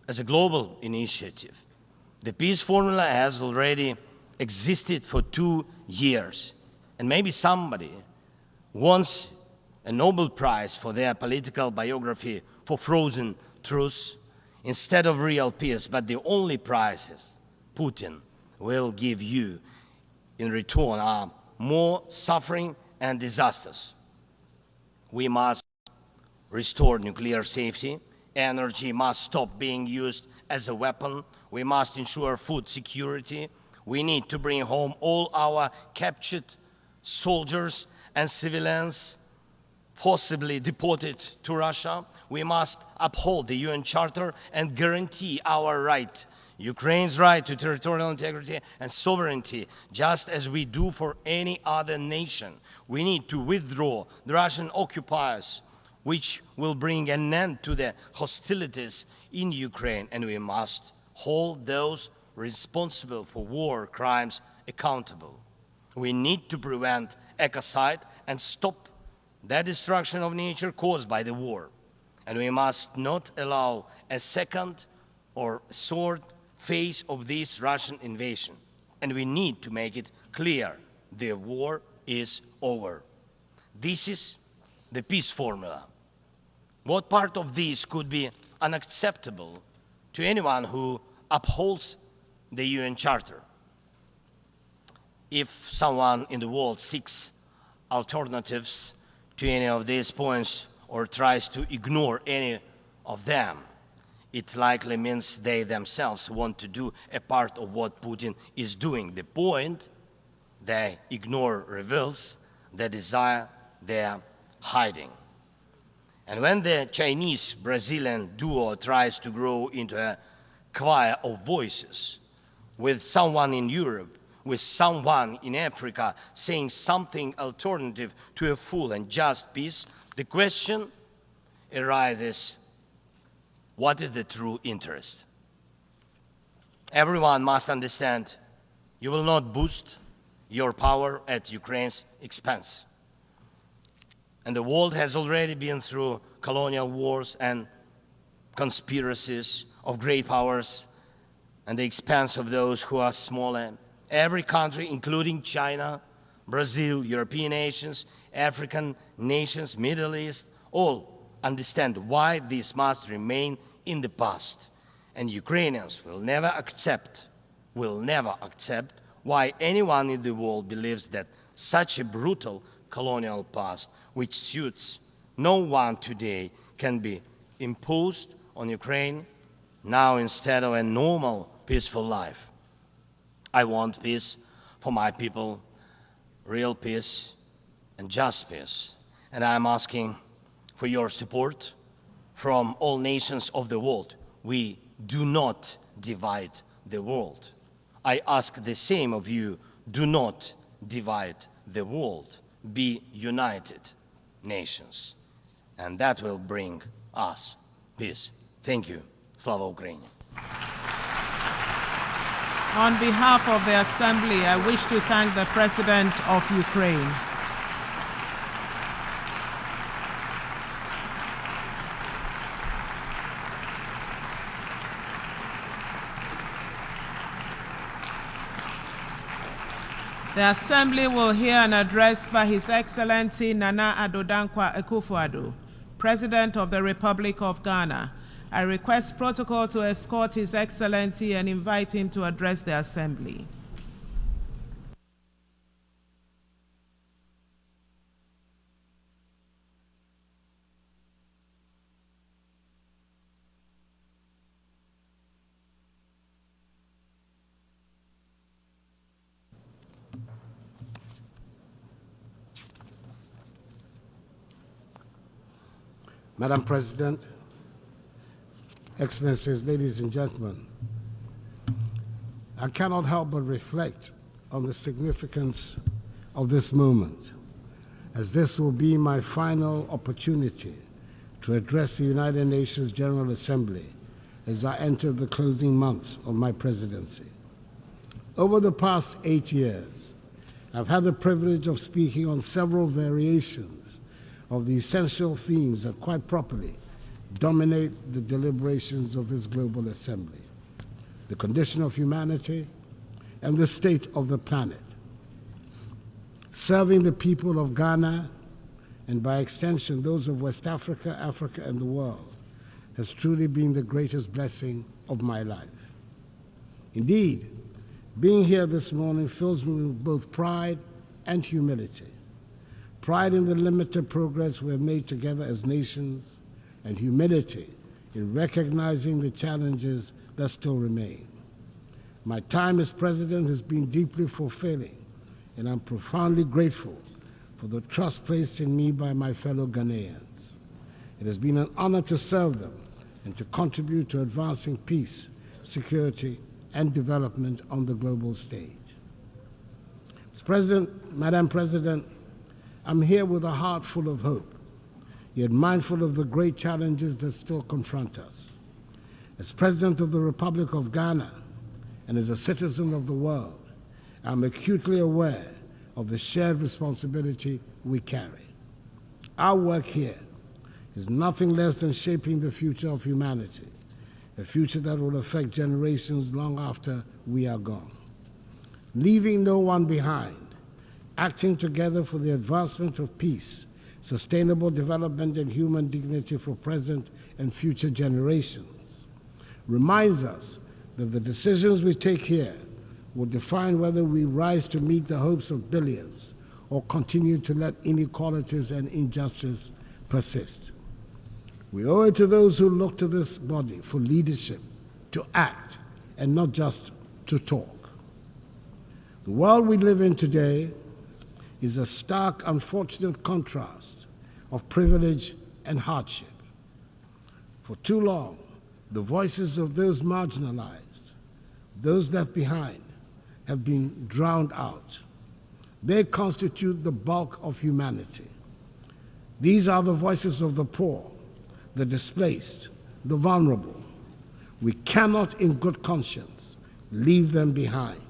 as a global initiative. The peace formula has already existed for 2 years, and maybe somebody wants a Nobel Prize for their political biography for frozen truths instead of real peace, but the only prizes Putin will give you in return are more suffering and disasters. We must restore nuclear safety. Energy must stop being used as a weapon. We must ensure food security. We need to bring home all our captured soldiers and civilians forcibly deported to Russia. We must uphold the UN Charter and guarantee our right, Ukraine's right to territorial integrity and sovereignty, just as we do for any other nation. We need to withdraw the Russian occupiers, which will bring an end to the hostilities in Ukraine, and we must hold those responsible for war crimes accountable. We need to prevent ecocide and stop the destruction of nature caused by the war. And we must not allow a second or third phase of this Russian invasion. And we need to make it clear the war is over. This is the peace formula. What part of this could be unacceptable to anyone who upholds the UN Charter? If someone in the world seeks alternatives to any of these points or tries to ignore any of them, it likely means they themselves want to do a part of what Putin is doing. The point they ignore reveals the desire they're hiding. And when the Chinese-Brazilian duo tries to grow into a choir of voices, with someone in Europe, with someone in Africa saying something alternative to a full and just peace, the question arises, what is the true interest? Everyone must understand you will not boost your power at Ukraine's expense. And the world has already been through colonial wars and conspiracies of great powers at the expense of those who are smaller. Every country, including China, Brazil, European nations, African nations, Middle East, all understand why this must remain in the past. And Ukrainians will never accept why anyone in the world believes that such a brutal colonial past, which suits no one today, can be imposed on Ukraine now instead of a normal, peaceful life. I want peace for my people, real peace and just peace. And I'm asking for your support from all nations of the world. We do not divide the world. I ask the same of you, do not divide the world. Be united nations. And that will bring us peace. Thank you. Slava Ukraini. On behalf of the Assembly, I wish to thank the President of Ukraine. The Assembly will hear an address by His Excellency Nana Addo Dankwa Akufo-Addo, President of the Republic of Ghana. I request protocol to escort His Excellency and invite him to address the Assembly. Madam President, Excellencies, ladies and gentlemen, I cannot help but reflect on the significance of this moment, as this will be my final opportunity to address the United Nations General Assembly as I enter the closing months of my presidency. Over the past 8 years, I've had the privilege of speaking on several variations of the essential themes that quite properly dominate the deliberations of this global assembly: the condition of humanity and the state of the planet. Serving the people of Ghana, and by extension those of West Africa, Africa, and the world, has truly been the greatest blessing of my life. Indeed, being here this morning fills me with both pride and humility. Pride in the limited progress we have made together as nations, and humility in recognizing the challenges that still remain. My time as president has been deeply fulfilling, and I'm profoundly grateful for the trust placed in me by my fellow Ghanaians. It has been an honor to serve them and to contribute to advancing peace, security, and development on the global stage. Mr. President, Madam President, I'm here with a heart full of hope, yet mindful of the great challenges that still confront us. As President of the Republic of Ghana and as a citizen of the world, I'm acutely aware of the shared responsibility we carry. Our work here is nothing less than shaping the future of humanity, a future that will affect generations long after we are gone. Leaving no one behind, acting together for the advancement of peace, sustainable development, and human dignity for present and future generations, reminds us that the decisions we take here will define whether we rise to meet the hopes of billions or continue to let inequalities and injustice persist. We owe it to those who look to this body for leadership, to act, and not just to talk. The world we live in today is a stark, unfortunate contrast of privilege and hardship. For too long, the voices of those marginalized, those left behind, have been drowned out. They constitute the bulk of humanity. These are the voices of the poor, the displaced, the vulnerable. We cannot, in good conscience, leave them behind.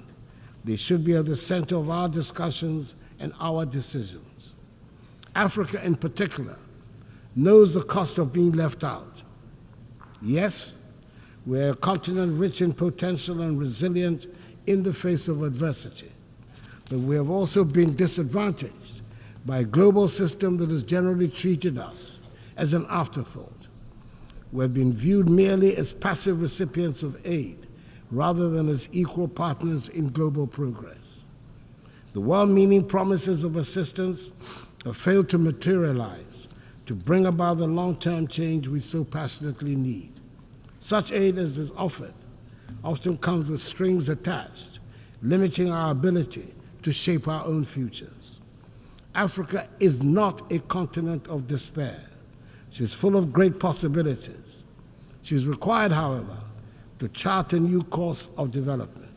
They should be at the center of our discussions and our decisions. Africa, in particular, knows the cost of being left out. Yes, we're a continent rich in potential and resilient in the face of adversity, but we have also been disadvantaged by a global system that has generally treated us as an afterthought. We've been viewed merely as passive recipients of aid rather than as equal partners in global progress. The well-meaning promises of assistance have failed to materialize to bring about the long-term change we so passionately need. Such aid as is offered often comes with strings attached, limiting our ability to shape our own futures. Africa is not a continent of despair. She's full of great possibilities. She's required, however, to chart a new course of development.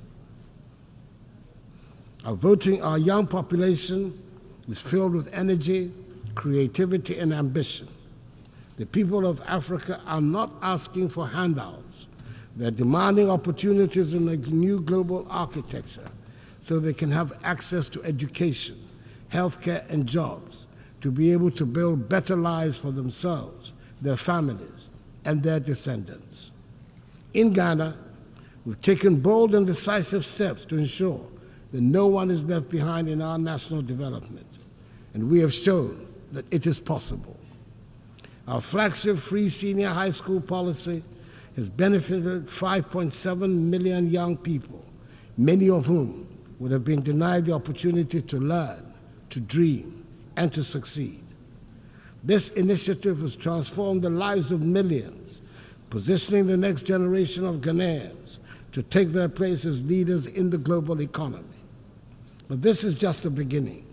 Our young population is filled with energy, creativity, and ambition. The people of Africa are not asking for handouts. They're demanding opportunities in a new global architecture so they can have access to education, healthcare, and jobs to be able to build better lives for themselves, their families, and their descendants. In Ghana, we've taken bold and decisive steps to ensure that no one is left behind in our national development, and we have shown that it is possible. Our flagship free senior high school policy has benefited 5.7 million young people, many of whom would have been denied the opportunity to learn, to dream, and to succeed. This initiative has transformed the lives of millions, positioning the next generation of Ghanaians to take their place as leaders in the global economy. But this is just the beginning.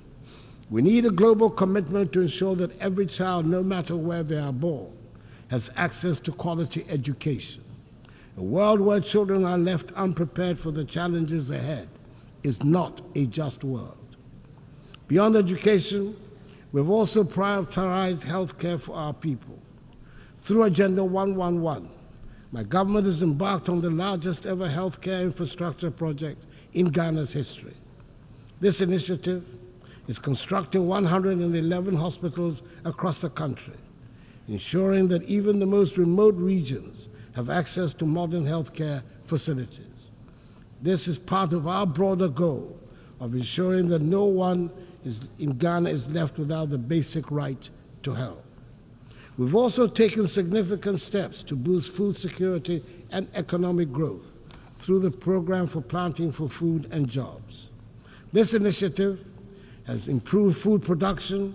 We need a global commitment to ensure that every child, no matter where they are born, has access to quality education. A world where children are left unprepared for the challenges ahead is not a just world. Beyond education, we've also prioritized health care for our people. Through Agenda 111, my government has embarked on the largest ever healthcare infrastructure project in Ghana's history. This initiative is constructing 111 hospitals across the country, ensuring that even the most remote regions have access to modern healthcare facilities. This is part of our broader goal of ensuring that no one in Ghana is left without the basic right to health. We've also taken significant steps to boost food security and economic growth through the Program for Planting for Food and Jobs. This initiative has improved food production,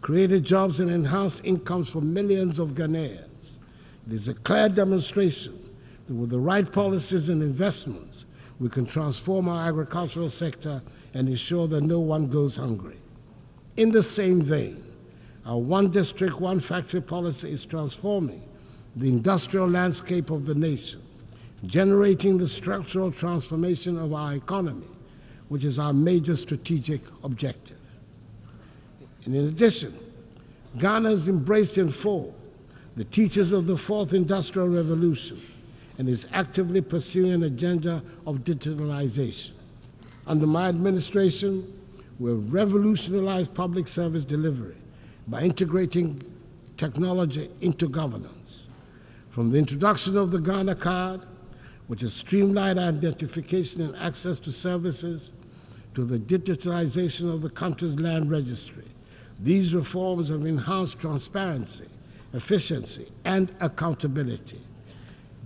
created jobs, and enhanced incomes for millions of Ghanaians. It is a clear demonstration that with the right policies and investments, we can transform our agricultural sector and ensure that no one goes hungry. In the same vein, our one district, one factory policy is transforming the industrial landscape of the nation, generating the structural transformation of our economy, which is our major strategic objective. And in addition, Ghana has embraced in full the teachings of the Fourth Industrial Revolution and is actively pursuing an agenda of digitalization. Under my administration, we have revolutionized public service delivery by integrating technology into governance. From the introduction of the Ghana card, which has streamlined identification and access to services, to the digitalization of the country's land registry, these reforms have enhanced transparency, efficiency, and accountability.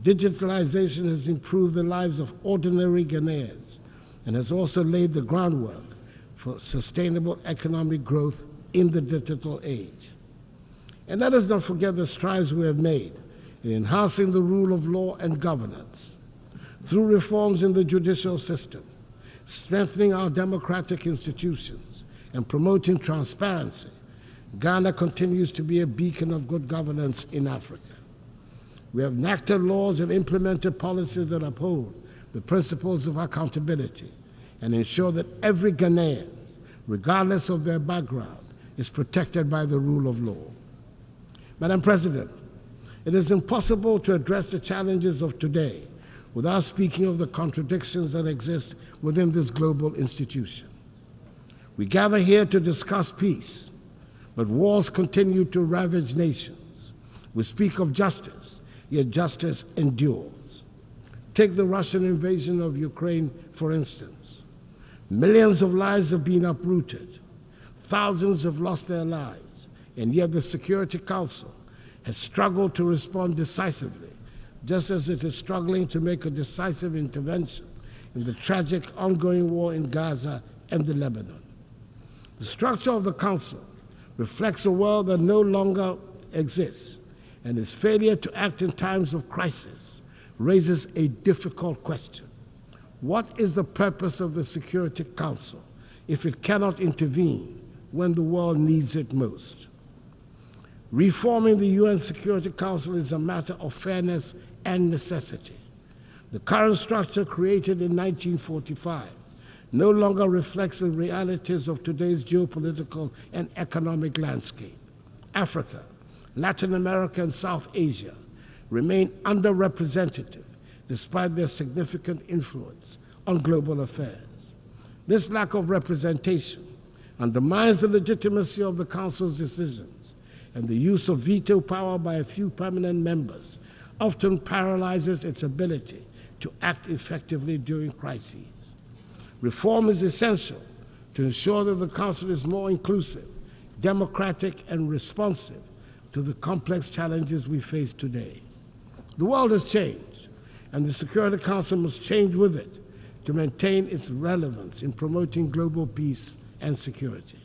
Digitalization has improved the lives of ordinary Ghanaians and has also laid the groundwork for sustainable economic growth in the digital age. And let us not forget the strides we have made in enhancing the rule of law and governance through reforms in the judicial system, strengthening our democratic institutions, and promoting transparency. Ghana continues to be a beacon of good governance in Africa. We have enacted laws and implemented policies that uphold the principles of accountability and ensure that every Ghanaian, regardless of their background, is protected by the rule of law. Madam President, it is impossible to address the challenges of today without speaking of the contradictions that exist within this global institution. We gather here to discuss peace, but wars continue to ravage nations. We speak of justice, yet justice endures. Take the Russian invasion of Ukraine, for instance. Millions of lives have been uprooted. Thousands have lost their lives, and yet the Security Council has struggled to respond decisively, just as it is struggling to make a decisive intervention in the tragic ongoing war in Gaza and the Lebanon. The structure of the Council reflects a world that no longer exists, and its failure to act in times of crisis raises a difficult question. What is the purpose of the Security Council if it cannot intervene when the world needs it most? Reforming the UN Security Council is a matter of fairness and necessity. The current structure, created in 1945, no longer reflects the realities of today's geopolitical and economic landscape. Africa, Latin America, and South Asia remain underrepresented despite their significant influence on global affairs. This lack of representation undermines the legitimacy of the Council's decisions, and the use of veto power by a few permanent members often paralyzes its ability to act effectively during crises. Reform is essential to ensure that the Council is more inclusive, democratic, and responsive to the complex challenges we face today. The world has changed, and the Security Council must change with it to maintain its relevance in promoting global peace and security.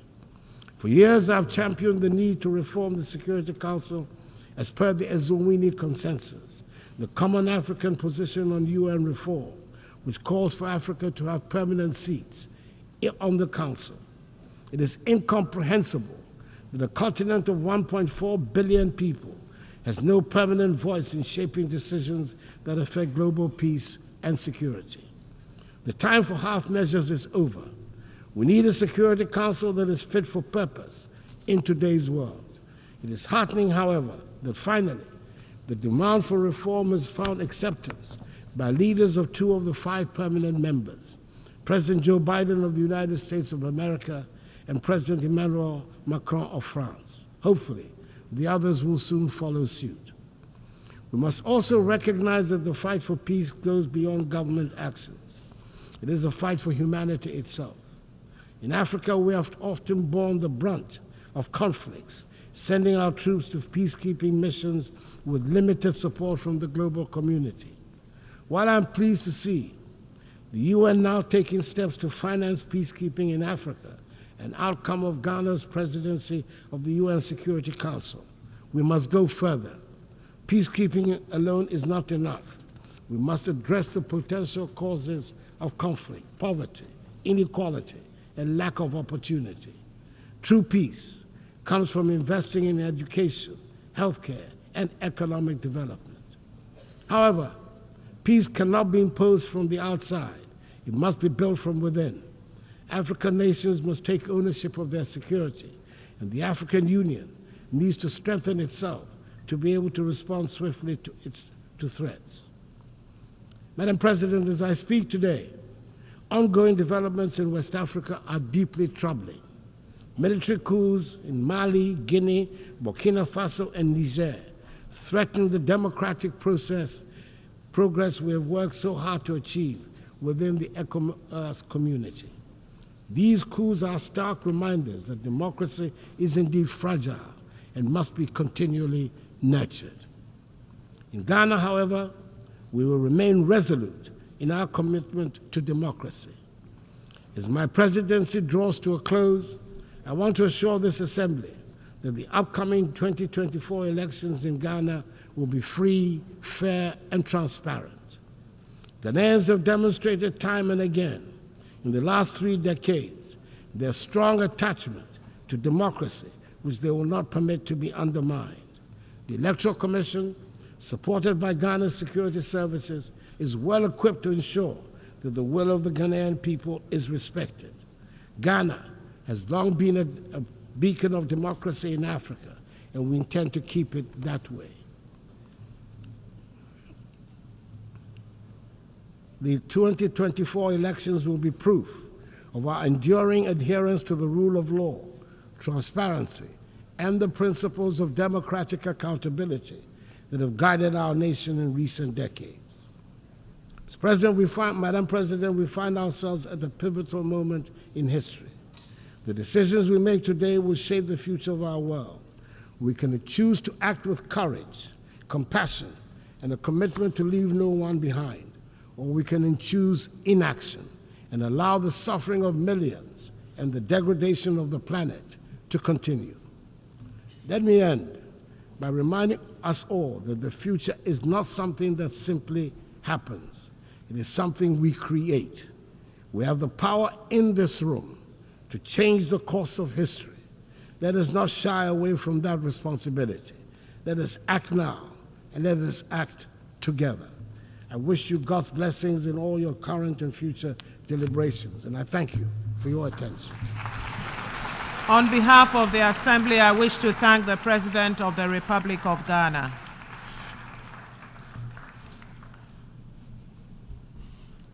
For years, I've championed the need to reform the Security Council as per the Eswatini Consensus, the common African position on UN reform, which calls for Africa to have permanent seats on the Council. It is incomprehensible that a continent of 1.4 billion people has no permanent voice in shaping decisions that affect global peace and security. The time for half measures is over. We need a Security Council that is fit for purpose in today's world. It is heartening, however, that finally the demand for reform has found acceptance by leaders of 2 of the 5 permanent members, President Joe Biden of the United States of America and President Emmanuel Macron of France. Hopefully, the others will soon follow suit. We must also recognize that the fight for peace goes beyond government actions. It is a fight for humanity itself. In Africa, we have often borne the brunt of conflicts, sending our troops to peacekeeping missions with limited support from the global community. While I'm pleased to see the UN now taking steps to finance peacekeeping in Africa, an outcome of Ghana's presidency of the UN Security Council, we must go further. Peacekeeping alone is not enough. We must address the potential causes of conflict, poverty, inequality, and lack of opportunity. True peace comes from investing in education, healthcare, and economic development. However, peace cannot be imposed from the outside. It must be built from within. African nations must take ownership of their security, and the African Union needs to strengthen itself to be able to respond swiftly to threats. Madam President, as I speak today, ongoing developments in West Africa are deeply troubling. Military coups in Mali, Guinea, Burkina Faso, and Niger threaten the democratic progress we have worked so hard to achieve within the ECOWAS community. These coups are stark reminders that democracy is indeed fragile and must be continually nurtured. In Ghana, however, we will remain resolute in our commitment to democracy. As my presidency draws to a close, I want to assure this Assembly that the upcoming 2024 elections in Ghana will be free, fair, and transparent. Ghanaians have demonstrated time and again in the last 3 decades their strong attachment to democracy, which they will not permit to be undermined. The Electoral Commission, supported by Ghana's security services, is well equipped to ensure that the will of the Ghanaian people is respected. Ghana has long been a beacon of democracy in Africa, and we intend to keep it that way. The 2024 elections will be proof of our enduring adherence to the rule of law, transparency, and the principles of democratic accountability that have guided our nation in recent decades. Madam President, we find ourselves at a pivotal moment in history. The decisions we make today will shape the future of our world. We can choose to act with courage, compassion, and a commitment to leave no one behind, or we can choose inaction and allow the suffering of millions and the degradation of the planet to continue. Let me end by reminding us all that the future is not something that simply happens. It is something we create. We have the power in this room to change the course of history. Let us not shy away from that responsibility. Let us act now, and let us act together. I wish you God's blessings in all your current and future deliberations, and I thank you for your attention. On behalf of the Assembly, I wish to thank the President of the Republic of Ghana.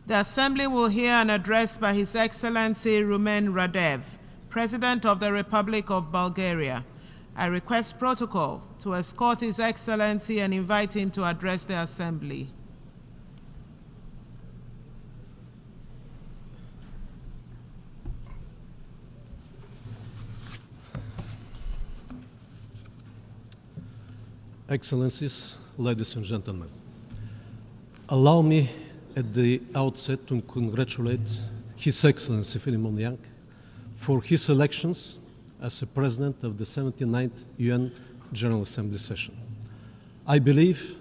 The Assembly will hear an address by His Excellency Rumen Radev, President of the Republic of Bulgaria. I request protocol to escort His Excellency and invite him to address the Assembly. Excellencies, ladies and gentlemen, allow me at the outset to congratulate His Excellency Philemon Yang for his elections as the President of the 79th UN General Assembly session. I believe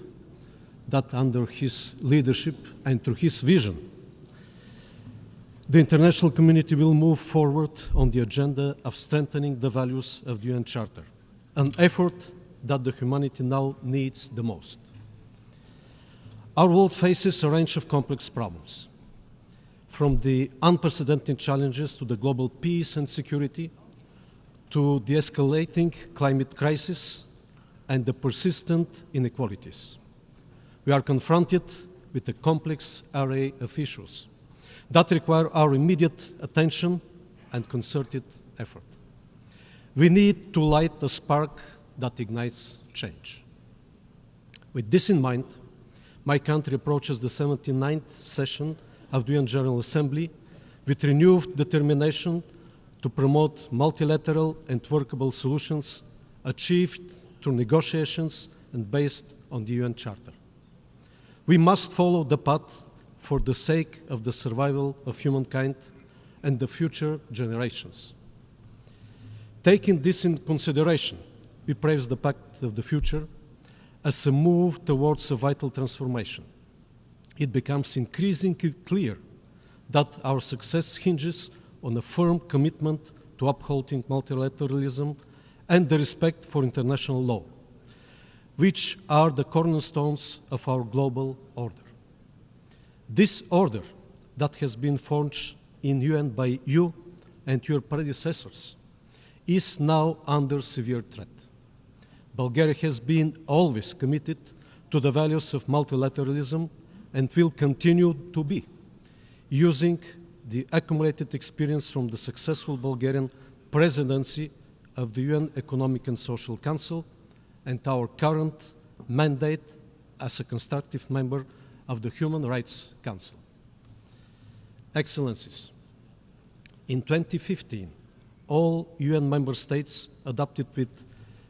that under his leadership and through his vision, the international community will move forward on the agenda of strengthening the values of the UN Charter, an effort that the humanity now needs the most. Our world faces a range of complex problems, from the unprecedented challenges to the global peace and security, to the escalating climate crisis and the persistent inequalities. We are confronted with a complex array of issues that require our immediate attention and concerted effort. We need to light the spark that ignites change. With this in mind, my country approaches the 79th session of the UN General Assembly with renewed determination to promote multilateral and workable solutions achieved through negotiations and based on the UN Charter. We must follow the path for the sake of the survival of humankind and the future generations. Taking this into consideration, we praise the Pact of the Future as a move towards a vital transformation. It becomes increasingly clear that our success hinges on a firm commitment to upholding multilateralism and the respect for international law, which are the cornerstones of our global order. This order that has been forged in UN by you and your predecessors is now under severe threat. Bulgaria has been always committed to the values of multilateralism and will continue to be, using the accumulated experience from the successful Bulgarian presidency of the UN Economic and Social Council and our current mandate as a constructive member of the Human Rights Council. Excellencies, in 2015, all UN member states adopted with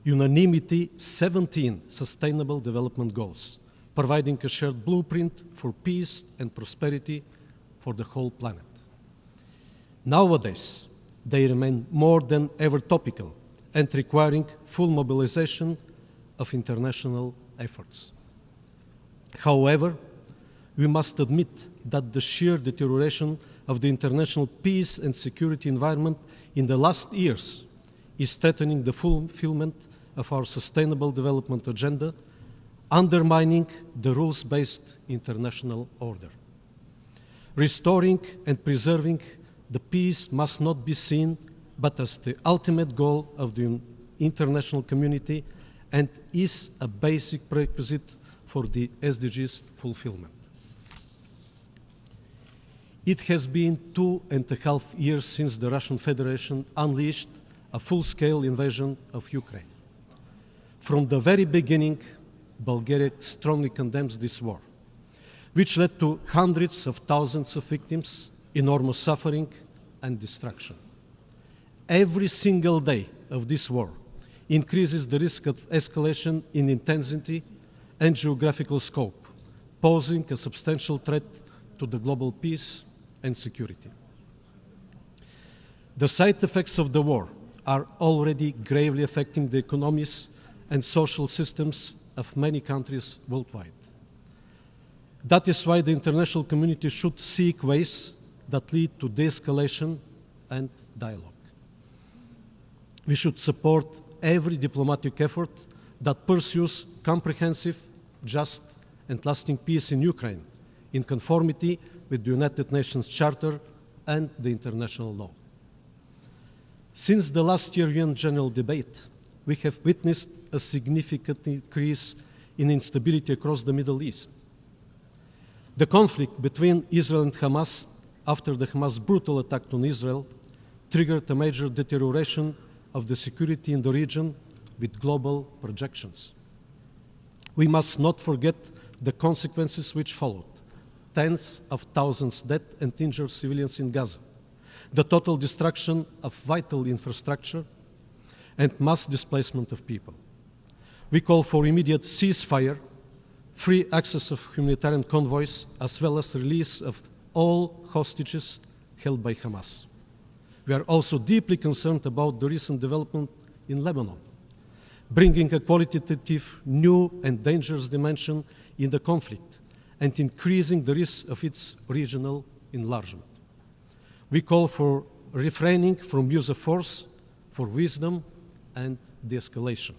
unanimity 17 Sustainable Development Goals, providing a shared blueprint for peace and prosperity for the whole planet. Nowadays, they remain more than ever topical and requiring full mobilization of international efforts. However, we must admit that the sheer deterioration of the international peace and security environment in the last years is threatening the fulfillment of our Sustainable Development Agenda, undermining the rules-based international order. Restoring and preserving the peace must not be seen but as the ultimate goal of the international community and is a basic prerequisite for the SDGs fulfillment. It has been 2.5 years since the Russian Federation unleashed a full-scale invasion of Ukraine. From the very beginning, Bulgaria strongly condemns this war, which led to hundreds of thousands of victims, enormous suffering, and destruction. Every single day of this war increases the risk of escalation in intensity and geographical scope, posing a substantial threat to the global peace and security. The side effects of the war are already gravely affecting the economies and social systems of many countries worldwide. That is why the international community should seek ways that lead to de-escalation and dialogue. We should support every diplomatic effort that pursues comprehensive, just, and lasting peace in Ukraine, in conformity with the United Nations Charter and the international law. Since the last year UN General Debate, we have witnessed a significant increase in instability across the Middle East. The conflict between Israel and Hamas after the Hamas brutal attack on Israel triggered a major deterioration of the security in the region with global projections. We must not forget the consequences which followed: tens of thousands dead and injured civilians in Gaza, the total destruction of vital infrastructure, and mass displacement of people. We call for immediate ceasefire, free access of humanitarian convoys, as well as release of all hostages held by Hamas. We are also deeply concerned about the recent development in Lebanon, bringing a qualitative, new and dangerous dimension in the conflict and increasing the risk of its regional enlargement. We call for refraining from use of force, for wisdom and de-escalation.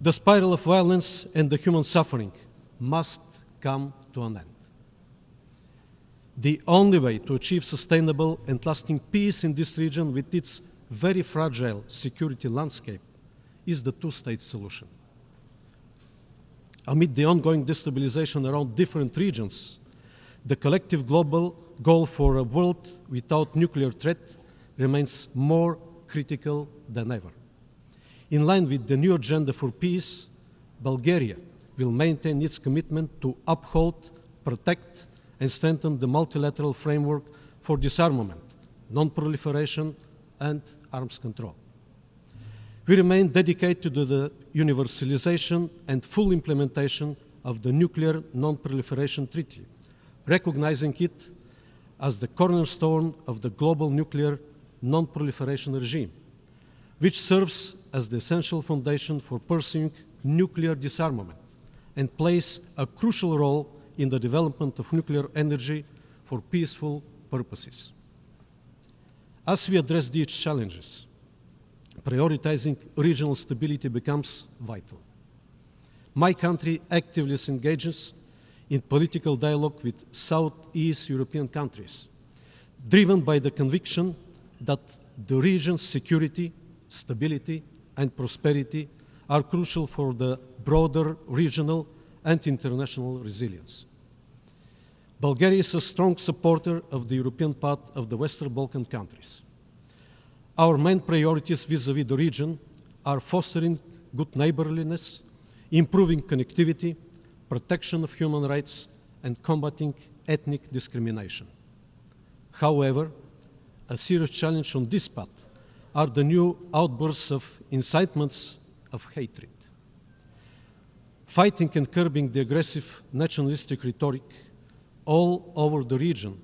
The spiral of violence and the human suffering must come to an end. The only way to achieve sustainable and lasting peace in this region with its very fragile security landscape is the two-state solution. Amid the ongoing destabilization around different regions, the collective global goal for a world without nuclear threat remains more critical than ever. In line with the new agenda for peace, Bulgaria will maintain its commitment to uphold, protect, and strengthen the multilateral framework for disarmament, non-proliferation, and arms control. We remain dedicated to the universalization and full implementation of the Nuclear Non-Proliferation Treaty, recognizing it as the cornerstone of the global nuclear non-proliferation regime, which serves as the essential foundation for pursuing nuclear disarmament and plays a crucial role in the development of nuclear energy for peaceful purposes. As we address these challenges, prioritizing regional stability becomes vital. My country actively engages in political dialogue with Southeast European countries, driven by the conviction that the region's security, stability, and prosperity are crucial for the broader regional and international resilience. Bulgaria is a strong supporter of the European path of the Western Balkan countries. Our main priorities vis-à-vis the region are fostering good neighborliness, improving connectivity, protection of human rights, and combating ethnic discrimination. However, a serious challenge on this path are the new outbursts of incitements of hatred. Fighting and curbing the aggressive nationalistic rhetoric all over the region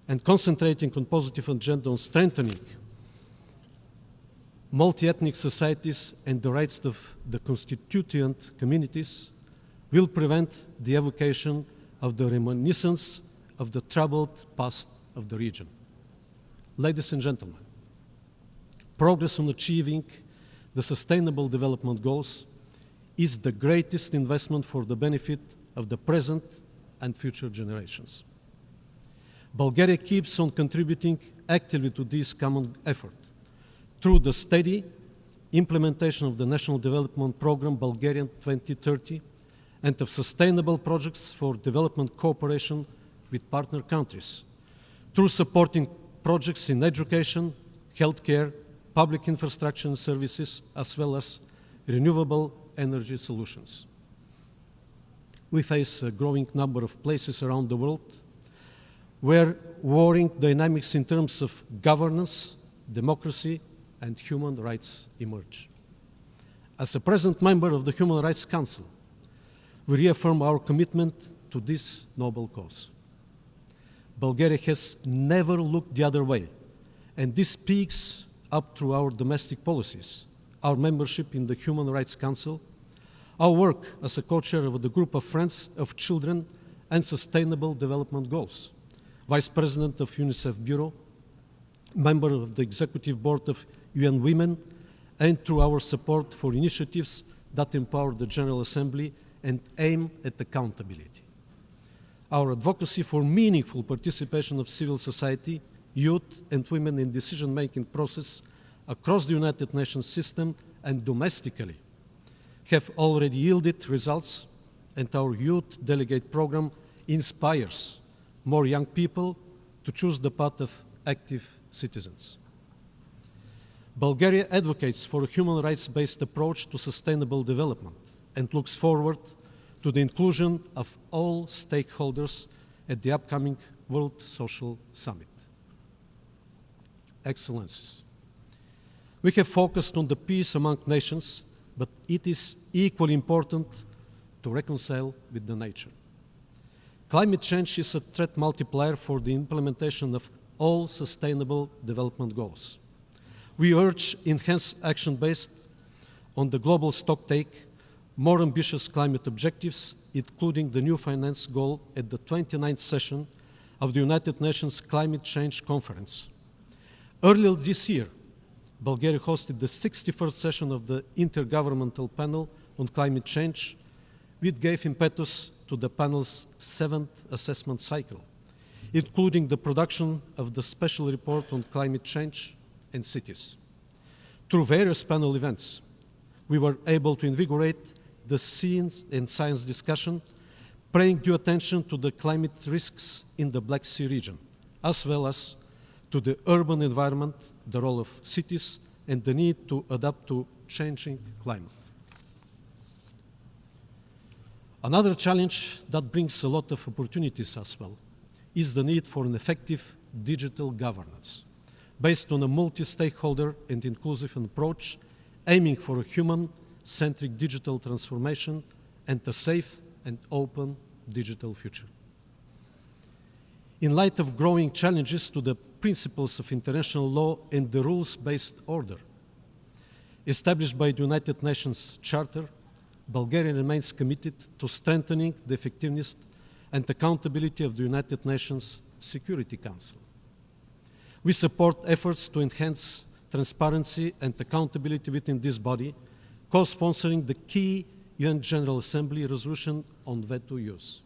and concentrating on positive agenda on strengthening multi-ethnic societies and the rights of the constituent communities will prevent the evocation of the reminiscence of the troubled past of the region. Ladies and gentlemen, progress on achieving the Sustainable Development Goals is the greatest investment for the benefit of the present and future generations. Bulgaria keeps on contributing actively to this common effort through the steady implementation of the National Development Program Bulgarian 2030 and of sustainable projects for development cooperation with partner countries, through supporting projects in education, healthcare, public infrastructure and services, as well as renewable energy solutions. We face a growing number of places around the world where warring dynamics in terms of governance, democracy, and human rights emerge. As a present member of the Human Rights Council, we reaffirm our commitment to this noble cause. Bulgaria has never looked the other way, and this speaks up through our domestic policies, our membership in the Human Rights Council, our work as a co-chair of the Group of Friends of Children and Sustainable Development Goals, Vice President of UNICEF Bureau, member of the Executive Board of UN Women, and through our support for initiatives that empower the General Assembly and aim at accountability. Our advocacy for meaningful participation of civil society, youth, and women in decision-making process across the United Nations system and domestically have already yielded results, and our youth delegate program inspires more young people to choose the path of active citizens. Bulgaria advocates for a human rights-based approach to sustainable development and looks forward to the inclusion of all stakeholders at the upcoming World Social Summit. Excellencies, we have focused on the peace among nations, but it is equally important to reconcile with the nature. Climate change is a threat multiplier for the implementation of all sustainable development goals. We urge enhanced action based on the global stocktake, more ambitious climate objectives, including the new finance goal at the 29th session of the United Nations Climate Change Conference. Earlier this year, Bulgaria hosted the 61st session of the Intergovernmental Panel on Climate Change, which gave impetus to the panel's 7th assessment cycle, including the production of the special report on climate change and cities. Through various panel events, we were able to invigorate the science and science discussion, paying due attention to the climate risks in the Black Sea region, as well as to the urban environment, the role of cities, and the need to adapt to changing climate. Another challenge that brings a lot of opportunities as well is the need for an effective digital governance based on a multi-stakeholder and inclusive approach, aiming for a human-centric digital transformation and a safe and open digital future. In light of growing challenges to the principles of international law and the rules-based order established by the United Nations Charter, Bulgaria remains committed to strengthening the effectiveness and accountability of the United Nations Security Council. We support efforts to enhance transparency and accountability within this body, co-sponsoring the key UN General Assembly resolution on veto use.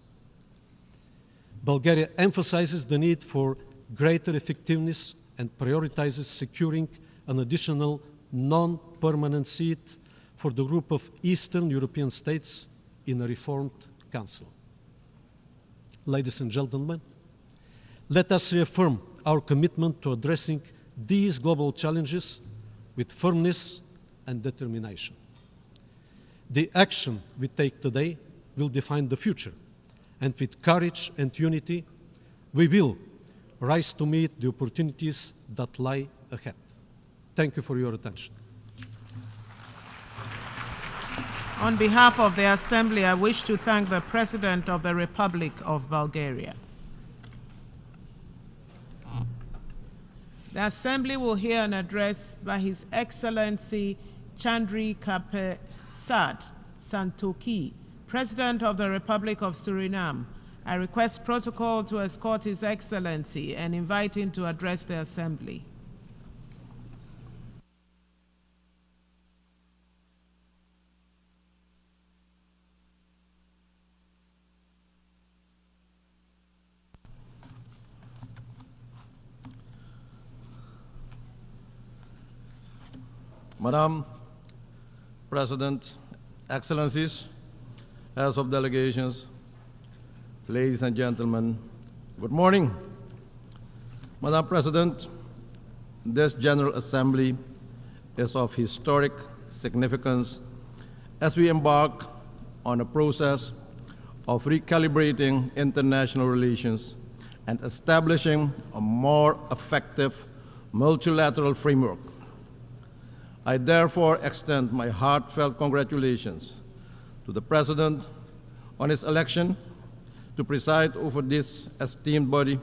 Bulgaria emphasizes the need for greater effectiveness and prioritizes securing an additional non-permanent seat for the group of Eastern European states in a reformed council. Ladies and gentlemen, let us reaffirm our commitment to addressing these global challenges with firmness and determination. The action we take today will define the future, and with courage and unity, we will rise to meet the opportunities that lie ahead. Thank you for your attention. On behalf of the Assembly, I wish to thank the President of the Republic of Bulgaria. The Assembly will hear an address by His Excellency Chandrikapersad Santokhi, President of the Republic of Suriname. I request protocol to escort His Excellency and invite him to address the Assembly. Madam President, Excellencies, Heads of Delegations, ladies and gentlemen, good morning. Madam President, this General Assembly is of historic significance as we embark on a process of recalibrating international relations and establishing a more effective multilateral framework. I therefore extend my heartfelt congratulations to the President on his election to preside over this esteemed body,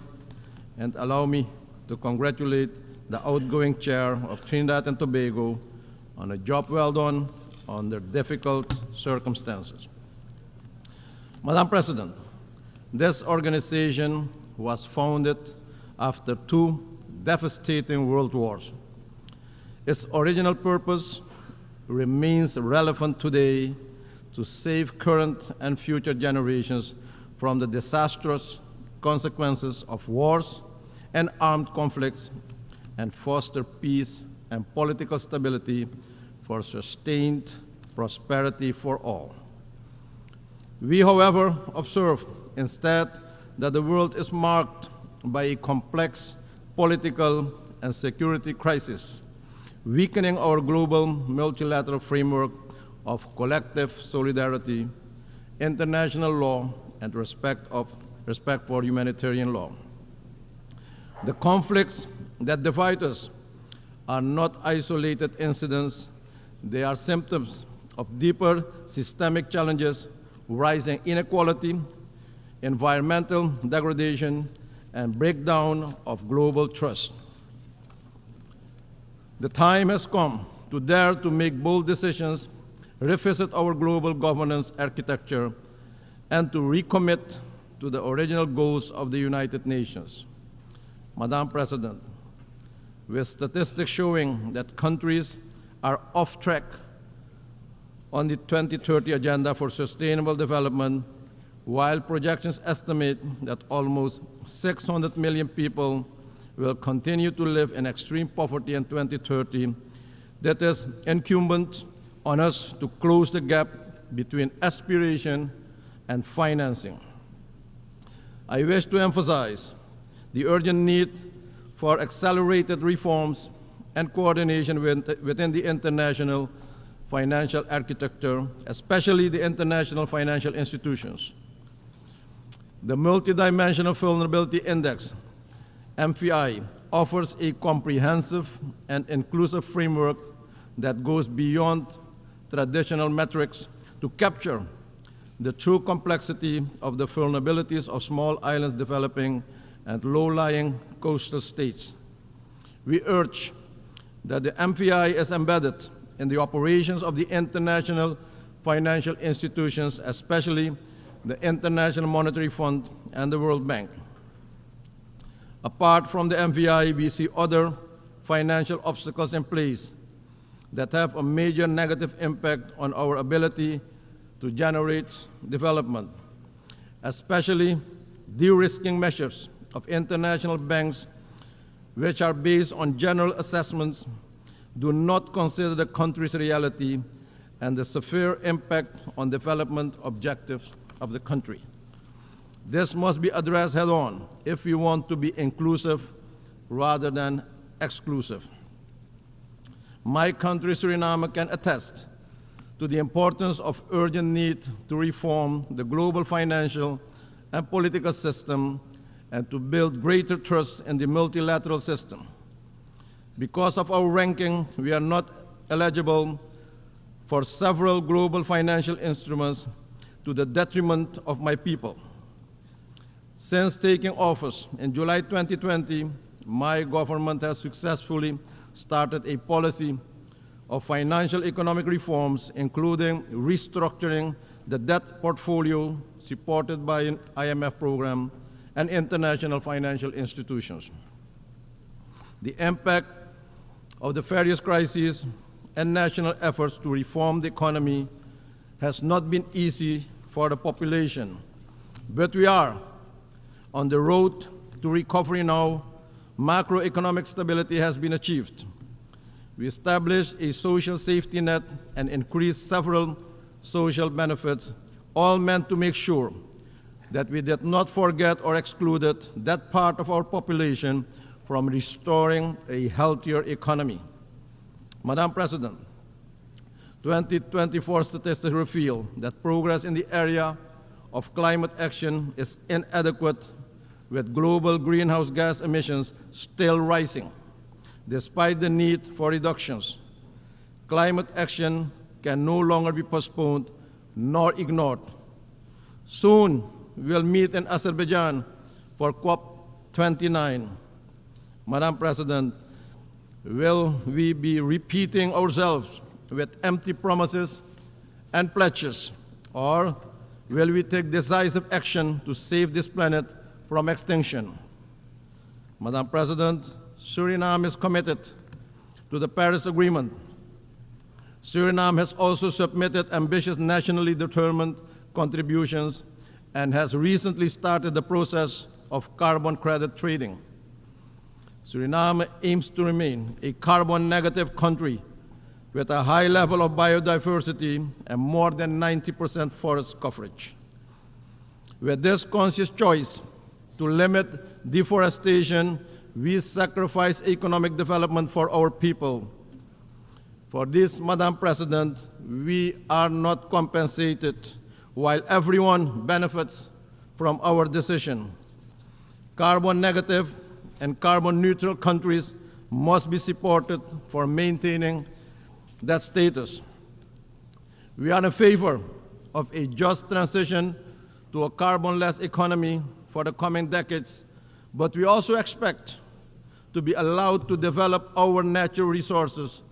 and allow me to congratulate the outgoing Chair of Trinidad and Tobago on a job well done under difficult circumstances. Madam President, this organization was founded after two devastating world wars. Its original purpose remains relevant today to save current and future generations from the disastrous consequences of wars and armed conflicts and foster peace and political stability for sustained prosperity for all. We, however, observe instead that the world is marked by a complex political and security crisis, weakening our global multilateral framework of collective solidarity, international law, and respect for humanitarian law. The conflicts that divide us are not isolated incidents. They are symptoms of deeper systemic challenges, rising inequality, environmental degradation, and breakdown of global trust. The time has come to dare to make bold decisions, revisit our global governance architecture, and to recommit to the original goals of the United Nations. Madam President, with statistics showing that countries are off track on the 2030 Agenda for Sustainable Development, while projections estimate that almost 600 million people will continue to live in extreme poverty in 2030, that is incumbent on us to close the gap between aspiration and financing. I wish to emphasize the urgent need for accelerated reforms and coordination within the international financial architecture, especially the international financial institutions. The Multidimensional Vulnerability Index, MVI, offers a comprehensive and inclusive framework that goes beyond traditional metrics to capture the true complexity of the vulnerabilities of small islands developing and low-lying coastal states. We urge that the MVI is embedded in the operations of the international financial institutions, especially the International Monetary Fund and the World Bank. Apart from the MVI, we see other financial obstacles in place that have a major negative impact on our ability to generate development, especially de-risking measures of international banks, which are based on general assessments, do not consider the country's reality and the severe impact on development objectives of the country. This must be addressed head-on if we want to be inclusive rather than exclusive. My country, Suriname, can attest to the importance of urgent need to reform the global financial and political system and to build greater trust in the multilateral system. Because of our ranking, we are not eligible for several global financial instruments to the detriment of my people. Since taking office in July 2020, my government has successfully started a policy of financial economic reforms, including restructuring the debt portfolio supported by an IMF program and international financial institutions. The impact of the various crises and national efforts to reform the economy has not been easy for the population, but we are on the road to recovery now. Macroeconomic stability has been achieved. We established a social safety net and increased several social benefits, all meant to make sure that we did not forget or excluded that part of our population from restoring a healthier economy. Madam President, 2024 statistics reveal that progress in the area of climate action is inadequate, with global greenhouse gas emissions still rising. Despite the need for reductions, climate action can no longer be postponed nor ignored. Soon, we'll meet in Azerbaijan for COP29. Madam President, will we be repeating ourselves with empty promises and pledges, or will we take decisive action to save this planet from extinction? Madam President, Suriname is committed to the Paris Agreement. Suriname has also submitted ambitious nationally determined contributions and has recently started the process of carbon credit trading. Suriname aims to remain a carbon negative country with a high level of biodiversity and more than 90% forest coverage. With this conscious choice to limit deforestation, we sacrifice economic development for our people. For this, Madam President, we are not compensated while everyone benefits from our decision. Carbon negative and carbon neutral countries must be supported for maintaining that status. We are in favor of a just transition to a carbon-less economy for the coming decades, but we also expect to be allowed to develop our natural resources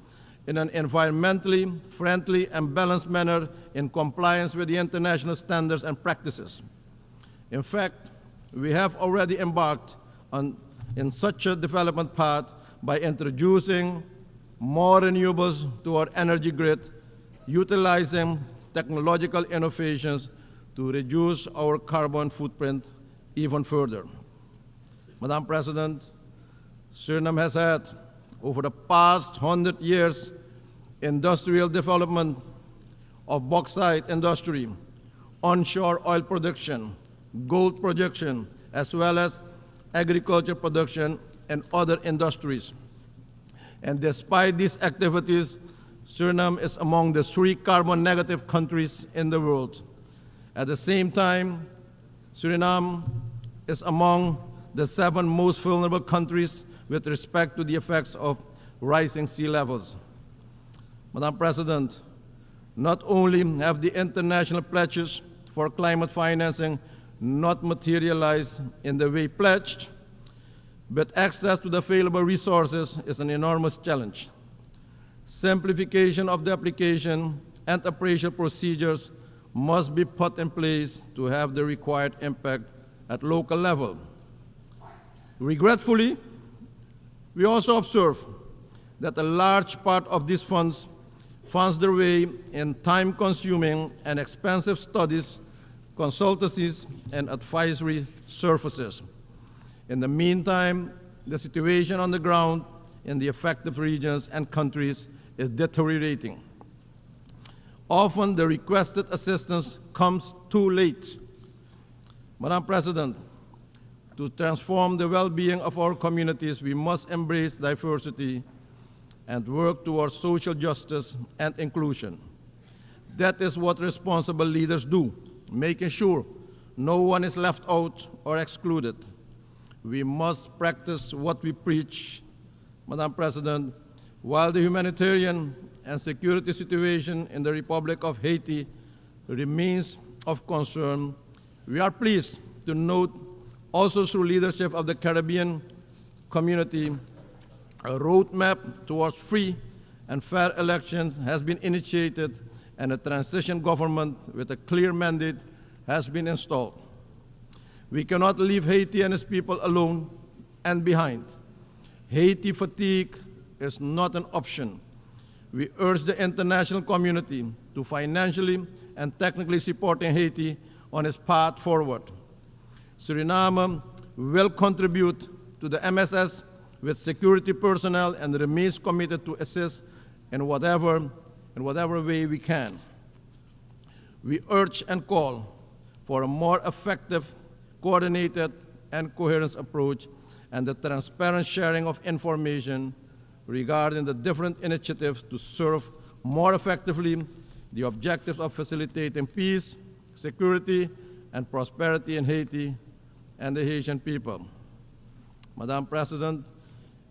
in an environmentally friendly and balanced manner in compliance with the international standards and practices. In fact, we have already embarked in such a development path by introducing more renewables to our energy grid, utilizing technological innovations to reduce our carbon footprint even further. Madam President, Suriname has had, over the past 100 years, industrial development of bauxite industry, onshore oil production, gold production, as well as agriculture production and other industries. And despite these activities, Suriname is among the 3 carbon negative countries in the world. At the same time, Suriname is among the 7 most vulnerable countries with respect to the effects of rising sea levels. Madam President, not only have the international pledges for climate financing not materialized in the way pledged, but access to the available resources is an enormous challenge. Simplification of the application and appraisal procedures must be put in place to have the required impact at local level. Regretfully, we also observe that a large part of these funds finds their way in time-consuming and expensive studies, consultancies, and advisory services. In the meantime, the situation on the ground in the affected regions and countries is deteriorating. Often the requested assistance comes too late. Madam President, to transform the well-being of our communities, we must embrace diversity and work towards social justice and inclusion. That is what responsible leaders do, making sure no one is left out or excluded. We must practice what we preach. Madam President, while the humanitarian and security situation in the Republic of Haiti remains of concern, we are pleased to note also through leadership of the Caribbean community, a roadmap towards free and fair elections has been initiated and a transition government with a clear mandate has been installed. We cannot leave Haiti and its people alone and behind. Haiti fatigue is not an option. We urge the international community to financially and technically support Haiti on its path forward. Suriname will contribute to the MSS with security personnel and remains committed to assist in whatever way we can. We urge and call for a more effective, coordinated, and coherent approach and the transparent sharing of information regarding the different initiatives to serve more effectively the objectives of facilitating peace, security, and prosperity in Haiti and the Haitian people. Madam President,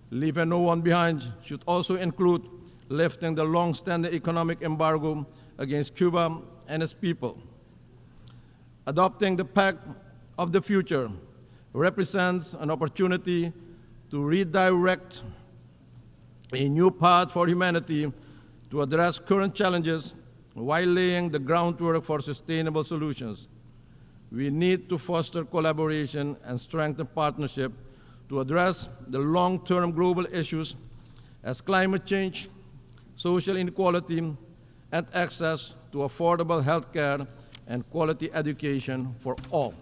leaving no one behind should also include lifting the long-standing economic embargo against Cuba and its people. Adopting the Pact of the Future represents an opportunity to redirect a new path for humanity to address current challenges while laying the groundwork for sustainable solutions. We need to foster collaboration and strengthen partnership to address the long-term global issues as climate change, social inequality, and access to affordable health care and quality education for all.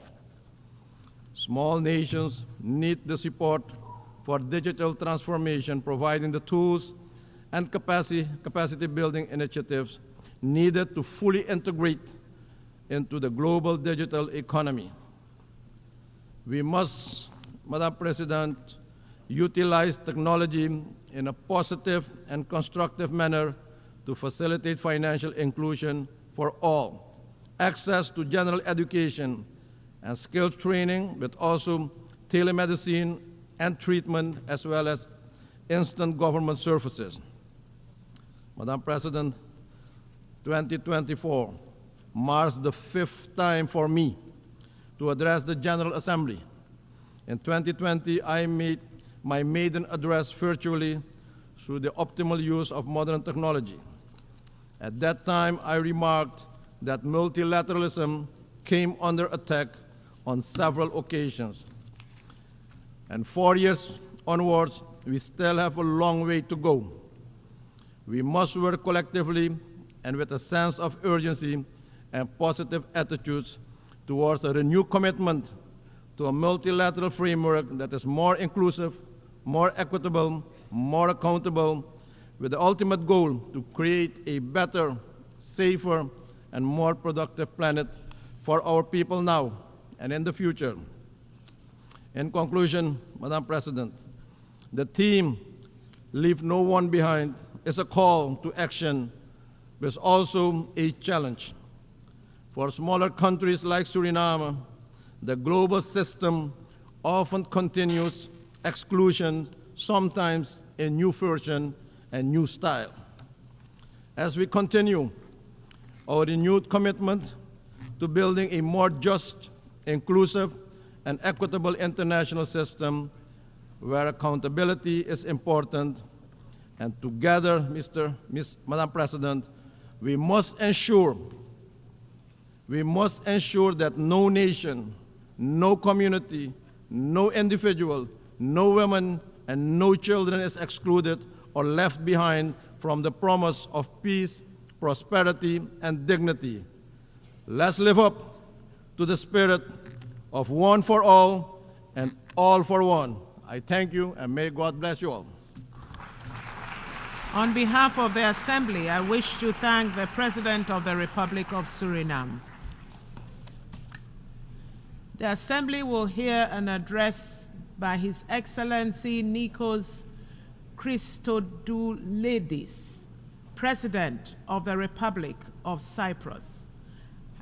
Small nations need the support for digital transformation, providing the tools and capacity building initiatives needed to fully integrate into the global digital economy. We must, Madam President, utilize technology in a positive and constructive manner to facilitate financial inclusion for all, access to general education and skills training, but also telemedicine and treatment, as well as instant government services. Madam President, 2024 marks the 5th time for me to address the General Assembly. In 2020, I made my maiden address virtually through the optimal use of modern technology. At that time, I remarked that multilateralism came under attack on several occasions. And 4 years onwards, we still have a long way to go. We must work collectively and with a sense of urgency and positive attitudes towards a renewed commitment to a multilateral framework that is more inclusive, more equitable, more accountable, with the ultimate goal to create a better, safer, and more productive planet for our people now and in the future. In conclusion, Madam President, the theme leave no one behind is a call to action, but is also a challenge. For smaller countries like Suriname, the global system often continues exclusion, sometimes in new version and new style. As we continue our renewed commitment to building a more just, inclusive, and equitable international system where accountability is important, and together, Madam President, we must ensure that no nation, no community, no individual, no woman, and no children is excluded or left behind from the promise of peace, prosperity, and dignity. Let's live up to the spirit of one for all and all for one. I thank you, and may God bless you all. On behalf of the Assembly, I wish to thank the President of the Republic of Suriname. The Assembly will hear an address by His Excellency Nikos Christodoulides, President of the Republic of Cyprus.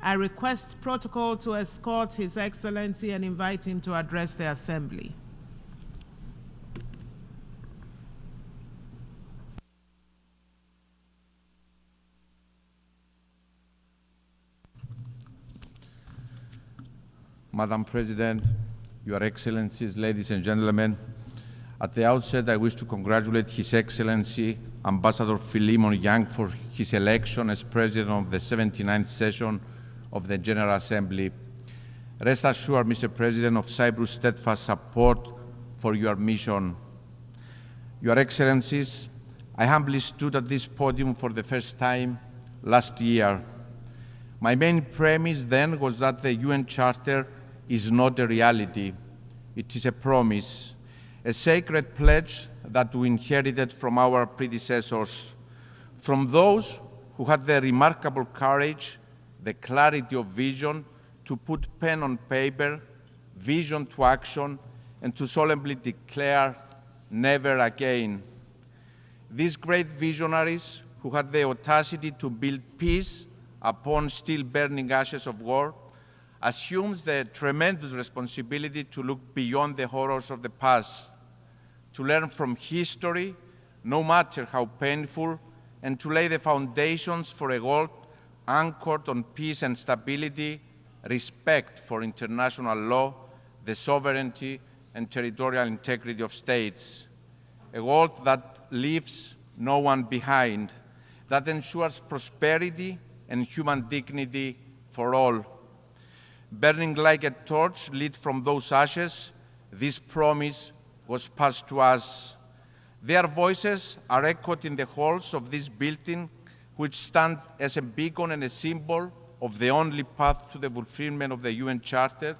I request protocol to escort His Excellency and invite him to address the Assembly. Madam President, Your Excellencies, ladies and gentlemen, at the outset, I wish to congratulate His Excellency Ambassador Philemon Yang for his election as President of the 79th session of the General Assembly. Rest assured, Mr. President, of Cyprus' steadfast support for your mission. Your Excellencies, I humbly stood at this podium for the first time last year. My main premise then was that the UN Charter is not a reality. It is a promise, a sacred pledge that we inherited from our predecessors, from those who had the remarkable courage, the clarity of vision to put pen on paper, vision to action, and to solemnly declare, never again. These great visionaries who had the audacity to build peace upon still burning ashes of war assumes the tremendous responsibility to look beyond the horrors of the past, to learn from history, no matter how painful, and to lay the foundations for a world anchored on peace and stability, respect for international law, the sovereignty and territorial integrity of states. A world that leaves no one behind, that ensures prosperity and human dignity for all. Burning like a torch lit from those ashes, this promise was passed to us. Their voices are echoed in the halls of this building, which stand as a beacon and a symbol of the only path to the fulfillment of the UN Charter,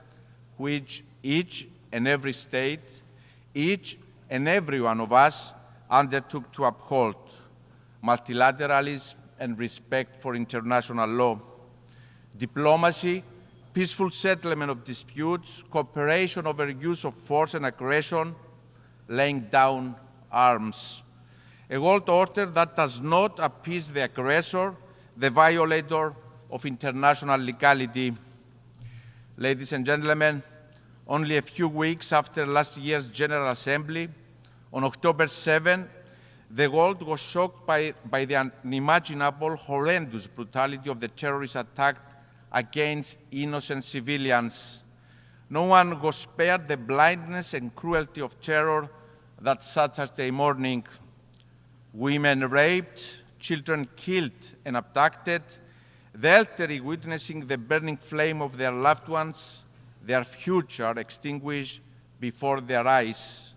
which each and every state, each and every one of us undertook to uphold: multilateralism and respect for international law, diplomacy, peaceful settlement of disputes, cooperation over use of force and aggression, laying down arms. A world order that does not appease the aggressor, the violator of international legality. Ladies and gentlemen, only a few weeks after last year's General Assembly, on October 7, the world was shocked by the unimaginable, horrendous brutality of the terrorist attack against innocent civilians. No one was spared the blindness and cruelty of terror that Saturday morning. Women raped, children killed and abducted, the elderly witnessing the burning flame of their loved ones, their future extinguished before their eyes.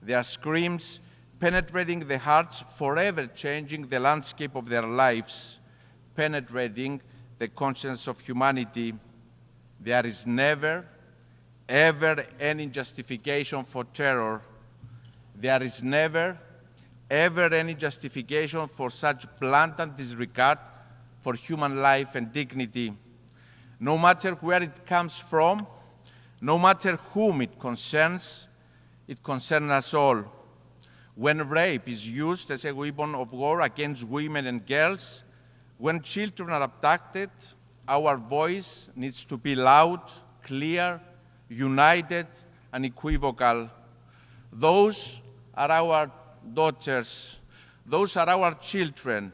Their screams penetrating the hearts, forever changing the landscape of their lives, penetrating the conscience of humanity. There is never, ever any justification for terror. There is never, ever any justification for such blatant disregard for human life and dignity. No matter where it comes from, no matter whom it concerns us all. when rape is used as a weapon of war against women and girls, when children are abducted, our voice needs to be loud, clear, united, and unequivocal. Those are our daughters. Those are our children,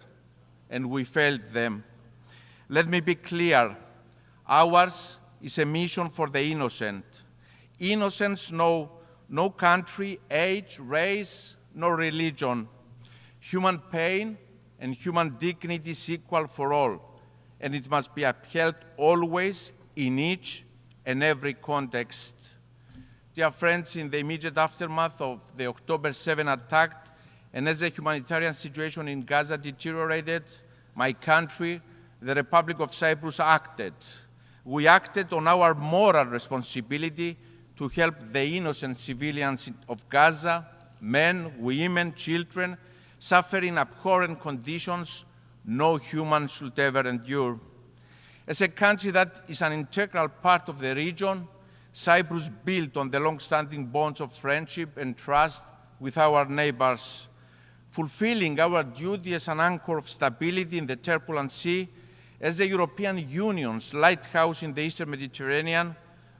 and we failed them. Let me be clear. Ours is a mission for the innocent. Innocents know no country, age, race, nor religion. Human pain and human dignity is equal for all, and it must be upheld always in each and every context. Dear friends, in the immediate aftermath of the October 7 attack, and as the humanitarian situation in Gaza deteriorated, my country, the Republic of Cyprus, acted. We acted on our moral responsibility to help the innocent civilians of Gaza, men, women, children, suffering abhorrent conditions no human should ever endure. As a country that is an integral part of the region, Cyprus built on the long-standing bonds of friendship and trust with our neighbors. Fulfilling our duty as an anchor of stability in the turbulent sea, as the European Union's lighthouse in the Eastern Mediterranean,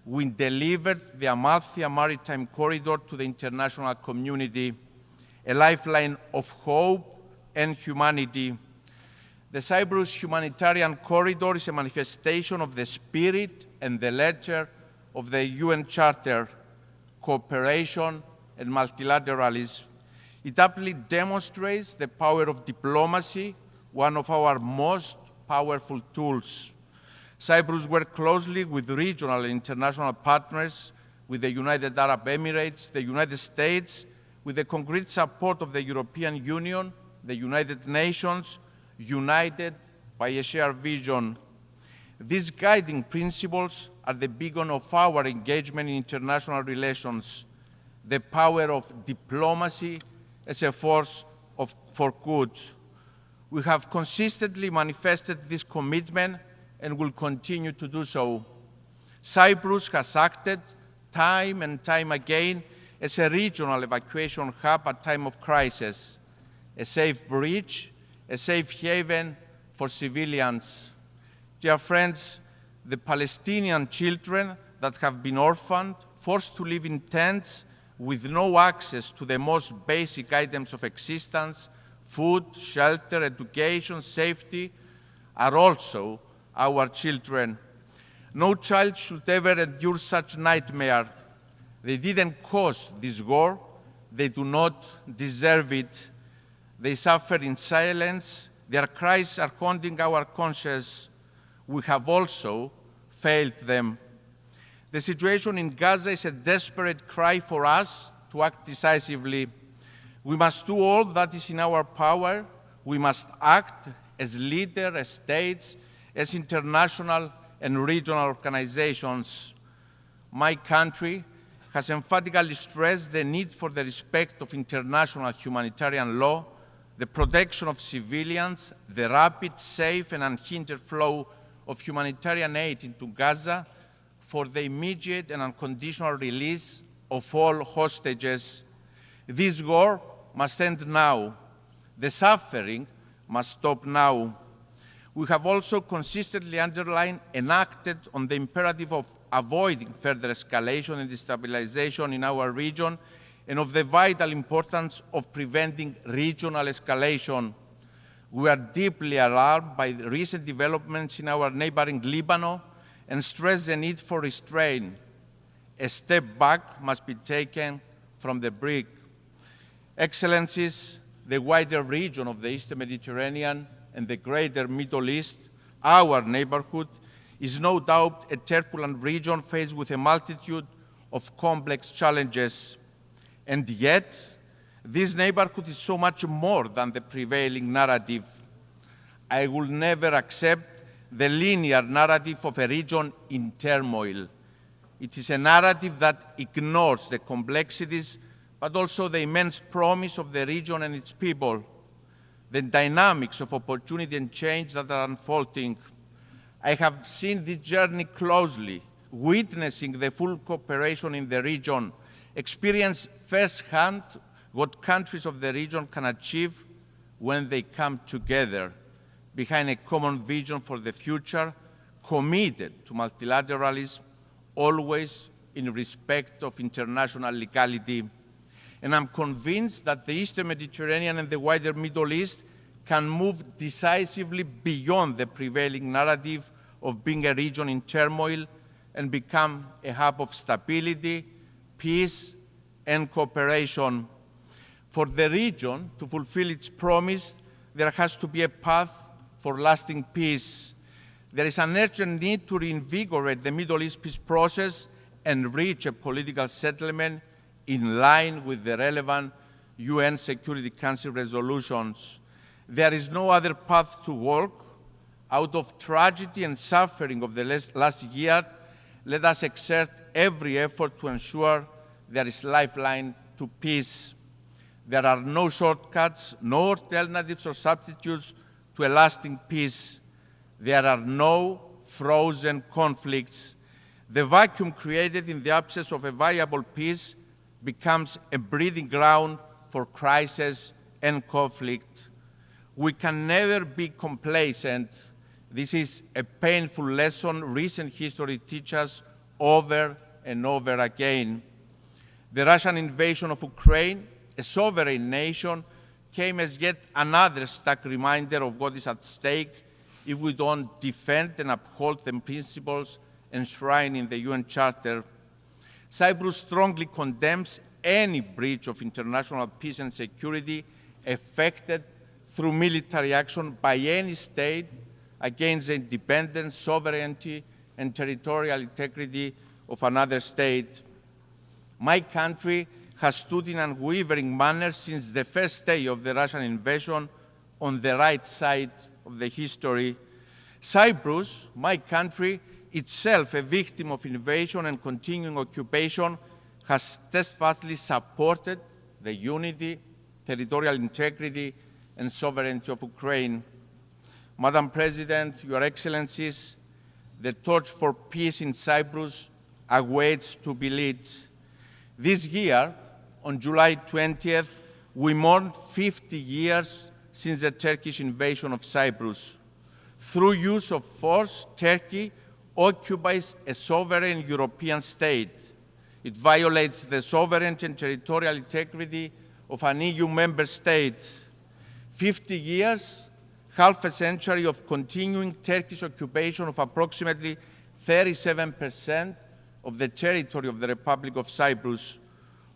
we delivered the Amalthea Maritime Corridor to the international community, a lifeline of hope and humanity. The Cyprus Humanitarian Corridor is a manifestation of the spirit and the letter of the UN Charter, cooperation and multilateralism. It aptly demonstrates the power of diplomacy, one of our most powerful tools. Cyprus worked closely with regional and international partners, with the United Arab Emirates, the United States, with the concrete support of the European Union, the United Nations, united by a shared vision. These guiding principles are the beacon of our engagement in international relations, the power of diplomacy as a force for good. We have consistently manifested this commitment and will continue to do so. Cyprus has acted time and time again as a regional evacuation hub at time of crisis, a safe bridge, a safe haven for civilians. Dear friends, the Palestinian children that have been orphaned, forced to live in tents with no access to the most basic items of existence, food, shelter, education, safety, are also our children. No child should ever endure such nightmare. They didn't cause this war. They do not deserve it. They suffer in silence. Their cries are haunting our conscience. We have also failed them. The situation in Gaza is a desperate cry for us to act decisively. We must do all that is in our power. We must act as leaders, as states, as international and regional organizations. My country has emphatically stressed the need for the respect of international humanitarian law, the protection of civilians, the rapid, safe, and unhindered flow of humanitarian aid into Gaza, for the immediate and unconditional release of all hostages. This war must end now. The suffering must stop now. We have also consistently underlined and acted on the imperative of avoiding further escalation and destabilization in our region, and of the vital importance of preventing regional escalation. We are deeply alarmed by the recent developments in our neighboring Lebanon and stress the need for restraint. A step back must be taken from the brink. Excellencies, the wider region of the Eastern Mediterranean and the greater Middle East, our neighborhood, is no doubt a turbulent region faced with a multitude of complex challenges. And yet, this neighborhood is so much more than the prevailing narrative. I will never accept the linear narrative of a region in turmoil. It is a narrative that ignores the complexities, but also the immense promise of the region and its people, the dynamics of opportunity and change that are unfolding. I have seen this journey closely, witnessing the full cooperation in the region, experience firsthand what countries of the region can achieve when they come together behind a common vision for the future, committed to multilateralism, always in respect of international legality. And I'm convinced that the Eastern Mediterranean and the wider Middle East can move decisively beyond the prevailing narrative of being a region in turmoil and become a hub of stability, peace, and cooperation. For the region to fulfill its promise, there has to be a path for lasting peace. There is an urgent need to reinvigorate the Middle East peace process and reach a political settlement in line with the relevant UN Security Council resolutions. There is no other path to walk. Out of tragedy and suffering of the last year, let us exert every effort to ensure there is lifeline to peace. There are no shortcuts, no alternatives or substitutes to a lasting peace. There are no frozen conflicts. The vacuum created in the absence of a viable peace becomes a breeding ground for crisis and conflict. We can never be complacent. This is a painful lesson recent history teaches us over and over again. The Russian invasion of Ukraine, a sovereign nation, came as yet another stark reminder of what is at stake if we don't defend and uphold the principles enshrined in the UN Charter. Cyprus strongly condemns any breach of international peace and security effected through military action by any state against the independence, sovereignty, and territorial integrity of another state. My country has stood in an unwavering manner since the first day of the Russian invasion on the right side of the history. Cyprus, my country, itself a victim of invasion and continuing occupation, has steadfastly supported the unity, territorial integrity, and sovereignty of Ukraine. Madam President, Your Excellencies, the torch for peace in Cyprus awaits to be lit. This year, on July 20th, we mourned 50 years since the Turkish invasion of Cyprus. Through use of force, Turkey occupies a sovereign European state. It violates the sovereignty and territorial integrity of an EU member state. 50 years, half a century of continuing Turkish occupation of approximately 37% of the territory of the Republic of Cyprus,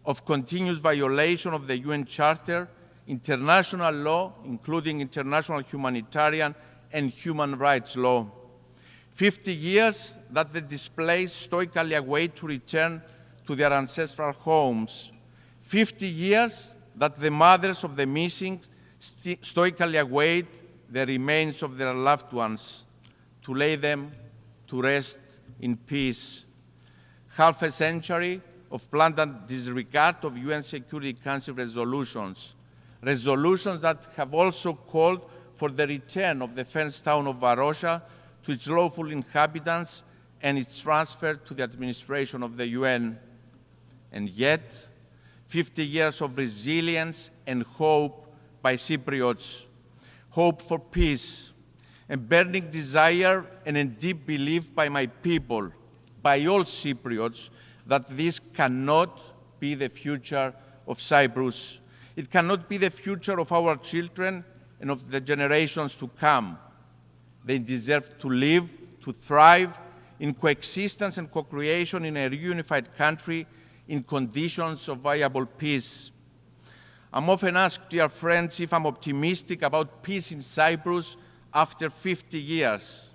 of continuous violation of the UN Charter, international law, including international humanitarian and human rights law. 50 years that the displaced stoically await to return to their ancestral homes. 50 years that the mothers of the missing stoically await the remains of their loved ones, to lay them to rest in peace. Half a century of blatant disregard of UN Security Council resolutions, resolutions that have also called for the return of the fenced town of Varosha to its lawful inhabitants and its transfer to the administration of the UN. And yet, 50 years of resilience and hope by Cypriots, hope for peace, a burning desire and a deep belief by my people, by all Cypriots, that this cannot be the future of Cyprus. It cannot be the future of our children and of the generations to come. They deserve to live, to thrive in coexistence and co-creation in a reunified country in conditions of viable peace. I'm often asked, dear friends, if I'm optimistic about peace in Cyprus after 50 years.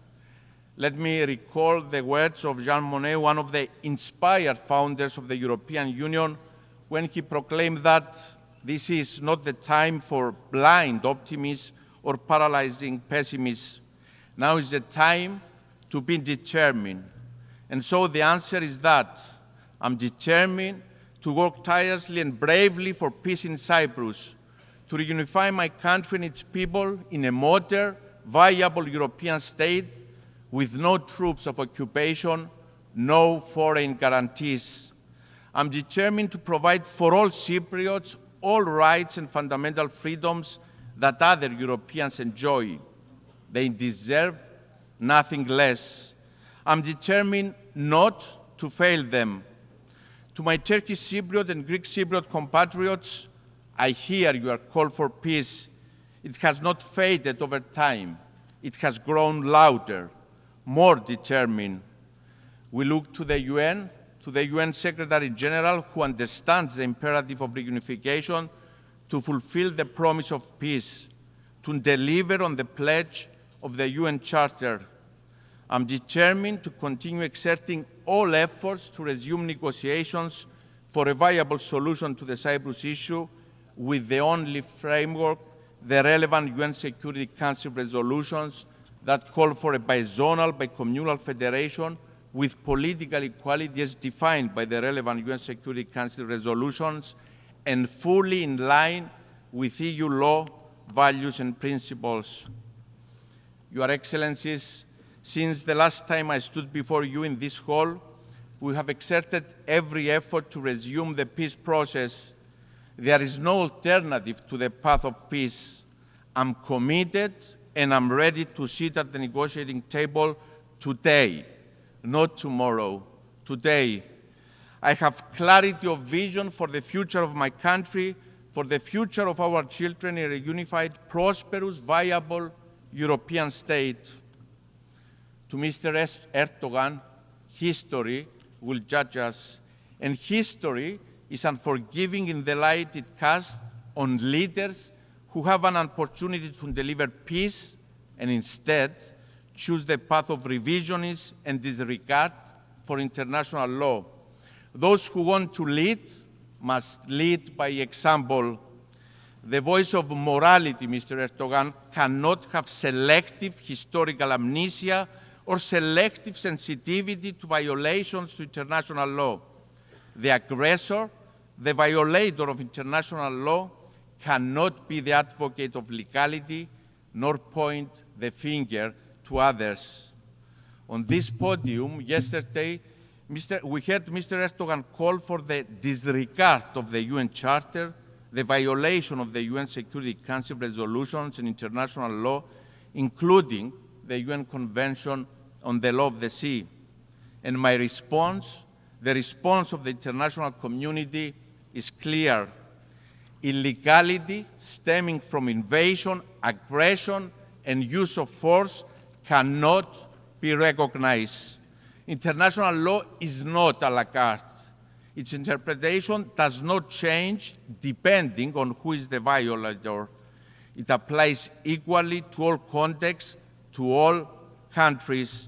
Let me recall the words of Jean Monnet, one of the inspired founders of the European Union, when he proclaimed that this is not the time for blind optimism or paralyzing pessimism. Now is the time to be determined. And so the answer is that I'm determined to work tirelessly and bravely for peace in Cyprus, to reunify my country and its people in a modern, viable European state with no troops of occupation, no foreign guarantees. I'm determined to provide for all Cypriots all rights and fundamental freedoms that other Europeans enjoy. They deserve nothing less. I'm determined not to fail them. To my Turkish Cypriot and Greek Cypriot compatriots, I hear your call for peace. It has not faded over time. It has grown louder, more determined. We look to the UN Secretary General, who understands the imperative of reunification, to fulfill the promise of peace, to deliver on the pledge of the UN Charter. I'm determined to continue exerting all efforts to resume negotiations for a viable solution to the Cyprus issue with the only framework, the relevant UN Security Council resolutions that call for a bizonal, bicommunal federation with political equality as defined by the relevant UN Security Council resolutions and fully in line with EU law, values, and principles. Your Excellencies, since the last time I stood before you in this hall, we have exerted every effort to resume the peace process. There is no alternative to the path of peace. I'm committed and I'm ready to sit at the negotiating table today, not tomorrow, today. I have clarity of vision for the future of my country, for the future of our children in a unified, prosperous, viable European state. To Mr. Erdogan, history will judge us, and history is unforgiving in the light it casts on leaders who have an opportunity to deliver peace and instead choose the path of revisionism and disregard for international law. Those who want to lead must lead by example. The voice of morality, Mr. Erdogan, cannot have selective historical amnesia or selective sensitivity to violations to international law. The aggressor, the violator of international law, cannot be the advocate of legality nor point the finger to others. On this podium yesterday, we heard Mr. Erdogan call for the disregard of the UN Charter, the violation of the UN Security Council resolutions and international law, including the UN Convention on the Law of the Sea. And my response, the response of the international community, is clear. Illegality stemming from invasion, aggression, and use of force cannot be recognized. International law is not a la carte. Its interpretation does not change depending on who is the violator. It applies equally to all contexts, to all countries.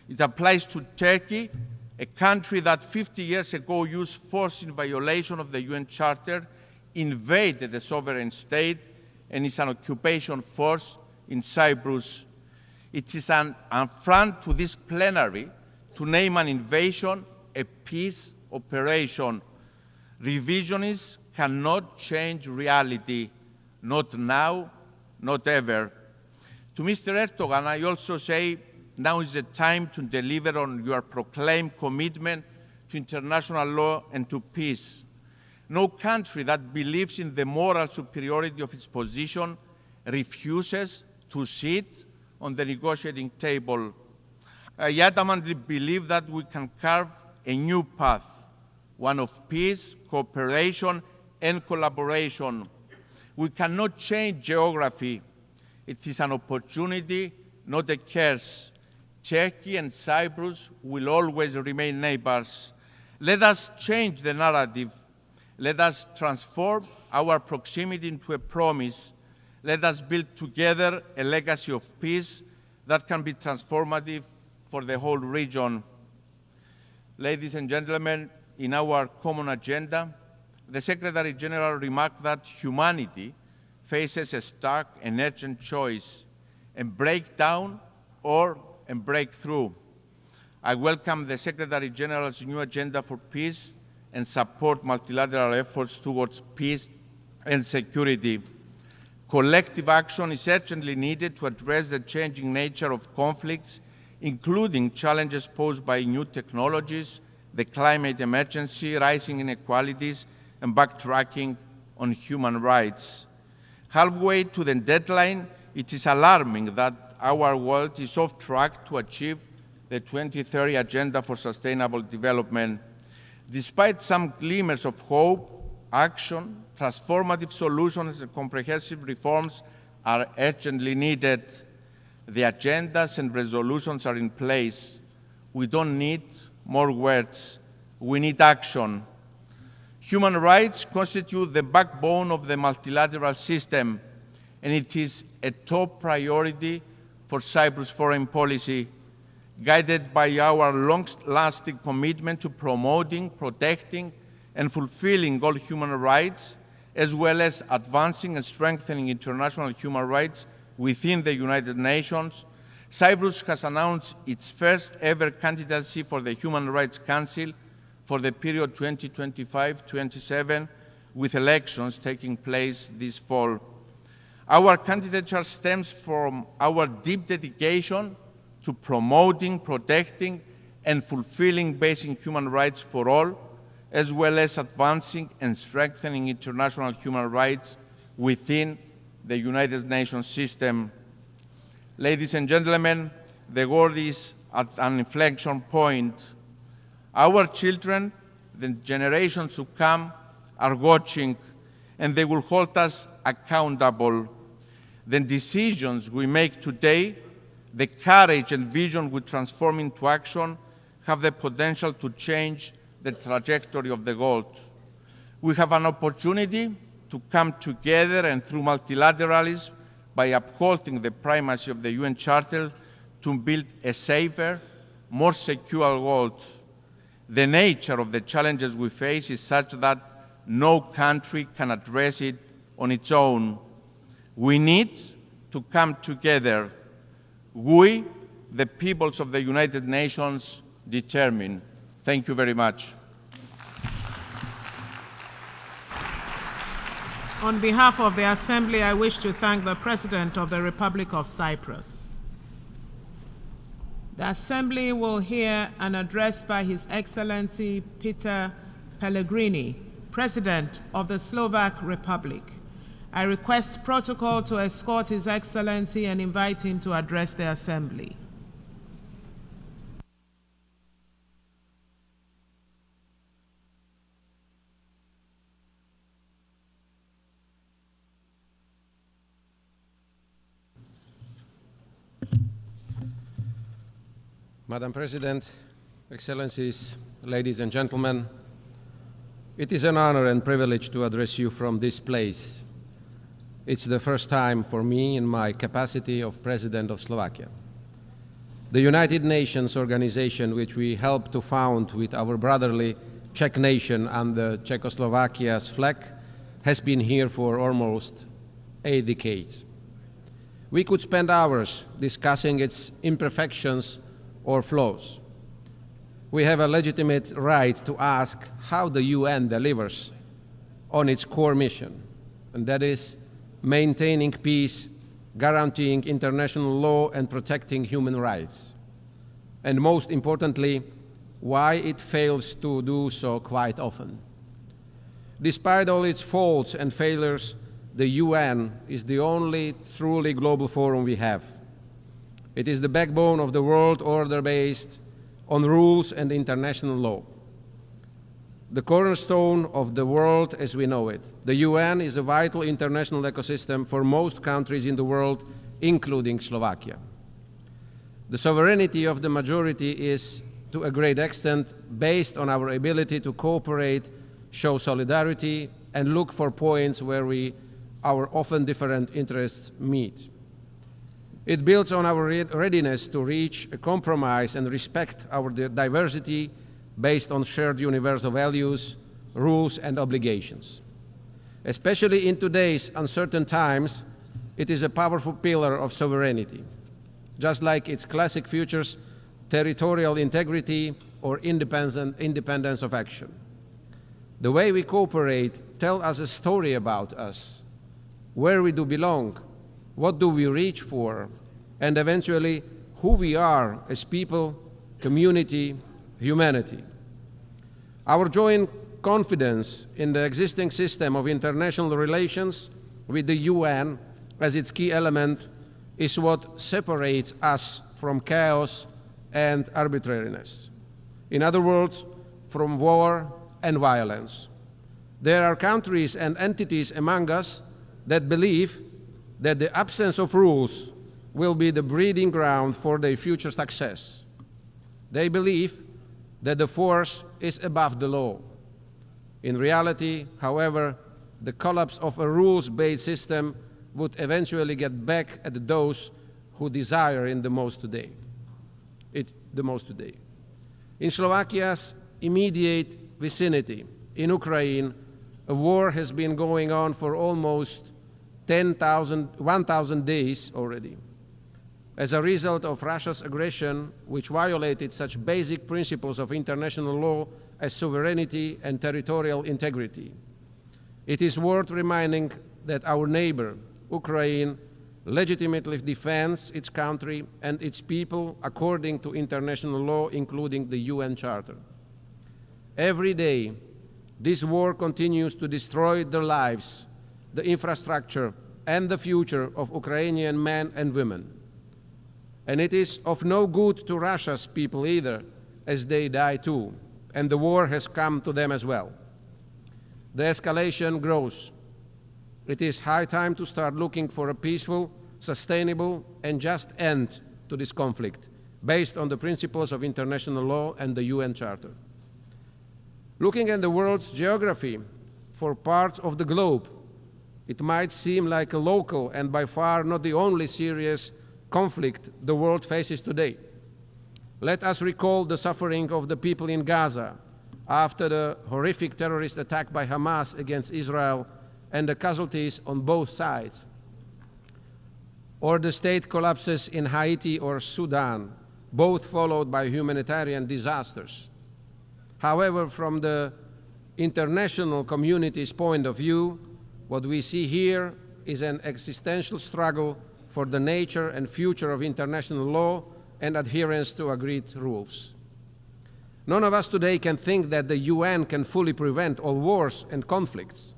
It applies to Turkey, a country that 50 years ago used force in violation of the UN Charter, invaded the sovereign state, and is an occupation force in Cyprus. It is an affront to this plenary to name an invasion a peace operation. Revisionists cannot change reality, not now, not ever. To Mr. Erdogan, I also say, now is the time to deliver on your proclaimed commitment to international law and to peace. No country that believes in the moral superiority of its position refuses to sit on the negotiating table. I adamantly believe that we can carve a new path, one of peace, cooperation, and collaboration. We cannot change geography. It is an opportunity, not a curse. Turkey and Cyprus will always remain neighbors. Let us change the narrative. Let us transform our proximity into a promise. Let us build together a legacy of peace that can be transformative for the whole region. Ladies and gentlemen, in our common agenda, the Secretary General remarked that humanity faces a stark and urgent choice, and break down or break through. I welcome the Secretary General's new agenda for peace and support multilateral efforts towards peace and security. Collective action is urgently needed to address the changing nature of conflicts, including challenges posed by new technologies, the climate emergency, rising inequalities, and backtracking on human rights. Halfway to the deadline, it is alarming that our world is off track to achieve the 2030 Agenda for Sustainable Development. Despite some glimmers of hope, action, transformative solutions and comprehensive reforms are urgently needed. The agendas and resolutions are in place. We don't need more words. We need action. Human rights constitute the backbone of the multilateral system, and it is a top priority for Cyprus' foreign policy, guided by our long-lasting commitment to promoting, protecting, and fulfilling all human rights, as well as advancing and strengthening international human rights within the United Nations. Cyprus has announced its first ever candidacy for the Human Rights Council for the period 2025-27, with elections taking place this fall. Our candidature stems from our deep dedication to promoting, protecting, and fulfilling basic human rights for all, as well as advancing and strengthening international human rights within the United Nations system. Ladies and gentlemen, the world is at an inflection point. Our children, the generations to come, are watching, and they will hold us accountable. The decisions we make today, the courage and vision we transform into action, have the potential to change the trajectory of the world. We have an opportunity to come together and through multilateralism, by upholding the primacy of the UN Charter, to build a safer, more secure world. The nature of the challenges we face is such that no country can address it on its own. We need to come together. We, the peoples of the United Nations, determine. Thank you very much. On behalf of the Assembly, I wish to thank the President of the Republic of Cyprus. The Assembly will hear an address by His Excellency Peter Pellegrini, President of the Slovak Republic. I request protocol to escort His Excellency and invite him to address the Assembly. Madam President, Excellencies, ladies and gentlemen, it is an honor and privilege to address you from this place. It's the first time for me in my capacity of President of Slovakia. The United Nations organization, which we helped to found with our brotherly Czech nation under Czechoslovakia's flag, has been here for almost 8 decades. We could spend hours discussing its imperfections or flaws. We have a legitimate right to ask how the UN delivers on its core mission, and that is maintaining peace, guaranteeing international law, and protecting human rights. And most importantly, why it fails to do so quite often. Despite all its faults and failures, the UN is the only truly global forum we have. It is the backbone of the world order based on rules and international law. The cornerstone of the world as we know it. The UN is a vital international ecosystem for most countries in the world, including Slovakia. The sovereignty of the majority is, to a great extent, based on our ability to cooperate, show solidarity, and look for points where our often different interests meet. It builds on our readiness to reach a compromise and respect our diversity based on shared universal values, rules, and obligations. Especially in today's uncertain times, it is a powerful pillar of sovereignty, just like its classic features, territorial integrity or independence of action. The way we cooperate tells us a story about us, where we do belong, what do we reach for, and eventually who we are as people, community, humanity. Our joint confidence in the existing system of international relations with the UN as its key element is what separates us from chaos and arbitrariness. In other words, from war and violence. There are countries and entities among us that believe that the absence of rules will be the breeding ground for their future success. They believe that the force is above the law. In reality, however, the collapse of a rules-based system would eventually get back at those who desire it the most today. In Slovakia's immediate vicinity, in Ukraine, a war has been going on for almost 1,000 days already. As a result of Russia's aggression, which violated such basic principles of international law as sovereignty and territorial integrity. It is worth reminding that our neighbor, Ukraine, legitimately defends its country and its people according to international law, including the UN Charter. Every day, this war continues to destroy the lives, the infrastructure, and the future of Ukrainian men and women. And it is of no good to Russia's people either, as they die too, and the war has come to them as well. The escalation grows. It is high time to start looking for a peaceful, sustainable, and just end to this conflict, based on the principles of international law and the UN Charter. Looking at the world's geography for parts of the globe, it might seem like a local and by far not the only serious conflict the world faces today. Let us recall the suffering of the people in Gaza after the horrific terrorist attack by Hamas against Israel and the casualties on both sides. Or the state collapses in Haiti or Sudan, both followed by humanitarian disasters. However, from the international community's point of view, what we see here is an existential struggle for the nature and future of international law and adherence to agreed rules. None of us today can think that the UN can fully prevent all wars and conflicts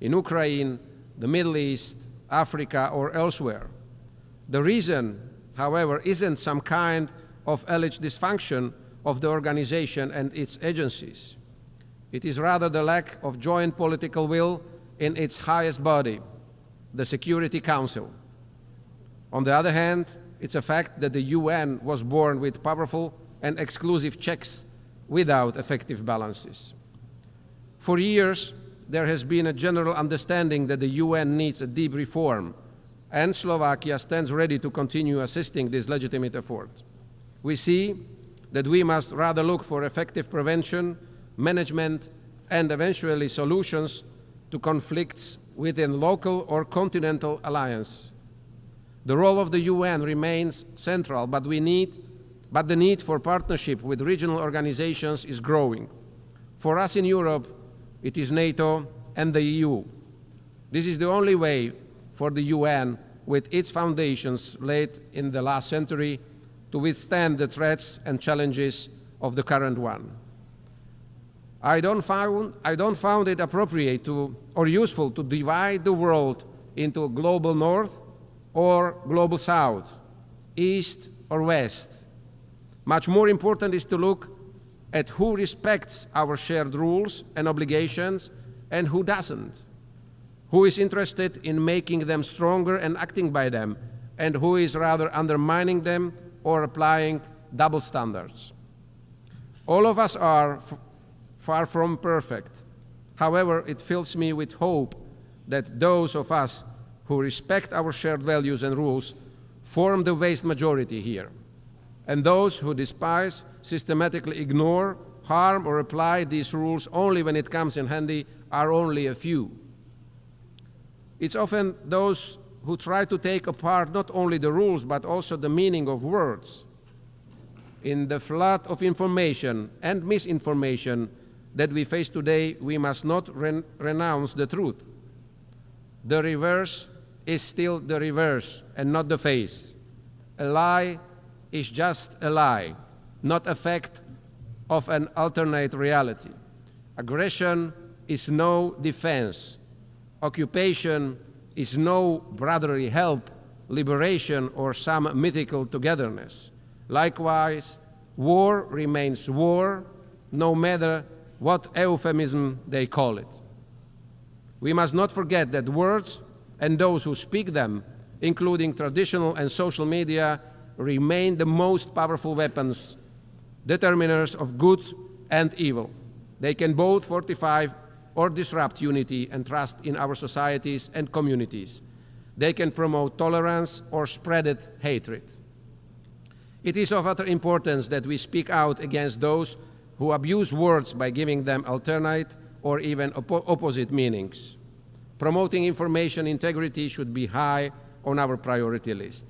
in Ukraine, the Middle East, Africa, or elsewhere. The reason, however, isn't some kind of alleged dysfunction of the organization and its agencies. It is rather the lack of joint political will in its highest body, the Security Council. On the other hand, it's a fact that the UN was born with powerful and exclusive checks without effective balances. For years, there has been a general understanding that the UN needs a deep reform, and Slovakia stands ready to continue assisting this legitimate effort. We see that we must rather look for effective prevention, management, and eventually solutions to conflicts within local or continental alliances. The role of the UN remains central, but the need for partnership with regional organizations is growing. For us in Europe, it is NATO and the EU. This is the only way for the UN, with its foundations laid in the last century, to withstand the threats and challenges of the current one. I don't find it appropriate or useful to divide the world into a global north or global south, east or west. Much more important is to look at who respects our shared rules and obligations and who doesn't, who is interested in making them stronger and acting by them, and who is rather undermining them or applying double standards. All of us are far from perfect. However, it fills me with hope that those of us who respect our shared values and rules form the vast majority here, and those who despise, systematically ignore, harm, or apply these rules only when it comes in handy are only a few. It's often those who try to take apart not only the rules but also the meaning of words. In the flood of information and misinformation that we face today, we must not renounce the truth. The reverse is still the reverse and not the face. A lie is just a lie, not a fact of an alternate reality. Aggression is no defense. Occupation is no brotherly help, liberation, or some mythical togetherness. Likewise, war remains war, no matter what euphemism they call it. We must not forget that words and those who speak them, including traditional and social media, remain the most powerful weapons, determiners of good and evil. They can both fortify or disrupt unity and trust in our societies and communities. They can promote tolerance or spread hatred. It is of utter importance that we speak out against those who abuse words by giving them alternate or even opposite meanings. Promoting information integrity should be high on our priority list.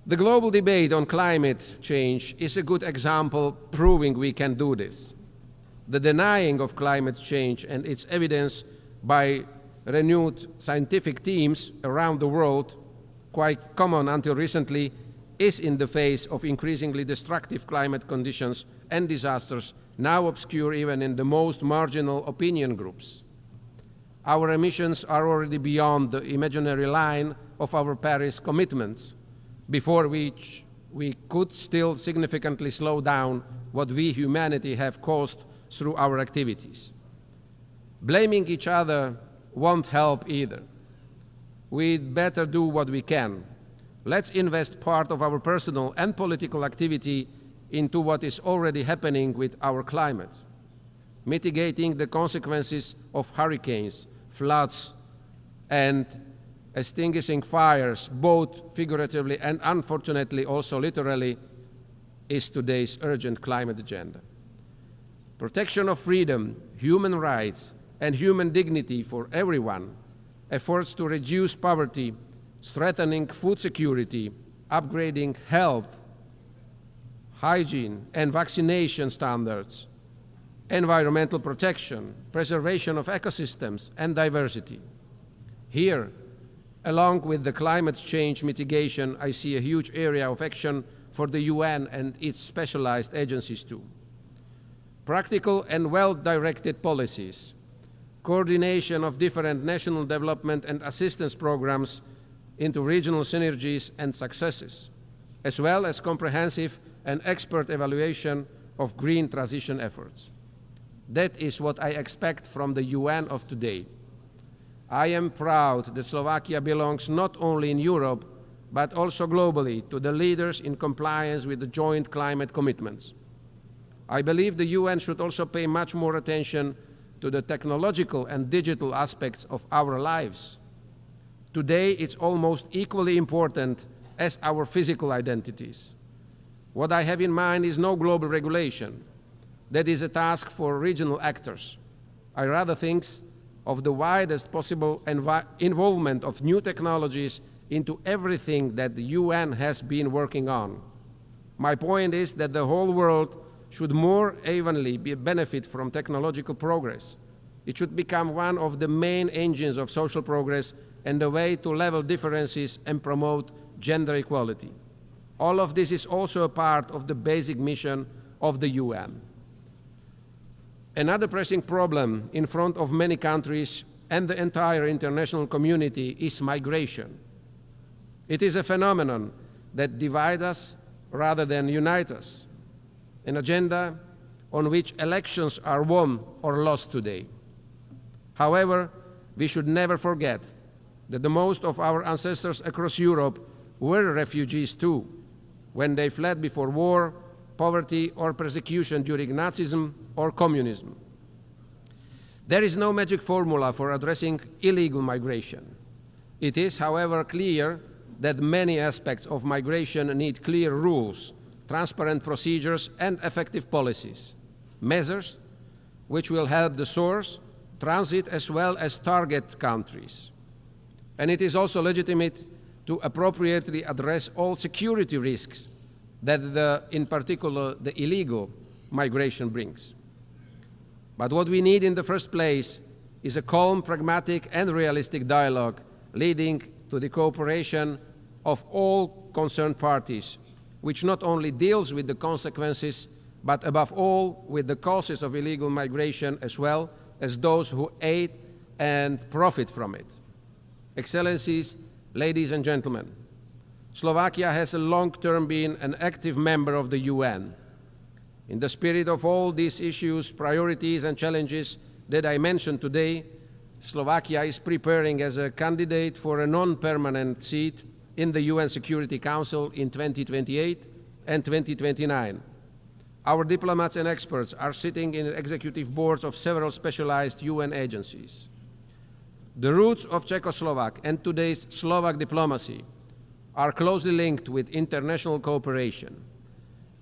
The global debate on climate change is a good example proving we can do this. The denying of climate change and its evidence by renewed scientific teams around the world, quite common until recently, is in the face of increasingly destructive climate conditions and disasters, now obscure even in the most marginal opinion groups. Our emissions are already beyond the imaginary line of our Paris commitments, before which we could still significantly slow down what we, humanity, have caused through our activities. Blaming each other won't help either. We'd better do what we can. Let's invest part of our personal and political activity into what is already happening with our climate, mitigating the consequences of hurricanes, floods, and extinguishing fires, both figuratively and unfortunately also literally, is today's urgent climate agenda. Protection of freedom, human rights, and human dignity for everyone, efforts to reduce poverty, strengthening food security, upgrading health, hygiene and vaccination standards, environmental protection, preservation of ecosystems, and diversity. Here, along with the climate change mitigation, I see a huge area of action for the UN and its specialized agencies too. Practical and well-directed policies, coordination of different national development and assistance programs into regional synergies and successes, as well as comprehensive and expert evaluation of green transition efforts. That is what I expect from the UN of today. I am proud that Slovakia belongs not only in Europe, but also globally to the leaders in compliance with the joint climate commitments. I believe the UN should also pay much more attention to the technological and digital aspects of our lives. Today, it's almost equally important as our physical identities. What I have in mind is no global regulation. That is a task for regional actors. I rather think of the widest possible involvement of new technologies into everything that the UN has been working on. My point is that the whole world should more evenly benefit from technological progress. It should become one of the main engines of social progress and a way to level differences and promote gender equality. All of this is also a part of the basic mission of the UN. Another pressing problem in front of many countries and the entire international community is migration. It is a phenomenon that divides us rather than unites us, an agenda on which elections are won or lost today. However, we should never forget that the most of our ancestors across Europe were refugees too, when they fled before war, poverty, or persecution during Nazism or communism. There is no magic formula for addressing illegal migration. It is, however, clear that many aspects of migration need clear rules, transparent procedures, and effective policies, measures which will help the source, transit, as well as target countries. And it is also legitimate to appropriately address all security risks that in particular the illegal migration brings. But what we need in the first place is a calm, pragmatic, and realistic dialogue leading to the cooperation of all concerned parties, which not only deals with the consequences, but above all with the causes of illegal migration as well as those who aid and profit from it. Excellencies, ladies and gentlemen, Slovakia has a long-term been an active member of the UN. In the spirit of all these issues, priorities and challenges that I mentioned today, Slovakia is preparing as a candidate for a non-permanent seat in the UN Security Council in 2028 and 2029. Our diplomats and experts are sitting in executive boards of several specialized UN agencies. The roots of Czechoslovak and today's Slovak diplomacy are closely linked with international cooperation.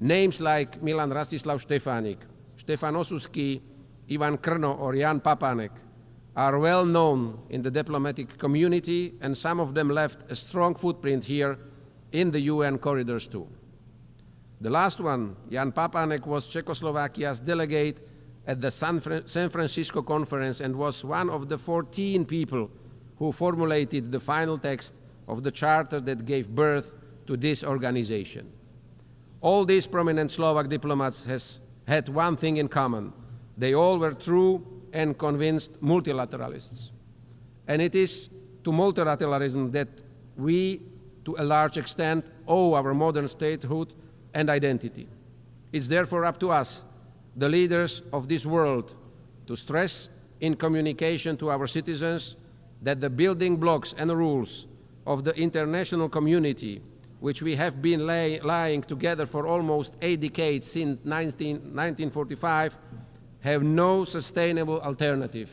Names like Milan Rastislav Štefanik, Štefan Osusky, Ivan Krno, or Jan Papanek are well known in the diplomatic community, and some of them left a strong footprint here in the UN corridors too. The last one, Jan Papanek, was Czechoslovakia's delegate at the San Francisco conference and was one of the 14 people who formulated the final text of the charter that gave birth to this organization. All these prominent Slovak diplomats had one thing in common. They all were true and convinced multilateralists. And it is to multilateralism that we, to a large extent, owe our modern statehood and identity. It's therefore up to us, the leaders of this world, to stress in communication to our citizens that the building blocks and rules of the international community, which we have been lying together for almost 8 decades since 1945, have no sustainable alternative.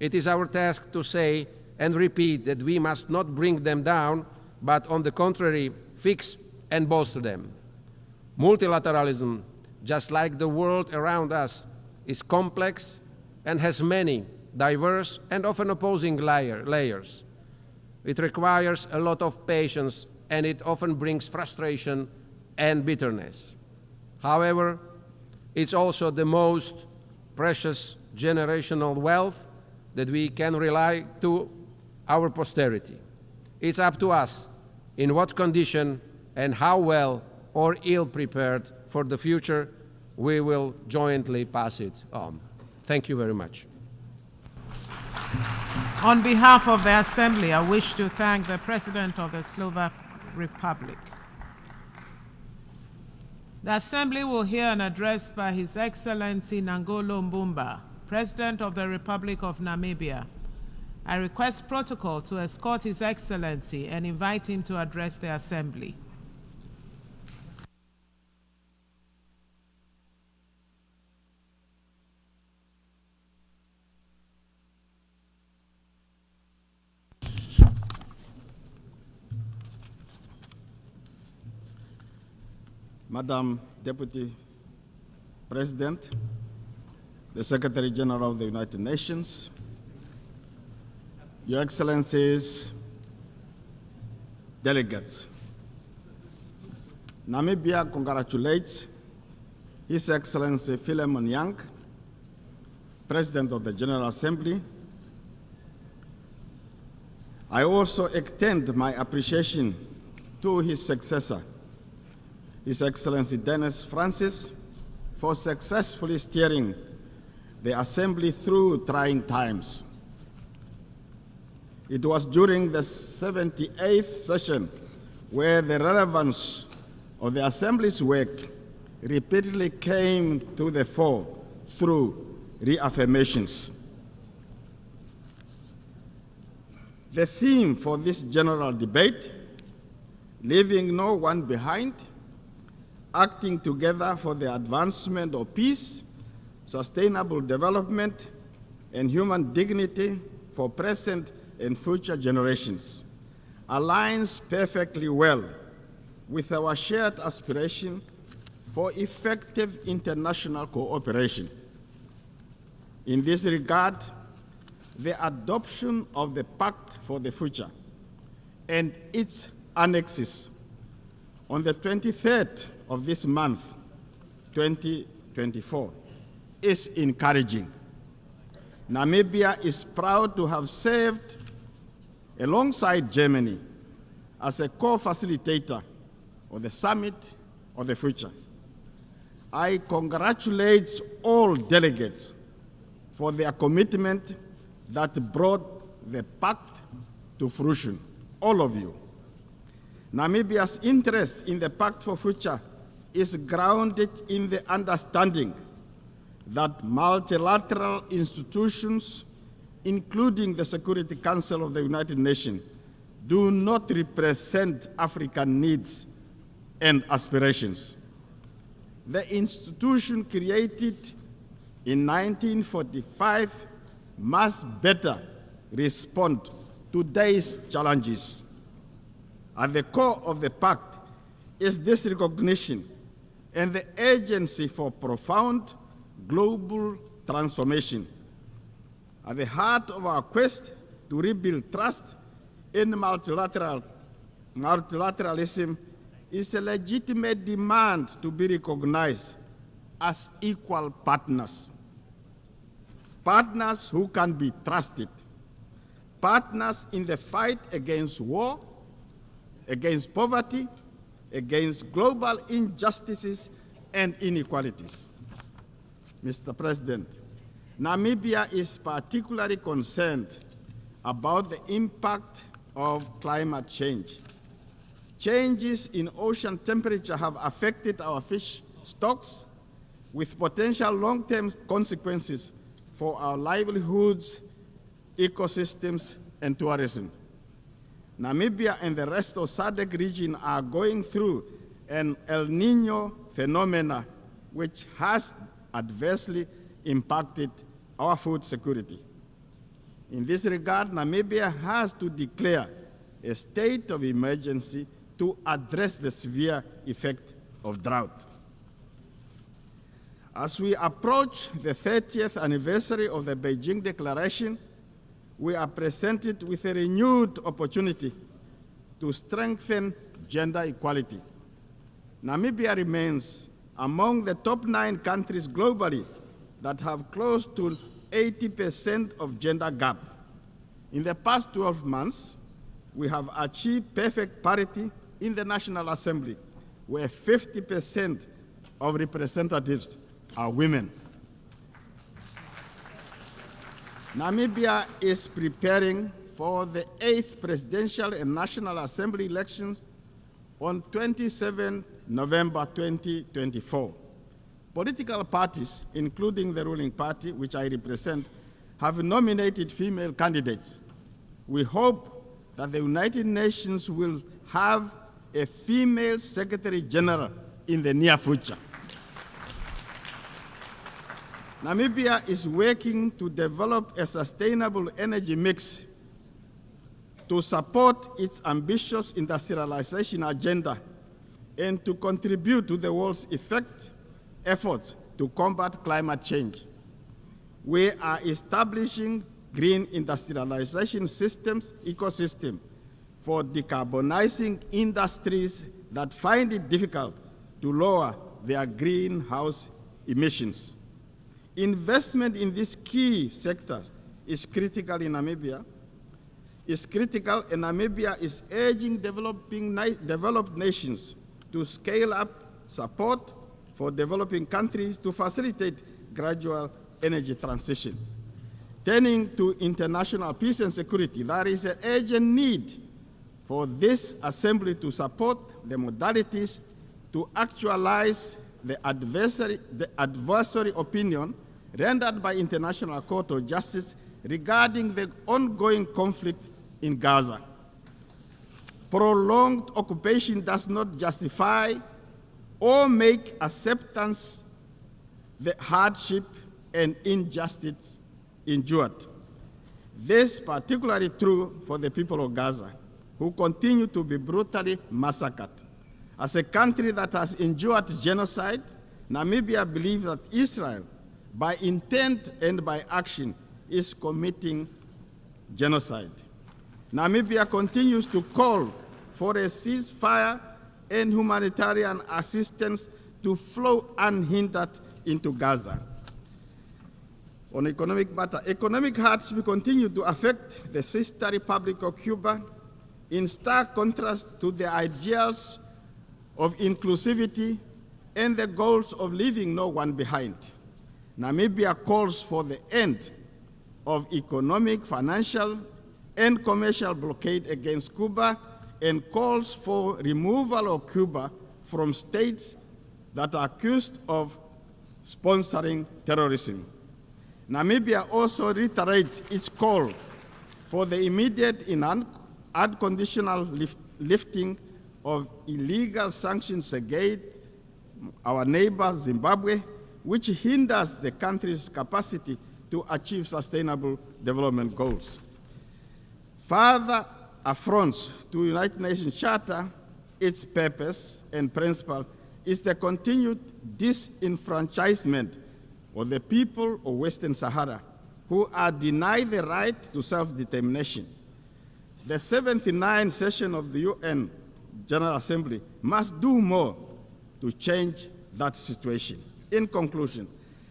It is our task to say and repeat that we must not bring them down, but on the contrary, fix and bolster them. Multilateralism, just like the world around us, is complex and has many diverse and often opposing layers. It requires a lot of patience, and it often brings frustration and bitterness. However, it's also the most precious generational wealth that we can rely to our posterity. It's up to us in what condition and how well or ill prepared for the future we will jointly pass it on. Thank you very much. On behalf of the Assembly, I wish to thank the President of the Slovak Republic. The Assembly will hear an address by His Excellency Nangolo Mbumba, President of the Republic of Namibia. I request protocol to escort His Excellency and invite him to address the Assembly. Madam Deputy President, the Secretary General of the United Nations, Your Excellencies, delegates. Namibia congratulates His Excellency Philemon Yang, President of the General Assembly. I also extend my appreciation to his successor, His Excellency Dennis Francis, for successfully steering the Assembly through trying times. It was during the 78th session where the relevance of the Assembly's work repeatedly came to the fore through reaffirmations. The theme for this general debate, leaving no one behind, acting together for the advancement of peace, sustainable development, and human dignity for present and future generations, aligns perfectly well with our shared aspiration for effective international cooperation. In this regard, the adoption of the Pact for the Future and its annexes on the 23rd of this month, 2024, is encouraging. Namibia is proud to have served alongside Germany as a co-facilitator of the Summit of the Future. I congratulate all delegates for their commitment that brought the pact to fruition, all of you. Namibia's interest in the Pact for Future is grounded in the understanding that multilateral institutions, including the Security Council of the United Nations, do not represent African needs and aspirations. The institution created in 1945 must better respond to today's challenges. At the core of the pact is this recognition and the urgency for profound global transformation. At the heart of our quest to rebuild trust in multilateralism is a legitimate demand to be recognized as equal partners. Partners who can be trusted. Partners in the fight against war, against poverty, against global injustices and inequalities. Mr. President, Namibia is particularly concerned about the impact of climate change. Changes in ocean temperature have affected our fish stocks with potential long-term consequences for our livelihoods, ecosystems, and tourism. Namibia and the rest of SADC region are going through an El Niño phenomena which has adversely impacted our food security. In this regard, Namibia has to declare a state of emergency to address the severe effect of drought. As we approach the 30th anniversary of the Beijing Declaration, we are presented with a renewed opportunity to strengthen gender equality. Namibia remains among the top 9 countries globally that have close to 80% of gender gap. In the past 12 months, we have achieved perfect parity in the National Assembly, where 50% of representatives are women. Namibia is preparing for the 8th Presidential and National Assembly elections on 27 November 2024. Political parties, including the ruling party, which I represent, have nominated female candidates. We hope that the United Nations will have a female Secretary General in the near future. Namibia is working to develop a sustainable energy mix to support its ambitious industrialization agenda and to contribute to the world's efforts to combat climate change. We are establishing green industrialization ecosystem for decarbonizing industries that find it difficult to lower their greenhouse emissions. Investment in these key sectors is critical in Namibia. And Namibia is urging developed nations to scale up support for developing countries to facilitate gradual energy transition. Turning to international peace and security, there is an urgent need for this assembly to support the modalities to actualize the adversary opinion rendered by International Court of Justice regarding the ongoing conflict in Gaza. Prolonged occupation does not justify or make acceptance the hardship and injustice endured. This is particularly true for the people of Gaza, who continue to be brutally massacred. As a country that has endured genocide, Namibia believes that Israel, by intent and by action, is committing genocide. Namibia continues to call for a ceasefire and humanitarian assistance to flow unhindered into Gaza. On economic matter, economic hardship continue to affect the sister Republic of Cuba in stark contrast to the ideals of inclusivity and the goals of leaving no one behind. Namibia calls for the end of economic, financial, and commercial blockade against Cuba and calls for removal of Cuba from states that are accused of sponsoring terrorism. Namibia also reiterates its call for the immediate and unconditional lifting of illegal sanctions against our neighbor Zimbabwe, which hinders the country's capacity to achieve sustainable development goals. Further affronts to the United Nations Charter, its purpose and principle is the continued disenfranchisement of the people of Western Sahara, who are denied the right to self-determination. The 79th session of the UN General Assembly must do more to change that situation. In conclusion,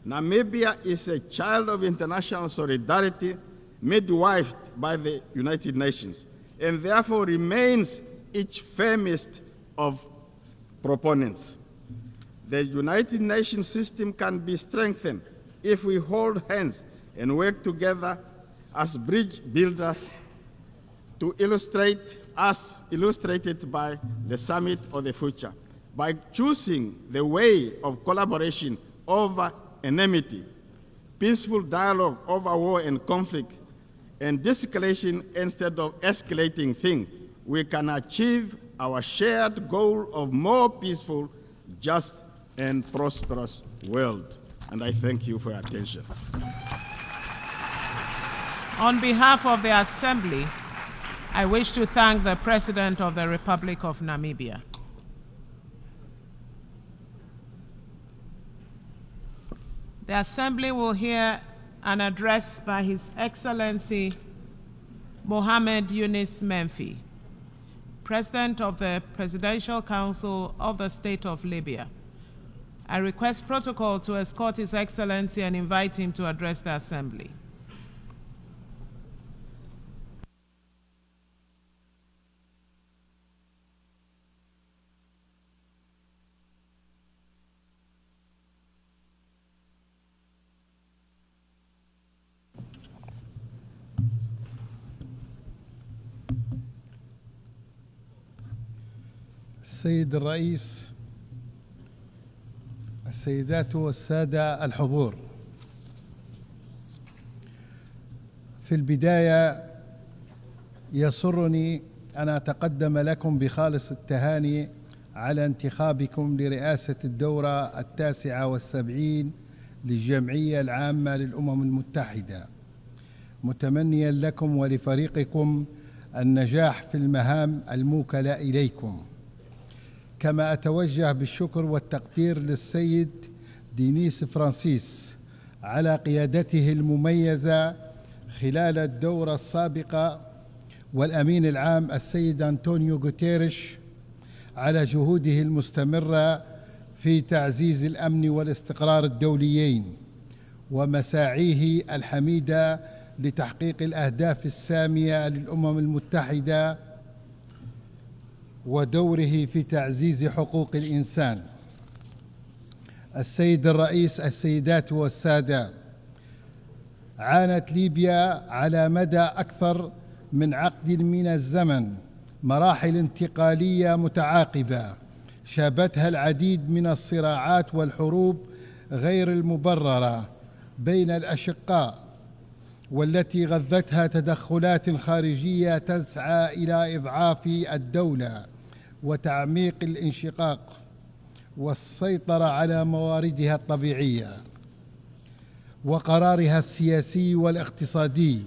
Namibia is a child of international solidarity midwifed by the United Nations, and therefore remains its firmest of proponents. The United Nations system can be strengthened if we hold hands and work together as bridge builders to illustrate, as illustrated by the Summit of the Future, by choosing the way of collaboration over enmity, peaceful dialogue over war and conflict, and de-escalation instead of escalating things, we can achieve our shared goal of more peaceful, just, and prosperous world. And I thank you for your attention. On behalf of the Assembly, I wish to thank the President of the Republic of Namibia. The Assembly will hear an address by His Excellency Mohamed Younis Menfi, President of the Presidential Council of the State of Libya. I request protocol to escort His Excellency and invite him to address the Assembly. السيد الرئيس، السيدات والسادة الحضور، في البداية يسرني أن أتقدم لكم بخالص التهاني على انتخابكم لرئاسة الدورة 79 للجمعية العامة للأمم المتحدة، متمنيا لكم ولفريقكم النجاح في المهام الموكلة إليكم. كما أتوجه بالشكر والتقدير للسيد دينيس فرانسيس على قيادته المميزة خلال الدورة السابقة، والأمين العام السيد أنطونيو غوتيريش على جهوده المستمرة في تعزيز الأمن والاستقرار الدوليين ومساعيه الحميدة لتحقيق الأهداف السامية للأمم المتحدة ودوره في تعزيز حقوق الإنسان. السيد الرئيس، السيدات والسادة، عانت ليبيا على مدى أكثر من عقد من الزمن مراحل انتقالية متعاقبة شابتها العديد من الصراعات والحروب غير المبررة بين الأشقاء، والتي غذتها تدخلات خارجية تسعى إلى إضعاف الدولة وتعميق الانشقاق والسيطرة على مواردها الطبيعية وقرارها السياسي والاقتصادي،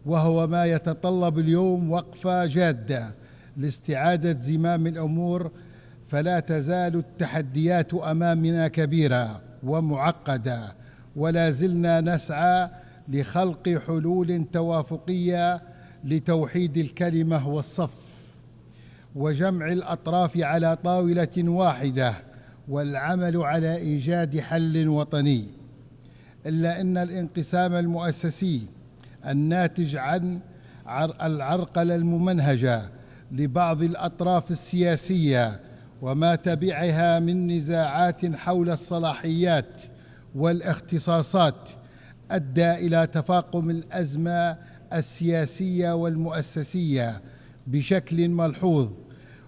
وهو ما يتطلب اليوم وقفة جادة لاستعادة زمام الأمور. فلا تزال التحديات أمامنا كبيرة ومعقدة، ولا زلنا نسعى لخلق حلول توافقية لتوحيد الكلمة والصف وجمع الأطراف على طاولة واحدة والعمل على إيجاد حل وطني. إلا أن الانقسام المؤسسي الناتج عن العرقلة الممنهجة لبعض الأطراف السياسية وما تبعها من نزاعات حول الصلاحيات والاختصاصات أدى إلى تفاقم الأزمة السياسية والمؤسسية بشكل ملحوظ،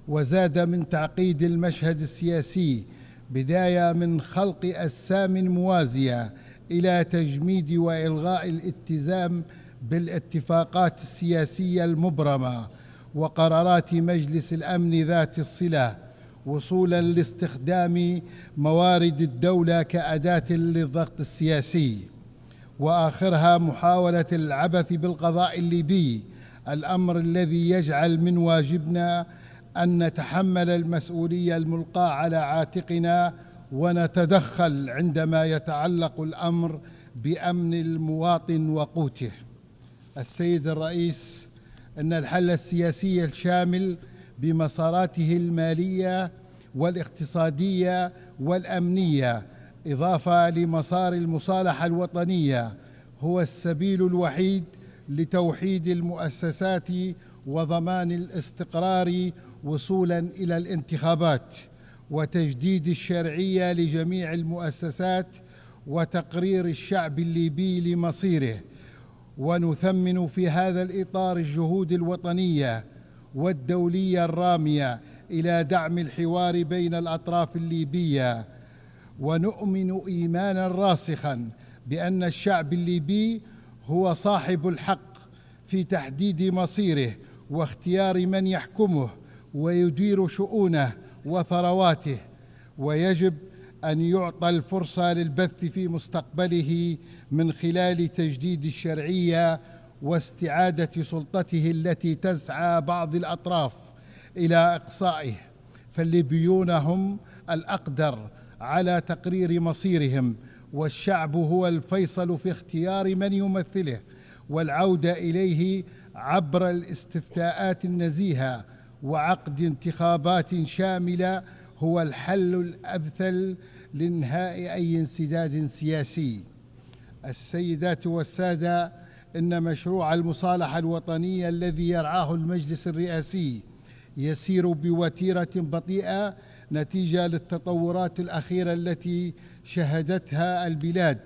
وزاد من تعقيد المشهد السياسي، بداية من خلق أجسام موازية إلى تجميد وإلغاء الالتزام بالاتفاقات السياسية المبرمة وقرارات مجلس الأمن ذات الصلة، وصولاً لاستخدام موارد الدولة كأداة للضغط السياسي، وآخرها محاولة العبث بالقضاء الليبي، الأمر الذي يجعل من واجبنا أن نتحمل المسؤولية الملقاة على عاتقنا ونتدخل عندما يتعلق الأمر بأمن المواطن وقوته. السيد الرئيس، أن الحل السياسي الشامل بمساراته المالية والاقتصادية والأمنية إضافة لمسار المصالحة الوطنية هو السبيل الوحيد لتوحيد المؤسسات وضمان الاستقرار وصولاً إلى الانتخابات وتجديد الشرعية لجميع المؤسسات وتقرير الشعب الليبي لمصيره. ونثمن في هذا الإطار الجهود الوطنية والدولية الرامية إلى دعم الحوار بين الأطراف الليبية، ونؤمن إيماناً راسخاً بأن الشعب الليبي هو صاحب الحق في تحديد مصيره واختيار من يحكمه ويدير شؤونه وثرواته، ويجب أن يعطى الفرصة للبث في مستقبله من خلال تجديد الشرعية واستعادة سلطته التي تسعى بعض الأطراف إلى إقصائه، فالليبيون هم الأقدر على تقرير مصيرهم، والشعب هو الفيصل في اختيار من يمثله، والعودة إليه عبر الاستفتاءات النزيهة وعقد انتخابات شاملة هو الحل الأمثل لإنهاء أي انسداد سياسي. السيدات والسادة، إن مشروع المصالحة الوطنية الذي يرعاه المجلس الرئاسي يسير بوتيرة بطيئة نتيجة للتطورات الأخيرة التي شهدتها البلاد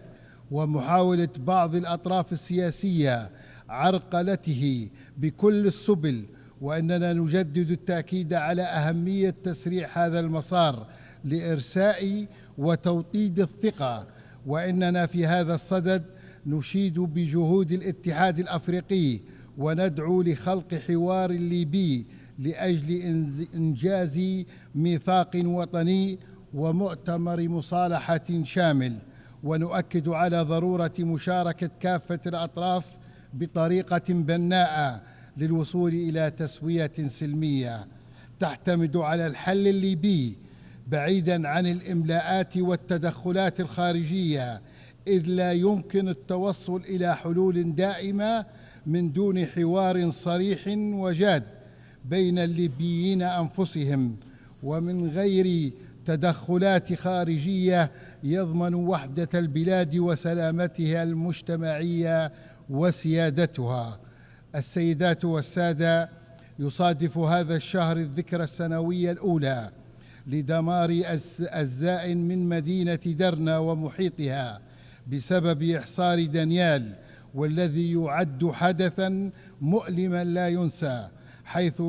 ومحاولة بعض الأطراف السياسية عرقلته بكل السبل، وأننا نجدد التأكيد على أهمية تسريع هذا المسار لإرساء وتوطيد الثقة، وإننا في هذا الصدد نشيد بجهود الاتحاد الأفريقي وندعو لخلق حوار ليبي لأجل إنجاز ميثاق وطني ومؤتمر مصالحة شامل، ونؤكد على ضرورة مشاركة كافة الأطراف بطريقة بناءة للوصول إلى تسوية سلمية تعتمد على الحل الليبي بعيداً عن الإملاءات والتدخلات الخارجية، إذ لا يمكن التوصل إلى حلول دائمة من دون حوار صريح وجاد بين الليبيين أنفسهم، ومن غير تدخلات خارجية يضمن وحدة البلاد وسلامتها المجتمعية وسيادتها. السيدات والسادة، يصادف هذا الشهر الذكرى السنوية الأولى لدمار الزائن من مدينة درنا ومحيطها بسبب إحصار دانيال، والذي يعد حدثاً مؤلماً لا ينسى، حيث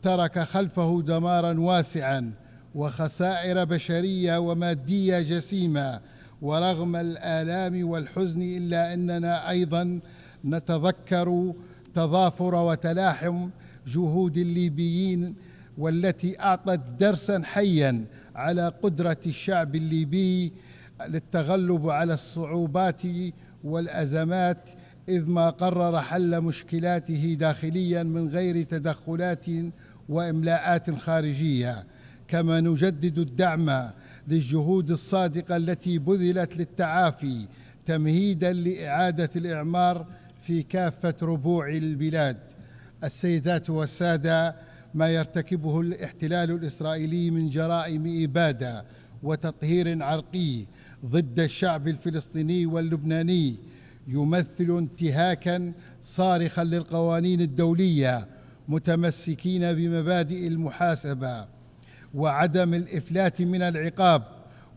ترك خلفه دماراً واسعاً وخسائر بشرية ومادية جسيمة. ورغم الآلام والحزن إلا أننا أيضاً نتذكر تضافر وتلاحم جهود الليبيين، والتي أعطت درساً حياً على قدرة الشعب الليبي للتغلب على الصعوبات والأزمات، إذ ما قرر حل مشكلاته داخلياً من غير تدخلات وإملاءات خارجية. كما نجدد الدعم للجهود الصادقة التي بذلت للتعافي تمهيداً لإعادة الإعمار في كافة ربوع البلاد. السيدات والسادة، ما يرتكبه الاحتلال الإسرائيلي من جرائم إبادة وتطهير عرقي ضد الشعب الفلسطيني واللبناني يمثل انتهاكاً صارخاً للقوانين الدولية، متمسكين بمبادئ المحاسبة وعدم الإفلات من العقاب.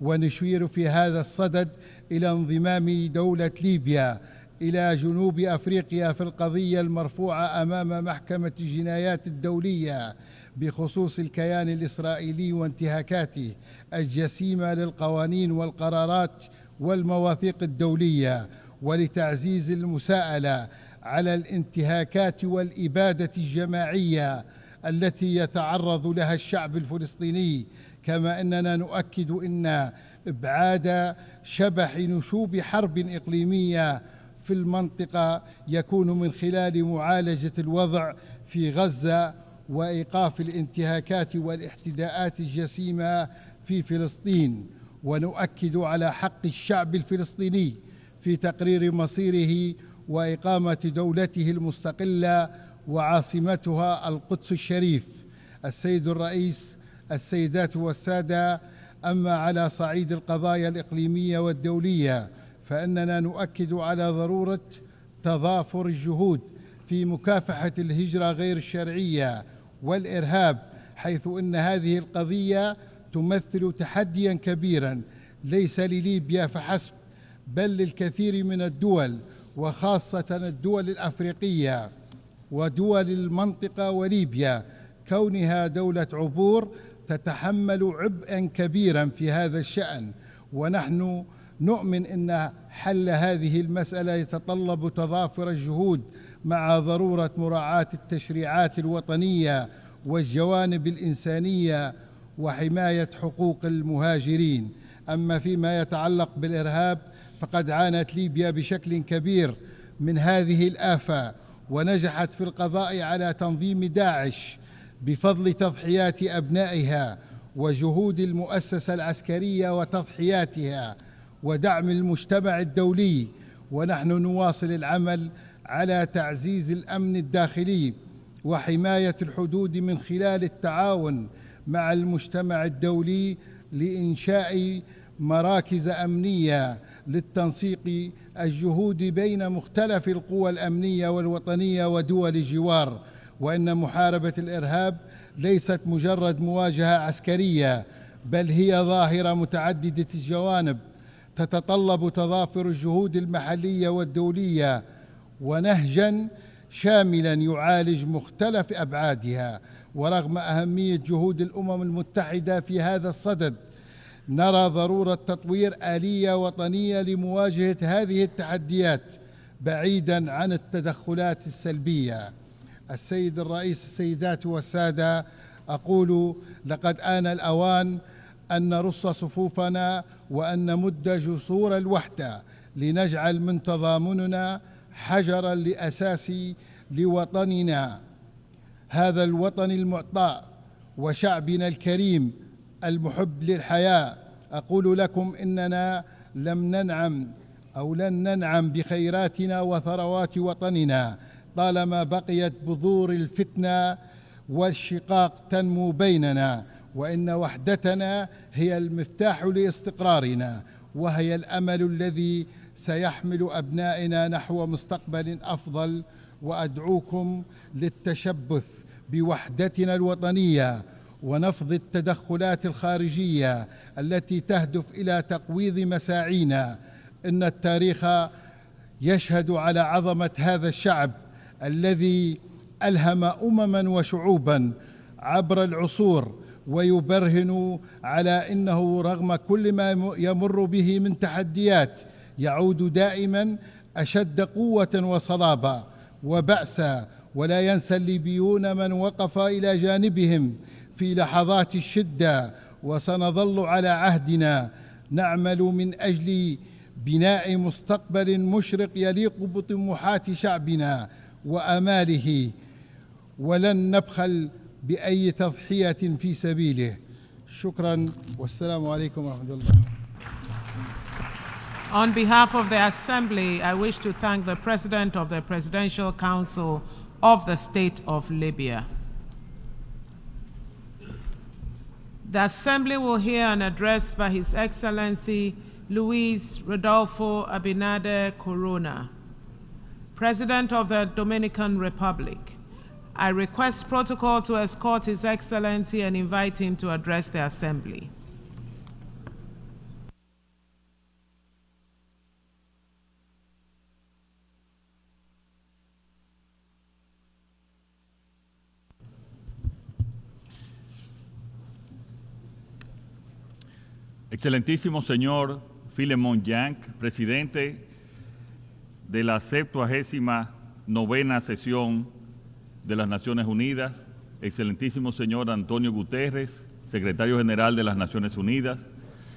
ونشير في هذا الصدد إلى انضمام دولة ليبيا إلى جنوب أفريقيا في القضية المرفوعة أمام محكمة الجنايات الدولية بخصوص الكيان الإسرائيلي وانتهاكاته الجسيمة للقوانين والقرارات والمواثيق الدولية، ولتعزيز المساءلة على الانتهاكات والإبادة الجماعية التي يتعرض لها الشعب الفلسطيني. كما أننا نؤكد أن إبعاد شبح نشوب حرب إقليمية في المنطقة يكون من خلال معالجة الوضع في غزة وإيقاف الانتهاكات والاعتداءات الجسيمة في فلسطين. ونؤكد على حق الشعب الفلسطيني في تقرير مصيره وإقامة دولته المستقلة وعاصمتها القدس الشريف. السيد الرئيس، السيدات والسادة، أما على صعيد القضايا الإقليمية والدولية فإننا نؤكد على ضرورة تضافر الجهود في مكافحة الهجرة غير الشرعية والإرهاب، حيث إن هذه القضية تمثل تحدياً كبيراً ليس لليبيا فحسب بل للكثير من الدول، وخاصة الدول الأفريقية ودول المنطقة وليبيا، كونها دولة عبور تتحمل عبئاً كبيراً في هذا الشأن. ونحن نؤمن أن حل هذه المسألة يتطلب تضافر الجهود مع ضرورة مراعاة التشريعات الوطنية والجوانب الإنسانية وحماية حقوق المهاجرين. أما فيما يتعلق بالإرهاب فقد عانت ليبيا بشكل كبير من هذه الآفة، ونجحت في القضاء على تنظيم داعش بفضل تضحيات أبنائها وجهود المؤسسة العسكرية وتضحياتها ودعم المجتمع الدولي. ونحن نواصل العمل على تعزيز الأمن الداخلي وحماية الحدود من خلال التعاون مع المجتمع الدولي لإنشاء مراكز أمنية للتنسيق الجهود بين مختلف القوى الأمنية والوطنية ودول الجوار. وأن محاربة الإرهاب ليست مجرد مواجهة عسكرية، بل هي ظاهرة متعددة الجوانب تتطلب تضافر الجهود المحلية والدولية ونهجاً شاملاً يعالج مختلف أبعادها. ورغم أهمية جهود الأمم المتحدة في هذا الصدد، نرى ضرورة تطوير آلية وطنية لمواجهة هذه التحديات بعيداً عن التدخلات السلبية. السيد الرئيس، السيدات والسادة، أقول لقد آن الأوان أن نرص صفوفنا وأن نمد جسور الوحدة لنجعل من تضامننا حجراً لأساس لوطننا، هذا الوطن المعطاء وشعبنا الكريم المحب للحياة. أقول لكم إننا لن ننعم بخيراتنا وثروات وطننا طالما بقيت بذور الفتنة والشقاق تنمو بيننا، وإن وحدتنا هي المفتاح لاستقرارنا، وهي الأمل الذي سيحمل أبنائنا نحو مستقبل أفضل. وأدعوكم للتشبث بوحدتنا الوطنية ونفض التدخلات الخارجية التي تهدف إلى تقويض مساعينا. إن التاريخ يشهد على عظمة هذا الشعب الذي ألهم أمماً وشعوباً عبر العصور، ويبرهن على أنه رغم كل ما يمر به من تحديات يعود دائماً أشد قوة وصلابة وبأسا. ولا ينسى الليبيون من وقف إلى جانبهم في لحظات الشدة، وسنظل على عهدنا نعمل من أجل بناء مستقبل مشرق يليق بطموحات شعبنا وآماله، ولن نبخل بأي تضحية في سبيله. شكرا والسلام عليكم ورحمة الله. On behalf of the Assembly, I wish to thank the President of the Presidential Council of the State of Libya. The Assembly will hear an address by His Excellency Luis Rodolfo Abinader Corona, President of the Dominican Republic. I request protocol to escort His Excellency and invite him to address the Assembly. Excelentísimo señor Philemon Yang, presidente de la 79ª sesión de las Naciones Unidas, excelentísimo señor Antonio Guterres, secretario general de las Naciones Unidas,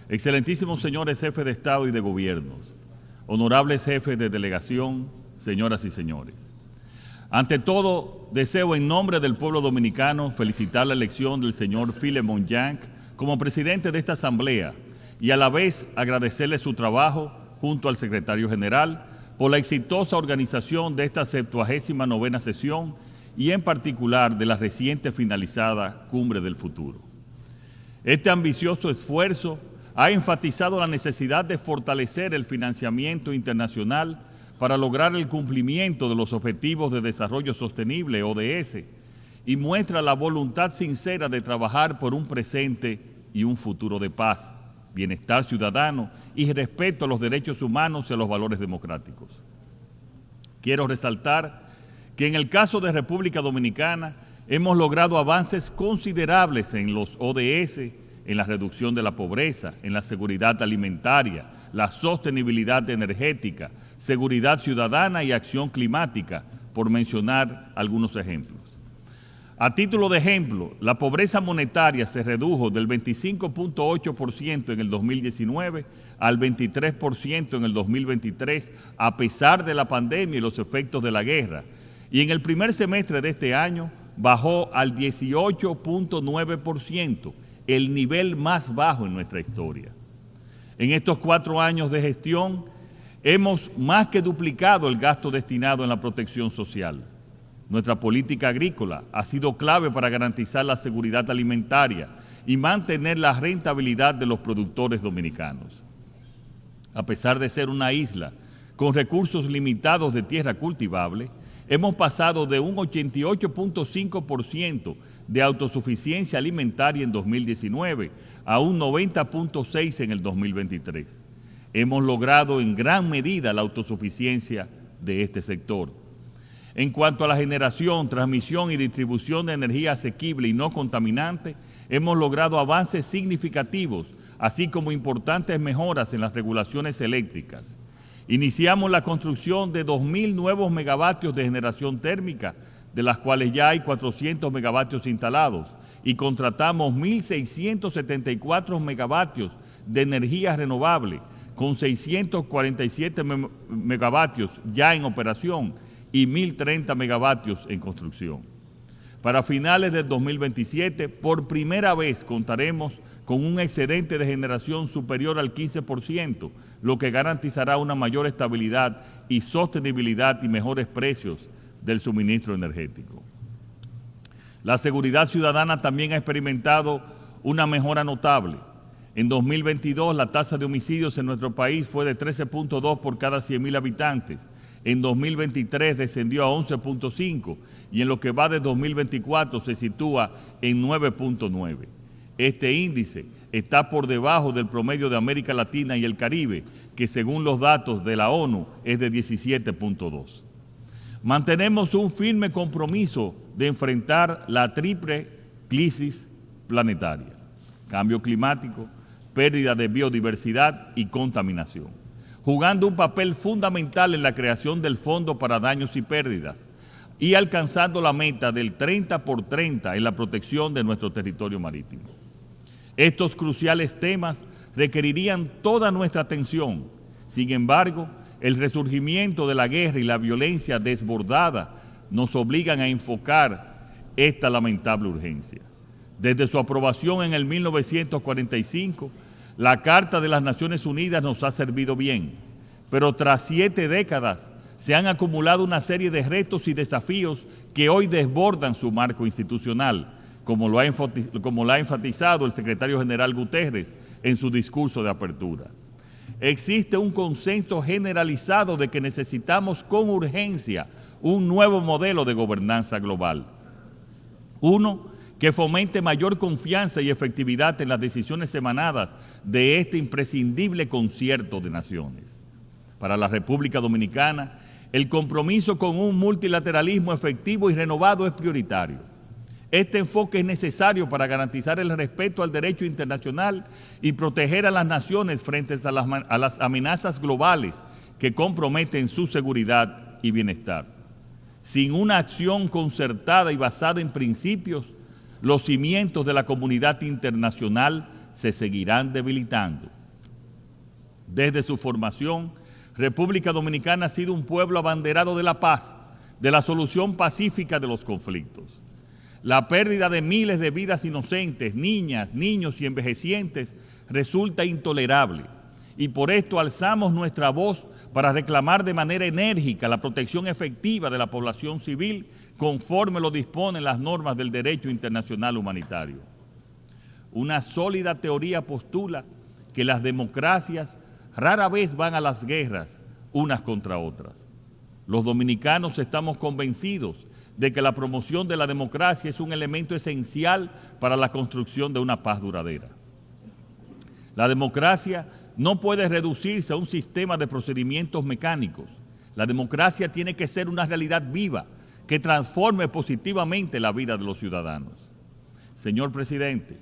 excelentísimos señores jefes de Estado y de Gobiernos, honorables jefes de delegación, señoras y señores. Ante todo, deseo en nombre del pueblo dominicano felicitar la elección del señor Philemon Yang como presidente de esta Asamblea y a la vez agradecerle su trabajo junto al secretario general por la exitosa organización de esta 79ª sesión y en particular de la reciente finalizada Cumbre del Futuro. Este ambicioso esfuerzo ha enfatizado la necesidad de fortalecer el financiamiento internacional para lograr el cumplimiento de los Objetivos de Desarrollo Sostenible, ODS, y muestra la voluntad sincera de trabajar por un presente y un futuro de paz, bienestar ciudadano y respeto a los derechos humanos y a los valores democráticos. Quiero resaltar que en el caso de República Dominicana hemos logrado avances considerables en los ODS, en la reducción de la pobreza, en la seguridad alimentaria, la sostenibilidad energética, seguridad ciudadana y acción climática, por mencionar algunos ejemplos. A título de ejemplo, la pobreza monetaria se redujo del 25.8% en el 2019 al 23% en el 2023, a pesar de la pandemia y los efectos de la guerra, y en el primer semestre de este año bajó al 18.9%, el nivel más bajo en nuestra historia. En estos 4 años de gestión hemos más que duplicado el gasto destinado en la protección social. Nuestra política agrícola ha sido clave para garantizar la seguridad alimentaria y mantener la rentabilidad de los productores dominicanos. A pesar de ser una isla con recursos limitados de tierra cultivable, hemos pasado de un 88.5% de autosuficiencia alimentaria en 2019 a un 90.6% en el 2023. Hemos logrado en gran medida la autosuficiencia de este sector. En cuanto a la generación, transmisión y distribución de energía asequible y no contaminante, hemos logrado avances significativos, así como importantes mejoras en las regulaciones eléctricas. Iniciamos la construcción de 2.000 nuevos megavatios de generación térmica, de las cuales ya hay 400 megavatios instalados, y contratamos 1.674 megavatios de energía renovable, con 647 megavatios ya en operación y 1.030 megavatios en construcción. Para finales del 2027, por primera vez contaremos con un excedente de generación superior al 15%, lo que garantizará una mayor estabilidad y sostenibilidad y mejores precios del suministro energético. La seguridad ciudadana también ha experimentado una mejora notable. En 2022, la tasa de homicidios en nuestro país fue de 13.2 por cada 100.000 habitantes. En 2023 descendió a 11.5 y en lo que va de 2024 se sitúa en 9.9. Este índice está por debajo del promedio de América Latina y el Caribe, que según los datos de la ONU es de 17.2. Mantenemos un firme compromiso de enfrentar la triple crisis planetaria: cambio climático, pérdida de biodiversidad y contaminación, jugando un papel fundamental en la creación del Fondo para Daños y Pérdidas y alcanzando la meta del 30x30 en la protección de nuestro territorio marítimo. Estos cruciales temas requerirían toda nuestra atención. Sin embargo, el resurgimiento de la guerra y la violencia desbordada nos obligan a enfocar esta lamentable urgencia. Desde su aprobación en el 1945, la Carta de las Naciones Unidas nos ha servido bien, pero tras 7 décadas se han acumulado una serie de retos y desafíos que hoy desbordan su marco institucional, como lo ha enfatizado el secretario general Guterres en su discurso de apertura. Existe un consenso generalizado de que necesitamos con urgencia un nuevo modelo de gobernanza global, Uno, que fomente mayor confianza y efectividad en las decisiones emanadas de este imprescindible concierto de naciones. Para la República Dominicana, el compromiso con un multilateralismo efectivo y renovado es prioritario. Este enfoque es necesario para garantizar el respeto al derecho internacional y proteger a las naciones frente a las amenazas globales que comprometen su seguridad y bienestar. Sin una acción concertada y basada en principios, los cimientos de la comunidad internacional se seguirán debilitando. Desde su formación, República Dominicana ha sido un pueblo abanderado de la paz, de la solución pacífica de los conflictos. La pérdida de miles de vidas inocentes, niñas, niños y envejecientes resulta intolerable y por esto alzamos nuestra voz para reclamar de manera enérgica la protección efectiva de la población civil conforme lo disponen las normas del derecho internacional humanitario. Una sólida teoría postula que las democracias rara vez van a las guerras unas contra otras. Los dominicanos estamos convencidos de que la promoción de la democracia es un elemento esencial para la construcción de una paz duradera. La democracia no puede reducirse a un sistema de procedimientos mecánicos. La democracia tiene que ser una realidad viva que transforme positivamente la vida de los ciudadanos. Señor presidente,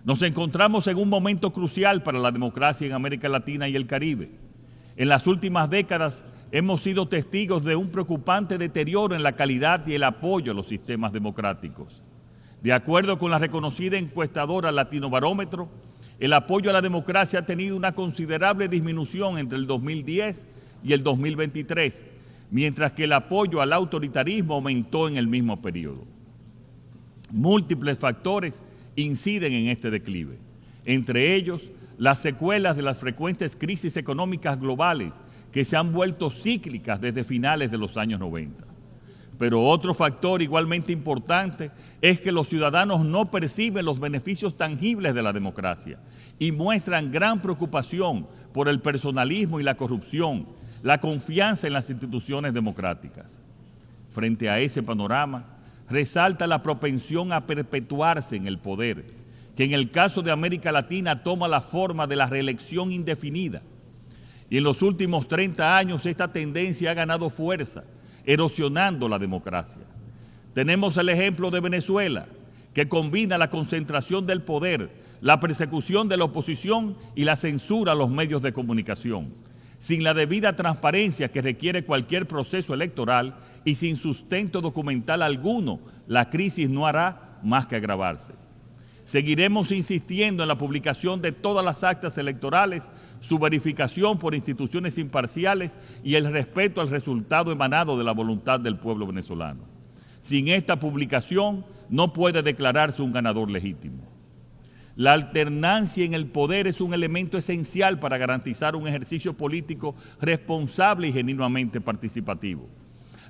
nos encontramos en un momento crucial para la democracia en América Latina y el Caribe. En las últimas décadas hemos sido testigos de un preocupante deterioro en la calidad y el apoyo a los sistemas democráticos. De acuerdo con la reconocida encuestadora Latinobarómetro, el apoyo a la democracia ha tenido una considerable disminución entre el 2010 y el 2023, mientras que el apoyo al autoritarismo aumentó en el mismo periodo. Múltiples factores inciden en este declive, entre ellos las secuelas de las frecuentes crisis económicas globales que se han vuelto cíclicas desde finales de los años 90. Pero otro factor igualmente importante es que los ciudadanos no perciben los beneficios tangibles de la democracia y muestran gran preocupación por el personalismo y la corrupción, la confianza en las instituciones democráticas. Frente a ese panorama, resalta la propensión a perpetuarse en el poder, que en el caso de América Latina toma la forma de la reelección indefinida. Y en los últimos 30 años esta tendencia ha ganado fuerza, erosionando la democracia. Tenemos el ejemplo de Venezuela, que combina la concentración del poder, la persecución de la oposición y la censura a los medios de comunicación, sin la debida transparencia que requiere cualquier proceso electoral y sin sustento documental alguno, la crisis no hará más que agravarse. Seguiremos insistiendo en la publicación de todas las actas electorales, su verificación por instituciones imparciales y el respeto al resultado emanado de la voluntad del pueblo venezolano. Sin esta publicación no puede declararse un ganador legítimo. La alternancia en el poder es un elemento esencial para garantizar un ejercicio político responsable y genuinamente participativo.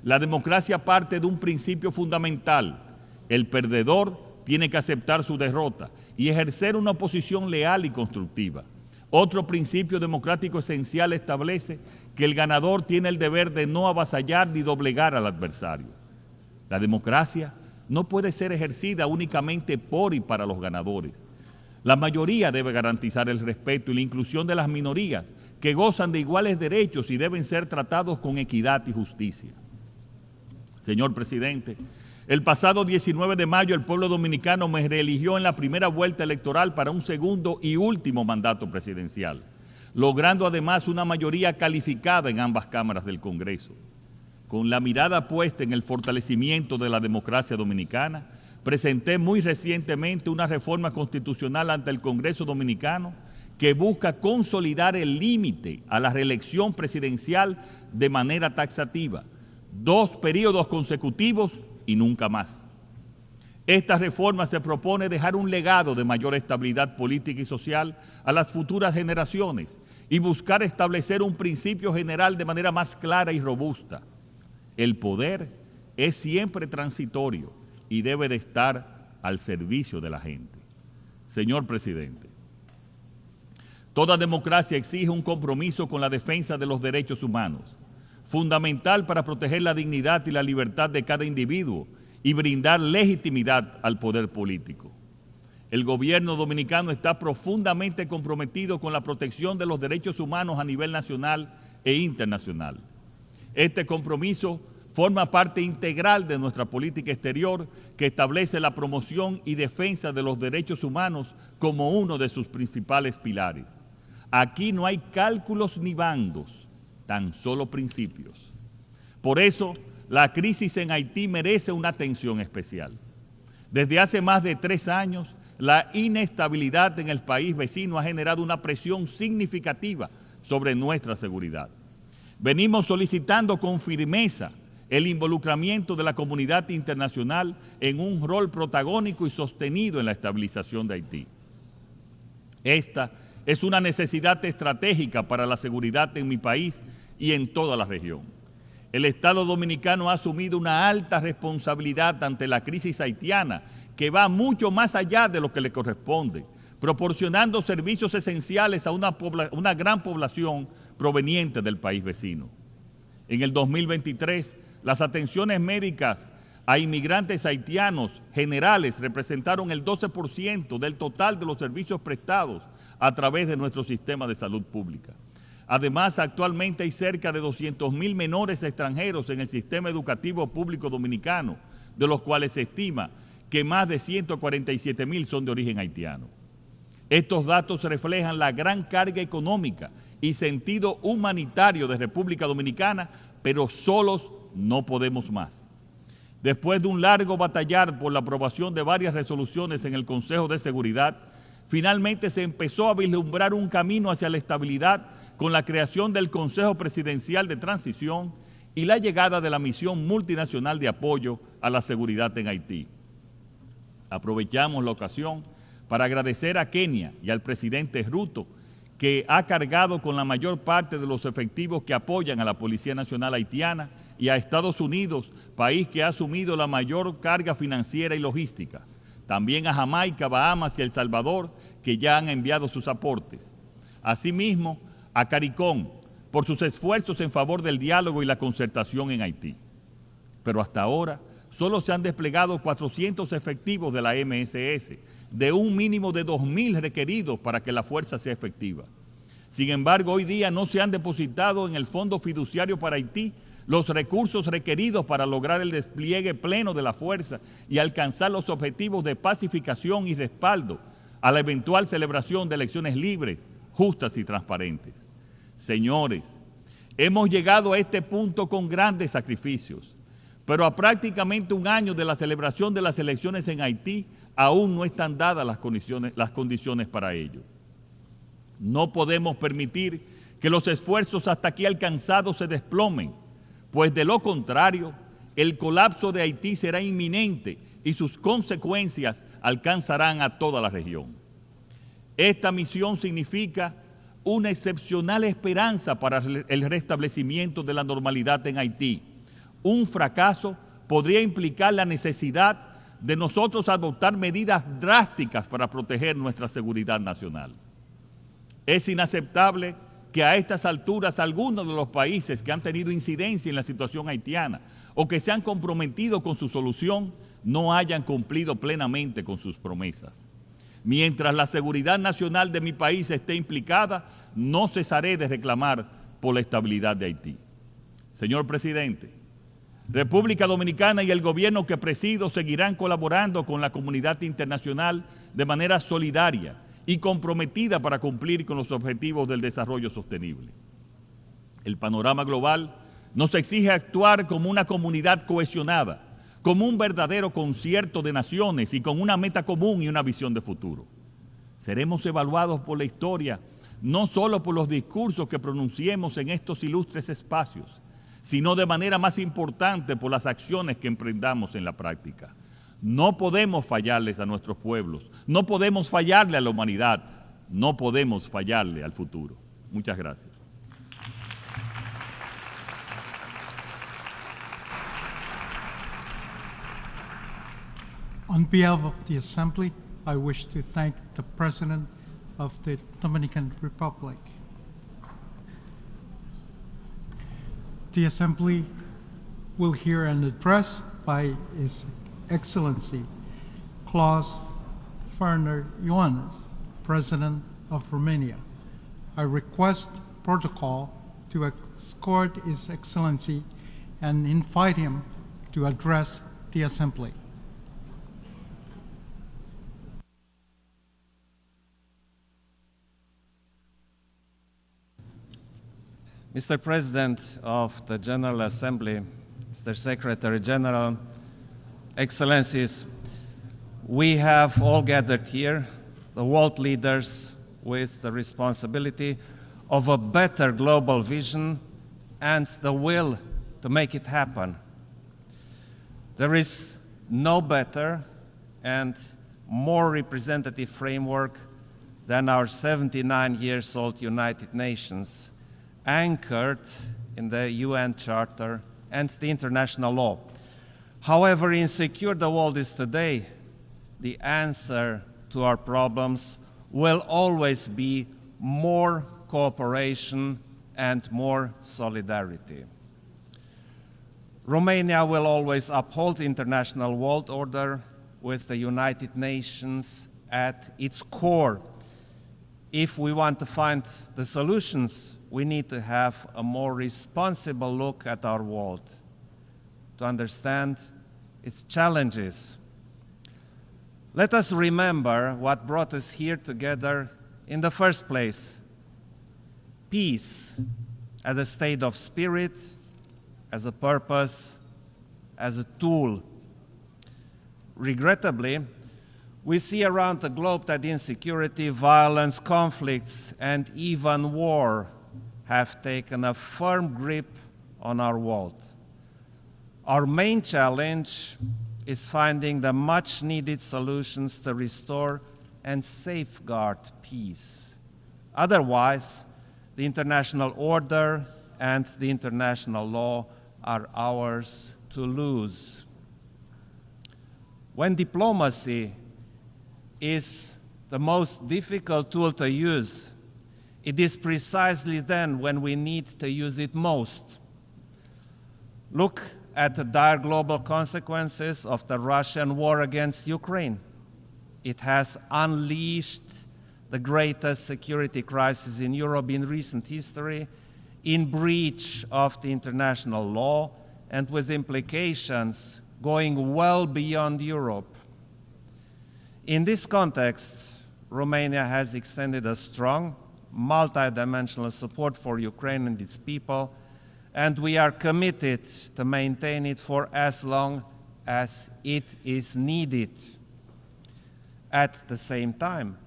La democracia parte de un principio fundamental: el perdedor tiene que aceptar su derrota y ejercer una oposición leal y constructiva. Otro principio democrático esencial establece que el ganador tiene el deber de no avasallar ni doblegar al adversario. La democracia no puede ser ejercida únicamente por y para los ganadores. La mayoría debe garantizar el respeto y la inclusión de las minorías, que gozan de iguales derechos y deben ser tratados con equidad y justicia. Señor presidente, el pasado 19 de mayo el pueblo dominicano me reeligió en la primera vuelta electoral para un segundo y último mandato presidencial, logrando además una mayoría calificada en ambas cámaras del Congreso. Con la mirada puesta en el fortalecimiento de la democracia dominicana, presenté muy recientemente una reforma constitucional ante el Congreso Dominicano que busca consolidar el límite a la reelección presidencial de manera taxativa, 2 periodos consecutivos y nunca más. Esta reforma se propone dejar un legado de mayor estabilidad política y social a las futuras generaciones y buscar establecer un principio general de manera más clara y robusta. El poder es siempre transitorio y debe de estar al servicio de la gente. Señor presidente, toda democracia exige un compromiso con la defensa de los derechos humanos, fundamental para proteger la dignidad y la libertad de cada individuo y brindar legitimidad al poder político. El gobierno dominicano está profundamente comprometido con la protección de los derechos humanos a nivel nacional e internacional. Este compromiso forma parte integral de nuestra política exterior, que establece la promoción y defensa de los derechos humanos como uno de sus principales pilares. Aquí no hay cálculos ni bandos, tan solo principios. Por eso, la crisis en Haití merece una atención especial. Desde hace más de 3 años, la inestabilidad en el país vecino ha generado una presión significativa sobre nuestra seguridad. Venimos solicitando con firmeza el involucramiento de la comunidad internacional en un rol protagónico y sostenido en la estabilización de Haití. Esta es una necesidad estratégica para la seguridad en mi país y en toda la región. El Estado dominicano ha asumido una alta responsabilidad ante la crisis haitiana, que va mucho más allá de lo que le corresponde, proporcionando servicios esenciales a una gran población proveniente del país vecino. En el 2023, las atenciones médicas a inmigrantes haitianos generales representaron el 12% del total de los servicios prestados a través de nuestro sistema de salud pública. Además, actualmente hay cerca de 200,000 menores extranjeros en el sistema educativo público dominicano, de los cuales se estima que más de 147,000 son de origen haitiano. Estos datos reflejan la gran carga económica y sentido humanitario de República Dominicana, pero solos no podemos más. Después de un largo batallar por la aprobación de varias resoluciones en el Consejo de Seguridad, finalmente se empezó a vislumbrar un camino hacia la estabilidad con la creación del Consejo Presidencial de Transición y la llegada de la Misión Multinacional de Apoyo a la Seguridad en Haití. Aprovechamos la ocasión para agradecer a Kenia y al presidente Ruto, que ha cargado con la mayor parte de los efectivos que apoyan a la Policía Nacional Haitiana, y a Estados Unidos, país que ha asumido la mayor carga financiera y logística. También a Jamaica, Bahamas y El Salvador, que ya han enviado sus aportes. Asimismo, a CARICOM, por sus esfuerzos en favor del diálogo y la concertación en Haití. Pero hasta ahora, solo se han desplegado 400 efectivos de la MSS, de un mínimo de 2,000 requeridos para que la fuerza sea efectiva. Sin embargo, hoy día no se han depositado en el Fondo Fiduciario para Haití los recursos requeridos para lograr el despliegue pleno de la fuerza y alcanzar los objetivos de pacificación y respaldo a la eventual celebración de elecciones libres, justas y transparentes. Señores, hemos llegado a este punto con grandes sacrificios, pero a prácticamente un año de la celebración de las elecciones en Haití, aún no están dadas las condiciones para ello. No podemos permitir que los esfuerzos hasta aquí alcanzados se desplomen, pues de lo contrario, el colapso de Haití será inminente y sus consecuencias alcanzarán a toda la región. Esta misión significa una excepcional esperanza para el restablecimiento de la normalidad en Haití. Un fracaso podría implicar la necesidad de nosotros adoptar medidas drásticas para proteger nuestra seguridad nacional. Es inaceptable que a estas alturas algunos de los países que han tenido incidencia en la situación haitiana o que se han comprometido con su solución no hayan cumplido plenamente con sus promesas. Mientras la seguridad nacional de mi país esté implicada, no cesaré de reclamar por la estabilidad de Haití. Señor presidente, República Dominicana y el gobierno que presido seguirán colaborando con la comunidad internacional de manera solidaria y comprometida para cumplir con los objetivos del desarrollo sostenible. El panorama global nos exige actuar como una comunidad cohesionada, como un verdadero concierto de naciones y con una meta común y una visión de futuro. Seremos evaluados por la historia, no solo por los discursos que pronunciemos en estos ilustres espacios, sino de manera más importante por las acciones que emprendamos en la práctica. No podemos fallarles a nuestros pueblos, no podemos fallarle a la humanidad, no podemos fallarle al futuro. Muchas gracias. On behalf of the Assembly, I wish to thank the President of the Dominican Republic. The Assembly will hear an address by His Excellency Klaus Werner Younis, President of Romania. I request protocol to escort His Excellency and invite him to address the Assembly. Mr. President of the General Assembly, Mr. Secretary General, Excellencies, we have all gathered here, the world leaders, with the responsibility of a better global vision and the will to make it happen. There is no better and more representative framework than our 79-year-old United Nations, anchored in the UN Charter and the international law. However insecure the world is today, the answer to our problems will always be more cooperation and more solidarity. Romania will always uphold the international world order with the United Nations at its core. If we want to find the solutions, we need to have a more responsible look at our world, to understand its challenges. Let us remember what brought us here together in the first place: peace as a state of spirit, as a purpose, as a tool. Regrettably, we see around the globe that insecurity, violence, conflicts, and even war have taken a firm grip on our world. Our main challenge is finding the much-needed solutions to restore and safeguard peace. Otherwise, the international order and the international law are ours to lose. When diplomacy is the most difficult tool to use, it is precisely then when we need to use it most. Look at the dire global consequences of the Russian war against Ukraine. It has unleashed the greatest security crisis in Europe in recent history, in breach of the international law and with implications going well beyond Europe. In this context, Romania has extended a strong, multidimensional support for Ukraine and its people, and we are committed to maintain it for as long as it is needed. At the same time,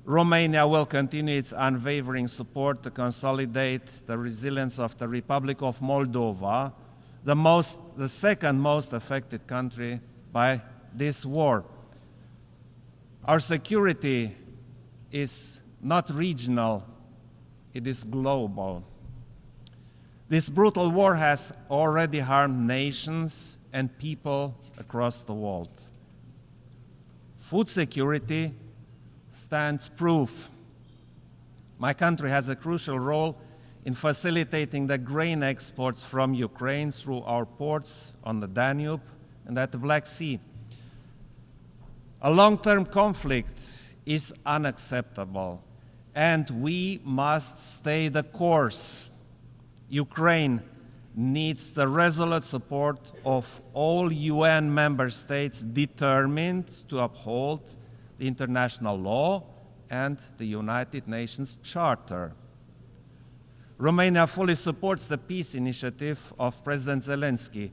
Romania will continue its unwavering support to consolidate the resilience of the Republic of Moldova, the second most affected country by this war. Our security is not regional, it is global. This brutal war has already harmed nations and people across the world. Food security stands proof. My country has a crucial role in facilitating the grain exports from Ukraine through our ports on the Danube and at the Black Sea. A long-term conflict is unacceptable, and we must stay the course. Ukraine needs the resolute support of all UN member states determined to uphold the international law and the United Nations Charter. Romania fully supports the peace initiative of President Zelensky.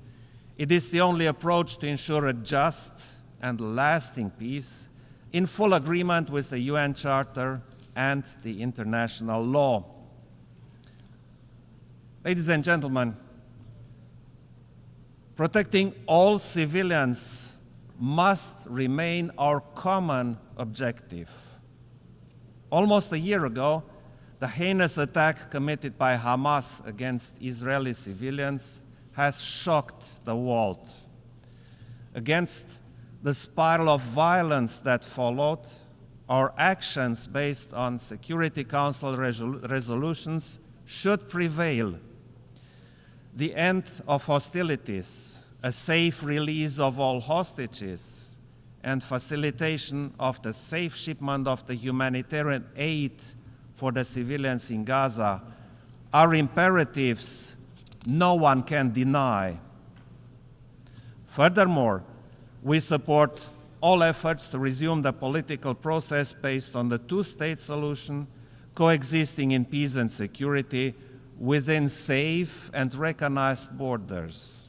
It is the only approach to ensure a just and lasting peace in full agreement with the UN Charter and the international law. Ladies and gentlemen, protecting all civilians must remain our common objective. Almost a year ago, the heinous attack committed by Hamas against Israeli civilians has shocked the world. Against the spiral of violence that followed, our actions based on Security Council resolutions should prevail. The end of hostilities, a safe release of all hostages, and facilitation of the safe shipment of the humanitarian aid for the civilians in Gaza are imperatives no one can deny. Furthermore, we support all efforts to resume the political process based on the two-state solution, coexisting in peace and security within safe and recognized borders.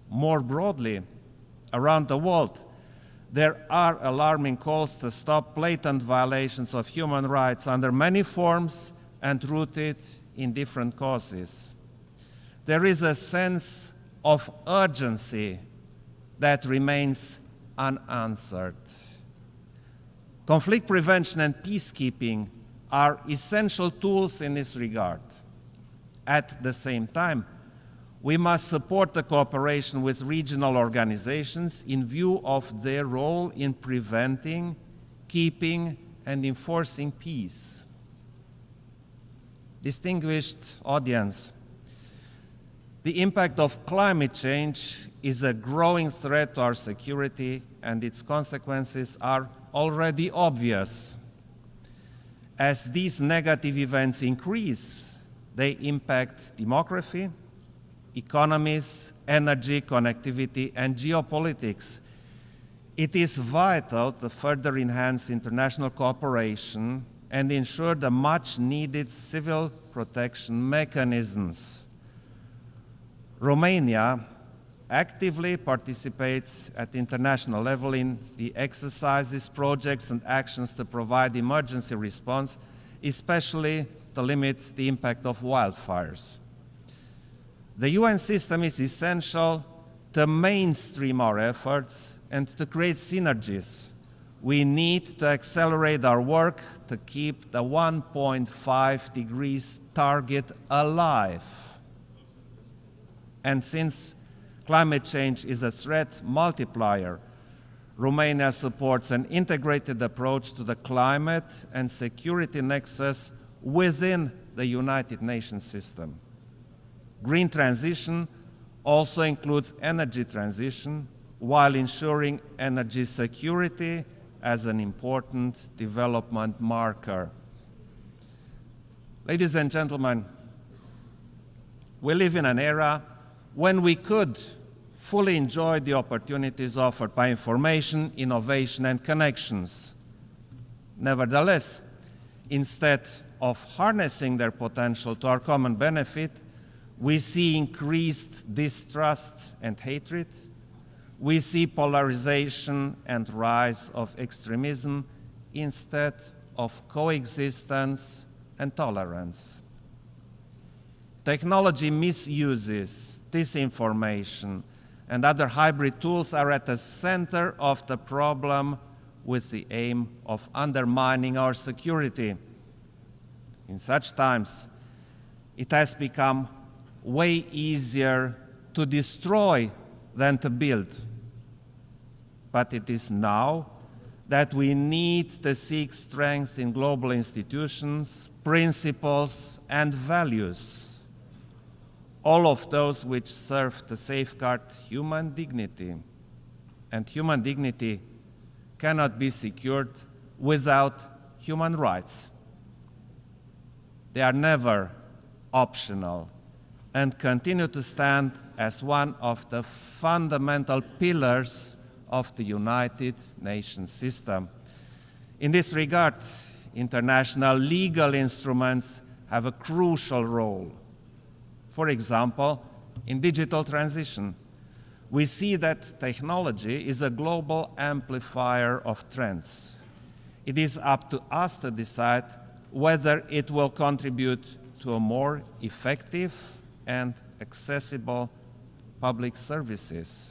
More broadly, around the world, there are alarming calls to stop blatant violations of human rights under many forms and rooted in different causes. There is a sense of urgency that remains unanswered. Conflict prevention and peacekeeping are essential tools in this regard. At the same time, we must support the cooperation with regional organizations in view of their role in preventing, keeping, and enforcing peace. Distinguished audience, the impact of climate change is a growing threat to our security, and its consequences are already obvious. As these negative events increase, they impact demography, economies, energy, connectivity, and geopolitics. It is vital to further enhance international cooperation and ensure the much-needed civil protection mechanisms. Romania actively participates at the international level in the exercises, projects, and actions to provide emergency response, especially to limit the impact of wildfires. The UN system is essential to mainstream our efforts and to create synergies. We need to accelerate our work to keep the 1.5 degrees target alive. And since climate change is a threat multiplier, Romania supports an integrated approach to the climate and security nexus within the United Nations system. Green transition also includes energy transition, while ensuring energy security as an important development marker. Ladies and gentlemen, we live in an era when we could fully enjoy the opportunities offered by information, innovation, and connections. Nevertheless, instead of harnessing their potential to our common benefit, we see increased distrust and hatred. We see polarization and rise of extremism instead of coexistence and tolerance. Technology misuses, disinformation, and other hybrid tools are at the center of the problem with the aim of undermining our security. In such times, it has become way easier to destroy than to build. But it is now that we need to seek strength in global institutions, principles, and values, all of those which serve to safeguard human dignity. And human dignity cannot be secured without human rights. They are never optional and continue to stand as one of the fundamental pillars of the United Nations system. In this regard, international legal instruments have a crucial role. For example, in digital transition, we see that technology is a global amplifier of trends. It is up to us to decide whether it will contribute to a more effective and accessible public services.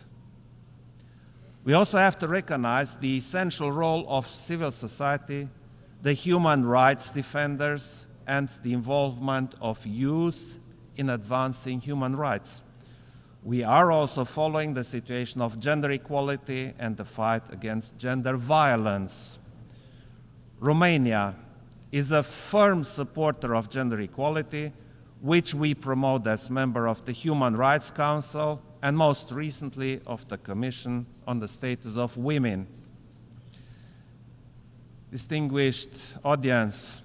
We also have to recognize the essential role of civil society, the human rights defenders, and the involvement of youth in advancing human rights. We are also following the situation of gender equality and the fight against gender violence. Romania is a firm supporter of gender equality, which we promote as member of the Human Rights Council and most recently of the Commission on the Status of Women. Distinguished audience,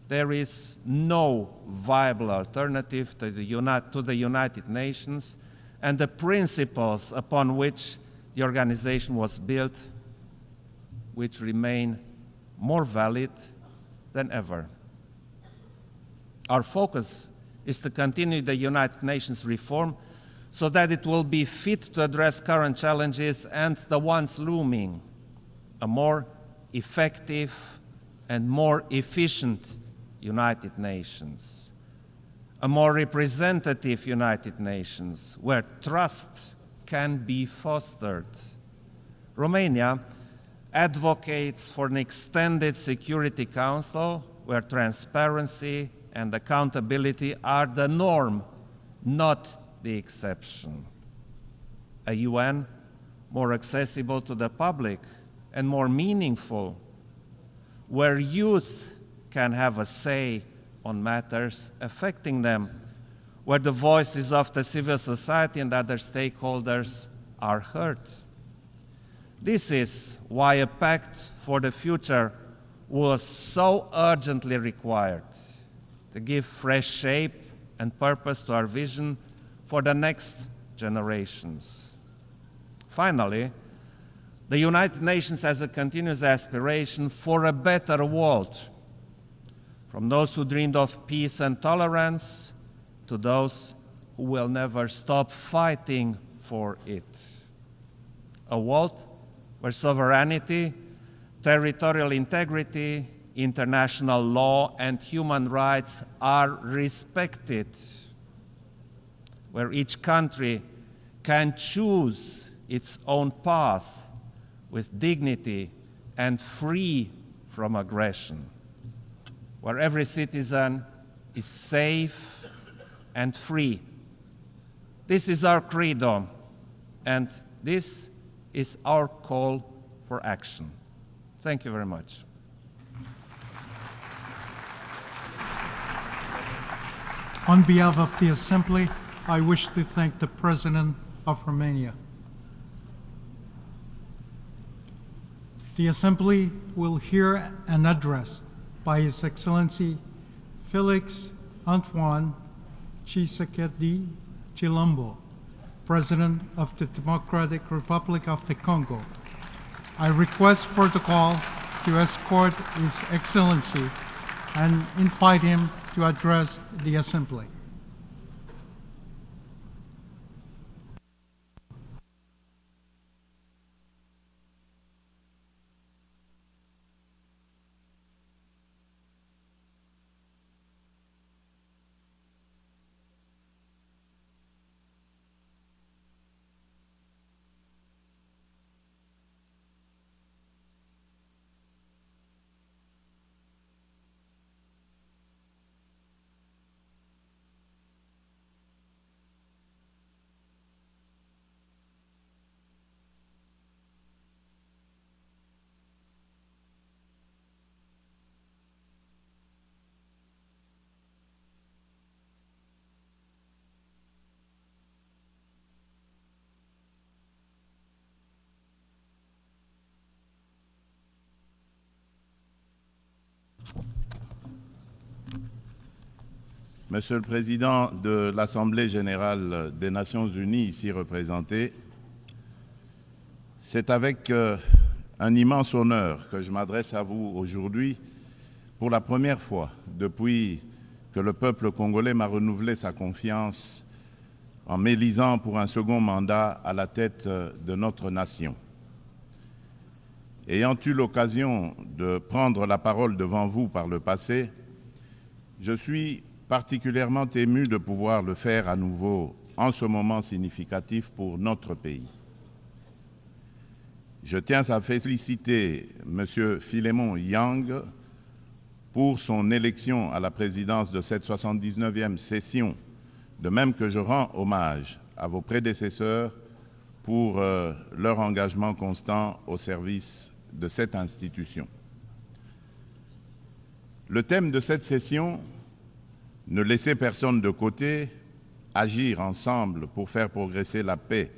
there is no viable alternative to the United Nations and the principles upon which the organization was built, which remain more valid than ever. Our focus is to continue the United Nations reform so that it will be fit to address current challenges and the ones looming, a more effective and more efficient United Nations, a more representative United Nations where trust can be fostered. Romania advocates for an extended Security Council where transparency and accountability are the norm, not the exception. A UN more accessible to the public and more meaningful, where youth can have a say on matters affecting them, where the voices of the civil society and other stakeholders are heard. This is why a pact for the future was so urgently required to give fresh shape and purpose to our vision for the next generations. Finally, the United Nations has a continuous aspiration for a better world, from those who dreamed of peace and tolerance to those who will never stop fighting for it. A world where sovereignty, territorial integrity, international law, and human rights are respected, where each country can choose its own path with dignity and free from aggression, where every citizen is safe and free. This is our credo, and this is our call for action. Thank you very much. On behalf of the Assembly, I wish to thank the President of Romania. The Assembly will hear an address by His Excellency Felix Antoine Tshisekedi Chilombo, President of the Democratic Republic of the Congo. I request protocol to escort His Excellency and invite him to address the Assembly. Monsieur le Président de l'Assemblée générale des Nations unies ici représentée, c'est avec un immense honneur que je m'adresse à vous aujourd'hui pour la première fois depuis que le peuple congolais m'a renouvelé sa confiance en m'élisant pour un second mandat à la tête de notre nation. Ayant eu l'occasion de prendre la parole devant vous par le passé, je suis particulièrement ému de pouvoir le faire à nouveau en ce moment significatif pour notre pays. Je tiens à féliciter M. Philémon Yang pour son élection à la présidence de cette 79e session, de même que je rends hommage à vos prédécesseurs pour leur engagement constant au service de cette institution. Le thème de cette session, ne laisser personne de côté, agir ensemble pour faire progresser la paix,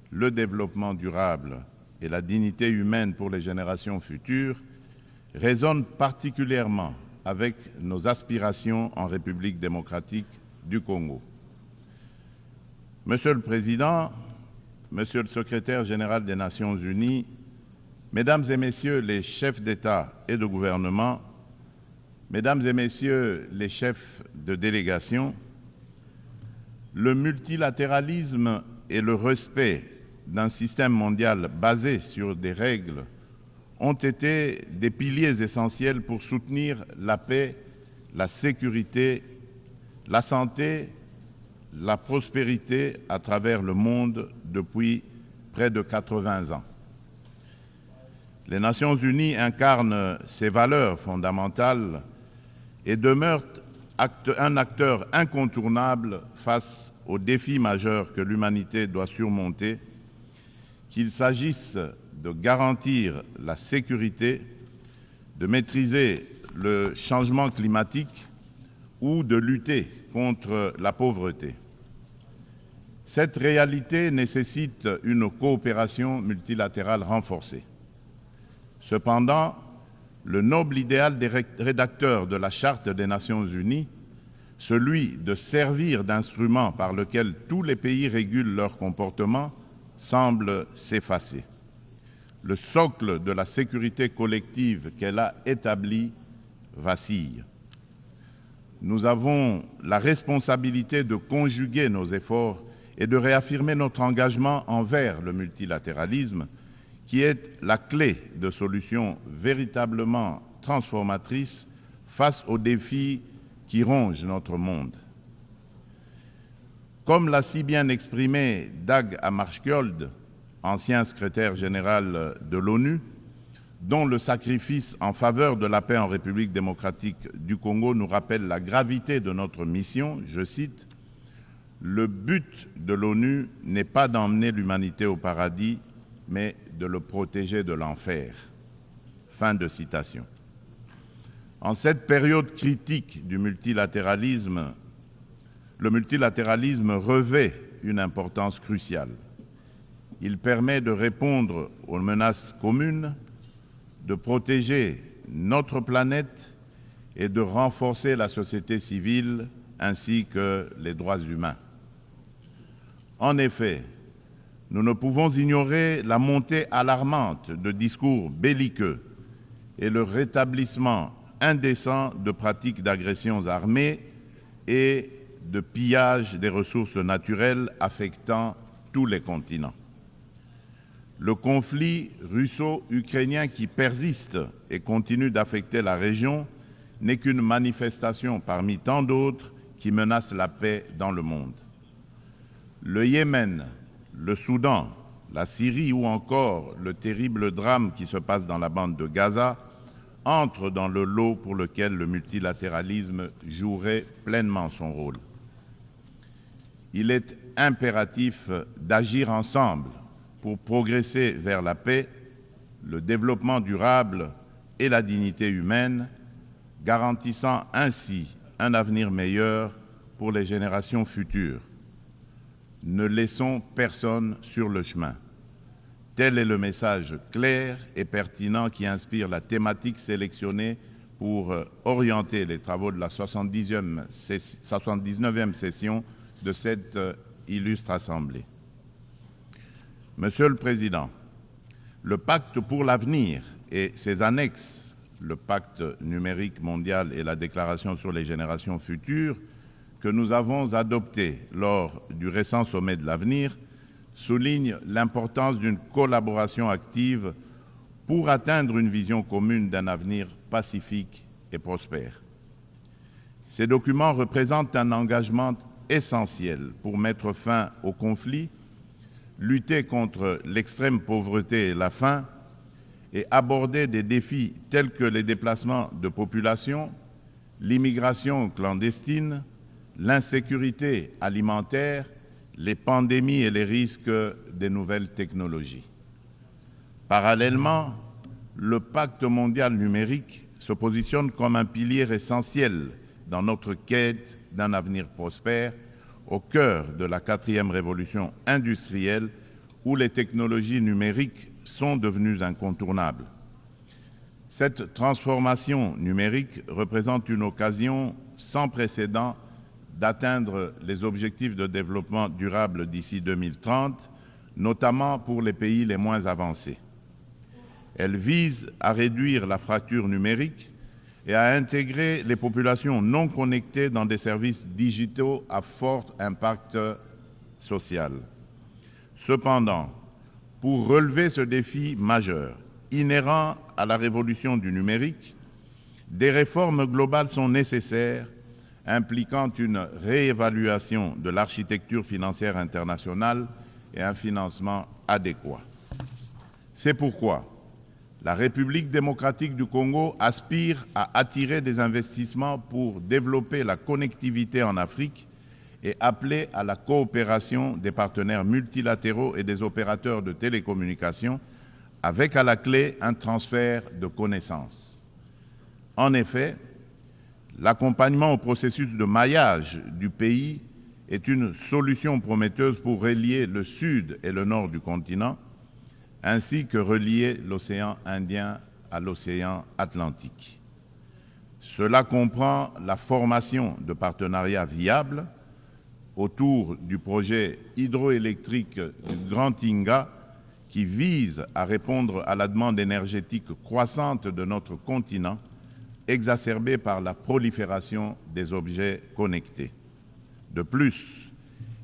le développement durable et la dignité humaine pour les générations futures résonne particulièrement avec nos aspirations en République démocratique du Congo. Monsieur le Président, Monsieur le Secrétaire général des Nations Unies, Mesdames et Messieurs les chefs d'État et de gouvernement, Mesdames et Messieurs les chefs de délégation, le multilatéralisme et le respect d'un système mondial basé sur des règles ont été des piliers essentiels pour soutenir la paix, la sécurité, la santé, la prospérité à travers le monde depuis près de 80 ans. Les Nations Unies incarnent ces valeurs fondamentales et demeurent un acteur incontournable face aux défis majeurs que l'humanité doit surmonter, qu'il s'agisse de garantir la sécurité, de maîtriser le changement climatique ou de lutter contre la pauvreté. Cette réalité nécessite une coopération multilatérale renforcée. Cependant, le noble idéal des rédacteurs de la Charte des Nations Unies, celui de servir d'instrument par lequel tous les pays régulent leur comportement, semble s'effacer. Le socle de la sécurité collective qu'elle a établi vacille. Nous avons la responsabilité de conjuguer nos efforts et de réaffirmer notre engagement envers le multilatéralisme, qui est la clé de solutions véritablement transformatrices face aux défis qui rongent notre monde. Comme l'a si bien exprimé Dag Hammarskjöld, ancien secrétaire général de l'ONU, dont le sacrifice en faveur de la paix en République démocratique du Congo nous rappelle la gravité de notre mission, je cite, « Le but de l'ONU n'est pas d'emmener l'humanité au paradis, mais de le protéger de l'enfer. » Fin de citation. En cette période critique du multilatéralisme, le multilatéralisme revêt une importance cruciale. Il permet de répondre aux menaces communes, de protéger notre planète et de renforcer la société civile ainsi que les droits humains. En effet, nous ne pouvons ignorer la montée alarmante de discours belliqueux et le rétablissement indécent de pratiques d'agressions armées et de pillage des ressources naturelles affectant tous les continents. Le conflit russo-ukrainien qui persiste et continue d'affecter la région n'est qu'une manifestation parmi tant d'autres qui menacent la paix dans le monde. Le Yémen, le Soudan, la Syrie ou encore le terrible drame qui se passe dans la bande de Gaza entrent dans le lot pour lequel le multilatéralisme jouerait pleinement son rôle. Il est impératif d'agir ensemble pour progresser vers la paix, le développement durable et la dignité humaine, garantissant ainsi un avenir meilleur pour les générations futures. Ne laissons personne sur le chemin. Tel est le message clair et pertinent qui inspire la thématique sélectionnée pour orienter les travaux de la 79e session de cette illustre Assemblée. Monsieur le Président, le pacte pour l'avenir et ses annexes, le pacte numérique mondial et la déclaration sur les générations futures, que nous avons adopté lors du récent sommet de l'avenir, soulignent l'importance d'une collaboration active pour atteindre une vision commune d'un avenir pacifique et prospère. Ces documents représentent un engagement essentiel pour mettre fin au conflit, lutter contre l'extrême pauvreté et la faim et aborder des défis tels que les déplacements de population, l'immigration clandestine, l'insécurité alimentaire, les pandémies et les risques des nouvelles technologies. Parallèlement, le pacte mondial numérique se positionne comme un pilier essentiel dans notre quête d'un avenir prospère au cœur de la 4e révolution industrielle où les technologies numériques sont devenues incontournables. Cette transformation numérique représente une occasion sans précédent d'atteindre les objectifs de développement durable d'ici 2030, notamment pour les pays les moins avancés. Elle vise à réduire la fracture numérique et à intégrer les populations non connectées dans des services digitaux à fort impact social. Cependant, pour relever ce défi majeur, inhérent à la révolution du numérique, des réformes globales sont nécessaires, impliquant une réévaluation de l'architecture financière internationale et un financement adéquat. C'est pourquoi la République démocratique du Congo aspire à attirer des investissements pour développer la connectivité en Afrique et appeler à la coopération des partenaires multilatéraux et des opérateurs de télécommunications, avec à la clé un transfert de connaissances. En effet, l'accompagnement au processus de maillage du pays est une solution prometteuse pour relier le sud et le nord du continent, ainsi que relier l'océan Indien à l'océan Atlantique. Cela comprend la formation de partenariats viables autour du projet hydroélectrique du Grand Inga qui vise à répondre à la demande énergétique croissante de notre continent, exacerbée par la prolifération des objets connectés. De plus,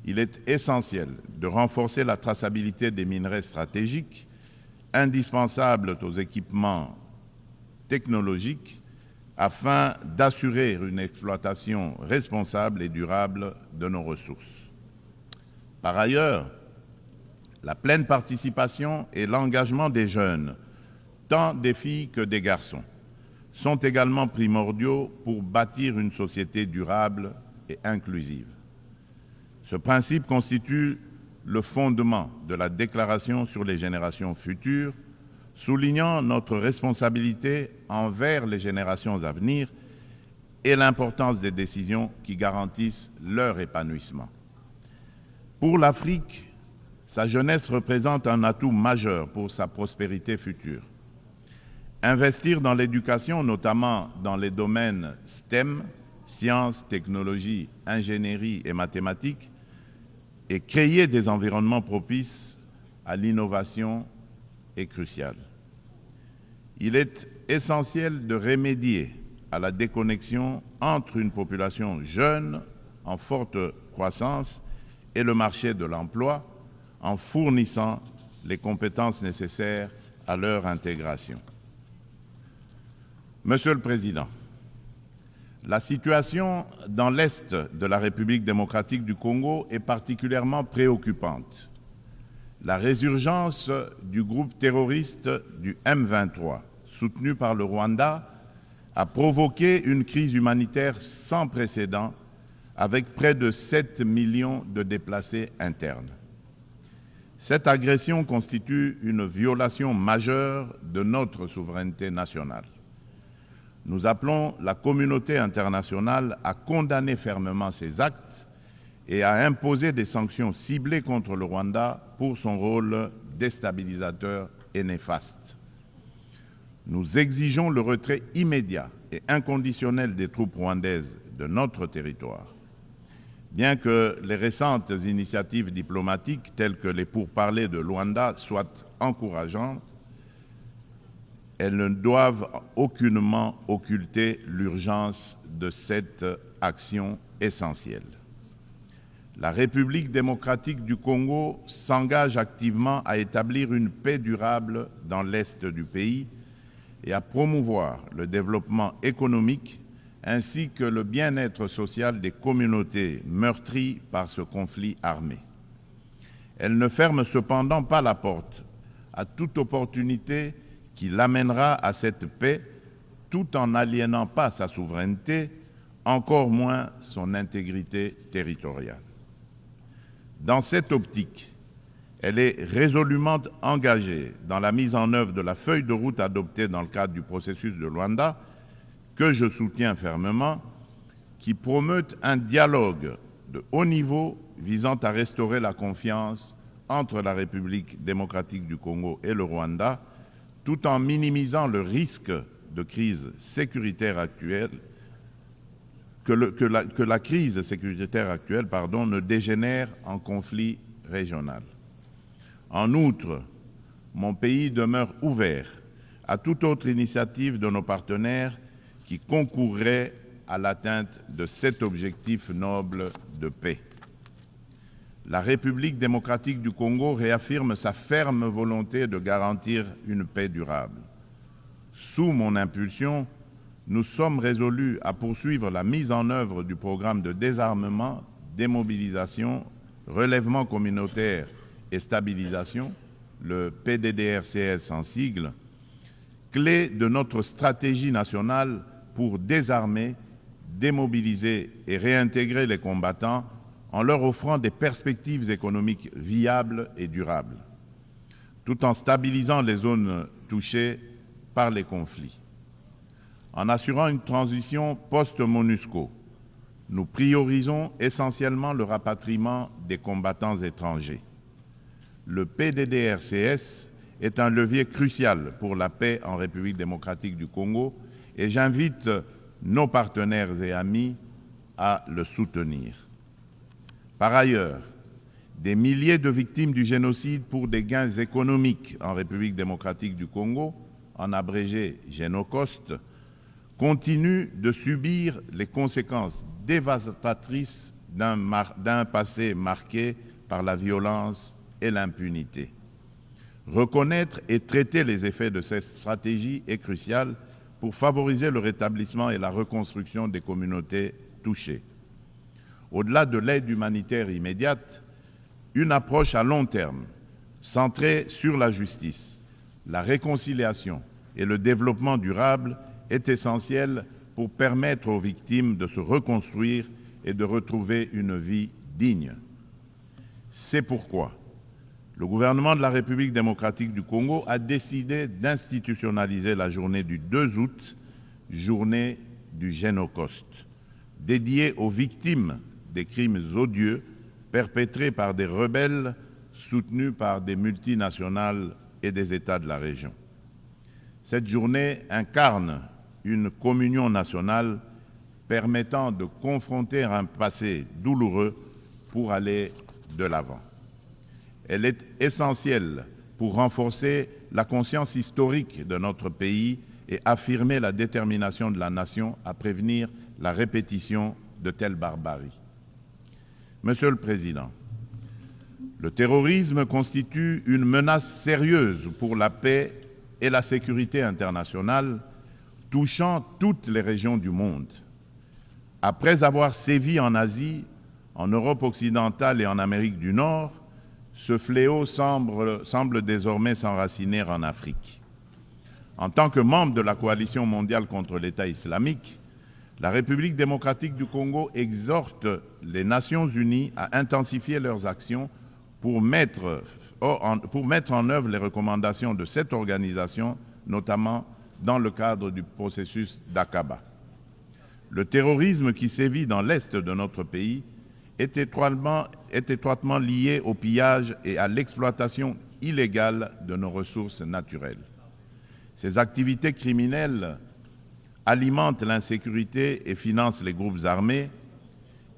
il est essentiel de renforcer la traçabilité des minerais stratégiques, indispensables aux équipements technologiques, afin d'assurer une exploitation responsable et durable de nos ressources. Par ailleurs, la pleine participation et l'engagement des jeunes, tant des filles que des garçons, sont également primordiaux pour bâtir une société durable et inclusive. Ce principe constitue le fondement de la Déclaration sur les générations futures, soulignant notre responsabilité envers les générations à venir et l'importance des décisions qui garantissent leur épanouissement. Pour l'Afrique, sa jeunesse représente un atout majeur pour sa prospérité future. Investir dans l'éducation, notamment dans les domaines STEM, sciences, technologies, ingénierie et mathématiques, et créer des environnements propices à l'innovation est crucial. Il est essentiel de remédier à la déconnexion entre une population jeune en forte croissance et le marché de l'emploi en fournissant les compétences nécessaires à leur intégration. Monsieur le Président, la situation dans l'Est de la République démocratique du Congo est particulièrement préoccupante. La résurgence du groupe terroriste du M23, soutenu par le Rwanda, a provoqué une crise humanitaire sans précédent avec près de 7 millions de déplacés internes. Cette agression constitue une violation majeure de notre souveraineté nationale. Nous appelons la communauté internationale à condamner fermement ces actes et à imposer des sanctions ciblées contre le Rwanda pour son rôle déstabilisateur et néfaste. Nous exigeons le retrait immédiat et inconditionnel des troupes rwandaises de notre territoire. Bien que les récentes initiatives diplomatiques, telles que les pourparlers de Luanda, soient encourageantes, elles ne doivent aucunement occulter l'urgence de cette action essentielle. La République démocratique du Congo s'engage activement à établir une paix durable dans l'Est du pays et à promouvoir le développement économique ainsi que le bien-être social des communautés meurtries par ce conflit armé. Elle ne ferme cependant pas la porte à toute opportunité qui l'amènera à cette paix tout en n'aliénant pas sa souveraineté, encore moins son intégrité territoriale. Dans cette optique, elle est résolument engagée dans la mise en œuvre de la feuille de route adoptée dans le cadre du processus de Luanda, que je soutiens fermement, qui promeut un dialogue de haut niveau visant à restaurer la confiance entre la République démocratique du Congo et le Rwanda, tout en minimisant le risque de crise sécuritaire actuelle, que la crise sécuritaire actuelle ne dégénère en conflit régional. En outre, mon pays demeure ouvert à toute autre initiative de nos partenaires qui concourrait à l'atteinte de cet objectif noble de paix. La République démocratique du Congo réaffirme sa ferme volonté de garantir une paix durable. Sous mon impulsion, nous sommes résolus à poursuivre la mise en œuvre du programme de désarmement, démobilisation, relèvement communautaire et stabilisation, le PDDRCS en sigle, clé de notre stratégie nationale pour désarmer, démobiliser et réintégrer les combattants en leur offrant des perspectives économiques viables et durables, tout en stabilisant les zones touchées par les conflits. En assurant une transition post-MONUSCO, nous priorisons essentiellement le rapatriement des combattants étrangers. Le PDDRCS est un levier crucial pour la paix en République démocratique du Congo et j'invite nos partenaires et amis à le soutenir. Par ailleurs, des milliers de victimes du génocide pour des gains économiques en République démocratique du Congo, en abrégé Génocost, continuent de subir les conséquences dévastatrices d'un passé marqué par la violence et l'impunité. Reconnaître et traiter les effets de cette stratégie est crucial pour favoriser le rétablissement et la reconstruction des communautés touchées. Au-delà de l'aide humanitaire immédiate, une approche à long terme, centrée sur la justice, la réconciliation et le développement durable est essentielle pour permettre aux victimes de se reconstruire et de retrouver une vie digne. C'est pourquoi le gouvernement de la République démocratique du Congo a décidé d'institutionnaliser la journée du 2 août, journée du Génocost, dédiée aux victimes des crimes odieux perpétrés par des rebelles soutenus par des multinationales et des États de la région. Cette journée incarne une communion nationale permettant de confronter un passé douloureux pour aller de l'avant. Elle est essentielle pour renforcer la conscience historique de notre pays et affirmer la détermination de la nation à prévenir la répétition de telles barbaries. Monsieur le Président, le terrorisme constitue une menace sérieuse pour la paix et la sécurité internationale, touchant toutes les régions du monde. Après avoir sévi en Asie, en Europe occidentale et en Amérique du Nord, ce fléau semble désormais s'enraciner en Afrique. En tant que membre de la coalition mondiale contre l'État islamique, la République démocratique du Congo exhorte les Nations unies à intensifier leurs actions pour mettre en œuvre les recommandations de cette organisation, notamment dans le cadre du processus d'Aqaba. Le terrorisme qui sévit dans l'est de notre pays est étroitement lié au pillage et à l'exploitation illégale de nos ressources naturelles. Ces activités criminelles alimentent l'insécurité et financent les groupes armés,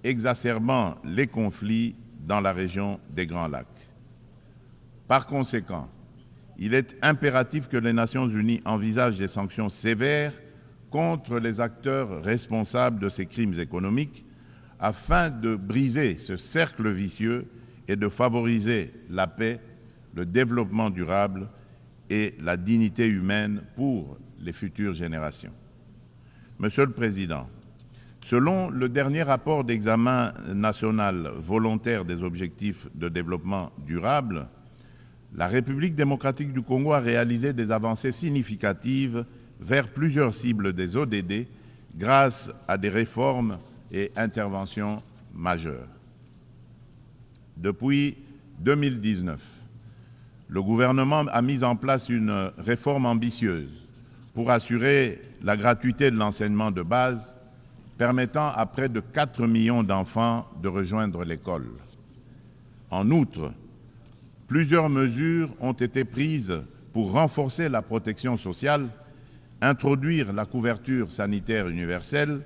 exacerbant les conflits dans la région des Grands Lacs. Par conséquent, il est impératif que les Nations unies envisagent des sanctions sévères contre les acteurs responsables de ces crimes économiques afin de briser ce cercle vicieux et de favoriser la paix, le développement durable et la dignité humaine pour les futures générations. Monsieur le Président, selon le dernier rapport d'examen national volontaire des objectifs de développement durable, la République démocratique du Congo a réalisé des avancées significatives vers plusieurs cibles des ODD grâce à des réformes et interventions majeures. Depuis 2019, le gouvernement a mis en place une réforme ambitieuse pour assurer la gratuité de l'enseignement de base, permettant à près de 4 millions d'enfants de rejoindre l'école. En outre, plusieurs mesures ont été prises pour renforcer la protection sociale, introduire la couverture sanitaire universelle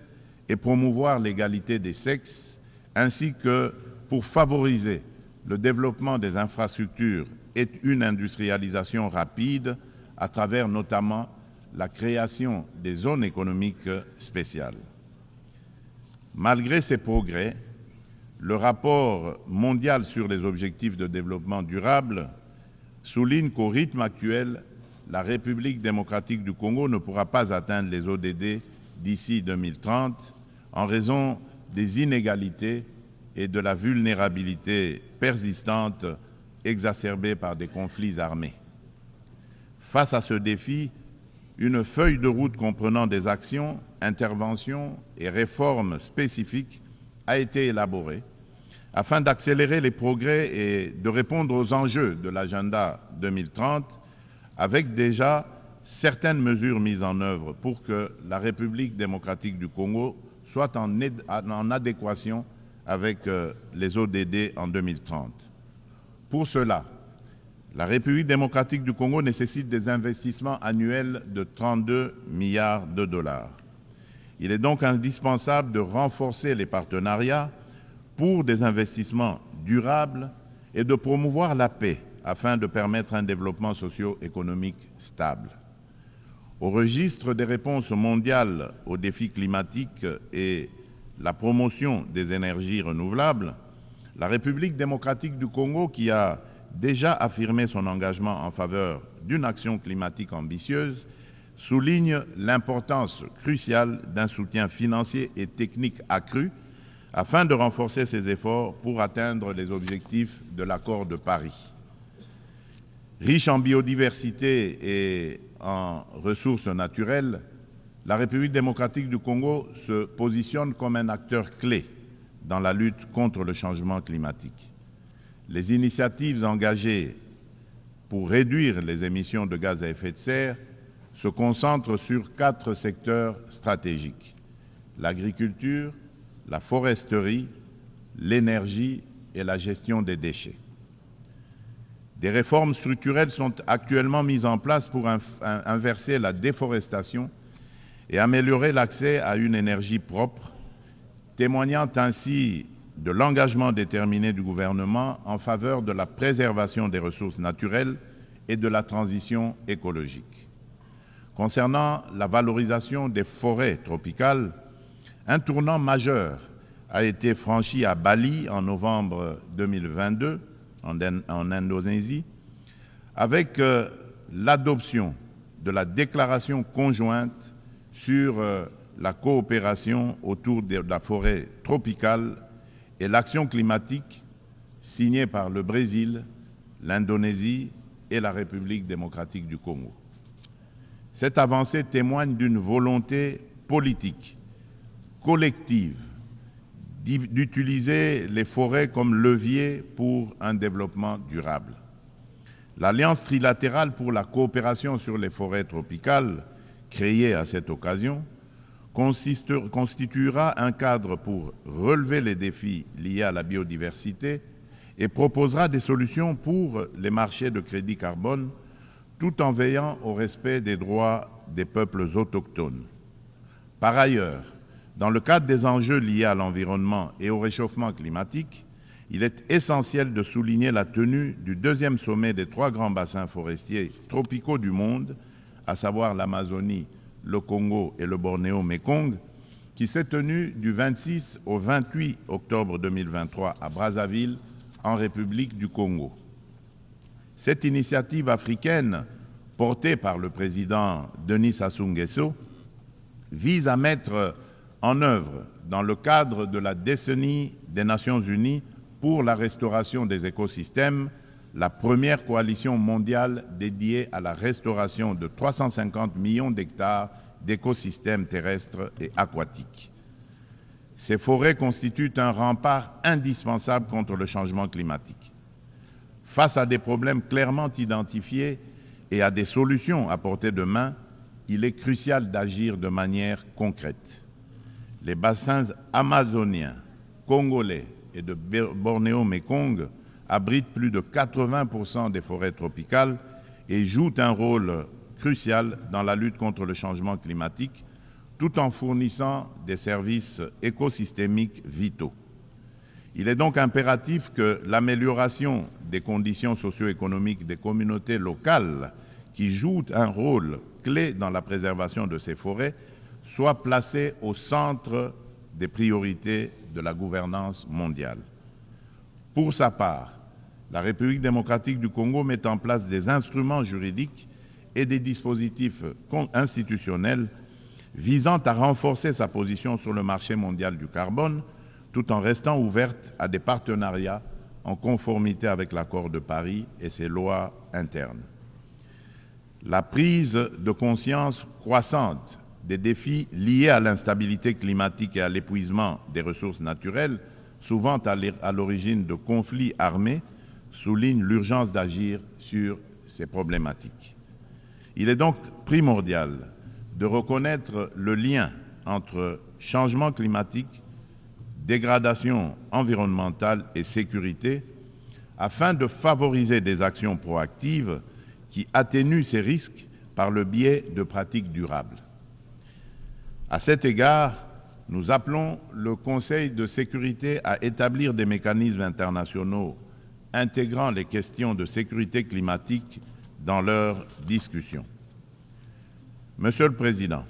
et promouvoir l'égalité des sexes, ainsi que pour favoriser le développement des infrastructures et une industrialisation rapide à travers notamment la création des zones économiques spéciales. Malgré ces progrès, le rapport mondial sur les objectifs de développement durable souligne qu'au rythme actuel, la République démocratique du Congo ne pourra pas atteindre les ODD d'ici 2030 en raison des inégalités et de la vulnérabilité persistante exacerbée par des conflits armés. Face à ce défi, une feuille de route comprenant des actions, interventions et réformes spécifiques a été élaborée afin d'accélérer les progrès et de répondre aux enjeux de l'agenda 2030 avec déjà certaines mesures mises en œuvre pour que la République démocratique du Congo soit en adéquation avec les ODD en 2030. Pour cela, la République démocratique du Congo nécessite des investissements annuels de 32 milliards de dollars. Il est donc indispensable de renforcer les partenariats pour des investissements durables et de promouvoir la paix afin de permettre un développement socio-économique stable. Au registre des réponses mondiales aux défis climatiques et la promotion des énergies renouvelables, la République démocratique du Congo, qui a déjà affirmé son engagement en faveur d'une action climatique ambitieuse, souligne l'importance cruciale d'un soutien financier et technique accru afin de renforcer ses efforts pour atteindre les objectifs de l'accord de Paris. Riche en biodiversité et en ressources naturelles, la République démocratique du Congo se positionne comme un acteur clé dans la lutte contre le changement climatique. Les initiatives engagées pour réduire les émissions de gaz à effet de serre se concentrent sur 4 secteurs stratégiques: l'agriculture, la foresterie, l'énergie et la gestion des déchets. Des réformes structurelles sont actuellement mises en place pour inverser la déforestation et améliorer l'accès à une énergie propre, témoignant ainsi de l'engagement déterminé du gouvernement en faveur de la préservation des ressources naturelles et de la transition écologique. Concernant la valorisation des forêts tropicales, un tournant majeur a été franchi à Bali en novembre 2022, en Indonésie, avec l'adoption de la déclaration conjointe sur la coopération autour de la forêt tropicale et l'action climatique signée par le Brésil, l'Indonésie et la République démocratique du Congo. Cette avancée témoigne d'une volonté politique collective d'utiliser les forêts comme levier pour un développement durable. L'Alliance trilatérale pour la coopération sur les forêts tropicales, créée à cette occasion, constituera un cadre pour relever les défis liés à la biodiversité et proposera des solutions pour les marchés de crédit carbone, tout en veillant au respect des droits des peuples autochtones. Par ailleurs, dans le cadre des enjeux liés à l'environnement et au réchauffement climatique, il est essentiel de souligner la tenue du 2e sommet des 3 grands bassins forestiers tropicaux du monde, à savoir l'Amazonie, le Congo et le Bornéo-Mékong, qui s'est tenu du 26 au 28 octobre 2023 à Brazzaville, en République du Congo. Cette initiative africaine, portée par le président Denis Sassou Nguesso, vise à mettre en œuvre, dans le cadre de la décennie des Nations Unies pour la restauration des écosystèmes, la première coalition mondiale dédiée à la restauration de 350 millions d'hectares d'écosystèmes terrestres et aquatiques. Ces forêts constituent un rempart indispensable contre le changement climatique. Face à des problèmes clairement identifiés et à des solutions à portée de main, il est crucial d'agir de manière concrète. les bassins amazoniens, congolais et de Bornéo-Mékong abritent plus de 80% des forêts tropicales et jouent un rôle crucial dans la lutte contre le changement climatique, tout en fournissant des services écosystémiques vitaux. Il est donc impératif que l'amélioration des conditions socio-économiques des communautés locales qui jouent un rôle clé dans la préservation de ces forêts soit placée au centre des priorités de la gouvernance mondiale. Pour sa part, la République démocratique du Congo met en place des instruments juridiques et des dispositifs institutionnels visant à renforcer sa position sur le marché mondial du carbone, tout en restant ouverte à des partenariats en conformité avec l'accord de Paris et ses lois internes. La prise de conscience croissante des défis liés à l'instabilité climatique et à l'épuisement des ressources naturelles, souvent à l'origine de conflits armés, souligne l'urgence d'agir sur ces problématiques. Il est donc primordial de reconnaître le lien entre changement climatique, dégradation environnementale et sécurité, afin de favoriser des actions proactives qui atténuent ces risques par le biais de pratiques durables. À cet égard, nous appelons le Conseil de sécurité à établir des mécanismes internationaux intégrant les questions de sécurité climatique dans leurs discussions. Monsieur le Président,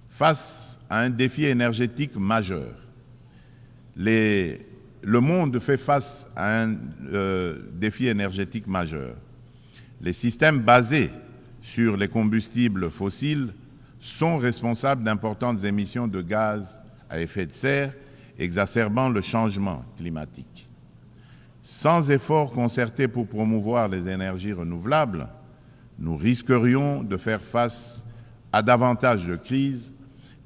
face à un défi énergétique majeur, le monde fait face à un défi énergétique majeur. Les systèmes basés sur les combustibles fossiles sont responsables d'importantes émissions de gaz à effet de serre, exacerbant le changement climatique. Sans efforts concertés pour promouvoir les énergies renouvelables, nous risquerions de faire face à davantage de crises,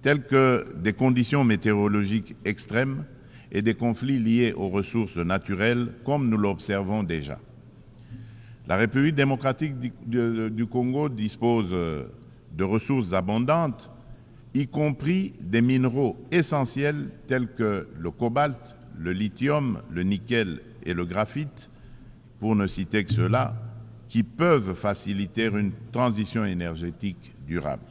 telles que des conditions météorologiques extrêmes et des conflits liés aux ressources naturelles, comme nous l'observons déjà. La République démocratique du Congo dispose de ressources abondantes, y compris des minéraux essentiels tels que le cobalt, le lithium, le nickel et le graphite, pour ne citer que ceux-là, qui peuvent faciliter une transition énergétique durable.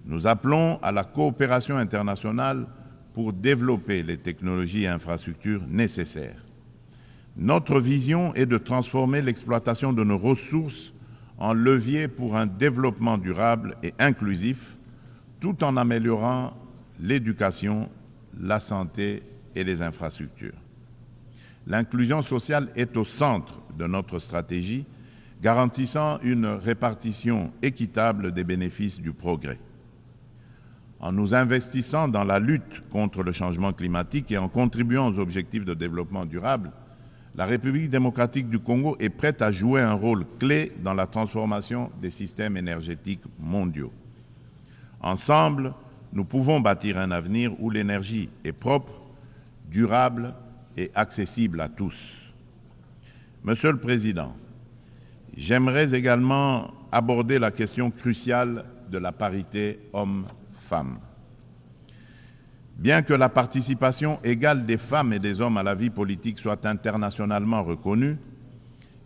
Nous appelons à la coopération internationale pour développer les technologies et infrastructures nécessaires. Notre vision est de transformer l'exploitation de nos ressources en levier pour un développement durable et inclusif, tout en améliorant l'éducation, la santé et les infrastructures. L'inclusion sociale est au centre de notre stratégie, garantissant une répartition équitable des bénéfices du progrès. En nous investissant dans la lutte contre le changement climatique et en contribuant aux objectifs de développement durable, la République démocratique du Congo est prête à jouer un rôle clé dans la transformation des systèmes énergétiques mondiaux. Ensemble, nous pouvons bâtir un avenir où l'énergie est propre, durable et accessible à tous. Monsieur le Président, j'aimerais également aborder la question cruciale de la parité hommes-femmes. Bien que la participation égale des femmes et des hommes à la vie politique soit internationalement reconnue,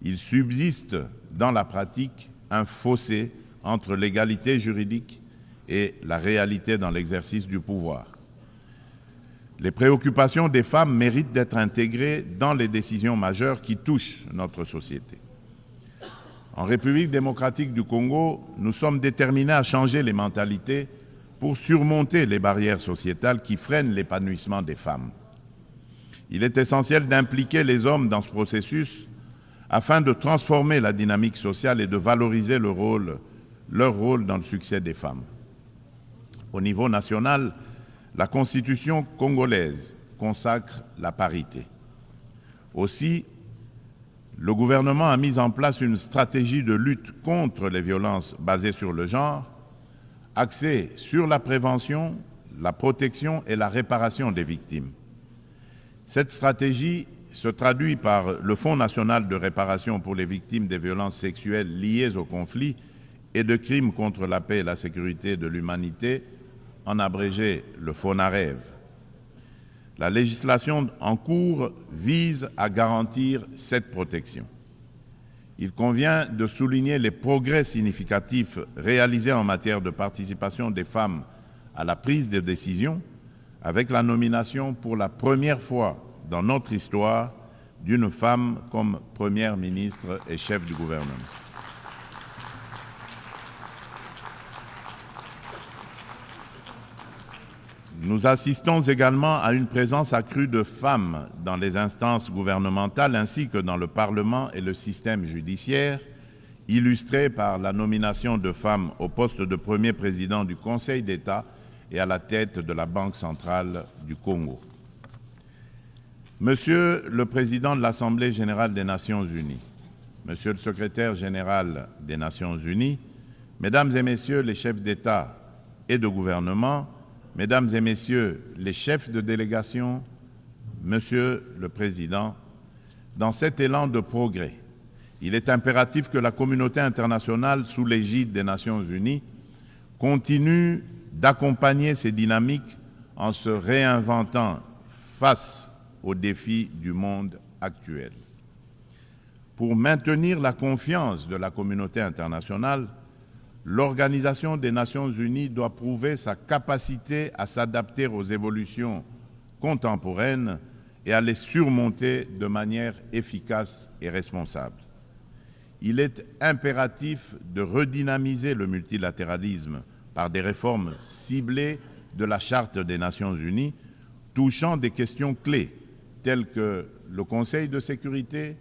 il subsiste dans la pratique un fossé entre l'égalité juridique et la réalité dans l'exercice du pouvoir. Les préoccupations des femmes méritent d'être intégrées dans les décisions majeures qui touchent notre société. En République démocratique du Congo, nous sommes déterminés à changer les mentalités pour surmonter les barrières sociétales qui freinent l'épanouissement des femmes. Il est essentiel d'impliquer les hommes dans ce processus afin de transformer la dynamique sociale et de valoriser leur rôle dans le succès des femmes. Au niveau national, la Constitution congolaise consacre la parité. Aussi, le gouvernement a mis en place une stratégie de lutte contre les violences basées sur le genre, axée sur la prévention, la protection et la réparation des victimes. Cette stratégie se traduit par le Fonds national de réparation pour les victimes des violences sexuelles liées aux conflits et de crimes contre la paix et la sécurité de l'humanité, en abrégé le FONAREV. La législation en cours vise à garantir cette protection. Il convient de souligner les progrès significatifs réalisés en matière de participation des femmes à la prise de décision, avec la nomination pour la première fois dans notre histoire d'une femme comme première ministre et chef du gouvernement. Nous assistons également à une présence accrue de femmes dans les instances gouvernementales ainsi que dans le Parlement et le système judiciaire, illustrée par la nomination de femmes au poste de premier président du Conseil d'État et à la tête de la Banque centrale du Congo. Monsieur le Président de l'Assemblée générale des Nations unies, Monsieur le Secrétaire général des Nations unies, Mesdames et Messieurs les chefs d'État et de gouvernement, Mesdames et Messieurs les chefs de délégation, Monsieur le Président, dans cet élan de progrès, il est impératif que la communauté internationale, sous l'égide des Nations unies, continue d'accompagner ces dynamiques en se réinventant face aux défis du monde actuel. Pour maintenir la confiance de la communauté internationale, l'Organisation des Nations unies doit prouver sa capacité à s'adapter aux évolutions contemporaines et à les surmonter de manière efficace et responsable. Il est impératif de redynamiser le multilatéralisme par des réformes ciblées de la Charte des Nations unies, touchant des questions clés telles que le Conseil de sécurité,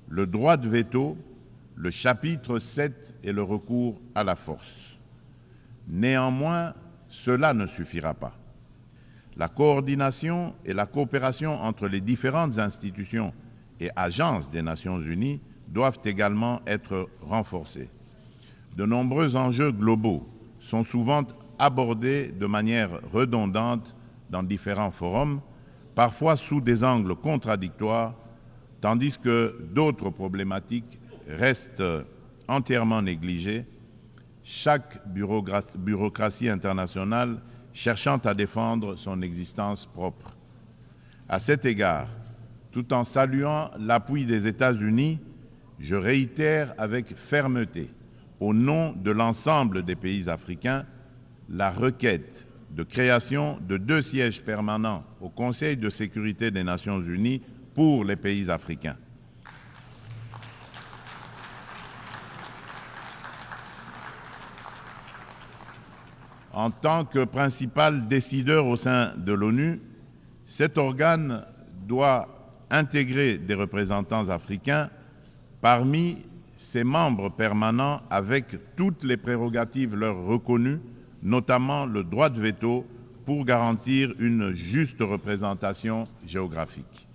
le droit de veto, le chapitre 7 et le recours à la force. Néanmoins, cela ne suffira pas. La coordination et la coopération entre les différentes institutions et agences des Nations unies doivent également être renforcées. De nombreux enjeux globaux sont souvent abordés de manière redondante dans différents forums, parfois sous des angles contradictoires, tandis que d'autres problématiques restent entièrement négligées, chaque bureaucratie internationale cherchant à défendre son existence propre. À cet égard, tout en saluant l'appui des États-Unis, je réitère avec fermeté, au nom de l'ensemble des pays africains, la requête de création de 2 sièges permanents au Conseil de sécurité des Nations unies pour les pays africains. En tant que principal décideur au sein de l'ONU, cet organe doit intégrer des représentants africains parmi ses membres permanents avec toutes les prérogatives leur reconnues, notamment le droit de veto pour garantir une juste représentation géographique.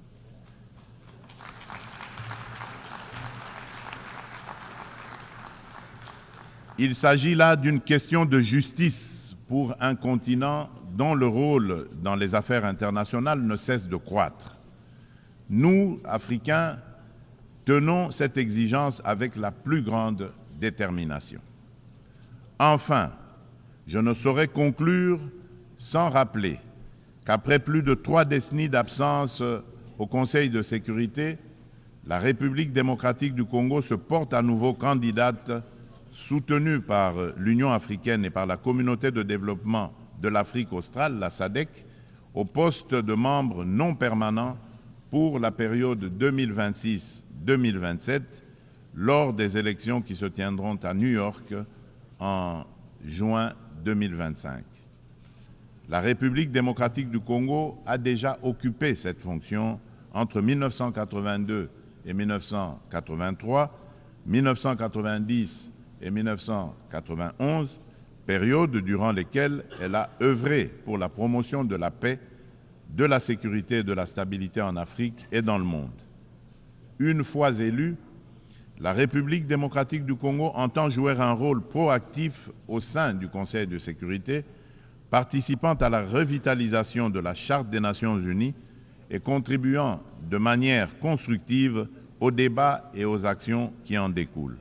Il s'agit là d'une question de justice pour un continent dont le rôle dans les affaires internationales ne cesse de croître. Nous, Africains, tenons cette exigence avec la plus grande détermination. Enfin, je ne saurais conclure sans rappeler qu'après plus de 3 décennies d'absence au Conseil de sécurité, la République démocratique du Congo se porte à nouveau candidate, soutenue par l'Union africaine et par la Communauté de développement de l'Afrique australe, la SADC, au poste de membre non permanent pour la période 2026-2027, lors des élections qui se tiendront à New York en juin 2025. La République démocratique du Congo a déjà occupé cette fonction entre 1982 et 1983, 1990 et 1991, période durant lesquelles elle a œuvré pour la promotion de la paix, de la sécurité et de la stabilité en Afrique et dans le monde. Une fois élue, la République démocratique du Congo entend jouer un rôle proactif au sein du Conseil de sécurité, participant à la revitalisation de la Charte des Nations unies et contribuant de manière constructive aux débats et aux actions qui en découlent.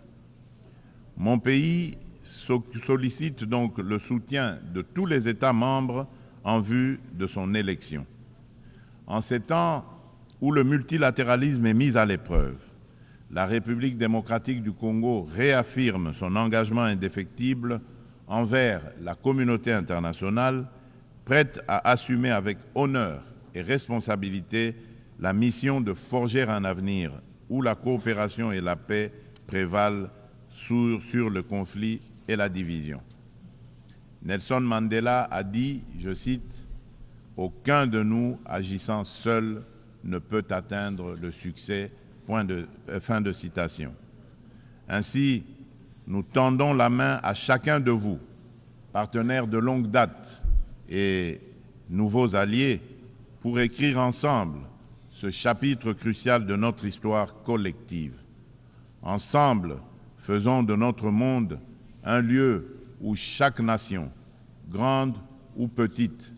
Mon pays sollicite donc le soutien de tous les États membres en vue de son élection. En ces temps où le multilatéralisme est mis à l'épreuve, la République démocratique du Congo réaffirme son engagement indéfectible envers la communauté internationale, prête à assumer avec honneur et responsabilité la mission de forger un avenir où la coopération et la paix prévalent sur le conflit et la division. Nelson Mandela a dit, je cite, « Aucun de nous agissant seul ne peut atteindre le succès ». Fin de citation. Ainsi, nous tendons la main à chacun de vous, partenaires de longue date et nouveaux alliés, pour écrire ensemble ce chapitre crucial de notre histoire collective. Ensemble, faisons de notre monde un lieu où chaque nation, grande ou petite,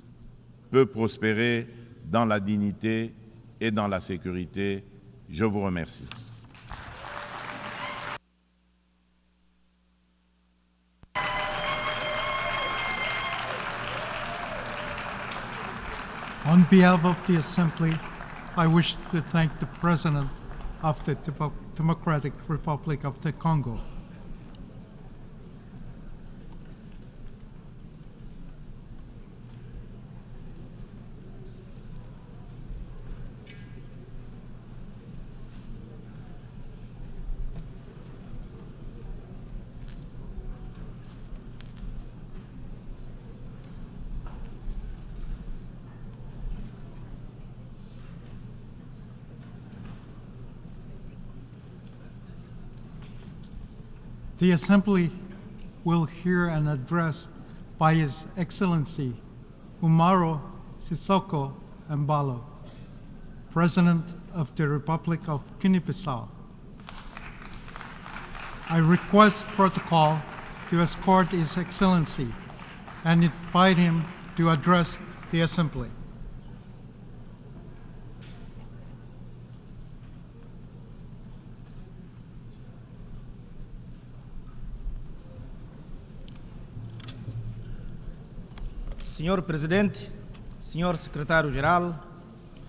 peut prospérer dans la dignité et dans la sécurité. Je vous remercie. On behalf of the Assembly, I wish to thank the President of the Democratic Republic of the Congo. The Assembly will hear an address by His Excellency Umaro Sissoco Embalo, President of the Republic of Guinea-Bissau. I request protocol to escort His Excellency and invite him to address the Assembly. Senhor Presidente, Senhor Secretário-Geral,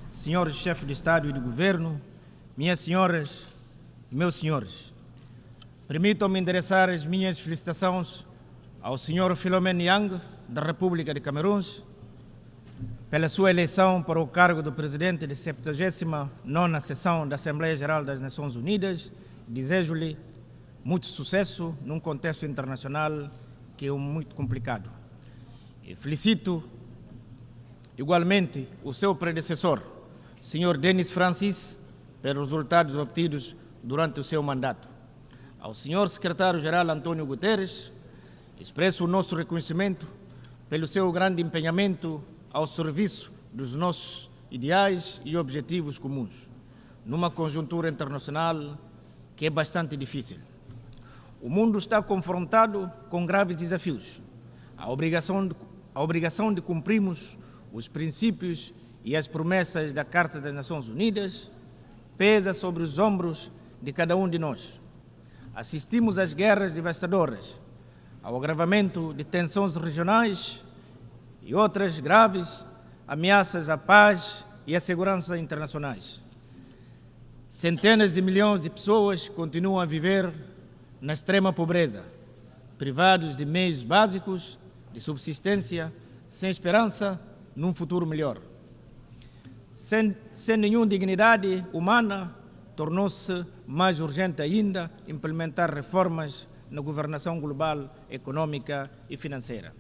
Senhores Chefes de Estado e de Governo, minhas senhoras e meus senhores, permitam-me endereçar as minhas felicitações ao Senhor Philomène Yang, da República de Camarões, pela sua eleição para o cargo de Presidente da 79ª Sessão da Assembleia Geral das Nações Unidas. Desejo-lhe muito sucesso num contexto internacional que é muito complicado. E felicito igualmente o seu predecessor, Sr. Denis Francis, pelos resultados obtidos durante o seu mandato. Ao Sr. Secretário-Geral António Guterres, expresso o nosso reconhecimento pelo seu grande empenhamento ao serviço dos nossos ideais e objetivos comuns, numa conjuntura internacional que é bastante difícil. O mundo está confrontado com graves desafios. A obrigação de cumprirmos os princípios e as promessas da Carta das Nações Unidas pesa sobre os ombros de cada um de nós. Assistimos às guerras devastadoras, ao agravamento de tensões regionais e outras graves ameaças à paz e à segurança internacionais. Centenas de milhões de pessoas continuam a viver na extrema pobreza, privados de meios básicos de subsistência, sem esperança num futuro melhor. Sem nenhuma dignidade humana, tornou-se mais urgente ainda implementar reformas na governação global, econômica e financeira.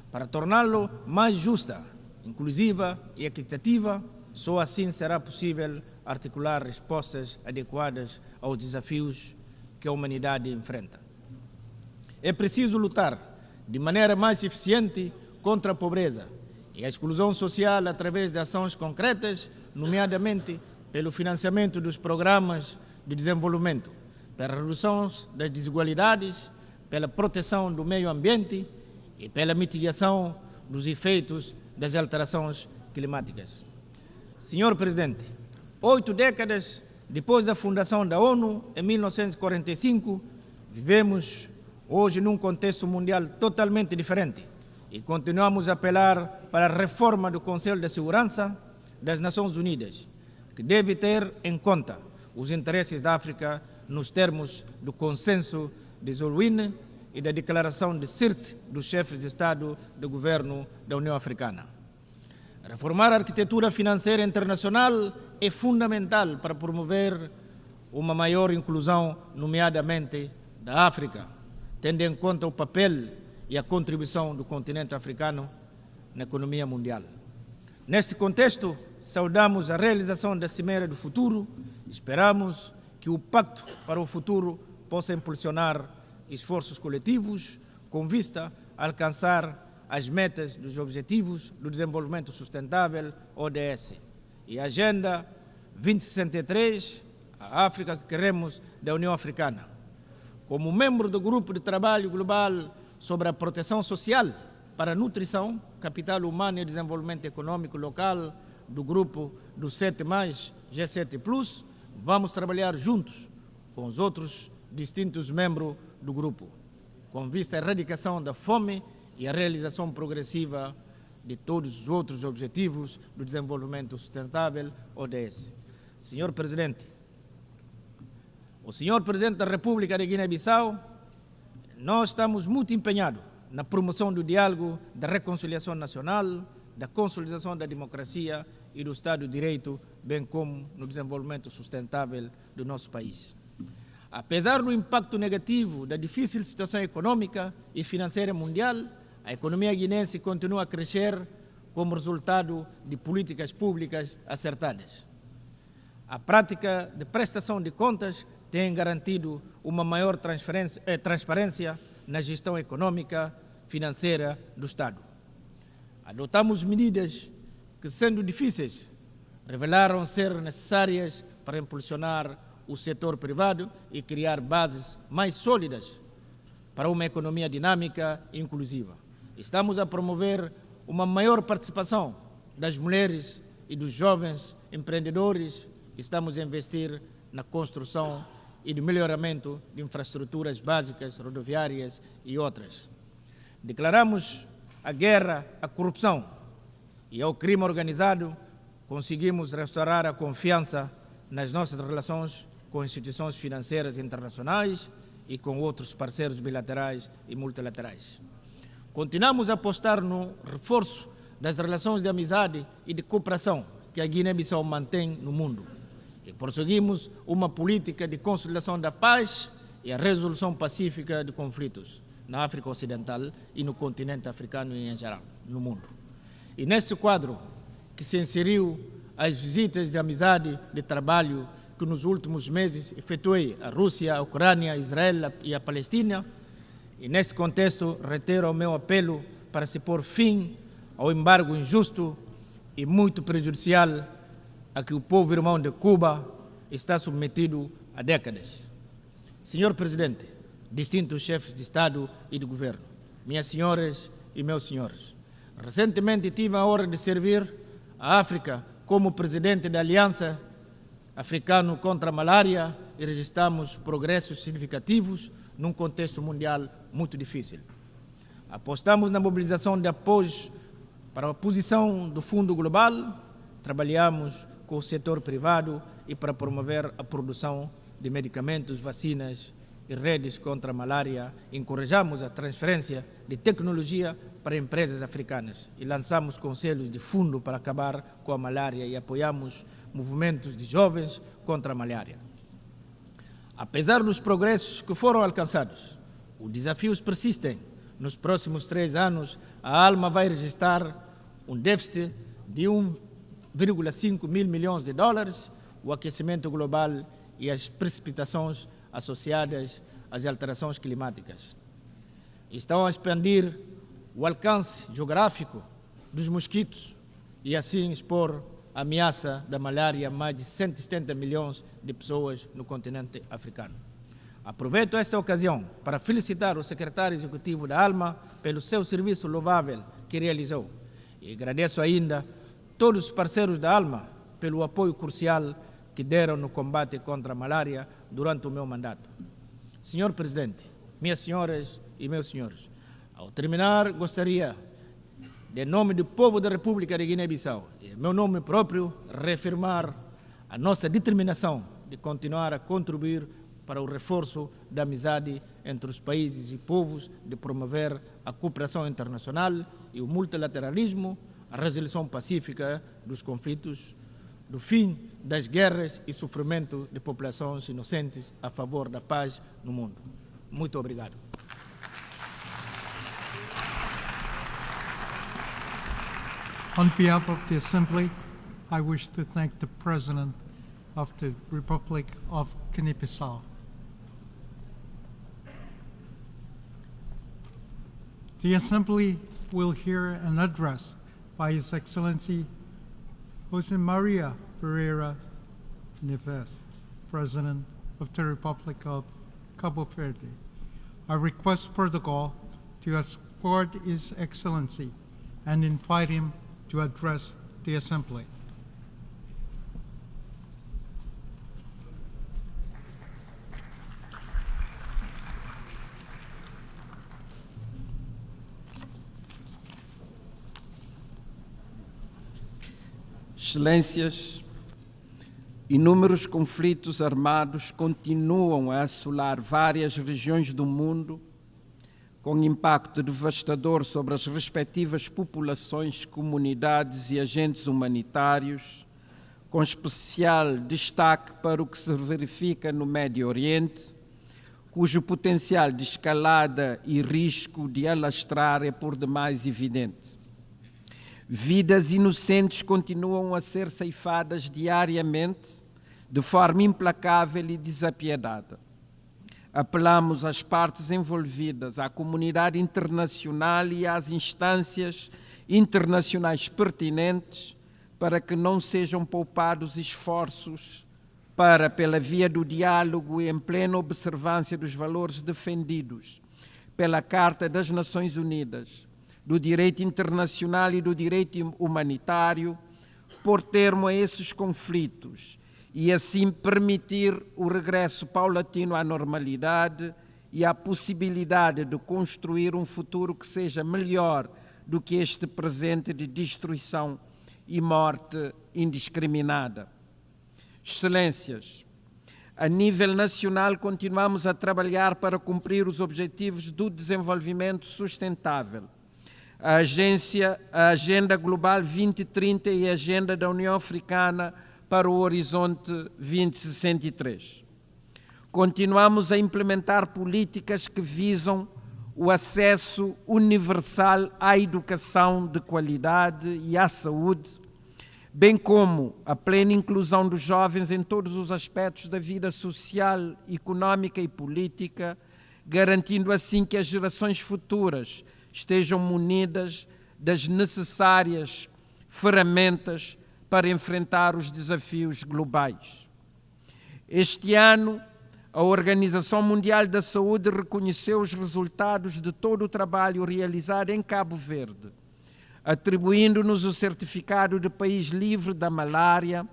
Para torná-lo mais justa, inclusiva e equitativa, só assim será possível articular respostas adequadas aos desafios que a humanidade enfrenta. É preciso lutar de maneira mais eficiente contra a pobreza e a exclusão social através de ações concretas, nomeadamente pelo financiamento dos programas de desenvolvimento, pela redução das desigualdades, pela proteção do meio ambiente e pela mitigação dos efeitos das alterações climáticas. Senhor Presidente, 8 décadas depois da fundação da ONU, em 1945, vivemos hoje num contexto mundial totalmente diferente, e continuamos a apelar para a reforma do Conselho de Segurança das Nações Unidas, que deve ter em conta os interesses da África nos termos do consenso de Zolwyn e da declaração de Sirte dos chefes de Estado e de Governo da União Africana. Reformar a arquitetura financeira internacional é fundamental para promover uma maior inclusão, nomeadamente da África, tendo em conta o papel e a contribuição do continente africano na economia mundial. Neste contexto, saudamos a realização da Cimeira do Futuro e esperamos que o Pacto para o Futuro possa impulsionar esforços coletivos com vista a alcançar as metas dos Objetivos do Desenvolvimento Sustentável, ODS, e a Agenda 2063, a África que queremos da União Africana. Como membro do Grupo de Trabalho Global sobre a Proteção Social para a Nutrição, Capital Humano e Desenvolvimento Econômico Local do Grupo do 7+, G7+, vamos trabalhar juntos com os outros distintos membros do grupo, com vista à erradicação da fome e à realização progressiva de todos os outros objetivos do desenvolvimento sustentável, ODS. Senhor Presidente, o Senhor Presidente da República de Guiné-Bissau, nós estamos muito empenhados na promoção do diálogo, da reconciliação nacional, da consolidação da democracia e do Estado de Direito, bem como no desenvolvimento sustentável do nosso país. Apesar do impacto negativo da difícil situação econômica e financeira mundial, a economia guinense continua a crescer como resultado de políticas públicas acertadas. A prática de prestação de contas tem garantido uma maior transparência na gestão econômica financeira do Estado. Adotamos medidas que, sendo difíceis, revelaram ser necessárias para impulsionar o setor privado e criar bases mais sólidas para uma economia dinâmica e inclusiva. Estamos a promover uma maior participação das mulheres e dos jovens empreendedores. Estamos a investir na construção e no melhoramento de infraestruturas básicas, rodoviárias e outras. Declaramos a guerra à corrupção e ao crime organizado, conseguimos restaurar a confiança nas nossas relações com instituições financeiras internacionais e com outros parceiros bilaterais e multilaterais. Continuamos a apostar no reforço das relações de amizade e de cooperação que a Guiné-Bissau mantém no mundo e prosseguimos uma política de consolidação da paz e a resolução pacífica de conflitos na África Ocidental e no continente africano e em geral, no mundo. E nesse quadro que se inseriu as visitas de amizade, de trabalho que nos últimos meses efetuei a Rússia, a Ucrânia, Israel e a Palestina, e nesse contexto reitero o meu apelo para se pôr fim ao embargo injusto e muito prejudicial a que o povo irmão de Cuba está submetido há décadas. Senhor Presidente, distintos chefes de Estado e de Governo, minhas senhoras e meus senhores, recentemente tive a honra de servir a África como presidente da Aliança Africana contra a Malária e registramos progressos significativos num contexto mundial muito difícil. Apostamos na mobilização de apoios para a posição do Fundo Global, trabalhamos com o setor privado e para promover a produção de medicamentos, vacinas e redes contra a malária, encorajamos a transferência de tecnologia para empresas africanas e lançamos conselhos de fundo para acabar com a malária e apoiamos movimentos de jovens contra a malária. Apesar dos progressos que foram alcançados, os desafios persistem. Nos próximos 3 anos, a ALMA vai registrar um déficit de 1,5 mil milhões de dólares, o aquecimento global e as precipitações associadas às alterações climáticas. Estão a expandir o alcance geográfico dos mosquitos e assim expor a ameaça da malária a mais de 170 milhões de pessoas no continente africano. Aproveito esta ocasião para felicitar o secretário executivo da ALMA pelo seu serviço louvável que realizou e agradeço ainda todos os parceiros da ALMA pelo apoio crucial que deram no combate contra a malária durante o meu mandato. Senhor Presidente, minhas senhoras e meus senhores. Ao terminar, gostaria, em nome do povo da República de Guiné-Bissau e em meu nome próprio, reafirmar a nossa determinação de continuar a contribuir para o reforço da amizade entre os países e povos, de promover a cooperação internacional e o multilateralismo, a resolução pacífica dos conflitos, do fim das guerras e sofrimento de populações inocentes a favor da paz no mundo. Muito obrigado. On behalf of the Assembly, I wish to thank the President of the Republic of Guinea-Bissau. The Assembly will hear an address by His Excellency José Maria Pereira Neves, President of the Republic of Cabo Verde. I request protocol to escort His Excellency and invite him to address the Assembly. Excelências, inúmeros conflitos armados continuam a assolar várias regiões do mundo, com impacto devastador sobre as respectivas populações, comunidades e agentes humanitários, com especial destaque para o que se verifica no Médio Oriente, cujo potencial de escalada e risco de alastrar é por demais evidente. Vidas inocentes continuam a ser ceifadas diariamente, de forma implacável e desapiedada. Apelamos às partes envolvidas, à comunidade internacional e às instâncias internacionais pertinentes para que não sejam poupados esforços para, pela via do diálogo e em plena observância dos valores defendidos pela Carta das Nações Unidas, do direito internacional e do direito humanitário, pôr termo a esses conflitos e assim permitir o regresso paulatino à normalidade e a possibilidade de construir um futuro que seja melhor do que este presente de destruição e morte indiscriminada. Excelências, a nível nacional continuamos a trabalhar para cumprir os objetivos do desenvolvimento sustentável, a Agenda Global 2030 e a Agenda da União Africana para o Horizonte 2063. Continuamos a implementar políticas que visam o acesso universal à educação de qualidade e à saúde, bem como a plena inclusão dos jovens em todos os aspectos da vida social, económica e política, garantindo assim que as gerações futuras estejam munidas das necessárias ferramentas para enfrentar os desafios globais. Este ano, a Organização Mundial da Saúde reconheceu os resultados de todo o trabalho realizado em Cabo Verde, atribuindo-nos o certificado de país livre da malária,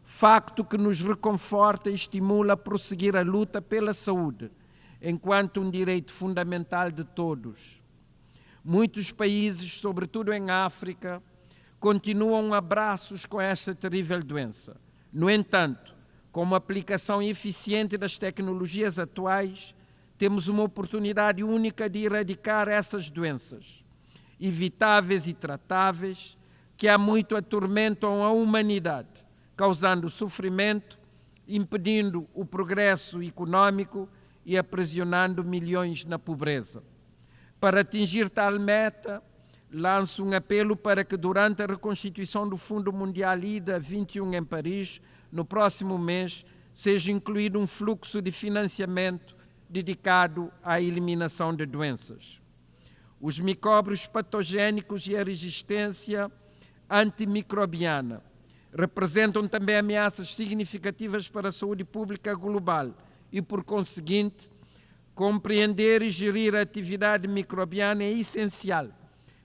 facto que nos reconforta e estimula a prosseguir a luta pela saúde, enquanto um direito fundamental de todos. Muitos países, sobretudo em África, continuam a braços com esta terrível doença. No entanto, com uma aplicação eficiente das tecnologias atuais, temos uma oportunidade única de erradicar essas doenças, evitáveis e tratáveis, que há muito atormentam a humanidade, causando sofrimento, impedindo o progresso econômico e aprisionando milhões na pobreza. Para atingir tal meta, lanço um apelo para que durante a reconstituição do Fundo Mundial IDA 21 em Paris, no próximo mês, seja incluído um fluxo de financiamento dedicado à eliminação de doenças. Os micróbios patogénicos e a resistência antimicrobiana representam também ameaças significativas para a saúde pública global e, por conseguinte, compreender e gerir a atividade microbiana é essencial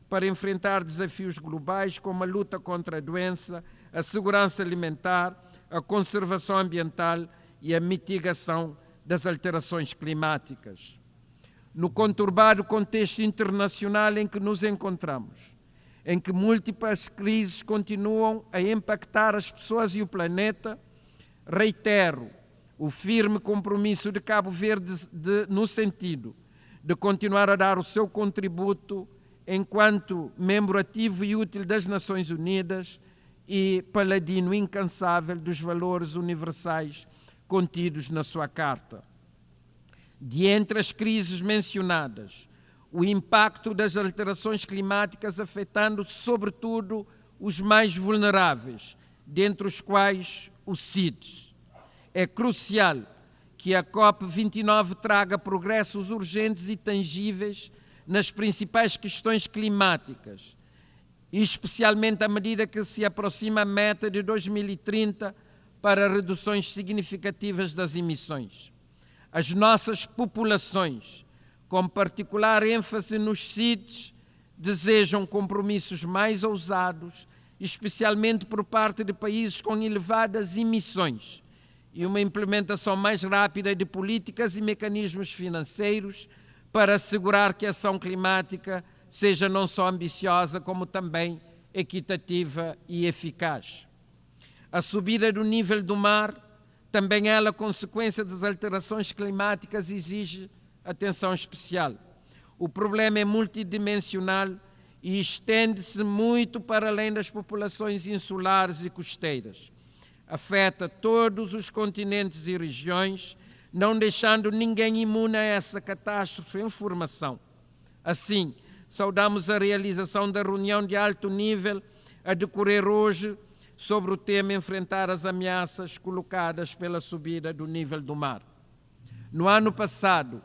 para enfrentar desafios globais como a luta contra a doença, a segurança alimentar, a conservação ambiental e a mitigação das alterações climáticas. no conturbado contexto internacional em que nos encontramos, em que múltiplas crises continuam a impactar as pessoas e o planeta, reitero o firme compromisso de Cabo Verde no sentido de continuar a dar o seu contributo enquanto membro ativo e útil das Nações Unidas e paladino incansável dos valores universais contidos na sua Carta. De entre as crises mencionadas, o impacto das alterações climáticas afetando sobretudo os mais vulneráveis, dentre os quais os CIDs. É crucial que a COP29 traga progressos urgentes e tangíveis nas principais questões climáticas, especialmente à medida que se aproxima a meta de 2030 para reduções significativas das emissões. As nossas populações, com particular ênfase nos CIDs, desejam compromissos mais ousados, especialmente por parte de países com elevadas emissões, e uma implementação mais rápida de políticas e mecanismos financeiros para assegurar que a ação climática seja não só ambiciosa, como também equitativa e eficaz. A subida do nível do mar, também ela consequência das alterações climáticas, exige atenção especial. O problema é multidimensional e estende-se muito para além das populações insulares e costeiras. Afeta todos os continentes e regiões, não deixando ninguém imune a essa catástrofe em formação. Assim, saudamos a realização da reunião de alto nível a decorrer hoje sobre o tema enfrentar as ameaças colocadas pela subida do nível do mar. No ano passado,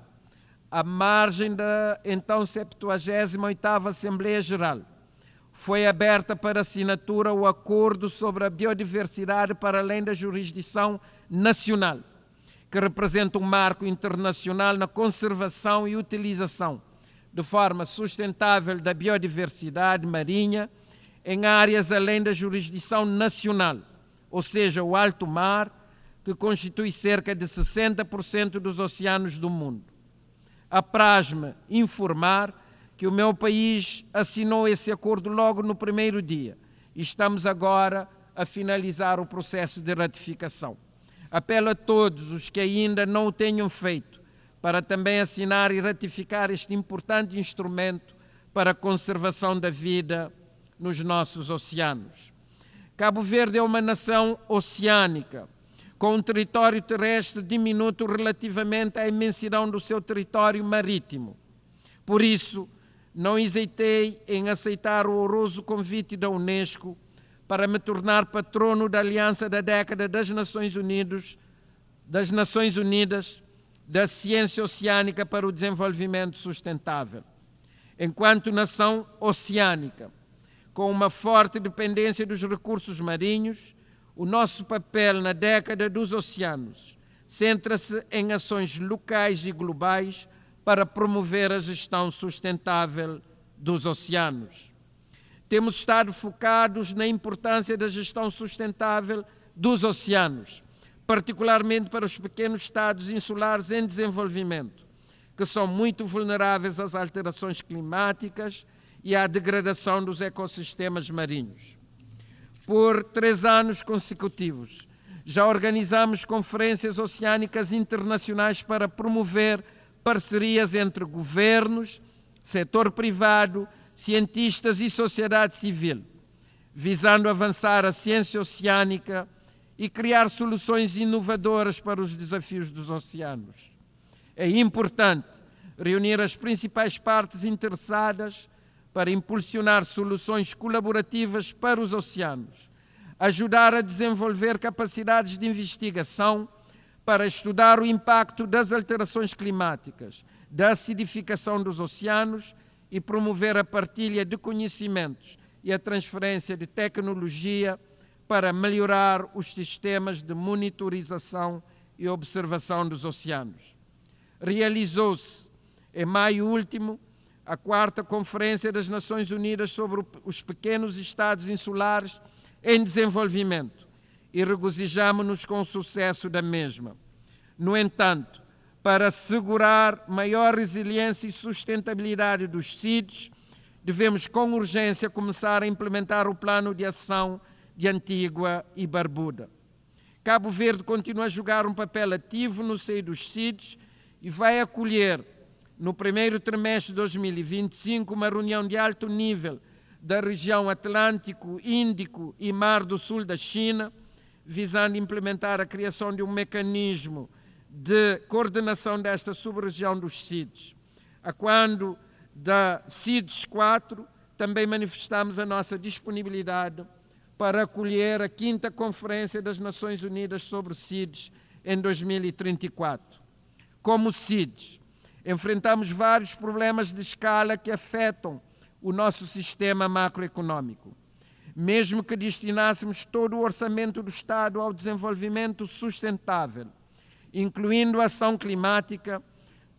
à margem da então 78ª Assembleia Geral, foi aberta para assinatura o Acordo sobre a Biodiversidade para além da jurisdição nacional, que representa um marco internacional na conservação e utilização de forma sustentável da biodiversidade marinha em áreas além da jurisdição nacional, ou seja, o alto mar, que constitui cerca de 60% dos oceanos do mundo. Apraz-me informar que o meu país assinou esse acordo logo no primeiro dia e estamos agora a finalizar o processo de ratificação. Apelo a todos os que ainda não o tenham feito para também assinar e ratificar este importante instrumento para a conservação da vida nos nossos oceanos. Cabo Verde é uma nação oceânica, com um território terrestre diminuto relativamente à imensidão do seu território marítimo. Por isso, não hesitei em aceitar o honroso convite da Unesco para me tornar patrono da Aliança da Década das Nações Unidas da Ciência Oceânica para o Desenvolvimento Sustentável. Enquanto nação oceânica, com uma forte dependência dos recursos marinhos, o nosso papel na década dos oceanos centra-se em ações locais e globais para promover a gestão sustentável dos oceanos. Temos estado focados na importância da gestão sustentável dos oceanos, particularmente para os pequenos estados insulares em desenvolvimento, que são muito vulneráveis às alterações climáticas e à degradação dos ecossistemas marinhos. Por 3 anos consecutivos, já organizamos conferências oceânicas internacionais para promover parcerias entre governos, setor privado, cientistas e sociedade civil, visando avançar a ciência oceânica e criar soluções inovadoras para os desafios dos oceanos. É importante reunir as principais partes interessadas para impulsionar soluções colaborativas para os oceanos, ajudar a desenvolver capacidades de investigação para estudar o impacto das alterações climáticas, da acidificação dos oceanos e promover a partilha de conhecimentos e a transferência de tecnologia para melhorar os sistemas de monitorização e observação dos oceanos. Realizou-se, em maio último, a 4ª Conferência das Nações Unidas sobre os Pequenos Estados Insulares em Desenvolvimento e regozijamo-nos com o sucesso da mesma. No entanto, Para assegurar maior resiliência e sustentabilidade dos CIDs, devemos com urgência começar a implementar o plano de ação de Antígua e Barbuda. Cabo Verde continua a jogar um papel ativo no seio dos CIDs e vai acolher, no primeiro trimestre de 2025, uma reunião de alto nível da região Atlântico, Índico e Mar do Sul da China, visando implementar a criação de um mecanismo de coordenação desta sub-região dos CIDs. A quando da CIDs 4, também manifestamos a nossa disponibilidade para acolher a 5ª Conferência das Nações Unidas sobre CIDs em 2034. Como CIDs, enfrentamos vários problemas de escala que afetam o nosso sistema macroeconômico. Mesmo que destinássemos todo o orçamento do Estado ao desenvolvimento sustentável, incluindo a ação climática,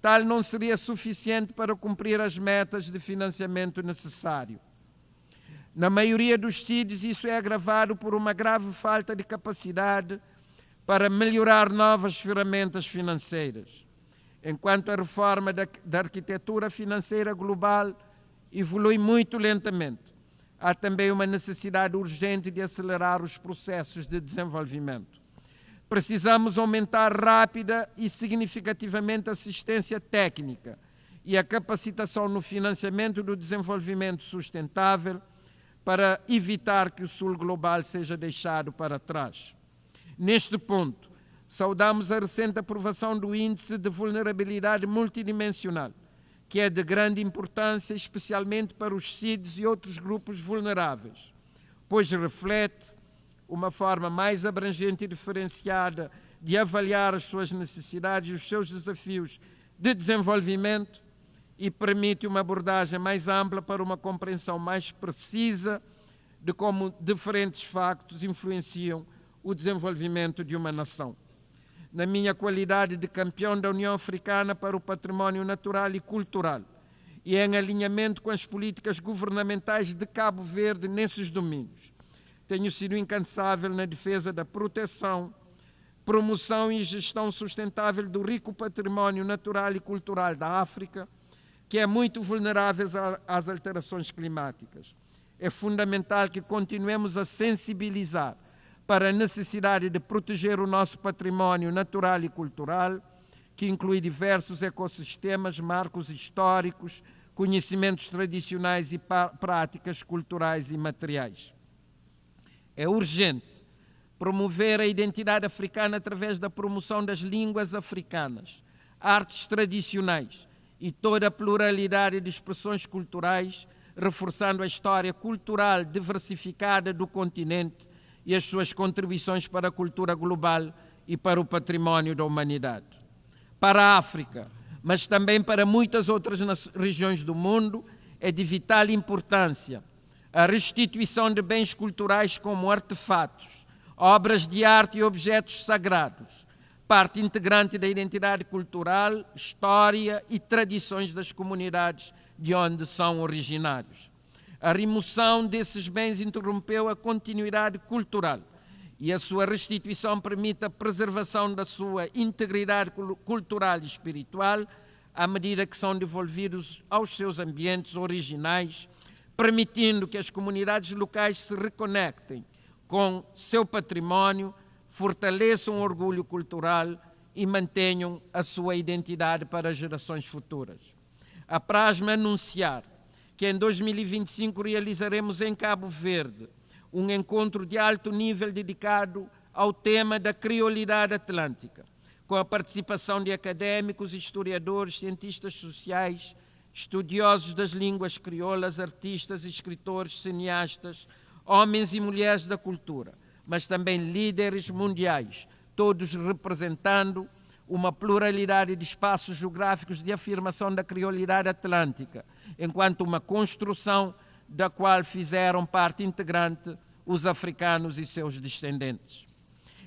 tal não seria suficiente para cumprir as metas de financiamento necessário. Na maioria dos CIDs, isso é agravado por uma grave falta de capacidade para melhorar novas ferramentas financeiras. Enquanto a reforma da arquitetura financeira global evolui muito lentamente, há também uma necessidade urgente de acelerar os processos de desenvolvimento. Precisamos aumentar rápida e significativamente a assistência técnica e a capacitação no financiamento do desenvolvimento sustentável para evitar que o Sul global seja deixado para trás. Neste ponto, saudamos a recente aprovação do Índice de Vulnerabilidade Multidimensional, que é de grande importância, especialmente para os CIDs e outros grupos vulneráveis, pois reflete uma forma mais abrangente e diferenciada de avaliar as suas necessidades e os seus desafios de desenvolvimento e permite uma abordagem mais ampla para uma compreensão mais precisa de como diferentes factos influenciam o desenvolvimento de uma nação. Na minha qualidade de campeão da União Africana para o Património Natural e Cultural e em alinhamento com as políticas governamentais de Cabo Verde nesses domínios, tenho sido incansável na defesa da proteção, promoção e gestão sustentável do rico património natural e cultural da África, que é muito vulnerável às alterações climáticas. É fundamental que continuemos a sensibilizar para a necessidade de proteger o nosso património natural e cultural, que inclui diversos ecossistemas, marcos históricos, conhecimentos tradicionais e práticas culturais e materiais. É urgente promover a identidade africana através da promoção das línguas africanas, artes tradicionais e toda a pluralidade de expressões culturais, reforçando a história cultural diversificada do continente e as suas contribuições para a cultura global e para o património da humanidade. Para a África, mas também para muitas outras regiões do mundo, é de vital importância a restituição de bens culturais como artefatos, obras de arte e objetos sagrados, parte integrante da identidade cultural, história e tradições das comunidades de onde são originários. A remoção desses bens interrompeu a continuidade cultural e a sua restituição permite a preservação da sua integridade cultural e espiritual à medida que são devolvidos aos seus ambientes originais, permitindo que as comunidades locais se reconectem com seu património, fortaleçam o orgulho cultural e mantenham a sua identidade para gerações futuras. Apraz-me anunciar que em 2025 realizaremos em Cabo Verde um encontro de alto nível dedicado ao tema da criolidade atlântica, com a participação de académicos, historiadores, cientistas sociais, estudiosos das línguas crioulas, artistas, escritores, cineastas, homens e mulheres da cultura, mas também líderes mundiais, todos representando uma pluralidade de espaços geográficos de afirmação da criolidade atlântica, enquanto uma construção da qual fizeram parte integrante os africanos e seus descendentes.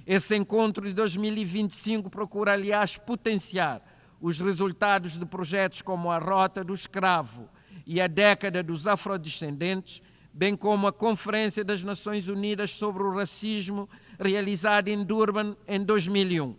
Esse encontro de 2025 procura, aliás, potenciar os resultados de projetos como a Rota do Escravo e a Década dos Afrodescendentes, bem como a Conferência das Nações Unidas sobre o Racismo, realizada em Durban em 2001.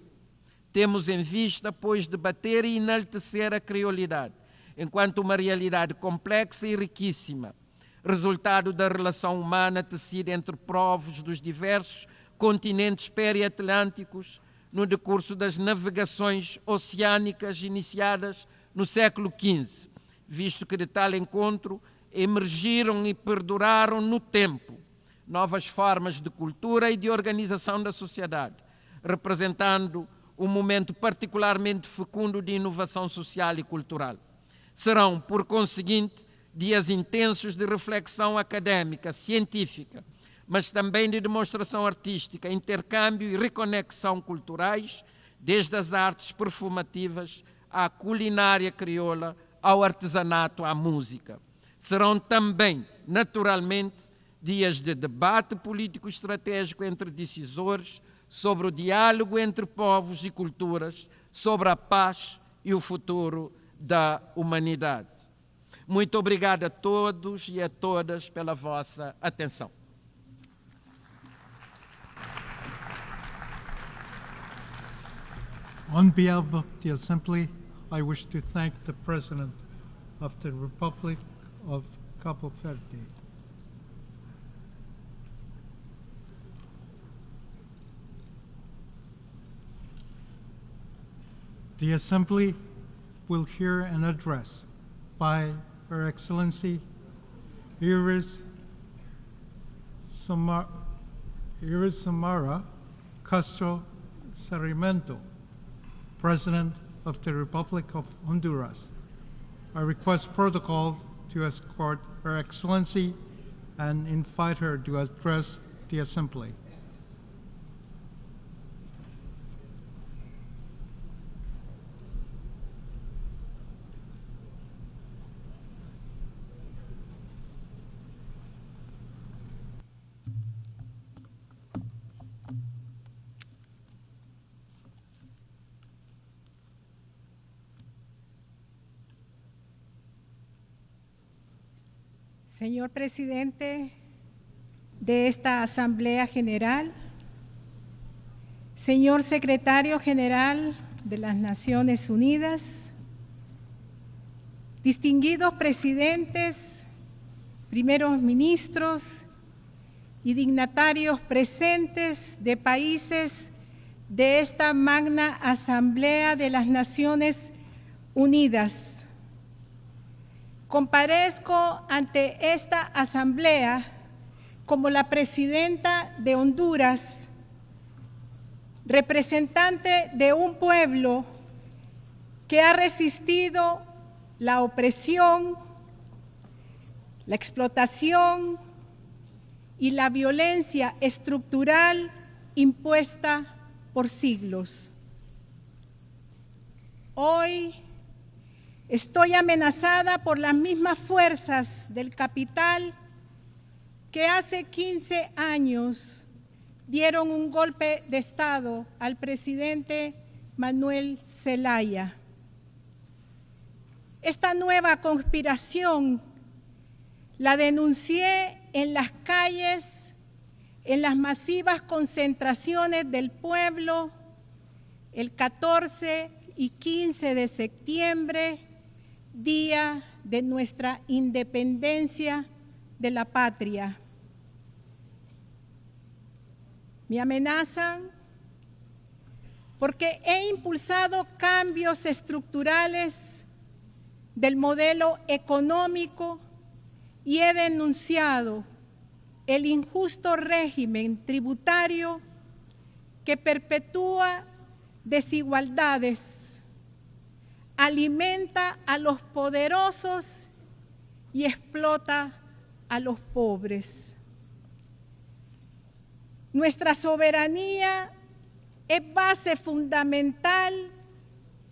temos em vista, pois, debater e enaltecer a criolidade, enquanto uma realidade complexa e riquíssima, resultado da relação humana tecida entre povos dos diversos continentes periatlânticos no decurso das navegações oceânicas iniciadas no século XV, visto que de tal encontro emergiram e perduraram no tempo novas formas de cultura e de organização da sociedade, representando um momento particularmente fecundo de inovação social e cultural. Serão, por conseguinte, dias intensos de reflexão académica, científica, mas também de demonstração artística, intercâmbio e reconexão culturais, desde as artes perfumativas à culinária crioula, ao artesanato, à música. Serão também, naturalmente, dias de debate político-estratégico entre decisores sobre o diálogo entre povos e culturas, sobre a paz e o futuro da humanidade. Muito obrigado a todos e a todas pela vossa atenção. On behalf of the Assembly, I wish to thank the President of the Republic of Cabo Verde. The Assembly will hear an address by Her Excellency Iris Samara Castro Sarmiento, President of the Republic of Honduras. I request protocol to escort Her Excellency and invite her to address the Assembly. Señor Presidente de esta Asamblea General, Señor Secretario General de las Naciones Unidas, distinguidos presidentes, primeros ministros y dignatarios presentes de países de esta magna Asamblea de las Naciones Unidas. Comparezco ante esta Asamblea como la presidenta de Honduras, representante de un pueblo que ha resistido la opresión, la explotación y la violencia estructural impuesta por siglos. Hoy estoy amenazada por las mismas fuerzas del capital que hace 15 años dieron un golpe de Estado al presidente Manuel Zelaya. Esta nueva conspiración la denuncié en las calles, en las masivas concentraciones del pueblo, el 14 y 15 de septiembre, día de nuestra independencia de la patria. Me amenazan porque he impulsado cambios estructurales del modelo económico y he denunciado el injusto régimen tributario que perpetúa desigualdades, alimenta a los poderosos y explota a los pobres. Nuestra soberanía es base fundamental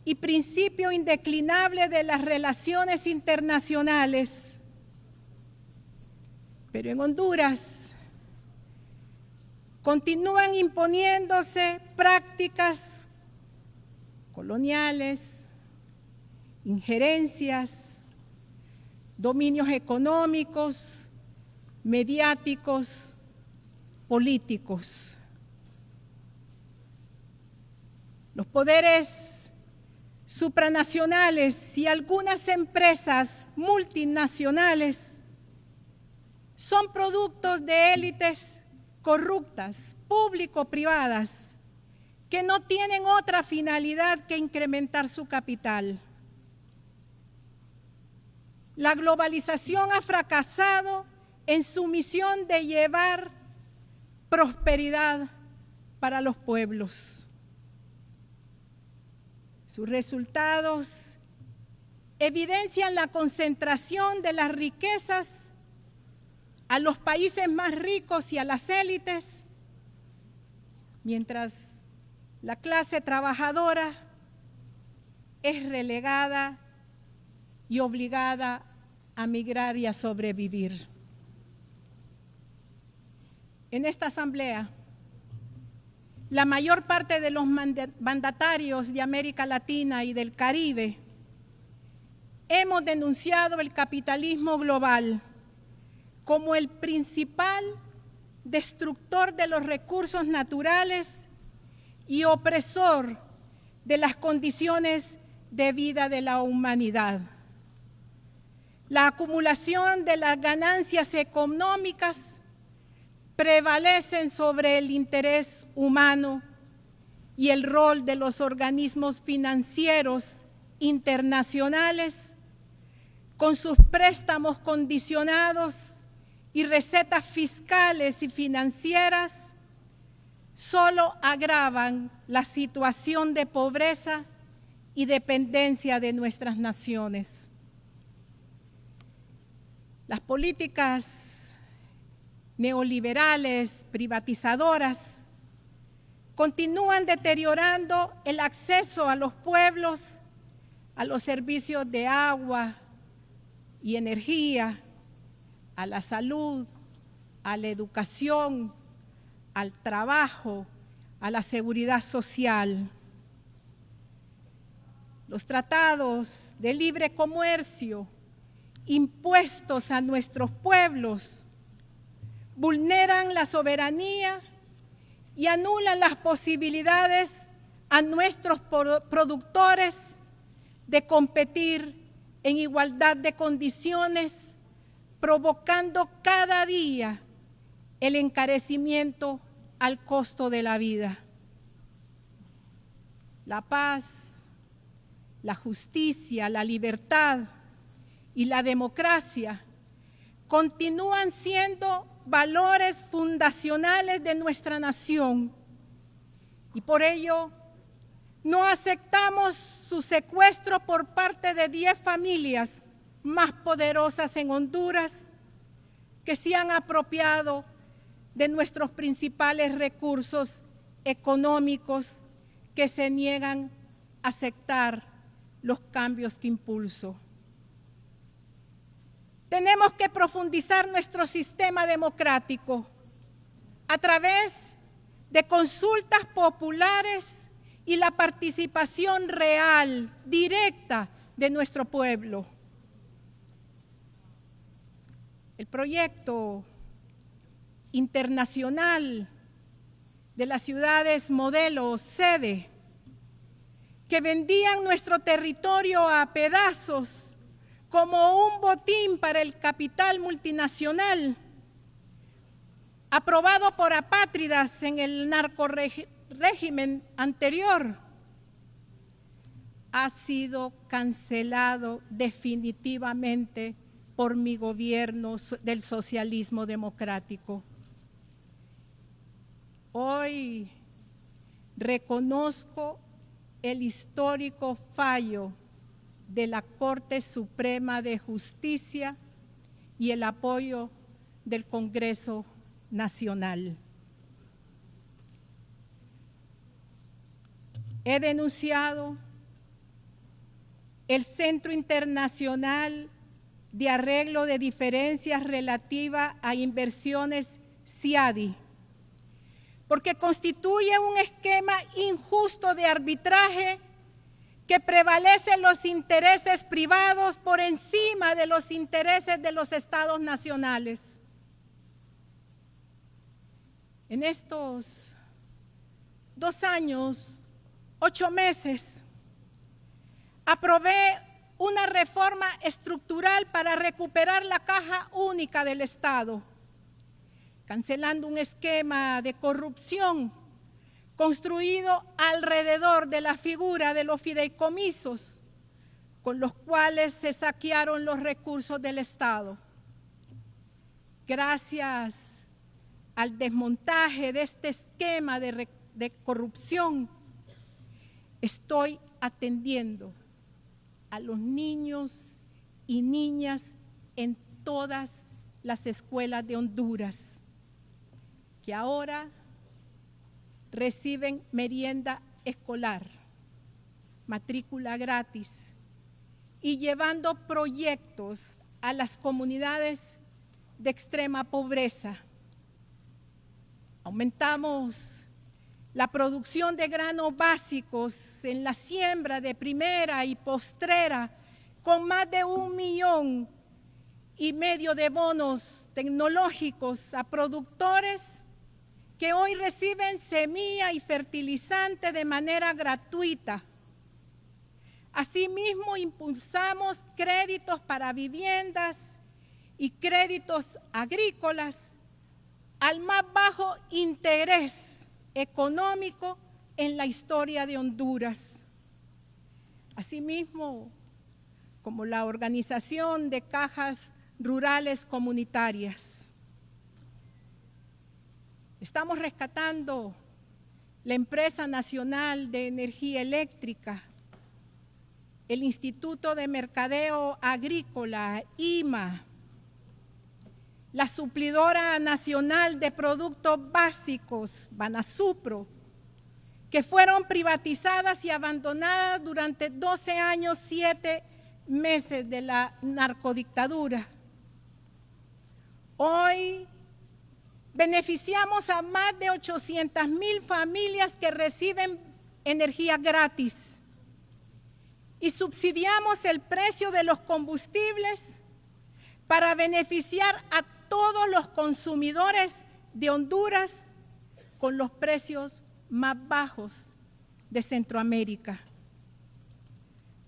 y principio indeclinable de las relaciones internacionales. Pero en Honduras continúan imponiéndose prácticas coloniales, injerencias, dominios económicos, mediáticos, políticos. Los poderes supranacionales y algunas empresas multinacionales son productos de élites corruptas, público-privadas, que no tienen otra finalidad que incrementar su capital. La globalización ha fracasado en su misión de llevar prosperidad para los pueblos. Sus resultados evidencian la concentración de las riquezas a los países más ricos y a las élites, mientras la clase trabajadora es relegada y obligada a migrar y a sobrevivir. En esta asamblea, la mayor parte de los mandatarios de América Latina y del Caribe hemos denunciado el capitalismo global como el principal destructor de los recursos naturales y opresor de las condiciones de vida de la humanidad. La acumulación de las ganancias económicas prevalecen sobre el interés humano y el rol de los organismos financieros internacionales con sus préstamos condicionados y recetas fiscales y financieras solo agravan la situación de pobreza y dependencia de nuestras naciones. Las políticas neoliberales, privatizadoras, continúan deteriorando el acceso a los pueblos a los servicios de agua y energía, a la salud, a la educación, al trabajo, a la seguridad social. Los tratados de libre comercio impuestos a nuestros pueblos vulneran la soberanía y anulan las posibilidades a nuestros productores de competir en igualdad de condiciones, provocando cada día el encarecimiento al costo de la vida. La paz, la justicia, la libertad y la democracia continúan siendo valores fundacionales de nuestra nación y por ello no aceptamos su secuestro por parte de 10 familias más poderosas en Honduras que se han apropiado de nuestros principales recursos económicos, que se niegan a aceptar los cambios que impulso. Tenemos que profundizar nuestro sistema democrático a través de consultas populares y la participación real, directa de nuestro pueblo. El proyecto internacional de las ciudades modelo sede que vendían nuestro territorio a pedazos como un botín para el capital multinacional, aprobado por apátridas en el narcorrégimen anterior, ha sido cancelado definitivamente por mi gobierno del socialismo democrático. Hoy reconozco el histórico fallo de la Corte Suprema de Justicia y el apoyo del Congreso Nacional. He denunciado el Centro Internacional de Arreglo de Diferencias relativa a inversiones CIADI, porque constituye un esquema injusto de arbitraje que prevalecen los intereses privados por encima de los intereses de los estados nacionales. En estos 2 años 8 meses, aprobé una reforma estructural para recuperar la caja única del Estado, cancelando un esquema de corrupción construido alrededor de la figura de los fideicomisos, con los cuales se saquearon los recursos del Estado. Gracias al desmontaje de este esquema de corrupción, estoy atendiendo a los niños y niñas en todas las escuelas de Honduras, que ahora reciben merienda escolar, matrícula gratis y llevando proyectos a las comunidades de extrema pobreza. Aumentamos la producción de granos básicos en la siembra de primera y postrera con más de 1,5 millones de bonos tecnológicos a productores que hoy reciben semilla y fertilizante de manera gratuita. Asimismo, impulsamos créditos para viviendas y créditos agrícolas al más bajo interés económico en la historia de Honduras. Asimismo, como la organización de cajas rurales comunitarias. Estamos rescatando la Empresa Nacional de Energía Eléctrica, el Instituto de Mercadeo Agrícola, IMA, la Suplidora Nacional de Productos Básicos, Banasupro, que fueron privatizadas y abandonadas durante 12 años, 7 meses de la narcodictadura. Hoy beneficiamos a más de 800,000 familias que reciben energía gratis y subsidiamos el precio de los combustibles para beneficiar a todos los consumidores de Honduras con los precios más bajos de Centroamérica.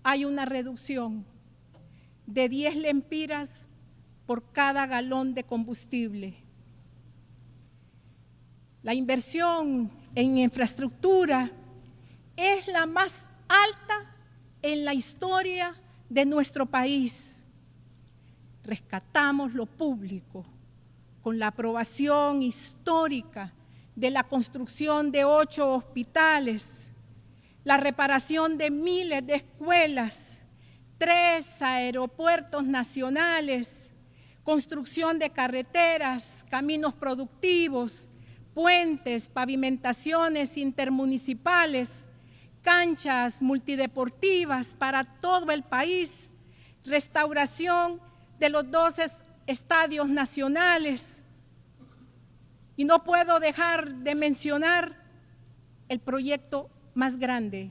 Hay una reducción de 10 lempiras por cada galón de combustible. La inversión en infraestructura es la más alta en la historia de nuestro país. Rescatamos lo público con la aprobación histórica de la construcción de 8 hospitales, la reparación de miles de escuelas, 3 aeropuertos nacionales, construcción de carreteras, caminos productivos, puentes, pavimentaciones intermunicipales, canchas multideportivas para todo el país, restauración de los 12 estadios nacionales. Y no puedo dejar de mencionar el proyecto más grande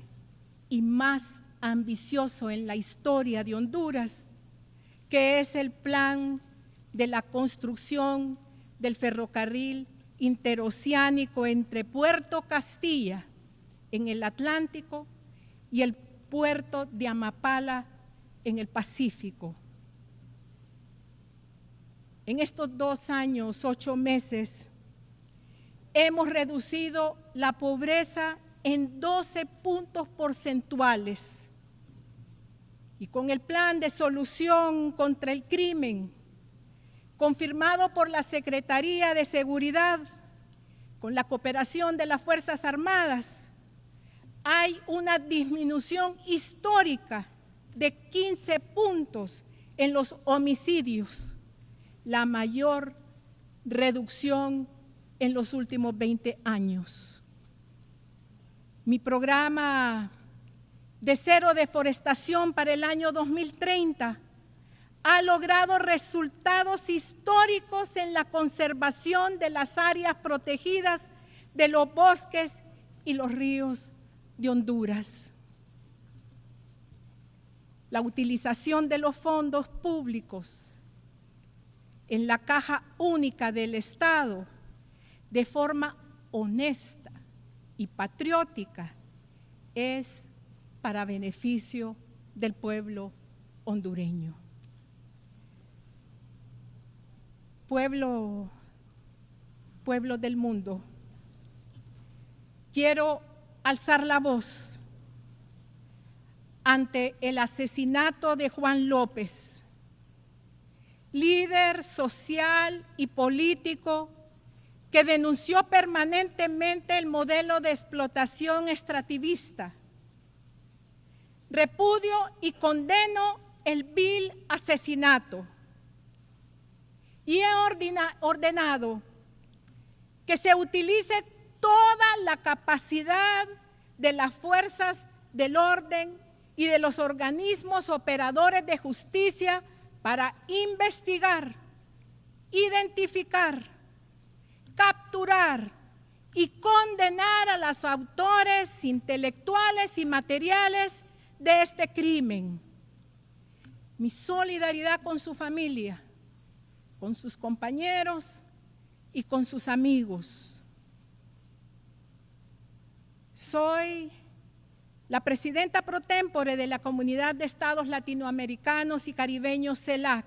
y más ambicioso en la historia de Honduras, que es el plan de la construcción del ferrocarril interoceánico entre Puerto Castilla en el Atlántico y el puerto de Amapala en el Pacífico. En estos 2 años, 8 meses, hemos reducido la pobreza en 12 puntos porcentuales y con el plan de solución contra el crimen confirmado por la Secretaría de Seguridad, con la cooperación de las Fuerzas Armadas, hay una disminución histórica de 15 puntos en los homicidios, la mayor reducción en los últimos 20 años. Mi programa de cero deforestación para el año 2030 ha logrado resultados históricos en la conservación de las áreas protegidas de los bosques y los ríos de Honduras. La utilización de los fondos públicos en la caja única del Estado de forma honesta y patriótica es para beneficio del pueblo hondureño. Pueblo del mundo, quiero alzar la voz ante el asesinato de Juan López, líder social y político que denunció permanentemente el modelo de explotación extractivista. Repudio y condeno el vil asesinato y he ordenado que se utilice toda la capacidad de las fuerzas del orden y de los organismos operadores de justicia para investigar, identificar, capturar y condenar a los autores intelectuales y materiales de este crimen. Mi solidaridad con su familia, con sus compañeros y con sus amigos. Soy la presidenta pro tempore de la Comunidad de Estados Latinoamericanos y Caribeños CELAC.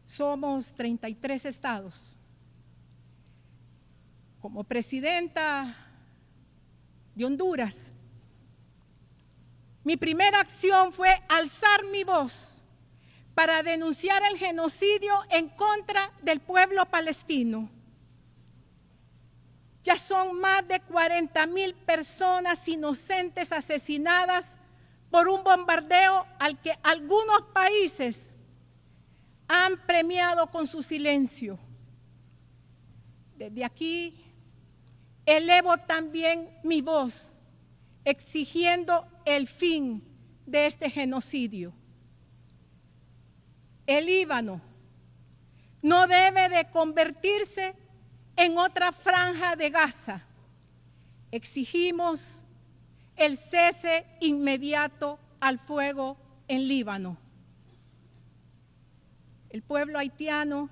Somos 33 estados. Como presidenta de Honduras, mi primera acción fue alzar mi voz para denunciar el genocidio en contra del pueblo palestino. Ya son más de 40,000 personas inocentes asesinadas por un bombardeo al que algunos países han premiado con su silencio. Desde aquí elevo también mi voz exigiendo el fin de este genocidio. El Líbano no debe de convertirse en otra franja de Gaza. Exigimos el cese inmediato al fuego en Líbano. El pueblo haitiano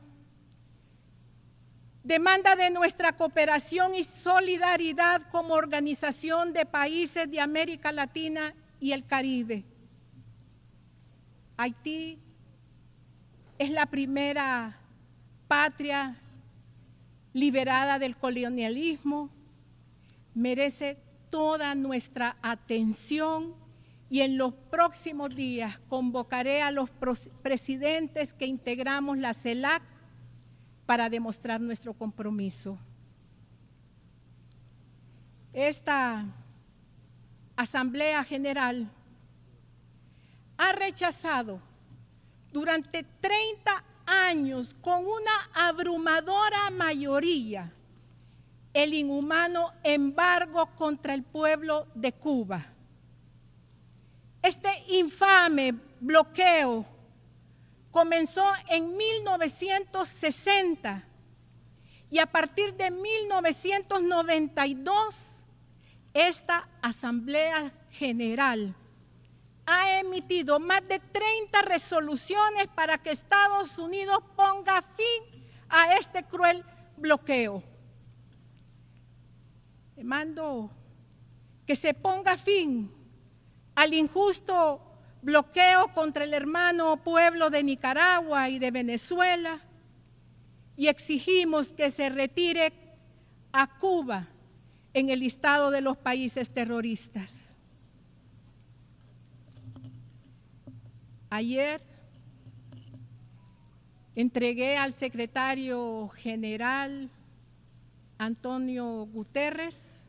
demanda de nuestra cooperación y solidaridad como organización de países de América Latina y el Caribe. Haití es la primera patria liberada del colonialismo, merece toda nuestra atención y en los próximos días convocaré a los presidentes que integramos la CELAC para demostrar nuestro compromiso. Esta Asamblea General ha rechazado durante 30 años con una abrumadora mayoría el inhumano embargo contra el pueblo de Cuba. Este infame bloqueo comenzó en 1960 y a partir de 1992 esta Asamblea General ha emitido más de 30 resoluciones para que Estados Unidos ponga fin a este cruel bloqueo. Demando que se ponga fin al injusto bloqueo contra el hermano pueblo de Nicaragua y de Venezuela y exigimos que se retire a Cuba en el listado de los países terroristas. Ayer entregué al secretario general Antonio Guterres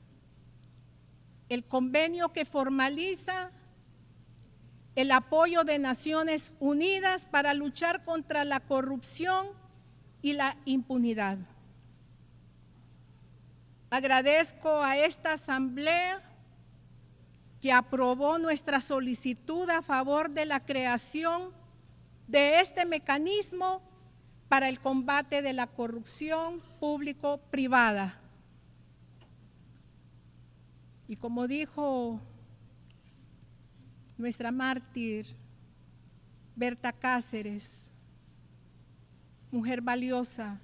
el convenio que formaliza el apoyo de Naciones Unidas para luchar contra la corrupción y la impunidad. Agradezco a esta Asamblea que aprobó nuestra solicitud a favor de la creación de este mecanismo para el combate de la corrupción público-privada. Y como dijo nuestra mártir Berta Cáceres, mujer valiosa,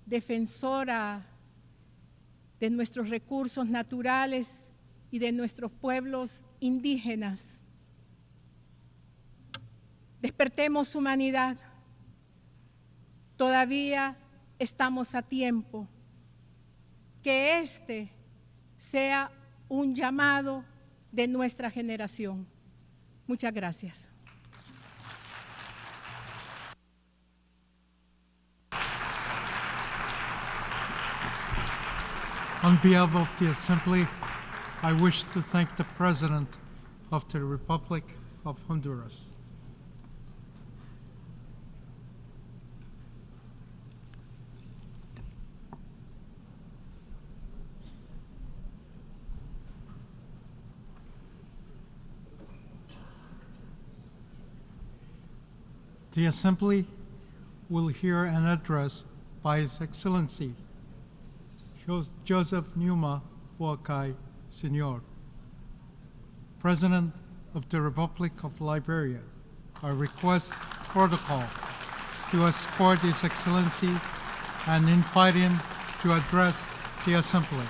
defensora de nuestros recursos naturales y de nuestros pueblos indígenas. Despertemos humanidad. Todavía estamos a tiempo. Que este sea un llamado de nuestra generación. Muchas gracias. On behalf of the Assembly, I wish to thank the President of the Republic of Honduras. The Assembly will hear an address by His Excellency Joseph Numa Boakai, Sr., President of the Republic of Liberia. I request protocol to escort His Excellency and invite him to address the Assembly.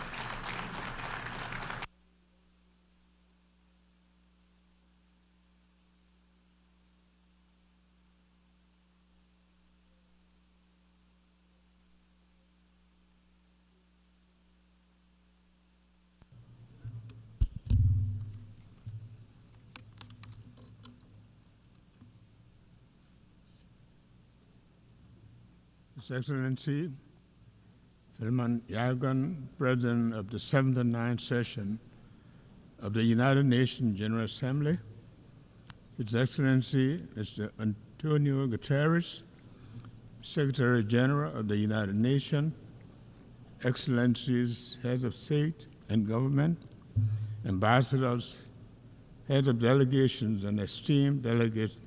His Excellency, Philemon Yagan, President of the 7th and 9th Session of the United Nations General Assembly, His Excellency Mr. Antonio Guterres, Secretary General of the United Nations, Excellencies, Heads of State and Government, Ambassadors, Heads of Delegations, and esteemed delegates,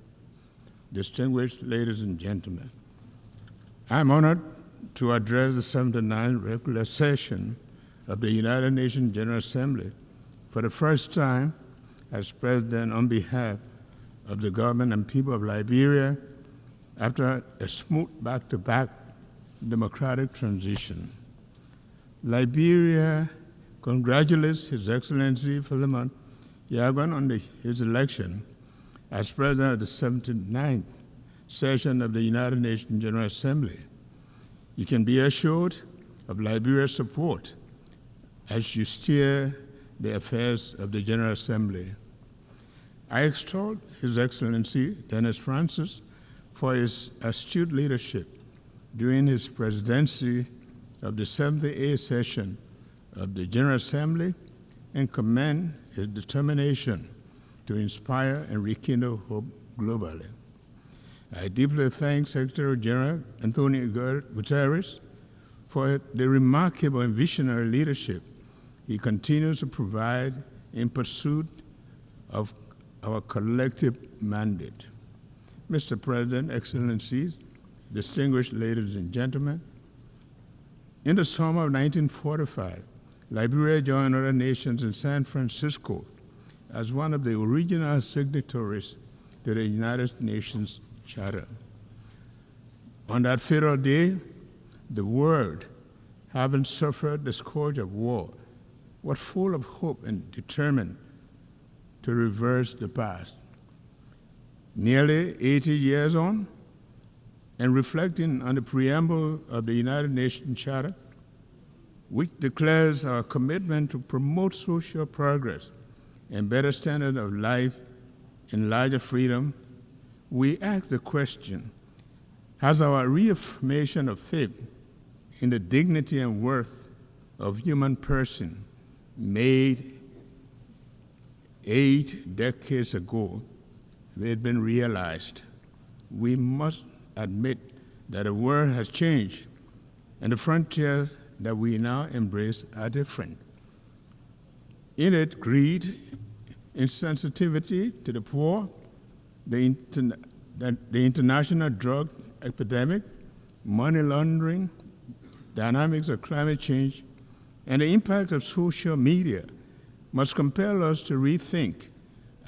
distinguished ladies and gentlemen. I am honored to address the 79th regular session of the United Nations General Assembly for the first time as President on behalf of the government and people of Liberia after a smooth back-to-back democratic transition. Liberia congratulates His Excellency Philemon Yagan on his election as President of the 79th session of the United Nations General Assembly. You can be assured of Liberia's support as you steer the affairs of the General Assembly. I extol His Excellency Dennis Francis for his astute leadership during his presidency of the 78th session of the General Assembly and commend his determination to inspire and rekindle hope globally. I deeply thank Secretary General Antonio Guterres for the remarkable and visionary leadership he continues to provide in pursuit of our collective mandate. Mr. President, Excellencies, distinguished ladies and gentlemen, in the summer of 1945, Liberia joined other nations in San Francisco as one of the original signatories to the United Nations Charter. On that fatal day, the world, having suffered the scourge of war, was full of hope and determined to reverse the past. Nearly 80 years on, and reflecting on the preamble of the United Nations Charter, which declares our commitment to promote social progress and better standard of life and larger freedom, we ask the question, has our reaffirmation of faith in the dignity and worth of human person made 8 decades ago, had been realized? We must admit that the world has changed and the frontiers that we now embrace are different. In it, greed, insensitivity to the poor, the international drug epidemic, money laundering, dynamics of climate change, and the impact of social media must compel us to rethink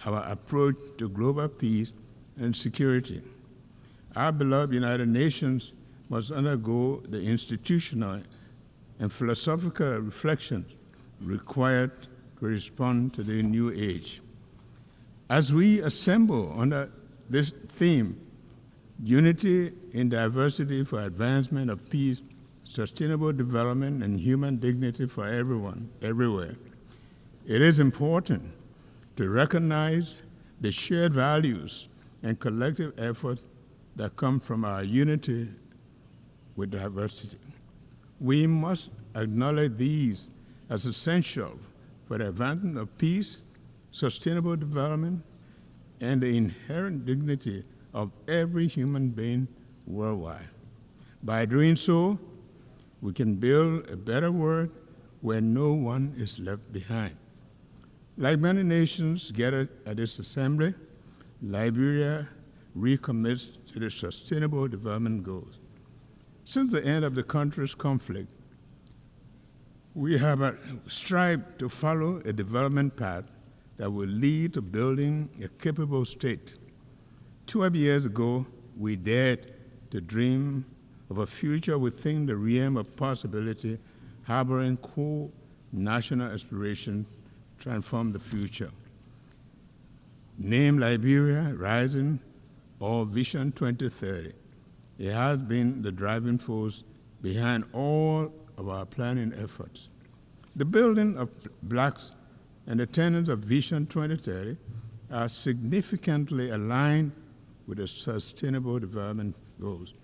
our approach to global peace and security. Our beloved United Nations must undergo the institutional and philosophical reflections required to respond to the new age. As we assemble under this theme, Unity in Diversity for Advancement of Peace, Sustainable Development, and Human Dignity for Everyone, everywhere, it is important to recognize the shared values and collective efforts that come from our unity with diversity. We must acknowledge these as essential for the advancement of peace, sustainable development, and the inherent dignity of every human being worldwide. By doing so, we can build a better world where no one is left behind. Like many nations gathered at this assembly, Liberia recommits to the Sustainable Development Goals. Since the end of the country's conflict, we have strived to follow a development path that will lead to building a capable state. 12 years ago, we dared to dream of a future within the realm of possibility, harboring core national aspirations to transform the future. Named Liberia Rising or Vision 2030, it has been the driving force behind all of our planning efforts. The building of blocks and the tenets of Vision 2030 are significantly aligned with the Sustainable Development Goals.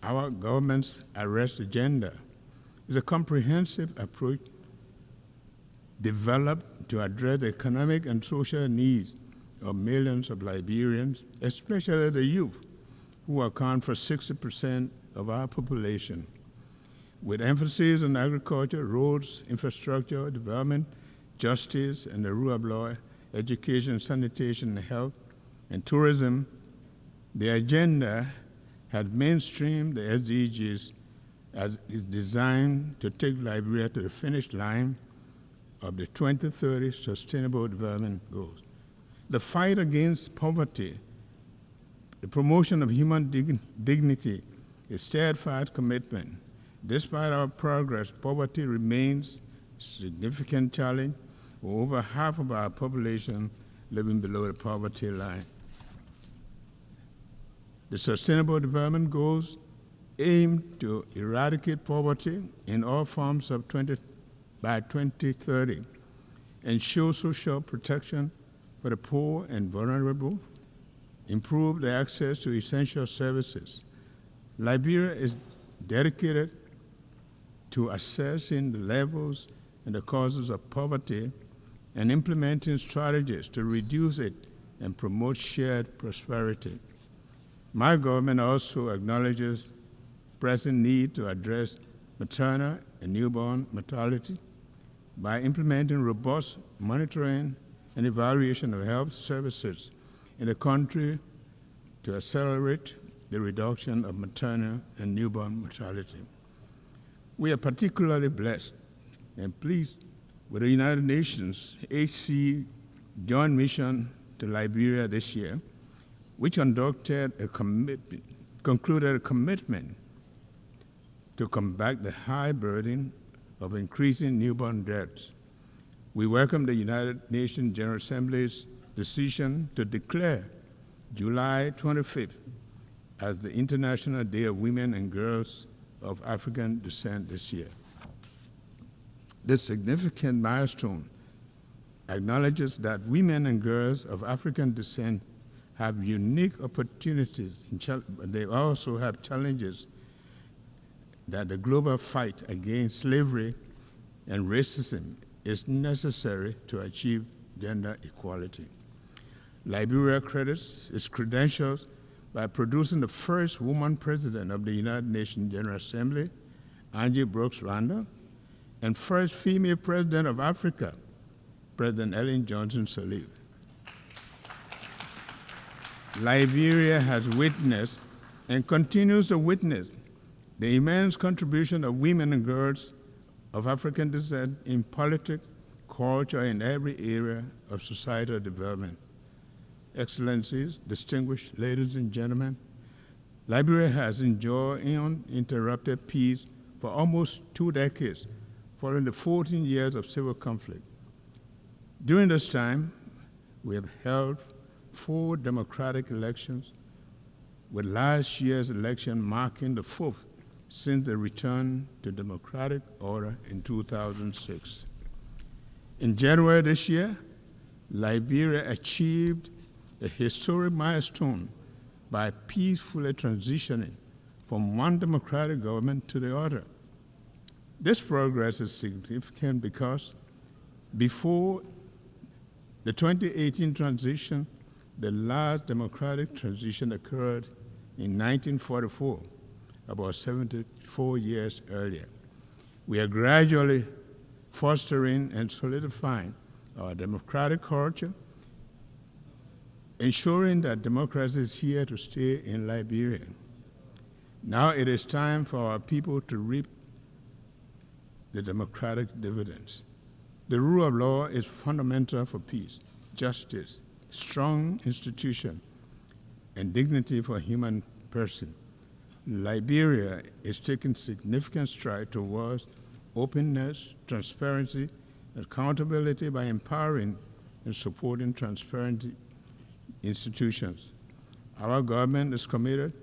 Our government's arrest agenda is a comprehensive approach developed to address the economic and social needs of millions of Liberians, especially the youth, who account for 60% of our population. With emphasis on agriculture, roads, infrastructure, development, justice, and the rule of law, education, sanitation, health, and tourism, the agenda had mainstreamed the SDGs as is designed to take Liberia to the finish line of the 2030 Sustainable Development Goals. The fight against poverty, the promotion of human dignity, a steadfast commitment. Despite our progress, poverty remains a significant challenge, with over half of our population living below the poverty line. The Sustainable Development Goals aim to eradicate poverty in all forms by 2030, ensure social protection for the poor and vulnerable, improve the access to essential services. Liberia is dedicated to assessing the levels and the causes of poverty and implementing strategies to reduce it and promote shared prosperity. My government also acknowledges pressing need to address maternal and newborn mortality by implementing robust monitoring and evaluation of health services in the country to accelerate the reduction of maternal and newborn mortality. We are particularly blessed and pleased with the United Nations HC Joint Mission to Liberia this year, which concluded a commitment to combat the high burden of increasing newborn deaths. We welcome the United Nations General Assembly's decision to declare July 25th as the International Day of Women and Girls of African Descent this year. This significant milestone acknowledges that women and girls of African descent have unique opportunities, but they also have challenges that the global fight against slavery and racism is necessary to achieve gender equality. Liberia credits its credentials by producing the first woman president of the United Nations General Assembly, Angie Brooks Randall, and first female president of Africa, President Ellen Johnson Sirleaf. Liberia has witnessed and continues to witness the immense contribution of women and girls of African descent in politics, culture, and every area of societal development. Excellencies, distinguished ladies and gentlemen, Liberia has enjoyed uninterrupted peace for almost 2 decades following the 14 years of civil conflict. During this time, we have held 4 democratic elections, with last year's election marking the 4th since the return to democratic order in 2006. In January this year, Liberia achieved a historic milestone by peacefully transitioning from one democratic government to the other. This progress is significant because before the 2018 transition, the last democratic transition occurred in 1944, about 74 years earlier. We are gradually fostering and solidifying our democratic culture, ensuring that democracy is here to stay in Liberia. Now it is time for our people to reap the democratic dividends. The rule of law is fundamental for peace, justice, strong institution, and dignity for human person. Liberia is taking significant strides towards openness, transparency, and accountability by empowering and supporting transparent institutions. Our government is committed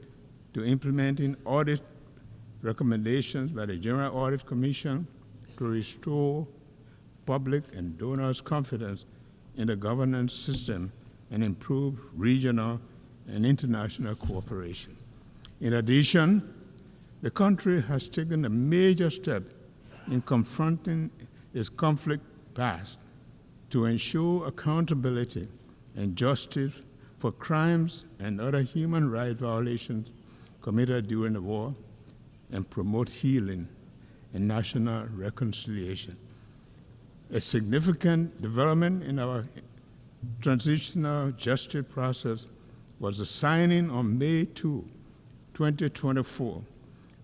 to implementing audit recommendations by the General Audit Commission to restore public and donors' confidence in the governance system and improve regional and international cooperation. In addition, the country has taken a major step in confronting its conflict past to ensure accountability and justice for crimes and other human rights violations committed during the war and promote healing and national reconciliation. A significant development in our transitional justice process was the signing on May 2, 2024,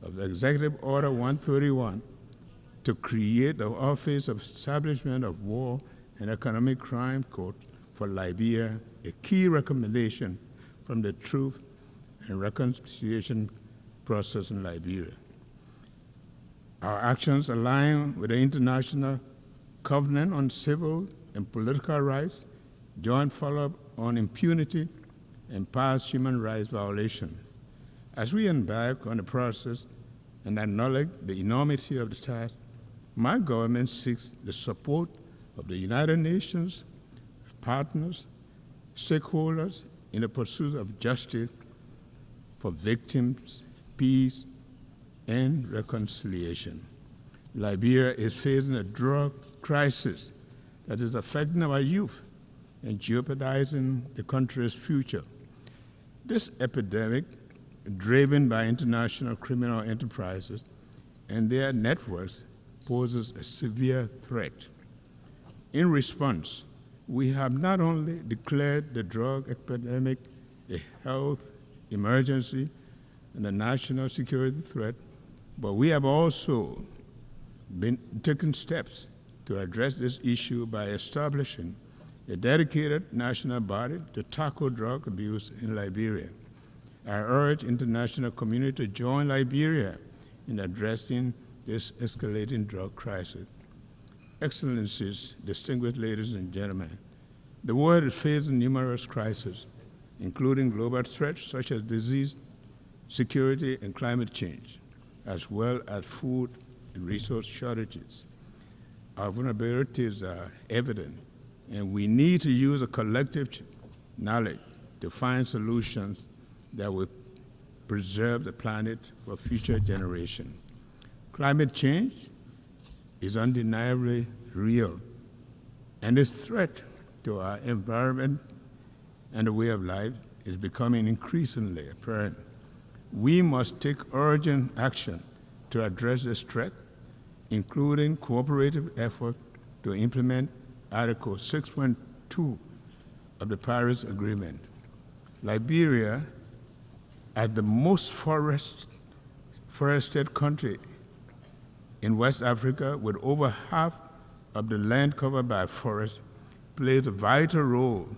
of the Executive Order 131 to create the Office of Establishment of War and Economic Crime Court for Liberia, a key recommendation from the Truth and Reconciliation process in Liberia. Our actions align with the International Covenant on Civil and Political Rights, joint follow-up on impunity and past human rights violations. As we embark on the process and acknowledge the enormity of the task, my government seeks the support of the United Nations, partners, stakeholders in the pursuit of justice for victims, peace, and reconciliation. Liberia is facing a drug crisis that is affecting our youth and jeopardizing the country's future. This epidemic, driven by international criminal enterprises and their networks, poses a severe threat. In response, we have not only declared the drug epidemic a health emergency and a national security threat, but we have also been taking steps to address this issue by establishing a dedicated national body to tackle drug abuse in Liberia. I urge international community to join Liberia in addressing this escalating drug crisis. Excellencies, distinguished ladies and gentlemen, the world is facing numerous crises, including global threats such as disease, security, and climate change, as well as food and resource shortages. Our vulnerabilities are evident, and we need to use a collective knowledge to find solutions that will preserve the planet for future generations. Climate change is undeniably real, and its threat to our environment and the way of life is becoming increasingly apparent. We must take urgent action to address this threat, including cooperative effort to implement Article 6.2 of the Paris Agreement. Liberia, as the most forested country in West Africa, with over half of the land covered by forests, plays a vital role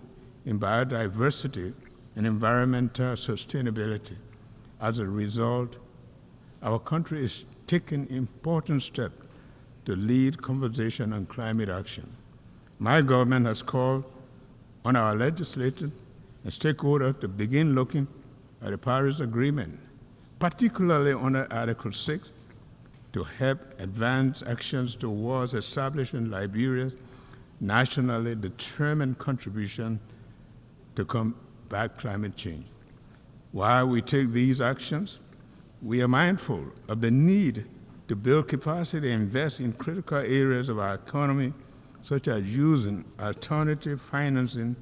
in biodiversity and environmental sustainability. As a result, our country is taking important steps to lead conversation on climate action. My government has called on our legislators and stakeholders to begin looking at the Paris Agreement, particularly under Article 6, to help advance actions towards establishing Liberia's nationally determined contribution to combat climate change. While we take these actions, we are mindful of the need to build capacity and invest in critical areas of our economy, such as using alternative financing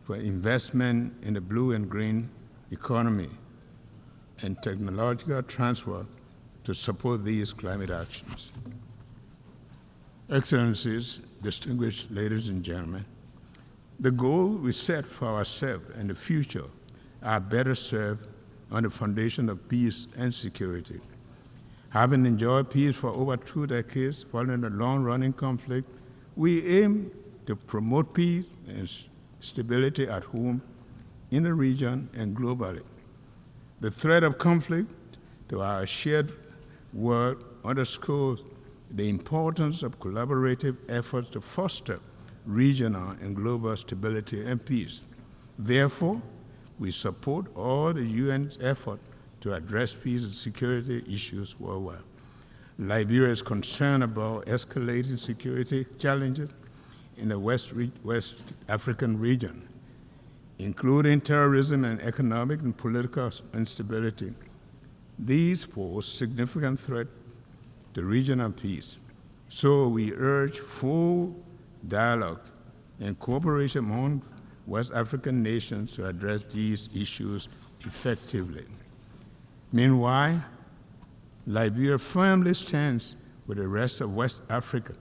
for investment in the blue and green economy and technological transfer to support these climate actions. Excellencies, distinguished ladies and gentlemen, the goals we set for ourselves and the future are better served on the foundation of peace and security. Having enjoyed peace for over 2 decades following a long-running conflict, we aim to promote peace and stability at home, in the region, and globally. The threat of conflict to our shared world underscores the importance of collaborative efforts to foster regional and global stability and peace. Therefore, we support all the UN's effort to address peace and security issues worldwide. Liberia is concerned about escalating security challenges in the West African region, including terrorism and economic and political instability. These pose significant threat to regional peace. So we urge full dialogue and cooperation among West African nations to address these issues effectively. Meanwhile, Liberia firmly stands with the rest of West Africa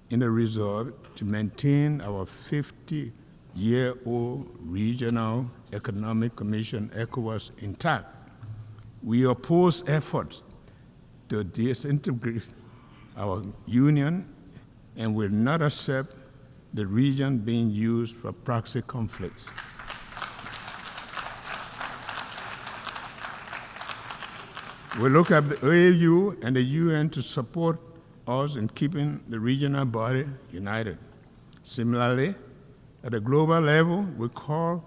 in the resolve to maintain our 50-year-old Regional Economic Commission, ECOWAS, intact. We oppose efforts to disintegrate our union and will not accept the region being used for proxy conflicts. We look at the AU and the UN to support us in keeping the regional body united. Similarly, at a global level, we call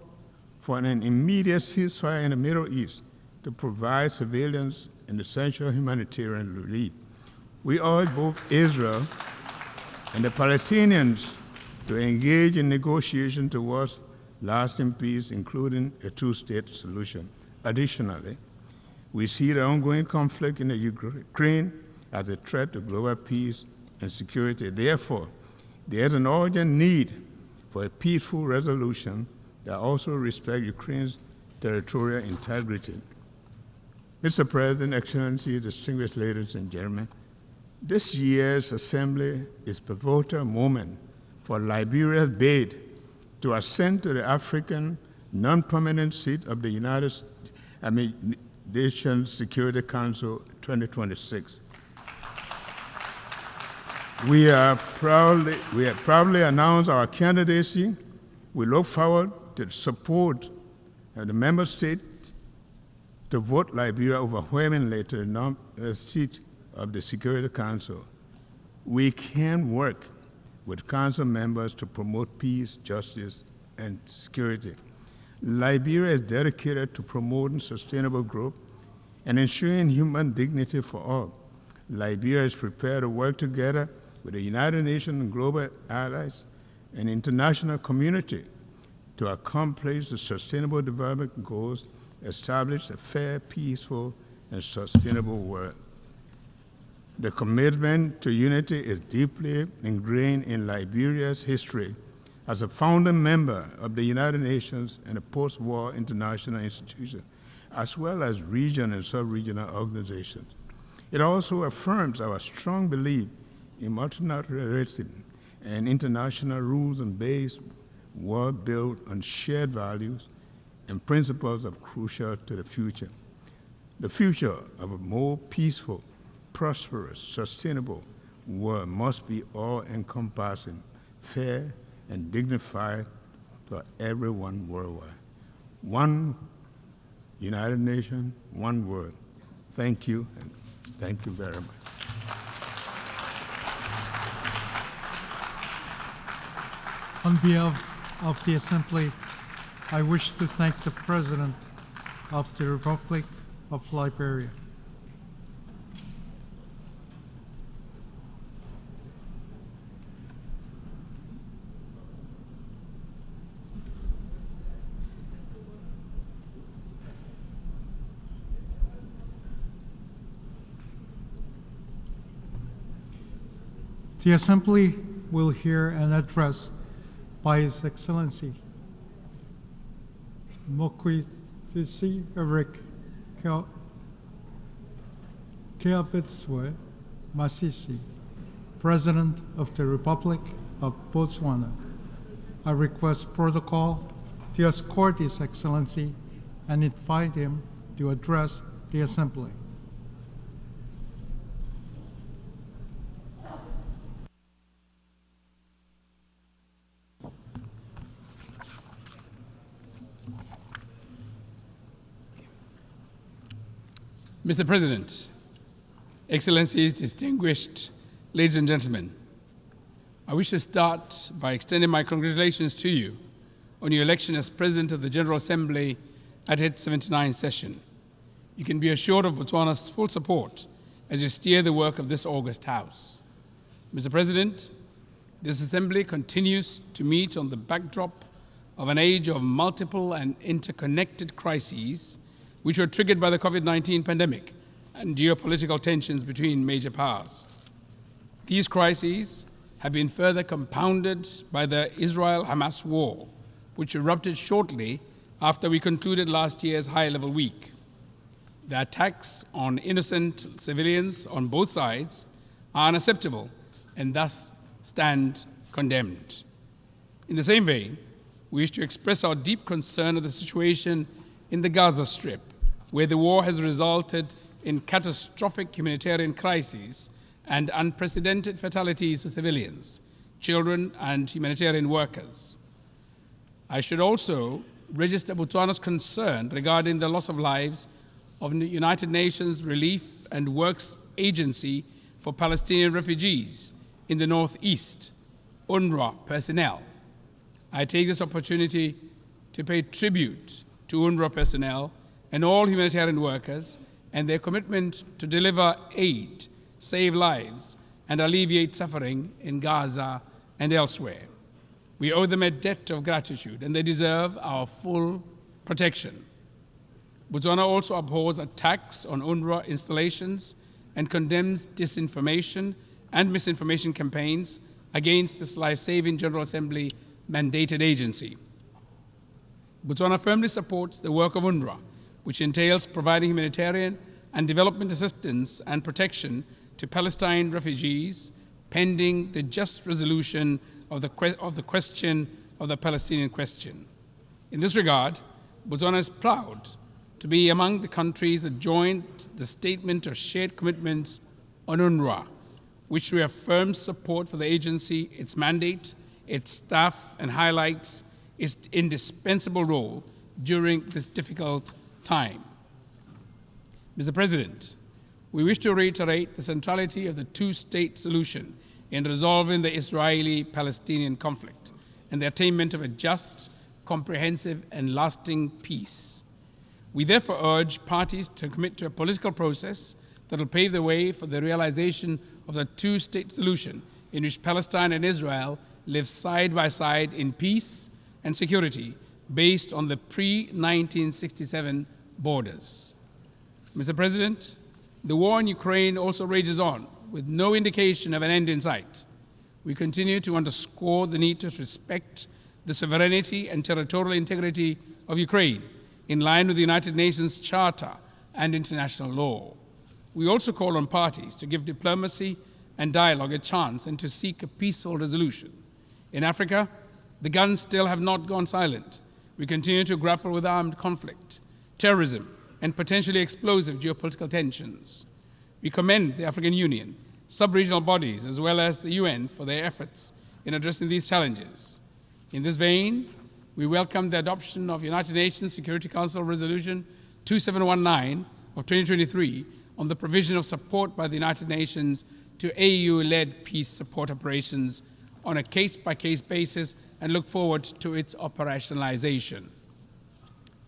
for an immediate ceasefire in the Middle East to provide civilians an essential humanitarian relief. We urge both Israel and the Palestinians to engage in negotiations towards lasting peace, including a two-state solution. Additionally, we see the ongoing conflict in the Ukraine as a threat to global peace and security. Therefore, there is an urgent need for a peaceful resolution that also respects Ukraine's territorial integrity. Mr. President, Excellencies, distinguished ladies and gentlemen, this year's Assembly is a pivotal moment for Liberia's bid to ascend to the African non-permanent seat of the United Nations Security Council 2026. We have proudly announced our candidacy. We look forward to the support of the member states to vote Liberia overwhelmingly to the seat of the Security Council. We can work with Council members to promote peace, justice, and security. Liberia is dedicated to promoting sustainable growth and ensuring human dignity for all. Liberia is prepared to work together with the United Nations and global allies and international community to accomplish the sustainable development goals, establish a fair, peaceful, and sustainable world. The commitment to unity is deeply ingrained in Liberia's history as a founding member of the United Nations and a post-war international institution, as well as regional and sub-regional organizations. It also affirms our strong belief in multilateralism and international rules and based world built on shared values and principles are crucial to the future. The future of a more peaceful, prosperous, sustainable world must be all-encompassing, fair, and dignified for everyone worldwide. One United Nations, one world. Thank you, and thank you very much. On behalf of the Assembly, I wish to thank the President of the Republic of Liberia. The Assembly will hear an address by His Excellency Mokwitisi Eric Keabetswe Masisi, President of the Republic of Botswana. I request protocol to escort His Excellency and invite him to address the Assembly. Mr. President, Excellencies, distinguished ladies and gentlemen, I wish to start by extending my congratulations to you on your election as President of the General Assembly at its 79th session. You can be assured of Botswana's full support as you steer the work of this august House. Mr. President, this Assembly continues to meet on the backdrop of an age of multiple and interconnected crises which were triggered by the COVID-19 pandemic and geopolitical tensions between major powers. These crises have been further compounded by the Israel-Hamas war, which erupted shortly after we concluded last year's high-level week. The attacks on innocent civilians on both sides are unacceptable and thus stand condemned. In the same vein, we wish to express our deep concern of the situation in the Gaza Strip, where the war has resulted in catastrophic humanitarian crises and unprecedented fatalities for civilians, children, and humanitarian workers. I should also register Botswana's concern regarding the loss of lives of the United Nations Relief and Works Agency for Palestinian Refugees in the Northeast, UNRWA personnel. I take this opportunity to pay tribute to UNRWA personnel and all humanitarian workers and their commitment to deliver aid, save lives, and alleviate suffering in Gaza and elsewhere. We owe them a debt of gratitude, and they deserve our full protection. Botswana also abhors attacks on UNRWA installations and condemns disinformation and misinformation campaigns against this life-saving General Assembly mandated agency. Botswana firmly supports the work of UNRWA, which entails providing humanitarian and development assistance and protection to Palestine refugees pending the just resolution of the question of the Palestinian question. In this regard, Botswana is proud to be among the countries that joined the Statement of Shared Commitments on UNRWA, which reaffirms support for the agency, its mandate, its staff, and highlights its indispensable role during this difficult time. Mr. President, we wish to reiterate the centrality of the two-state solution in resolving the Israeli-Palestinian conflict and the attainment of a just, comprehensive, and lasting peace. We therefore urge parties to commit to a political process that will pave the way for the realization of the two-state solution in which Palestine and Israel live side by side in peace and security based on the pre-1967 borders. Mr. President, the war in Ukraine also rages on, with no indication of an end in sight. We continue to underscore the need to respect the sovereignty and territorial integrity of Ukraine, in line with the United Nations Charter and international law. We also call on parties to give diplomacy and dialogue a chance and to seek a peaceful resolution. In Africa, the guns still have not gone silent. We continue to grapple with armed conflict, terrorism, and potentially explosive geopolitical tensions. We commend the African Union, sub-regional bodies, as well as the UN for their efforts in addressing these challenges. In this vein, we welcome the adoption of United Nations Security Council Resolution 2719 of 2023 on the provision of support by the United Nations to AU-led peace support operations on a case-by-case basis and look forward to its operationalization.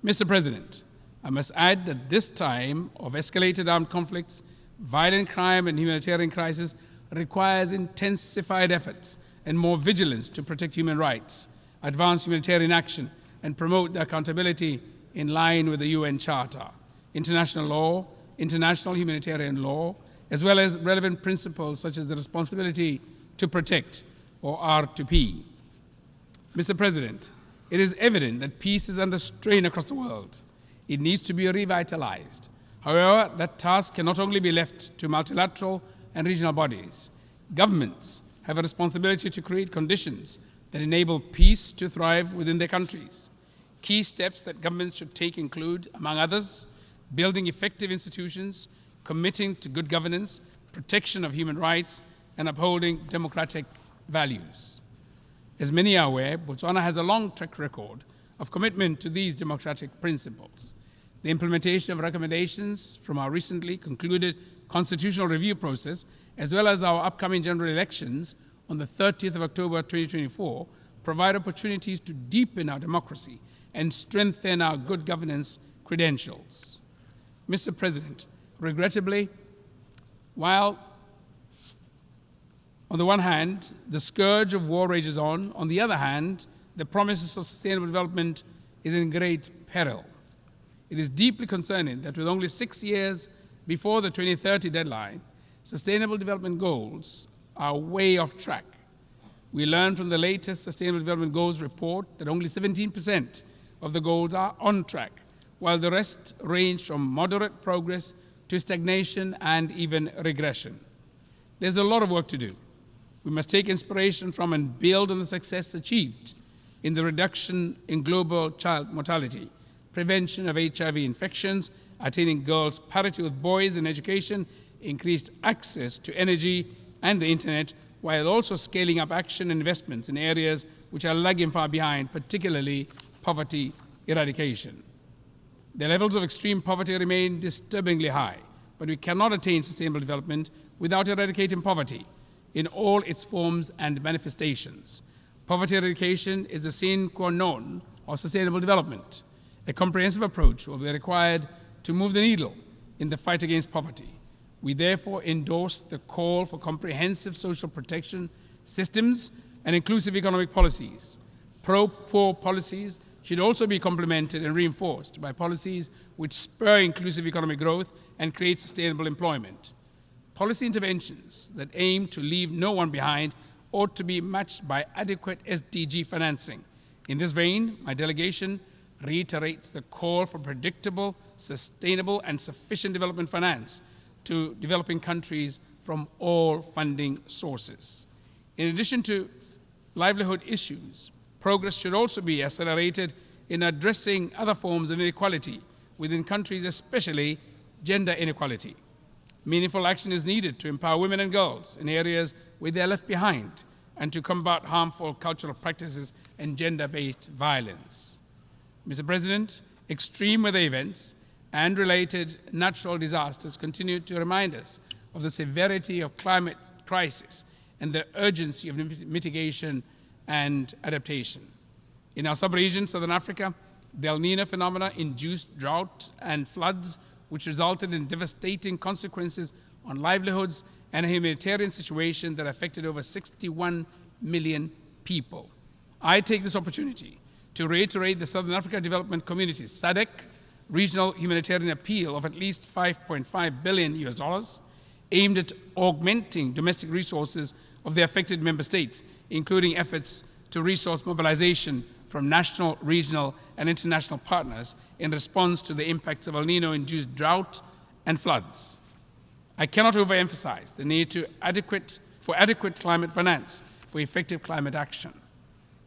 Mr. President, I must add that this time of escalated armed conflicts, violent crime, and humanitarian crisis requires intensified efforts and more vigilance to protect human rights, advance humanitarian action, and promote the accountability in line with the UN Charter, international law, international humanitarian law, as well as relevant principles such as the responsibility to protect, or R2P. Mr. President, it is evident that peace is under strain across the world. It needs to be revitalized. However, that task cannot only be left to multilateral and regional bodies. Governments have a responsibility to create conditions that enable peace to thrive within their countries. Key steps that governments should take include, among others, building effective institutions, committing to good governance, protection of human rights, and upholding democratic values. As many are aware, Botswana has a long track record of commitment to these democratic principles. The implementation of recommendations from our recently concluded constitutional review process, as well as our upcoming general elections on the 30th of October 2024, provide opportunities to deepen our democracy and strengthen our good governance credentials. Mr. President, regrettably, while on the one hand, the scourge of war rages on the other hand, the promises of sustainable development is in great peril. It is deeply concerning that with only 6 years before the 2030 deadline, sustainable development goals are way off track. We learned from the latest Sustainable Development Goals report that only 17% of the goals are on track, while the rest range from moderate progress to stagnation and even regression. There's a lot of work to do. We must take inspiration from and build on the success achieved in the reduction in global child mortality, prevention of HIV infections, attaining girls' parity with boys in education, increased access to energy and the internet, while also scaling up action and investments in areas which are lagging far behind, particularly poverty eradication. The levels of extreme poverty remain disturbingly high, but we cannot attain sustainable development without eradicating poverty in all its forms and manifestations. Poverty eradication is the sine qua non of sustainable development. A comprehensive approach will be required to move the needle in the fight against poverty. We therefore endorse the call for comprehensive social protection systems and inclusive economic policies. Pro-poor policies should also be complemented and reinforced by policies which spur inclusive economic growth and create sustainable employment. Policy interventions that aim to leave no one behind ought to be matched by adequate SDG financing. In this vein, my delegation reiterates the call for predictable, sustainable, and sufficient development finance to developing countries from all funding sources. In addition to livelihood issues, progress should also be accelerated in addressing other forms of inequality within countries, especially gender inequality. Meaningful action is needed to empower women and girls in areas where they are left behind and to combat harmful cultural practices and gender-based violence. Mr. President, extreme weather events and related natural disasters continue to remind us of the severity of climate crisis and the urgency of mitigation and adaptation. In our sub-region, Southern Africa, the El Niño phenomena induced drought and floods, which resulted in devastating consequences on livelihoods and a humanitarian situation that affected over 61 million people. I take this opportunity to reiterate the Southern Africa Development Community's SADC regional humanitarian appeal of at least $5.5 billion aimed at augmenting domestic resources of the affected member states, including efforts to resource mobilization from national, regional, and international partners in response to the impacts of El Niño-induced drought and floods. I cannot overemphasize the need for adequate climate finance for effective climate action.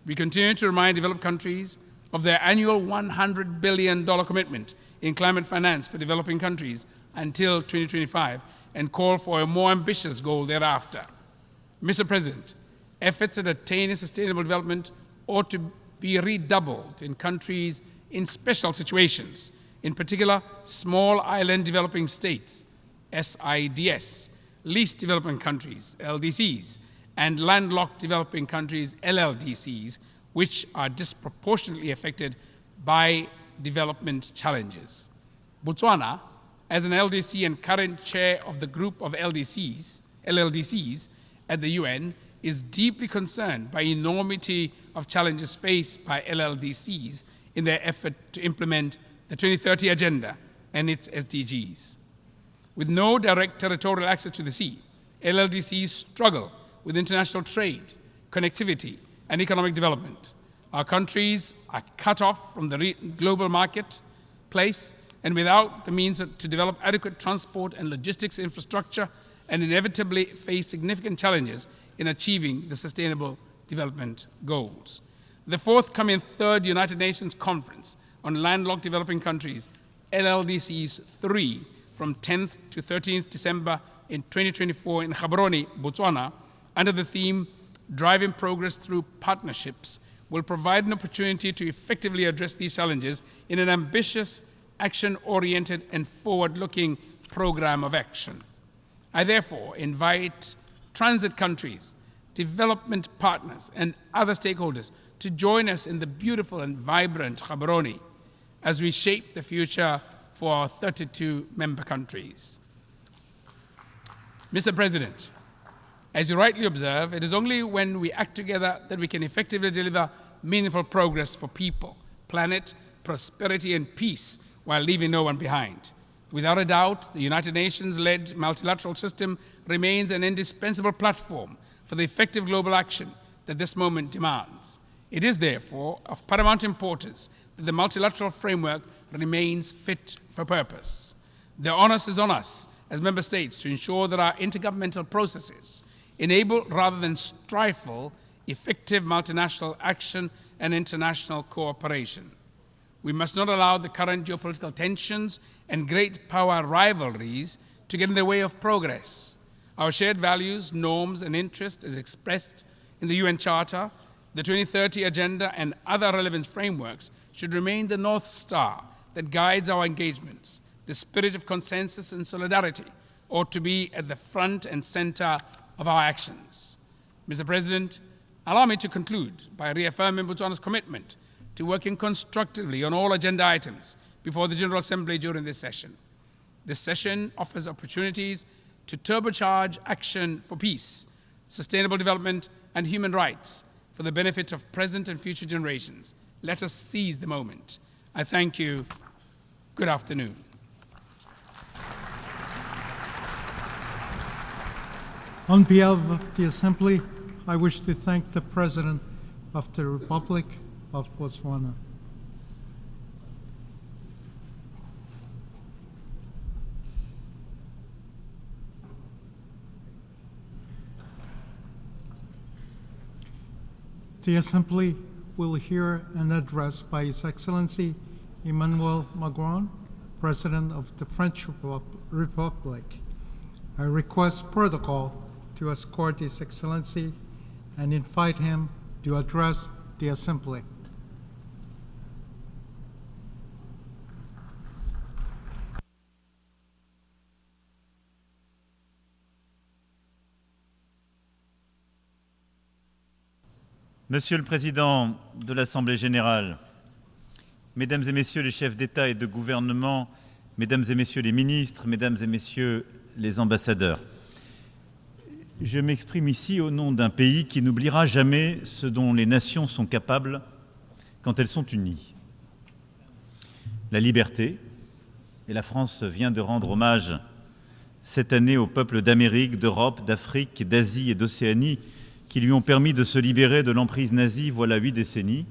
We continue to remind developed countries of their annual $100 billion commitment in climate finance for developing countries until 2025 and call for a more ambitious goal thereafter. Mr. President, efforts at attaining sustainable development ought to be redoubled in countries in special situations, in particular small island developing states, SIDS, least developing countries, LDCs, and landlocked developing countries, LLDCs, which are disproportionately affected by development challenges. Botswana, as an LDC and current chair of the group of LLDCs at the UN, is deeply concerned by enormity of challenges faced by LLDCs in their effort to implement the 2030 Agenda and its SDGs. With no direct territorial access to the sea, LLDCs struggle with international trade, connectivity, and economic development. Our countries are cut off from the global marketplace and without the means to develop adequate transport and logistics infrastructure, and inevitably face significant challenges in achieving the Sustainable Development Goals. The forthcoming third United Nations Conference on Landlocked Developing Countries, LLDCs 3, from 10th to 13th December in 2024 in Gaborone, Botswana, under the theme Driving Progress Through Partnerships, will provide an opportunity to effectively address these challenges in an ambitious, action-oriented, and forward-looking program of action. I therefore invite transit countries, development partners, and other stakeholders to join us in the beautiful and vibrant Gaborone as we shape the future for our 32 member countries. Mr. President, as you rightly observe, it is only when we act together that we can effectively deliver meaningful progress for people, planet, prosperity, and peace while leaving no one behind. Without a doubt, the United Nations-led multilateral system remains an indispensable platform for the effective global action that this moment demands. It is therefore of paramount importance that the multilateral framework remains fit for purpose. The onus is on us as member states to ensure that our intergovernmental processes enable rather than stifle effective multinational action and international cooperation. We must not allow the current geopolitical tensions and great power rivalries to get in the way of progress. Our shared values, norms, and interests, as expressed in the UN Charter, the 2030 Agenda, and other relevant frameworks, should remain the North Star that guides our engagements. The spirit of consensus and solidarity ought to be at the front and center of our actions. Mr. President, allow me to conclude by reaffirming Botswana's commitment to working constructively on all agenda items before the General Assembly during this session. This session offers opportunities to turbocharge action for peace, sustainable development, and human rights for the benefit of present and future generations. Let us seize the moment. I thank you. Good afternoon. On behalf of the Assembly, I wish to thank the President of the Republic of Botswana. The Assembly will hear an address by His Excellency Emmanuel Macron, President of the French Republic. I request protocol to escort His Excellency and invite him to address the Assembly. Monsieur le Président de l'Assemblée générale, Mesdames et Messieurs les chefs d'État et de gouvernement, Mesdames et Messieurs les ministres, Mesdames et Messieurs les ambassadeurs, je m'exprime ici au nom d'un pays qui n'oubliera jamais ce dont les nations sont capables quand elles sont unies. La liberté, et la France vient de rendre hommage cette année aux peuples d'Amérique, d'Europe, d'Afrique, d'Asie et d'Océanie qui lui ont permis de se libérer de l'emprise nazie voilà 8 décennies.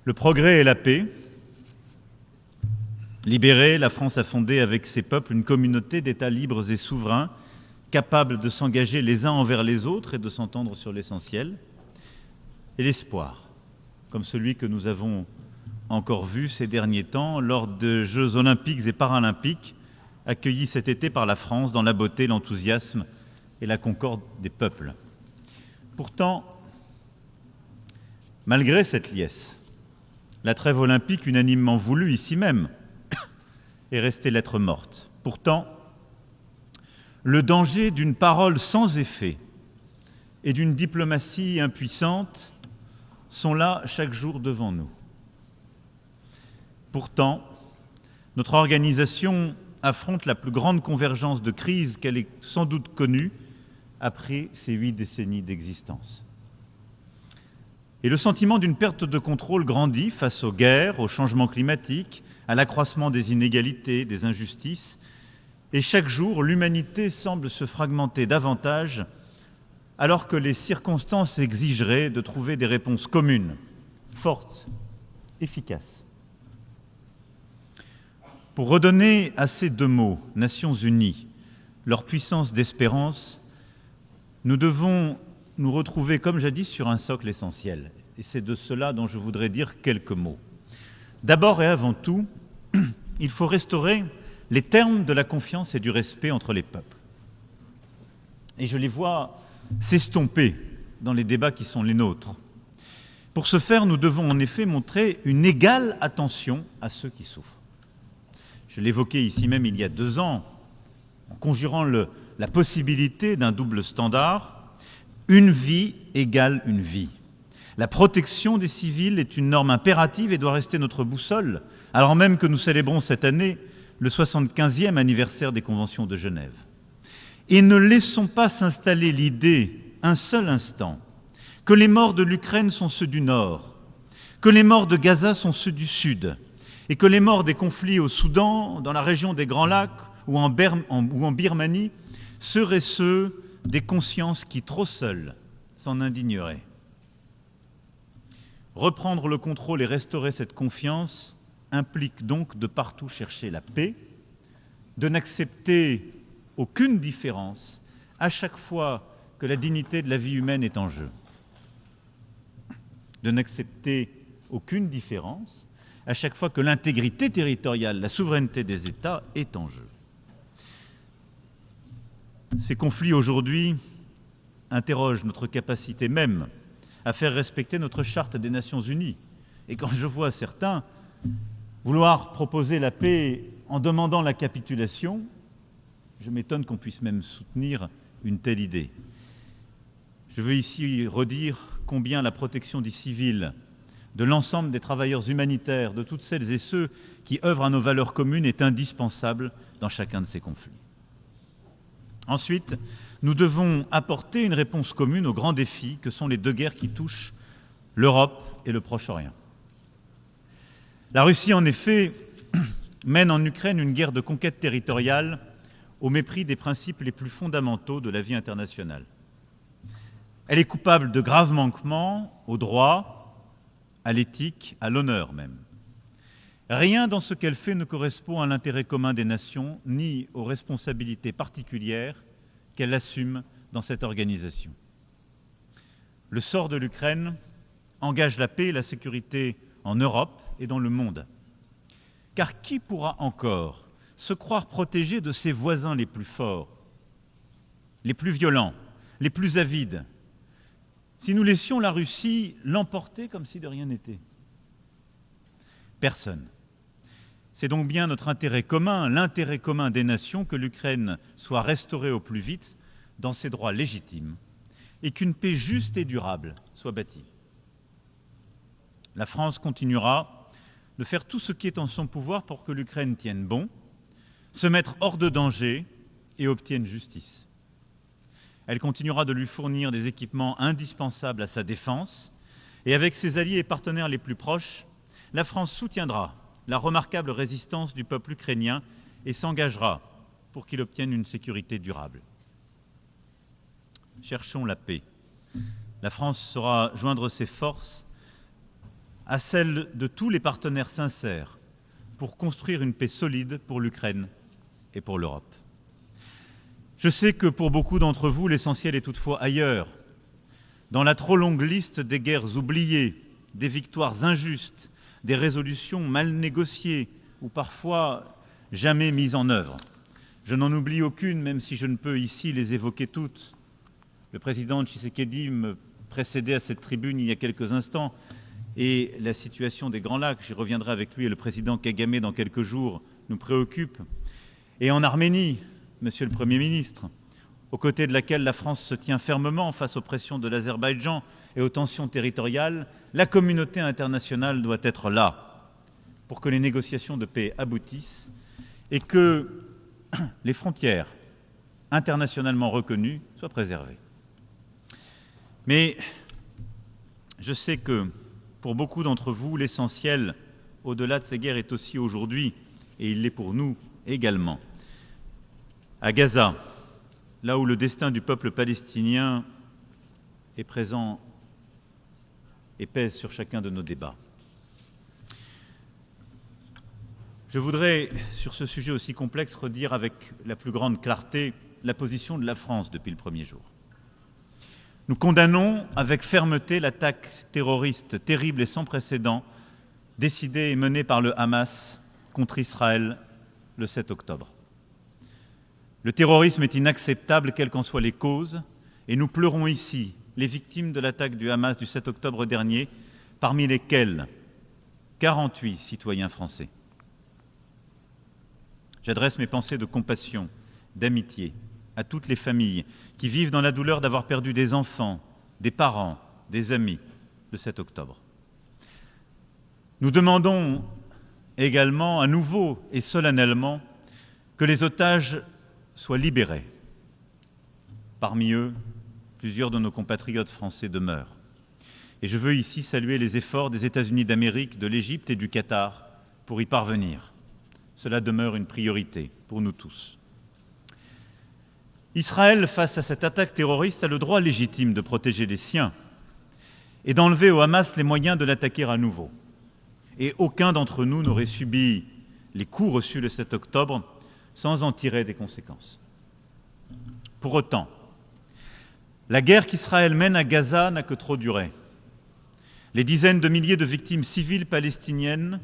Le progrès et la paix. Libérée, la France a fondé avec ses peuples une communauté d'États libres et souverains, capables de s'engager les uns envers les autres et de s'entendre sur l'essentiel. Et l'espoir, comme celui que nous avons encore vu ces derniers temps lors de Jeux olympiques et paralympiques, accueillis cet été par la France dans la beauté, l'enthousiasme et la concorde des peuples. Pourtant, malgré cette liesse, la trêve olympique unanimement voulue ici même est restée lettre morte. Pourtant, le danger d'une parole sans effet et d'une diplomatie impuissante sont là chaque jour devant nous. Pourtant, notre organisation affronte la plus grande convergence de crises qu'elle ait sans doute connue après ces 8 décennies d'existence. Et le sentiment d'une perte de contrôle grandit face aux guerres, au changement climatique, à l'accroissement des inégalités, des injustices. Et chaque jour, l'humanité semble se fragmenter davantage, alors que les circonstances exigeraient de trouver des réponses communes, fortes, efficaces. Pour redonner à ces 2 mots, Nations Unies, leur puissance d'espérance, nous devons nous retrouver, comme jadis, sur un socle essentiel. Et c'est de cela dont je voudrais dire quelques mots. D'abord et avant tout, il faut restaurer les termes de la confiance et du respect entre les peuples. Et je les vois s'estomper dans les débats qui sont les nôtres. Pour ce faire, nous devons en effet montrer une égale attention à ceux qui souffrent. Je l'évoquais ici même il y a 2 ans, en conjurant la possibilité d'un double standard. Une vie égale une vie. La protection des civils est une norme impérative et doit rester notre boussole, alors même que nous célébrons cette année le 75e anniversaire des Conventions de Genève. Et ne laissons pas s'installer l'idée, un seul instant, que les morts de l'Ukraine sont ceux du Nord, que les morts de Gaza sont ceux du Sud, et que les morts des conflits au Soudan, dans la région des Grands Lacs ou en Birmanie seraient ceux des consciences qui, trop seules, s'en indigneraient. Reprendre le contrôle et restaurer cette confiance implique donc de partout chercher la paix, de n'accepter aucune différence à chaque fois que la dignité de la vie humaine est en jeu. De n'accepter aucune différence à chaque fois que l'intégrité territoriale, la souveraineté des États est en jeu. Ces conflits aujourd'hui interrogent notre capacité même à faire respecter notre charte des Nations Unies. Et quand je vois certains vouloir proposer la paix en demandant la capitulation, je m'étonne qu'on puisse même soutenir une telle idée. Je veux ici redire combien la protection des civils, de l'ensemble des travailleurs humanitaires, de toutes celles et ceux qui œuvrent à nos valeurs communes est indispensable dans chacun de ces conflits. Ensuite, nous devons apporter une réponse commune aux grands défis que sont les 2 guerres qui touchent l'Europe et le Proche-Orient. La Russie, en effet, mène en Ukraine une guerre de conquête territoriale au mépris des principes les plus fondamentaux de la vie internationale. Elle est coupable de graves manquements au droit, à l'éthique, à l'honneur même. Rien dans ce qu'elle fait ne correspond à l'intérêt commun des nations, ni aux responsabilités particulières qu'elle assume dans cette organisation. Le sort de l'Ukraine engage la paix et la sécurité en Europe et dans le monde. Car qui pourra encore se croire protégé de ses voisins les plus forts, les plus violents, les plus avides, si nous laissions la Russie l'emporter comme si de rien n'était? Personne. C'est donc bien notre intérêt commun, l'intérêt commun des nations, que l'Ukraine soit restaurée au plus vite dans ses droits légitimes et qu'une paix juste et durable soit bâtie. La France continuera de faire tout ce qui est en son pouvoir pour que l'Ukraine tienne bon, se mettre hors de danger et obtienne justice. Elle continuera de lui fournir des équipements indispensables à sa défense et avec ses alliés et partenaires les plus proches, la France soutiendra la remarquable résistance du peuple ukrainien et s'engagera pour qu'il obtienne une sécurité durable. Cherchons la paix. La France saura joindre ses forces à celles de tous les partenaires sincères pour construire une paix solide pour l'Ukraine et pour l'Europe. Je sais que pour beaucoup d'entre vous, l'essentiel est toutefois ailleurs, dans la trop longue liste des guerres oubliées, des victoires injustes, des résolutions mal négociées ou parfois jamais mises en œuvre. Je n'en oublie aucune, même si je ne peux ici les évoquer toutes. Le président Tshisekedi me précédait à cette tribune il y a quelques instants et la situation des Grands Lacs, j'y reviendrai avec lui et le président Kagame dans quelques jours, nous préoccupe. Et en Arménie, Monsieur le Premier ministre, aux côtés de laquelle la France se tient fermement face aux pressions de l'Azerbaïdjan et aux tensions territoriales, la communauté internationale doit être là pour que les négociations de paix aboutissent et que les frontières internationalement reconnues soient préservées. Mais je sais que pour beaucoup d'entre vous, l'essentiel, au-delà de ces guerres, est aussi aujourd'hui, et il l'est pour nous également, à Gaza, là où le destin du peuple palestinien est présent et pèse sur chacun de nos débats. Je voudrais, sur ce sujet aussi complexe, redire avec la plus grande clarté la position de la France depuis le premier jour. Nous condamnons avec fermeté l'attaque terroriste terrible et sans précédent décidée et menée par le Hamas contre Israël le 7 octobre. Le terrorisme est inacceptable, quelles qu'en soient les causes, et nous pleurons ici les victimes de l'attaque du Hamas du 7 octobre dernier, parmi lesquels 48 citoyens français. J'adresse mes pensées de compassion, d'amitié à toutes les familles qui vivent dans la douleur d'avoir perdu des enfants, des parents, des amis le 7 octobre. Nous demandons également à nouveau et solennellement que les otages soient libérés. Parmi eux, plusieurs de nos compatriotes français demeurent. Et je veux ici saluer les efforts des États-Unis d'Amérique, de l'Égypte et du Qatar pour y parvenir. Cela demeure une priorité pour nous tous. Israël, face à cette attaque terroriste, a le droit légitime de protéger les siens et d'enlever au Hamas les moyens de l'attaquer à nouveau. Et aucun d'entre nous n'aurait subi les coups reçus le 7 octobre sans en tirer des conséquences. Pour autant, la guerre qu'Israël mène à Gaza n'a que trop duré. Les dizaines de milliers de victimes civiles palestiniennes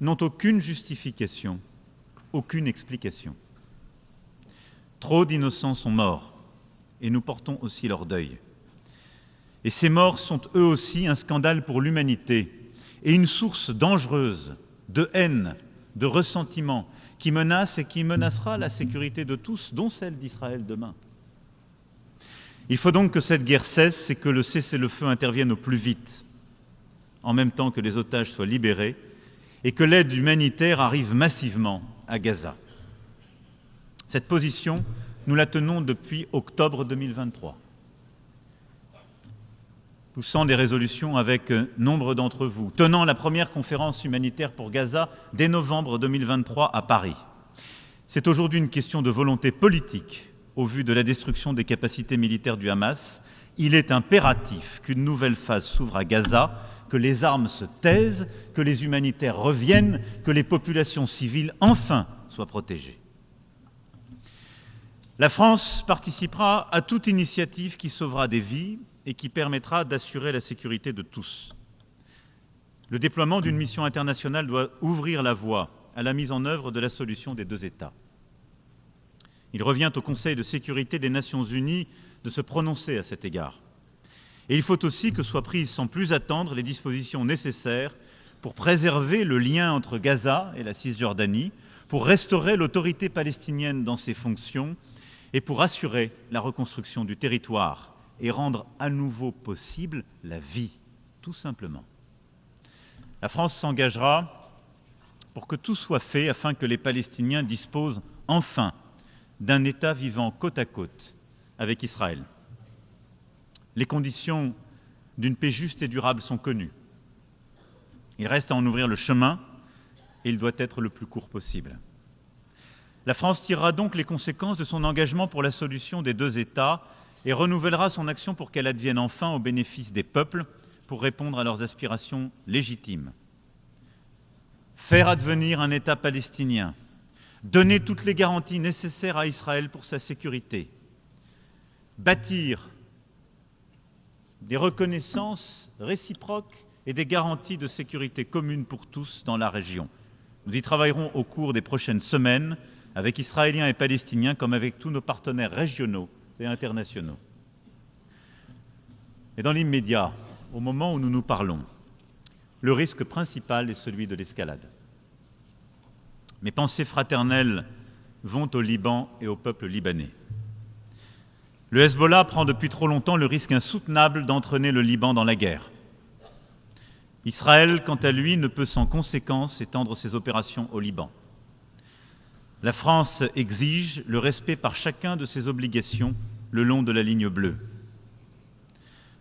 n'ont aucune justification, aucune explication. Trop d'innocents sont morts, et nous portons aussi leur deuil. Et ces morts sont eux aussi un scandale pour l'humanité et une source dangereuse de haine, de ressentiment, qui menace et qui menacera la sécurité de tous, dont celle d'Israël demain. Il faut donc que cette guerre cesse et que le cessez-le-feu intervienne au plus vite, en même temps que les otages soient libérés et que l'aide humanitaire arrive massivement à Gaza. Cette position, nous la tenons depuis octobre 2023. Poussant des résolutions avec nombre d'entre vous, tenant la première conférence humanitaire pour Gaza dès novembre 2023 à Paris. C'est aujourd'hui une question de volonté politique au vu de la destruction des capacités militaires du Hamas. Il est impératif qu'une nouvelle phase s'ouvre à Gaza, que les armes se taisent, que les humanitaires reviennent, que les populations civiles enfin soient protégées. La France participera à toute initiative qui sauvera des vies et qui permettra d'assurer la sécurité de tous. Le déploiement d'une mission internationale doit ouvrir la voie à la mise en œuvre de la solution des deux États. Il revient au Conseil de sécurité des Nations Unies de se prononcer à cet égard. Et il faut aussi que soient prises sans plus attendre les dispositions nécessaires pour préserver le lien entre Gaza et la Cisjordanie, pour restaurer l'autorité palestinienne dans ses fonctions et pour assurer la reconstruction du territoire et rendre à nouveau possible la vie, tout simplement. La France s'engagera pour que tout soit fait afin que les Palestiniens disposent enfin d'un État vivant côte à côte avec Israël. Les conditions d'une paix juste et durable sont connues. Il reste à en ouvrir le chemin et il doit être le plus court possible. La France tirera donc les conséquences de son engagement pour la solution des deux États et renouvellera son action pour qu'elle advienne enfin au bénéfice des peuples pour répondre à leurs aspirations légitimes. Faire advenir un État palestinien, donner toutes les garanties nécessaires à Israël pour sa sécurité, bâtir des reconnaissances réciproques et des garanties de sécurité communes pour tous dans la région. Nous y travaillerons au cours des prochaines semaines avec Israéliens et Palestiniens comme avec tous nos partenaires régionaux et internationaux. Et dans l'immédiat, au moment où nous nous parlons, le risque principal est celui de l'escalade. Mes pensées fraternelles vont au Liban et au peuple libanais. Le Hezbollah prend depuis trop longtemps le risque insoutenable d'entraîner le Liban dans la guerre. Israël, quant à lui, ne peut sans conséquence étendre ses opérations au Liban. La France exige le respect par chacun de ses obligations le long de la ligne bleue.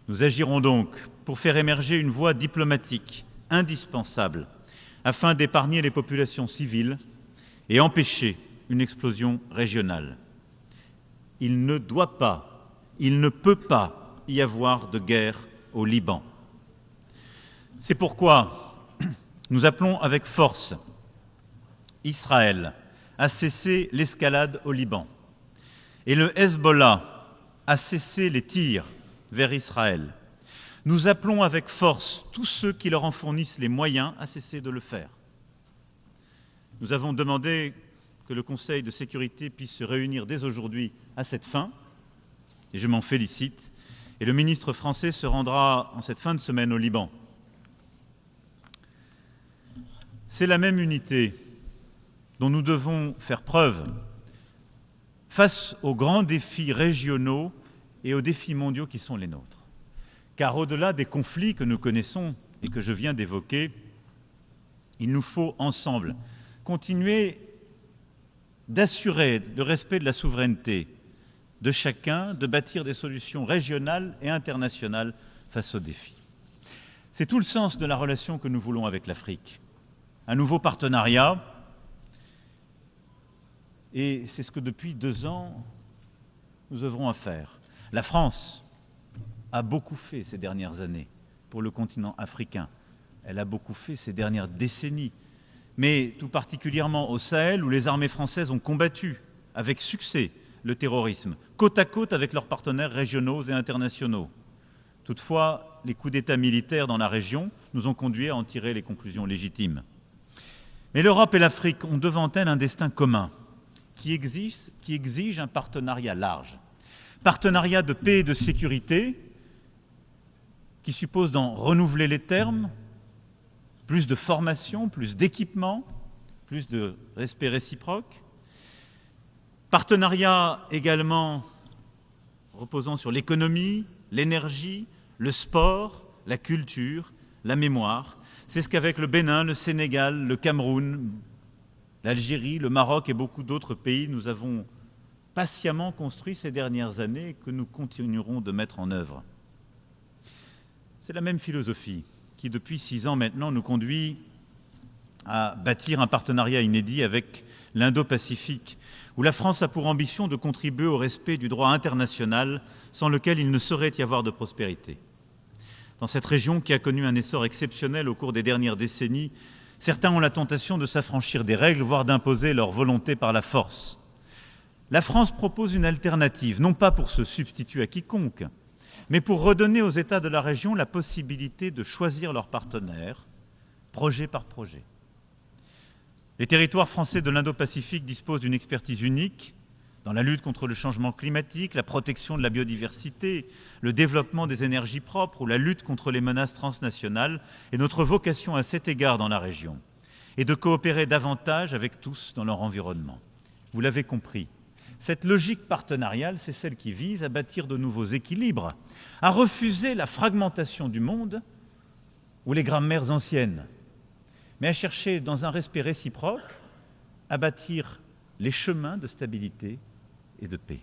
Nous agirons donc pour faire émerger une voie diplomatique indispensable afin d'épargner les populations civiles et empêcher une explosion régionale. Il ne doit pas, il ne peut pas y avoir de guerre au Liban. C'est pourquoi nous appelons avec force Israël à cesser l'escalade au Liban et le Hezbollah à cesser les tirs vers Israël. Nous appelons avec force tous ceux qui leur en fournissent les moyens à cesser de le faire. Nous avons demandé que le Conseil de sécurité puisse se réunir dès aujourd'hui à cette fin, et je m'en félicite, et le ministre français se rendra en cette fin de semaine au Liban. C'est la même unité dont nous devons faire preuve face aux grands défis régionaux et aux défis mondiaux qui sont les nôtres. Car au-delà des conflits que nous connaissons et que je viens d'évoquer, il nous faut ensemble continuer d'assurer le respect de la souveraineté de chacun, de bâtir des solutions régionales et internationales face aux défis. C'est tout le sens de la relation que nous voulons avec l'Afrique. Un nouveau partenariat, et c'est ce que depuis 2 ans, nous œuvrons à faire. La France a beaucoup fait ces dernières années pour le continent africain. Elle a beaucoup fait ces dernières décennies, mais tout particulièrement au Sahel, où les armées françaises ont combattu avec succès le terrorisme, côte à côte avec leurs partenaires régionaux et internationaux. Toutefois, les coups d'État militaires dans la région nous ont conduits à en tirer les conclusions légitimes. Mais l'Europe et l'Afrique ont devant elles un destin commun qui exige un partenariat large. Partenariat de paix et de sécurité qui suppose d'en renouveler les termes, plus de formation, plus d'équipement, plus de respect réciproque. Partenariat également reposant sur l'économie, l'énergie, le sport, la culture, la mémoire. C'est ce qu'avec le Bénin, le Sénégal, le Cameroun, l'Algérie, le Maroc et beaucoup d'autres pays, nous avons patiemment construit ces dernières années et que nous continuerons de mettre en œuvre. C'est la même philosophie qui, depuis 6 ans maintenant, nous conduit à bâtir un partenariat inédit avec l'Indo-Pacifique, où la France a pour ambition de contribuer au respect du droit international, sans lequel il ne saurait y avoir de prospérité. Dans cette région qui a connu un essor exceptionnel au cours des dernières décennies, certains ont la tentation de s'affranchir des règles, voire d'imposer leur volonté par la force. La France propose une alternative, non pas pour se substituer à quiconque, mais pour redonner aux États de la région la possibilité de choisir leurs partenaires, projet par projet. Les territoires français de l'Indo-Pacifique disposent d'une expertise unique dans la lutte contre le changement climatique, la protection de la biodiversité, le développement des énergies propres ou la lutte contre les menaces transnationales. Et notre vocation à cet égard dans la région est de coopérer davantage avec tous dans leur environnement. Vous l'avez compris, cette logique partenariale, c'est celle qui vise à bâtir de nouveaux équilibres, à refuser la fragmentation du monde ou les grammaires anciennes, mais à chercher, dans un respect réciproque, à bâtir les chemins de stabilité et de paix.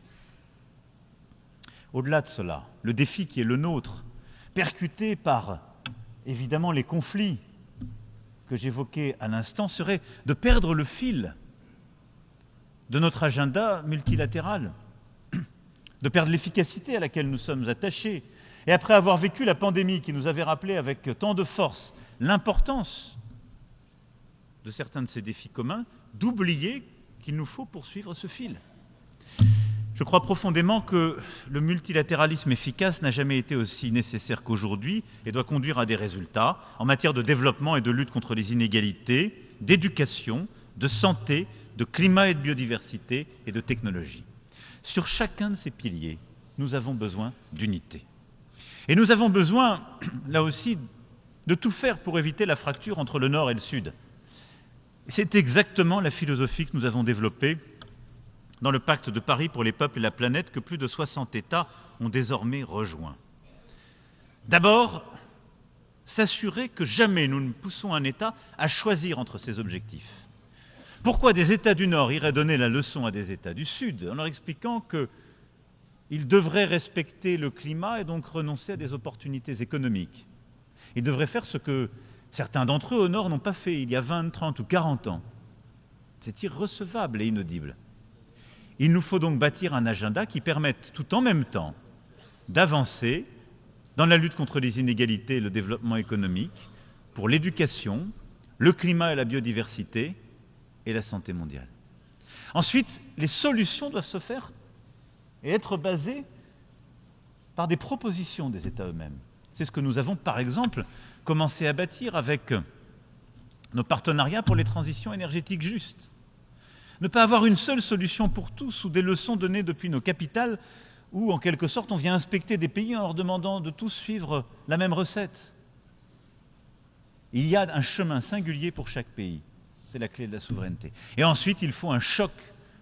Au-delà de cela, le défi qui est le nôtre, percuté par, évidemment, les conflits que j'évoquais à l'instant, serait de perdre le fil de notre agenda multilatéral, de perdre l'efficacité à laquelle nous sommes attachés. Et après avoir vécu la pandémie qui nous avait rappelé avec tant de force l'importance de certains de ces défis communs, d'oublier qu'il nous faut poursuivre ce fil. Je crois profondément que le multilatéralisme efficace n'a jamais été aussi nécessaire qu'aujourd'hui et doit conduire à des résultats en matière de développement et de lutte contre les inégalités, d'éducation, de santé, de climat et de biodiversité et de technologie. Sur chacun de ces piliers, nous avons besoin d'unité. Et nous avons besoin, là aussi, de tout faire pour éviter la fracture entre le Nord et le Sud. C'est exactement la philosophie que nous avons développée dans le pacte de Paris pour les peuples et la planète que plus de 60 États ont désormais rejoint. D'abord, s'assurer que jamais nous ne poussons un État à choisir entre ses objectifs. Pourquoi des États du Nord iraient donner la leçon à des États du Sud en leur expliquant qu'ils devraient respecter le climat et donc renoncer à des opportunités économiques? Ils devraient faire ce que certains d'entre eux au Nord n'ont pas fait il y a 20, 30 ou 40 ans. C'est irrecevable et inaudible. Il nous faut donc bâtir un agenda qui permette tout en même temps d'avancer dans la lutte contre les inégalités et le développement économique, pour l'éducation, le climat et la biodiversité et la santé mondiale. Ensuite, les solutions doivent se faire et être basées par des propositions des États eux-mêmes. C'est ce que nous avons, par exemple, commencé à bâtir avec nos partenariats pour les transitions énergétiques justes. Ne pas avoir une seule solution pour tous ou des leçons données depuis nos capitales où, en quelque sorte, on vient inspecter des pays en leur demandant de tous suivre la même recette. Il y a un chemin singulier pour chaque pays. C'est la clé de la souveraineté. Et ensuite, il faut un choc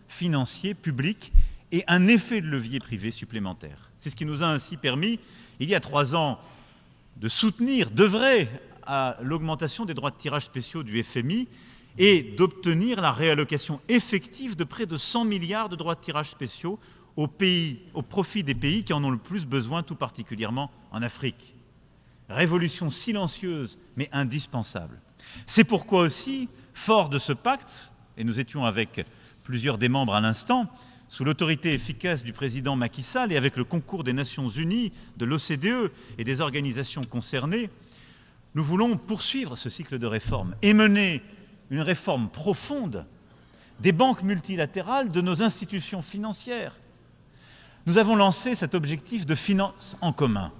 financier public et un effet de levier privé supplémentaire. C'est ce qui nous a ainsi permis, il y a 3 ans, de soutenir, d'œuvrer à l'augmentation des droits de tirage spéciaux du FMI et d'obtenir la réallocation effective de près de 100 milliards de droits de tirage spéciaux au profit des pays qui en ont le plus besoin, tout particulièrement en Afrique. Révolution silencieuse, mais indispensable. C'est pourquoi aussi, fort de ce pacte, et nous étions avec plusieurs des membres à l'instant, sous l'autorité efficace du président Macky Sall et avec le concours des Nations Unies, de l'OCDE et des organisations concernées, nous voulons poursuivre ce cycle de réformes et mener une réforme profonde des banques multilatérales, de nos institutions financières. Nous avons lancé cet objectif de finance en commun,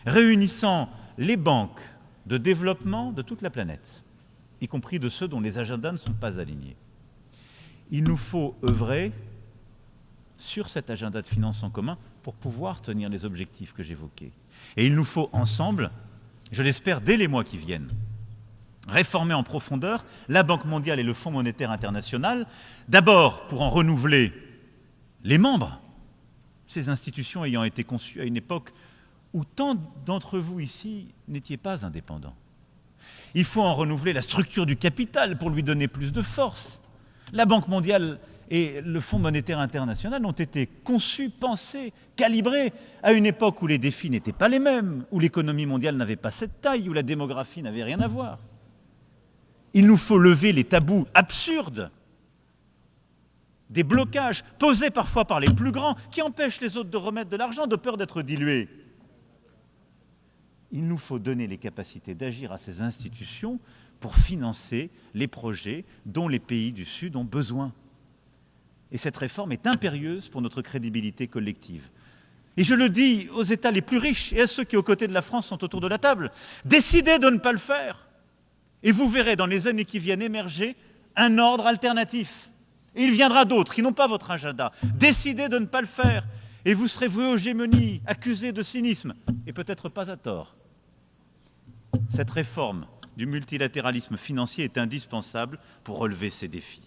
réunissant les banques de développement de toute la planète, y compris de ceux dont les agendas ne sont pas alignés. Il nous faut œuvrer sur cet agenda de finance en commun pour pouvoir tenir les objectifs que j'évoquais. Et il nous faut ensemble, je l'espère dès les mois qui viennent, réformer en profondeur la Banque mondiale et le Fonds monétaire international, d'abord pour en renouveler les membres, ces institutions ayant été conçues à une époque où tant d'entre vous ici n'étiez pas indépendants. Il faut en renouveler la structure du capital pour lui donner plus de force. La Banque mondiale et le Fonds monétaire international ont été conçus, pensés, calibrés à une époque où les défis n'étaient pas les mêmes, où l'économie mondiale n'avait pas cette taille, où la démographie n'avait rien à voir. Il nous faut lever les tabous absurdes, des blocages posés parfois par les plus grands qui empêchent les autres de remettre de l'argent de peur d'être dilués. Il nous faut donner les capacités d'agir à ces institutions pour financer les projets dont les pays du Sud ont besoin. Et cette réforme est impérieuse pour notre crédibilité collective. Et je le dis aux États les plus riches et à ceux qui, aux côtés de la France, sont autour de la table, décidez de ne pas le faire. Et vous verrez dans les années qui viennent émerger un ordre alternatif. Et il viendra d'autres qui n'ont pas votre agenda. Décidez de ne pas le faire. Et vous serez voués aux gémonies, accusés de cynisme, et peut-être pas à tort. Cette réforme du multilatéralisme financier est indispensable pour relever ces défis.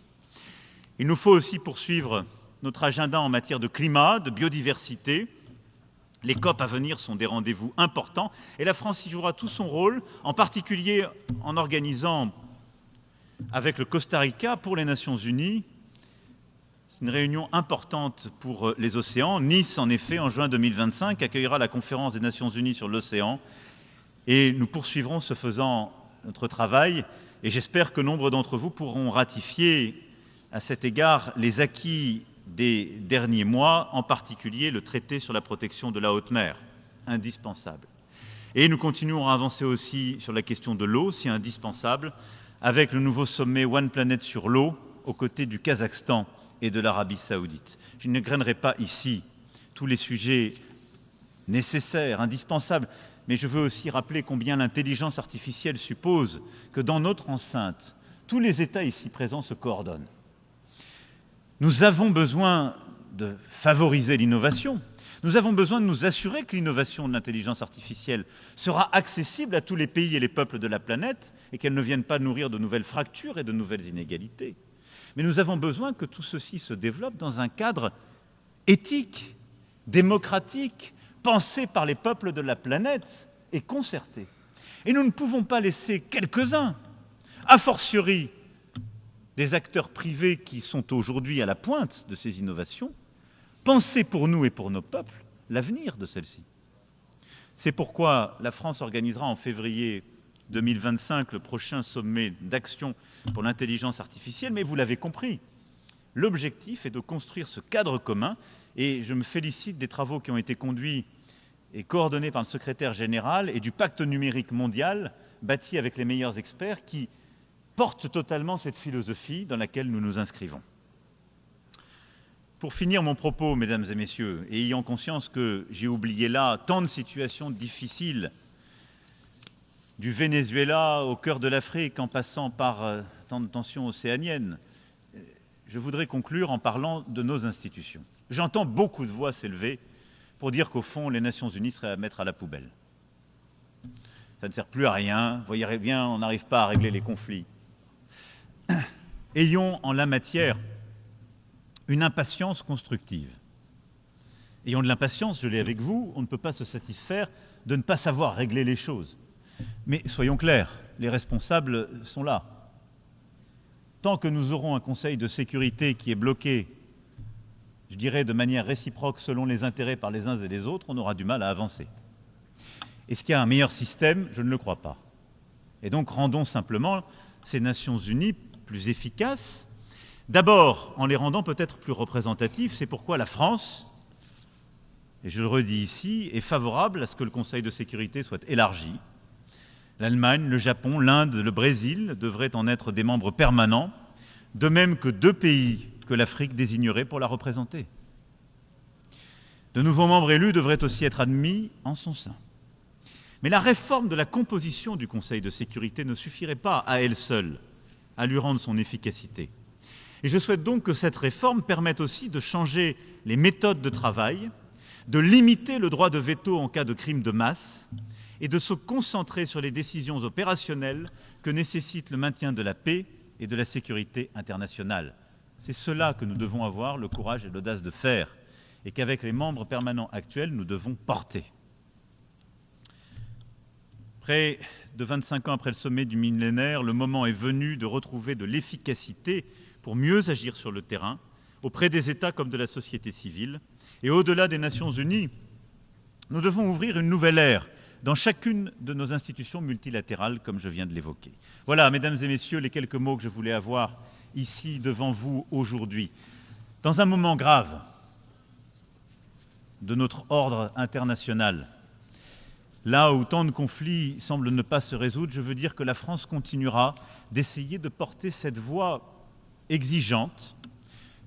Il nous faut aussi poursuivre notre agenda en matière de climat, de biodiversité. Les COP à venir sont des rendez-vous importants et la France y jouera tout son rôle, en particulier en organisant avec le Costa Rica pour les Nations Unies une réunion importante pour les océans. Nice, en effet, en juin 2025, accueillera la conférence des Nations Unies sur l'océan et nous poursuivrons ce faisant notre travail et j'espère que nombre d'entre vous pourront ratifier à cet égard les acquis des derniers mois, en particulier le traité sur la protection de la haute mer, indispensable. Et nous continuons à avancer aussi sur la question de l'eau, si indispensable, avec le nouveau sommet One Planet sur l'eau, aux côtés du Kazakhstan et de l'Arabie saoudite. Je ne grainerai pas ici tous les sujets nécessaires, indispensables, mais je veux aussi rappeler combien l'intelligence artificielle suppose que dans notre enceinte, tous les États ici présents se coordonnent. Nous avons besoin de favoriser l'innovation. Nous avons besoin de nous assurer que l'innovation de l'intelligence artificielle sera accessible à tous les pays et les peuples de la planète et qu'elle ne vienne pas nourrir de nouvelles fractures et de nouvelles inégalités. Mais nous avons besoin que tout ceci se développe dans un cadre éthique, démocratique, pensé par les peuples de la planète et concerté. Et nous ne pouvons pas laisser quelques-uns, a fortiori des acteurs privés qui sont aujourd'hui à la pointe de ces innovations, penser pour nous et pour nos peuples l'avenir de celles-ci. C'est pourquoi la France organisera en février 2025 le prochain sommet d'action pour l'intelligence artificielle, mais vous l'avez compris, l'objectif est de construire ce cadre commun et je me félicite des travaux qui ont été conduits et coordonnés par le secrétaire général et du pacte numérique mondial bâti avec les meilleurs experts qui portent totalement cette philosophie dans laquelle nous nous inscrivons. Pour finir mon propos, mesdames et messieurs, et ayant conscience que j'ai oublié là tant de situations difficiles, du Venezuela au cœur de l'Afrique en passant par tant de tensions océaniennes, je voudrais conclure en parlant de nos institutions. J'entends beaucoup de voix s'élever pour dire qu'au fond, les Nations Unies seraient à mettre à la poubelle. Ça ne sert plus à rien, vous voyez bien, on n'arrive pas à régler les conflits. Ayons en la matière une impatience constructive. Ayons de l'impatience, je l'ai avec vous, on ne peut pas se satisfaire de ne pas savoir régler les choses. Mais soyons clairs, les responsables sont là. Tant que nous aurons un Conseil de sécurité qui est bloqué, je dirais de manière réciproque selon les intérêts par les uns et les autres, on aura du mal à avancer. Est-ce qu'il y a un meilleur système? Je ne le crois pas. Et donc rendons simplement ces Nations Unies plus efficaces, d'abord en les rendant peut-être plus représentatifs. C'est pourquoi la France, et je le redis ici, est favorable à ce que le Conseil de sécurité soit élargi. L'Allemagne, le Japon, l'Inde, le Brésil devraient en être des membres permanents, de même que 2 pays que l'Afrique désignerait pour la représenter. De nouveaux membres élus devraient aussi être admis en son sein. Mais la réforme de la composition du Conseil de sécurité ne suffirait pas à elle seule à lui rendre son efficacité. Et je souhaite donc que cette réforme permette aussi de changer les méthodes de travail, de limiter le droit de veto en cas de crime de masse et de se concentrer sur les décisions opérationnelles que nécessite le maintien de la paix et de la sécurité internationale. C'est cela que nous devons avoir le courage et l'audace de faire et qu'avec les membres permanents actuels, nous devons porter. Près de 25 ans après le sommet du millénaire, le moment est venu de retrouver de l'efficacité pour mieux agir sur le terrain, auprès des États comme de la société civile. Et au-delà des Nations Unies, nous devons ouvrir une nouvelle ère dans chacune de nos institutions multilatérales, comme je viens de l'évoquer. Voilà, mesdames et messieurs, les quelques mots que je voulais avoir ici devant vous aujourd'hui. Dans un moment grave de notre ordre international, là où tant de conflits semblent ne pas se résoudre, je veux dire que la France continuera d'essayer de porter cette voix exigeante,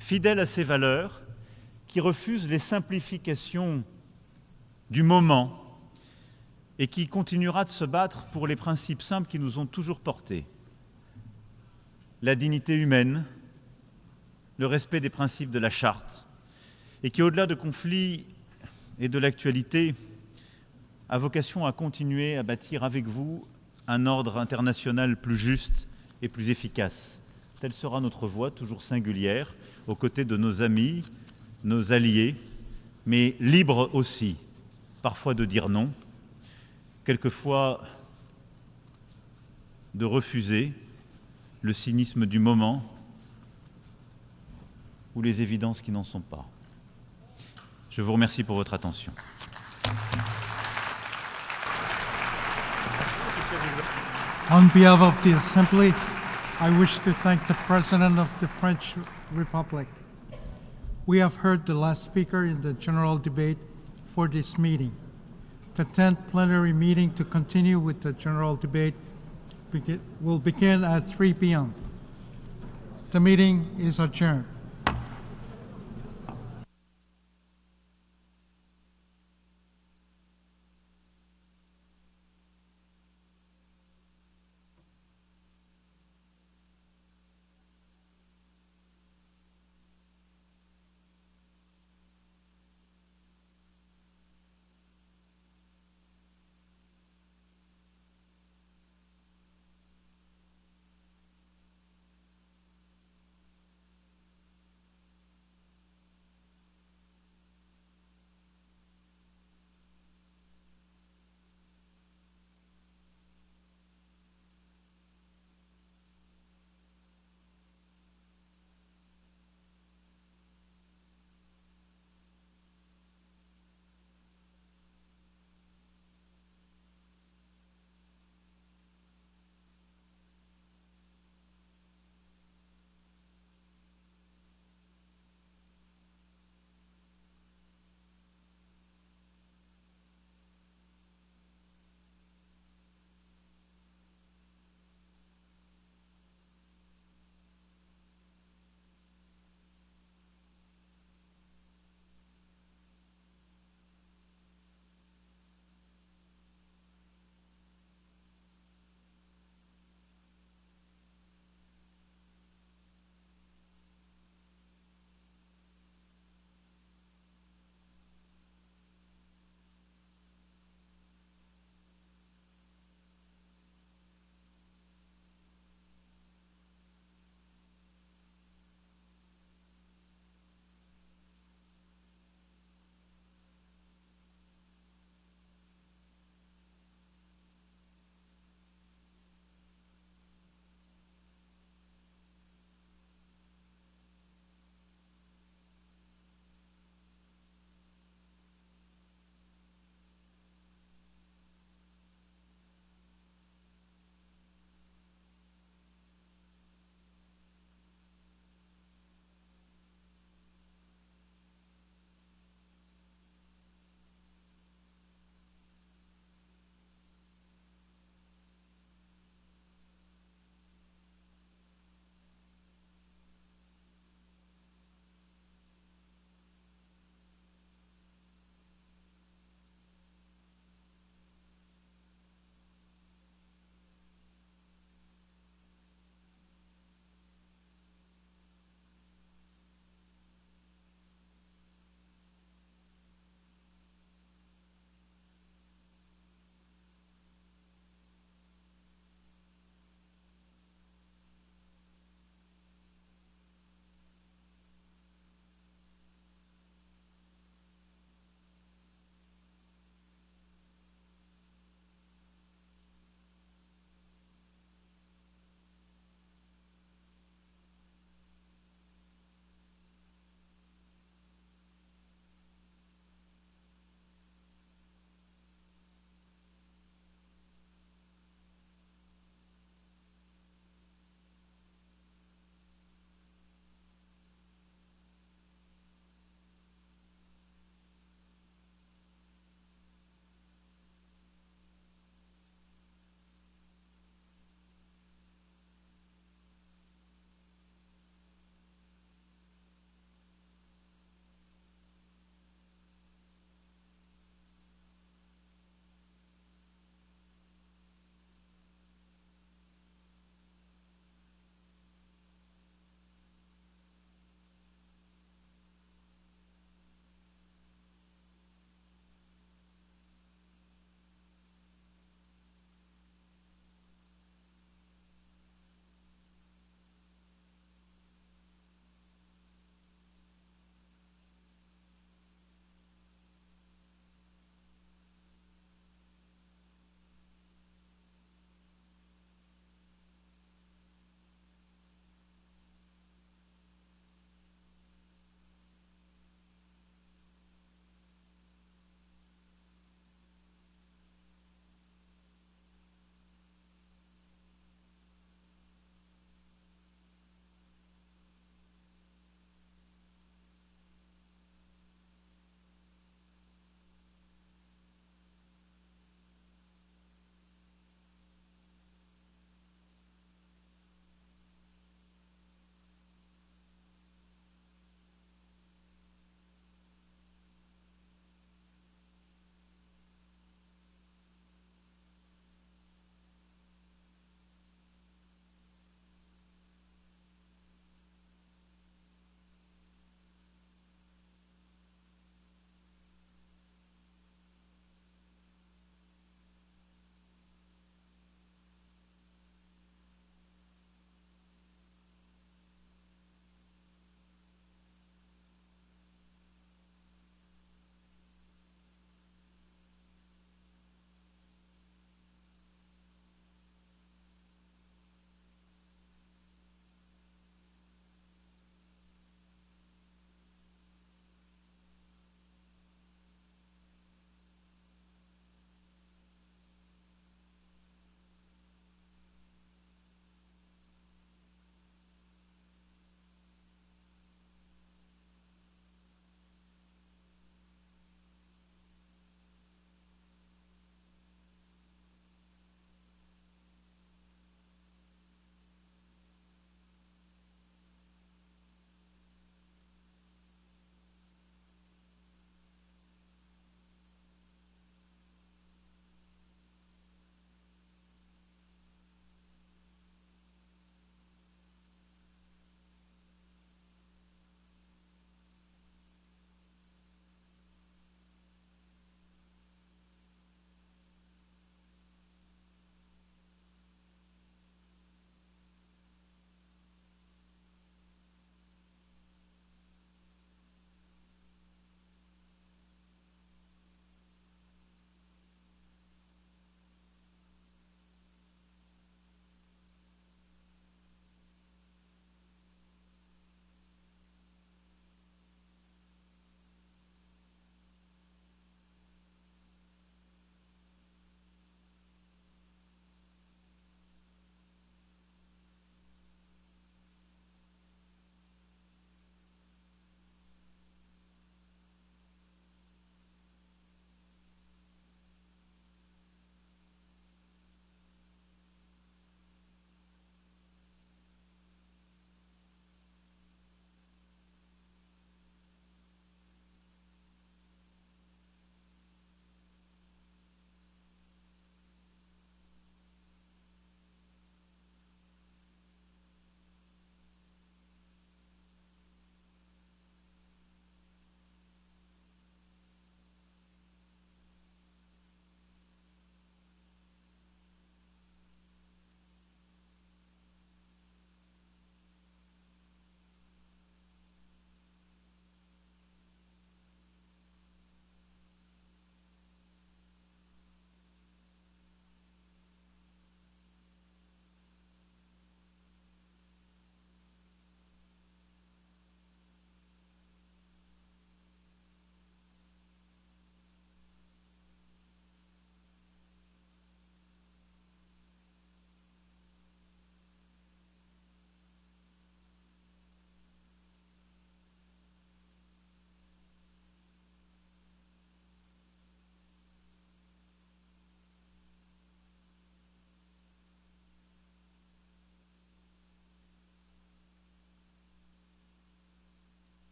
fidèle à ses valeurs, qui refuse les simplifications du moment et qui continuera de se battre pour les principes simples qui nous ont toujours portés. La dignité humaine, le respect des principes de la Charte, et qui, au-delà de conflits et de l'actualité, a vocation à continuer à bâtir avec vous un ordre international plus juste et plus efficace. Telle sera notre voie, toujours singulière, aux côtés de nos amis, nos alliés, mais libres aussi, parfois de dire non, quelquefois de refuser le cynisme du moment ou les évidences qui n'en sont pas. Je vous remercie pour votre attention. On behalf of the Assembly, I wish to thank the President of the French Republic. We have heard the last speaker in the general debate for this meeting. The 10th plenary meeting to continue with the general debate will begin at 3 p.m. The meeting is adjourned.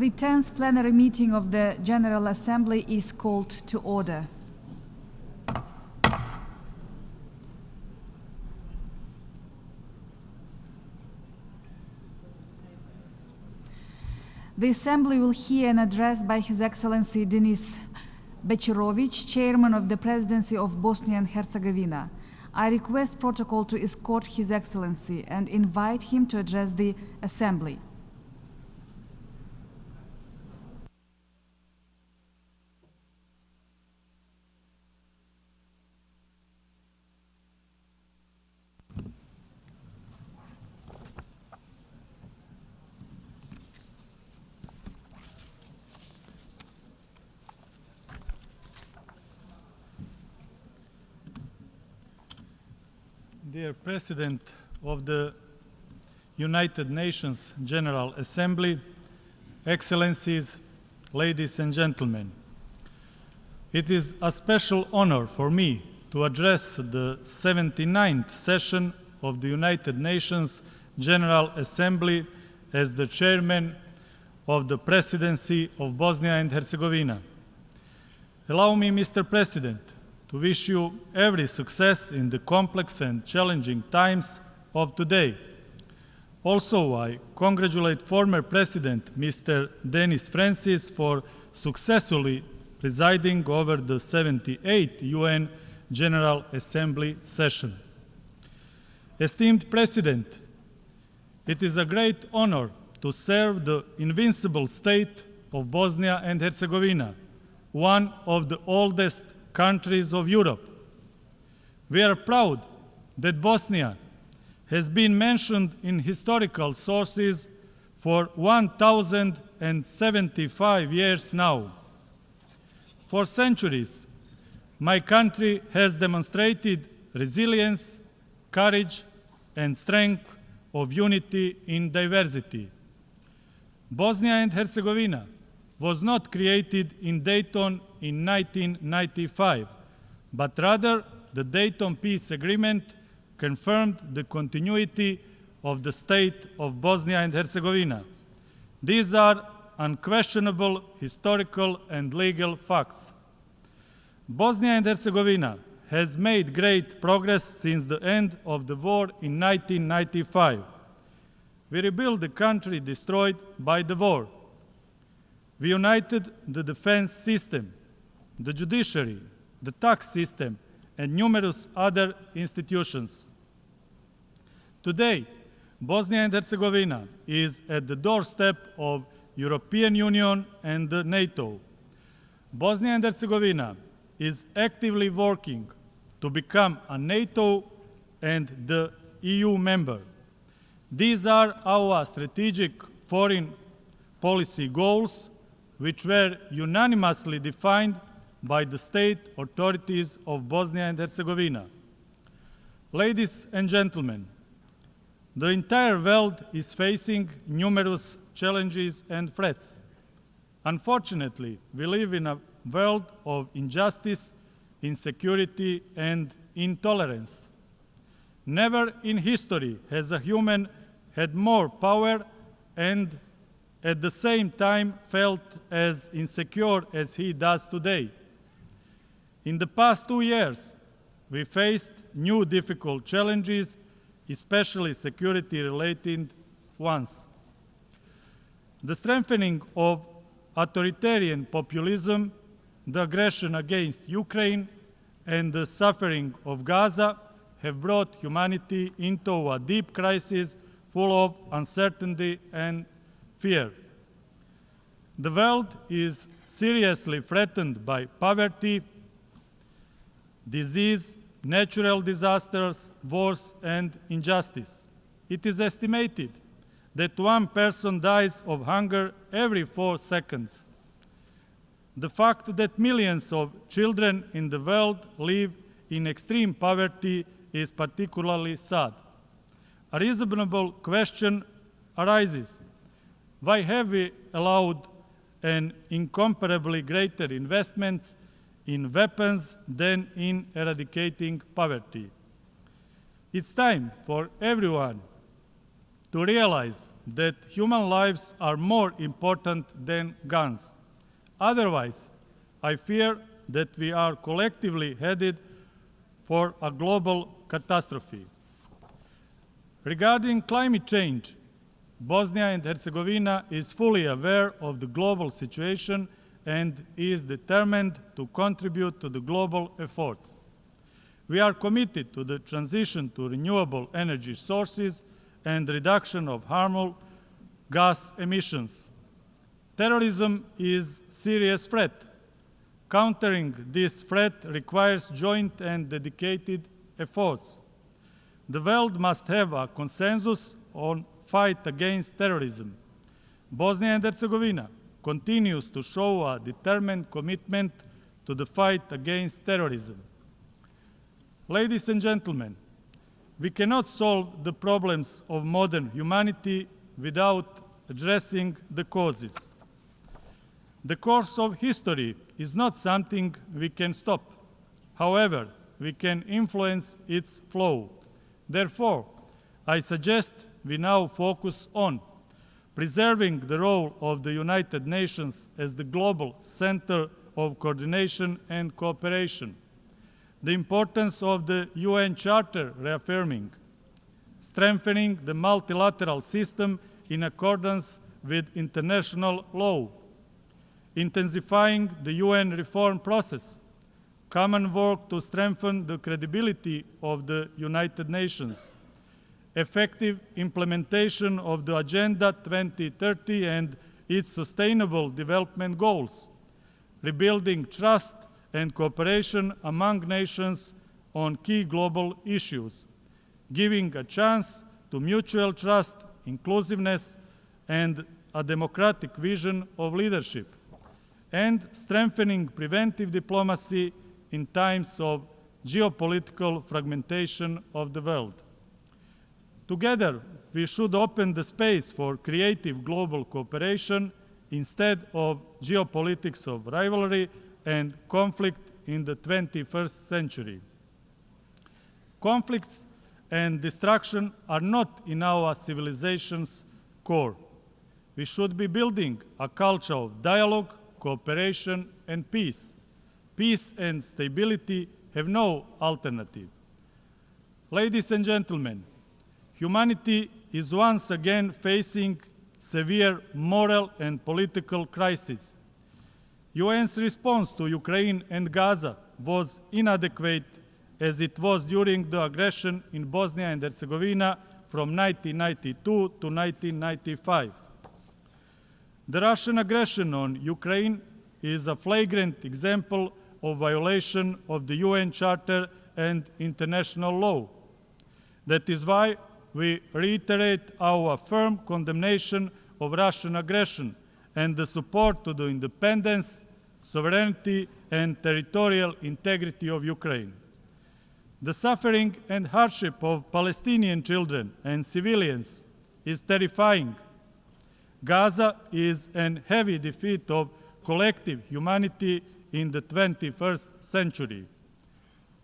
The 10th plenary meeting of the General Assembly is called to order. The Assembly will hear an address by His Excellency Denis Bechirovich, Chairman of the Presidency of Bosnia and Herzegovina. I request protocol to escort His Excellency and invite him to address the Assembly. Dear President of the United Nations General Assembly, Excellencies, ladies and gentlemen, it is a special honor for me to address the 79th session of the United Nations General Assembly as the Chairman of the Presidency of Bosnia and Herzegovina. Allow me, Mr. President, to wish you every success in the complex and challenging times of today. Also, I congratulate former President Mr. Denis Francis for successfully presiding over the 78th UN General Assembly session. Esteemed President, it is a great honor to serve the invincible state of Bosnia and Herzegovina, one of the oldest countries of Europe. We are proud that Bosnia has been mentioned in historical sources for 1,075 years now. For centuries, my country has demonstrated resilience, courage, and strength of unity in diversity. Bosnia and Herzegovina was not created in Dayton in 1995, but rather the Dayton Peace Agreement confirmed the continuity of the state of Bosnia and Herzegovina. These are unquestionable historical and legal facts. Bosnia and Herzegovina has made great progress since the end of the war in 1995. We rebuilt the country destroyed by the war. We united the defense system, the judiciary, the tax system, and numerous other institutions. Today, Bosnia and Herzegovina is at the doorstep of European Union and NATO. Bosnia and Herzegovina is actively working to become a NATO and the EU member. These are our strategic foreign policy goals, which were unanimously defined by the state authorities of Bosnia and Herzegovina. Ladies and gentlemen, the entire world is facing numerous challenges and threats. Unfortunately, we live in a world of injustice, insecurity, and intolerance. Never in history has a human had more power and at the same time felt as insecure as he does today. In the past 2 years, we faced new difficult challenges, especially security-related ones. The strengthening of authoritarian populism, the aggression against Ukraine, and the suffering of Gaza have brought humanity into a deep crisis full of uncertainty and fear. The world is seriously threatened by poverty, disease, natural disasters, wars, and injustice. It is estimated that 1 person dies of hunger every 4 seconds. The fact that millions of children in the world live in extreme poverty is particularly sad. A reasonable question arises: why have we allowed an incomparably greater investments in weapons than in eradicating poverty? It's time for everyone to realize that human lives are more important than guns. Otherwise, I fear that we are collectively headed for a global catastrophe. Regarding climate change, Bosnia and Herzegovina is fully aware of the global situation and is determined to contribute to the global efforts. We are committed to the transition to renewable energy sources and reduction of harmful gas emissions. Terrorism is a serious threat. Countering this threat requires joint and dedicated efforts. The world must have a consensus on fight against terrorism. Bosnia and Herzegovina continues to show a determined commitment to the fight against terrorism. Ladies and gentlemen, we cannot solve the problems of modern humanity without addressing the causes. The course of history is not something we can stop. However, we can influence its flow. Therefore, I suggest we now focus on preserving the role of the United Nations as the global center of coordination and cooperation, the importance of the UN Charter reaffirming, strengthening the multilateral system in accordance with international law, intensifying the UN reform process, common work to strengthen the credibility of the United Nations, effective implementation of the Agenda 2030 and its sustainable development goals, rebuilding trust and cooperation among nations on key global issues, giving a chance to mutual trust, inclusiveness, and a democratic vision of leadership, and strengthening preventive diplomacy in times of geopolitical fragmentation of the world. Together, we should open the space for creative global cooperation instead of geopolitics of rivalry and conflict in the 21st century. Conflicts and destruction are not in our civilization's core. We should be building a culture of dialogue, cooperation, and peace. Peace and stability have no alternative. Ladies and gentlemen, humanity is once again facing severe moral and political crisis. UN's response to Ukraine and Gaza was inadequate as it was during the aggression in Bosnia and Herzegovina from 1992 to 1995. The Russian aggression on Ukraine is a flagrant example of violation of the UN Charter and international law. That is why we reiterate our firm condemnation of Russian aggression and the support to the independence, sovereignty, and territorial integrity of Ukraine. The suffering and hardship of Palestinian children and civilians is terrifying. Gaza is a heavy defeat of collective humanity in the 21st century.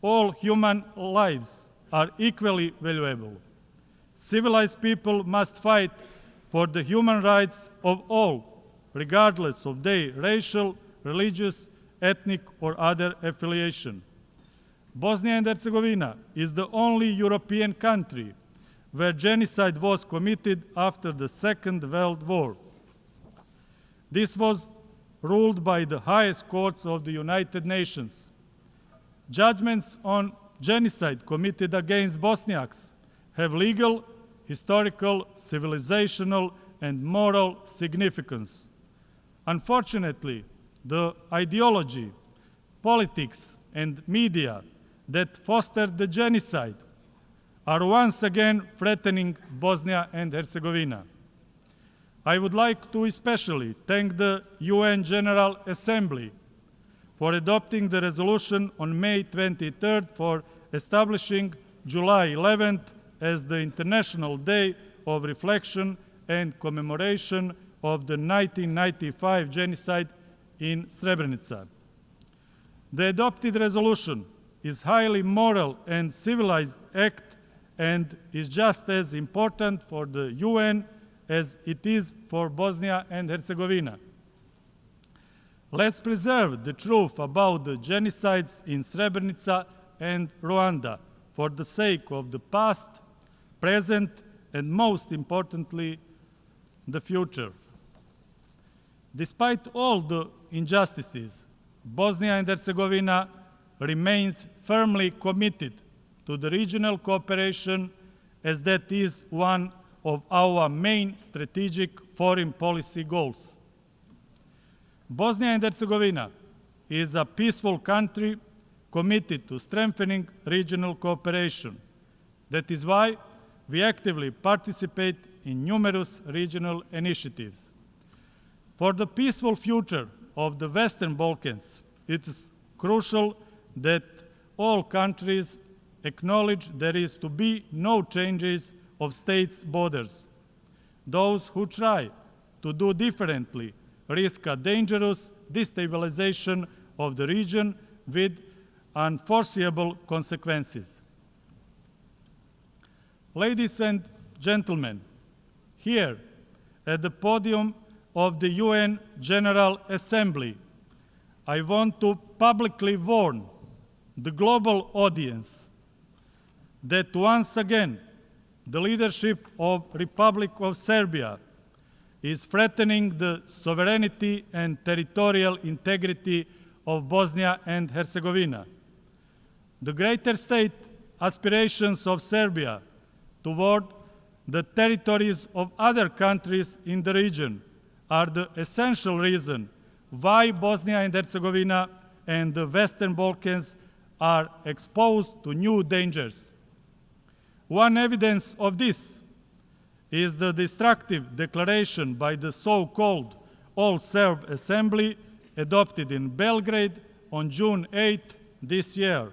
All human lives are equally valuable. Civilized people must fight for the human rights of all, regardless of their racial, religious, ethnic, or other affiliation. Bosnia and Herzegovina is the only European country where genocide was committed after the Second World War. This was ruled by the highest courts of the United Nations. Judgments on genocide committed against Bosniaks have legal, historical, civilizational, and moral significance. Unfortunately, the ideology, politics, and media that fostered the genocide are once again threatening Bosnia and Herzegovina. I would like to especially thank the UN General Assembly for adopting the resolution on May 23rd for establishing July 11th as the International Day of Reflection and Commemoration of the 1995 genocide in Srebrenica. The adopted resolution is a highly moral and civilized act and is just as important for the UN as it is for Bosnia and Herzegovina. Let's preserve the truth about the genocides in Srebrenica and Rwanda for the sake of the past, present, and most importantly, the future. Despite all the injustices, Bosnia and Herzegovina remains firmly committed to the regional cooperation, as that is one of our main strategic foreign policy goals. Bosnia and Herzegovina is a peaceful country committed to strengthening regional cooperation. That is why we actively participate in numerous regional initiatives. For the peaceful future of the Western Balkans, it is crucial that all countries acknowledge there is to be no changes of states' borders. Those who try to do differently risk a dangerous destabilization of the region with unforeseeable consequences. Ladies and gentlemen, here at the podium of the UN General Assembly, I want to publicly warn the global audience that once again the leadership of Republic of Serbia is threatening the sovereignty and territorial integrity of Bosnia and Herzegovina. The greater state aspirations of Serbia toward the territories of other countries in the region are the essential reason why Bosnia and Herzegovina and the Western Balkans are exposed to new dangers. One evidence of this is the destructive declaration by the so-called All-Serb Assembly adopted in Belgrade on June 8 this year.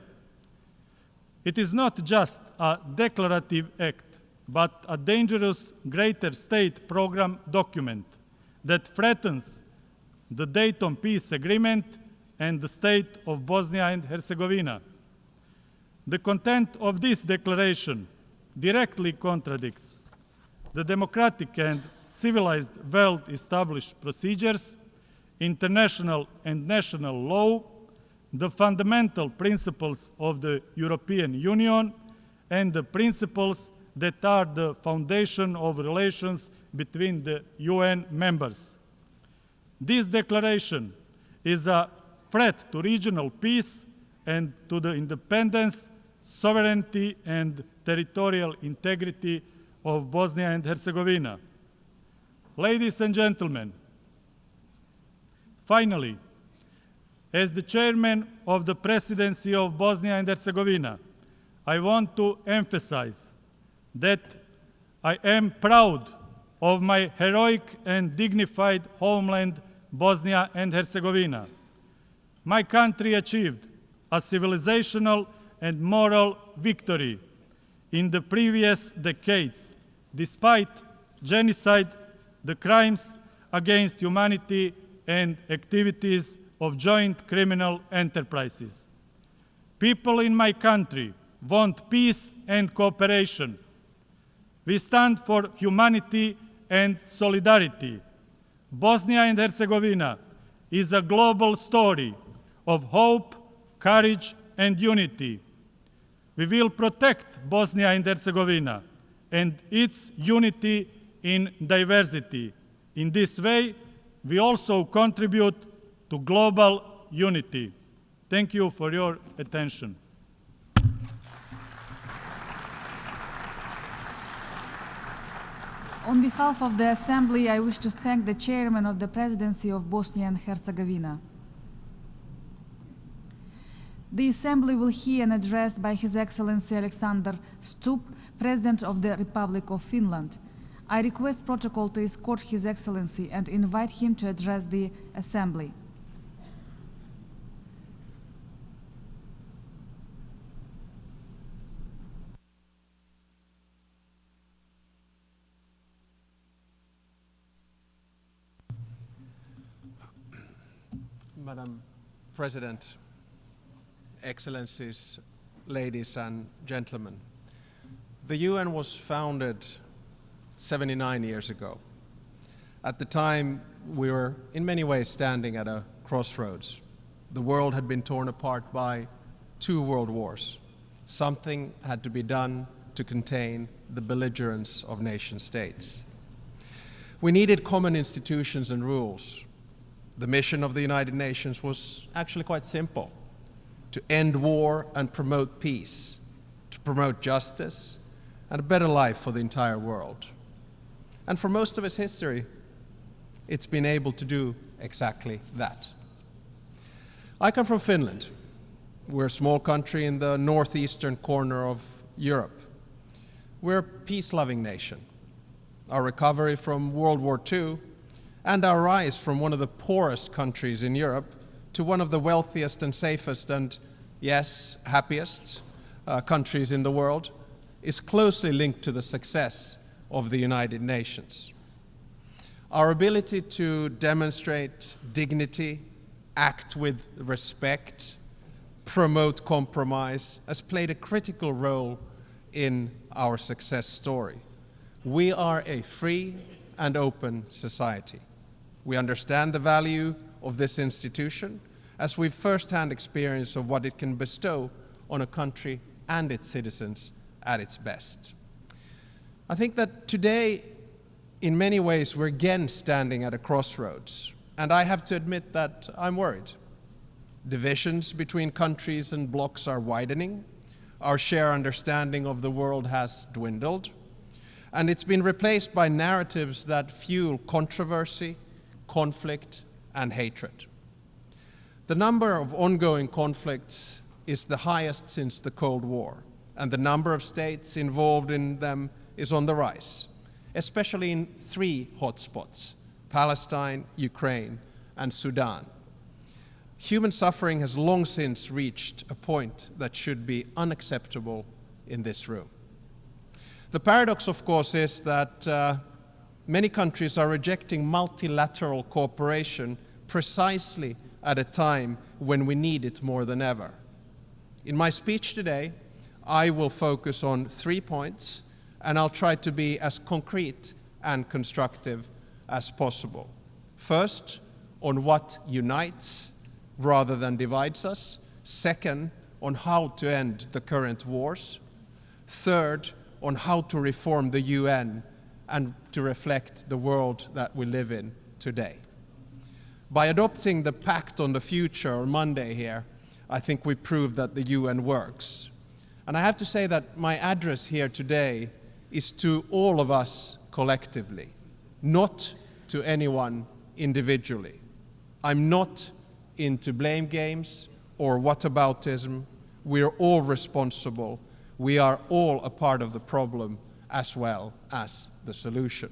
It is not just a declarative act, but a dangerous greater state program document that threatens the Dayton Peace Agreement and the state of Bosnia and Herzegovina. The content of this declaration directly contradicts the democratic and civilized well-established procedures, international and national law, the fundamental principles of the European Union, and the principles that are the foundation of relations between the UN members. This declaration is a threat to regional peace and to the independence, sovereignty, and territorial integrity of Bosnia and Herzegovina. Ladies and gentlemen, finally, as the chairman of the presidency of Bosnia and Herzegovina, I want to emphasize that I am proud of my heroic and dignified homeland, Bosnia and Herzegovina. My country achieved a civilizational and moral victory in the previous decades, despite genocide, the crimes against humanity, and activities of joint criminal enterprises. People in my country want peace and cooperation. We stand for humanity and solidarity. Bosnia and Herzegovina is a global story of hope, courage, and unity. We will protect Bosnia and Herzegovina and its unity in diversity. In this way, we also contribute to global unity. Thank you for your attention. On behalf of the Assembly, I wish to thank the Chairman of the Presidency of Bosnia and Herzegovina. The Assembly will hear an address by His Excellency Alexander Stubb, President of the Republic of Finland. I request protocol to escort His Excellency and invite him to address the Assembly. Madam President, Excellencies, ladies and gentlemen, the UN was founded 79 years ago. At the time, we were in many ways standing at a crossroads. The world had been torn apart by 2 world wars. Something had to be done to contain the belligerence of nation states. We needed common institutions and rules. The mission of the United Nations was actually quite simple: to end war and promote peace, to promote justice and a better life for the entire world. And for most of its history, it's been able to do exactly that. I come from Finland. We're a small country in the northeastern corner of Europe. We're a peace-loving nation. Our recovery from World War II and our rise from one of the poorest countries in Europe to one of the wealthiest and safest and, yes, happiest countries in the world is closely linked to the success of the United Nations. Our ability to demonstrate dignity, act with respect, promote compromise has played a critical role in our success story. We are a free and open society. We understand the value of this institution as we've first-hand experience of what it can bestow on a country and its citizens at its best. I think that today, in many ways, we're again standing at a crossroads, and I have to admit that I'm worried. Divisions between countries and blocs are widening. Our shared understanding of the world has dwindled, and it's been replaced by narratives that fuel controversy, conflict, and hatred. The number of ongoing conflicts is the highest since the Cold War, and the number of states involved in them is on the rise, especially in 3 hotspots: Palestine, Ukraine, and Sudan. Human suffering has long since reached a point that should be unacceptable in this room. The paradox, of course, is that many countries are rejecting multilateral cooperation precisely at a time when we need it more than ever. In my speech today, I will focus on 3 points, and I'll try to be as concrete and constructive as possible. First, on what unites rather than divides us. Second, on how to end the current wars. Third, on how to reform the UN and to reflect the world that we live in today. By adopting the Pact on the Future on Monday here, I think we proved that the UN works. And I have to say that my address here today is to all of us collectively, not to anyone individually. I'm not into blame games or whataboutism. We're all responsible. We are all a part of the problem as well as the solution.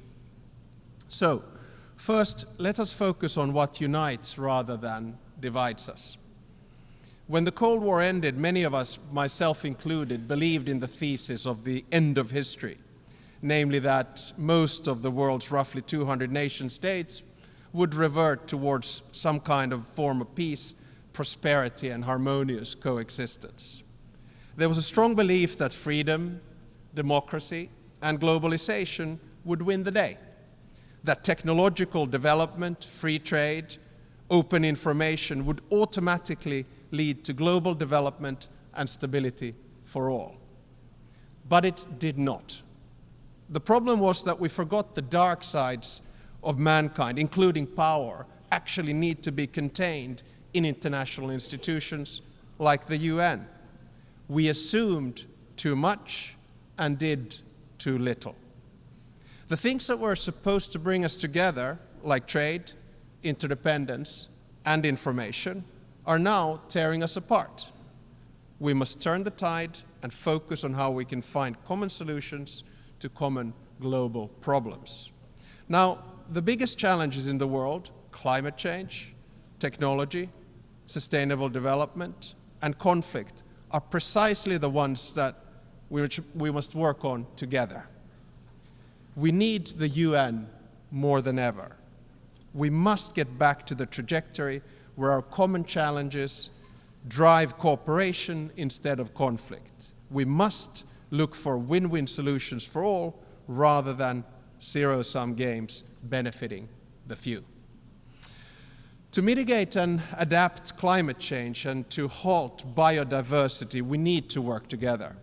So, first, let us focus on what unites rather than divides us. When the Cold War ended, many of us, myself included, believed in the thesis of the end of history, namely that most of the world's roughly 200 nation states would revert towards some kind of form of peace, prosperity, and harmonious coexistence. There was a strong belief that freedom, democracy, and globalization would win the day, that technological development, free trade, open information would automatically lead to global development and stability for all. But it did not. The problem was that we forgot the dark sides of mankind, including power, actually need to be contained in international institutions like the UN. We assumed too much and did too little. The things that were supposed to bring us together, like trade, interdependence, and information, are now tearing us apart. We must turn the tide and focus on how we can find common solutions to common global problems. Now, the biggest challenges in the world, climate change, technology, sustainable development, and conflict, are precisely the ones that we must work on together. We need the UN more than ever. We must get back to the trajectory where our common challenges drive cooperation instead of conflict. We must look for win-win solutions for all rather than zero-sum games benefiting the few. To mitigate and adapt climate change and to halt biodiversity, we need to work together.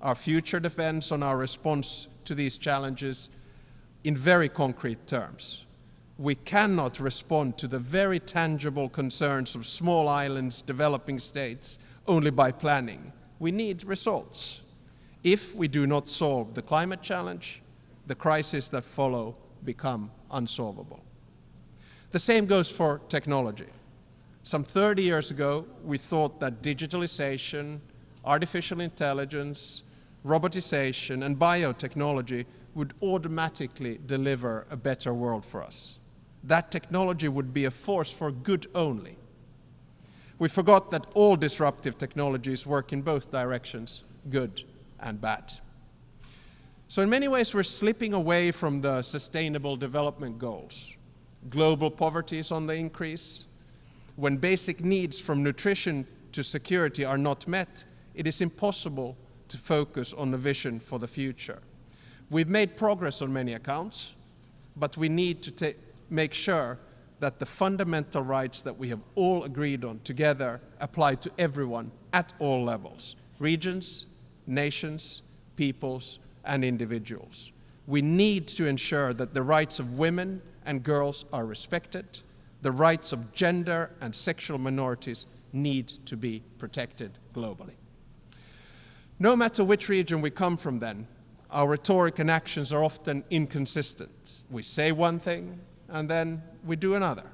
Our future depends on our response to these challenges in very concrete terms. We cannot respond to the very tangible concerns of small islands, developing states, only by planning. We need results. If we do not solve the climate challenge, the crises that follow become unsolvable. The same goes for technology. Some 30 years ago, we thought that digitalization, artificial intelligence, robotization, and biotechnology would automatically deliver a better world for us. That technology would be a force for good only. We forgot that all disruptive technologies work in both directions, good and bad. So in many ways, we're slipping away from the Sustainable Development Goals. Global poverty is on the increase. When basic needs from nutrition to security are not met, it is impossible to focus on a vision for the future. We've made progress on many accounts, but we need to make sure that the fundamental rights that we have all agreed on together apply to everyone at all levels, regions, nations, peoples, and individuals. We need to ensure that the rights of women and girls are respected. The rights of gender and sexual minorities need to be protected globally. No matter which region we come from then, our rhetoric and actions are often inconsistent. We say one thing and then we do another.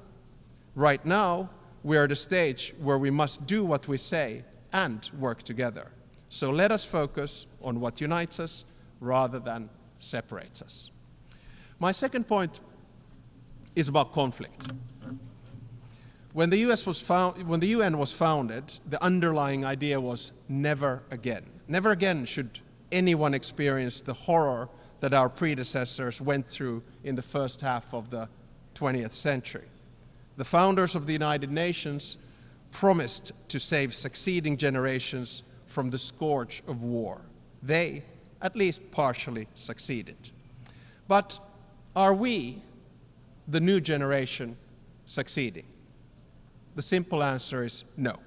Right now, we are at a stage where we must do what we say and work together. So let us focus on what unites us rather than separates us. My second point is about conflict. When the UN was founded, the underlying idea was never again. Never again should anyone experience the horror that our predecessors went through in the first half of the 20th century. The founders of the United Nations promised to save succeeding generations from the scourge of war. They, at least partially, succeeded. But are we, the new generation, succeeding? The simple answer is no.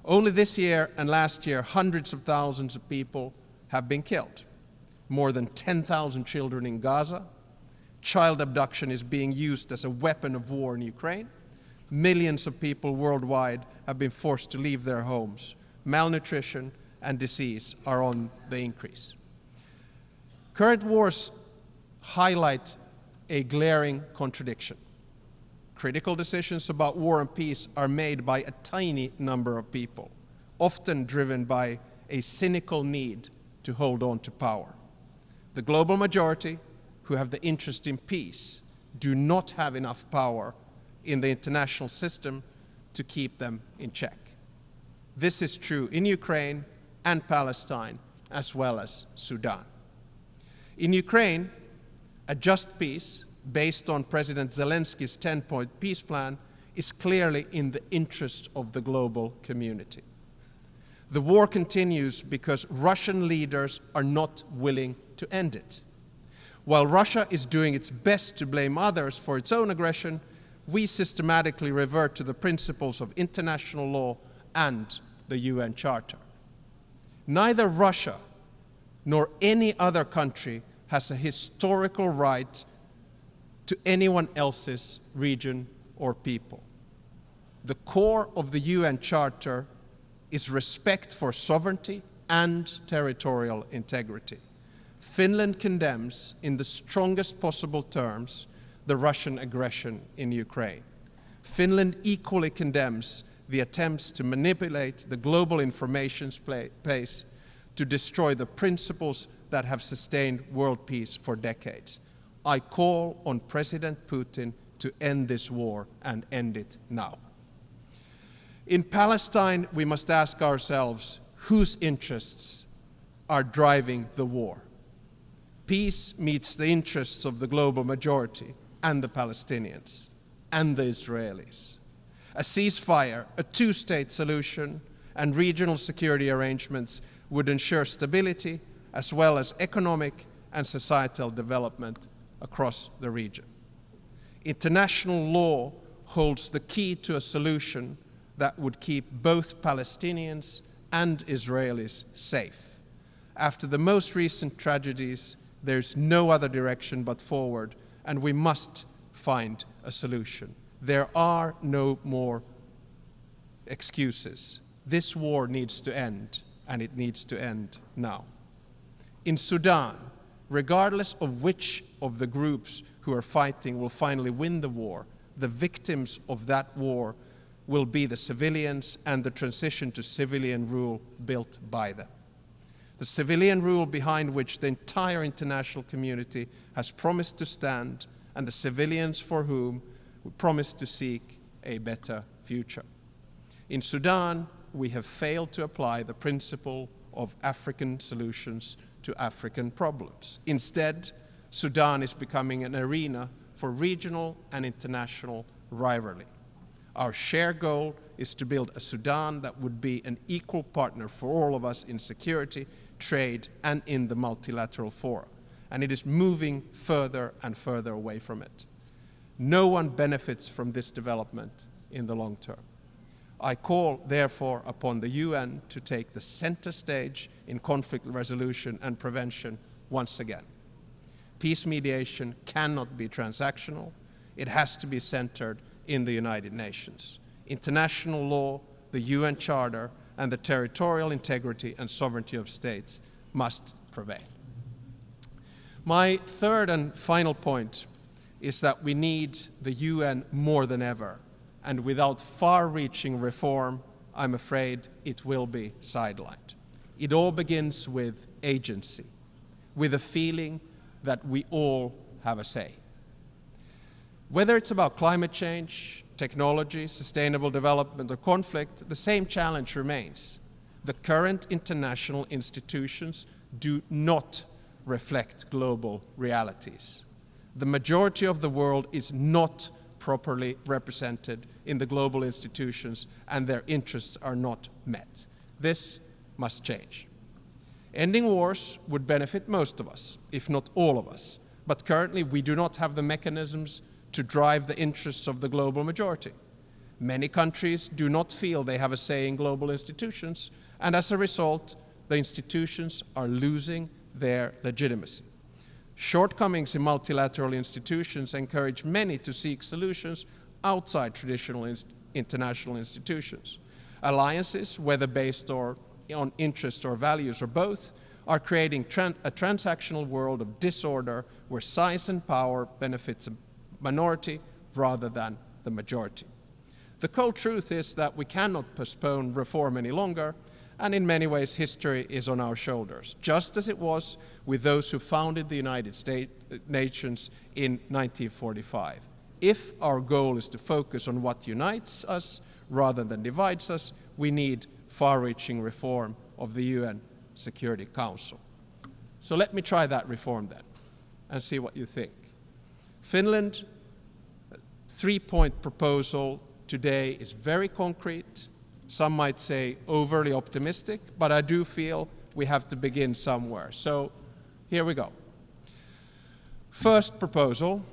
Only this year and last year, hundreds of thousands of people have been killed. More than 10,000 children in Gaza. Child abduction is being used as a weapon of war in Ukraine. Millions of people worldwide have been forced to leave their homes. Malnutrition and disease are on the increase. Current wars highlight a glaring contradiction. Critical decisions about war and peace are made by a tiny number of people, often driven by a cynical need to hold on to power. The global majority, who have the interest in peace, do not have enough power in the international system to keep them in check. This is true in Ukraine and Palestine, as well as Sudan. In Ukraine, a just peace, based on President Zelensky's 10-point peace plan, is clearly in the interest of the global community. The war continues because Russian leaders are not willing to end it. While Russia is doing its best to blame others for its own aggression, we systematically revert to the principles of international law and the UN Charter. Neither Russia nor any other country has a historical right to anyone else's region or people. The core of the UN Charter is respect for sovereignty and territorial integrity. Finland condemns, in the strongest possible terms, the Russian aggression in Ukraine. Finland equally condemns the attempts to manipulate the global information space to destroy the principles that have sustained world peace for decades. I call on President Putin to end this war and end it now. In Palestine, we must ask ourselves whose interests are driving the war. Peace meets the interests of the global majority and the Palestinians and the Israelis. A ceasefire, a two-state solution, and regional security arrangements would ensure stability as well as economic and societal development across the region. International law holds the key to a solution that would keep both Palestinians and Israelis safe. After the most recent tragedies, there's no other direction but forward, and we must find a solution. There are no more excuses. This war needs to end, and it needs to end now. In Sudan, regardless of which of the groups who are fighting will finally win the war, the victims of that war will be the civilians and the transition to civilian rule built by them. The civilian rule behind which the entire international community has promised to stand, and the civilians for whom we promise to seek a better future. In Sudan, we have failed to apply the principle of African solutions to African problems. Instead, Sudan is becoming an arena for regional and international rivalry. Our shared goal is to build a Sudan that would be an equal partner for all of us in security, trade, and in the multilateral fora. And it is moving further and further away from it. No one benefits from this development in the long term. I call, therefore, upon the UN to take the center stage in conflict resolution and prevention once again. Peace mediation cannot be transactional. It has to be centered in the United Nations. International law, the UN Charter, and the territorial integrity and sovereignty of states must prevail. My third and final point is that we need the UN more than ever, and without far-reaching reform, I'm afraid it will be sidelined. It all begins with agency, with a feeling that we all have a say. Whether it's about climate change, technology, sustainable development, or conflict, the same challenge remains. The current international institutions do not reflect global realities. The majority of the world is not properly represented in the global institutions, and their interests are not met. This must change. Ending wars would benefit most of us, if not all of us, but currently we do not have the mechanisms to drive the interests of the global majority. Many countries do not feel they have a say in global institutions, and as a result, the institutions are losing their legitimacy. Shortcomings in multilateral institutions encourage many to seek solutions outside traditional international institutions. Alliances, whether based on interest or values or both, are creating a transactional world of disorder where size and power benefits a minority rather than the majority. The cold truth is that we cannot postpone reform any longer, and in many ways history is on our shoulders, just as it was with those who founded the United Nations in 1945. If our goal is to focus on what unites us rather than divides us, we need far-reaching reform of the UN Security Council. So let me try that reform then and see what you think. Finland, three-point proposal today is very concrete. Some might say overly optimistic, but I do feel we have to begin somewhere. So here we go. First proposal,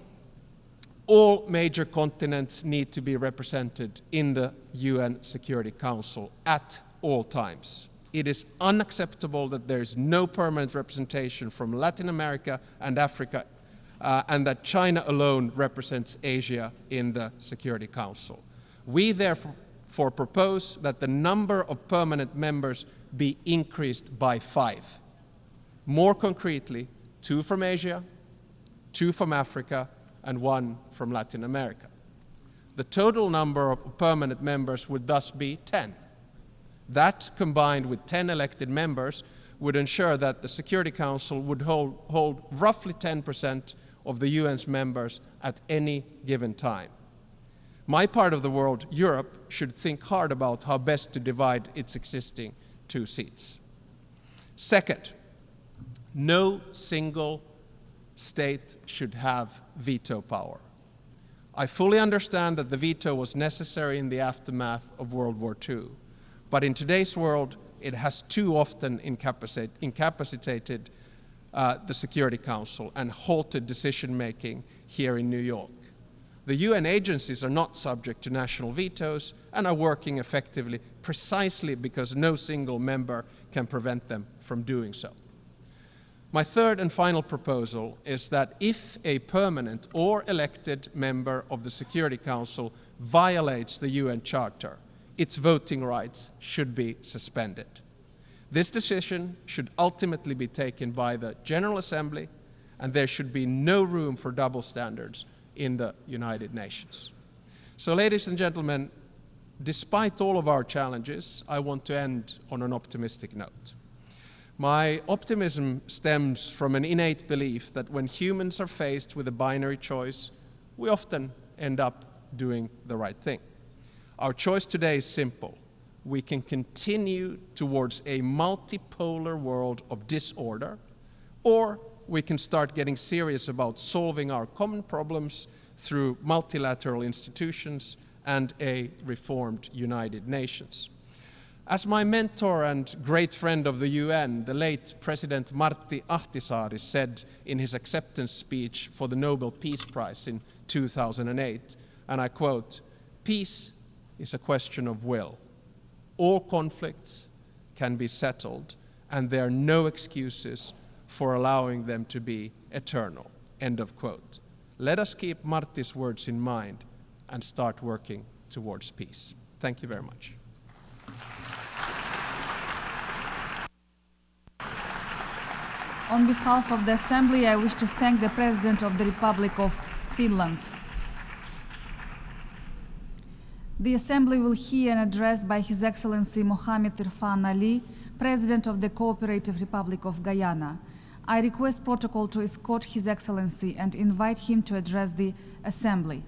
all major continents need to be represented in the UN Security Council at all times. It is unacceptable that there is no permanent representation from Latin America and Africa, and that China alone represents Asia in the Security Council. We therefore propose that the number of permanent members be increased by 5. More concretely, 2 from Asia, 2 from Africa, and 1 from Latin America. The total number of permanent members would thus be 10. That, combined with 10 elected members, would ensure that the Security Council would hold roughly 10% of the UN's members at any given time. My part of the world, Europe, should think hard about how best to divide its existing 2 seats. Second, no single state should have veto power. I fully understand that the veto was necessary in the aftermath of World War II, but in today's world, it has too often incapacitated the Security Council and halted decision-making here in New York. The UN agencies are not subject to national vetoes and are working effectively precisely because no single member can prevent them from doing so. My third and final proposal is that if a permanent or elected member of the Security Council violates the UN Charter, its voting rights should be suspended. This decision should ultimately be taken by the General Assembly, and there should be no room for double standards in the United Nations. So, ladies and gentlemen, despite all of our challenges, I want to end on an optimistic note. My optimism stems from an innate belief that when humans are faced with a binary choice, we often end up doing the right thing. Our choice today is simple. We can continue towards a multipolar world of disorder, or we can start getting serious about solving our common problems through multilateral institutions and a reformed United Nations. As my mentor and great friend of the UN, the late President Martti Ahtisaari, said in his acceptance speech for the Nobel Peace Prize in 2008, and I quote, "Peace is a question of will. All conflicts can be settled, and there are no excuses for allowing them to be eternal." End of quote. Let us keep Martti's words in mind and start working towards peace. Thank you very much. On behalf of the Assembly, I wish to thank the President of the Republic of Finland. The Assembly will hear an address by His Excellency Mohamed Irfan Ali, President of the Cooperative Republic of Guyana. I request protocol to escort His Excellency and invite him to address the Assembly.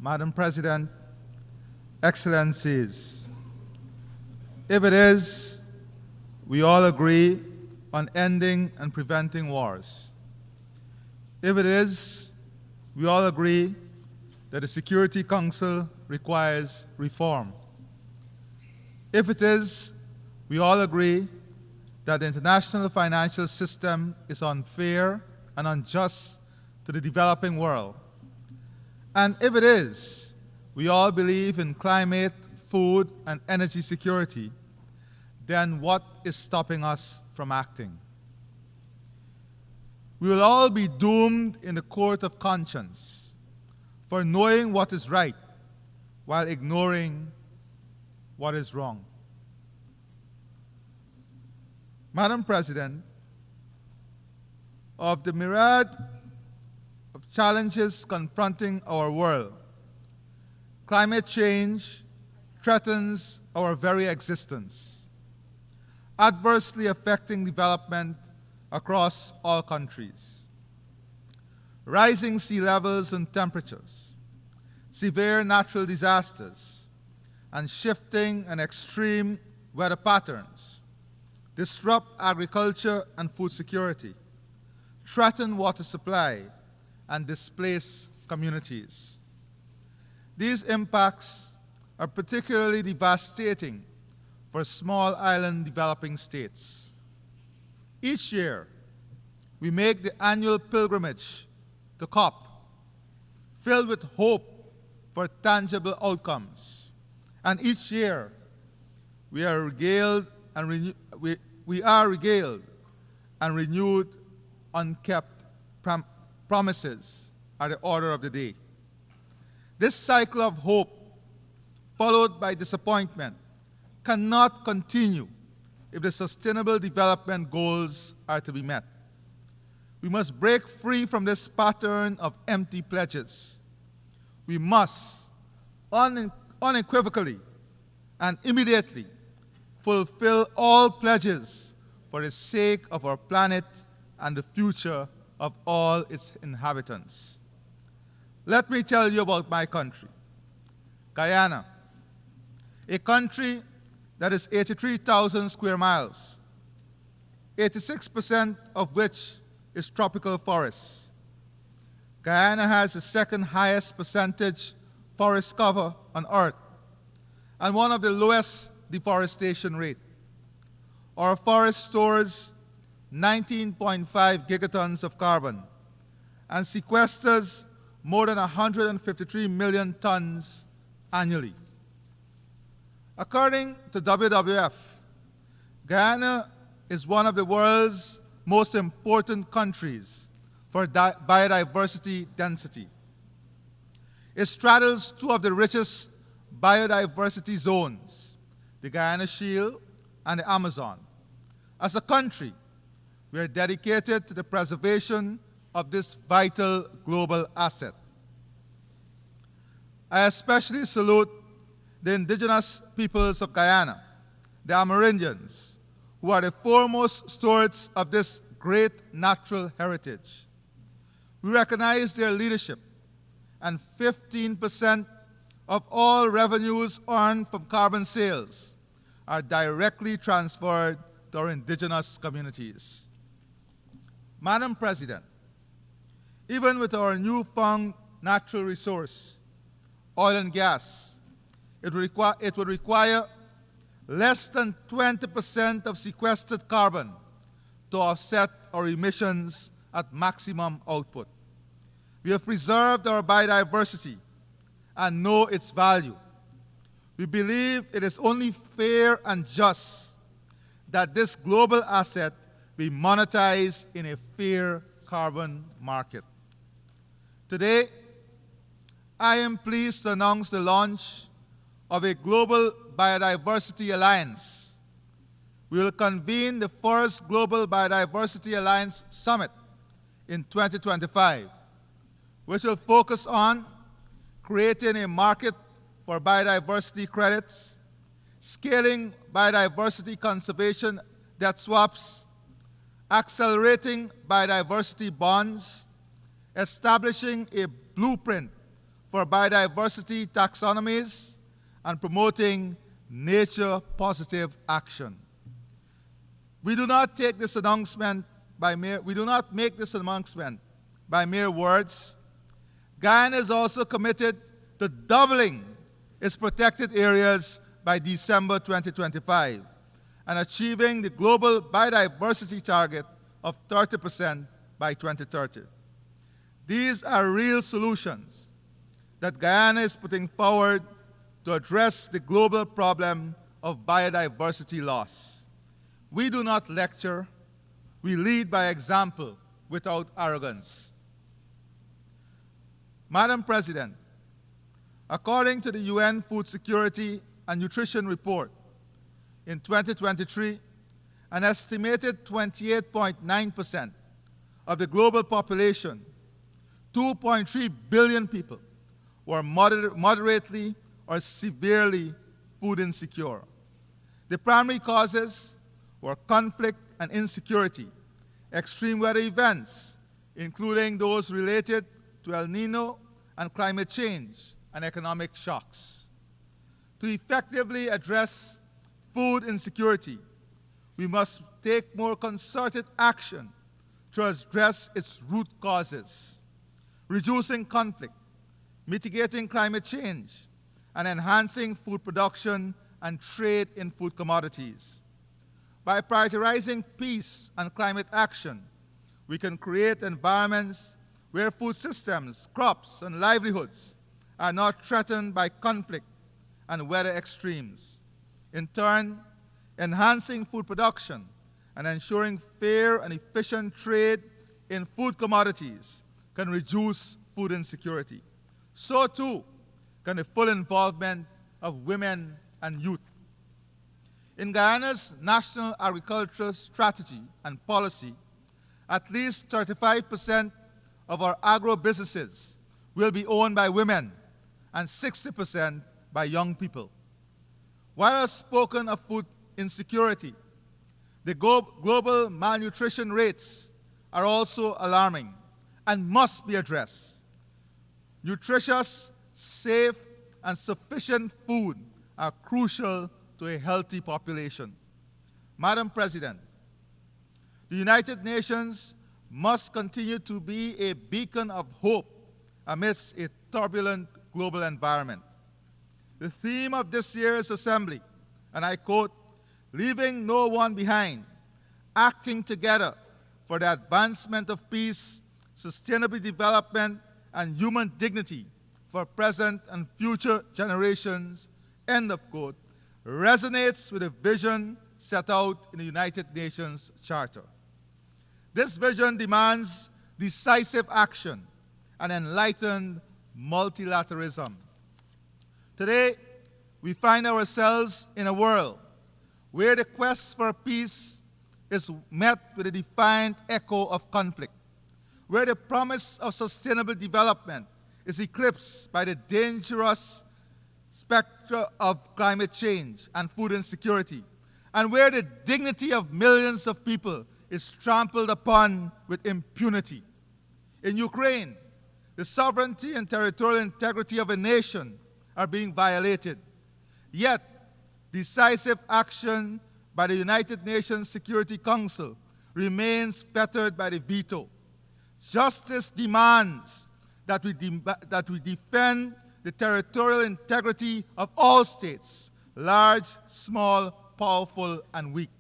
Madam President, Excellencies, if it is, we all agree on ending and preventing wars. If it is, we all agree that the Security Council requires reform. If it is, we all agree that the international financial system is unfair and unjust to the developing world. And if it is, we all believe in climate, food, and energy security, then what is stopping us from acting? We will all be doomed in the court of conscience for knowing what is right while ignoring what is wrong. Madam President, of the myriad of challenges confronting our world, climate change threatens our very existence, adversely affecting development across all countries. Rising sea levels and temperatures, severe natural disasters, and shifting and extreme weather patterns disrupt agriculture and food security, threaten water supply, and displace communities. These impacts are particularly devastating for small island developing states. Each year, we make the annual pilgrimage to COP, filled with hope for tangible outcomes. And each year, we are regaled and renewed unkept promises are the order of the day. This cycle of hope, followed by disappointment, cannot continue if the Sustainable Development Goals are to be met. We must break free from this pattern of empty pledges. We must unequivocally and immediately fulfill all pledges for the sake of our planet and the future of all its inhabitants. Let me tell you about my country, Guyana, a country that is 83,000 square miles, 86% of which is tropical forests. Guyana has the second highest percentage forest cover on Earth and one of the lowest deforestation rate. Our forest stores 19.5 gigatons of carbon and sequesters more than 153 million tons annually. According to WWF, Guyana is one of the world's most important countries for biodiversity density. It straddles two of the richest biodiversity zones, the Guyana Shield and the Amazon. As a country, we are dedicated to the preservation of this vital global asset. I especially salute the indigenous peoples of Guyana, the Amerindians, who are the foremost stewards of this great natural heritage. We recognize their leadership, and 15% of all revenues earned from carbon sales are directly transferred to our indigenous communities. Madam President, even with our newfound natural resource, oil and gas, it would require less than 20% of sequestered carbon to offset our emissions at maximum output. We have preserved our biodiversity and know its value. We believe it is only fair and just that this global asset be monetized in a fair carbon market. Today, I am pleased to announce the launch of a Global Biodiversity Alliance. We will convene the first Global Biodiversity Alliance Summit in 2025, which will focus on creating a market for biodiversity credits, scaling biodiversity conservation debt swaps, accelerating biodiversity bonds, establishing a blueprint for biodiversity taxonomies, and promoting nature-positive action. We do not make this announcement by mere words. Guyana is also committed to doubling its protected areas by December 2025 and achieving the global biodiversity target of 30% by 2030. These are real solutions that Guyana is putting forward to address the global problem of biodiversity loss. We do not lecture, we lead by example without arrogance. Madam President, according to the UN Food Security and Nutrition Report, in 2023, an estimated 28.9% of the global population, 2.3 billion people, were moderately or severely food insecure. The primary causes were conflict and insecurity, extreme weather events, including those related to El Nino and climate change and economic shocks. To effectively address food insecurity, we must take more concerted action to address its root causes, reducing conflict, mitigating climate change, and enhancing food production and trade in food commodities. By prioritizing peace and climate action, we can create environments where food systems, crops, and livelihoods are not threatened by conflict and weather extremes. In turn, enhancing food production and ensuring fair and efficient trade in food commodities can reduce food insecurity. So too can the full involvement of women and youth. In Guyana's National Agricultural Strategy and Policy, at least 35% of our agro-businesses will be owned by women and 60% by young people. While I've spoken of food insecurity, the global malnutrition rates are also alarming and must be addressed. Nutritious, safe, and sufficient food are crucial to a healthy population. Madam President, The United Nations must continue to be a beacon of hope amidst a turbulent global environment. The theme of this year's assembly, and I quote, "Leaving no one behind, acting together for the advancement of peace, sustainable development, and human dignity for present and future generations," end of quote, resonates with the vision set out in the United Nations Charter. This vision demands decisive action and enlightened multilateralism. Today, we find ourselves in a world where the quest for peace is met with a defiant echo of conflict, where the promise of sustainable development is eclipsed by the dangerous specter of climate change and food insecurity, and where the dignity of millions of people is trampled upon with impunity. In Ukraine, the sovereignty and territorial integrity of a nation are being violated. Yet, decisive action by the United Nations Security Council remains fettered by the veto. Justice demands that we defend the territorial integrity of all states, large, small, powerful, and weak.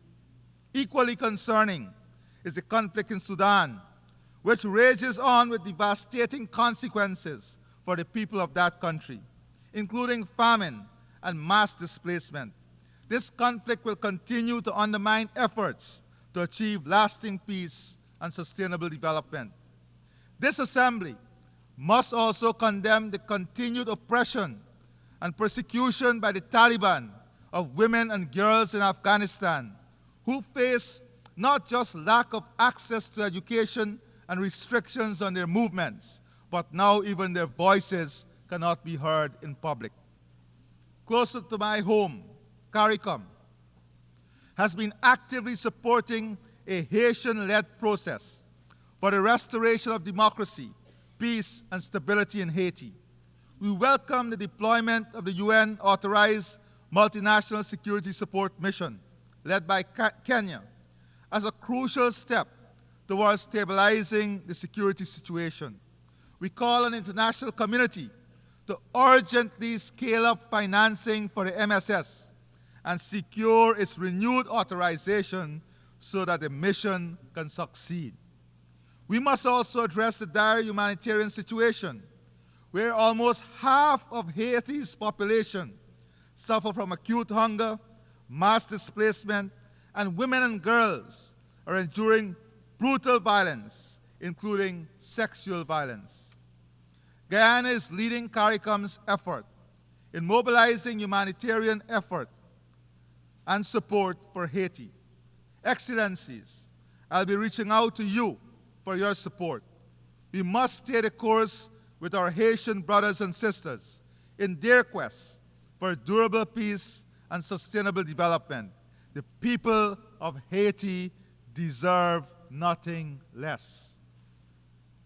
Equally concerning is the conflict in Sudan, which rages on with devastating consequences for the people of that country, including famine and mass displacement. This conflict will continue to undermine efforts to achieve lasting peace and sustainable development. This assembly must also condemn the continued oppression and persecution by the Taliban of women and girls in Afghanistan, who face not just lack of access to education and restrictions on their movements, but now even their voices cannot be heard in public. Closer to my home, CARICOM has been actively supporting a Haitian-led process for the restoration of democracy, peace, and stability in Haiti. We welcome the deployment of the UN-authorized multinational security support mission led by Kenya as a crucial step towards stabilizing the security situation. We call on the international community to urgently scale up financing for the MSS and secure its renewed authorization so that the mission can succeed. We must also address the dire humanitarian situation where almost half of Haiti's population suffer from acute hunger, mass displacement, and women and girls are enduring brutal violence, including sexual violence. Guyana is leading CARICOM's effort in mobilizing humanitarian effort and support for Haiti. Excellencies, I'll be reaching out to you for your support. We must stay the course with our Haitian brothers and sisters in their quest for durable peace and sustainable development. The people of Haiti deserve nothing less.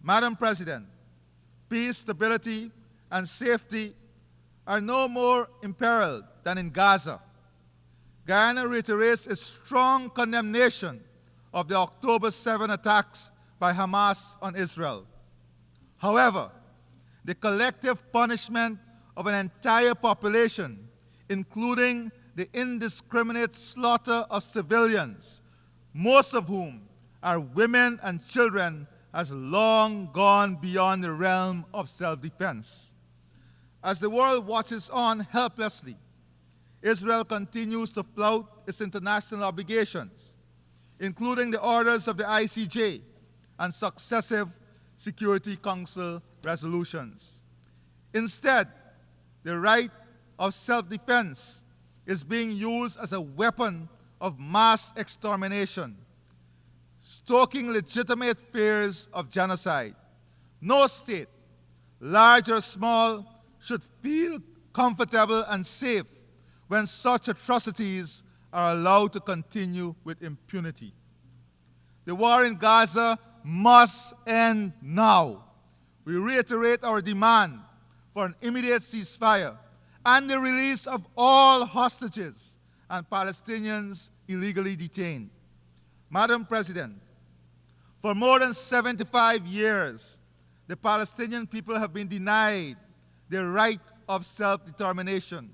Madam President, peace, stability, and safety are no more imperiled than in Gaza. Guyana reiterates its strong condemnation of the October 7 attacks by Hamas on Israel. However, the collective punishment of an entire population, including the indiscriminate slaughter of civilians, most of whom are women and children, has long gone beyond the realm of self-defense. As the world watches on helplessly, Israel continues to flout its international obligations, including the orders of the ICJ and successive Security Council resolutions. Instead, the right of self-defense is being used as a weapon of mass extermination, stoking legitimate fears of genocide. No state, large or small, should feel comfortable and safe when such atrocities are allowed to continue with impunity. The war in Gaza must end now. We reiterate our demand for an immediate ceasefire and the release of all hostages and Palestinians illegally detained. Madam President, For more than 75 years, the Palestinian people have been denied their right of self-determination.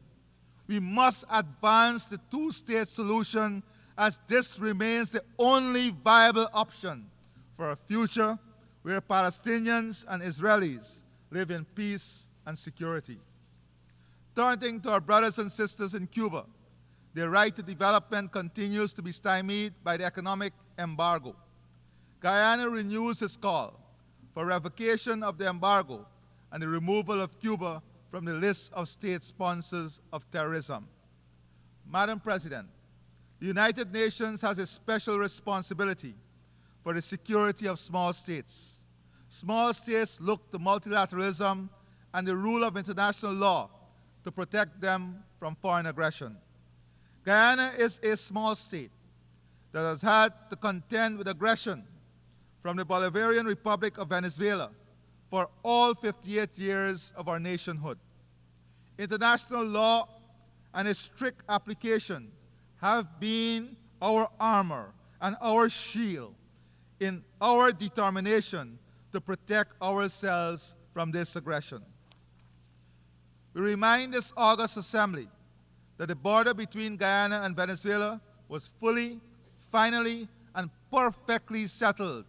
We must advance the two-state solution, as this remains the only viable option for a future where Palestinians and Israelis live in peace and security. Turning to our brothers and sisters in Cuba, their right to development continues to be stymied by the economic embargo. Guyana renews its call for revocation of the embargo and the removal of Cuba from the list of state sponsors of terrorism. Madam President, the United Nations has a special responsibility for the security of small states. Small states look to multilateralism and the rule of international law to protect them from foreign aggression. Guyana is a small state that has had to contend with aggression from the Bolivarian Republic of Venezuela for all 58 years of our nationhood. International law and its strict application have been our armor and our shield in our determination to protect ourselves from this aggression. We remind this august assembly that the border between Guyana and Venezuela was fully, finally, and perfectly settled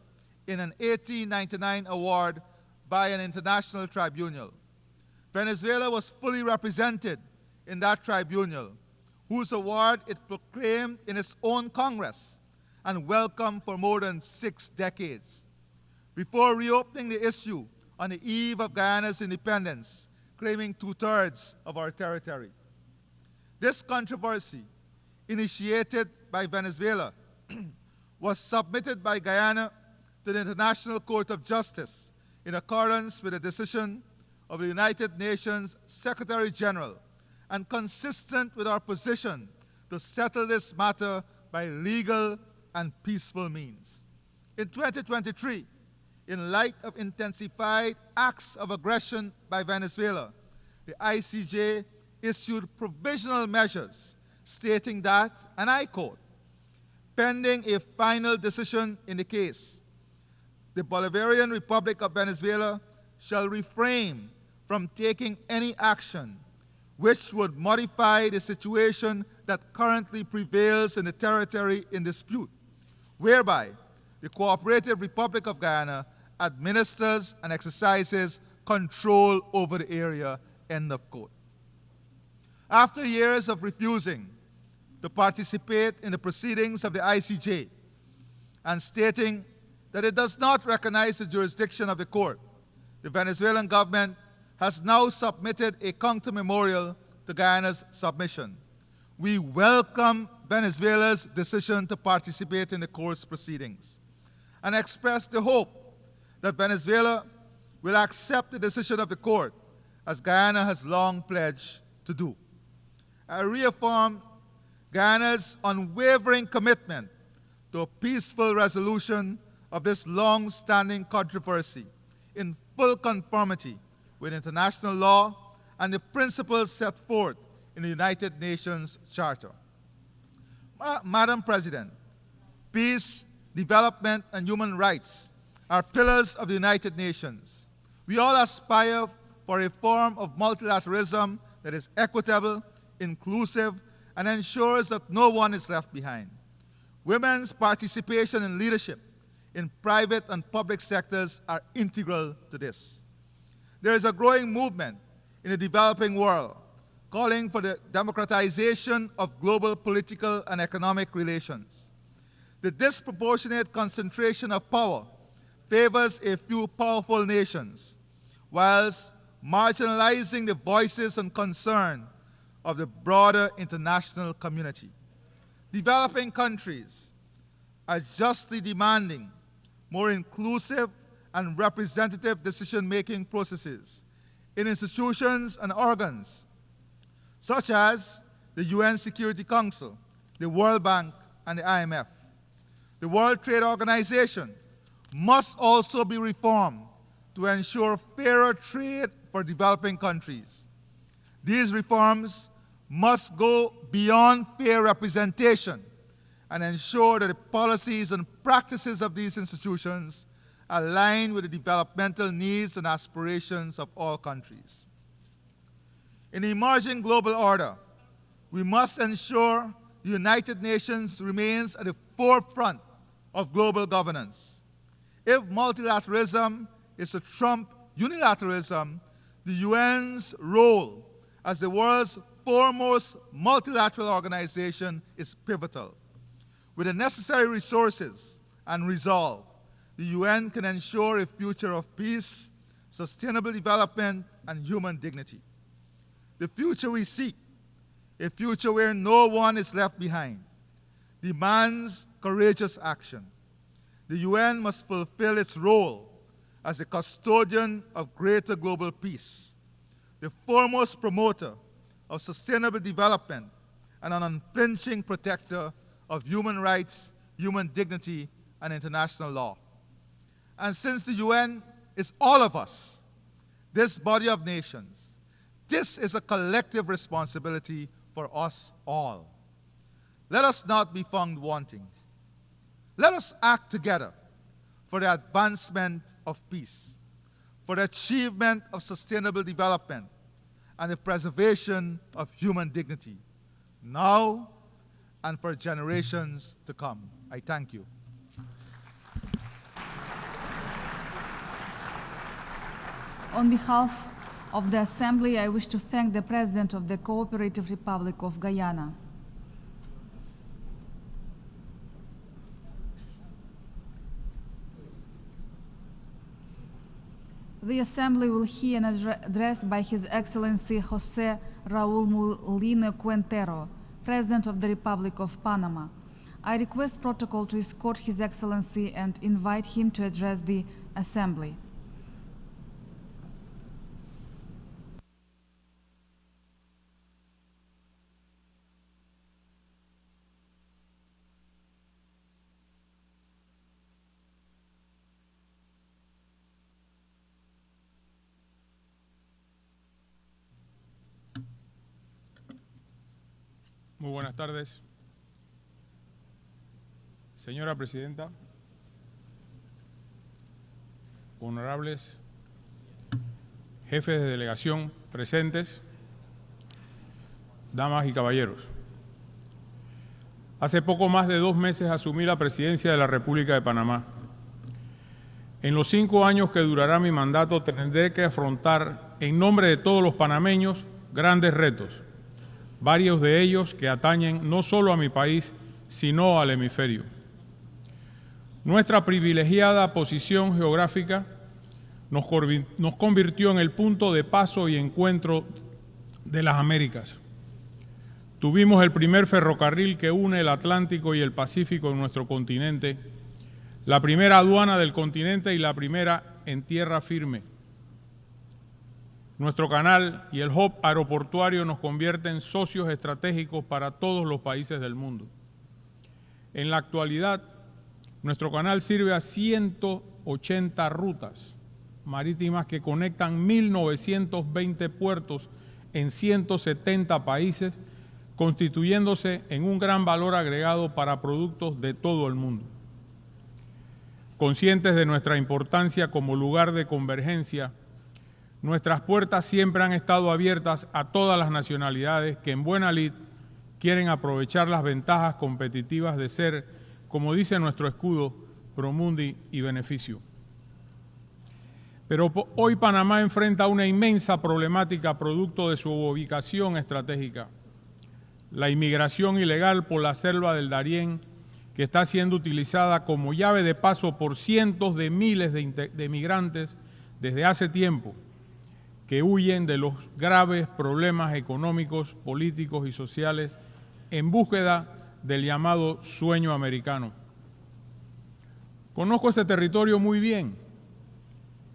in an 1899 award by an international tribunal. Venezuela was fully represented in that tribunal, whose award it proclaimed in its own Congress and welcomed for more than 6 decades. Before reopening the issue on the eve of Guyana's independence, claiming 2/3 of our territory. This controversy, initiated by Venezuela, was submitted by Guyana to the International Court of Justice in accordance with the decision of the United Nations Secretary General and consistent with our position to settle this matter by legal and peaceful means. In 2023, in light of intensified acts of aggression by Venezuela, the ICJ issued provisional measures stating that, and I quote, pending a final decision in the case, the Bolivarian Republic of Venezuela shall refrain from taking any action which would modify the situation that currently prevails in the territory in dispute, whereby the Cooperative Republic of Guyana administers and exercises control over the area, end of quote. After years of refusing to participate in the proceedings of the ICJ and stating that it does not recognize the jurisdiction of the court, the Venezuelan government has now submitted a counter memorial to Guyana's submission. We welcome Venezuela's decision to participate in the court's proceedings and express the hope that Venezuela will accept the decision of the court, as Guyana has long pledged to do. I reaffirm Guyana's unwavering commitment to a peaceful resolution of this long-standing controversy in full conformity with international law and the principles set forth in the United Nations Charter. Madam President, peace, development, and human rights are pillars of the United Nations. We all aspire for a form of multilateralism that is equitable, inclusive, and ensures that no one is left behind. Women's participation in leadership in private and public sectors are integral to this. There is a growing movement in the developing world calling for the democratization of global political and economic relations. The disproportionate concentration of power favors a few powerful nations, whilst marginalizing the voices and concern of the broader international community. Developing countries are justly demanding more inclusive and representative decision-making processes in institutions and organs such as the UN Security Council, the World Bank, and the IMF. The World Trade Organization must also be reformed to ensure fairer trade for developing countries. These reforms must go beyond fair representation and ensure that the policies and practices of these institutions align with the developmental needs and aspirations of all countries. In the emerging global order, we must ensure the United Nations remains at the forefront of global governance. If multilateralism is to trump unilateralism, the UN's role as the world's foremost multilateral organization is pivotal. With the necessary resources and resolve, the UN can ensure a future of peace, sustainable development, and human dignity. The future we seek, a future where no one is left behind, demands courageous action. The UN must fulfill its role as a custodian of greater global peace, the foremost promoter of sustainable development, and an unflinching protector of human rights, human dignity, and international law. And since the UN is all of us, this body of nations, this is a collective responsibility for us all. Let us not be found wanting. Let us act together for the advancement of peace, for the achievement of sustainable development, and the preservation of human dignity, now and for generations to come. I thank you. On behalf of the Assembly, I wish to thank the President of the Cooperative Republic of Guyana. The Assembly will hear an address by His Excellency José Raúl Molina Quintero, President of the Republic of Panama. I request protocol to escort His Excellency and invite him to address the Assembly. Muy buenas tardes. Señora Presidenta, honorables jefes de delegación presentes, damas y caballeros. Hace poco más de 2 meses asumí la presidencia de la República de Panamá. En los 5 años que durará mi mandato tendré que afrontar, en nombre de todos los panameños, grandes retos, varios de ellos que atañen no solo a mi país, sino al hemisferio. Nuestra privilegiada posición geográfica nos convirtió en el punto de paso y encuentro de las Américas. Tuvimos el primer ferrocarril que une el Atlántico y el Pacífico en nuestro continente, la primera aduana del continente y la primera en tierra firme. Nuestro canal y el hub aeroportuario nos convierten en socios estratégicos para todos los países del mundo. En la actualidad, nuestro canal sirve a 180 rutas marítimas que conectan 1.920 puertos en 170 países, constituyéndose en un gran valor agregado para productos de todo el mundo. Conscientes de nuestra importancia como lugar de convergencia, nuestras puertas siempre han estado abiertas a todas las nacionalidades que en buena lid quieren aprovechar las ventajas competitivas de ser, como dice nuestro escudo, Promundi y beneficio. Pero hoy Panamá enfrenta una inmensa problemática producto de su ubicación estratégica. La inmigración ilegal por la selva del Darién, que está siendo utilizada como llave de paso por cientos de miles de migrantes desde hace tiempo, que huyen de los graves problemas económicos, políticos y sociales en búsqueda del llamado sueño americano. Conozco ese territorio muy bien,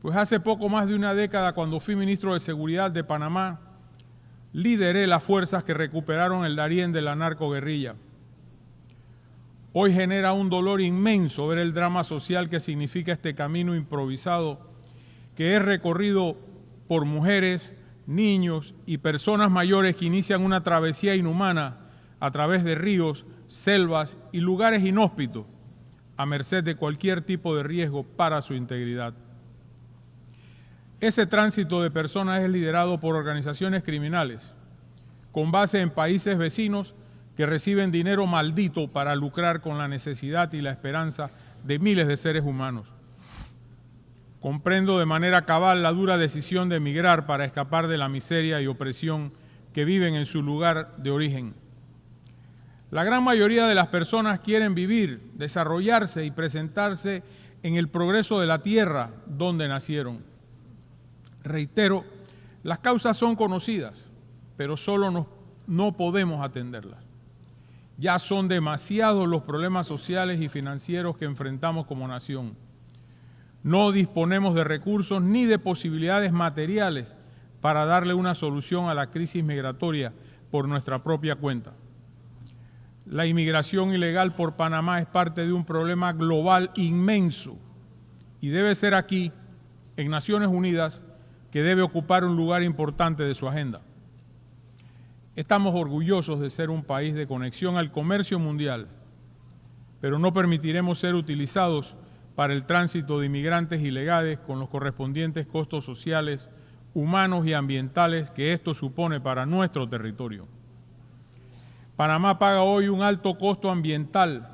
pues hace poco más de una década, cuando fui ministro de Seguridad de Panamá, lideré las fuerzas que recuperaron el Darién de la narcoguerrilla. Hoy genera un dolor inmenso ver el drama social que significa este camino improvisado, que es recorrido por mujeres, niños y personas mayores que inician una travesía inhumana a través de ríos, selvas y lugares inhóspitos, a merced de cualquier tipo de riesgo para su integridad. Ese tránsito de personas es liderado por organizaciones criminales, con base en países vecinos que reciben dinero maldito para lucrar con la necesidad y la esperanza de miles de seres humanos. Comprendo de manera cabal la dura decisión de emigrar para escapar de la miseria y opresión que viven en su lugar de origen. La gran mayoría de las personas quieren vivir, desarrollarse y presentarse en el progreso de la tierra donde nacieron. Reitero, las causas son conocidas, pero solo no podemos atenderlas. Ya son demasiados los problemas sociales y financieros que enfrentamos como nación. No disponemos de recursos ni de posibilidades materiales para darle una solución a la crisis migratoria por nuestra propia cuenta. La inmigración ilegal por Panamá es parte de un problema global inmenso y debe ser aquí, en Naciones Unidas, que debe ocupar un lugar importante de su agenda. Estamos orgullosos de ser un país de conexión al comercio mundial, pero no permitiremos ser utilizados para el tránsito de inmigrantes ilegales con los correspondientes costos sociales, humanos y ambientales que esto supone para nuestro territorio. Panamá paga hoy un alto costo ambiental,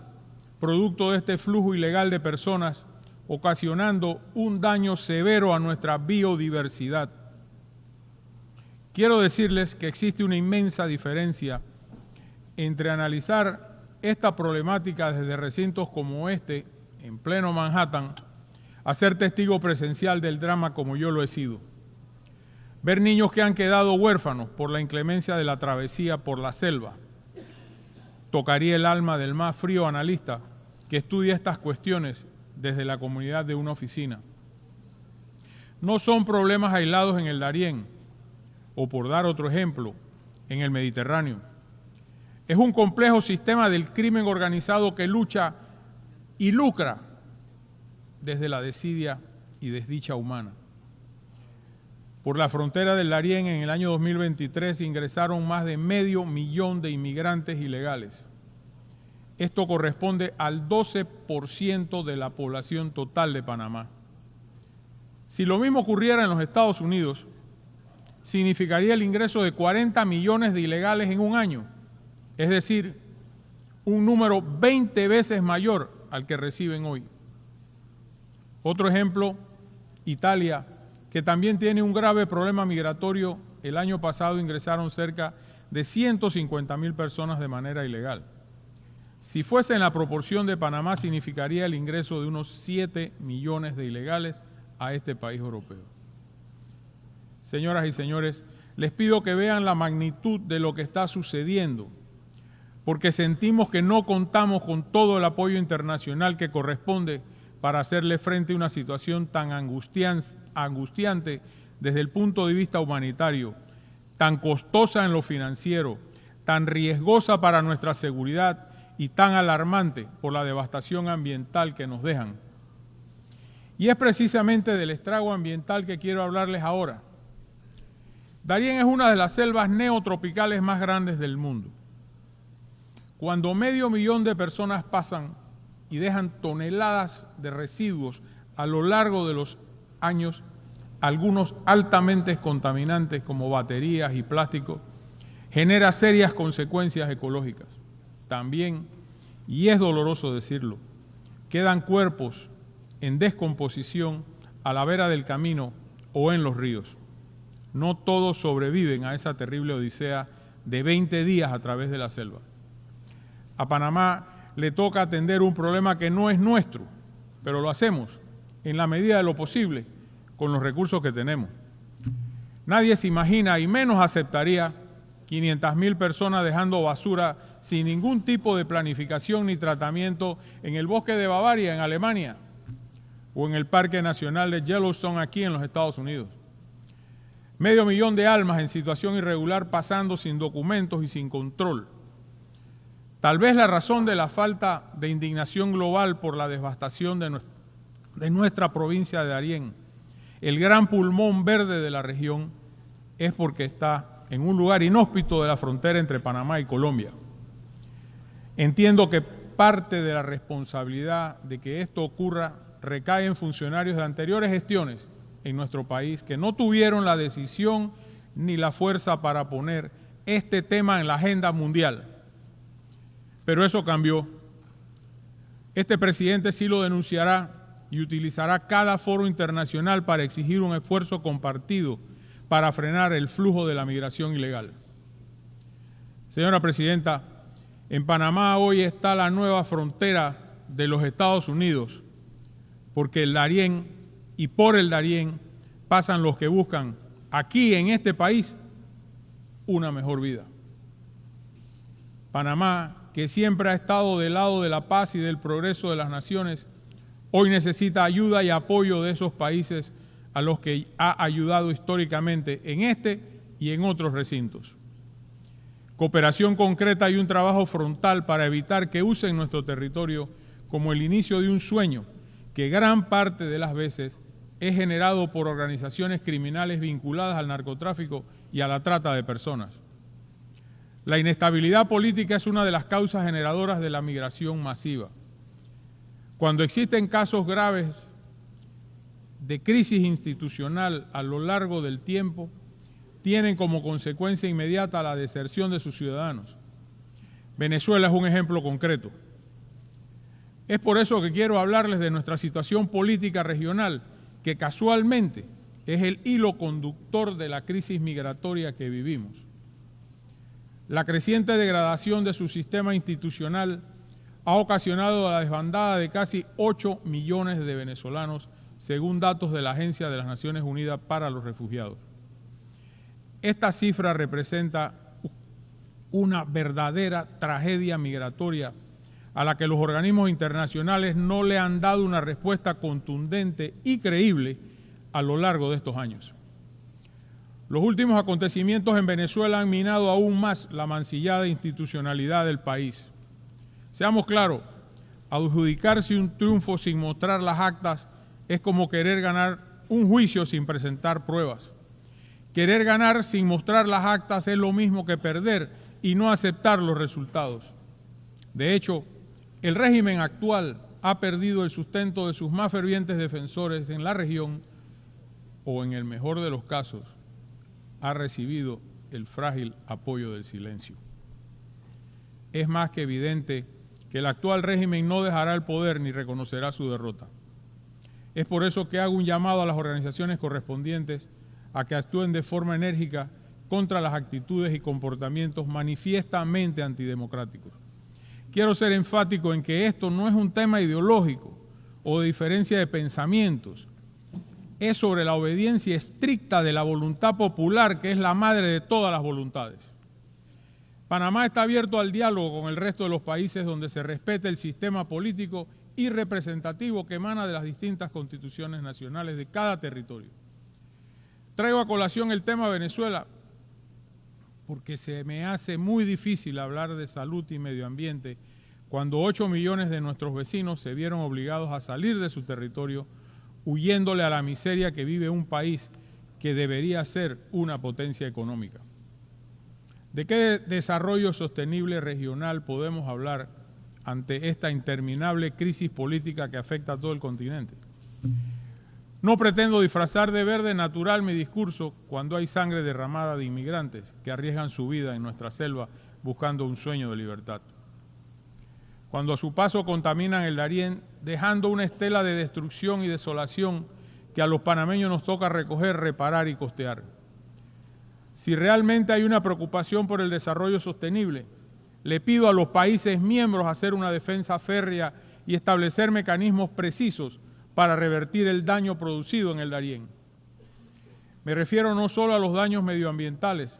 producto de este flujo ilegal de personas, ocasionando un daño severo a nuestra biodiversidad. Quiero decirles que existe una inmensa diferencia entre analizar esta problemática desde recintos como este, en pleno Manhattan, a ser testigo presencial del drama como yo lo he sido. Ver niños que han quedado huérfanos por la inclemencia de la travesía por la selva. Tocaría el alma del más frío analista que estudia estas cuestiones desde la comunidad de una oficina. No son problemas aislados en el Darién, o por dar otro ejemplo, en el Mediterráneo. Es un complejo sistema del crimen organizado que lucha y lucra desde la desidia y desdicha humana. Por la frontera del Darién en el año 2023 ingresaron más de 500,000 de inmigrantes ilegales. Esto corresponde al 12% de la población total de Panamá. Si lo mismo ocurriera en los Estados Unidos, significaría el ingreso de 40 millones de ilegales en un año, es decir, un número 20 veces mayor al que reciben hoy. Otro ejemplo, Italia, que también tiene un grave problema migratorio. El año pasado ingresaron cerca de 150,000 personas de manera ilegal. Si fuese en la proporción de Panamá, significaría el ingreso de unos 7 millones de ilegales a este país europeo. Señoras y señores, les pido que vean la magnitud de lo que está sucediendo, porque sentimos que no contamos con todo el apoyo internacional que corresponde para hacerle frente a una situación tan angustiante desde el punto de vista humanitario, tan costosa en lo financiero, tan riesgosa para nuestra seguridad y tan alarmante por la devastación ambiental que nos dejan. Y es precisamente del estrago ambiental que quiero hablarles ahora. Darién es una de las selvas neotropicales más grandes del mundo. Cuando 500,000 de personas pasan y dejan toneladas de residuos a lo largo de los años, algunos altamente contaminantes como baterías y plásticos, genera serias consecuencias ecológicas. También, y es doloroso decirlo, quedan cuerpos en descomposición a la vera del camino o en los ríos. No todos sobreviven a esa terrible odisea de 20 días a través de la selva. A Panamá le toca atender un problema que no es nuestro, pero lo hacemos en la medida de lo posible con los recursos que tenemos. Nadie se imagina y menos aceptaría 500,000 personas dejando basura sin ningún tipo de planificación ni tratamiento en el bosque de Bavaria, en Alemania, o en el Parque Nacional de Yellowstone, aquí en los Estados Unidos. 500,000 de almas en situación irregular pasando sin documentos y sin control. Tal vez la razón de la falta de indignación global por la devastación de nuestra provincia de Darién, el gran pulmón verde de la región, es porque está en un lugar inhóspito de la frontera entre Panamá y Colombia. Entiendo que parte de la responsabilidad de que esto ocurra recae en funcionarios de anteriores gestiones en nuestro país que no tuvieron la decisión ni la fuerza para poner este tema en la agenda mundial. Pero eso cambió. Este presidente sí lo denunciará y utilizará cada foro internacional para exigir un esfuerzo compartido para frenar el flujo de la migración ilegal. Señora Presidenta, en Panamá hoy está la nueva frontera de los Estados Unidos, porque el Darién y por el Darién pasan los que buscan aquí en este país una mejor vida. Panamá, que siempre ha estado del lado de la paz y del progreso de las naciones, hoy necesita ayuda y apoyo de esos países a los que ha ayudado históricamente en este y en otros recintos. Cooperación concreta y un trabajo frontal para evitar que usen nuestro territorio como el inicio de un sueño que gran parte de las veces es generado por organizaciones criminales vinculadas al narcotráfico y a la trata de personas. La inestabilidad política es una de las causas generadoras de la migración masiva. Cuando existen casos graves de crisis institucional a lo largo del tiempo, tienen como consecuencia inmediata la deserción de sus ciudadanos. Venezuela es un ejemplo concreto. Es por eso que quiero hablarles de nuestra situación política regional, que casualmente es el hilo conductor de la crisis migratoria que vivimos. La creciente degradación de su sistema institucional ha ocasionado la desbandada de casi 8 millones de venezolanos, según datos de la Agencia de las Naciones Unidas para los Refugiados. Esta cifra representa una verdadera tragedia migratoria a la que los organismos internacionales no le han dado una respuesta contundente y creíble a lo largo de estos años. Los últimos acontecimientos en Venezuela han minado aún más la mancillada institucionalidad del país. Seamos claros, adjudicarse un triunfo sin mostrar las actas es como querer ganar un juicio sin presentar pruebas. Querer ganar sin mostrar las actas es lo mismo que perder y no aceptar los resultados. De hecho, el régimen actual ha perdido el sustento de sus más fervientes defensores en la región o, en el mejor de los casos, ha recibido el frágil apoyo del silencio. Es más que evidente que el actual régimen no dejará el poder ni reconocerá su derrota. Es por eso que hago un llamado a las organizaciones correspondientes a que actúen de forma enérgica contra las actitudes y comportamientos manifiestamente antidemocráticos. Quiero ser enfático en que esto no es un tema ideológico o de diferencia de pensamientos, es sobre la obediencia estricta de la voluntad popular, que es la madre de todas las voluntades. Panamá está abierto al diálogo con el resto de los países donde se respete el sistema político y representativo que emana de las distintas constituciones nacionales de cada territorio. Traigo a colación el tema Venezuela porque se me hace muy difícil hablar de salud y medio ambiente cuando 8 millones de nuestros vecinos se vieron obligados a salir de su territorio huyéndole a la miseria que vive un país que debería ser una potencia económica. ¿De qué desarrollo sostenible regional podemos hablar ante esta interminable crisis política que afecta a todo el continente? No pretendo disfrazar de verde natural mi discurso cuando hay sangre derramada de inmigrantes que arriesgan su vida en nuestra selva buscando un sueño de libertad. Cuando a su paso contaminan el Darién, dejando una estela de destrucción y desolación que a los panameños nos toca recoger, reparar y costear. Si realmente hay una preocupación por el desarrollo sostenible, le pido a los países miembros hacer una defensa férrea y establecer mecanismos precisos para revertir el daño producido en el Darién. Me refiero no solo a los daños medioambientales,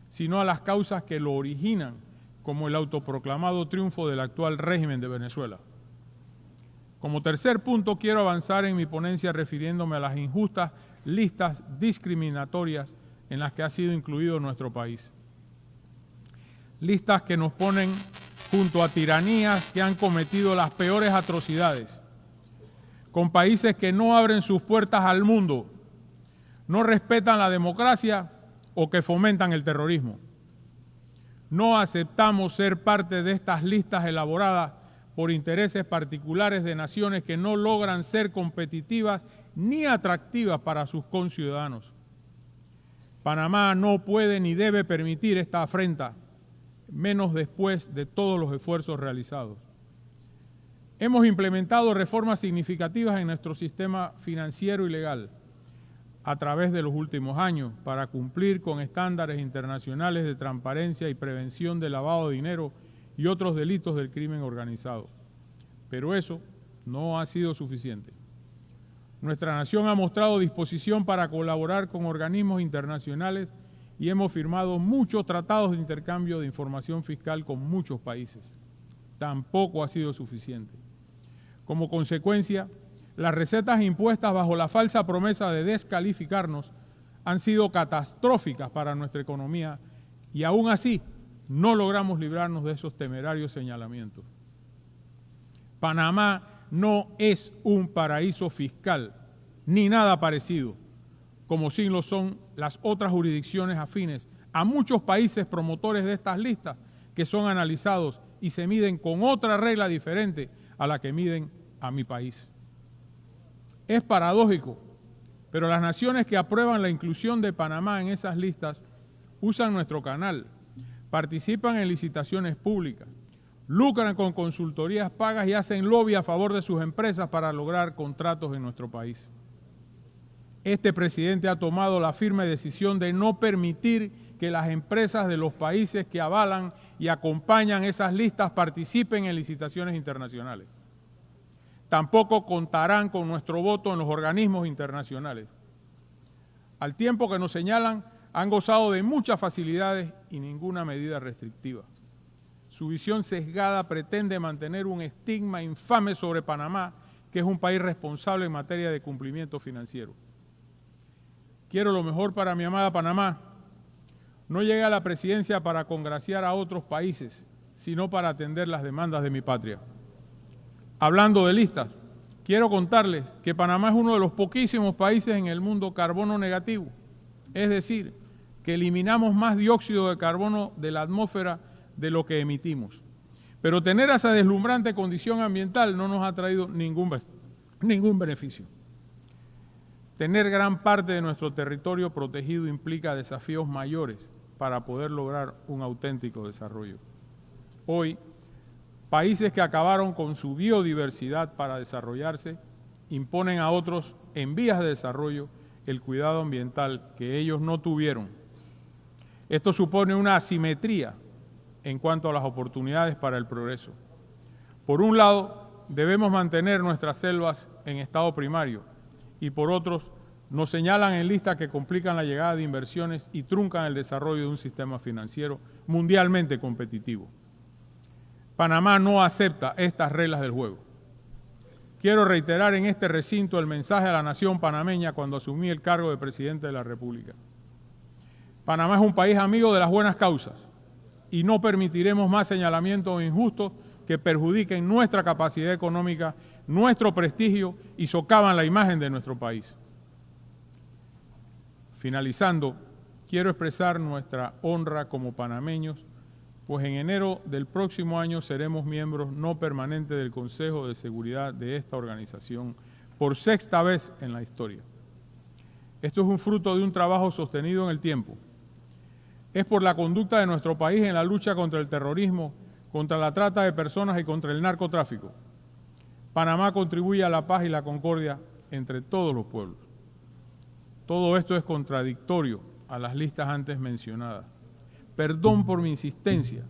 sino a las causas que lo originan, como el autoproclamado triunfo del actual régimen de Venezuela. Como tercer punto, quiero avanzar en mi ponencia refiriéndome a las injustas listas discriminatorias en las que ha sido incluido nuestro país. Listas que nos ponen junto a tiranías que han cometido las peores atrocidades, con países que no abren sus puertas al mundo, no respetan la democracia o que fomentan el terrorismo. No aceptamos ser parte de estas listas elaboradas por intereses particulares de naciones que no logran ser competitivas ni atractivas para sus conciudadanos. Panamá no puede ni debe permitir esta afrenta, menos después de todos los esfuerzos realizados. Hemos implementado reformas significativas en nuestro sistema financiero y legal a través de los últimos años para cumplir con estándares internacionales de transparencia y prevención de lavado de dinero y otros delitos del crimen organizado. Pero eso no ha sido suficiente. Nuestra nación ha mostrado disposición para colaborar con organismos internacionales y hemos firmado muchos tratados de intercambio de información fiscal con muchos países. Tampoco ha sido suficiente. Como consecuencia, las recetas impuestas bajo la falsa promesa de descalificarnos han sido catastróficas para nuestra economía y aún así no logramos librarnos de esos temerarios señalamientos. Panamá no es un paraíso fiscal, ni nada parecido, como sí lo son las otras jurisdicciones afines a muchos países promotores de estas listas que son analizados y se miden con otra regla diferente a la que miden a mi país. Es paradójico, pero las naciones que aprueban la inclusión de Panamá en esas listas usan nuestro canal, participan en licitaciones públicas, lucran con consultorías pagas y hacen lobby a favor de sus empresas para lograr contratos en nuestro país. Este presidente ha tomado la firme decisión de no permitir que las empresas de los países que avalan y acompañan esas listas participen en licitaciones internacionales. Tampoco contarán con nuestro voto en los organismos internacionales. Al tiempo que nos señalan, han gozado de muchas facilidades y ninguna medida restrictiva. Su visión sesgada pretende mantener un estigma infame sobre Panamá, que es un país responsable en materia de cumplimiento financiero. Quiero lo mejor para mi amada Panamá. No llegué a la presidencia para congraciar a otros países, sino para atender las demandas de mi patria. Hablando de listas, quiero contarles que Panamá es uno de los poquísimos países en el mundo carbono negativo, es decir, que eliminamos más dióxido de carbono de la atmósfera de lo que emitimos. Pero tener esa deslumbrante condición ambiental no nos ha traído ningún beneficio. Tener gran parte de nuestro territorio protegido implica desafíos mayores para poder lograr un auténtico desarrollo. Hoy, países que acabaron con su biodiversidad para desarrollarse imponen a otros en vías de desarrollo el cuidado ambiental que ellos no tuvieron. Esto supone una asimetría en cuanto a las oportunidades para el progreso. Por un lado, debemos mantener nuestras selvas en estado primario y por otros, nos señalan en listas que complican la llegada de inversiones y truncan el desarrollo de un sistema financiero mundialmente competitivo. Panamá no acepta estas reglas del juego. Quiero reiterar en este recinto el mensaje a la nación panameña cuando asumí el cargo de presidente de la República. Panamá es un país amigo de las buenas causas y no permitiremos más señalamientos injustos que perjudiquen nuestra capacidad económica, nuestro prestigio y socavan la imagen de nuestro país. Finalizando, quiero expresar nuestra honra como panameños, pues en enero del próximo año seremos miembros no permanentes del Consejo de Seguridad de esta organización por sexta vez en la historia. Esto es un fruto de un trabajo sostenido en el tiempo. Es por la conducta de nuestro país en la lucha contra el terrorismo, contra la trata de personas y contra el narcotráfico. Panamá contribuye a la paz y la concordia entre todos los pueblos. Todo esto es contradictorio a las listas antes mencionadas. Perdón por mi insistencia,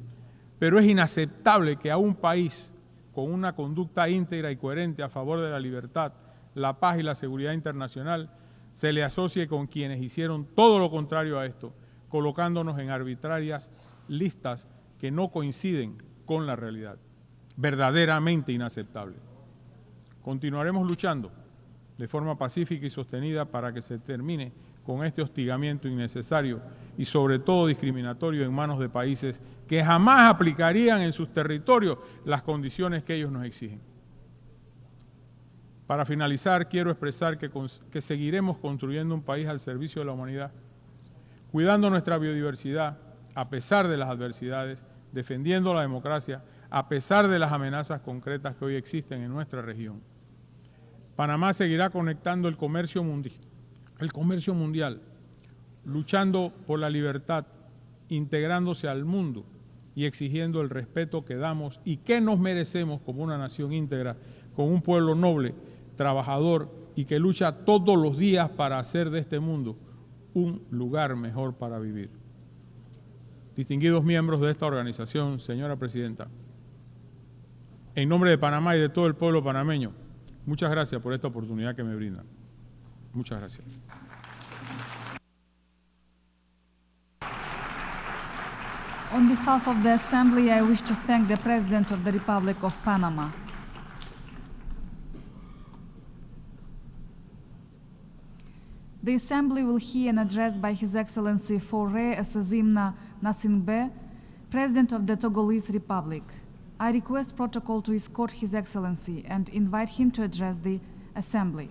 pero es inaceptable que a un país con una conducta íntegra y coherente a favor de la libertad, la paz y la seguridad internacional se le asocie con quienes hicieron todo lo contrario a esto, colocándonos en arbitrarias listas que no coinciden con la realidad. Verdaderamente inaceptable. Continuaremos luchando de forma pacífica y sostenida para que se termine con este hostigamiento innecesario y sobre todo discriminatorio en manos de países que jamás aplicarían en sus territorios las condiciones que ellos nos exigen. Para finalizar, quiero expresar que seguiremos construyendo un país al servicio de la humanidad, cuidando nuestra biodiversidad, a pesar de las adversidades, defendiendo la democracia, a pesar de las amenazas concretas que hoy existen en nuestra región. Panamá seguirá conectando el comercio mundial, luchando por la libertad, integrándose al mundo y exigiendo el respeto que damos y que nos merecemos como una nación íntegra, con un pueblo noble, trabajador y que lucha todos los días para hacer de este mundo un lugar mejor para vivir. Distinguidos miembros de esta organización, señora Presidenta, en nombre de Panamá y de todo el pueblo panameño, muchas gracias por esta oportunidad que me brindan. Muchas gracias. On behalf of the Assembly, I wish to thank the President of the Republic of Panama. The Assembly will hear an address by His Excellency Faure Essazimna Nasingbe, President of the Togolese Republic. I request protocol to escort His Excellency and invite him to address the Assembly.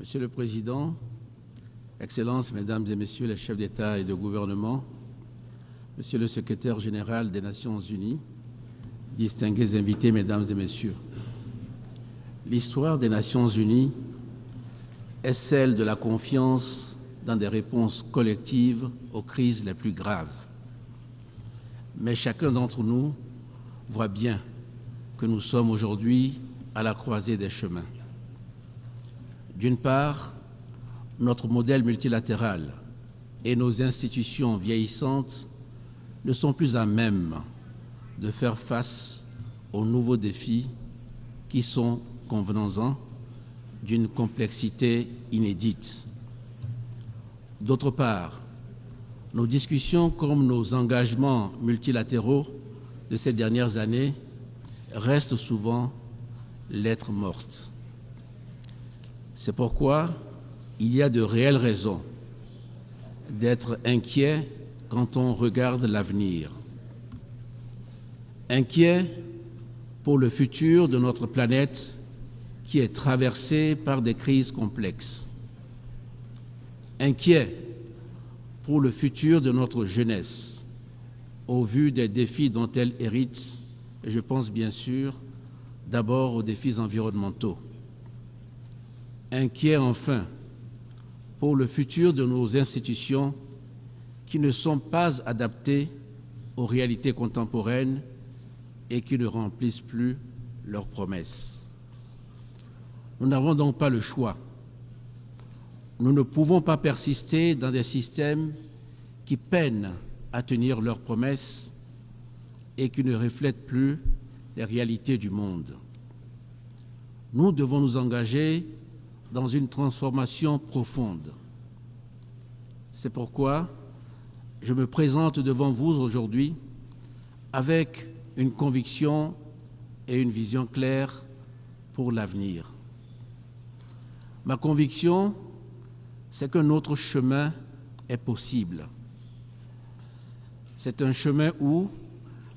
Monsieur le Président, Excellences, Mesdames et Messieurs les chefs d'État et de gouvernement, Monsieur le Secrétaire général des Nations Unies, distingués invités, Mesdames et Messieurs, l'histoire des Nations Unies est celle de la confiance dans des réponses collectives aux crises les plus graves. Mais chacun d'entre nous voit bien que nous sommes aujourd'hui à la croisée des chemins. D'une part, notre modèle multilatéral et nos institutions vieillissantes ne sont plus à même de faire face aux nouveaux défis qui sont, convenons-en, d'une complexité inédite. D'autre part, nos discussions comme nos engagements multilatéraux de ces dernières années restent souvent lettres mortes. C'est pourquoi il y a de réelles raisons d'être inquiet quand on regarde l'avenir. Inquiet pour le futur de notre planète qui est traversée par des crises complexes. Inquiet pour le futur de notre jeunesse, au vu des défis dont elle hérite, et je pense bien sûr d'abord aux défis environnementaux. Inquiet enfin pour le futur de nos institutions qui ne sont pas adaptées aux réalités contemporaines et qui ne remplissent plus leurs promesses. Nous n'avons donc pas le choix. Nous ne pouvons pas persister dans des systèmes qui peinent à tenir leurs promesses et qui ne reflètent plus les réalités du monde. Nous devons nous engager dans une transformation profonde. C'est pourquoi je me présente devant vous aujourd'hui avec une conviction et une vision claire pour l'avenir. Ma conviction, c'est que notre chemin est possible. C'est un chemin où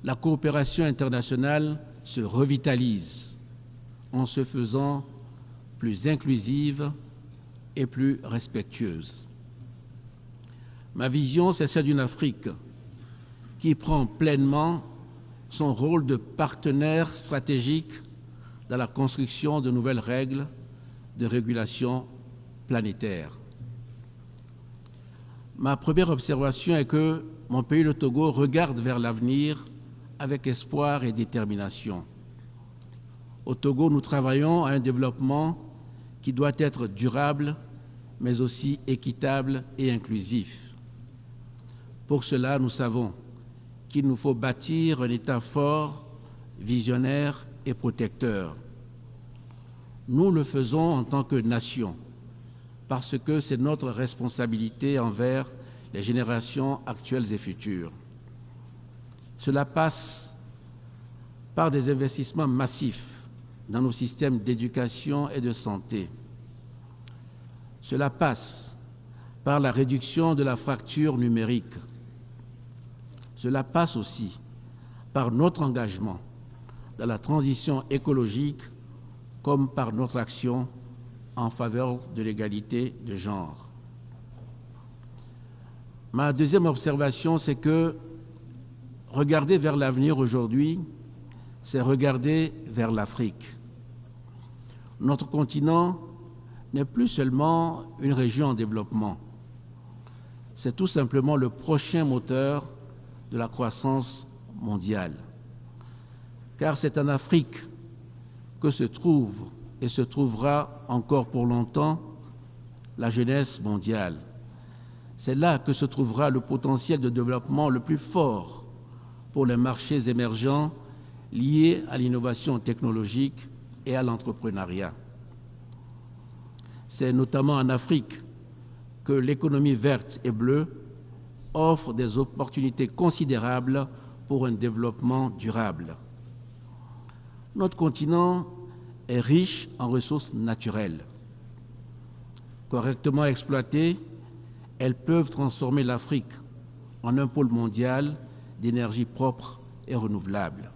la coopération internationale se revitalise en se faisant plus inclusive et plus respectueuse. Ma vision, c'est celle d'une Afrique qui prend pleinement son rôle de partenaire stratégique dans la construction de nouvelles règles de régulation planétaire. Ma première observation est que mon pays, le Togo, regarde vers l'avenir avec espoir et détermination. Au Togo, nous travaillons à un développement qui doit être durable, mais aussi équitable et inclusif. Pour cela, nous savons qu'il nous faut bâtir un État fort, visionnaire et protecteur. Nous le faisons en tant que nation, parce que c'est notre responsabilité envers les générations actuelles et futures. Cela passe par des investissements massifs dans nos systèmes d'éducation et de santé. Cela passe par la réduction de la fracture numérique. Cela passe aussi par notre engagement dans la transition écologique comme par notre action en faveur de l'égalité de genre. Ma deuxième observation, c'est que regarder vers l'avenir aujourd'hui, c'est regarder vers l'Afrique. Notre continent n'est plus seulement une région en développement, c'est tout simplement le prochain moteur de la croissance mondiale. Car c'est en Afrique que se trouve et se trouvera encore pour longtemps la jeunesse mondiale. C'est là que se trouvera le potentiel de développement le plus fort pour les marchés émergents liés à l'innovation technologique et à l'entrepreneuriat. C'est notamment en Afrique que l'économie verte et bleue offre des opportunités considérables pour un développement durable. Notre continent est riche en ressources naturelles. Correctement exploitées, elles peuvent transformer l'Afrique en un pôle mondial d'énergie propre et renouvelable.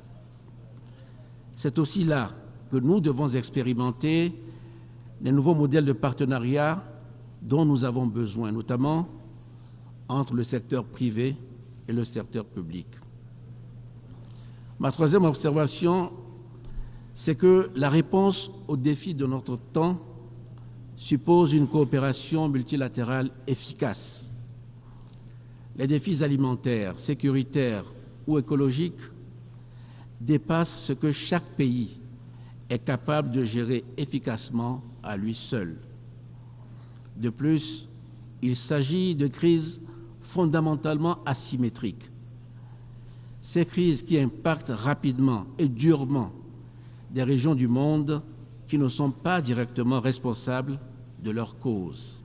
C'est aussi là que nous devons expérimenter les nouveaux modèles de partenariat dont nous avons besoin, notamment entre le secteur privé et le secteur public. Ma troisième observation, c'est que la réponse aux défis de notre temps suppose une coopération multilatérale efficace. Les défis alimentaires, sécuritaires ou écologiques dépassent ce que chaque pays est capable de gérer efficacement à lui seul. De plus, il s'agit de crises fondamentalement asymétriques. Ces crises qui impactent rapidement et durement des régions du monde qui ne sont pas directement responsables de leurs causes.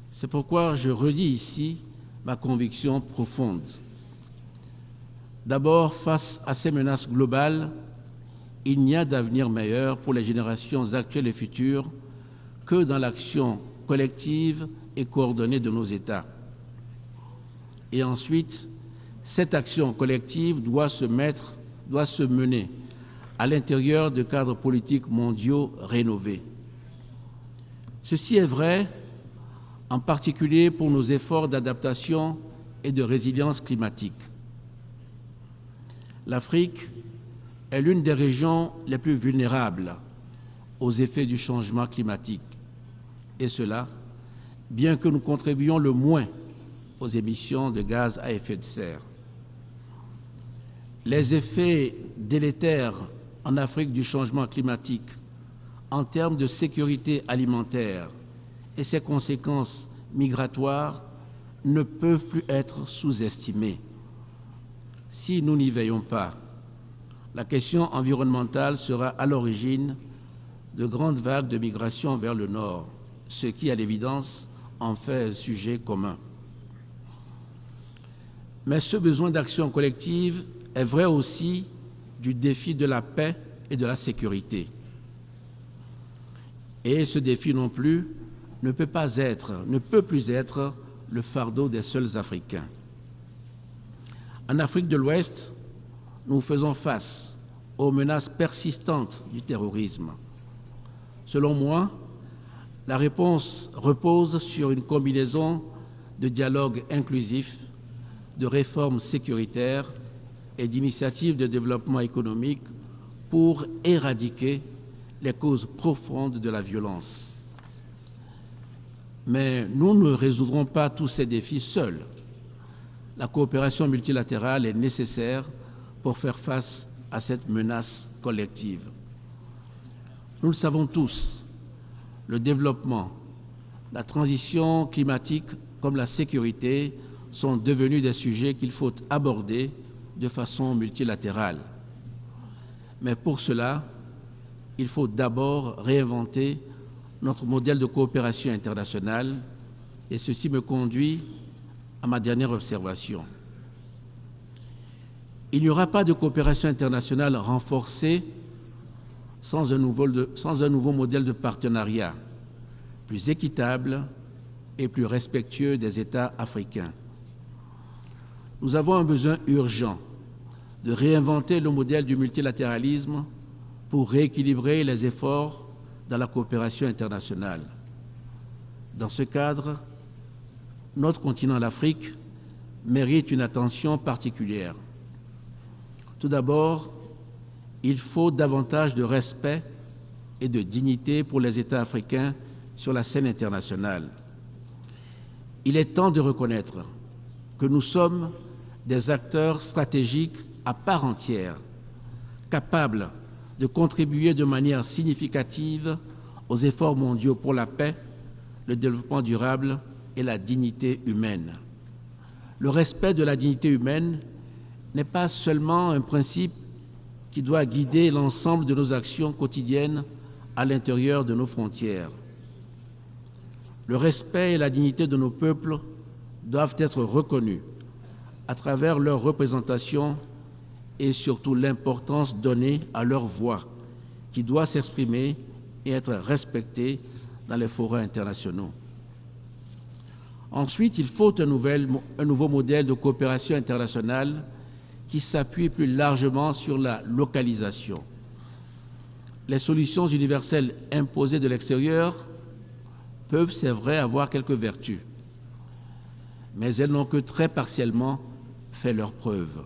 C'est pourquoi je redis ici ma conviction profonde. D'abord, face à ces menaces globales, il n'y a d'avenir meilleur pour les générations actuelles et futures que dans l'action collective et coordonnée de nos États. Et ensuite, cette action collective doit se mener à l'intérieur de cadres politiques mondiaux rénovés. Ceci est vrai, en particulier pour nos efforts d'adaptation et de résilience climatique. L'Afrique est l'une des régions les plus vulnérables aux effets du changement climatique. Et cela, bien que nous contribuions le moins aux émissions de gaz à effet de serre. Les effets délétères en Afrique du changement climatique en termes de sécurité alimentaire et ses conséquences migratoires ne peuvent plus être sous-estimés. Si nous n'y veillons pas, la question environnementale sera à l'origine de grandes vagues de migration vers le nord, ce qui, à l'évidence, en fait un sujet commun. Mais ce besoin d'action collective est vrai aussi du défi de la paix et de la sécurité. Et ce défi non plus ne peut plus être le fardeau des seuls Africains. En Afrique de l'Ouest, nous faisons face aux menaces persistantes du terrorisme. Selon moi, la réponse repose sur une combinaison de dialogue inclusif, de réformes sécuritaires et d'initiatives de développement économique pour éradiquer les causes profondes de la violence. Mais nous ne résoudrons pas tous ces défis seuls. La coopération multilatérale est nécessaire pour faire face à cette menace collective. Nous le savons tous, le développement, la transition climatique comme la sécurité sont devenus des sujets qu'il faut aborder de façon multilatérale. Mais pour cela, il faut d'abord réinventer notre modèle de coopération internationale et ceci me conduit à ma dernière observation. Il n'y aura pas de coopération internationale renforcée sans un nouveau modèle de partenariat, plus équitable et plus respectueux des États africains. Nous avons un besoin urgent de réinventer le modèle du multilatéralisme pour rééquilibrer les efforts dans la coopération internationale. Dans ce cadre, notre continent, l'Afrique, mérite une attention particulière. Tout d'abord, il faut davantage de respect et de dignité pour les États africains sur la scène internationale. Il est temps de reconnaître que nous sommes des acteurs stratégiques à part entière, capables de contribuer de manière significative aux efforts mondiaux pour la paix, le développement durable et la dignité humaine. Le respect de la dignité humaine n'est pas seulement un principe qui doit guider l'ensemble de nos actions quotidiennes à l'intérieur de nos frontières. Le respect et la dignité de nos peuples doivent être reconnus à travers leur représentation et surtout l'importance donnée à leur voix, qui doit s'exprimer et être respectée dans les forums internationaux. Ensuite, il faut un nouveau modèle de coopération internationale qui s'appuie plus largement sur la localisation. Les solutions universelles imposées de l'extérieur peuvent, c'est vrai, avoir quelques vertus, mais elles n'ont que très partiellement fait leurs preuves.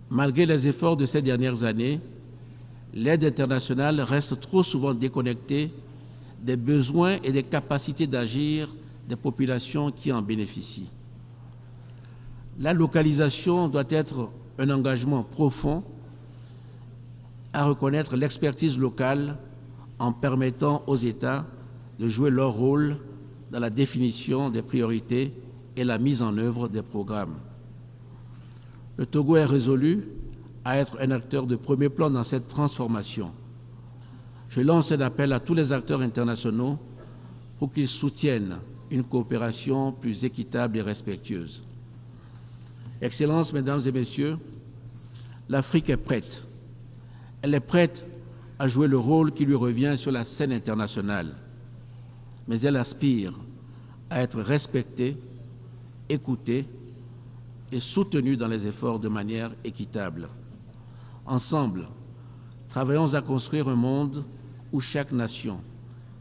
Malgré les efforts de ces dernières années, l'aide internationale reste trop souvent déconnectée des besoins et des capacités d'agir des populations qui en bénéficient. La localisation doit être un engagement profond à reconnaître l'expertise locale en permettant aux États de jouer leur rôle dans la définition des priorités et la mise en œuvre des programmes. Le Togo est résolu à être un acteur de premier plan dans cette transformation. Je lance un appel à tous les acteurs internationaux pour qu'ils soutiennent une coopération plus équitable et respectueuse. Excellences, Mesdames et Messieurs, l'Afrique est prête. Elle est prête à jouer le rôle qui lui revient sur la scène internationale, mais elle aspire à être respectée, écoutée et soutenue dans les efforts de manière équitable. Ensemble, travaillons à construire un monde où chaque nation,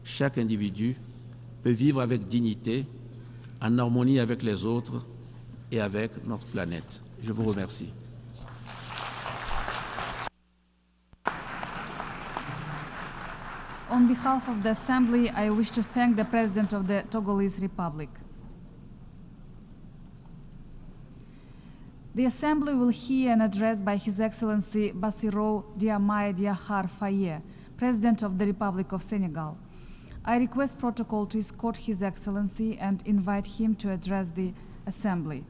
chaque individu peut vivre avec dignité, en harmonie avec les autres et avec notre planète. Je vous remercie. On behalf of the Assembly, I wish to thank the President of the Togolese Republic. The Assembly will hear an address by His Excellency Bassirou Diomaye Diakhar Faye, President of the Republic of Senegal. I request protocol to escort His Excellency and invite him to address the Assembly.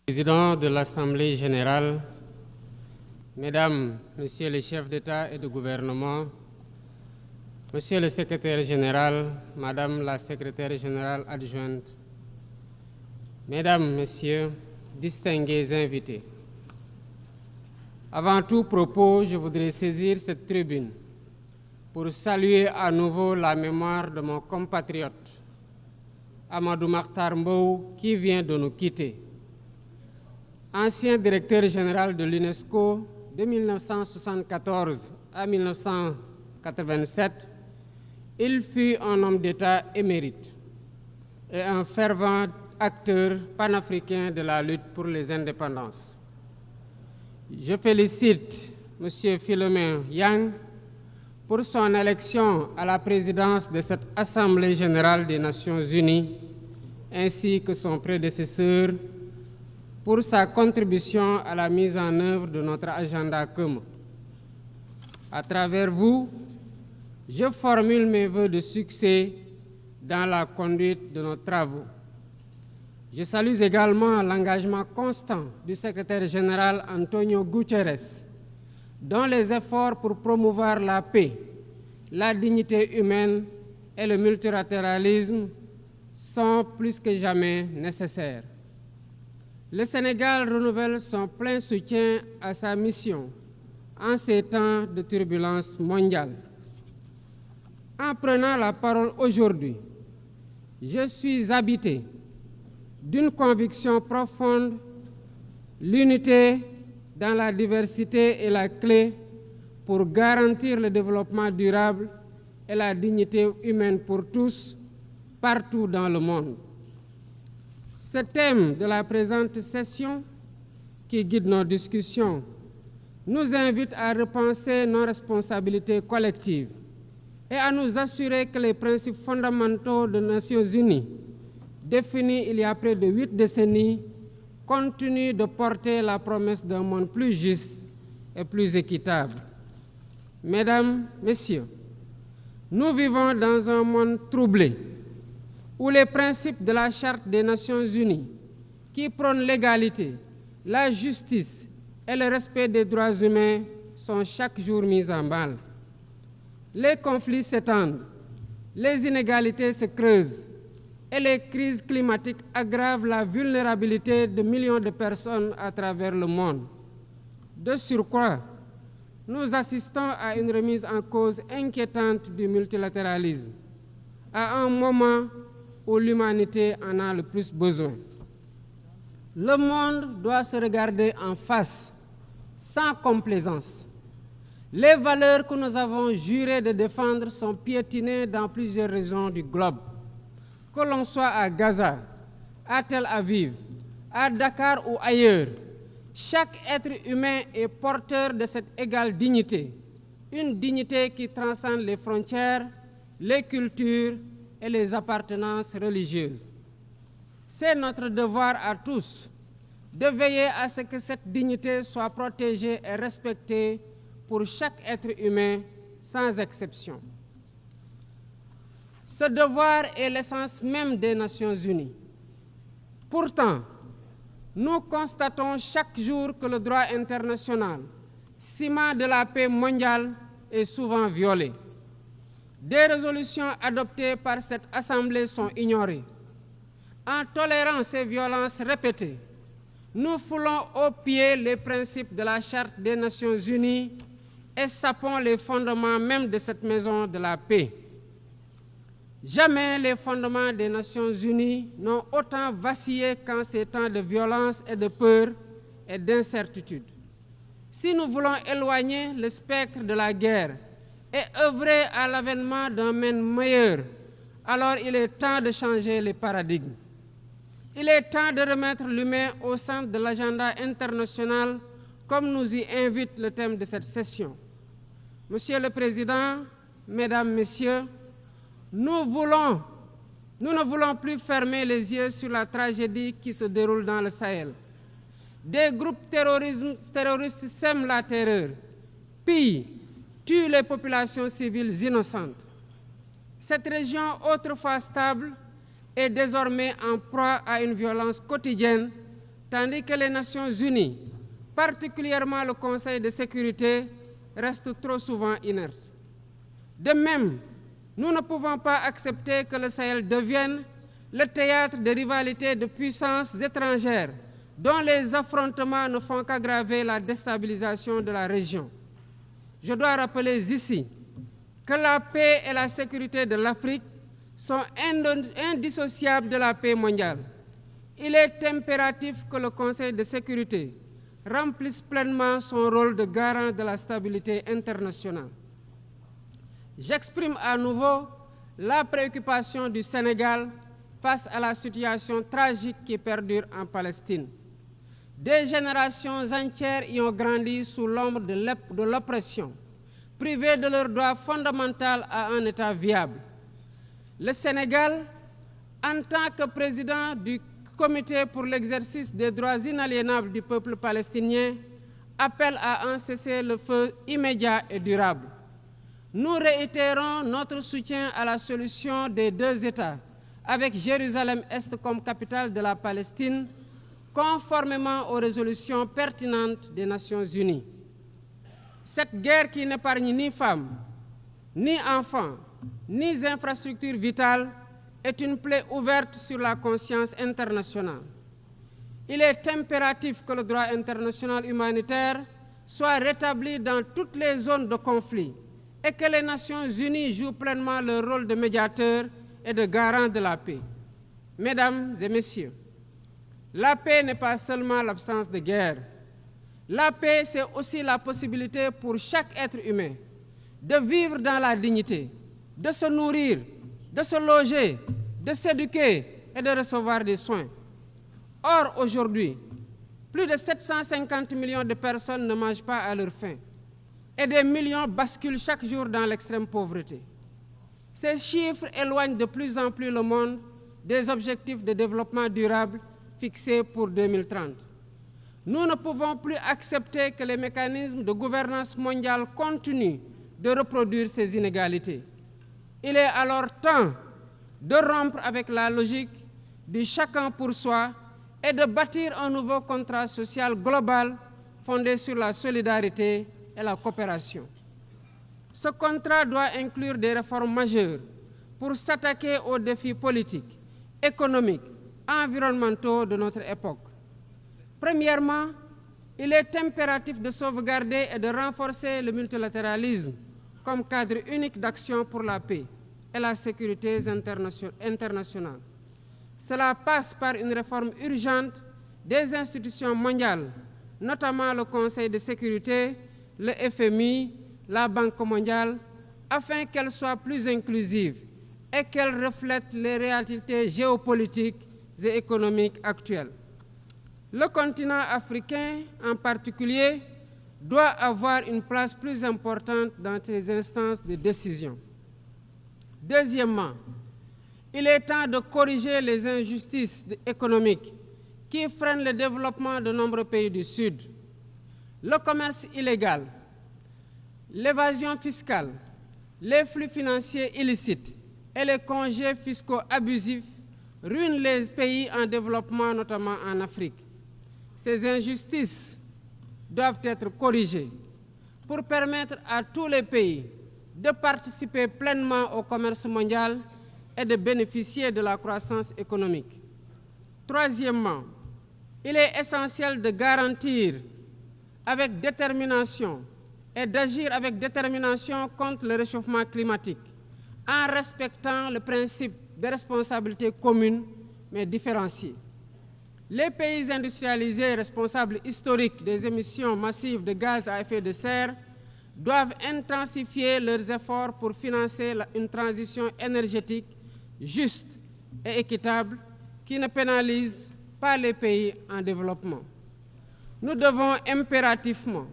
Président de l'Assemblée générale, Mesdames, Messieurs les chefs d'État et de gouvernement, Monsieur le secrétaire général, Madame la secrétaire générale adjointe, Mesdames, Messieurs, distingués invités. Avant tout propos, je voudrais saisir cette tribune pour saluer à nouveau la mémoire de mon compatriote, Amadou Makhtar Mbow, qui vient de nous quitter. Ancien directeur général de l'UNESCO de 1974 à 1987, il fut un homme d'État émérite et un fervent acteur panafricain de la lutte pour les indépendances. Je félicite M. Philomène Yang pour son élection à la présidence de cette Assemblée générale des Nations unies, ainsi que son prédécesseur pour sa contribution à la mise en œuvre de notre agenda commun. À travers vous, je formule mes vœux de succès dans la conduite de nos travaux. Je salue également l'engagement constant du secrétaire général Antonio Guterres, dont les efforts pour promouvoir la paix, la dignité humaine et le multilatéralisme sont plus que jamais nécessaires. Le Sénégal renouvelle son plein soutien à sa mission en ces temps de turbulence mondiale. En prenant la parole aujourd'hui, je suis habité d'une conviction profonde: l'unité dans la diversité est la clé pour garantir le développement durable et la dignité humaine pour tous, partout dans le monde. Ce thème de la présente session, qui guide nos discussions, nous invite à repenser nos responsabilités collectives et à nous assurer que les principes fondamentaux des Nations Unies, définis il y a près de 8 décennies, continuent de porter la promesse d'un monde plus juste et plus équitable. Mesdames, Messieurs, nous vivons dans un monde troublé, où les principes de la Charte des Nations Unies, qui prônent l'égalité, la justice et le respect des droits humains, sont chaque jour mis en mal. Les conflits s'étendent, les inégalités se creusent et les crises climatiques aggravent la vulnérabilité de millions de personnes à travers le monde. De surcroît, nous assistons à une remise en cause inquiétante du multilatéralisme, à un moment où l'humanité en a le plus besoin. Le monde doit se regarder en face, sans complaisance. Les valeurs que nous avons juré de défendre sont piétinées dans plusieurs régions du globe. Que l'on soit à Gaza, à Tel Aviv, à Dakar ou ailleurs, chaque être humain est porteur de cette égale dignité, une dignité qui transcende les frontières, les cultures et les appartenances religieuses. C'est notre devoir à tous de veiller à ce que cette dignité soit protégée et respectée pour chaque être humain, sans exception. Ce devoir est l'essence même des Nations Unies. Pourtant, nous constatons chaque jour que le droit international, ciment de la paix mondiale, est souvent violé. Des résolutions adoptées par cette Assemblée sont ignorées. En tolérant ces violences répétées, nous foulons aux pieds les principes de la Charte des Nations Unies et sapons les fondements même de cette maison de la paix. Jamais les fondements des Nations Unies n'ont autant vacillé qu'en ces temps de violence et de peur et d'incertitude. Si nous voulons éloigner le spectre de la guerre et œuvrer à l'avènement d'un monde meilleur, alors il est temps de changer les paradigmes. Il est temps de remettre l'humain au centre de l'agenda international, comme nous y invite le thème de cette session. Monsieur le Président, Mesdames, Messieurs, nous ne voulons plus fermer les yeux sur la tragédie qui se déroule dans le Sahel. Des groupes terroristes sèment la terreur, pillent, tuent les populations civiles innocentes. Cette région, autrefois stable, est désormais en proie à une violence quotidienne, tandis que les Nations Unies, particulièrement le Conseil de sécurité, restent trop souvent inertes. De même, nous ne pouvons pas accepter que le Sahel devienne le théâtre de rivalités de puissances étrangères dont les affrontements ne font qu'aggraver la déstabilisation de la région. Je dois rappeler ici que la paix et la sécurité de l'Afrique sont indissociables de la paix mondiale. Il est impératif que le Conseil de sécurité remplisse pleinement son rôle de garant de la stabilité internationale. J'exprime à nouveau la préoccupation du Sénégal face à la situation tragique qui perdure en Palestine. Des générations entières y ont grandi sous l'ombre de l'oppression, privées de leur droit fondamental à un État viable. Le Sénégal, en tant que président du Comité pour l'exercice des droits inaliénables du peuple palestinien, appelle à un cessez-le-feu immédiat et durable. Nous réitérons notre soutien à la solution des deux États, avec Jérusalem-Est comme capitale de la Palestine, conformément aux résolutions pertinentes des Nations Unies. Cette guerre qui n'épargne ni femmes, ni enfants, ni infrastructures vitales est une plaie ouverte sur la conscience internationale. Il est impératif que le droit international humanitaire soit rétabli dans toutes les zones de conflit et que les Nations Unies jouent pleinement leur rôle de médiateur et de garant de la paix. Mesdames et messieurs, la paix n'est pas seulement l'absence de guerre. La paix, c'est aussi la possibilité pour chaque être humain de vivre dans la dignité, de se nourrir, de se loger, de s'éduquer et de recevoir des soins. Or, aujourd'hui, plus de 750 millions de personnes ne mangent pas à leur faim et des millions basculent chaque jour dans l'extrême pauvreté. Ces chiffres éloignent de plus en plus le monde des objectifs de développement durable fixés pour 2030. Nous ne pouvons plus accepter que les mécanismes de gouvernance mondiale continuent de reproduire ces inégalités. Il est alors temps de rompre avec la logique du chacun pour soi et de bâtir un nouveau contrat social global fondé sur la solidarité et la coopération. Ce contrat doit inclure des réformes majeures pour s'attaquer aux défis politiques, économiques, environnementaux de notre époque. Premièrement, il est impératif de sauvegarder et de renforcer le multilatéralisme comme cadre unique d'action pour la paix et la sécurité internationale. Cela passe par une réforme urgente des institutions mondiales, notamment le Conseil de sécurité, le FMI, la Banque mondiale, afin qu'elles soient plus inclusives et qu'elles reflètent les réalités géopolitiques et économiques actuelles. Le continent africain, en particulier, doit avoir une place plus importante dans ces instances de décision. Deuxièmement, il est temps de corriger les injustices économiques qui freinent le développement de nombreux pays du Sud. Le commerce illégal, l'évasion fiscale, les flux financiers illicites et les congés fiscaux abusifs ruinent les pays en développement, notamment en Afrique. Ces injustices doivent être corrigées pour permettre à tous les pays de participer pleinement au commerce mondial et de bénéficier de la croissance économique. Troisièmement, il est essentiel de garantir avec détermination et d'agir avec détermination contre le réchauffement climatique en respectant le principe de responsabilité commune mais différenciée. Les pays industrialisés responsables historiques des émissions massives de gaz à effet de serre doivent intensifier leurs efforts pour financer une transition énergétique juste et équitable qui ne pénalise pas les pays en développement. Nous devons impérativement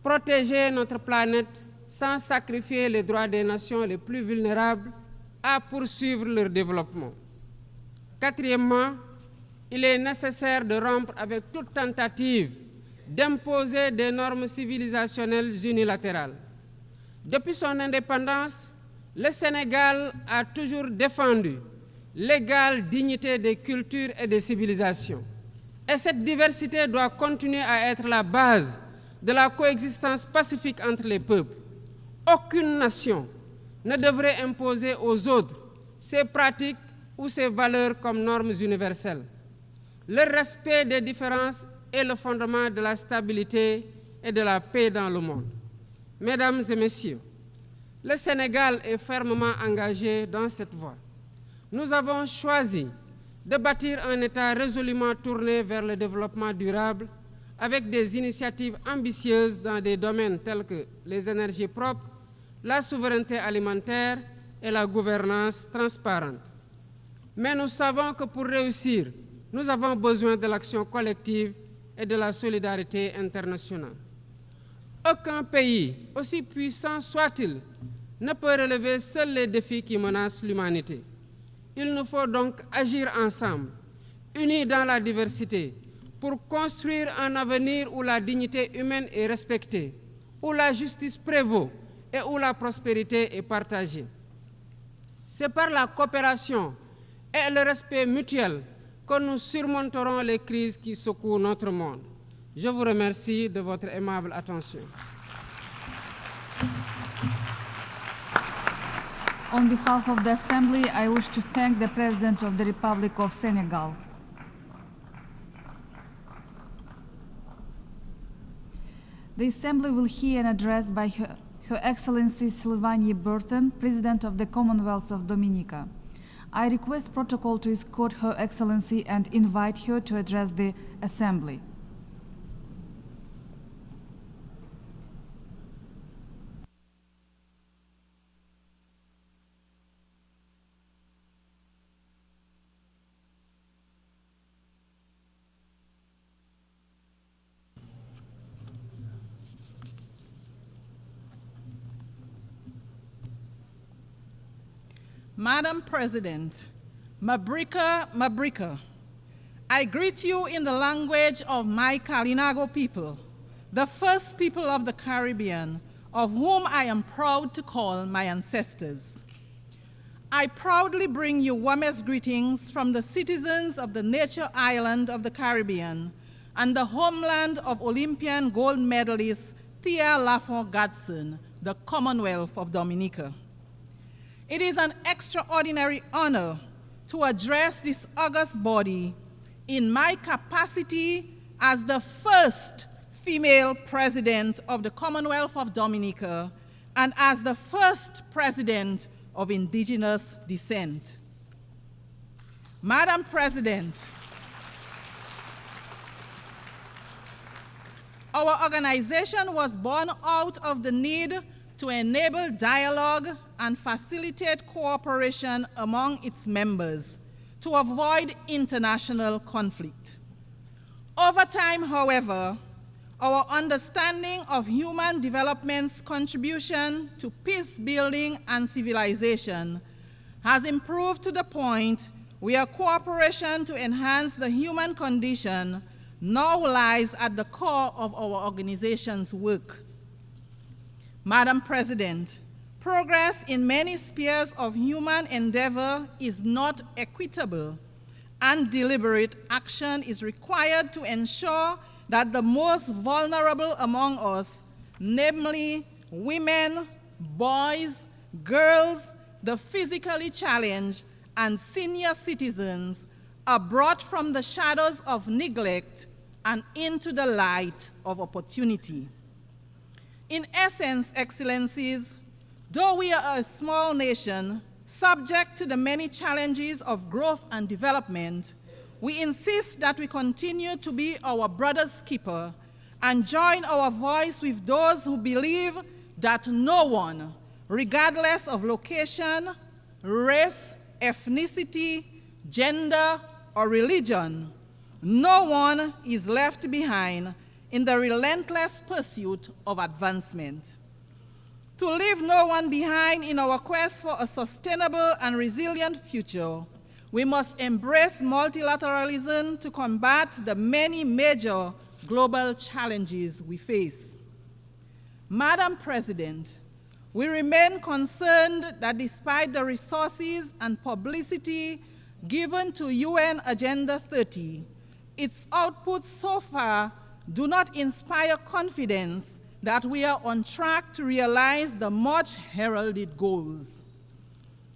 protéger notre planète sans sacrifier les droits des nations les plus vulnérables à poursuivre leur développement. Quatrièmement, il est nécessaire de rompre avec toute tentative d'imposer des normes civilisationnelles unilatérales. Depuis son indépendance, le Sénégal a toujours défendu l'égale dignité des cultures et des civilisations. Et cette diversité doit continuer à être la base de la coexistence pacifique entre les peuples. Aucune nation ne devrait imposer aux autres ses pratiques ou ses valeurs comme normes universelles. Le respect des différences est le fondement de la stabilité et de la paix dans le monde. Mesdames et messieurs, le Sénégal est fermement engagé dans cette voie. Nous avons choisi de bâtir un État résolument tourné vers le développement durable avec des initiatives ambitieuses dans des domaines tels que les énergies propres, la souveraineté alimentaire et la gouvernance transparente. Mais nous savons que pour réussir, nous avons besoin de l'action collective et de la solidarité internationale. Aucun pays, aussi puissant soit-il, ne peut relever seuls les défis qui menacent l'humanité. Il nous faut donc agir ensemble, unis dans la diversité, pour construire un avenir où la dignité humaine est respectée, où la justice prévaut et où la prospérité est partagée. C'est par la coopération et le respect mutuel que nous surmonterons les crises qui secouent notre monde. Je vous remercie de votre aimable attention. On behalf of the Assembly, I wish to thank the President of the Republic of Senegal. The Assembly will hear an address by Her Excellency Sylvanie Burton, President of the Commonwealth of Dominica. I request protocol to escort Her Excellency and invite her to address the Assembly. Madam President, Mabrika Mabrika, I greet you in the language of my Kalinago people, the first people of the Caribbean, of whom I am proud to call my ancestors. I proudly bring you warmest greetings from the citizens of the nature island of the Caribbean and the homeland of Olympian gold medalist Thea Lafont Gadson, the Commonwealth of Dominica. It is an extraordinary honor to address this august body in my capacity as the first female president of the Commonwealth of Dominica and as the first president of indigenous descent. Madam President, our organization was born out of the need to enable dialogue and facilitate cooperation among its members to avoid international conflict. Over time, however, our understanding of human development's contribution to peace building and civilization has improved to the point where cooperation to enhance the human condition now lies at the core of our organization's work. Madam President, progress in many spheres of human endeavor is not equitable, and deliberate action is required to ensure that the most vulnerable among us, namely women, boys, girls, the physically challenged, and senior citizens, are brought from the shadows of neglect and into the light of opportunity. In essence, Excellencies, though we are a small nation, subject to the many challenges of growth and development, we insist that we continue to be our brother's keeper and join our voice with those who believe that no one, regardless of location, race, ethnicity, gender, or religion, no one is left behind in the relentless pursuit of advancement. To leave no one behind in our quest for a sustainable and resilient future, we must embrace multilateralism to combat the many major global challenges we face. Madam President, we remain concerned that despite the resources and publicity given to UN Agenda 30, its outputs so far do not inspire confidence that we are on track to realize the much heralded goals.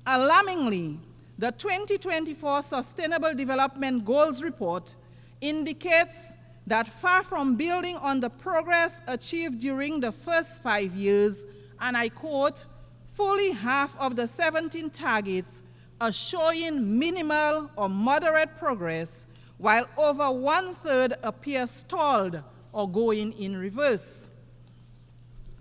Alarmingly, the 2024 Sustainable Development Goals report indicates that far from building on the progress achieved during the first 5 years, and I quote, fully half of the 17 targets are showing minimal or moderate progress, while over 1/3 appear stalled or going in reverse.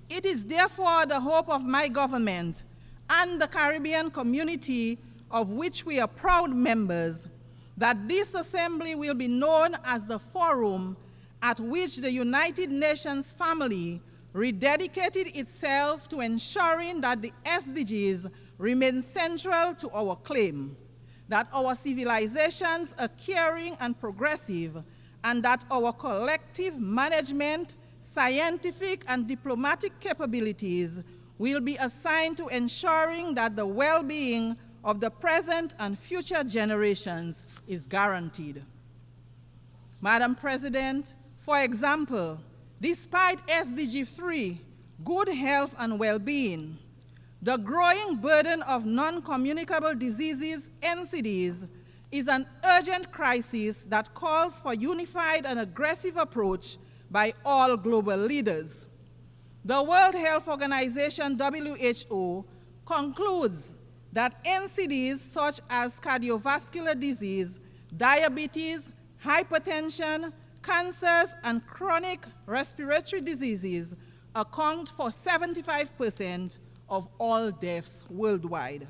It is therefore the hope of my government and the Caribbean community, of which we are proud members, that this assembly will be known as the forum at which the United Nations family rededicated itself to ensuring that the SDGs remain central to our claim, that our civilizations are caring and progressive, and that our collective management, scientific and diplomatic capabilities will be assigned to ensuring that the well-being of the present and future generations is guaranteed. Madam President, for example, despite SDG 3, good health and well-being, The growing burden of non-communicable diseases, NCDs, is an urgent crisis that calls for unified and aggressive approach by all global leaders. The World Health Organization, WHO, concludes that NCDs such as cardiovascular disease, diabetes, hypertension, cancers, and chronic respiratory diseases account for 75% of all deaths worldwide.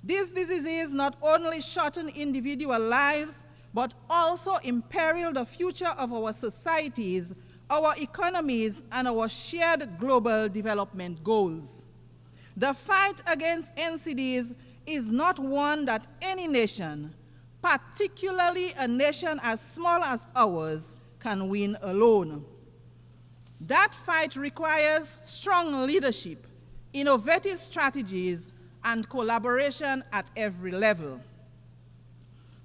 These diseases not only shorten individual lives, but also imperil the future of our societies, our economies, and our shared global development goals. The fight against NCDs is not one that any nation, particularly a nation as small as ours, can win alone. That fight requires strong leadership, innovative strategies, and collaboration at every level.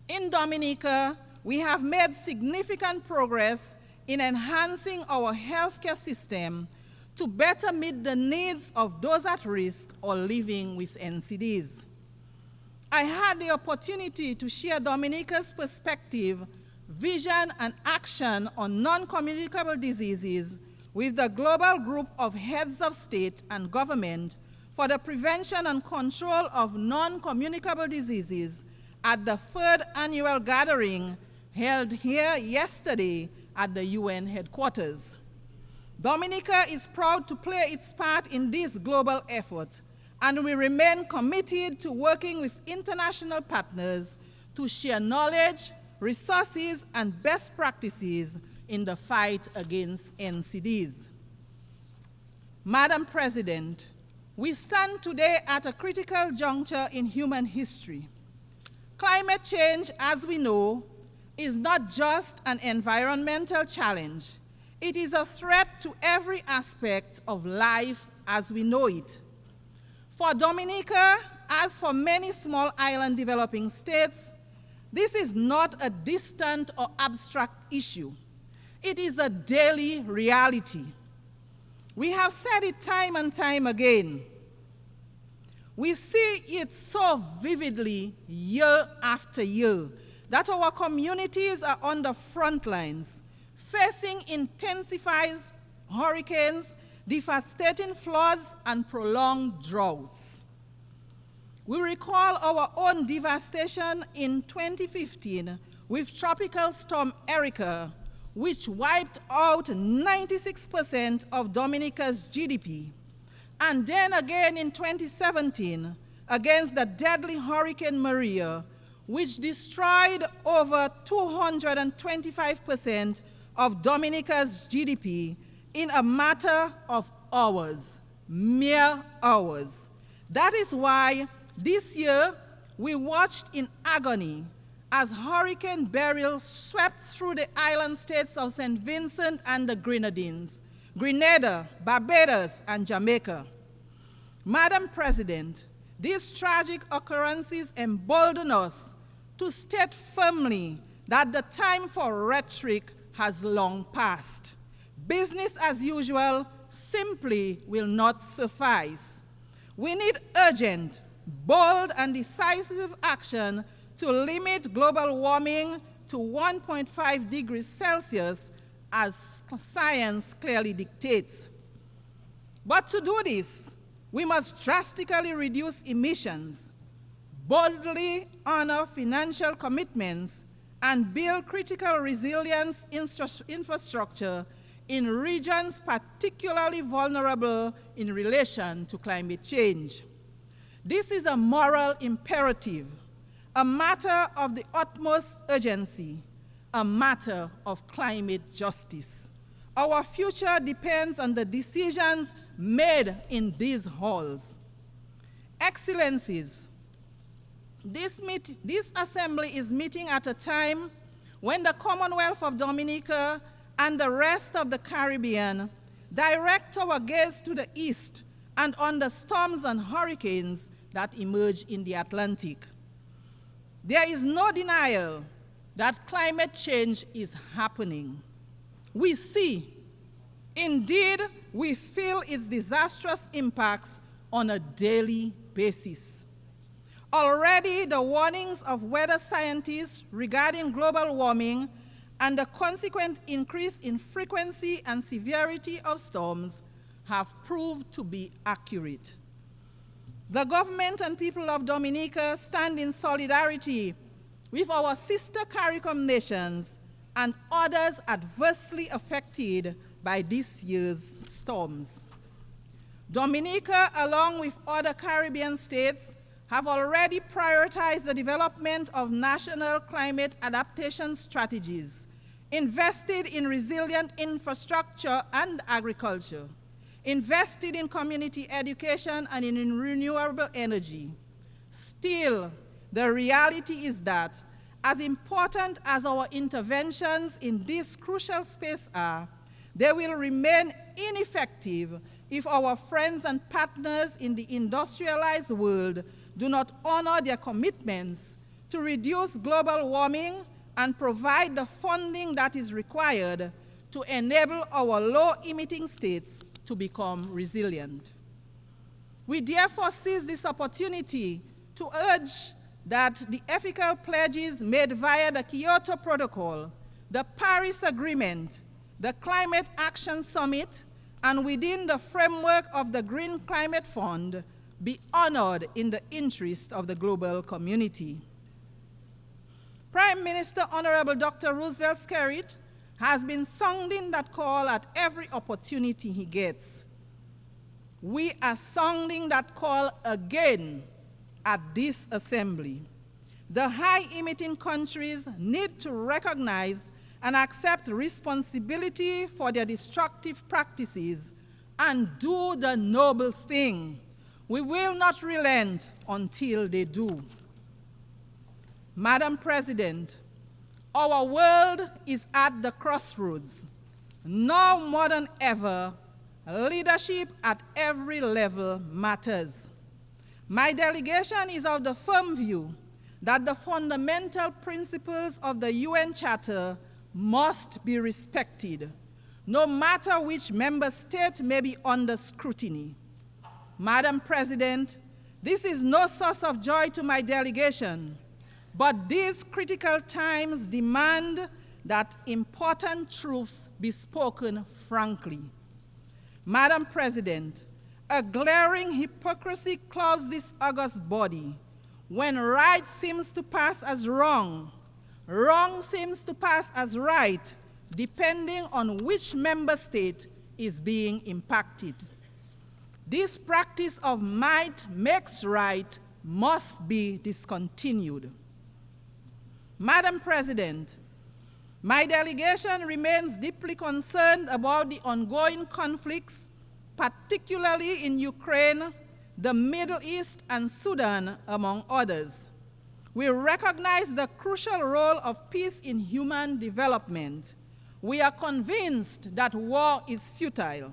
In Dominica, we have made significant progress in enhancing our healthcare system to better meet the needs of those at risk or living with NCDs. I had the opportunity to share Dominica's perspective, vision, and action on non-communicable diseases with the global group of heads of state and government for the prevention and control of non-communicable diseases at the 3rd annual gathering held here yesterday at the UN headquarters. Dominica is proud to play its part in this global effort, and we remain committed to working with international partners to share knowledge, resources, and best practices in the fight against NCDs. Madam President, we stand today at a critical juncture in human history. Climate change, as we know, is not just an environmental challenge. It is a threat to every aspect of life as we know it. For Dominica, as for many small island developing states, this is not a distant or abstract issue. It is a daily reality. We have said it time and time again. We see it so vividly year after year that our communities are on the front lines, facing intensified hurricanes, devastating floods, and prolonged droughts. We recall our own devastation in 2015 with Tropical Storm Erica, which wiped out 96% of Dominica's GDP. And then again in 2017, against the deadly Hurricane Maria, which destroyed over 225% of Dominica's GDP in a matter of hours, mere hours. That is why this year we watched in agony as Hurricane Beryl swept through the island states of St. Vincent and the Grenadines, Grenada, Barbados, and Jamaica. Madam President, these tragic occurrences embolden us to state firmly that the time for rhetoric has long passed. Business as usual simply will not suffice. We need urgent, bold, and decisive action to limit global warming to 1.5 degrees Celsius as science clearly dictates. But to do this, we must drastically reduce emissions, boldly honor financial commitments, and build critical resilience infrastructure in regions particularly vulnerable in relation to climate change. This is a moral imperative, a matter of the utmost urgency, a matter of climate justice. Our future depends on the decisions made in these halls. Excellencies, this assembly is meeting at a time when the Commonwealth of Dominica and the rest of the Caribbean direct our gaze to the east and on the storms and hurricanes that emerge in the Atlantic. There is no denial that climate change is happening. We see, indeed, we feel its disastrous impacts on a daily basis. Already, the warnings of weather scientists regarding global warming and the consequent increase in frequency and severity of storms have proved to be accurate. The government and people of Dominica stand in solidarity with our sister CARICOM nations and others adversely affected by this year's storms. Dominica, along with other Caribbean states, have already prioritized the development of national climate adaptation strategies, invested in resilient infrastructure and agriculture, invested in community education and in renewable energy. Still, the reality is that, as important as our interventions in this crucial space are, they will remain ineffective if our friends and partners in the industrialized world do not honor their commitments to reduce global warming and provide the funding that is required to enable our low-emitting states to become resilient. We therefore seize this opportunity to urge that the ethical pledges made via the Kyoto Protocol, the Paris Agreement, the Climate Action Summit, and within the framework of the Green Climate Fund be honored in the interest of the global community. Prime Minister Honorable Dr. Roosevelt Skerrit has been sounding that call at every opportunity he gets. We are sounding that call again at this assembly. The high-emitting countries need to recognize and accept responsibility for their destructive practices and do the noble thing. We will not relent until they do. Madam President, our world is at the crossroads. Now more than ever, leadership at every level matters. My delegation is of the firm view that the fundamental principles of the UN Charter must be respected, no matter which member state may be under scrutiny. Madam President, this is no source of joy to my delegation, but these critical times demand that important truths be spoken frankly. Madam President, a glaring hypocrisy clouds this august body. When right seems to pass as wrong, wrong seems to pass as right, depending on which member state is being impacted. This practice of might makes right must be discontinued. Madam President, my delegation remains deeply concerned about the ongoing conflicts, particularly in Ukraine, the Middle East, and Sudan, among others. We recognize the crucial role of peace in human development. We are convinced that war is futile.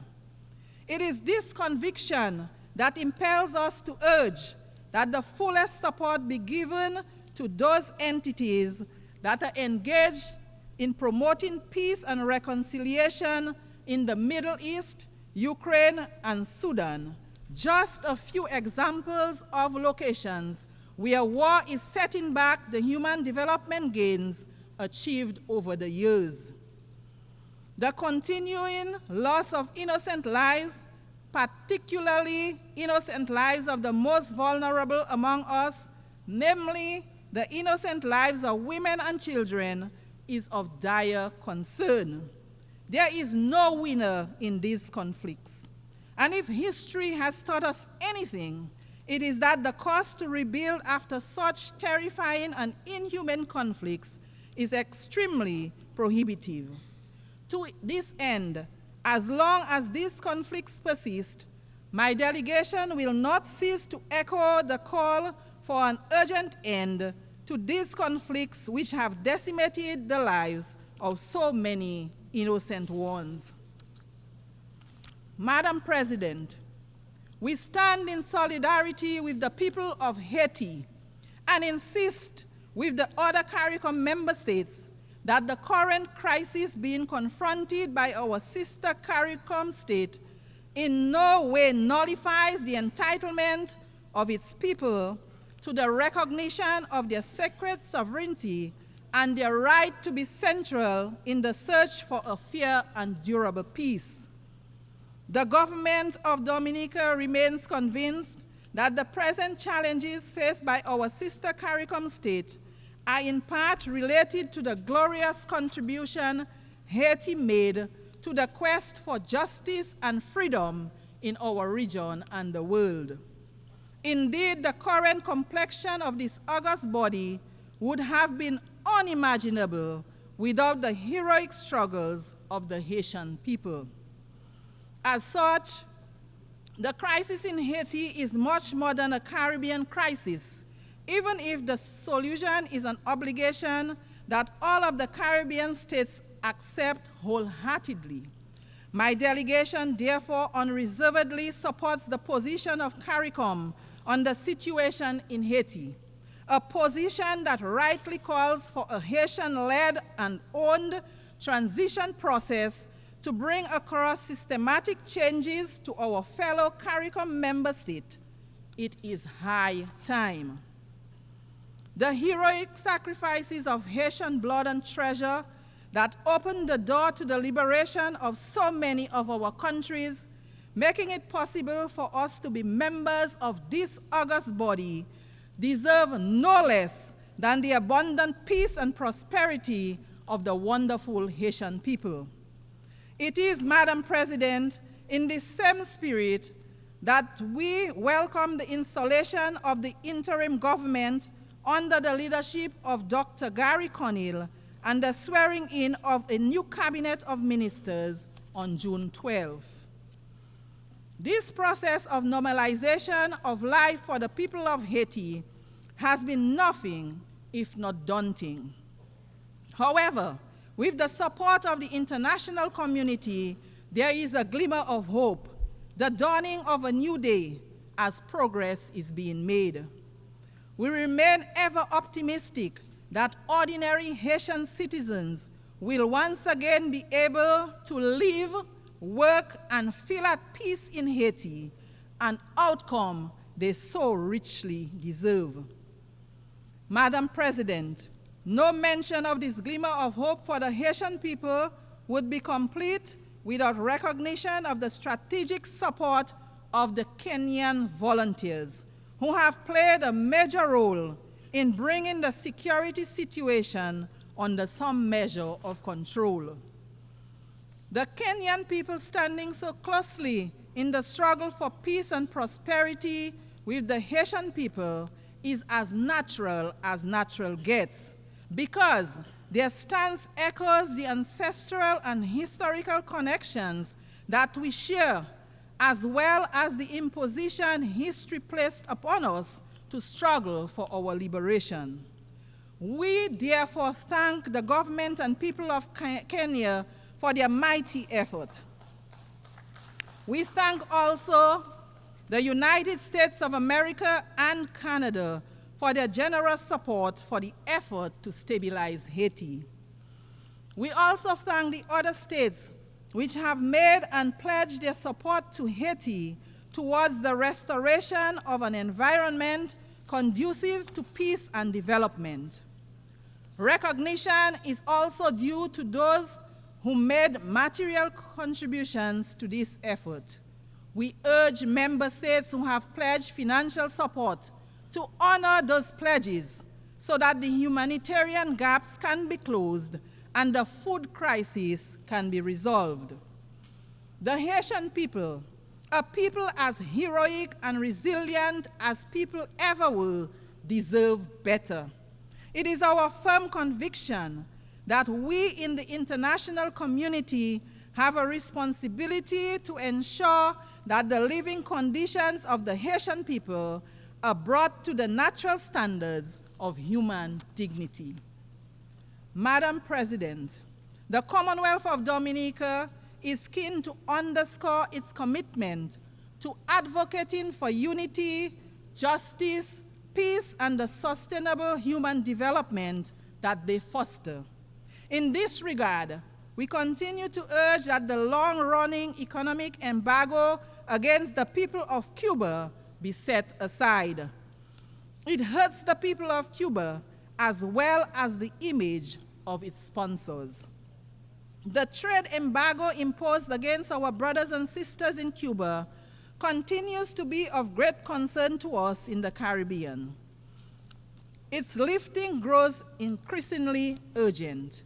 It is this conviction that impels us to urge that the fullest support be given to those entities that are engaged in promoting peace and reconciliation in the Middle East, Ukraine, and Sudan. Just a few examples of locations where war is setting back the human development gains achieved over the years. The continuing loss of innocent lives, particularly innocent lives of the most vulnerable among us, namely the innocent lives of women and children, is of dire concern. There is no winner in these conflicts. And if history has taught us anything, it is that the cost to rebuild after such terrifying and inhuman conflicts is extremely prohibitive. To this end, as long as these conflicts persist, my delegation will not cease to echo the call for an urgent end to these conflicts which have decimated the lives of so many innocent ones. Madam President, we stand in solidarity with the people of Haiti and insist with the other CARICOM member states that the current crisis being confronted by our sister CARICOM state in no way nullifies the entitlement of its people to the recognition of their sacred sovereignty and their right to be central in the search for a fair and durable peace. The government of Dominica remains convinced that the present challenges faced by our sister CARICOM state are in part related to the glorious contribution Haiti made to the quest for justice and freedom in our region and the world. Indeed, the current complexion of this august body would have been unimaginable without the heroic struggles of the Haitian people. As such, the crisis in Haiti is much more than a Caribbean crisis, even if the solution is an obligation that all of the Caribbean states accept wholeheartedly. My delegation therefore unreservedly supports the position of CARICOM on the situation in Haiti, a position that rightly calls for a Haitian-led and owned transition process to bring across systematic changes to our fellow CARICOM member state. It is high time. The heroic sacrifices of Haitian blood and treasure that opened the door to the liberation of so many of our countries, making it possible for us to be members of this august body, deserve no less than the abundant peace and prosperity of the wonderful Haitian people. It is, Madam President, in this same spirit that we welcome the installation of the interim government under the leadership of Dr. Gary Conil and the swearing in of a new cabinet of ministers on June 12. This process of normalization of life for the people of Haiti has been nothing if not daunting. However, with the support of the international community, there is a glimmer of hope, the dawning of a new day as progress is being made. We remain ever optimistic that ordinary Haitian citizens will once again be able to live, work, and feel at peace in Haiti, an outcome they so richly deserve. Madam President, no mention of this glimmer of hope for the Haitian people would be complete without recognition of the strategic support of the Kenyan volunteers, who have played a major role in bringing the security situation under some measure of control. The Kenyan people standing so closely in the struggle for peace and prosperity with the Haitian people is as natural gets, because their stance echoes the ancestral and historical connections that we share, as well as the imposition history placed upon us to struggle for our liberation. We therefore thank the government and people of Kenya for their mighty effort. We thank also the United States of America and Canada for their generous support for the effort to stabilize Haiti. We also thank the other states which have made and pledged their support to Haiti towards the restoration of an environment conducive to peace and development. Recognition is also due to those who made material contributions to this effort. We urge member states who have pledged financial support to honor those pledges so that the humanitarian gaps can be closed and the food crisis can be resolved. The Haitian people, a people as heroic and resilient as people ever were, deserve better. It is our firm conviction that we in the international community have a responsibility to ensure that the living conditions of the Haitian people are brought to the natural standards of human dignity. Madam President, the Commonwealth of Dominica is keen to underscore its commitment to advocating for unity, justice, peace, and the sustainable human development that they foster. In this regard, We continue to urge that the long-running economic embargo against the people of Cuba be set aside. It hurts the people of Cuba as well as the image of its sponsors. The trade embargo imposed against our brothers and sisters in Cuba continues to be of great concern to us in the Caribbean. Its lifting grows increasingly urgent.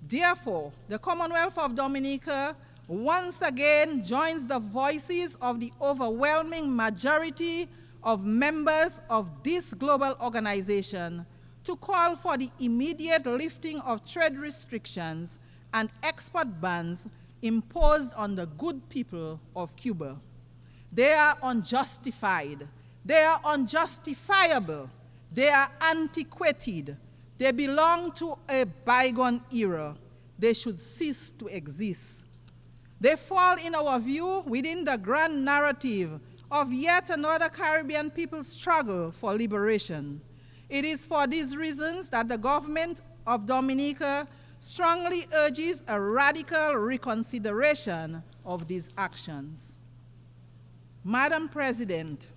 Therefore, the Commonwealth of Dominica once again joins the voices of the overwhelming majority of members of this global organization to call for the immediate lifting of trade restrictions and export bans imposed on the good people of Cuba. They are unjustified, they are unjustifiable, they are antiquated, they belong to a bygone era. They should cease to exist. They fall, in our view, within the grand narrative of yet another Caribbean people's struggle for liberation. It is for these reasons that the government of Dominica strongly urges a radical reconsideration of these actions. Madam President,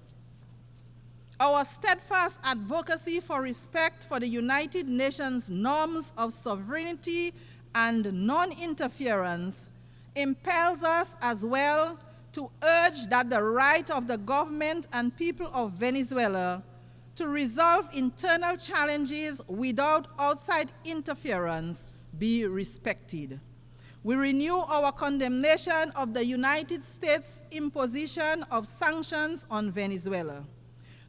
our steadfast advocacy for respect for the United Nations norms of sovereignty and non-interference impels us as well to urge that the right of the government and people of Venezuela to resolve internal challenges without outside interference be respected. We renew our condemnation of the United States' imposition of sanctions on Venezuela.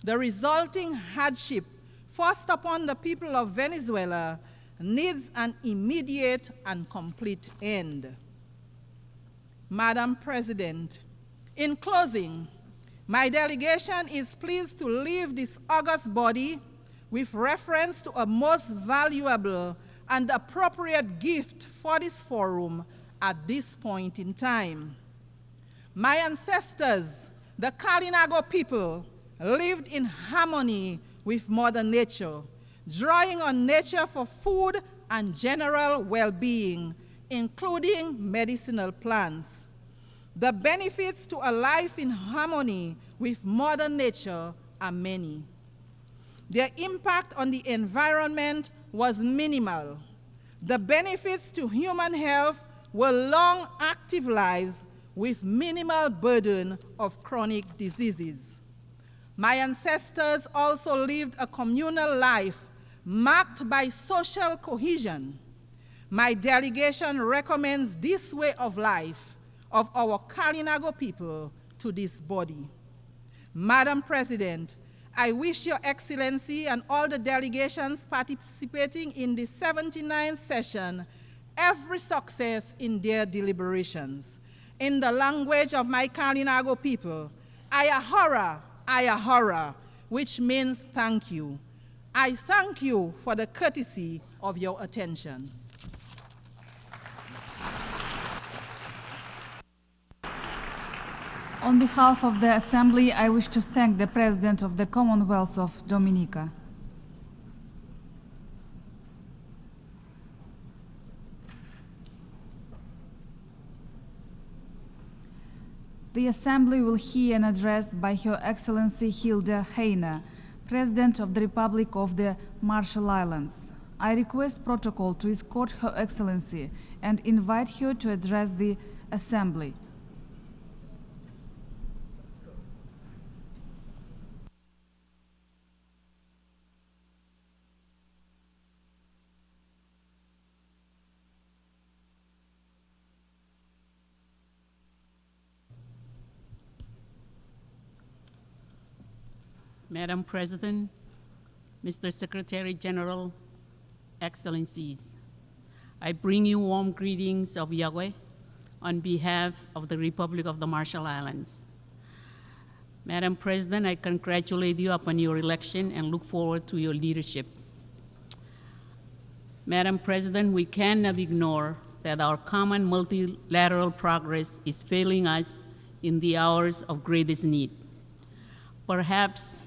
The resulting hardship forced upon the people of Venezuela needs an immediate and complete end. Madam President, in closing, my delegation is pleased to leave this august body with reference to a most valuable and appropriate gift for this forum at this point in time. My ancestors, the Kalinago people, lived in harmony with Mother Nature, drawing on nature for food and general well-being, including medicinal plants. The benefits to a life in harmony with Mother Nature are many. Their impact on the environment was minimal. The benefits to human health were long, active lives with minimal burden of chronic diseases. My ancestors also lived a communal life marked by social cohesion. My delegation recommends this way of life of our Kalinago people to this body. Madam President, I wish Your Excellency and all the delegations participating in the 79th session every success in their deliberations. In the language of my Kalinago people, Ayahora, which means thank you. I thank you for the courtesy of your attention. On behalf of the Assembly, I wish to thank the President of the Commonwealth of Dominica. The Assembly will hear an address by Her Excellency Hilda Heine, President of the Republic of the Marshall Islands. I request protocol to escort Her Excellency and invite her to address the Assembly. Madam President, Mr. Secretary General, Excellencies, I bring you warm greetings of Yahweh on behalf of the Republic of the Marshall Islands. Madam President, I congratulate you upon your election and look forward to your leadership. Madam President, we cannot ignore that our common multilateral progress is failing us in the hours of greatest need. Perhaps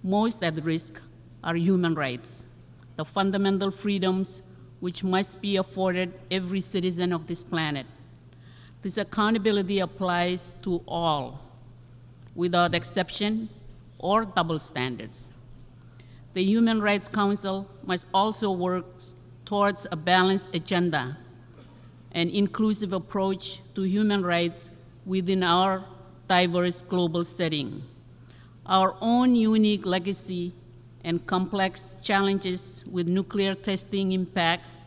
most at risk are human rights, the fundamental freedoms which must be afforded every citizen of this planet. This accountability applies to all, without exception or double standards. The Human Rights Council must also work towards a balanced agenda, an inclusive approach to human rights within our diverse global setting. Our own unique legacy and complex challenges with nuclear testing impacts,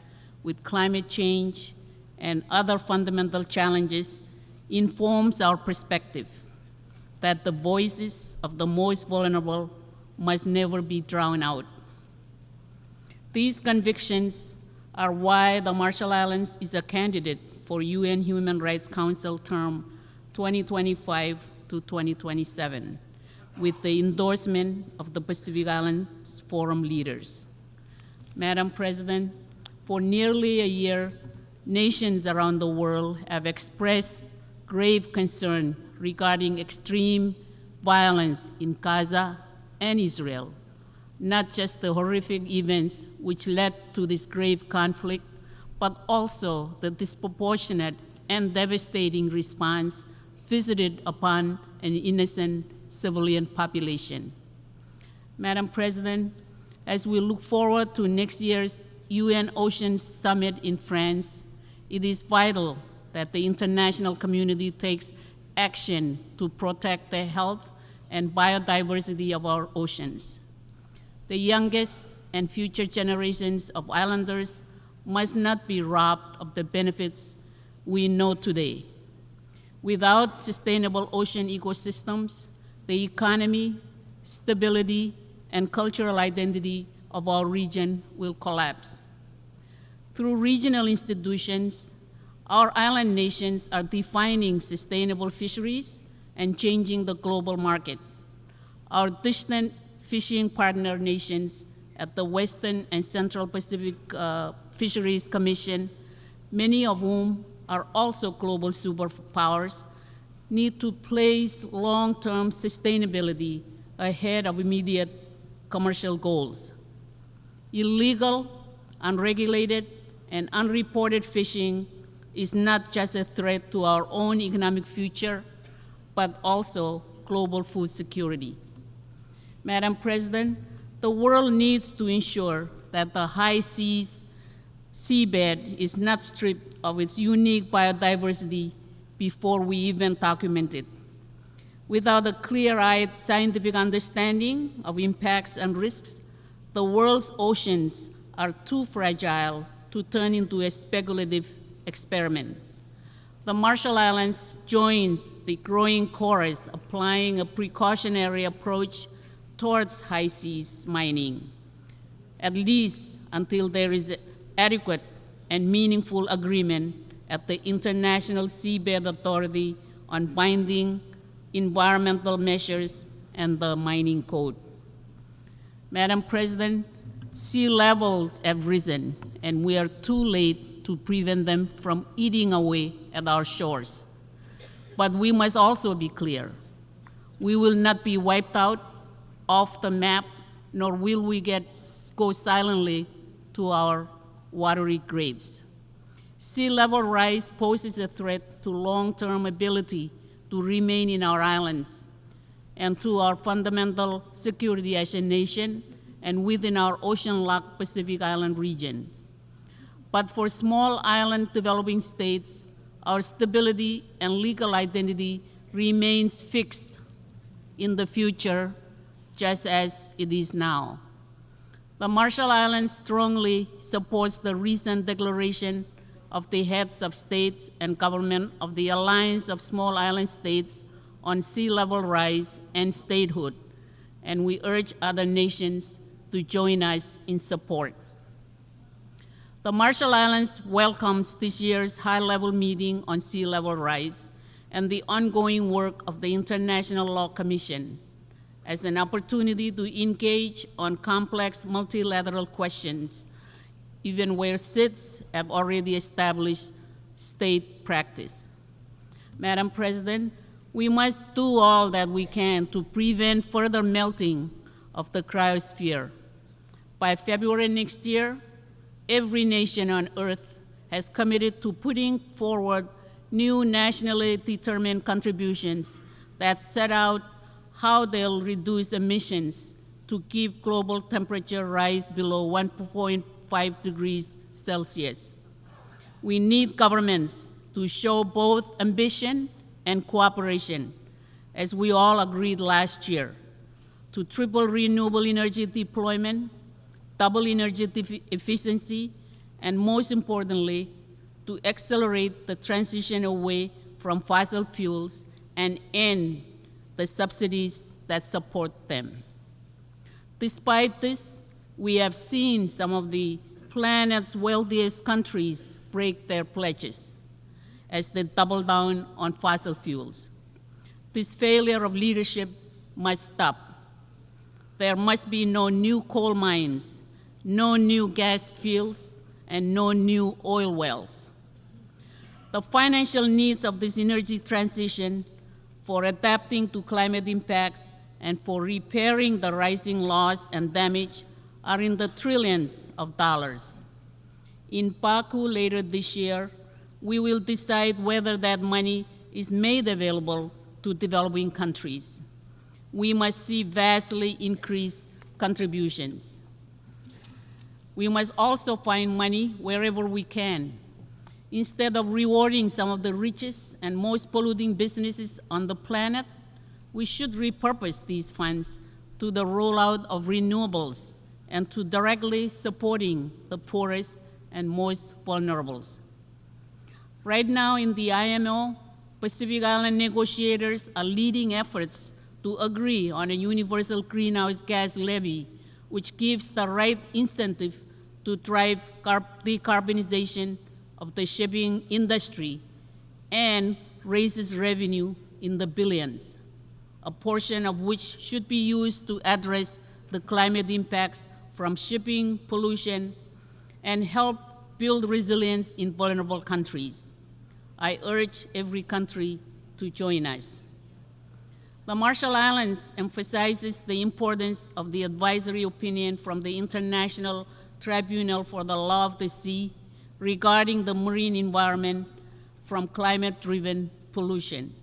with climate change, and other fundamental challenges informs our perspective that the voices of the most vulnerable must never be drowned out. These convictions are why the Marshall Islands is a candidate for UN Human Rights Council term 2025 to 2027, with the endorsement of the Pacific Islands Forum leaders. Madam President, for nearly a year, nations around the world have expressed grave concern regarding extreme violence in Gaza and Israel, not just the horrific events which led to this grave conflict, but also the disproportionate and devastating response visited upon an innocent civilian population. Madam President, as we look forward to next year's UN Oceans Summit in France, it is vital that the international community takes action to protect the health and biodiversity of our oceans. The youngest and future generations of islanders must not be robbed of the benefits we know today. Without sustainable ocean ecosystems, the economy, stability, and cultural identity of our region will collapse. Through regional institutions, our island nations are defining sustainable fisheries and changing the global market. Our distant fishing partner nations at the Western and Central Pacific Fisheries Commission, many of whom are also global superpowers, need to place long-term sustainability ahead of immediate commercial goals. Illegal, unregulated, and unreported fishing is not just a threat to our own economic future, but also global food security. Madam President, the world needs to ensure that the high seas seabed is not stripped of its unique biodiversity before we even document it. Without a clear-eyed scientific understanding of impacts and risks, the world's oceans are too fragile to turn into a speculative experiment. The Marshall Islands joins the growing chorus applying a precautionary approach towards high seas mining, at least until there is adequate and meaningful agreement at the International Seabed Authority on binding environmental measures and the mining code. Madam President, sea levels have risen, and we are too late to prevent them from eating away at our shores. But we must also be clear. We will not be wiped out off the map, nor will we go silently to our watery graves. Sea level rise poses a threat to long-term ability to remain in our islands and to our fundamental security as a nation and within our ocean-locked Pacific Island region. But for small island developing states, our stability and legal identity remains fixed in the future, just as it is now. The Marshall Islands strongly supports the recent declaration of the heads of state and government of the Alliance of Small Island States on sea level rise and statehood, and we urge other nations to join us in support. The Marshall Islands welcomes this year's high-level meeting on sea level rise and the ongoing work of the International Law Commission as an opportunity to engage on complex multilateral questions, even where SIDS have already established state practice. Madam President, we must do all that we can to prevent further melting of the cryosphere. By February next year, every nation on earth has committed to putting forward new nationally determined contributions that set out how they'll reduce emissions to keep global temperature rise below 1.5 degrees Celsius. We need governments to show both ambition and cooperation, as we all agreed last year, to triple renewable energy deployment, double energy efficiency, and most importantly, to accelerate the transition away from fossil fuels and end the subsidies that support them. Despite this, we have seen some of the planet's wealthiest countries break their pledges as they double down on fossil fuels. This failure of leadership must stop. There must be no new coal mines, no new gas fields, and no new oil wells. The financial needs of this energy transition for adapting to climate impacts and for repairing the rising loss and damage are in the trillions of dollars. In Baku later this year, we will decide whether that money is made available to developing countries. We must see vastly increased contributions. We must also find money wherever we can. Instead of rewarding some of the richest and most polluting businesses on the planet, we should repurpose these funds to the rollout of renewables and to directly supporting the poorest and most vulnerable. Right now in the IMO, Pacific Island negotiators are leading efforts to agree on a universal greenhouse gas levy, which gives the right incentive to drive decarbonization of the shipping industry and raises revenue in the billions, a portion of which should be used to address the climate impacts from shipping pollution and help build resilience in vulnerable countries. I urge every country to join us. The Marshall Islands emphasizes the importance of the advisory opinion from the International Tribunal for the Law of the Sea regarding the marine environment from climate-driven pollution.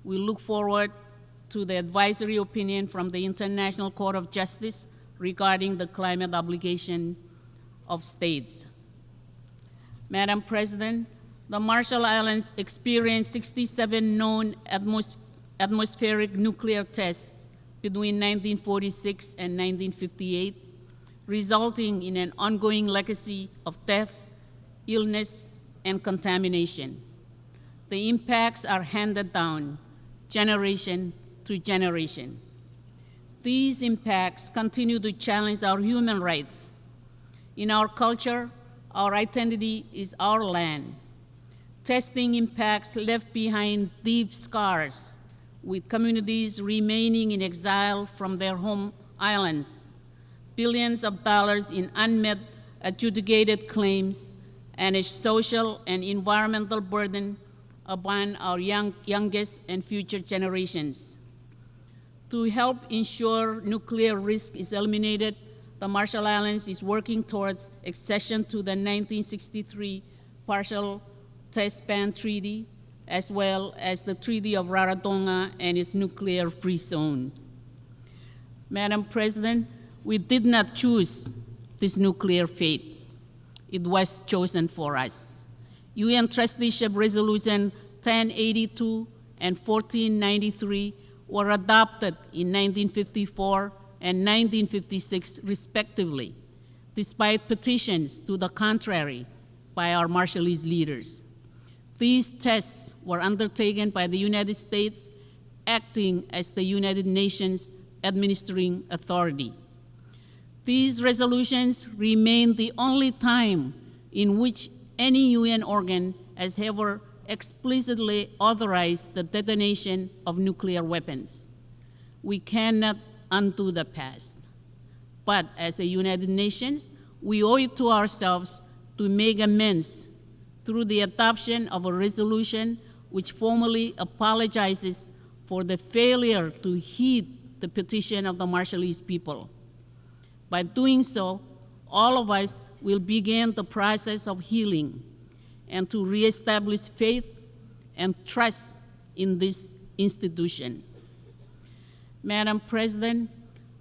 We look forward to the advisory opinion from the International Court of Justice regarding the climate obligation of states. Madam President, the Marshall Islands experienced 67 known atmospheric nuclear tests between 1946 and 1958, resulting in an ongoing legacy of death, illness, and contamination. The impacts are handed down generation to generation. These impacts continue to challenge our human rights. In our culture, our identity is our land. Testing impacts left behind deep scars, with communities remaining in exile from their home islands, billions of dollars in unmet adjudicated claims, and a social and environmental burden upon our youngest and future generations. To help ensure nuclear risk is eliminated, the Marshall Islands is working towards accession to the 1963 Partial Test Ban Treaty, as well as the Treaty of Rarotonga and its nuclear-free zone. Madam President, we did not choose this nuclear fate. It was chosen for us. UN Trusteeship Resolution 1082 and 1493 were adopted in 1954 and 1956 respectively, despite petitions to the contrary by our Marshallese leaders. These tests were undertaken by the United States, acting as the United Nations administering authority. These resolutions remain the only time in which any UN organ has ever explicitly authorized the detonation of nuclear weapons. We cannot undo the past, but as a United Nations, we owe it to ourselves to make amends through the adoption of a resolution which formally apologizes for the failure to heed the petition of the Marshallese people. By doing so, all of us will begin the process of healing and to reestablish faith and trust in this institution. Madam President,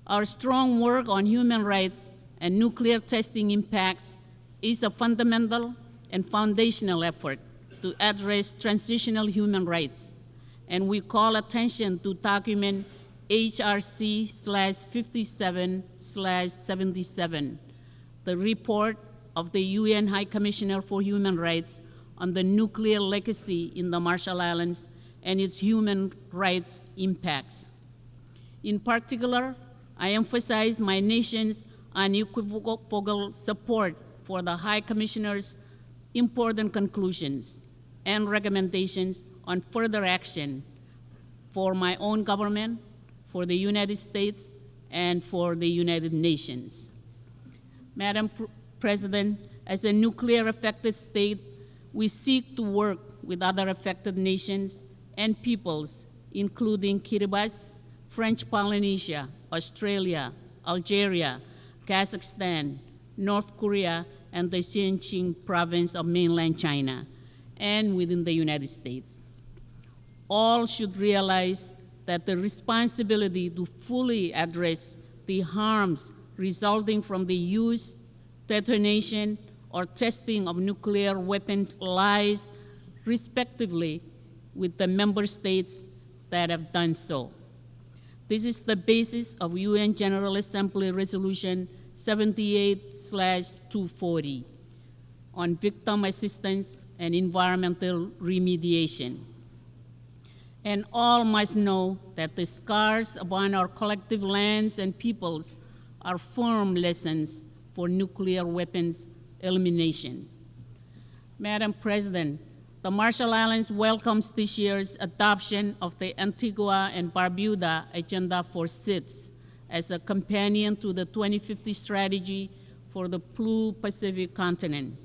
our strong work on human rights and nuclear testing impacts is a fundamental and foundational effort to address transitional human rights, and we call attention to document HRC/57/77, the report of the UN High Commissioner for Human Rights on the nuclear legacy in the Marshall Islands and its human rights impacts. In particular, I emphasize my nation's unequivocal support for the High Commissioner's important conclusions and recommendations on further action for my own government, for the United States, and for the United Nations. Madam President, as a nuclear-affected state, we seek to work with other affected nations and peoples, including Kiribati, French Polynesia, Australia, Algeria, Kazakhstan, North Korea, and the Xinjiang province of mainland China, and within the United States. All should realize that the responsibility to fully address the harms resulting from the use, detonation, or testing of nuclear weapons lies, respectively, with the member states that have done so. This is the basis of UN General Assembly Resolution 78/240 on victim assistance and environmental remediation. And all must know that the scars upon our collective lands and peoples are firm lessons for nuclear weapons elimination. Madam President, the Marshall Islands welcomes this year's adoption of the Antigua and Barbuda Agenda for SIDS as a companion to the 2050 strategy for the Blue Pacific continent.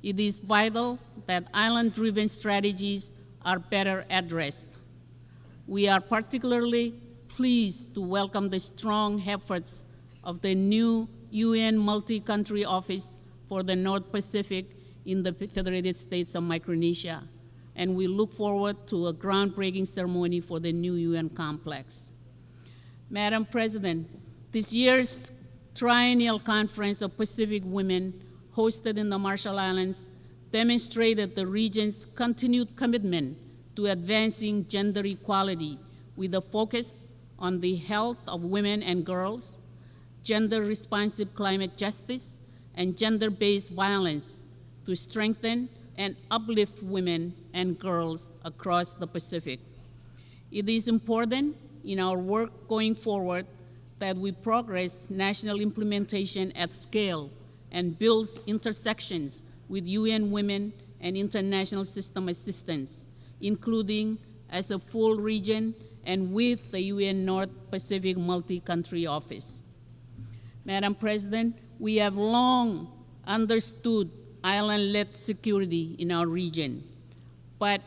It is vital that island-driven strategies are better addressed. We are particularly pleased to welcome the strong efforts of the new UN Multi-Country Office for the North Pacific in the Federated States of Micronesia, and we look forward to a groundbreaking ceremony for the new UN complex. Madam President, this year's Triennial Conference of Pacific Women hosted in the Marshall Islands demonstrated the region's continued commitment to advancing gender equality with a focus on the health of women and girls, gender-responsive climate justice, and gender-based violence to strengthen and uplift women and girls across the Pacific. It is important in our work going forward that we progress national implementation at scale and build intersections with UN Women and international system assistance, including as a full region and with the UN North Pacific Multi-Country Office. Madam President, we have long understood island-led security in our region, but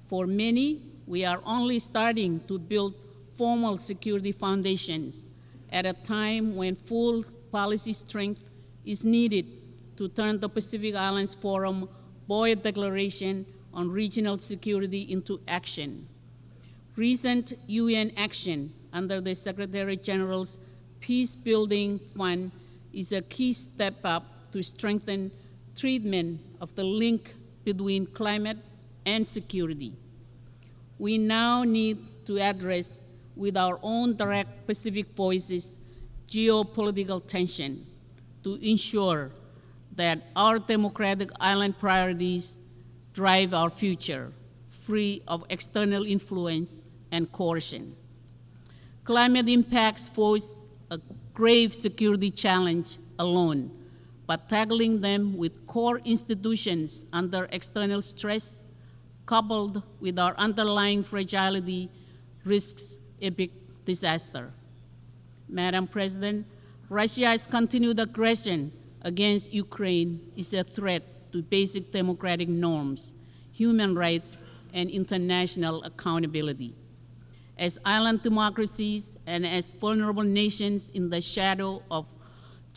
for many, we are only starting to build formal security foundations at a time when full policy strength is needed to turn the Pacific Islands Forum Boyd Declaration on Regional Security into action. Recent UN action under the Secretary General's Peace Building Fund is a key step up to strengthen treatment of the link between climate and security. We now need to address with our own direct Pacific voices geopolitical tension to ensure that our democratic island priorities drive our future, free of external influence and coercion. Climate impacts pose a grave security challenge alone, but tackling them with core institutions under external stress, coupled with our underlying fragility, risks epic disaster. Madam President, Russia's continued aggression against Ukraine is a threat to basic democratic norms, human rights, and international accountability. As island democracies and as vulnerable nations in the shadow of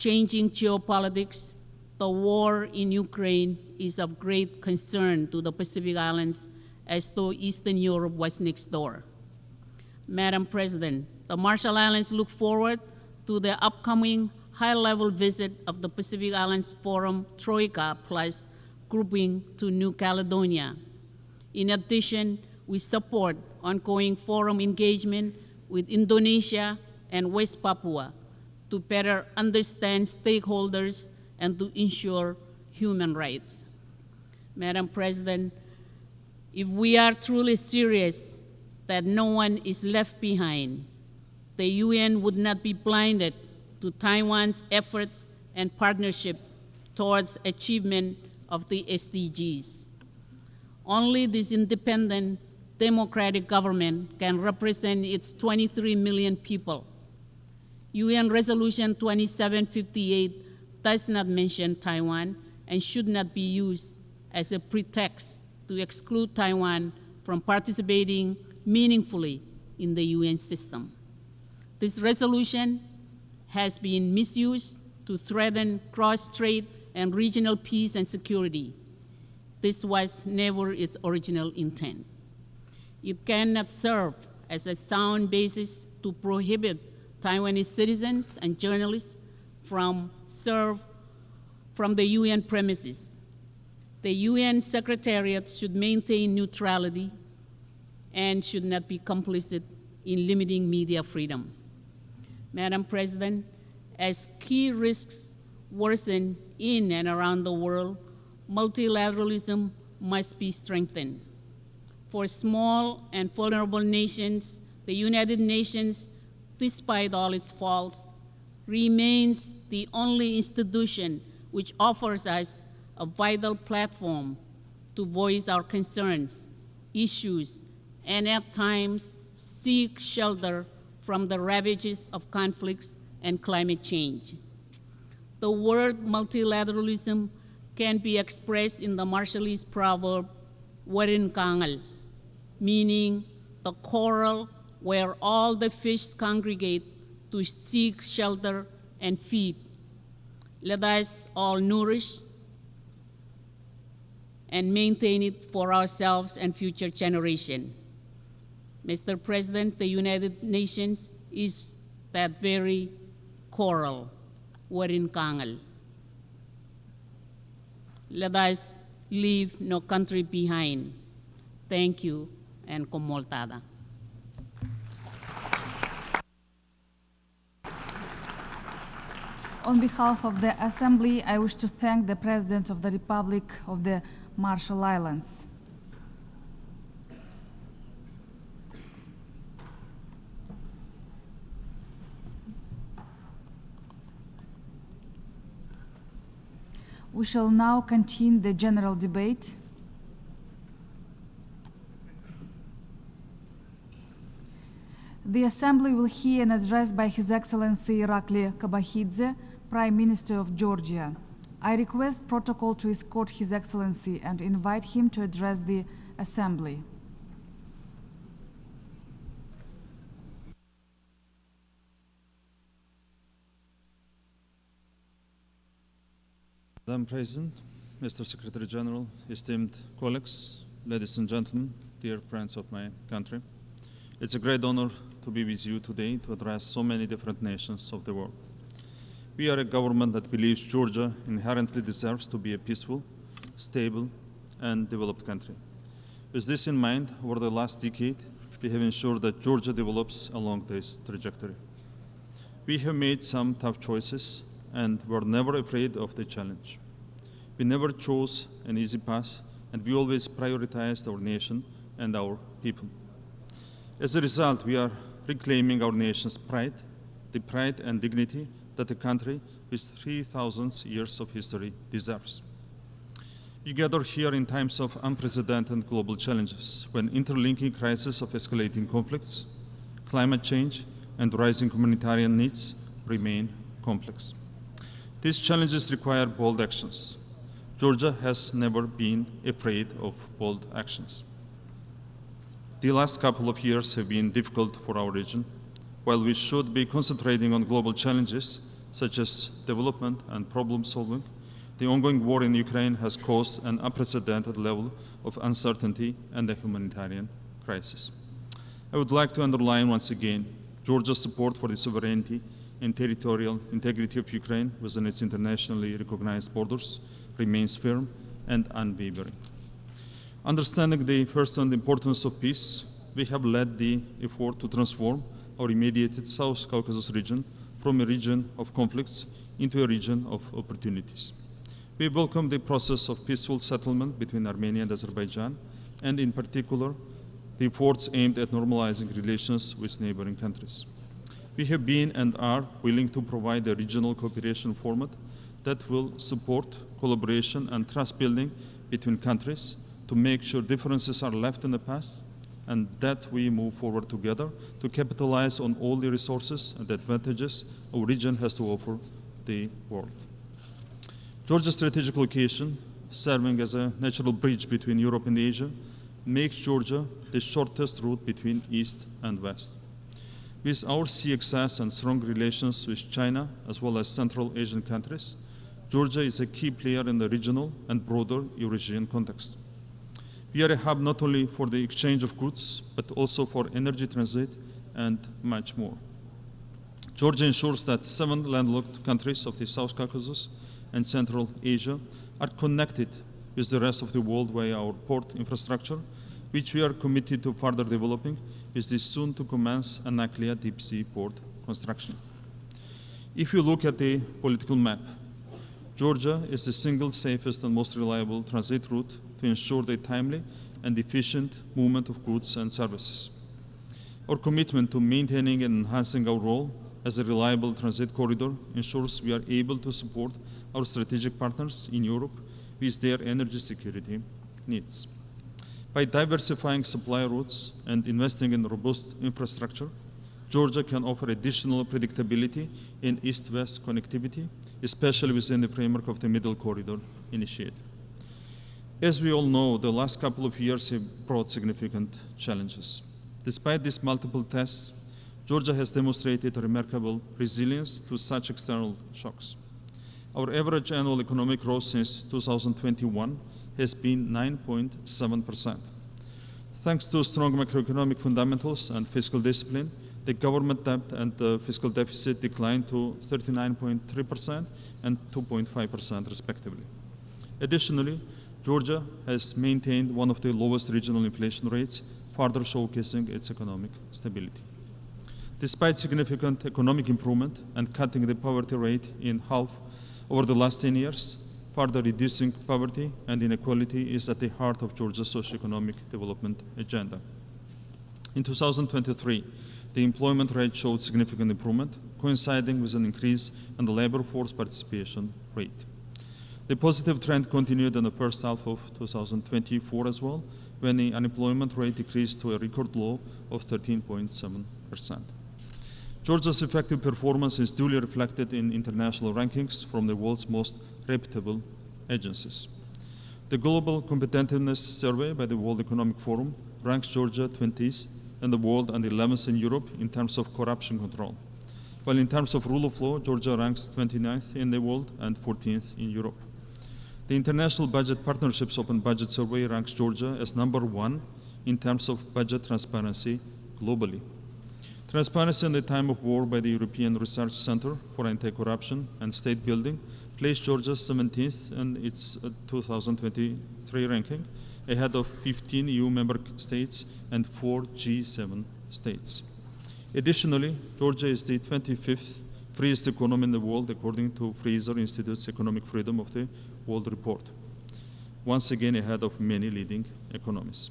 changing geopolitics, the war in Ukraine is of great concern to the Pacific Islands, as though Eastern Europe was next door. Madam President, the Marshall Islands look forward to the upcoming high-level visit of the Pacific Islands Forum Troika Plus grouping to New Caledonia. In addition, we support ongoing forum engagement with Indonesia and West Papua to better understand stakeholders and to ensure human rights. Madam President, if we are truly serious that no one is left behind, the UN would not be blinded to Taiwan's efforts and partnership towards achievement of the SDGs. Only this independent, democratic government can represent its 23 million people. UN Resolution 2758 does not mention Taiwan and should not be used as a pretext to exclude Taiwan from participating meaningfully in the UN system. This resolution has been misused to threaten cross-strait and regional peace and security. This was never its original intent. It cannot serve as a sound basis to prohibit Taiwanese citizens and journalists from the UN premises. The UN Secretariat should maintain neutrality and should not be complicit in limiting media freedom. Madam President, as key risks worsen in and around the world, multilateralism must be strengthened. For small and vulnerable nations, the United Nations, despite all its faults, remains the only institution which offers us a vital platform to voice our concerns, issues, and at times seek shelter from the ravages of conflicts and climate change. The word multilateralism can be expressed in the Marshallese proverb, "Warin Kangal," meaning the coral where all the fish congregate to seek shelter and feed. Let us all nourish and maintain it for ourselves and future generations. Mr. President, the United Nations is that very coral, Warin Kangal. Let us leave no country behind. Thank you, and komoltada. On behalf of the Assembly, I wish to thank the President of the Republic of the Marshall Islands. We shall now continue the general debate. The Assembly will hear an address by His Excellency Irakli Kabahidze, Prime Minister of Georgia. I request protocol to escort His Excellency and invite him to address the Assembly. Madam President, Mr. Secretary General, esteemed colleagues, ladies and gentlemen, dear friends of my country, it's a great honor to be with you today to address so many different nations of the world. We are a government that believes Georgia inherently deserves to be a peaceful, stable, and developed country. With this in mind, over the last decade, we have ensured that Georgia develops along this trajectory. We have made some tough choices and were never afraid of the challenge. We never chose an easy path, and we always prioritized our nation and our people. As a result, we are reclaiming our nation's pride, the pride and dignity that a country with 3,000 years of history deserves. We gather here in times of unprecedented global challenges, when interlinking crises of escalating conflicts, climate change, and rising humanitarian needs remain complex. These challenges require bold actions. Georgia has never been afraid of bold actions. The last couple of years have been difficult for our region. While we should be concentrating on global challenges, such as development and problem solving, the ongoing war in Ukraine has caused an unprecedented level of uncertainty and a humanitarian crisis. I would like to underline once again Georgia's support for the sovereignty and territorial integrity of Ukraine within its internationally recognized borders remains firm and unwavering. Understanding the first-hand importance of peace, we have led the effort to transform our immediate South Caucasus region from a region of conflicts into a region of opportunities. We welcome the process of peaceful settlement between Armenia and Azerbaijan, and in particular, the efforts aimed at normalizing relations with neighboring countries. We have been and are willing to provide a regional cooperation format that will support collaboration and trust building between countries to make sure differences are left in the past and that we move forward together to capitalize on all the resources and advantages our region has to offer the world. Georgia's strategic location, serving as a natural bridge between Europe and Asia, makes Georgia the shortest route between East and West. With our sea access and strong relations with China, as well as Central Asian countries, Georgia is a key player in the regional and broader Eurasian context. We are a hub not only for the exchange of goods, but also for energy transit and much more. Georgia ensures that 7 landlocked countries of the South Caucasus and Central Asia are connected with the rest of the world via our port infrastructure, which we are committed to further developing with the soon to commence Anaklia deep sea port construction. If you look at the political map, Georgia is the single safest and most reliable transit route to ensure the timely and efficient movement of goods and services. Our commitment to maintaining and enhancing our role as a reliable transit corridor ensures we are able to support our strategic partners in Europe with their energy security needs. By diversifying supply routes and investing in robust infrastructure, Georgia can offer additional predictability in east-west connectivity, especially within the framework of the Middle Corridor initiative. As we all know, the last couple of years have brought significant challenges. Despite these multiple tests, Georgia has demonstrated a remarkable resilience to such external shocks. Our average annual economic growth since 2021 has been 9.7%. Thanks to strong macroeconomic fundamentals and fiscal discipline, the government debt and the fiscal deficit declined to 39.3% and 2.5% respectively. Additionally, Georgia has maintained one of the lowest regional inflation rates, further showcasing its economic stability. Despite significant economic improvement and cutting the poverty rate in half over the last 10 years, further reducing poverty and inequality is at the heart of Georgia's socioeconomic development agenda. In 2023, the employment rate showed significant improvement, coinciding with an increase in the labor force participation rate. The positive trend continued in the first half of 2024 as well, when the unemployment rate decreased to a record low of 13.7%. Georgia's effective performance is duly reflected in international rankings from the world's most reputable agencies. The Global Competitiveness Survey by the World Economic Forum ranks Georgia 20th in the world and 11th in Europe in terms of corruption control, while in terms of rule of law, Georgia ranks 29th in the world and 14th in Europe. The International Budget Partnerships Open Budget Survey ranks Georgia as #1 in terms of budget transparency globally. Transparency in the Time of War by the European Research Center for Anti-Corruption and State Building placed Georgia 17th in its 2023 ranking, ahead of 15 EU member states and 4 G7 states. Additionally, Georgia is the 25th freest economy in the world, according to Fraser Institute's Economic Freedom of the World Report, once again ahead of many leading economies.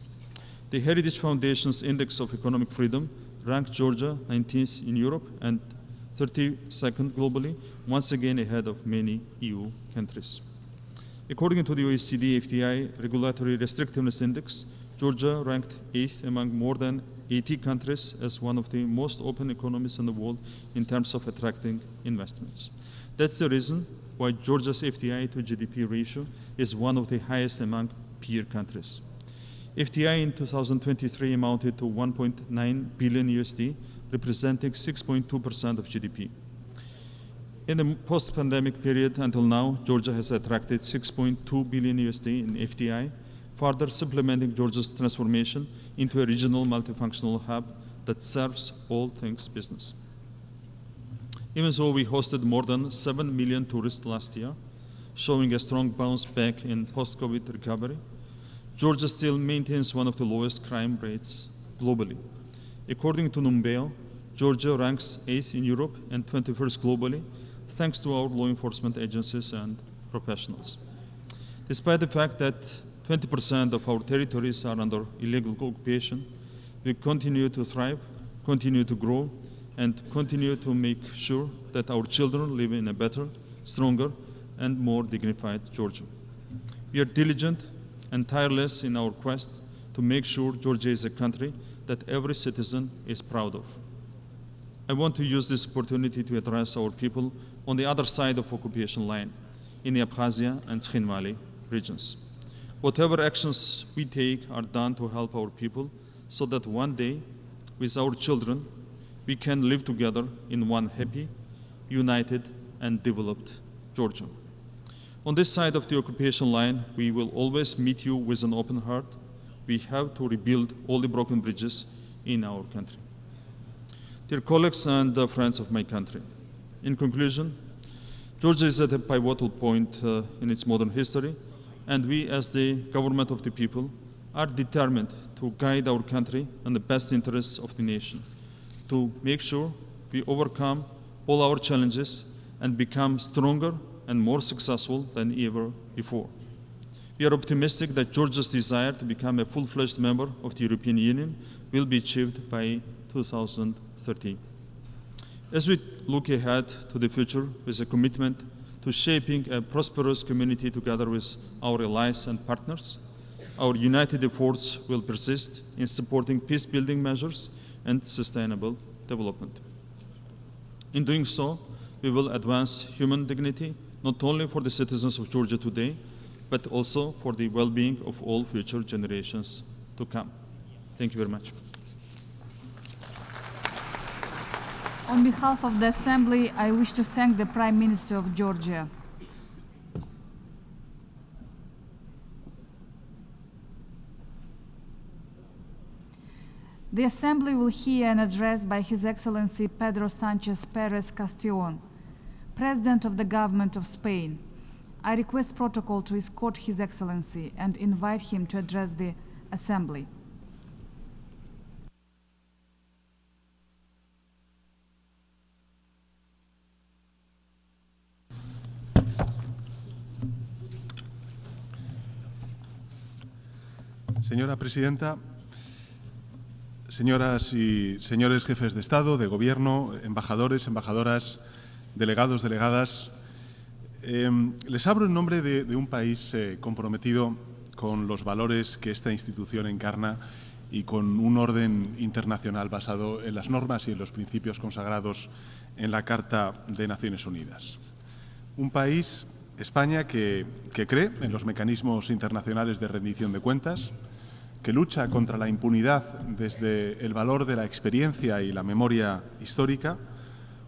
The Heritage Foundation's Index of Economic Freedom ranked Georgia 19th in Europe and 32nd globally, once again ahead of many EU countries. According to the OECD FDI Regulatory Restrictiveness Index, Georgia ranked 8th among more than 80 countries as one of the most open economies in the world in terms of attracting investments. That's the reason why Georgia's FDI to GDP ratio is one of the highest among peer countries. FDI in 2023 amounted to $1.9 billion USD, representing 6.2% of GDP. In the post-pandemic period until now, Georgia has attracted $6.2 billion USD in FDI, further supplementing Georgia's transformation into a regional multifunctional hub that serves all things business. Even so, we hosted more than 7 million tourists last year, showing a strong bounce back in post-COVID recovery. Georgia still maintains one of the lowest crime rates globally. According to Noboa, Georgia ranks 8th in Europe and 21st globally, thanks to our law enforcement agencies and professionals. Despite the fact that 20% of our territories are under illegal occupation, we continue to thrive, continue to grow, and continue to make sure that our children live in a better, stronger, and more dignified Georgia. We are diligent and tireless in our quest to make sure Georgia is a country that every citizen is proud of. I want to use this opportunity to address our people on the other side of occupation line, in the Abkhazia and Skhin Valley regions. Whatever actions we take are done to help our people so that one day, with our children, we can live together in one happy, united, and developed Georgia. On this side of the occupation line, we will always meet you with an open heart. We have to rebuild all the broken bridges in our country. Dear colleagues and friends of my country, in conclusion, Georgia is at a pivotal point in its modern history, and we, as the government of the people, are determined to guide our country in the best interests of the nation, to make sure we overcome all our challenges and become stronger and more successful than ever before. We are optimistic that Georgia's desire to become a full-fledged member of the European Union will be achieved by 2013. As we look ahead to the future with a commitment to shaping a prosperous community together with our allies and partners, our united efforts will persist in supporting peace-building measures and sustainable development. In doing so, we will advance human dignity, not only for the citizens of Georgia today, but also for the well-being of all future generations to come. Thank you very much. On behalf of the Assembly, I wish to thank the Prime Minister of Georgia. The Assembly will hear an address by His Excellency Pedro Sanchez Perez Castellón, President of the Government of Spain. I request protocol to escort His Excellency and invite him to address the Assembly. Señora Presidenta, señoras y señores jefes de Estado, de Gobierno, embajadores, embajadoras, delegados, delegadas, les hablo en nombre de un país comprometido con los valores que esta institución encarna y con un orden internacional basado en las normas y en los principios consagrados en la Carta de Naciones Unidas. Un país, España, que cree en los mecanismos internacionales de rendición de cuentas, que lucha contra la impunidad desde el valor de la experiencia y la memoria histórica,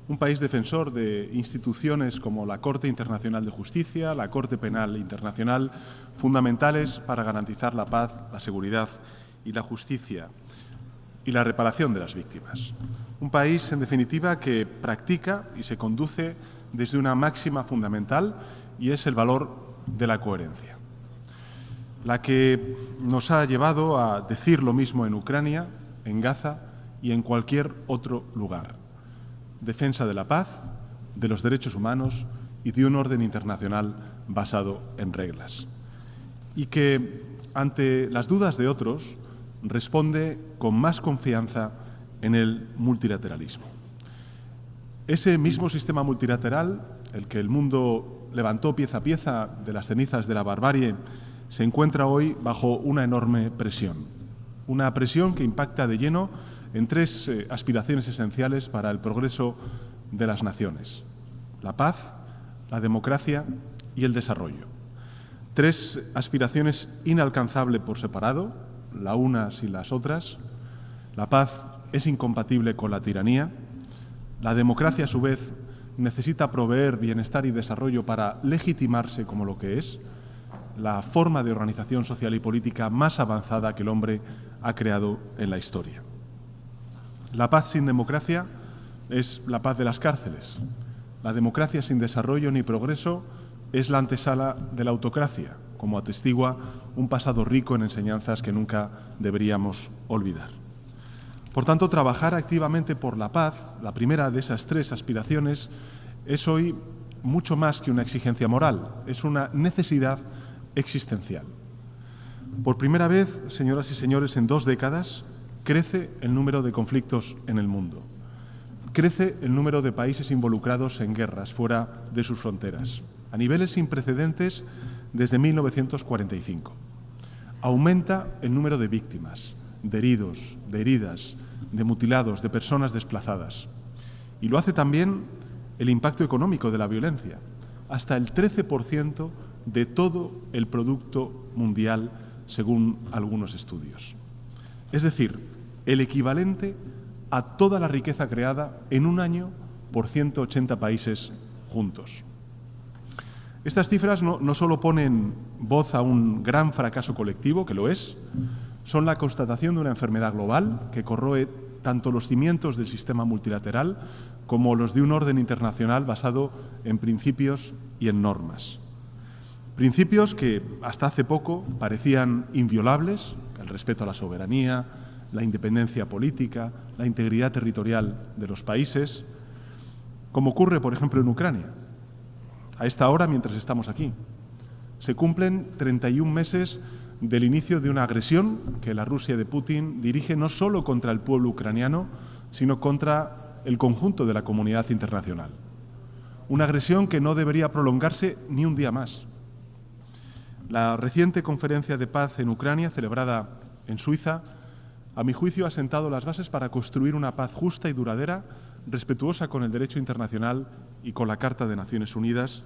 un país defensor de instituciones como la Corte Internacional de Justicia, la Corte Penal Internacional, fundamentales para garantizar la paz, la seguridad y la justicia y la reparación de las víctimas. Un país, en definitiva, que practica y se conduce desde una máxima fundamental y es el valor de la coherencia, la que nos ha llevado a decir lo mismo en Ucrania, en Gaza y en cualquier otro lugar. Defensa de la paz, de los derechos humanos y de un orden internacional basado en reglas. Y que, ante las dudas de otros, responde con más confianza en el multilateralismo. Ese mismo sistema multilateral, el que el mundo levantó pieza a pieza de las cenizas de la barbarie, se encuentra hoy bajo una enorme presión. Una presión que impacta de lleno en tres aspiraciones esenciales para el progreso de las naciones: la paz, la democracia y el desarrollo. Tres aspiraciones inalcanzables por separado, la una sin las otras. La paz es incompatible con la tiranía. La democracia, a su vez, necesita proveer bienestar y desarrollo para legitimarse como lo que es, la forma de organización social y política más avanzada que el hombre ha creado en la historia. La paz sin democracia es la paz de las cárceles. La democracia sin desarrollo ni progreso es la antesala de la autocracia, como atestigua un pasado rico en enseñanzas que nunca deberíamos olvidar. Por tanto, trabajar activamente por la paz, la primera de esas tres aspiraciones, es hoy mucho más que una exigencia moral, es una necesidad existencial. Por primera vez, señoras y señores, en 2 décadas, crece el número de conflictos en el mundo. Crece el número de países involucrados en guerras fuera de sus fronteras, a niveles sin precedentes desde 1945. Aumenta el número de víctimas, de heridos, de heridas, de mutilados, de personas desplazadas. Y lo hace también el impacto económico de la violencia, hasta el 13% de todo el producto mundial, según algunos estudios. Es decir, el equivalente a toda la riqueza creada en un año por 180 países juntos. Estas cifras no solo ponen voz a un gran fracaso colectivo, que lo es, son la constatación de una enfermedad global que corroe tanto los cimientos del sistema multilateral como los de un orden internacional basado en principios y en normas. Principios que hasta hace poco parecían inviolables, el respeto a la soberanía, la independencia política, la integridad territorial de los países, como ocurre, por ejemplo, en Ucrania. A esta hora, mientras estamos aquí, se cumplen 31 meses del inicio de una agresión que la Rusia de Putin dirige no solo contra el pueblo ucraniano, sino contra el conjunto de la comunidad internacional. Una agresión que no debería prolongarse ni un día más. La reciente conferencia de paz en Ucrania, celebrada en Suiza, a mi juicio ha sentado las bases para construir una paz justa y duradera, respetuosa con el derecho internacional y con la Carta de Naciones Unidas,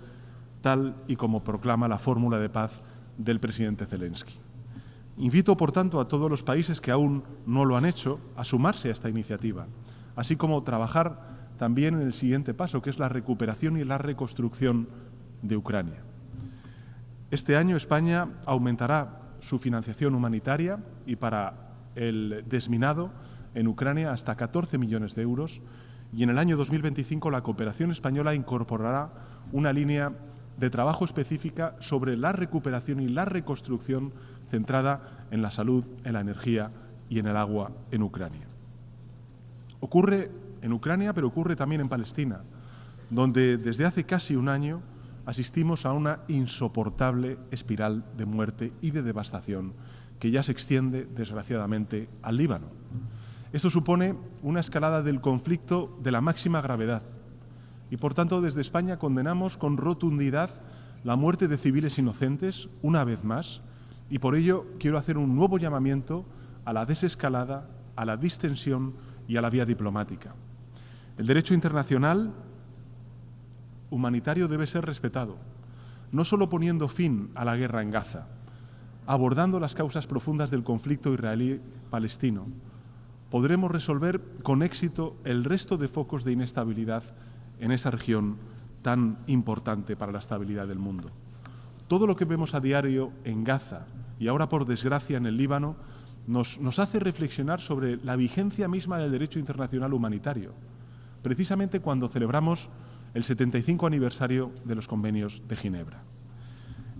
tal y como proclama la fórmula de paz del presidente Zelensky. Invito, por tanto, a todos los países que aún no lo han hecho a sumarse a esta iniciativa, así como trabajar también en el siguiente paso, que es la recuperación y la reconstrucción de Ucrania. Este año España aumentará su financiación humanitaria y para el desminado en Ucrania hasta 14 millones de euros y en el año 2025 la cooperación española incorporará una línea de trabajo específica sobre la recuperación y la reconstrucción centrada en la salud, en la energía y en el agua en Ucrania. Ocurre en Ucrania, pero ocurre también en Palestina, donde desde hace casi un año asistimos a una insoportable espiral de muerte y de devastación que ya se extiende, desgraciadamente, al Líbano. Esto supone una escalada del conflicto de la máxima gravedad y, por tanto, desde España condenamos con rotundidad la muerte de civiles inocentes, una vez más, y por ello quiero hacer un nuevo llamamiento a la desescalada, a la distensión y a la vía diplomática. El derecho internacional humanitario debe ser respetado, no solo poniendo fin a la guerra en Gaza, abordando las causas profundas del conflicto israelí-palestino. Podremos resolver con éxito el resto de focos de inestabilidad en esa región tan importante para la estabilidad del mundo. Todo lo que vemos a diario en Gaza y ahora, por desgracia, en el Líbano, nos hace reflexionar sobre la vigencia misma del derecho internacional humanitario, precisamente cuando celebramos el 75 aniversario de los convenios de Ginebra.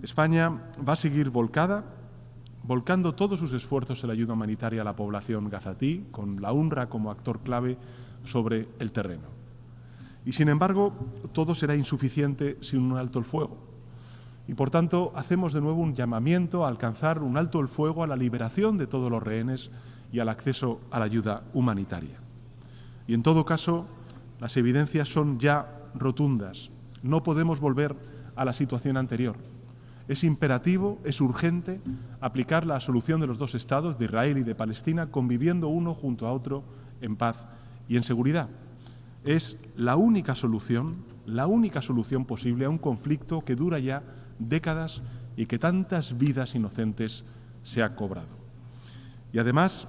España va a seguir volcando todos sus esfuerzos en la ayuda humanitaria a la población gazatí, con la UNRWA como actor clave sobre el terreno. Y, sin embargo, todo será insuficiente sin un alto el fuego. Y, por tanto, hacemos de nuevo un llamamiento a alcanzar un alto el fuego, a la liberación de todos los rehenes y al acceso a la ayuda humanitaria. Y, en todo caso, las evidencias son ya rotundas. No podemos volver a la situación anterior. Es imperativo, es urgente aplicar la solución de los dos estados, de Israel y de Palestina, conviviendo uno junto a otro en paz y en seguridad. Es la única solución posible a un conflicto que dura ya décadas y que tantas vidas inocentes se ha cobrado. Y además,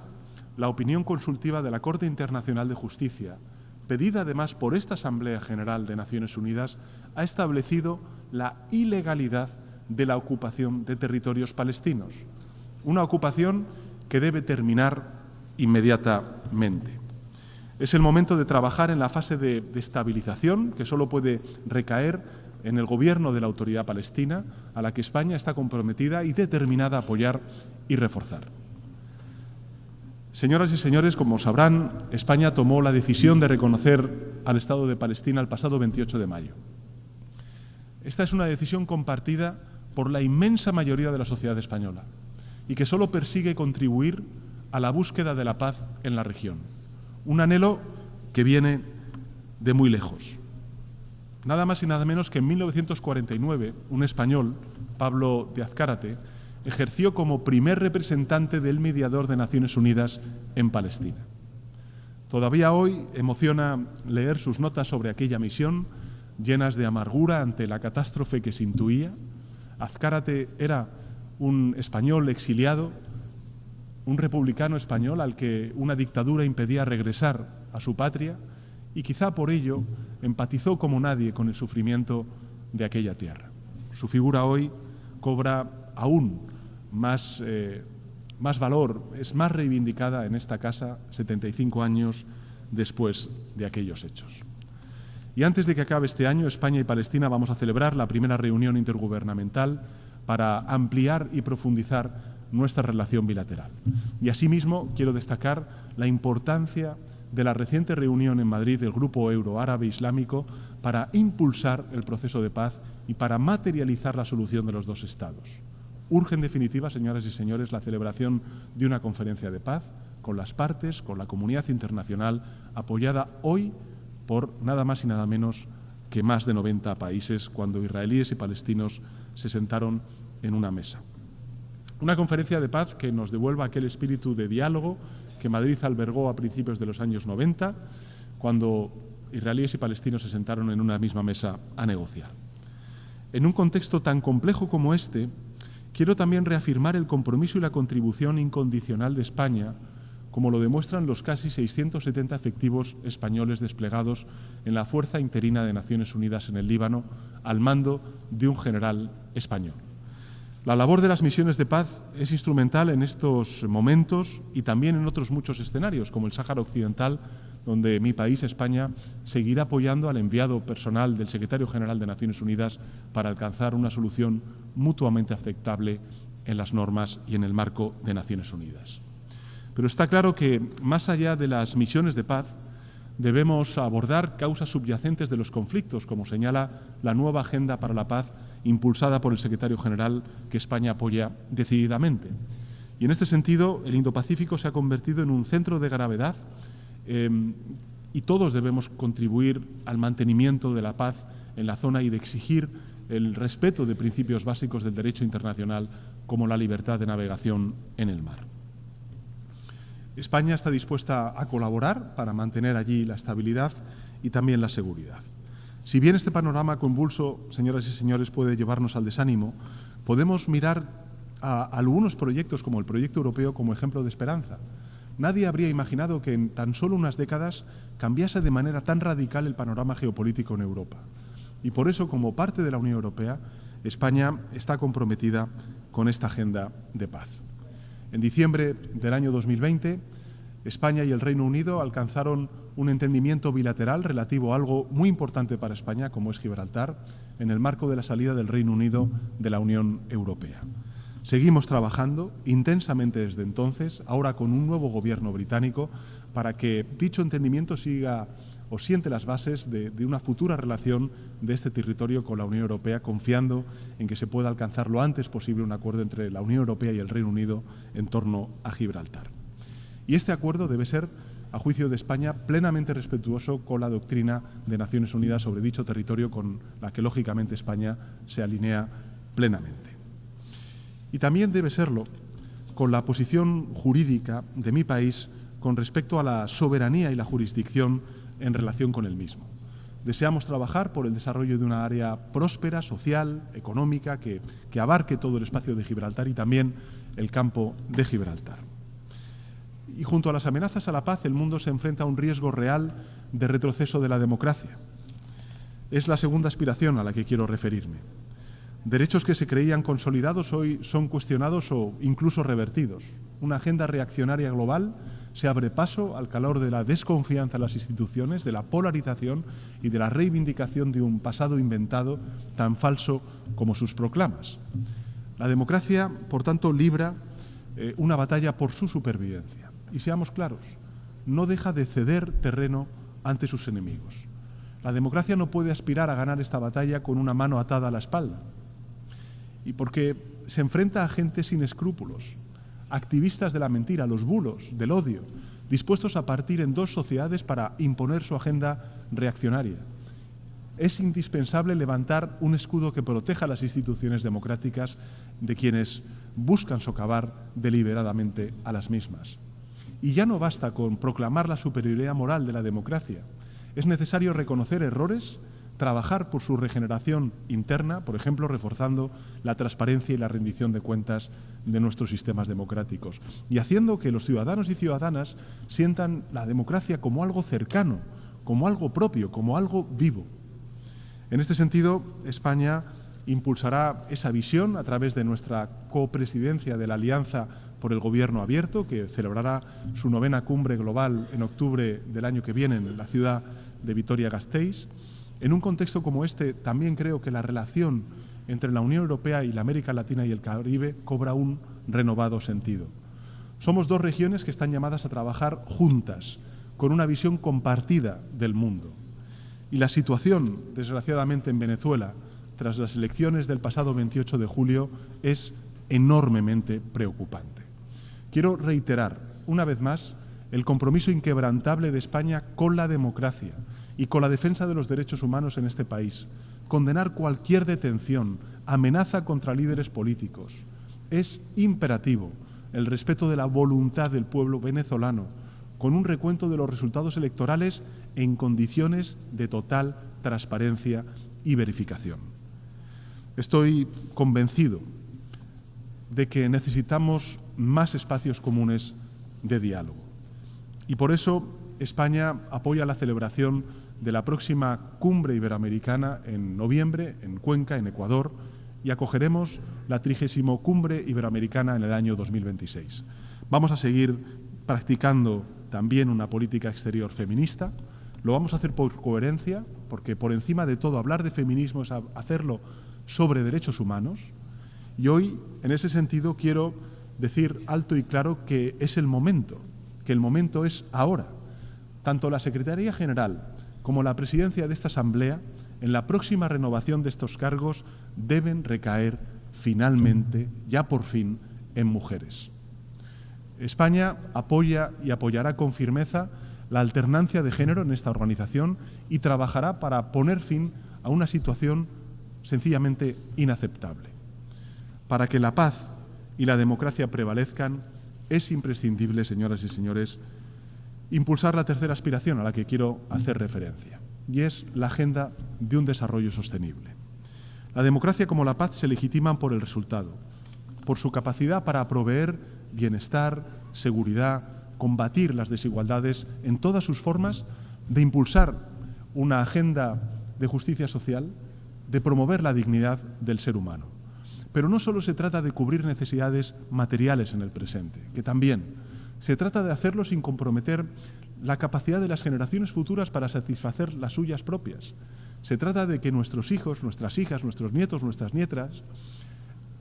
la opinión consultiva de la Corte Internacional de Justicia pedida además por esta Asamblea General de Naciones Unidas, ha establecido la ilegalidad de la ocupación de territorios palestinos, una ocupación que debe terminar inmediatamente. Es el momento de trabajar en la fase de estabilización, que solo puede recaer en el gobierno de la Autoridad Palestina, a la que España está comprometida y determinada a apoyar y reforzar. Señoras y señores, como sabrán, España tomó la decisión de reconocer al Estado de Palestina el pasado 28 de mayo. Esta es una decisión compartida por la inmensa mayoría de la sociedad española y que solo persigue contribuir a la búsqueda de la paz en la región. Un anhelo que viene de muy lejos. Nada más y nada menos que en 1949, un español, Pablo de Azcárate, ejerció como primer representante del mediador de Naciones Unidas en Palestina. Todavía hoy emociona leer sus notas sobre aquella misión, llenas de amargura ante la catástrofe que se intuía. Azcárate era un español exiliado, un republicano español al que una dictadura impedía regresar a su patria y quizá por ello empatizó como nadie con el sufrimiento de aquella tierra. Su figura hoy cobra aún más valor, es más reivindicada en esta casa 75 años después de aquellos hechos. Y antes de que acabe este año, España y Palestina vamos a celebrar la primera reunión intergubernamental para ampliar y profundizar nuestra relación bilateral. Y asimismo quiero destacar la importancia de la reciente reunión en Madrid del Grupo Euroárabe Islámico para impulsar el proceso de paz y para materializar la solución de los dos estados. Urge, en definitiva, señoras y señores, la celebración de una conferencia de paz con las partes, con la comunidad internacional, apoyada hoy por nada más y nada menos que más de 90 países, cuando israelíes y palestinos se sentaron en una mesa. Una conferencia de paz que nos devuelva aquel espíritu de diálogo que Madrid albergó a principios de los años 90, cuando israelíes y palestinos se sentaron en una misma mesa a negociar. En un contexto tan complejo como este, quiero también reafirmar el compromiso y la contribución incondicional de España, como lo demuestran los casi 670 efectivos españoles desplegados en la Fuerza Interina de Naciones Unidas en el Líbano, al mando de un general español. La labor de las misiones de paz es instrumental en estos momentos y también en otros muchos escenarios, como el Sáhara Occidental, donde mi país, España, seguirá apoyando al enviado personal del Secretario General de Naciones Unidas para alcanzar una solución mutuamente aceptable en las normas y en el marco de Naciones Unidas. Pero está claro que, más allá de las misiones de paz, debemos abordar causas subyacentes de los conflictos, como señala la nueva Agenda para la Paz impulsada por el Secretario General, que España apoya decididamente. Y en este sentido, el Indo-Pacífico se ha convertido en un centro de gravedad y todos debemos contribuir al mantenimiento de la paz en la zona y de exigir el respeto de principios básicos del derecho internacional, como la libertad de navegación en el mar. España está dispuesta a colaborar para mantener allí la estabilidad y también la seguridad. Si bien este panorama convulso, señoras y señores, puede llevarnos al desánimo, podemos mirar a algunos proyectos como el proyecto europeo como ejemplo de esperanza. Nadie habría imaginado que en tan solo unas décadas cambiase de manera tan radical el panorama geopolítico en Europa. Y por eso, como parte de la Unión Europea, España está comprometida con esta agenda de paz. En diciembre del año 2020, España y el Reino Unido alcanzaron un entendimiento bilateral relativo a algo muy importante para España, como es Gibraltar, en el marco de la salida del Reino Unido de la Unión Europea. Seguimos trabajando intensamente desde entonces, ahora con un nuevo gobierno británico, para que dicho entendimiento siga o siente las bases de una futura relación de este territorio con la Unión Europea, confiando en que se pueda alcanzar lo antes posible un acuerdo entre la Unión Europea y el Reino Unido en torno a Gibraltar. Y este acuerdo debe ser, a juicio de España, plenamente respetuoso con la doctrina de Naciones Unidas sobre dicho territorio, con la que, lógicamente, España se alinea plenamente. Y también debe serlo con la posición jurídica de mi país con respecto a la soberanía y la jurisdicción en relación con el mismo. Deseamos trabajar por el desarrollo de una área próspera, social, económica, que abarque todo el espacio de Gibraltar y también el campo de Gibraltar. Y junto a las amenazas a la paz, el mundo se enfrenta a un riesgo real de retroceso de la democracia. Es la segunda aspiración a la que quiero referirme. Derechos que se creían consolidados hoy son cuestionados o incluso revertidos. Una agenda reaccionaria global se abre paso al calor de la desconfianza en las instituciones, de la polarización y de la reivindicación de un pasado inventado tan falso como sus proclamas. La democracia, por tanto, libra una batalla por su supervivencia. Y seamos claros, no deja de ceder terreno ante sus enemigos. La democracia no puede aspirar a ganar esta batalla con una mano atada a la espalda. Y porque se enfrenta a gente sin escrúpulos, activistas de la mentira, los bulos, del odio, dispuestos a partir en dos sociedades para imponer su agenda reaccionaria. Es indispensable levantar un escudo que proteja las instituciones democráticas de quienes buscan socavar deliberadamente a las mismas. Y ya no basta con proclamar la superioridad moral de la democracia. Es necesario reconocer errores, trabajar por su regeneración interna, por ejemplo, reforzando la transparencia y la rendición de cuentas de nuestros sistemas democráticos y haciendo que los ciudadanos y ciudadanas sientan la democracia como algo cercano, como algo propio, como algo vivo. En este sentido, España impulsará esa visión a través de nuestra copresidencia de la Alianza por el Gobierno Abierto, que celebrará su 9ª cumbre global en octubre del año que viene en la ciudad de Vitoria-Gasteiz. En un contexto como este, también creo que la relación entre la Unión Europea y la América Latina y el Caribe cobra un renovado sentido. Somos dos regiones que están llamadas a trabajar juntas, con una visión compartida del mundo. Y la situación, desgraciadamente, en Venezuela, tras las elecciones del pasado 28 de julio, es enormemente preocupante. Quiero reiterar, una vez más, el compromiso inquebrantable de España con la democracia y con la defensa de los derechos humanos en este país. Condenar cualquier detención, amenaza contra líderes políticos. Es imperativo el respeto de la voluntad del pueblo venezolano, con un recuento de los resultados electorales en condiciones de total transparencia y verificación. Estoy convencido de que necesitamos más espacios comunes de diálogo. Y por eso España apoya la celebración de la próxima cumbre iberoamericana en noviembre en Cuenca, en Ecuador, y acogeremos la 30ª cumbre iberoamericana en el año 2026. Vamos a seguir practicando también una política exterior feminista. Lo vamos a hacer por coherencia, porque por encima de todo hablar de feminismo es hacerlo sobre derechos humanos. Y hoy, en ese sentido, quiero decir alto y claro que es el momento, que el momento es ahora. Tanto la Secretaría General como la presidencia de esta Asamblea, en la próxima renovación de estos cargos, deben recaer finalmente, ya por fin, en mujeres. España apoya y apoyará con firmeza la alternancia de género en esta organización y trabajará para poner fin a una situación sencillamente inaceptable. Para que la paz y la democracia prevalezcan, es imprescindible, señoras y señores, impulsar la tercera aspiración a la que quiero hacer referencia, y es la agenda de un desarrollo sostenible. La democracia como la paz se legitiman por el resultado, por su capacidad para proveer bienestar, seguridad, combatir las desigualdades en todas sus formas, de impulsar una agenda de justicia social, de promover la dignidad del ser humano. Pero no solo se trata de cubrir necesidades materiales en el presente, que también se trata de hacerlo sin comprometer la capacidad de las generaciones futuras para satisfacer las suyas propias. Se trata de que nuestros hijos, nuestras hijas, nuestros nietos, nuestras nietas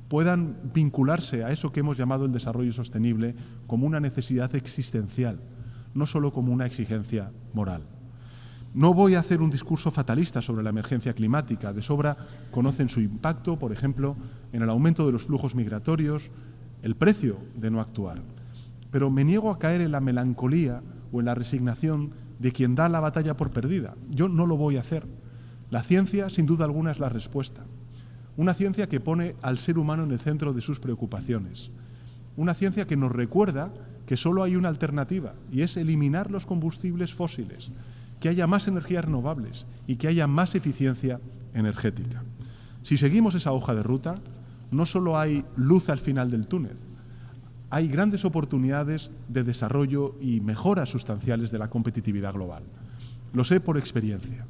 puedan vincularse a eso que hemos llamado el desarrollo sostenible como una necesidad existencial, no solo como una exigencia moral. No voy a hacer un discurso fatalista sobre la emergencia climática. De sobra conocen su impacto, por ejemplo, en el aumento de los flujos migratorios, el precio de no actuar. Pero me niego a caer en la melancolía o en la resignación de quien da la batalla por perdida. Yo no lo voy a hacer. La ciencia, sin duda alguna, es la respuesta. Una ciencia que pone al ser humano en el centro de sus preocupaciones. Una ciencia que nos recuerda que solo hay una alternativa, y es eliminar los combustibles fósiles, que haya más energías renovables y que haya más eficiencia energética. Si seguimos esa hoja de ruta, no solo hay luz al final del túnel, hay grandes oportunidades de desarrollo y mejoras sustanciales de la competitividad global. Lo sé por experiencia.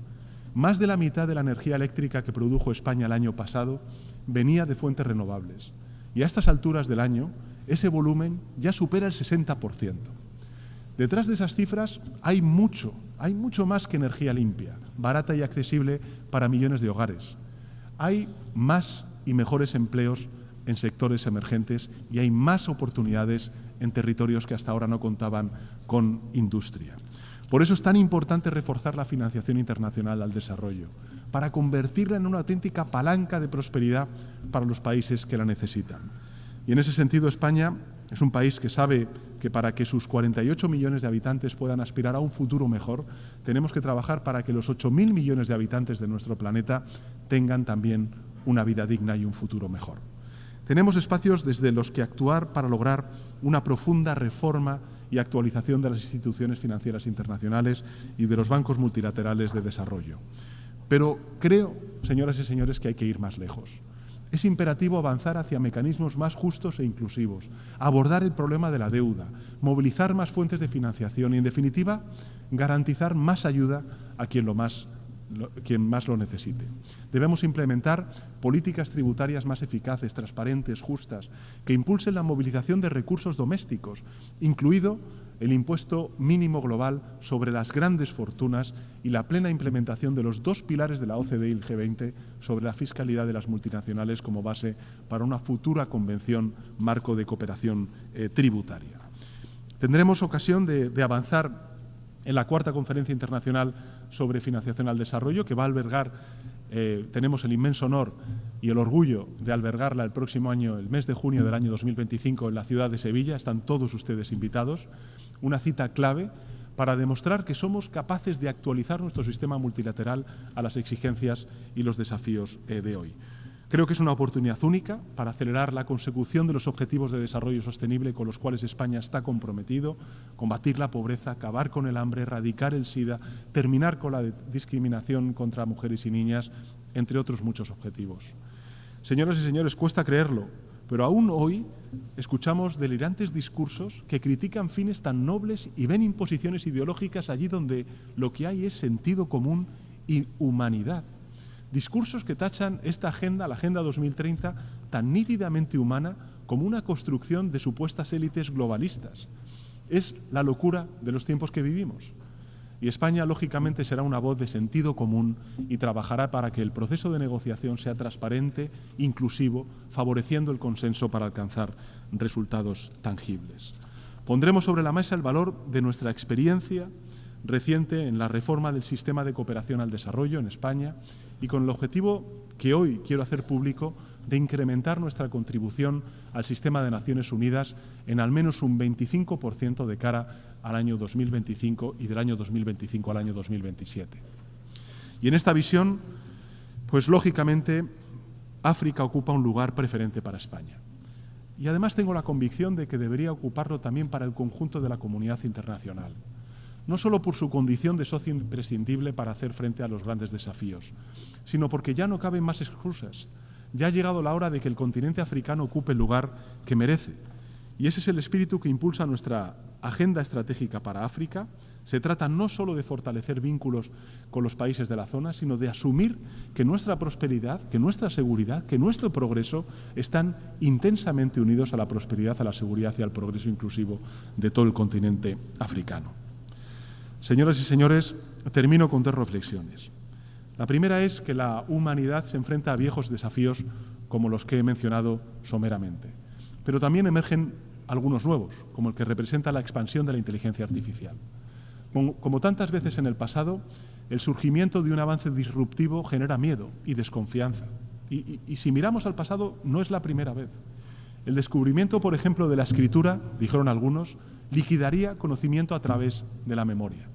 Más de la mitad de la energía eléctrica que produjo España el año pasado venía de fuentes renovables. Y a estas alturas del año, ese volumen ya supera el 60%. Detrás de esas cifras hay mucho más que energía limpia, barata y accesible para millones de hogares. Hay más y mejores empleos en sectores emergentes y hay más oportunidades en territorios que hasta ahora no contaban con industria. Por eso es tan importante reforzar la financiación internacional al desarrollo, para convertirla en una auténtica palanca de prosperidad para los países que la necesitan. Y en ese sentido, España es un país que sabe que para que sus 48 millones de habitantes puedan aspirar a un futuro mejor, tenemos que trabajar para que los 8.000 millones de habitantes de nuestro planeta tengan también una vida digna y un futuro mejor. Tenemos espacios desde los que actuar para lograr una profunda reforma y actualización de las instituciones financieras internacionales y de los bancos multilaterales de desarrollo. Pero creo, señoras y señores, que hay que ir más lejos. Es imperativo avanzar hacia mecanismos más justos e inclusivos, abordar el problema de la deuda, movilizar más fuentes de financiación y, en definitiva, garantizar más ayuda a quien más lo necesite. Debemos implementar políticas tributarias más eficaces, transparentes, justas, que impulsen la movilización de recursos domésticos, incluido el impuesto mínimo global sobre las grandes fortunas y la plena implementación de los 2 pilares de la OCDE y el G20 sobre la fiscalidad de las multinacionales como base para una futura convención marco de cooperación tributaria. Tendremos ocasión de avanzar en la 4ª Conferencia Internacional sobre Financiación al Desarrollo, que va a albergar, tenemos el inmenso honor y el orgullo de albergarla el próximo año, el mes de junio del año 2025, en la ciudad de Sevilla. Están todos ustedes invitados. Una cita clave para demostrar que somos capaces de actualizar nuestro sistema multilateral a las exigencias y los desafíos de hoy. Creo que es una oportunidad única para acelerar la consecución de los objetivos de desarrollo sostenible con los cuales España está comprometido, combatir la pobreza, acabar con el hambre, erradicar el SIDA, terminar con la discriminación contra mujeres y niñas, entre otros muchos objetivos. Señoras y señores, cuesta creerlo, pero aún hoy escuchamos delirantes discursos que critican fines tan nobles y ven imposiciones ideológicas allí donde lo que hay es sentido común y humanidad. Discursos que tachan esta agenda, la Agenda 2030, tan nítidamente humana como una construcción de supuestas élites globalistas. Es la locura de los tiempos que vivimos. Y España, lógicamente, será una voz de sentido común y trabajará para que el proceso de negociación sea transparente, inclusivo, favoreciendo el consenso para alcanzar resultados tangibles. Pondremos sobre la mesa el valor de nuestra experiencia reciente en la reforma del sistema de cooperación al desarrollo en España y con el objetivo que hoy quiero hacer público de incrementar nuestra contribución al sistema de Naciones Unidas en al menos un 25% de cara al año 2025 y del año 2025 al año 2027. Y en esta visión, pues lógicamente, África ocupa un lugar preferente para España. Y además tengo la convicción de que debería ocuparlo también para el conjunto de la comunidad internacional. No solo por su condición de socio imprescindible para hacer frente a los grandes desafíos, sino porque ya no caben más excusas. Ya ha llegado la hora de que el continente africano ocupe el lugar que merece. Y ese es el espíritu que impulsa nuestra agenda estratégica para África. Se trata no solo de fortalecer vínculos con los países de la zona, sino de asumir que nuestra prosperidad, que nuestra seguridad, que nuestro progreso están intensamente unidos a la prosperidad, a la seguridad y al progreso inclusivo de todo el continente africano. Señoras y señores, termino con 2 reflexiones. La primera es que la humanidad se enfrenta a viejos desafíos como los que he mencionado someramente, pero también emergen algunos nuevos, como el que representa la expansión de la inteligencia artificial. Como tantas veces en el pasado, el surgimiento de un avance disruptivo genera miedo y desconfianza. Y si miramos al pasado, no es la primera vez. El descubrimiento, por ejemplo, de la escritura, dijeron algunos, liquidaría conocimiento a través de la memoria.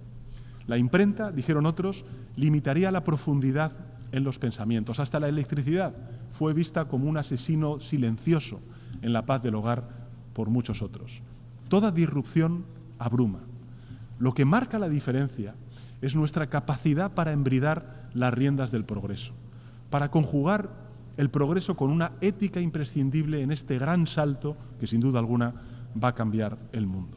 La imprenta, dijeron otros, limitaría la profundidad en los pensamientos. Hasta la electricidad fue vista como un asesino silencioso en la paz del hogar por muchos otros. Toda disrupción abruma. Lo que marca la diferencia es nuestra capacidad para embridar las riendas del progreso, para conjugar el progreso con una ética imprescindible en este gran salto que sin duda alguna va a cambiar el mundo.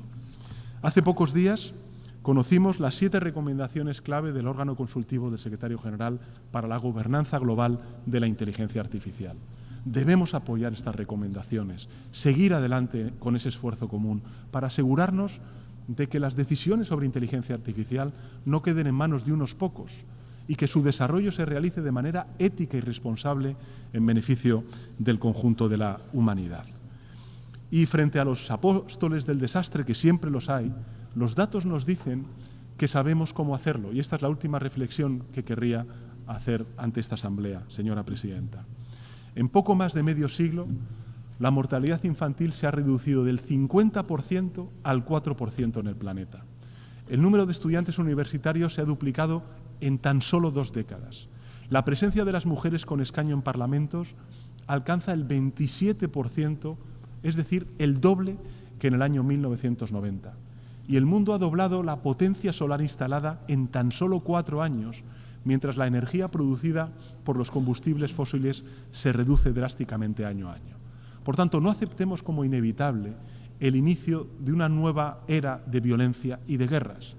Hace pocos días conocimos las 7 recomendaciones clave del órgano consultivo del Secretario General para la gobernanza global de la inteligencia artificial. Debemos apoyar estas recomendaciones, seguir adelante con ese esfuerzo común para asegurarnos de que las decisiones sobre inteligencia artificial no queden en manos de unos pocos y que su desarrollo se realice de manera ética y responsable en beneficio del conjunto de la humanidad. Y frente a los apóstoles del desastre, que siempre los hay, los datos nos dicen que sabemos cómo hacerlo. Y esta es la última reflexión que querría hacer ante esta Asamblea, señora Presidenta. En poco más de medio siglo, la mortalidad infantil se ha reducido del 50% al 4% en el planeta. El número de estudiantes universitarios se ha duplicado en tan solo 2 décadas. La presencia de las mujeres con escaño en parlamentos alcanza el 27%, es decir, el doble que en el año 1990. Y el mundo ha doblado la potencia solar instalada en tan solo 4 años, mientras la energía producida por los combustibles fósiles se reduce drásticamente año a año. Por tanto, no aceptemos como inevitable el inicio de una nueva era de violencia y de guerras.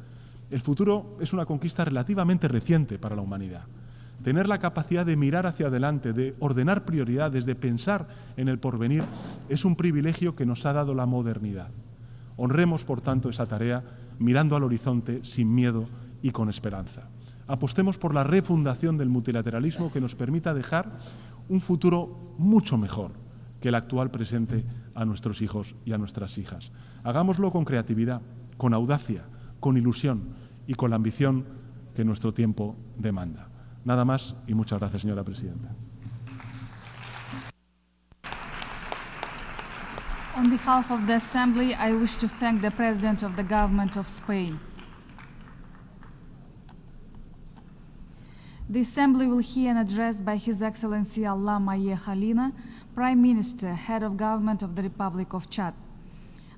El futuro es una conquista relativamente reciente para la humanidad. Tener la capacidad de mirar hacia adelante, de ordenar prioridades, de pensar en el porvenir, es un privilegio que nos ha dado la modernidad. Honremos, por tanto, esa tarea mirando al horizonte sin miedo y con esperanza. Apostemos por la refundación del multilateralismo que nos permita dejar un futuro mucho mejor que el actual presente a nuestros hijos y a nuestras hijas. Hagámoslo con creatividad, con audacia, con ilusión y con la ambición que nuestro tiempo demanda. Nada más y muchas gracias, señora Presidenta. On behalf of the Assembly, I wish to thank the President of the Government of Spain. The Assembly will hear an address by His Excellency Allah Maye Khalina, Prime Minister, Head of Government of the Republic of Chad.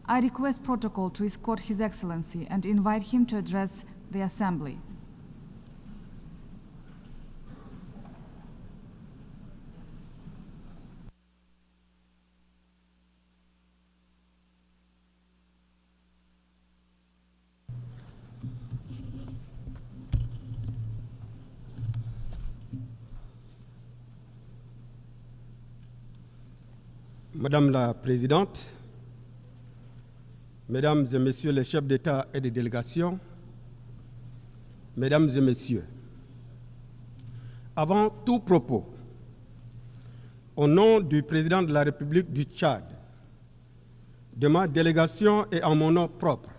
I request protocol to escort His Excellency and invite him to address the Assembly. Madame la Présidente, Mesdames et Messieurs les chefs d'État et de délégation, Mesdames et Messieurs, avant tout propos, au nom du Président de la République du Tchad, de ma délégation et en mon nom propre,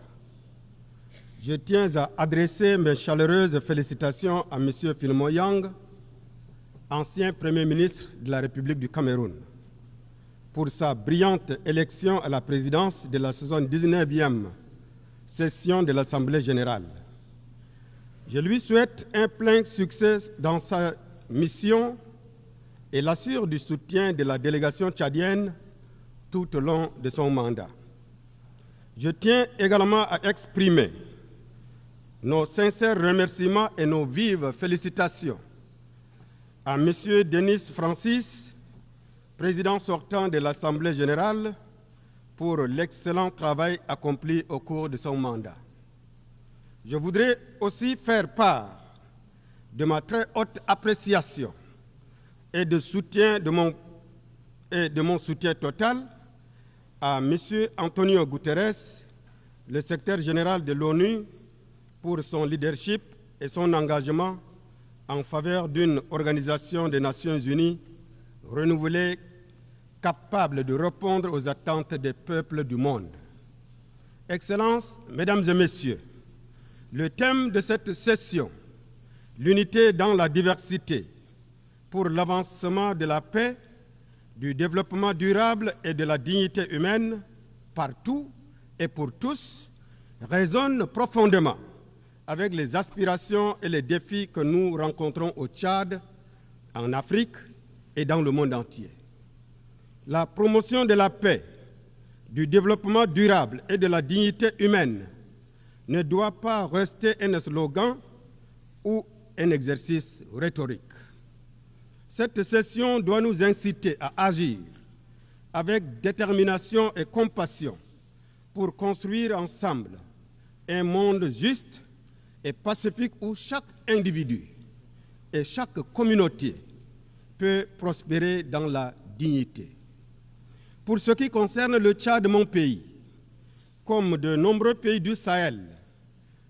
je tiens à adresser mes chaleureuses félicitations à M. Filmo Yang, ancien Premier ministre de la République du Cameroun, pour sa brillante élection à la présidence de la 79e session de l'Assemblée générale. Je lui souhaite un plein succès dans sa mission et l'assure du soutien de la délégation tchadienne tout au long de son mandat. Je tiens également à exprimer nos sincères remerciements et nos vives félicitations à M. Denis Francis, président sortant de l'Assemblée générale, pour l'excellent travail accompli au cours de son mandat. Je voudrais aussi faire part de ma très haute appréciation et de mon soutien total à M. Antonio Guterres, le secrétaire général de l'ONU, pour son leadership et son engagement en faveur d'une organisation des Nations unies renouvelée, capable de répondre aux attentes des peuples du monde. Excellences, Mesdames et Messieurs, le thème de cette session, l'unité dans la diversité pour l'avancement de la paix, du développement durable et de la dignité humaine, partout et pour tous, résonne profondément avec les aspirations et les défis que nous rencontrons au Tchad, en Afrique et dans le monde entier. La promotion de la paix, du développement durable et de la dignité humaine ne doit pas rester un slogan ou un exercice rhétorique. Cette session doit nous inciter à agir avec détermination et compassion pour construire ensemble un monde juste et pacifique où chaque individu et chaque communauté peut prospérer dans la dignité. Pour ce qui concerne le Tchad, mon pays, comme de nombreux pays du Sahel,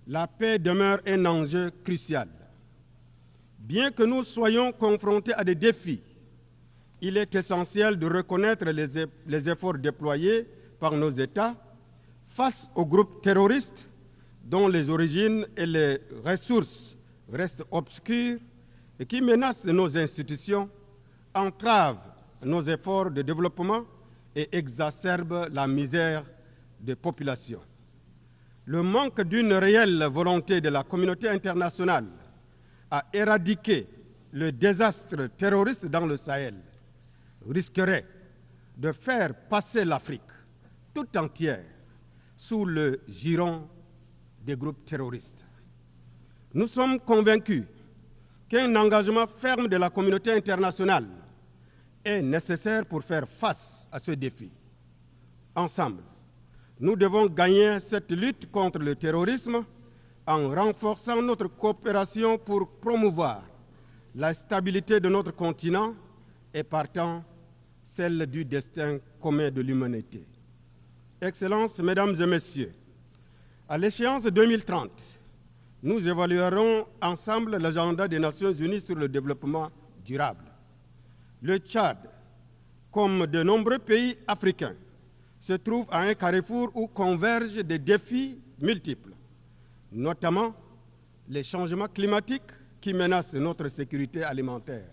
la paix demeure un enjeu crucial. Bien que nous soyons confrontés à des défis, il est essentiel de reconnaître les efforts déployés par nos États face aux groupes terroristes dont les origines et les ressources restent obscures et qui menacent nos institutions, entravent nos efforts de développement et exacerbent la misère des populations. Le manque d'une réelle volonté de la communauté internationale à éradiquer le désastre terroriste dans le Sahel risquerait de faire passer l'Afrique tout entière sous le giron des groupes terroristes. Nous sommes convaincus qu'un engagement ferme de la communauté internationale est nécessaire pour faire face à ce défi. Ensemble, nous devons gagner cette lutte contre le terrorisme en renforçant notre coopération pour promouvoir la stabilité de notre continent et partant celle du destin commun de l'humanité. Excellences, Mesdames et Messieurs, à l'échéance 2030, nous évaluerons ensemble l'agenda des Nations Unies sur le développement durable. Le Tchad, comme de nombreux pays africains, se trouve à un carrefour où convergent des défis multiples, notamment les changements climatiques qui menacent notre sécurité alimentaire,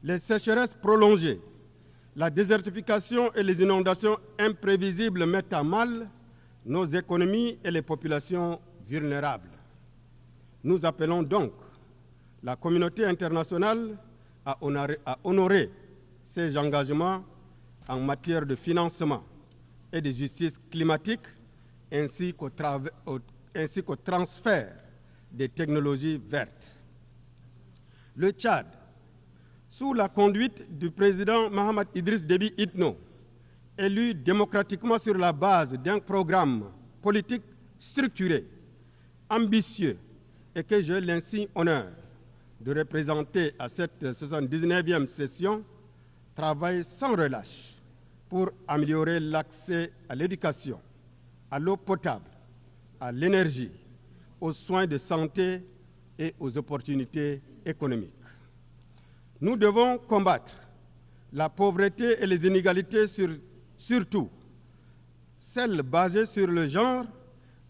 les sécheresses prolongées, la désertification et les inondations imprévisibles mettent à mal nos économies et les populations vulnérables. Nous appelons donc la communauté internationale à honorer ses engagements en matière de financement et de justice climatique, ainsi qu'au transfert des technologies vertes. Le Tchad, sous la conduite du président Mohamed Idriss Déby Itno, élu démocratiquement sur la base d'un programme politique structuré, ambitieux et que j'ai l'insigne honneur de représenter à cette 79e session, travaille sans relâche pour améliorer l'accès à l'éducation, à l'eau potable, à l'énergie, aux soins de santé et aux opportunités économiques. Nous devons combattre la pauvreté et les inégalités, surtout celles basées sur le genre,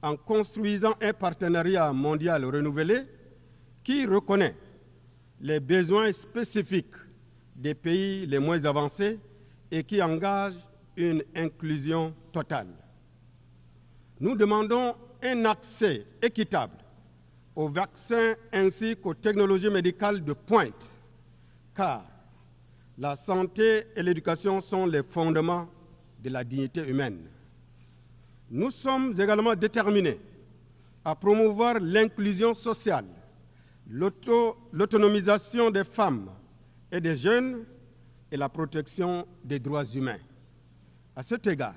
en construisant un partenariat mondial renouvelé qui reconnaît les besoins spécifiques des pays les moins avancés et qui engage une inclusion totale. Nous demandons un accès équitable aux vaccins ainsi qu'aux technologies médicales de pointe, car la santé et l'éducation sont les fondements de la dignité humaine. Nous sommes également déterminés à promouvoir l'inclusion sociale, l'autonomisation des femmes et des jeunes et la protection des droits humains. À cet égard,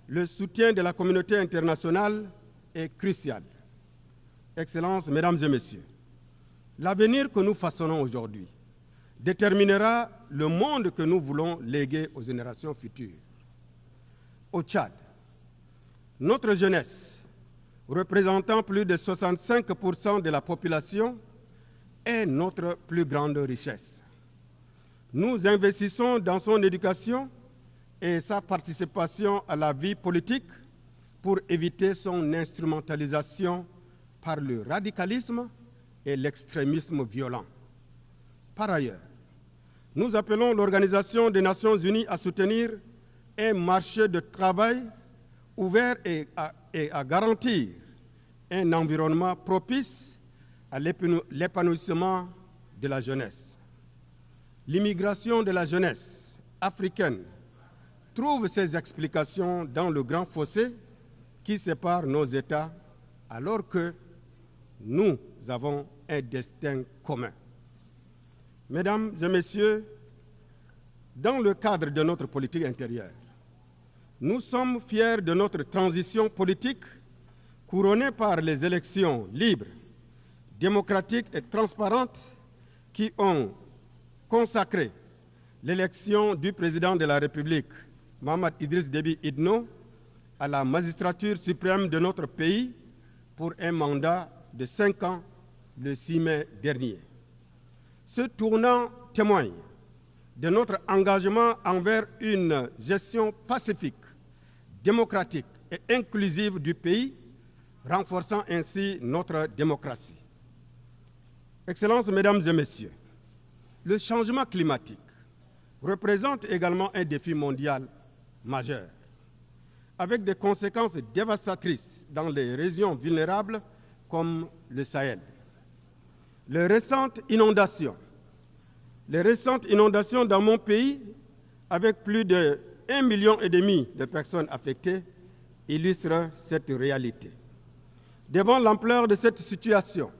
le soutien de la communauté internationale est crucial. Excellences, Mesdames et Messieurs, l'avenir que nous façonnons aujourd'hui déterminera le monde que nous voulons léguer aux générations futures. Au Tchad, notre jeunesse, représentant plus de 65% de la population, est notre plus grande richesse. Nous investissons dans son éducation et sa participation à la vie politique pour éviter son instrumentalisation par le radicalisme et l'extrémisme violent. Par ailleurs, nous appelons l'Organisation des Nations Unies à soutenir un marché de travail ouvert et à garantir un environnement propice à l'épanouissement de la jeunesse. L'immigration de la jeunesse africaine trouve ses explications dans le grand fossé qui sépare nos États, alors que nous avons un destin commun. Mesdames et Messieurs, dans le cadre de notre politique intérieure, Nous sommes fiers de notre transition politique couronnée par les élections libres, démocratiques et transparentes qui ont consacré l'élection du président de la République, Mohamed Idriss Déby Itno, à la magistrature suprême de notre pays pour un mandat de 5 ans le 6 mai dernier. Ce tournant témoigne de notre engagement envers une gestion pacifique, démocratique et inclusive du pays, renforçant ainsi notre démocratie. Excellences, Mesdames et Messieurs, le changement climatique représente également un défi mondial majeur, avec des conséquences dévastatrices dans les régions vulnérables comme le Sahel. Les récentes inondations dans mon pays, avec plus de 1,5 million de personnes affectées, illustrent cette réalité. Devant l'ampleur de cette situation,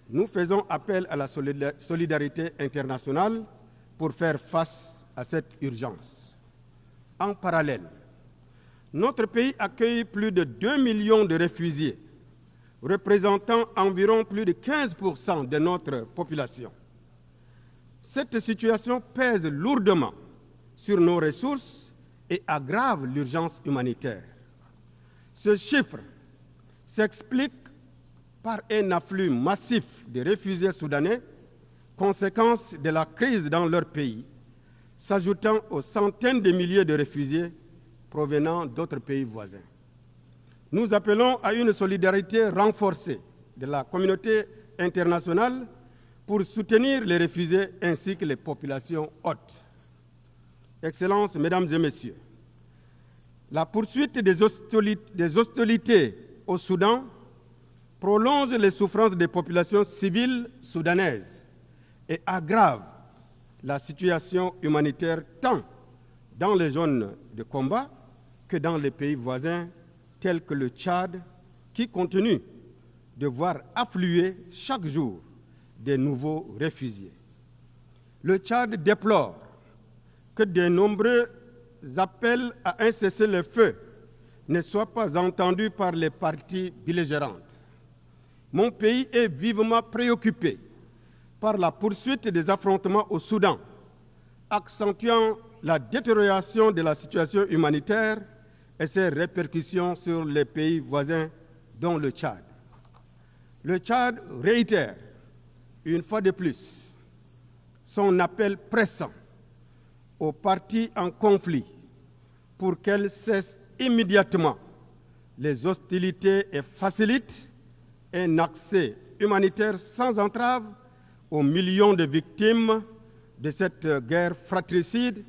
nous faisons appel à la solidarité internationale pour faire face à cette urgence. En parallèle, notre pays accueille plus de 2 millions de réfugiés, représentant environ plus de 15% de notre population. Cette situation pèse lourdement sur nos ressources et aggrave l'urgence humanitaire. Ce chiffre s'explique par un afflux massif de réfugiés soudanais, conséquence de la crise dans leur pays, s'ajoutant aux centaines de milliers de réfugiés provenant d'autres pays voisins. Nous appelons à une solidarité renforcée de la communauté internationale pour soutenir les réfugiés ainsi que les populations hôtes. Excellences, Mesdames et Messieurs, la poursuite des hostilités au Soudan prolonge les souffrances des populations civiles soudanaises et aggrave la situation humanitaire tant dans les zones de combat que dans les pays voisins tels que le Tchad, qui continue de voir affluer chaque jour des nouveaux réfugiés. Le Tchad déplore que de nombreux appels à un cessez-le-feu ne soient pas entendus par les parties belligérantes. Mon pays est vivement préoccupé par la poursuite des affrontements au Soudan, accentuant la détérioration de la situation humanitaire et ses répercussions sur les pays voisins, dont le Tchad. Le Tchad réitère, une fois de plus, son appel pressant aux parties en conflit pour qu'elles cessent immédiatement les hostilités et facilitent un accès humanitaire sans entrave aux millions de victimes de cette guerre fratricide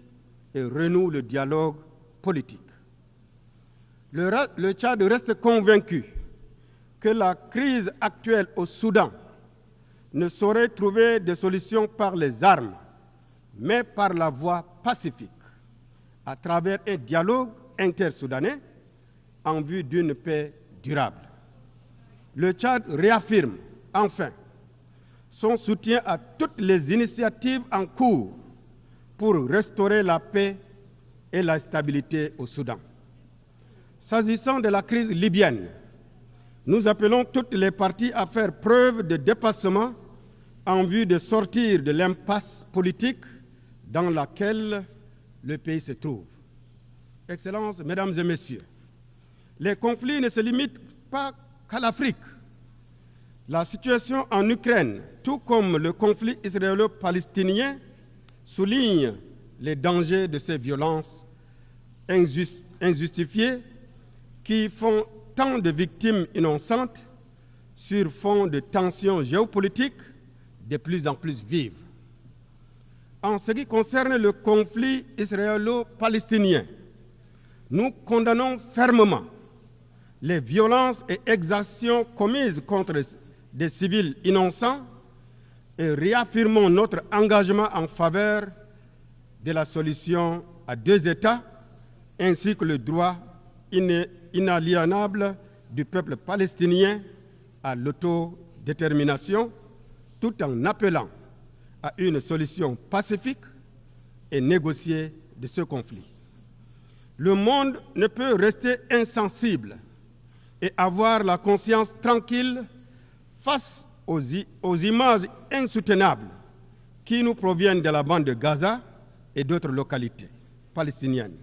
et renoue le dialogue politique. Le Tchad reste convaincu que la crise actuelle au Soudan ne saurait trouver de solution par les armes, mais par la voie pacifique, à travers un dialogue intersoudanais en vue d'une paix durable. Le Tchad réaffirme, enfin, son soutien à toutes les initiatives en cours pour restaurer la paix et la stabilité au Soudan. S'agissant de la crise libyenne, nous appelons toutes les parties à faire preuve de dépassement en vue de sortir de l'impasse politique dans laquelle le pays se trouve. Excellences, Mesdames et Messieurs, les conflits ne se limitent pas qu'à l'Afrique. La situation en Ukraine, tout comme le conflit israélo-palestinien, souligne les dangers de ces violences injustifiées qui font tant de victimes innocentes sur fond de tensions géopolitiques de plus en plus vives. En ce qui concerne le conflit israélo-palestinien, nous condamnons fermement les violences et exactions commises contre des civils innocents et réaffirmons notre engagement en faveur de la solution à 2 États ainsi que le droit inaliénable du peuple palestinien à l'autodétermination, tout en appelant à une solution pacifique et négociée de ce conflit. Le monde ne peut rester insensible et avoir la conscience tranquille face aux images insoutenables qui nous proviennent de la bande de Gaza et d'autres localités palestiniennes.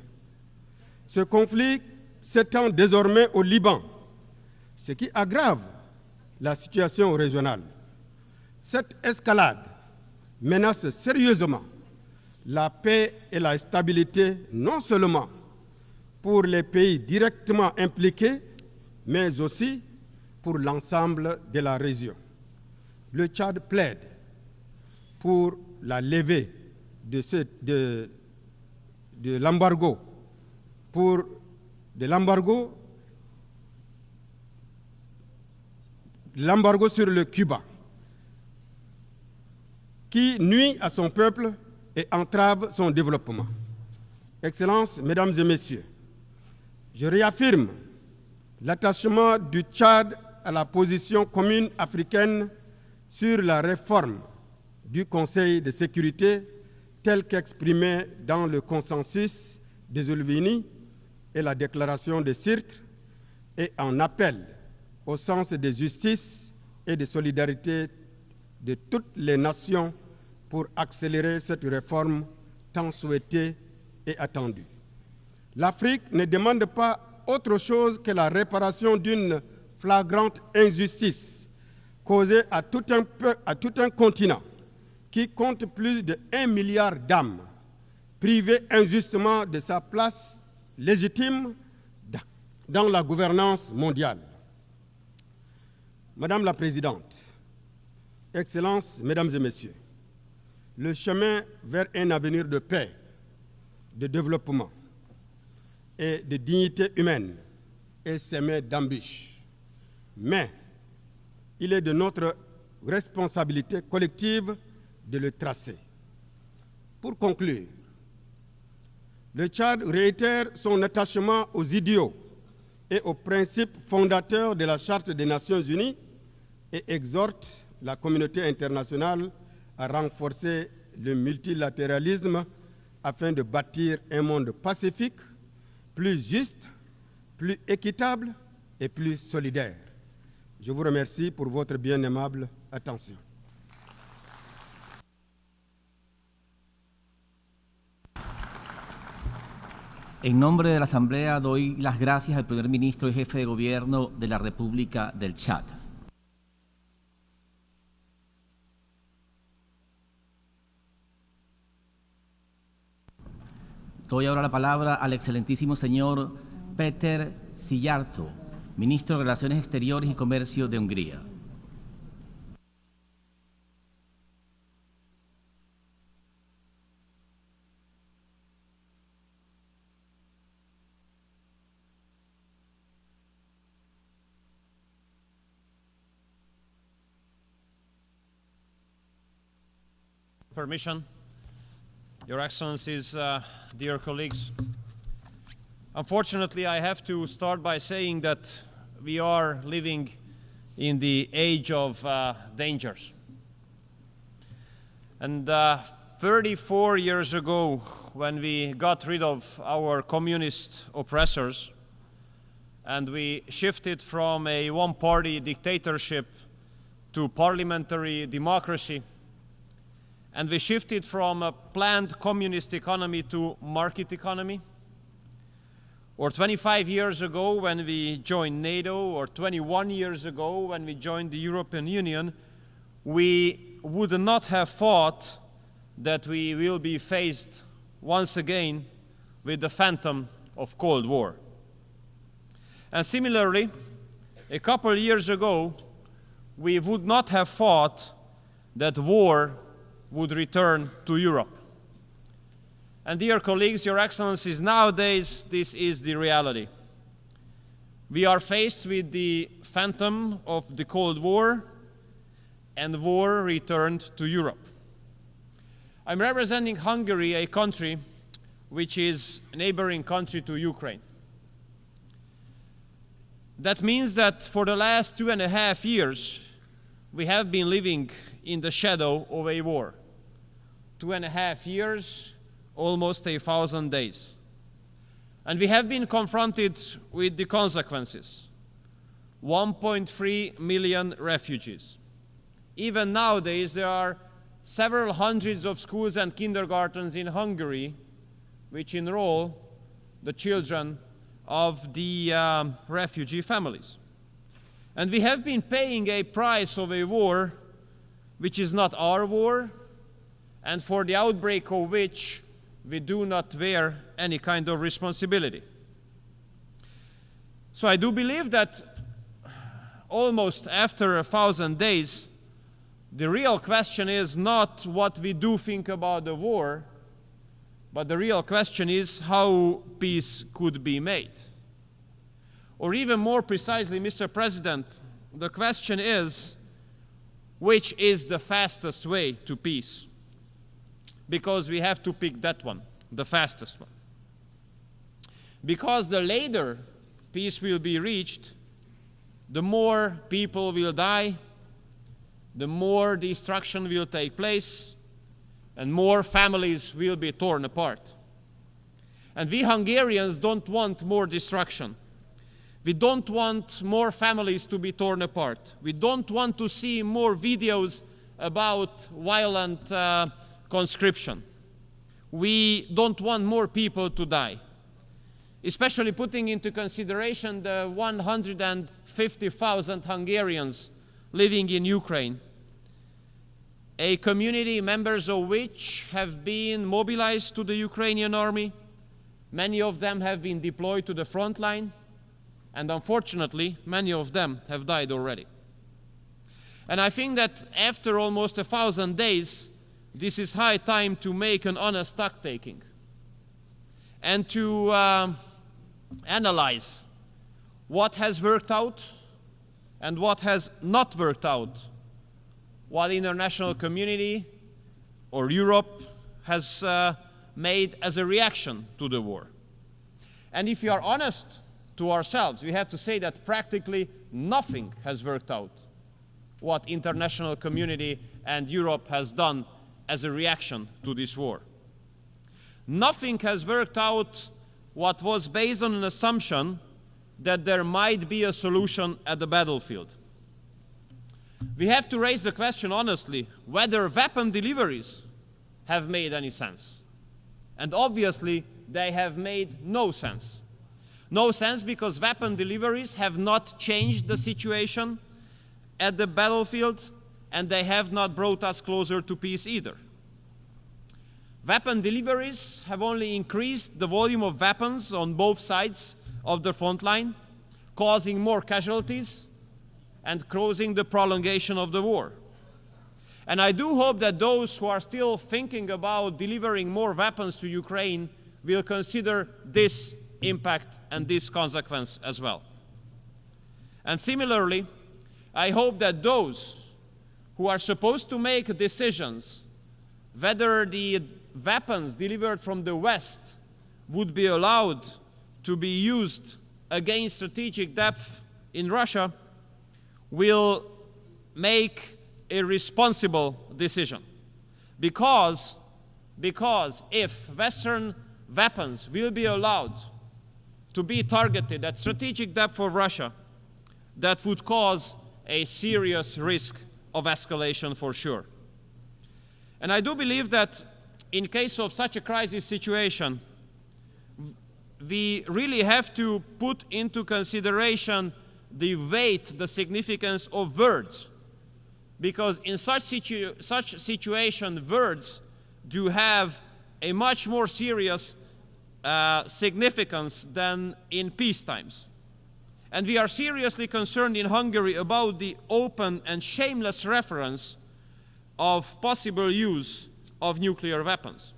Ce conflit s'étend désormais au Liban, ce qui aggrave la situation régionale. Cette escalade menace sérieusement la paix et la stabilité non seulement pour les pays directement impliqués, mais aussi pour l'ensemble de la région. Le Tchad plaide pour la levée de l'embargo sur le Cuba, qui nuit à son peuple et entrave son développement. Excellences, Mesdames et Messieurs, je réaffirme l'attachement du Tchad à la position commune africaine sur la réforme du Conseil de sécurité tel qu'exprimé dans le consensus des Ulvini et la déclaration de Sirte, et en appel au sens de justice et de solidarité de toutes les nations pour accélérer cette réforme tant souhaitée et attendue. L'Afrique ne demande pas autre chose que la réparation d'une flagrante injustice causée à tout un continent qui compte plus de 1 milliard d'âmes, privées injustement de sa place légitime dans la gouvernance mondiale. Madame la Présidente, Excellences, Mesdames et Messieurs, le chemin vers un avenir de paix, de développement et de dignité humaine est semé d'embûches. Mais il est de notre responsabilité collective de le tracer. Pour conclure, le Tchad réitère son attachement aux idéaux et aux principes fondateurs de la Charte des Nations Unies et exhorte la communauté internationale à renforcer le multilatéralisme afin de bâtir un monde pacifique, plus juste, plus équitable et plus solidaire. Je vous remercie pour votre bien aimable attention. En nombre de la Asamblea doy las gracias al primer ministro y jefe de gobierno de la República del Chad. Doy ahora la palabra al excelentísimo señor Péter Szijjártó, ministro de Relaciones Exteriores y Comercio de Hungría. Permission, Your Excellencies, dear colleagues. Unfortunately, I have to start by saying that we are living in the age of dangers. And 34 years ago, when we got rid of our communist oppressors and we shifted from a one-party dictatorship to parliamentary democracy, and we shifted from a planned communist economy to market economy, or 25 years ago when we joined NATO, or 21 years ago when we joined the European Union, we would not have thought that we will be faced once again with the phantom of Cold War. And similarly, a couple of years ago, we would not have thought that war would return to Europe. And dear colleagues, Your Excellencies, nowadays this is the reality. We are faced with the phantom of the Cold War, and war returned to Europe. I'm representing Hungary, a country which is a neighboring country to Ukraine. That means that for the last 2.5 years, we have been living in the shadow of a war. 2.5 years, almost 1,000 days. And we have been confronted with the consequences. 1.3 million refugees. Even nowadays, there are several hundreds of schools and kindergartens in Hungary which enroll the children of the refugee families. And we have been paying a price of a war which is not our war, and for the outbreak of which we do not bear any kind of responsibility. So I do believe that almost after 1,000 days, the real question is not what we do think about the war, but the real question is how peace could be made. Or even more precisely, Mr. President, the question is, which is the fastest way to peace? Because we have to pick that one, the fastest one. Because the later peace will be reached, the more people will die, the more destruction will take place, and more families will be torn apart. And we Hungarians don't want more destruction. We don't want more families to be torn apart. We don't want to see more videos about violent conscription. We don't want more people to die, especially putting into consideration the 150,000 Hungarians living in Ukraine, a community members of which have been mobilized to the Ukrainian army. Many of them have been deployed to the front line, and unfortunately, many of them have died already. And I think that after almost 1,000 days, this is high time to make an honest stock-taking and to analyze what has worked out and what has not worked out, what the international community or Europe has made as a reaction to the war. And if we are honest to ourselves, we have to say that practically nothing has worked out what international community and Europe has done as a reaction to this war. Nothing has worked out what was based on an assumption that there might be a solution at the battlefield. We have to raise the question honestly whether weapon deliveries have made any sense. And obviously they have made no sense. No sense because weapon deliveries have not changed the situation at the battlefield, and they have not brought us closer to peace either. Weapon deliveries have only increased the volume of weapons on both sides of the front line, causing more casualties and causing the prolongation of the war. And I do hope that those who are still thinking about delivering more weapons to Ukraine will consider this impact and this consequence as well. And similarly, I hope that those who are supposed to make decisions whether the weapons delivered from the West would be allowed to be used against strategic depth in Russia will make a responsible decision. Because if Western weapons will be allowed to be targeted at strategic depth for Russia, that would cause a serious risk of escalation for sure. And I do believe that in case of such a crisis situation, we really have to put into consideration the weight, the significance of words. Because in such situation, words do have a much more serious significance than in peace times. And we are seriously concerned in Hungary about the open and shameless reference of possible use of nuclear weapons.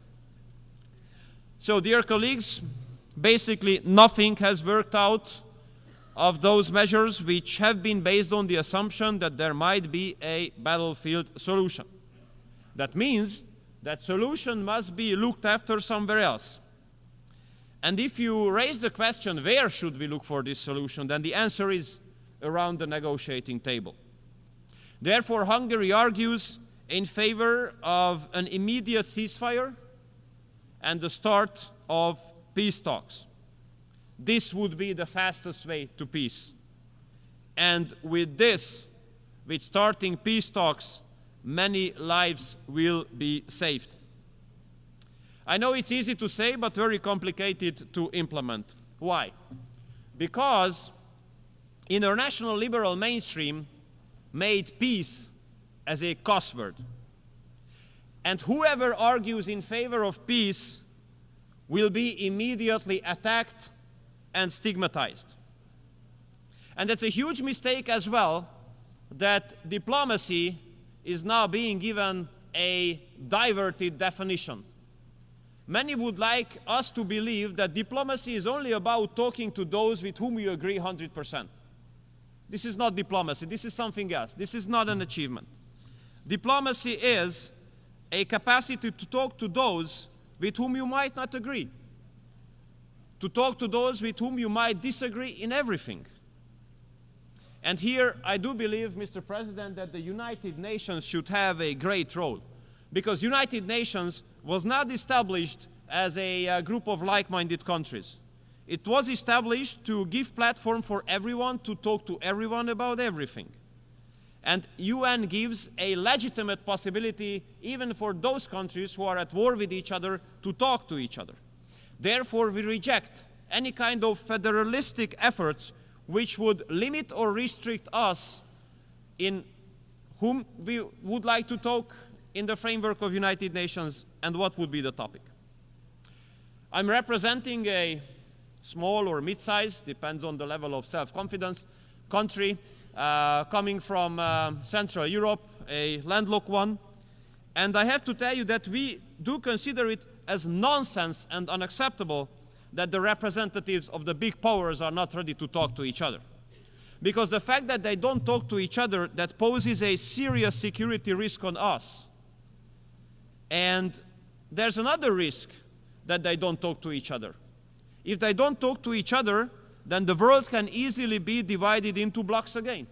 So, dear colleagues, basically nothing has worked out of those measures which have been based on the assumption that there might be a battlefield solution. That means that solution must be looked after somewhere else. And if you raise the question, where should we look for this solution, then the answer is around the negotiating table. Therefore, Hungary argues in favor of an immediate ceasefire and the start of peace talks. this would be the fastest way to peace. And with this, with starting peace talks, many lives will be saved. I know it's easy to say, but very complicated to implement. Why? Because international liberal mainstream made peace as a cuss word. And whoever argues in favor of peace will be immediately attacked and stigmatized. And that's a huge mistake as well, that diplomacy is now being given a diverted definition. Many would like us to believe that diplomacy is only about talking to those with whom you agree 100%. This is not diplomacy, this is something else. This is not an achievement. Diplomacy is a capacity to talk to those with whom you might not agree, to talk to those with whom you might disagree in everything. And here I do believe, Mr. President, that the United Nations should have a great role, because United Nations was not established as a group of like-minded countries. It was established to give platform for everyone to talk to everyone about everything. And UN gives a legitimate possibility even for those countries who are at war with each other to talk to each other. Therefore, we reject any kind of federalistic efforts which would limit or restrict us in whom we would like to talk in the framework of United Nations and what would be the topic. I'm representing a small or mid-sized, depends on the level of self-confidence, country coming from Central Europe, a landlocked one. And I have to tell you that we do consider it as nonsense and unacceptable that the representatives of the big powers are not ready to talk to each other. Because the fact that they don't talk to each other, that poses a serious security risk on us. And there's another risk that they don't talk to each other. If they don't talk to each other, then the world can easily be divided into blocks again.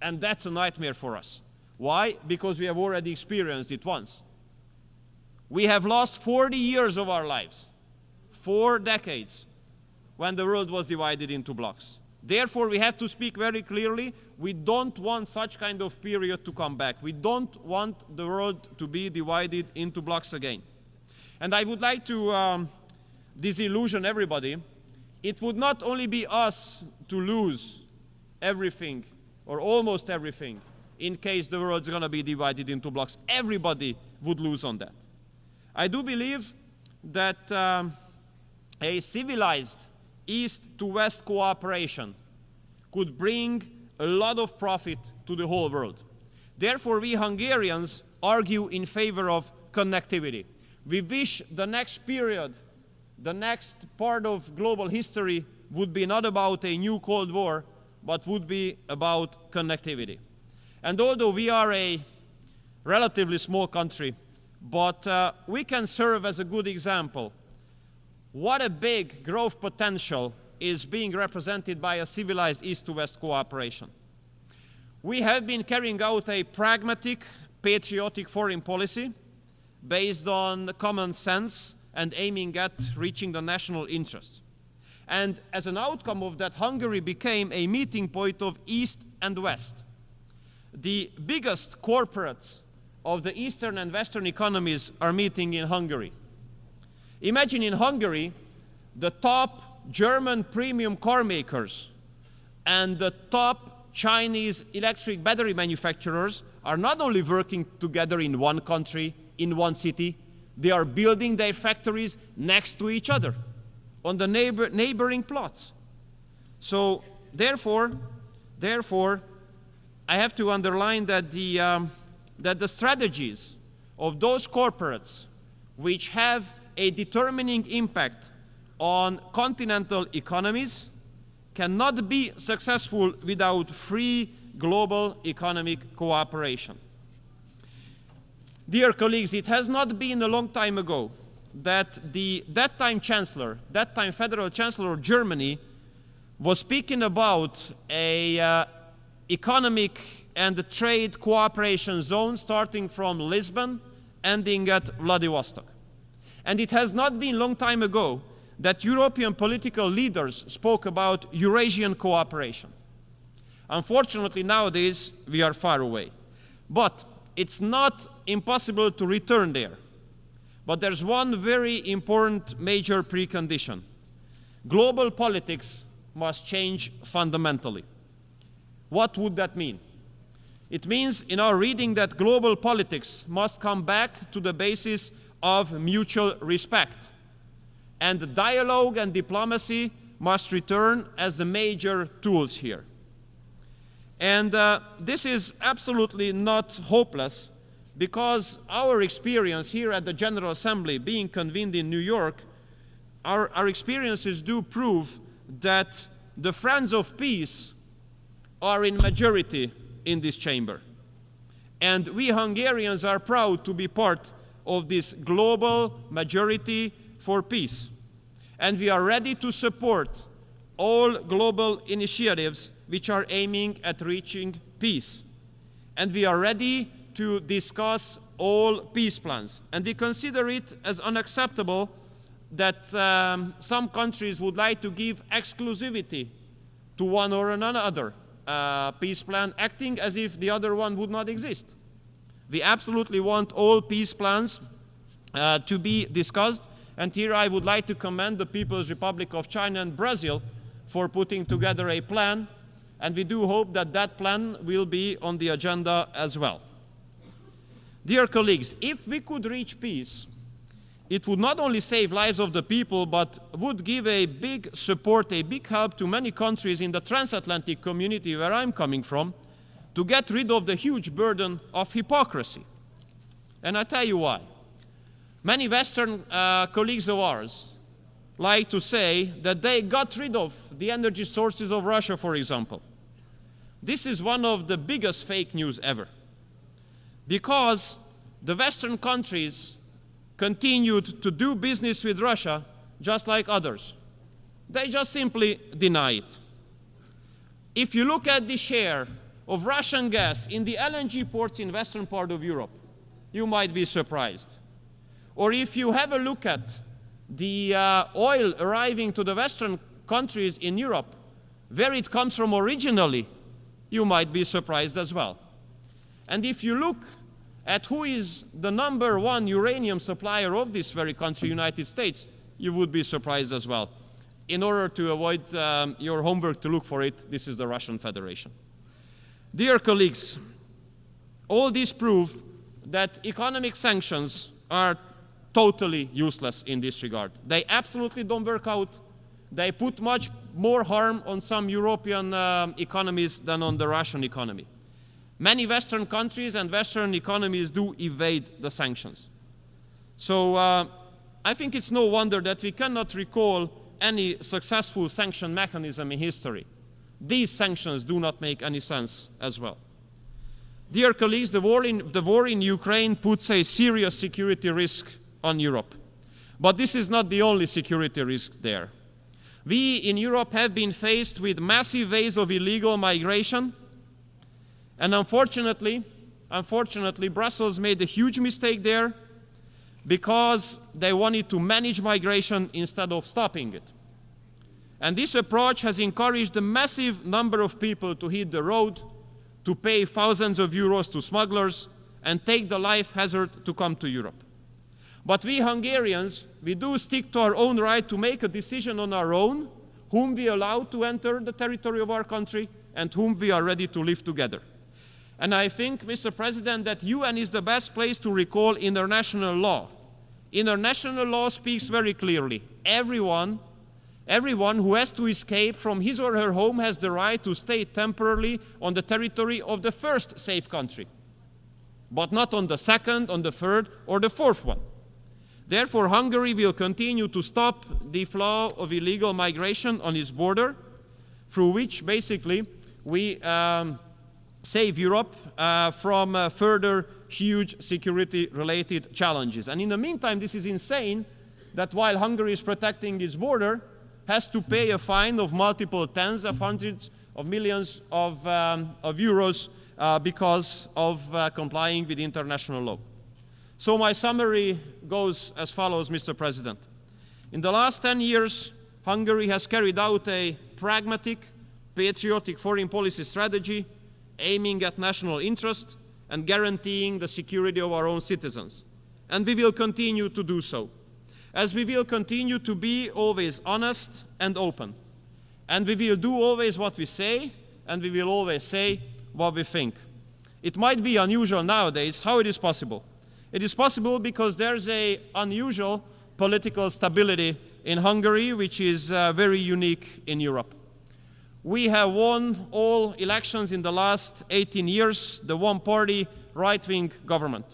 And that's a nightmare for us. Why? Because we have already experienced it once. We have lost 40 years of our lives, 4 decades, when the world was divided into blocks. Therefore, we have to speak very clearly. We don't want such kind of period to come back. We don't want the world to be divided into blocks again. And I would like to disillusion everybody. It would not only be us to lose everything, or almost everything, in case the world is going to be divided into blocks. Everybody would lose on that. I do believe that a civilized East to West cooperation could bring a lot of profit to the whole world. Therefore, we Hungarians argue in favor of connectivity. We wish the next period, the next part of global history would be not about a new Cold War, but would be about connectivity. And although we are a relatively small country, but we can serve as a good example. What a big growth potential is being represented by a civilized East to West cooperation. We have been carrying out a pragmatic, patriotic foreign policy based on common sense and aiming at reaching the national interests. And as an outcome of that, Hungary became a meeting point of East and West. The biggest corporates of the Eastern and Western economies are meeting in Hungary. Imagine in Hungary, the top German premium car makers and the top Chinese electric battery manufacturers are not only working together in one country, in one city, they are building their factories next to each other on the neighboring plots. So therefore, I have to underline that the strategies of those corporates which have a determining impact on continental economies cannot be successful without free global economic cooperation. Dear colleagues, it has not been a long time ago that that time Federal Chancellor of Germany was speaking about a economic and trade cooperation zone starting from Lisbon, ending at Vladivostok. And it has not been a long time ago that European political leaders spoke about Eurasian cooperation. Unfortunately, nowadays, we are far away. But it's not impossible to return there. But there's one very important major precondition. Global politics must change fundamentally. What would that mean? It means, in our reading, that global politics must come back to the basis of mutual respect. And dialogue and diplomacy must return as the major tools here. And this is absolutely not hopeless, because our experience here at the General Assembly, being convened in New York, our experiences do prove that the friends of peace are in majority in this chamber. And we Hungarians are proud to be part of this global majority for peace. And we are ready to support all global initiatives which are aiming at reaching peace. And we are ready to discuss all peace plans. And we consider it as unacceptable that some countries would like to give exclusivity to one or another peace plan, acting as if the other one would not exist. We absolutely want all peace plans to be discussed. And here I would like to commend the People's Republic of China and Brazil for putting together a plan. And we do hope that that plan will be on the agenda as well. Dear colleagues, if we could reach peace, it would not only save lives of the people, but would give a big support, a big help to many countries in the transatlantic community where I'm coming from, to get rid of the huge burden of hypocrisy. And I tell you why. Many Western colleagues of ours like to say that they got rid of the energy sources of Russia, for example. This is one of the biggest fake news ever, because the Western countries continued to do business with Russia just like others. They just simply deny it. If you look at the share of Russian gas in the LNG ports in western part of Europe, you might be surprised. Or if you have a look at the oil arriving to the Western countries in Europe, where it comes from originally, you might be surprised as well. And if you look at who is the #1 uranium supplier of this very country, United States, you would be surprised as well. In order to avoid your homework to look for it, this is the Russian Federation. Dear colleagues, all these prove that economic sanctions are totally useless in this regard. They absolutely don't work out. They put much more harm on some European economies than on the Russian economy. Many Western countries and Western economies do evade the sanctions. So I think it's no wonder that we cannot recall any successful sanction mechanism in history. These sanctions do not make any sense as well. Dear colleagues, the war in Ukraine puts a serious security risk on Europe. But this is not the only security risk there. We in Europe have been faced with massive waves of illegal migration. And unfortunately, Brussels made a huge mistake there, because they wanted to manage migration instead of stopping it. And this approach has encouraged a massive number of people to hit the road, to pay thousands of euros to smugglers, and take the life hazard to come to Europe. But we Hungarians, we do stick to our own right to make a decision on our own, whom we allow to enter the territory of our country and whom we are ready to live together. And I think, Mr. President, that UN is the best place to recall international law. International law speaks very clearly. Everyone who has to escape from his or her home has the right to stay temporarily on the territory of the first safe country, but not on the second, on the third, or the fourth one. Therefore, Hungary will continue to stop the flow of illegal migration on its border, through which basically we save Europe from further huge security-related challenges. And in the meantime, this is insane that while Hungary is protecting its border, has to pay a fine of multiple tens of hundreds of millions of euros because of complying with international law. So my summary goes as follows, Mr. President. In the last 10 years, Hungary has carried out a pragmatic, patriotic foreign policy strategy aiming at national interest and guaranteeing the security of our own citizens. And we will continue to do so, as we will continue to be always honest and open. And we will do always what we say, and we will always say what we think. It might be unusual nowadays. How it is possible? It is possible because there's an unusual political stability in Hungary, which is very unique in Europe. We have won all elections in the last 18 years, the one-party right-wing government.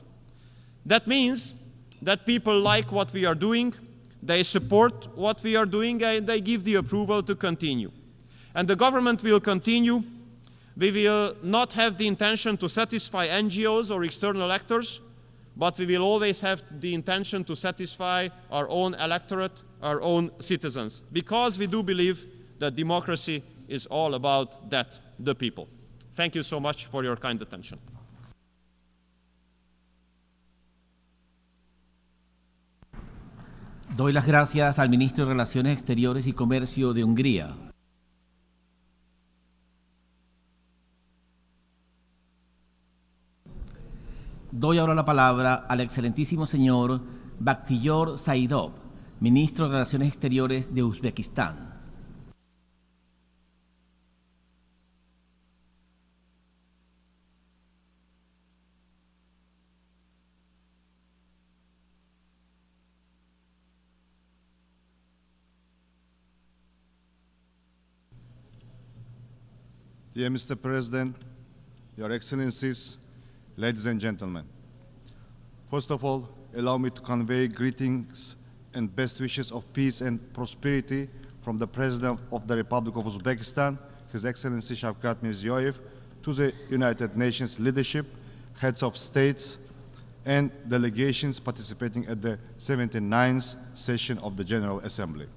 That means that people like what we are doing, they support what we are doing, and they give the approval to continue. And the government will continue. We will not have the intention to satisfy NGOs or external actors, but we will always have the intention to satisfy our own electorate, our own citizens, because we do believe that democracy is all about that, the people. Thank you so much for your kind attention. Doy las gracias al Ministro de Relaciones Exteriores y Comercio de Hungría. Doy ahora la palabra al excelentísimo señor Bakhtiyar Saidov, Ministro de Relaciones Exteriores de Uzbekistán. Dear Mr. President, Your Excellencies, ladies and gentlemen. First of all, allow me to convey greetings and best wishes of peace and prosperity from the President of the Republic of Uzbekistan, His Excellency Shavkat Mirziyoyev, to the United Nations leadership, heads of states, and delegations participating at the 79th session of the General Assembly.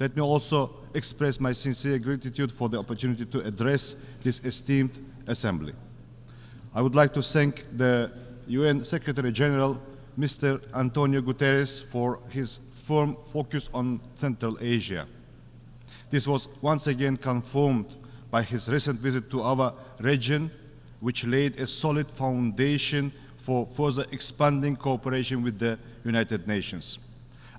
Let me also express my sincere gratitude for the opportunity to address this esteemed Assembly. I would like to thank the UN Secretary General, Mr. Antonio Guterres, for his firm focus on Central Asia. This was once again confirmed by his recent visit to our region, which laid a solid foundation for further expanding cooperation with the United Nations.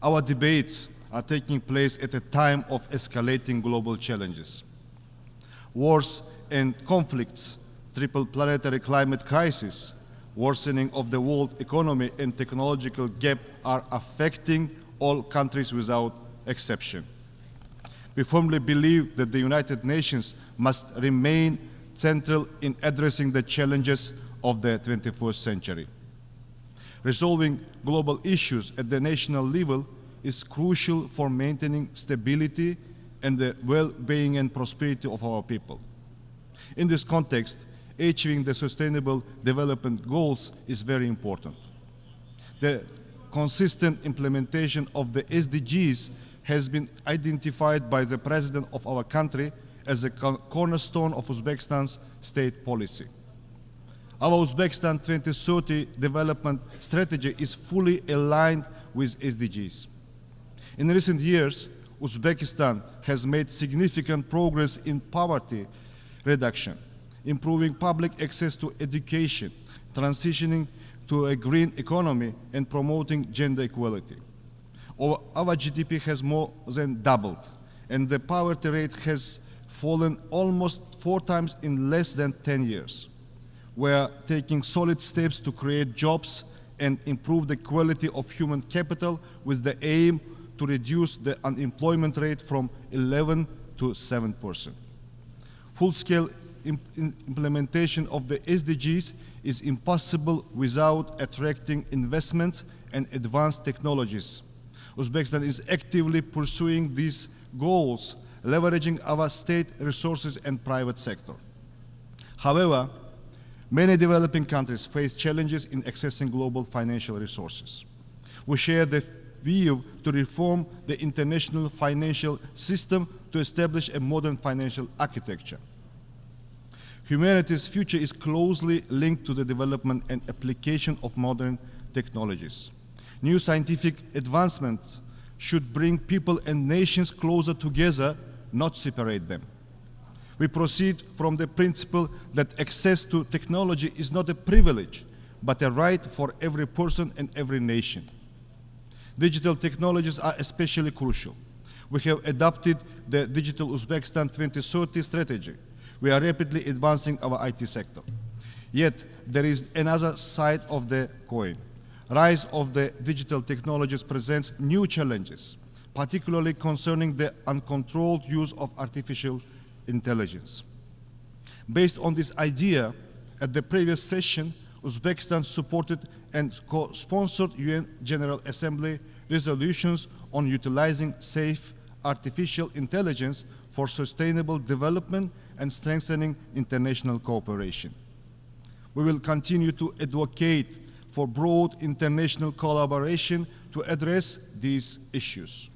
Our debates are taking place at a time of escalating global challenges. Wars and conflicts, triple planetary climate crisis, worsening of the world economy and technological gap are affecting all countries without exception. We firmly believe that the United Nations must remain central in addressing the challenges of the 21st century. Resolving global issues at the national level is crucial for maintaining stability and the well-being and prosperity of our people. In this context, achieving the Sustainable Development Goals is very important. The consistent implementation of the SDGs has been identified by the President of our country as a cornerstone of Uzbekistan's state policy. Our Uzbekistan 2030 development strategy is fully aligned with SDGs. In recent years, Uzbekistan has made significant progress in poverty reduction, improving public access to education, transitioning to a green economy, and promoting gender equality. Our GDP has more than doubled, and the poverty rate has fallen almost 4 times in less than 10 years. We are taking solid steps to create jobs and improve the quality of human capital with the aim to reduce the unemployment rate from 11 to 7%. Full-scale implementation of the SDGs is impossible without attracting investments and advanced technologies. Uzbekistan is actively pursuing these goals, leveraging our state resources and private sector. However, many developing countries face challenges in accessing global financial resources. We share the view to reform the international financial system to establish a modern financial architecture. Humanity's future is closely linked to the development and application of modern technologies. New scientific advancements should bring people and nations closer together, not separate them. We proceed from the principle that access to technology is not a privilege, but a right for every person and every nation. Digital technologies are especially crucial. We have adopted the Digital Uzbekistan 2030 strategy. We are rapidly advancing our IT sector. Yet, there is another side of the coin. Rise of the digital technologies presents new challenges, particularly concerning the uncontrolled use of artificial intelligence. Based on this idea, at the previous session, Uzbekistan supported and co-sponsored UN General Assembly resolutions on utilizing safe artificial intelligence for sustainable development and strengthening international cooperation. We will continue to advocate for broad international collaboration to address these issues.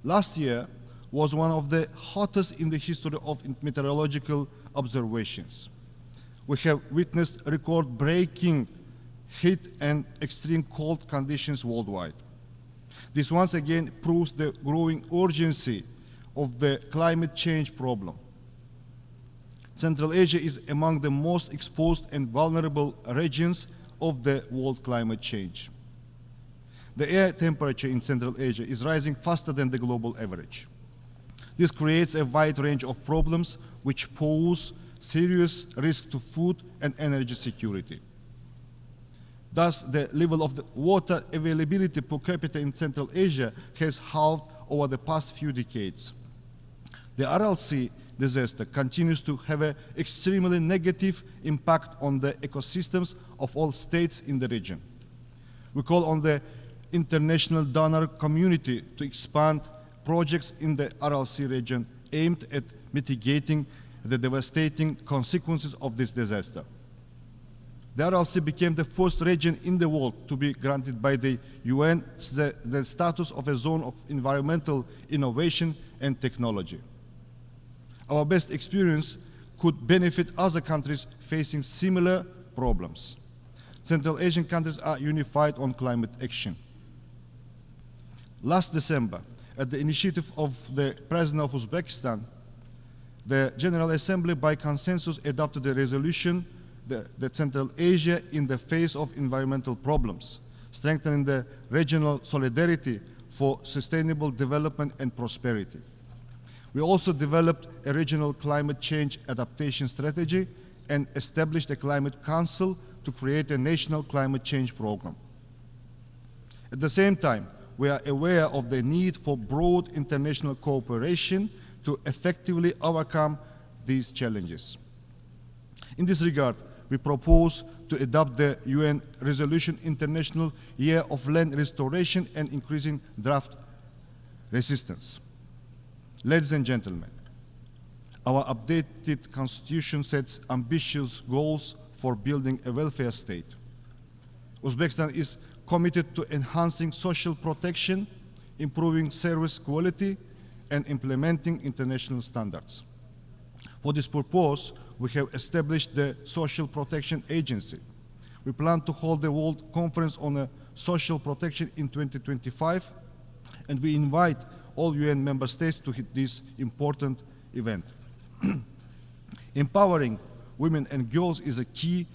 Last year was one of the hottest in the history of meteorological observations. We have witnessed record-breaking heat and extreme cold conditions worldwide. This once again proves the growing urgency of the climate change problem. Central Asia is among the most exposed and vulnerable regions of the world climate change. The air temperature in Central Asia is rising faster than the global average. This creates a wide range of problems which pose serious risk to food and energy security. Thus, the level of the water availability per capita in Central Asia has halved over the past few decades. The Aral Sea disaster continues to have an extremely negative impact on the ecosystems of all states in the region. We call on the international donor community to expand projects in the Aral Sea region aimed at mitigating the devastating consequences of this disaster. The Aral Sea became the first region in the world to be granted by the UN the status of a zone of environmental innovation and technology. Our best experience could benefit other countries facing similar problems. Central Asian countries are unified on climate action. Last December, at the initiative of the President of Uzbekistan, the General Assembly by consensus adopted a resolution that Central Asia in the face of environmental problems, strengthening the regional solidarity for sustainable development and prosperity. We also developed a regional climate change adaptation strategy and established a climate council to create a national climate change program. At the same time, we are aware of the need for broad international cooperation to effectively overcome these challenges. In this regard, we propose to adopt the UN Resolution International Year of Land Restoration and Increasing Drought Resistance. Ladies and gentlemen, our updated constitution sets ambitious goals for building a welfare state. Uzbekistan is committed to enhancing social protection, improving service quality, and implementing international standards. For this purpose, we have established the Social Protection Agency. We plan to hold the World Conference on Social Protection in 2025, and we invite all UN member states to this important event. Empowering women and girls is a key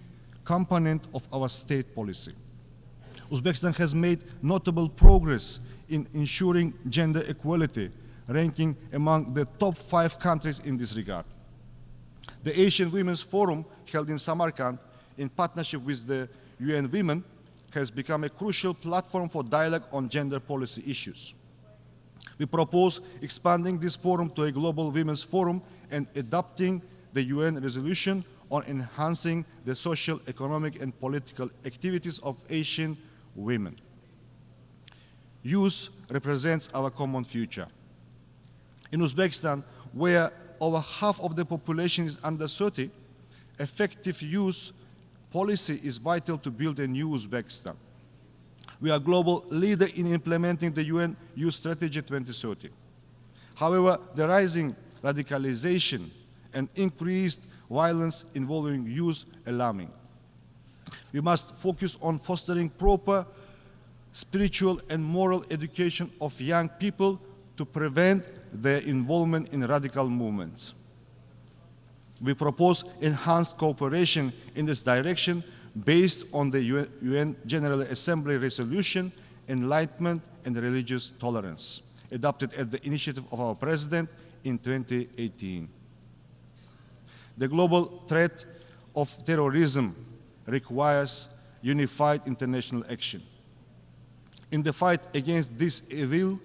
component of our state policy. Uzbekistan has made notable progress in ensuring gender equality, ranking among the top 5 countries in this regard. The Asian Women's Forum, held in Samarkand in partnership with the UN Women, has become a crucial platform for dialogue on gender policy issues. We propose expanding this forum to a global women's forum and adopting the UN resolution on enhancing the social, economic, and political activities of Asian women. Youth represents our common future. In Uzbekistan, where over half of the population is under 30, effective youth policy is vital to build a new Uzbekistan. We are a global leader in implementing the UN Youth Strategy 2030. However, the rising radicalization and increased violence involving youth is alarming. We must focus on fostering proper spiritual and moral education of young people to prevent their involvement in radical movements. We propose enhanced cooperation in this direction based on the UN General Assembly resolution, Enlightenment and Religious Tolerance, adopted at the initiative of our President in 2018. The global threat of terrorism requires unified international action. In the fight against this evil,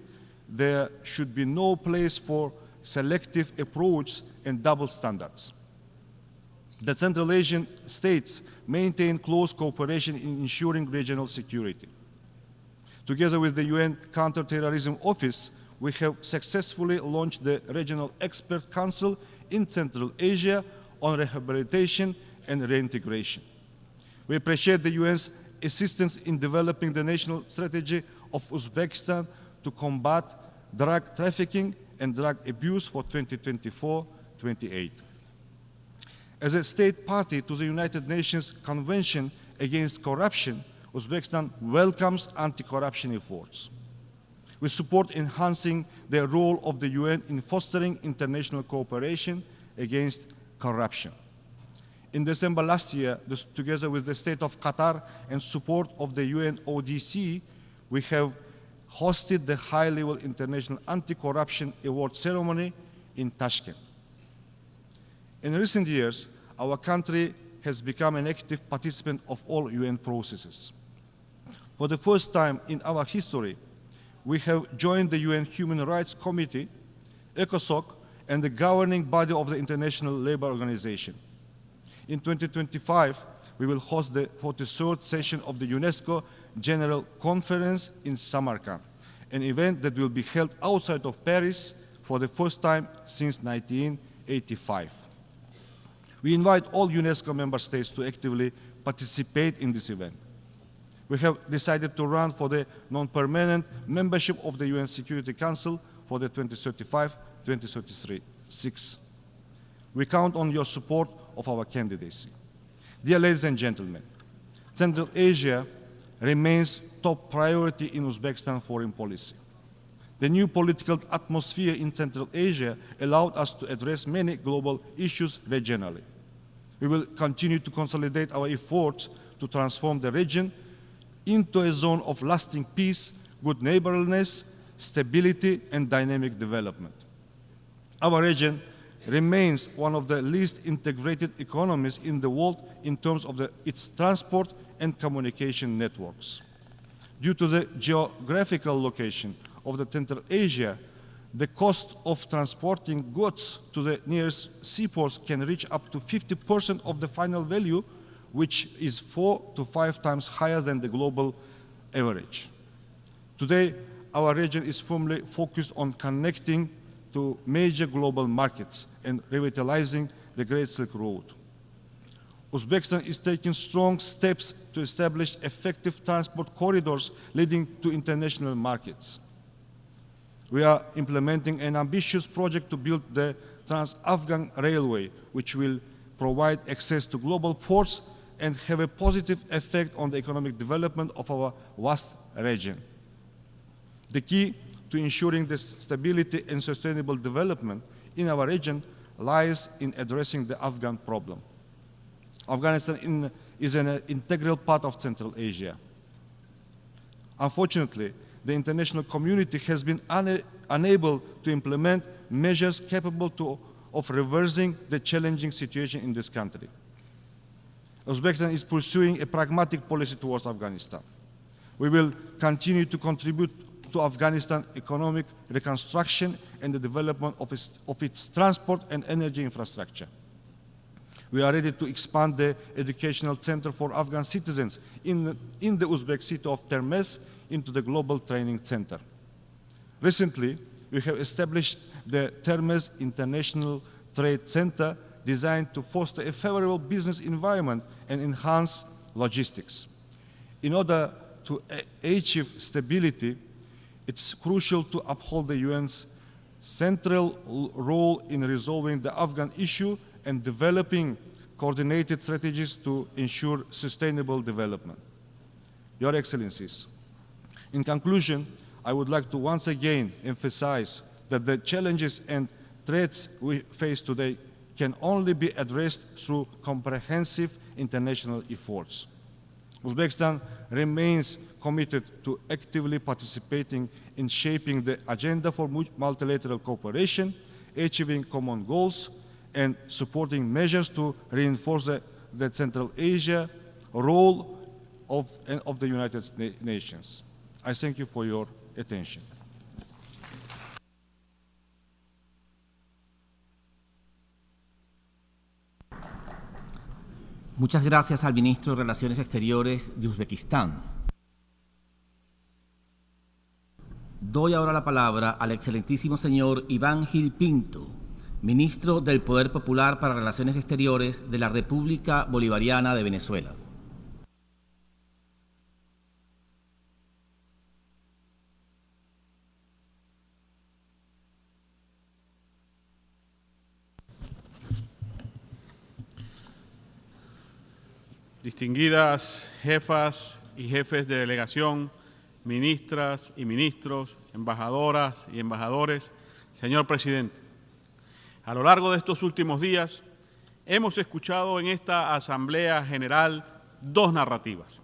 there should be no place for selective approach and double standards. The Central Asian states maintain close cooperation in ensuring regional security. Together with the UN Counterterrorism Office, we have successfully launched the Regional Expert Council in Central Asia on rehabilitation and reintegration. We appreciate the UN's assistance in developing the national strategy of Uzbekistan to combat drug trafficking and drug abuse for 2024-28. As a state party to the United Nations Convention Against Corruption, Uzbekistan welcomes anti-corruption efforts. We support enhancing the role of the UN in fostering international cooperation against corruption. In December last year, together with the State of Qatar and support of the UN ODC, we have hosted the high-level International Anti-Corruption Award ceremony in Tashkent. In recent years, our country has become an active participant of all UN processes. For the first time in our history, we have joined the UN Human Rights Committee, ECOSOC, and the governing body of the International Labour Organization. In 2025, we will host the 43rd session of the UNESCO General Conference in Samarkand, an event that will be held outside of Paris for the first time since 1985. We invite all UNESCO member states to actively participate in this event. We have decided to run for the non-permanent membership of the UN Security Council for the 2035-2036. We count on your support of our candidacy. Dear ladies and gentlemen, Central Asia remains top priority in Uzbekistan foreign policy. The new political atmosphere in Central Asia allowed us to address many global issues regionally. We will continue to consolidate our efforts to transform the region into a zone of lasting peace, good neighborliness, stability, and dynamic development. Our region remains one of the least integrated economies in the world in terms of its transport and communication networks. Due to the geographical location of the Central Asia, the cost of transporting goods to the nearest seaports can reach up to 50% of the final value, which is 4 to 5 times higher than the global average. Today, our region is firmly focused on connecting to major global markets and revitalizing the Great Silk Road. Uzbekistan is taking strong steps to establish effective transport corridors leading to international markets. We are implementing an ambitious project to build the Trans-Afghan Railway, which will provide access to global ports and have a positive effect on the economic development of our vast region. The key to ensuring the stability and sustainable development in our region lies in addressing the Afghan problem. Afghanistan is an integral part of Central Asia. Unfortunately, the international community has been unable to implement measures capable of reversing the challenging situation in this country. Uzbekistan is pursuing a pragmatic policy towards Afghanistan. We will continue to contribute to Afghanistan's economic reconstruction and the development of its transport and energy infrastructure. We are ready to expand the educational center for Afghan citizens in the Uzbek city of Termez into the Global Training Center. Recently, we have established the Termez International Trade Center designed to foster a favorable business environment and enhance logistics. In order to achieve stability, it's crucial to uphold the UN's central role in resolving the Afghan issue and developing coordinated strategies to ensure sustainable development. Your Excellencies, In conclusion, I would like to once again emphasize that the challenges and threats we face today can only be addressed through comprehensive international efforts. Uzbekistan remains committed to actively participating in shaping the agenda for multilateral cooperation, achieving common goals, and supporting measures to reinforce the Central Asia role of the United Nations. I thank you for your attention. Muchas gracias al ministro de Relaciones Exteriores de Uzbekistán. Doy ahora la palabra al excelentísimo señor Iván Gil Pinto, ministro del Poder Popular para Relaciones Exteriores de la República Bolivariana de Venezuela. Distinguidas jefas y jefes de delegación, ministras y ministros, embajadoras y embajadores, señor presidente, a lo largo de estos últimos días hemos escuchado en esta Asamblea General dos narrativas.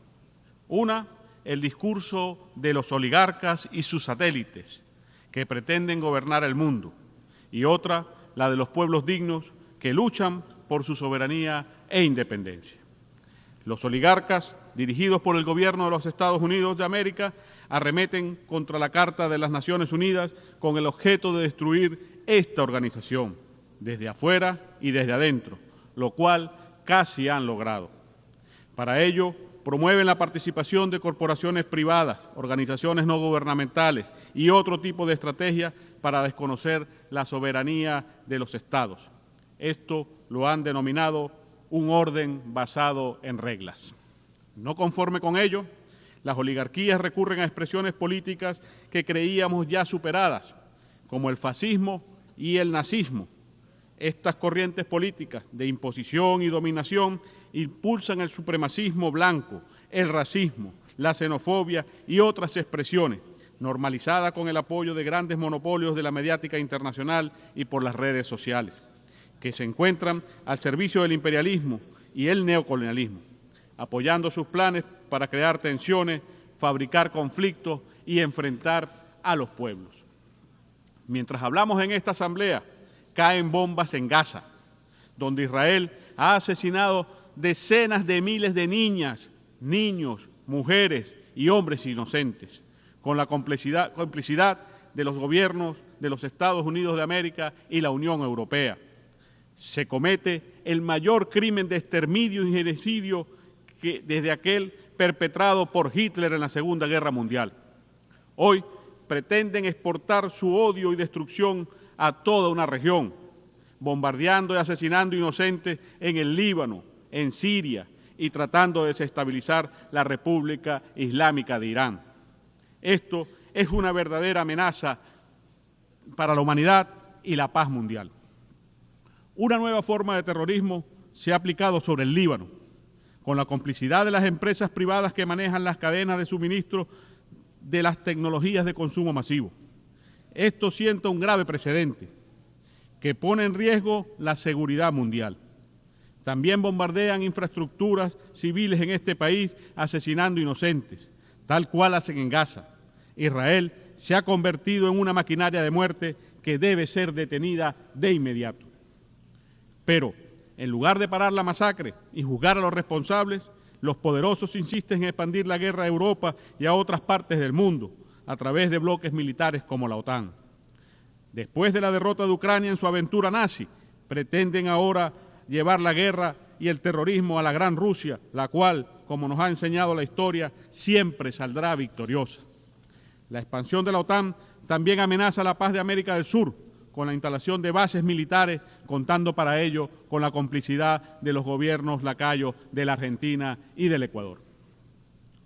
Una, el discurso de los oligarcas y sus satélites que pretenden gobernar el mundo, y otra, la de los pueblos dignos que luchan por su soberanía e independencia. Los oligarcas, dirigidos por el gobierno de los Estados Unidos de América, arremeten contra la Carta de las Naciones Unidas con el objeto de destruir esta organización, desde afuera y desde adentro, lo cual casi han logrado. Para ello, promueven la participación de corporaciones privadas, organizaciones no gubernamentales y otro tipo de estrategia para desconocer la soberanía de los Estados. Esto lo han denominado un orden basado en reglas. No conforme con ello, las oligarquías recurren a expresiones políticas que creíamos ya superadas, como el fascismo y el nazismo. Estas corrientes políticas de imposición y dominación impulsan el supremacismo blanco, el racismo, la xenofobia y otras expresiones, normalizada con el apoyo de grandes monopolios de la mediática internacional y por las redes sociales, que se encuentran al servicio del imperialismo y el neocolonialismo, apoyando sus planes para crear tensiones, fabricar conflictos y enfrentar a los pueblos. Mientras hablamos en esta asamblea, caen bombas en Gaza, donde Israel ha asesinado decenas de miles de niñas, niños, mujeres y hombres inocentes, con la complicidad de los gobiernos de los Estados Unidos de América y la Unión Europea. Se comete el mayor crimen de exterminio y genocidio desde aquel perpetrado por Hitler en la Segunda Guerra Mundial. Hoy pretenden exportar su odio y destrucción a toda una región, bombardeando y asesinando inocentes en el Líbano, en Siria y tratando de desestabilizar la República Islámica de Irán. Esto es una verdadera amenaza para la humanidad y la paz mundial. Una nueva forma de terrorismo se ha aplicado sobre el Líbano, con la complicidad de las empresas privadas que manejan las cadenas de suministro de las tecnologías de consumo masivo. Esto sienta un grave precedente que pone en riesgo la seguridad mundial. También bombardean infraestructuras civiles en este país, asesinando inocentes, tal cual hacen en Gaza. Israel se ha convertido en una maquinaria de muerte que debe ser detenida de inmediato. Pero, en lugar de parar la masacre y juzgar a los responsables, los poderosos insisten en expandir la guerra a Europa y a otras partes del mundo a través de bloques militares como la OTAN. Después de la derrota de Ucrania en su aventura nazi, pretenden ahora llevar la guerra y el terrorismo a la gran Rusia, la cual, como nos ha enseñado la historia, siempre saldrá victoriosa. La expansión de la OTAN también amenaza la paz de América del Sur, con la instalación de bases militares, contando para ello con la complicidad de los gobiernos lacayos de la Argentina y del Ecuador.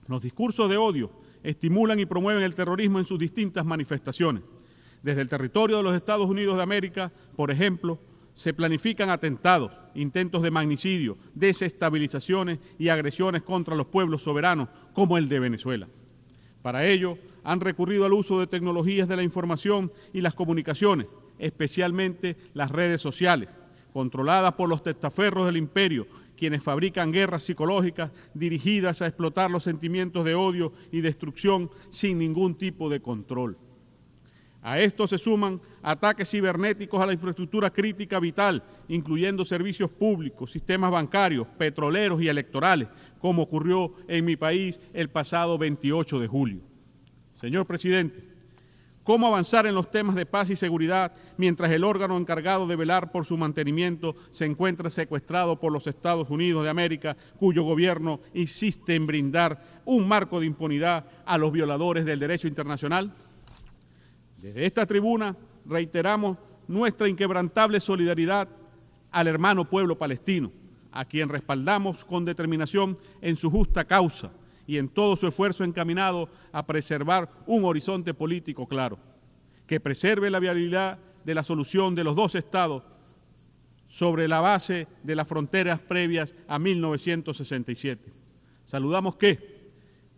Los discursos de odio estimulan y promueven el terrorismo en sus distintas manifestaciones. Desde el territorio de los Estados Unidos de América, por ejemplo, se planifican atentados, intentos de magnicidio, desestabilizaciones y agresiones contra los pueblos soberanos, como el de Venezuela. Para ello, han recurrido al uso de tecnologías de la información y las comunicaciones, especialmente las redes sociales, controladas por los testaferros del imperio, quienes fabrican guerras psicológicas dirigidas a explotar los sentimientos de odio y destrucción sin ningún tipo de control. A esto se suman ataques cibernéticos a la infraestructura crítica vital, incluyendo servicios públicos, sistemas bancarios, petroleros y electorales, como ocurrió en mi país el pasado 28 de julio. Señor presidente, ¿cómo avanzar en los temas de paz y seguridad mientras el órgano encargado de velar por su mantenimiento se encuentra secuestrado por los Estados Unidos de América, cuyo gobierno insiste en brindar un marco de impunidad a los violadores del derecho internacional? Desde esta tribuna reiteramos nuestra inquebrantable solidaridad al hermano pueblo palestino, a quien respaldamos con determinación en su justa causa y en todo su esfuerzo encaminado a preservar un horizonte político claro, que preserve la viabilidad de la solución de los dos estados sobre la base de las fronteras previas a 1967. Saludamos que,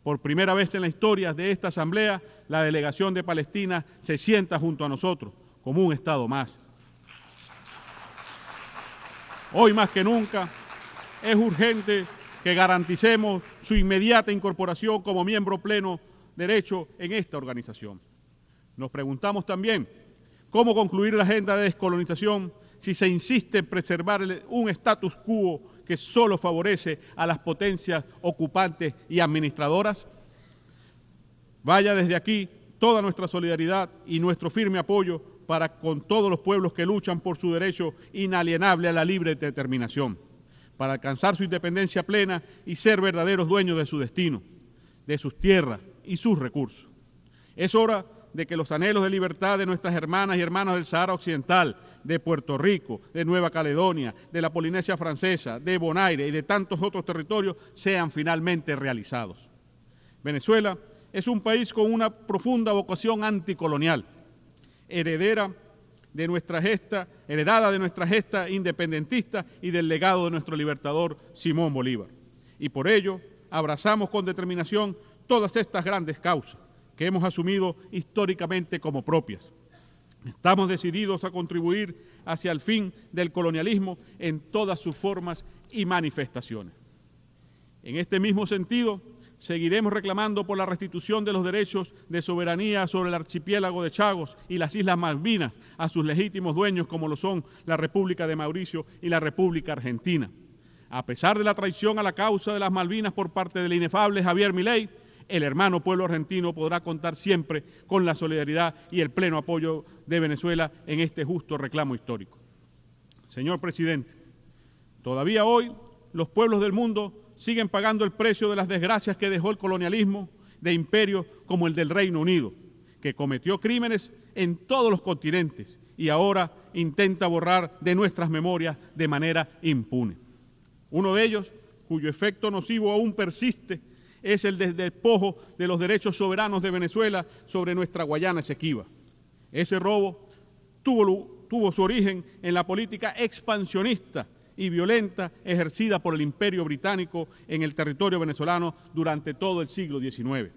por primera vez en la historia de esta Asamblea, la delegación de Palestina se sienta junto a nosotros como un Estado más. Hoy más que nunca es urgente que garanticemos su inmediata incorporación como miembro pleno derecho en esta organización. Nos preguntamos también cómo concluir la agenda de descolonización si se insiste en preservar un status quo que solo favorece a las potencias ocupantes y administradoras. Vaya desde aquí toda nuestra solidaridad y nuestro firme apoyo para con todos los pueblos que luchan por su derecho inalienable a la libre determinación, para alcanzar su independencia plena y ser verdaderos dueños de su destino, de sus tierras y sus recursos. Es hora de que los anhelos de libertad de nuestras hermanas y hermanos del Sahara Occidental, de Puerto Rico, de Nueva Caledonia, de la Polinesia Francesa, de Bonaire y de tantos otros territorios sean finalmente realizados. Venezuela es un país con una profunda vocación anticolonial, heredada de nuestra gesta independentista y del legado de nuestro libertador Simón Bolívar. Y por ello abrazamos con determinación todas estas grandes causas que hemos asumido históricamente como propias. Estamos decididos a contribuir hacia el fin del colonialismo en todas sus formas y manifestaciones. En este mismo sentido, seguiremos reclamando por la restitución de los derechos de soberanía sobre el archipiélago de Chagos y las Islas Malvinas a sus legítimos dueños, como lo son la República de Mauricio y la República Argentina. A pesar de la traición a la causa de las Malvinas por parte del inefable Javier Milei, el hermano pueblo argentino podrá contar siempre con la solidaridad y el pleno apoyo de Venezuela en este justo reclamo histórico. Señor presidente, todavía hoy los pueblos del mundo siguen pagando el precio de las desgracias que dejó el colonialismo de imperios como el del Reino Unido, que cometió crímenes en todos los continentes y ahora intenta borrar de nuestras memorias de manera impune. Uno de ellos, cuyo efecto nocivo aún persiste, es el despojo de los derechos soberanos de Venezuela sobre nuestra Guayana Esequiba. Ese robo tuvo su origen en la política expansionista y violenta ejercida por el Imperio Británico en el territorio venezolano durante todo el siglo XIX,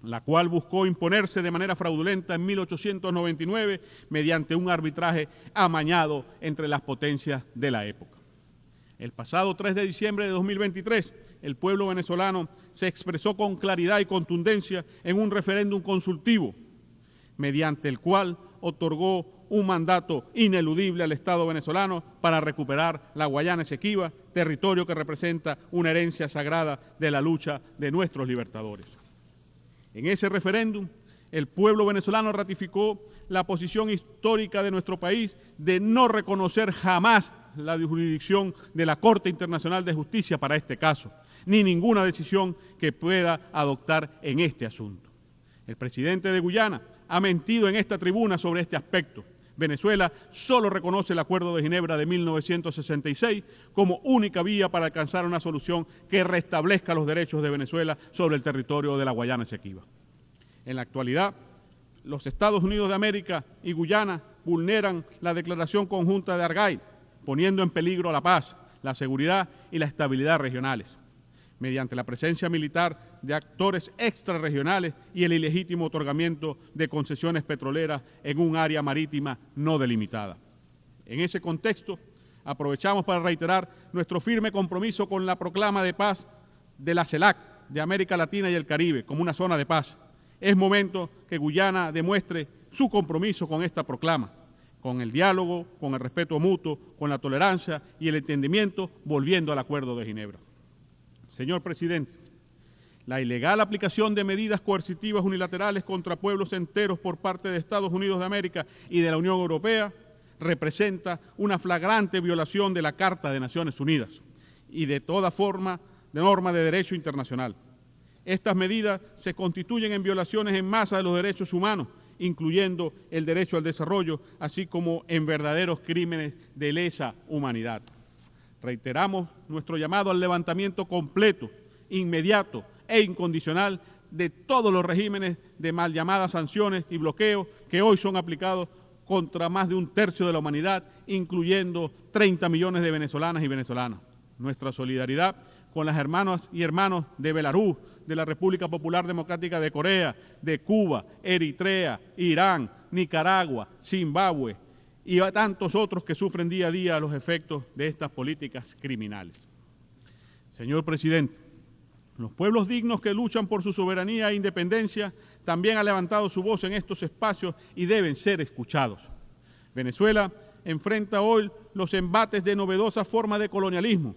la cual buscó imponerse de manera fraudulenta en 1899 mediante un arbitraje amañado entre las potencias de la época. El pasado 3 de diciembre de 2023, el pueblo venezolano se expresó con claridad y contundencia en un referéndum consultivo, mediante el cual otorgó un mandato ineludible al Estado venezolano para recuperar la Guayana Esequiba, territorio que representa una herencia sagrada de la lucha de nuestros libertadores. En ese referéndum, el pueblo venezolano ratificó la posición histórica de nuestro país de no reconocer jamás la jurisdicción de la Corte Internacional de Justicia para este caso, ni ninguna decisión que pueda adoptar en este asunto. El presidente de Guyana ha mentido en esta tribuna sobre este aspecto. Venezuela solo reconoce el Acuerdo de Ginebra de 1966 como única vía para alcanzar una solución que restablezca los derechos de Venezuela sobre el territorio de la Guayana Esequiba. En la actualidad, los Estados Unidos de América y Guyana vulneran la Declaración Conjunta de Argyle, poniendo en peligro la paz, la seguridad y la estabilidad regionales. mediante la presencia militar de actores extrarregionales y el ilegítimo otorgamiento de concesiones petroleras en un área marítima no delimitada. En ese contexto, aprovechamos para reiterar nuestro firme compromiso con la proclama de paz de la CELAC, de América Latina y el Caribe, como una zona de paz. Es momento que Guyana demuestre su compromiso con esta proclama, con el diálogo, con el respeto mutuo, con la tolerancia y el entendimiento, volviendo al Acuerdo de Ginebra. Señor Presidente, la ilegal aplicación de medidas coercitivas unilaterales contra pueblos enteros por parte de Estados Unidos de América y de la Unión Europea representa una flagrante violación de la Carta de Naciones Unidas y de toda forma de norma de derecho internacional. Estas medidas se constituyen en violaciones en masa de los derechos humanos, incluyendo el derecho al desarrollo, así como en verdaderos crímenes de lesa humanidad. Reiteramos nuestro llamado al levantamiento completo, inmediato e incondicional de todos los regímenes de mal llamadas sanciones y bloqueos que hoy son aplicados contra más de un tercio de la humanidad, incluyendo 30 millones de venezolanas y venezolanos. Nuestra solidaridad con las hermanas y hermanos de Belarus, de la República Popular Democrática de Corea, de Cuba, Eritrea, Irán, Nicaragua, Zimbabue y a tantos otros que sufren día a día los efectos de estas políticas criminales. Señor Presidente, los pueblos dignos que luchan por su soberanía e independencia también han levantado su voz en estos espacios y deben ser escuchados. Venezuela enfrenta hoy los embates de novedosas formas de colonialismo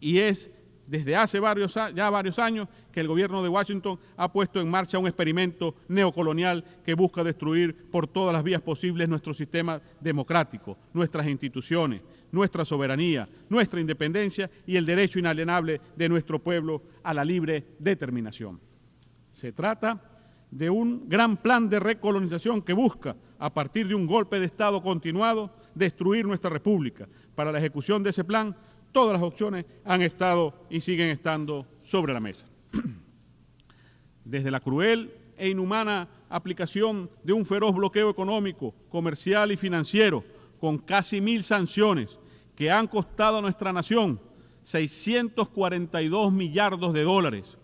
y es desde hace varios años que el gobierno de Washington ha puesto en marcha un experimento neocolonial que busca destruir por todas las vías posibles nuestro sistema democrático, nuestras instituciones, nuestra soberanía, nuestra independencia y el derecho inalienable de nuestro pueblo a la libre determinación. Se trata de un gran plan de recolonización que busca, a partir de un golpe de Estado continuado, destruir nuestra república. Para la ejecución de ese plan, todas las opciones han estado y siguen estando sobre la mesa. Desde la cruel e inhumana aplicación de un feroz bloqueo económico, comercial y financiero, con casi 1.000 sanciones que han costado a nuestra nación 642 millardos de dólares,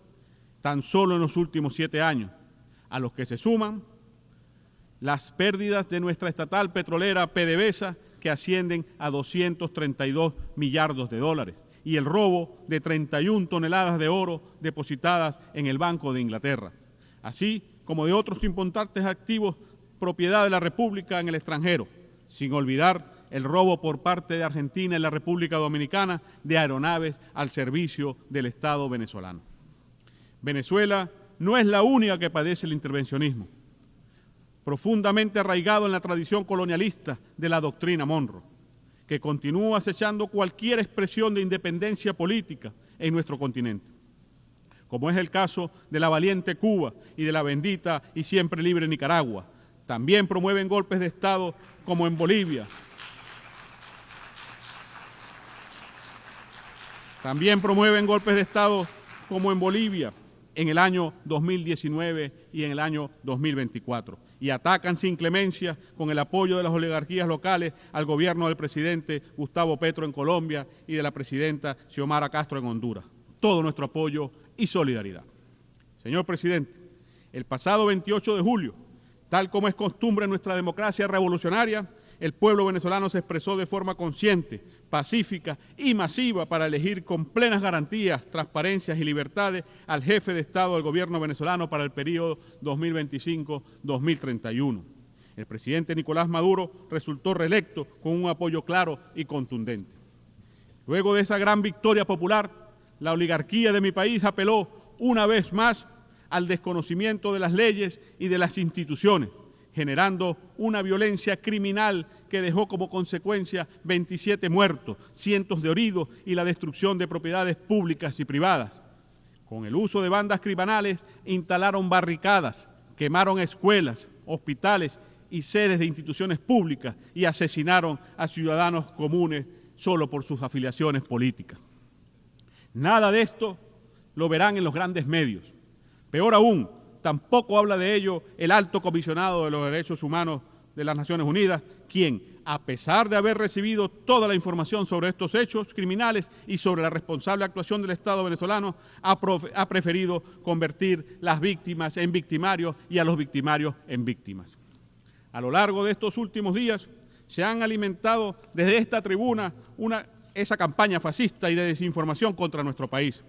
tan solo en los últimos 7 años, a los que se suman las pérdidas de nuestra estatal petrolera PDVSA, que ascienden a 232 millardos de dólares, y el robo de 31 toneladas de oro depositadas en el Banco de Inglaterra, así como de otros importantes activos propiedad de la República en el extranjero, sin olvidar el robo por parte de Argentina y la República Dominicana de aeronaves al servicio del Estado venezolano. Venezuela no es la única que padece el intervencionismo, profundamente arraigado en la tradición colonialista de la doctrina Monroe, que continúa acechando cualquier expresión de independencia política en nuestro continente, como es el caso de la valiente Cuba y de la bendita y siempre libre Nicaragua. También promueven golpes de Estado como en Bolivia. También promueven golpes de Estado como en Bolivia en el año 2019 y en el año 2024. Y atacan sin clemencia, con el apoyo de las oligarquías locales, al gobierno del presidente Gustavo Petro en Colombia y de la presidenta Xiomara Castro en Honduras. Todo nuestro apoyo y solidaridad. Señor presidente, el pasado 28 de julio, tal como es costumbre en nuestra democracia revolucionaria, el pueblo venezolano se expresó de forma consciente, pacífica y masiva para elegir con plenas garantías, transparencias y libertades al jefe de Estado del gobierno venezolano para el periodo 2025-2031. El presidente Nicolás Maduro resultó reelecto con un apoyo claro y contundente. Luego de esa gran victoria popular, la oligarquía de mi país apeló una vez más al desconocimiento de las leyes y de las instituciones, generando una violencia criminal que dejó como consecuencia 27 muertos, cientos de heridos y la destrucción de propiedades públicas y privadas. Con el uso de bandas criminales instalaron barricadas, quemaron escuelas, hospitales y sedes de instituciones públicas y asesinaron a ciudadanos comunes solo por sus afiliaciones políticas. Nada de esto lo verán en los grandes medios. Peor aún, tampoco habla de ello el alto comisionado de los derechos humanos de las Naciones Unidas, quien, a pesar de haber recibido toda la información sobre estos hechos criminales y sobre la responsable actuación del Estado venezolano, ha preferido convertir las víctimas en victimarios y a los victimarios en víctimas. A lo largo de estos últimos días se han alimentado desde esta tribuna esa campaña fascista y de desinformación contra nuestro país.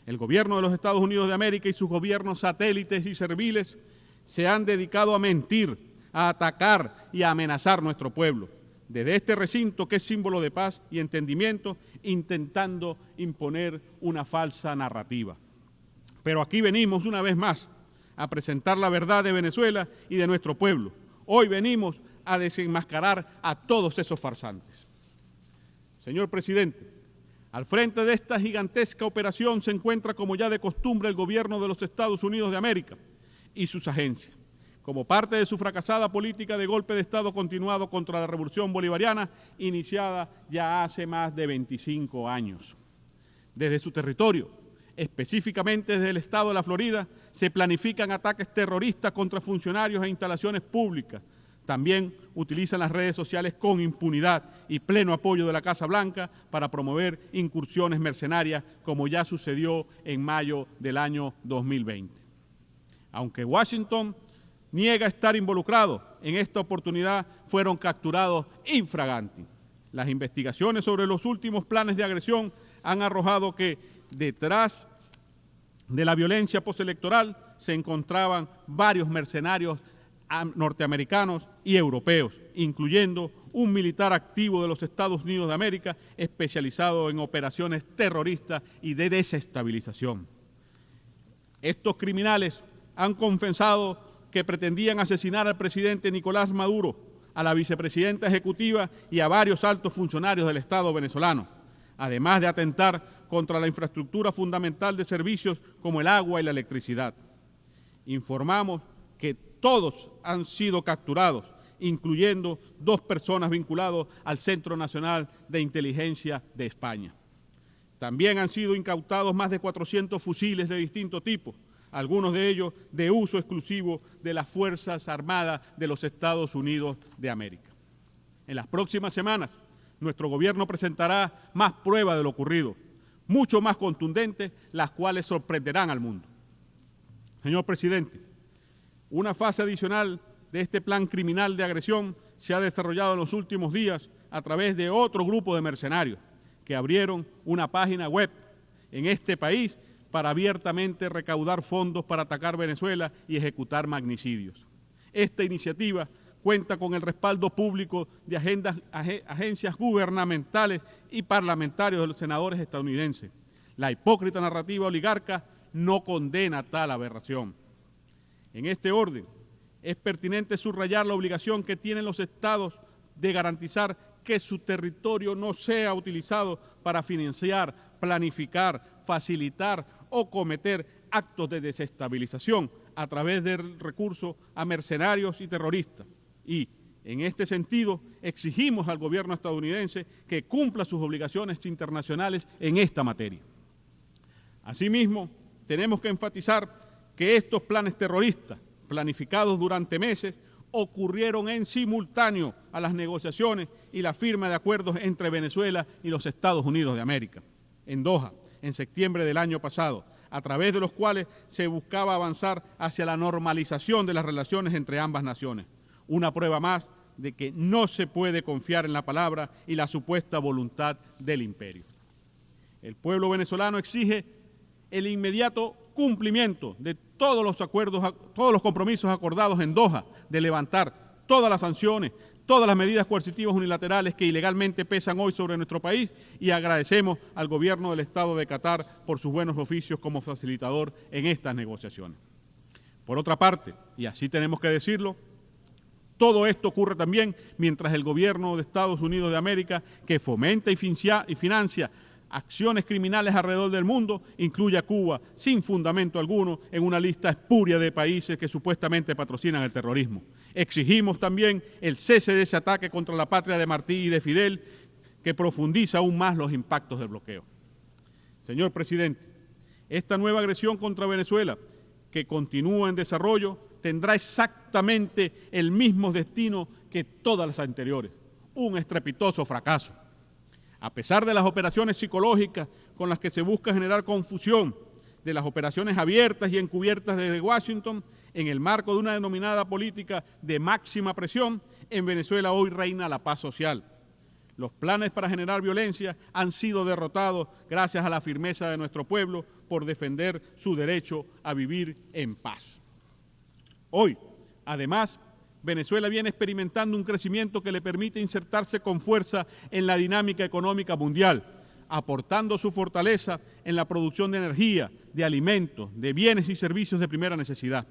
El gobierno de los Estados Unidos de América y sus gobiernos satélites y serviles se han dedicado a mentir, a atacar y a amenazar nuestro pueblo, desde este recinto que es símbolo de paz y entendimiento, intentando imponer una falsa narrativa. Pero aquí venimos una vez más a presentar la verdad de Venezuela y de nuestro pueblo. Hoy venimos a desenmascarar a todos esos farsantes. Señor presidente, al frente de esta gigantesca operación se encuentra, como ya de costumbre, el gobierno de los Estados Unidos de América y sus agencias, como parte de su fracasada política de golpe de Estado continuado contra la revolución bolivariana, iniciada ya hace más de 25 años. Desde su territorio, específicamente desde el estado de la Florida, se planifican ataques terroristas contra funcionarios e instalaciones públicas. También utilizan las redes sociales con impunidad y pleno apoyo de la Casa Blanca para promover incursiones mercenarias, como ya sucedió en mayo del año 2020. Aunque Washington niega estar involucrado, en esta oportunidad fueron capturados infraganti. Las investigaciones sobre los últimos planes de agresión han arrojado que detrás de la violencia postelectoral se encontraban varios mercenarios norteamericanos y europeos, incluyendo un militar activo de los Estados Unidos de América especializado en operaciones terroristas y de desestabilización. Estos criminales han confesado que pretendían asesinar al presidente Nicolás Maduro, a la vicepresidenta ejecutiva y a varios altos funcionarios del Estado venezolano, además de atentar contra la infraestructura fundamental de servicios como el agua y la electricidad. Informamos que todos han sido capturados, incluyendo 2 personas vinculadas al Centro Nacional de Inteligencia de España. También han sido incautados más de 400 fusiles de distinto tipo, algunos de ellos de uso exclusivo de las Fuerzas Armadas de los Estados Unidos de América. En las próximas semanas, nuestro gobierno presentará más pruebas de lo ocurrido, mucho más contundentes, las cuales sorprenderán al mundo. Señor presidente, una fase adicional de este plan criminal de agresión se ha desarrollado en los últimos días a través de otro grupo de mercenarios que abrieron una página web en este país para abiertamente recaudar fondos para atacar Venezuela y ejecutar magnicidios. Esta iniciativa cuenta con el respaldo público de agencias gubernamentales y parlamentarios de los senadores estadounidenses. La hipócrita narrativa oligarca no condena tal aberración. En este orden, es pertinente subrayar la obligación que tienen los estados de garantizar que su territorio no sea utilizado para financiar, planificar, facilitar o cometer actos de desestabilización a través del recurso a mercenarios y terroristas. Y, en este sentido, exigimos al gobierno estadounidense que cumpla sus obligaciones internacionales en esta materia. Asimismo, tenemos que enfatizar que estos planes terroristas, planificados durante meses, ocurrieron en simultáneo a las negociaciones y la firma de acuerdos entre Venezuela y los Estados Unidos de América, en Doha, en septiembre del año pasado, a través de los cuales se buscaba avanzar hacia la normalización de las relaciones entre ambas naciones. Una prueba más de que no se puede confiar en la palabra y la supuesta voluntad del imperio. El pueblo venezolano exige el inmediato cumplimiento de todos los acuerdos, todos los compromisos acordados en Doha, de levantar todas las sanciones, todas las medidas coercitivas unilaterales que ilegalmente pesan hoy sobre nuestro país, y agradecemos al gobierno del Estado de Qatar por sus buenos oficios como facilitador en estas negociaciones. Por otra parte, y así tenemos que decirlo, todo esto ocurre también mientras el gobierno de Estados Unidos de América, que fomenta y financia acciones criminales alrededor del mundo, incluye a Cuba sin fundamento alguno en una lista espuria de países que supuestamente patrocinan el terrorismo. Exigimos también el cese de ese ataque contra la patria de Martí y de Fidel, que profundiza aún más los impactos del bloqueo. Señor presidente, esta nueva agresión contra Venezuela, que continúa en desarrollo, tendrá exactamente el mismo destino que todas las anteriores: un estrepitoso fracaso. A pesar de las operaciones psicológicas con las que se busca generar confusión, de las operaciones abiertas y encubiertas desde Washington, en el marco de una denominada política de máxima presión, en Venezuela hoy reina la paz social. Los planes para generar violencia han sido derrotados gracias a la firmeza de nuestro pueblo por defender su derecho a vivir en paz. Hoy, además, Venezuela viene experimentando un crecimiento que le permite insertarse con fuerza en la dinámica económica mundial, aportando su fortaleza en la producción de energía, de alimentos, de bienes y servicios de primera necesidad.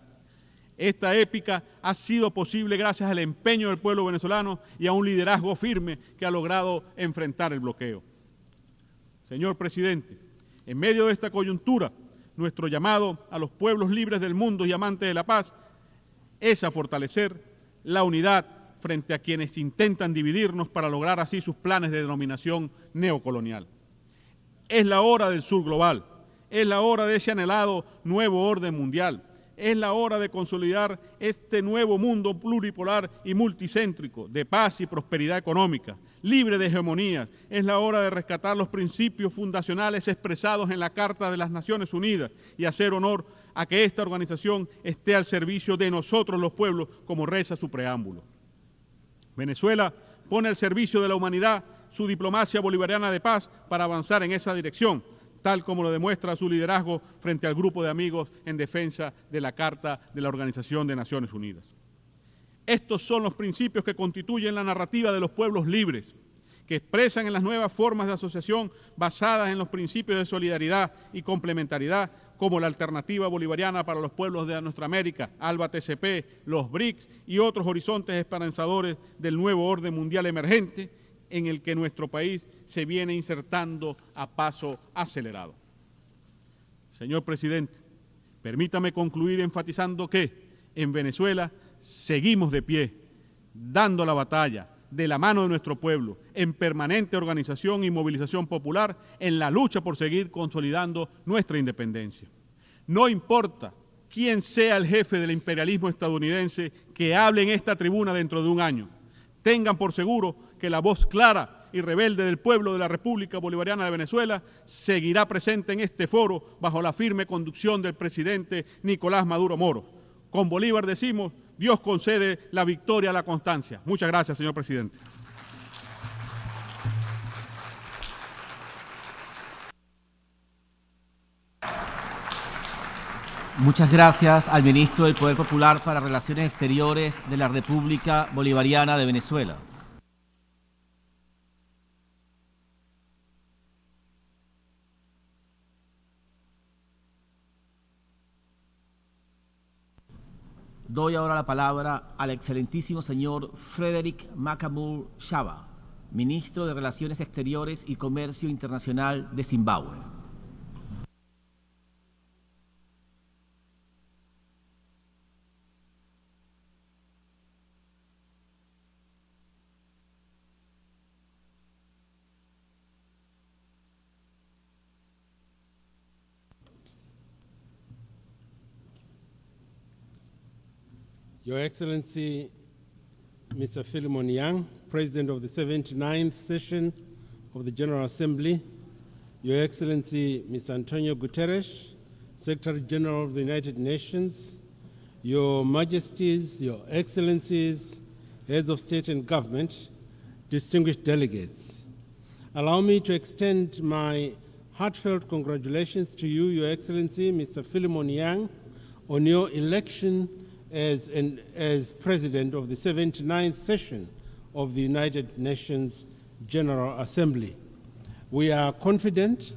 Esta épica ha sido posible gracias al empeño del pueblo venezolano y a un liderazgo firme que ha logrado enfrentar el bloqueo. Señor presidente, en medio de esta coyuntura, nuestro llamado a los pueblos libres del mundo y amantes de la paz es a fortalecer la unidad frente a quienes intentan dividirnos para lograr así sus planes de denominación neocolonial. Es la hora del sur global, es la hora de ese anhelado nuevo orden mundial, es la hora de consolidar este nuevo mundo pluripolar y multicéntrico de paz y prosperidad económica, libre de hegemonías. Es la hora de rescatar los principios fundacionales expresados en la Carta de las Naciones Unidas y hacer honor a que esta organización esté al servicio de nosotros los pueblos, como reza su preámbulo. Venezuela pone al servicio de la humanidad su diplomacia bolivariana de paz para avanzar en esa dirección, tal como lo demuestra su liderazgo frente al grupo de amigos en defensa de la Carta de la Organización de Naciones Unidas. Estos son los principios que constituyen la narrativa de los pueblos libres, que expresan en las nuevas formas de asociación basadas en los principios de solidaridad y complementariedad, como la alternativa bolivariana para los pueblos de nuestra América, ALBA-TCP, los BRICS y otros horizontes esperanzadores del nuevo orden mundial emergente en el que nuestro país se viene insertando a paso acelerado. Señor presidente, permítame concluir enfatizando que en Venezuela seguimos de pie, dando la batalla de la mano de nuestro pueblo, en permanente organización y movilización popular, en la lucha por seguir consolidando nuestra independencia. No importa quién sea el jefe del imperialismo estadounidense que hable en esta tribuna dentro de un año, tengan por seguro que la voz clara y rebelde del pueblo de la República Bolivariana de Venezuela seguirá presente en este foro bajo la firme conducción del presidente Nicolás Maduro Moro. Con Bolívar decimos: Dios concede la victoria a la constancia. Muchas gracias, señor presidente. Muchas gracias al ministro del Poder Popular para Relaciones Exteriores de la República Bolivariana de Venezuela. Doy ahora la palabra al excelentísimo señor Frederick Makamur Shaba, ministro de Relaciones Exteriores y Comercio Internacional de Zimbabue. Your Excellency, Mr. Philemon Yang, President of the 79th session of the General Assembly, Your Excellency, Mr. Antonio Guterres, Secretary General of the United Nations, Your Majesties, Your Excellencies, Heads of State and Government, distinguished delegates. Allow me to extend my heartfelt congratulations to you, Your Excellency, Mr. Philemon Yang, on your election as President of the 79th session of the United Nations General Assembly. We are confident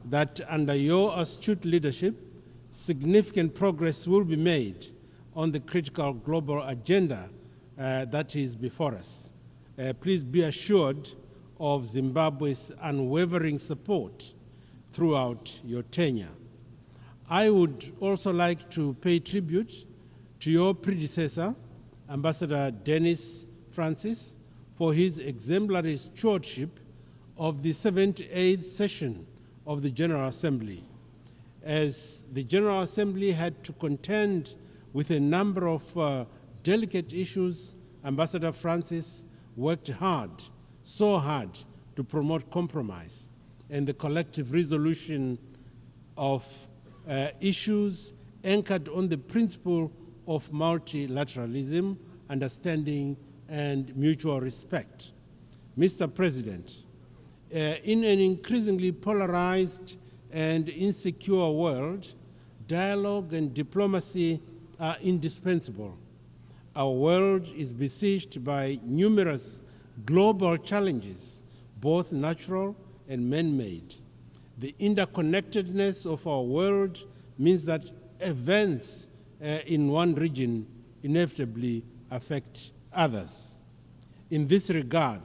that under your astute leadership, significant progress will be made on the critical global agenda that is before us. Please be assured of Zimbabwe's unwavering support throughout your tenure. I would also like to pay tribute to your predecessor, Ambassador Dennis Francis, for his exemplary stewardship of the 78th session of the General Assembly. As the General Assembly had to contend with a number of delicate issues, Ambassador Francis worked hard so hard to promote compromise and the collective resolution of issues anchored on the principle of multilateralism, understanding, and mutual respect. Mr. President, in an increasingly polarized and insecure world, dialogue and diplomacy are indispensable. Our world is besieged by numerous global challenges, both natural and man-made. The interconnectedness of our world means that events in one region inevitably affect others. In this regard,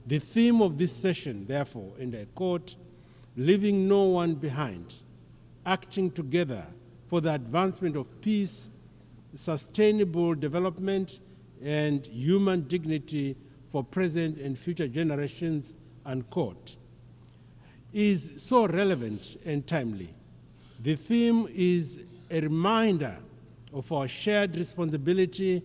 the theme of this session, therefore, and I quote, leaving no one behind, acting together for the advancement of peace, sustainable development, and human dignity for present and future generations, unquote, is so relevant and timely. The theme is a reminder of our shared responsibility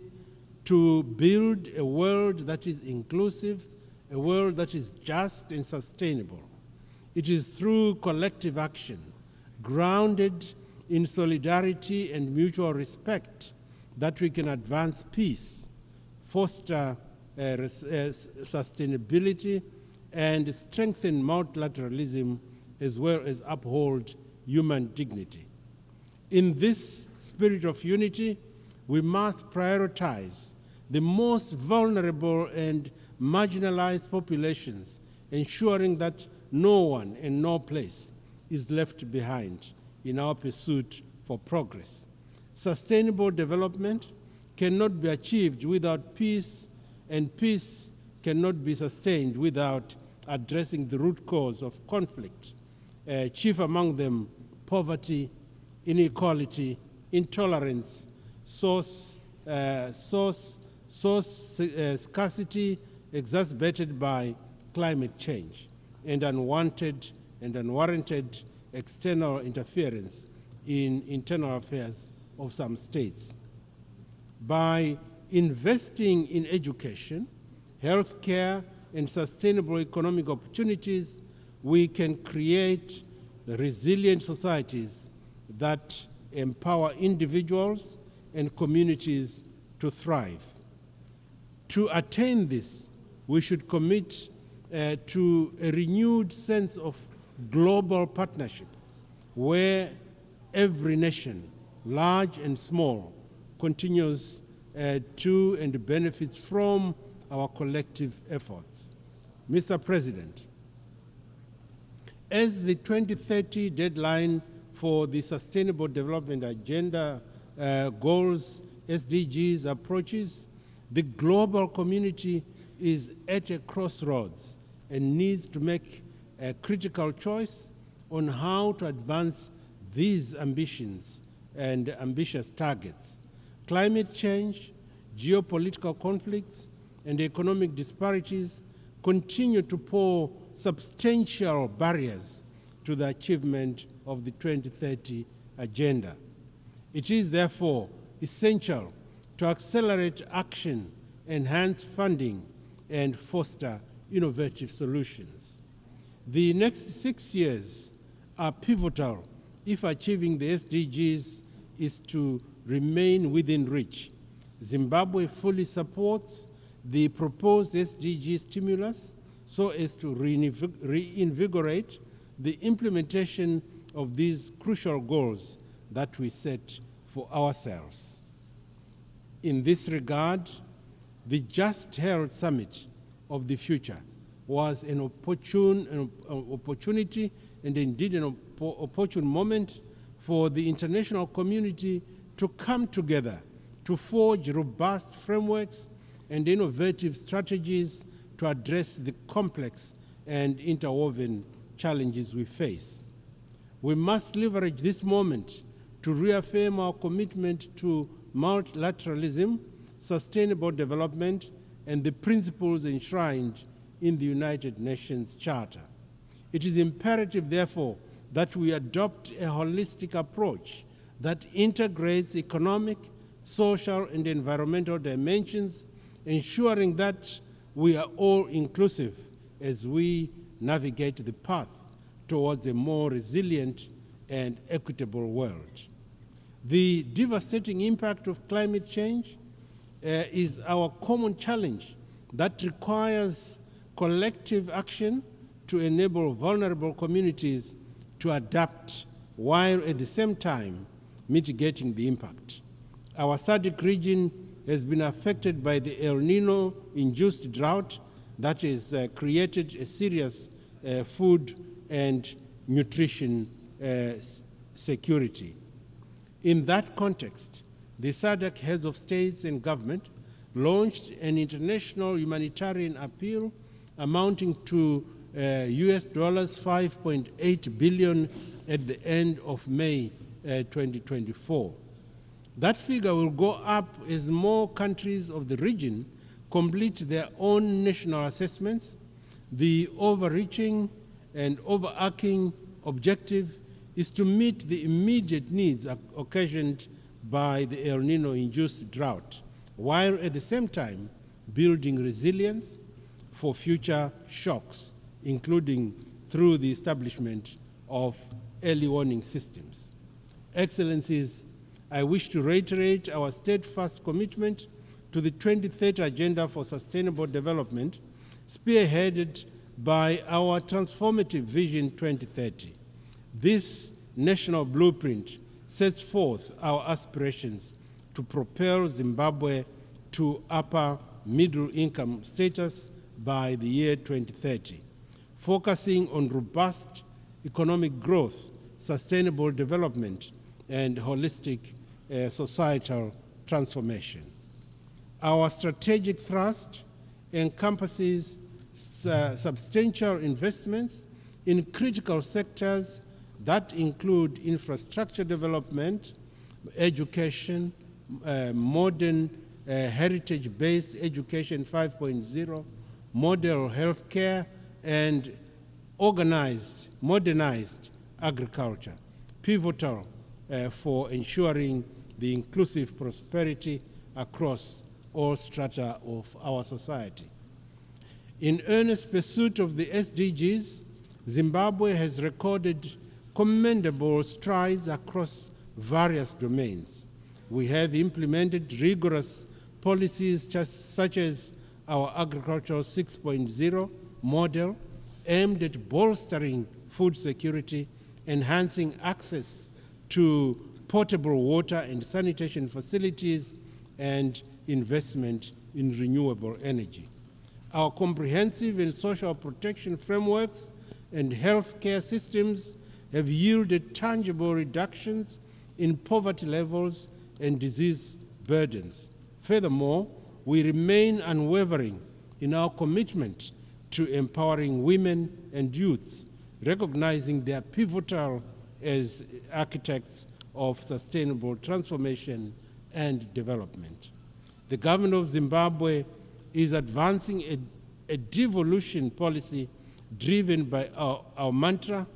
to build a world that is inclusive, a world that is just and sustainable. It is through collective action, grounded in solidarity and mutual respect, that we can advance peace, foster sustainability, and strengthen multilateralism, as well as uphold human dignity. In this spirit of unity, we must prioritize the most vulnerable and marginalized populations, ensuring that no one and no place is left behind in our pursuit for progress. Sustainable development cannot be achieved without peace, and peace cannot be sustained without addressing the root cause of conflict, chief among them poverty, inequality, intolerance, scarcity exacerbated by climate change, and unwanted and unwarranted external interference in internal affairs of some states. By investing in education, healthcare, and sustainable economic opportunities, we can create resilient societies that empower individuals and communities to thrive. To attain this, we should commit to a renewed sense of global partnership, where every nation, large and small, continues to and benefits from our collective efforts. Mr. President, as the 2030 deadline for the Sustainable Development Agenda goals, SDGs, approaches, the global community is at a crossroads and needs to make a critical choice on how to advance these ambitions and ambitious targets. Climate change, geopolitical conflicts, and economic disparities continue to pose substantial barriers to the achievement of the 2030 agenda. It is therefore essential to accelerate action, enhance funding, and foster innovative solutions. The next 6 years are pivotal if achieving the SDGs is to remain within reach. Zimbabwe fully supports the proposed SDG stimulus so as to reinvigorate the implementation of these crucial goals that we set for ourselves. In this regard, the just held summit of the future was an opportunity and indeed an opportune moment for the international community to come together to forge robust frameworks and innovative strategies to address the complex and interwoven challenges we face. We must leverage this moment to reaffirm our commitment to multilateralism, sustainable development, and the principles enshrined in the United Nations Charter. It is imperative, therefore, that we adopt a holistic approach that integrates economic, social, and environmental dimensions, ensuring that we are all inclusive as we navigate the path towards a more resilient and equitable world. The devastating impact of climate change is our common challenge that requires collective action to enable vulnerable communities to adapt while at the same time mitigating the impact. Our SADC region has been affected by the El Nino-induced drought that has created a serious food and nutrition security. In that context, the SADC heads of states and government launched an international humanitarian appeal amounting to US $5.8 billion at the end of May 2024. That figure will go up as more countries of the region complete their own national assessments. The overreaching and overarching objective is to meet the immediate needs occasioned by the El Nino-induced drought, while at the same time building resilience for future shocks, including through the establishment of early warning systems. Excellencies, I wish to reiterate our steadfast commitment to the 2030 Agenda for Sustainable Development, spearheaded by our transformative Vision 2030. This national blueprint sets forth our aspirations to propel Zimbabwe to upper middle income status by the year 2030, focusing on robust economic growth, sustainable development, and holistic societal transformation. Our strategic thrust encompasses substantial investments in critical sectors that include infrastructure development, education, modern heritage-based education 5.0, model healthcare, and modernized agriculture, pivotal for ensuring the inclusive prosperity across all strata of our society. In earnest pursuit of the SDGs, Zimbabwe has recorded commendable strides across various domains. We have implemented rigorous policies such as our Agricultural 6.0 model aimed at bolstering food security, enhancing access to potable water and sanitation facilities, and investment in renewable energy. Our comprehensive and social protection frameworks and healthcare systems have yielded tangible reductions in poverty levels and disease burdens. Furthermore, we remain unwavering in our commitment to empowering women and youths, recognizing their pivotal as architects of sustainable transformation and development. The government of Zimbabwe is advancing a devolution policy driven by our mantra,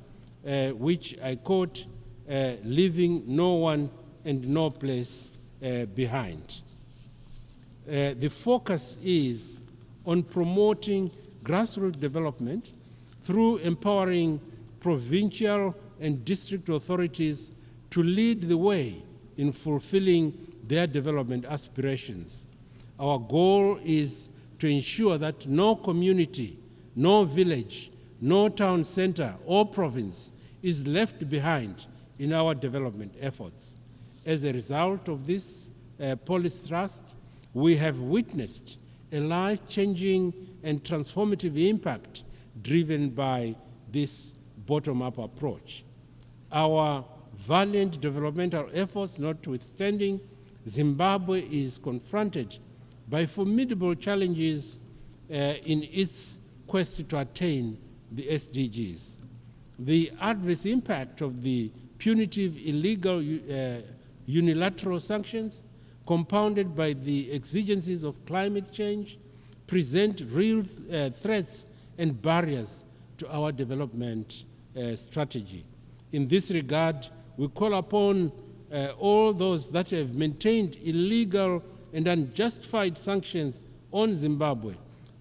which I quote, leaving no one and no place behind. The focus is on promoting grassroots development through empowering provincial and district authorities to lead the way in fulfilling their development aspirations. Our goal is to ensure that no community, no village, no town center or province is left behind in our development efforts. As a result of this policy thrust, we have witnessed a life-changing and transformative impact driven by this bottom-up approach. Our valiant developmental efforts notwithstanding, Zimbabwe is confronted by formidable challenges in its quest to attain the SDGs. The adverse impact of the punitive, illegal, unilateral sanctions, compounded by the exigencies of climate change, present real threats and barriers to our development strategy. In this regard, we call upon all those that have maintained illegal and unjustified sanctions on Zimbabwe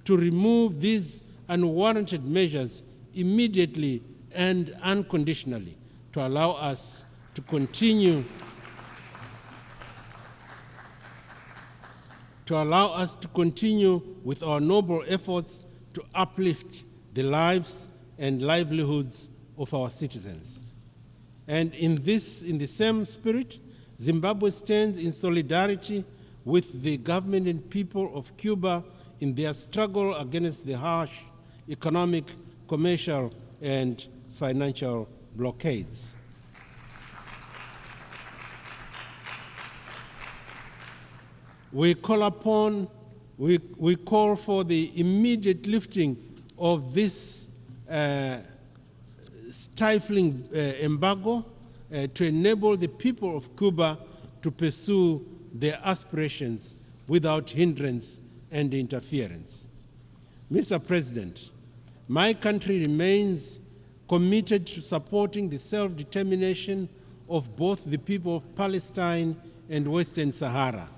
to remove these unwarranted measures immediately and unconditionally to allow us to continue with our noble efforts to uplift the lives and livelihoods of our citizens. And in the same spirit, Zimbabwe stands in solidarity with the government and people of Cuba in their struggle against the harsh economic, commercial, and financial blockades. We call for the immediate lifting of this stifling embargo to enable the people of Cuba to pursue their aspirations without hindrance and interference. Mr. President, my country remains committed to supporting the self-determination of both the people of Palestine and Western Sahara.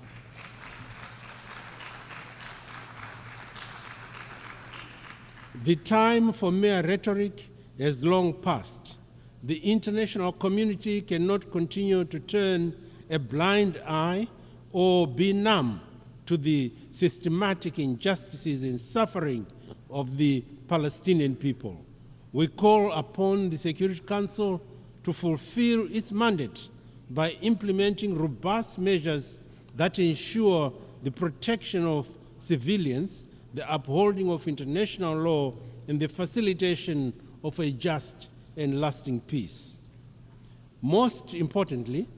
The time for mere rhetoric has long passed. The international community cannot continue to turn a blind eye or be numb to the systematic injustices and suffering of the Palestinian people. We call upon the Security Council to fulfill its mandate by implementing robust measures that ensure the protection of civilians, the upholding of international law, and the facilitation of a just and lasting peace. Most importantly,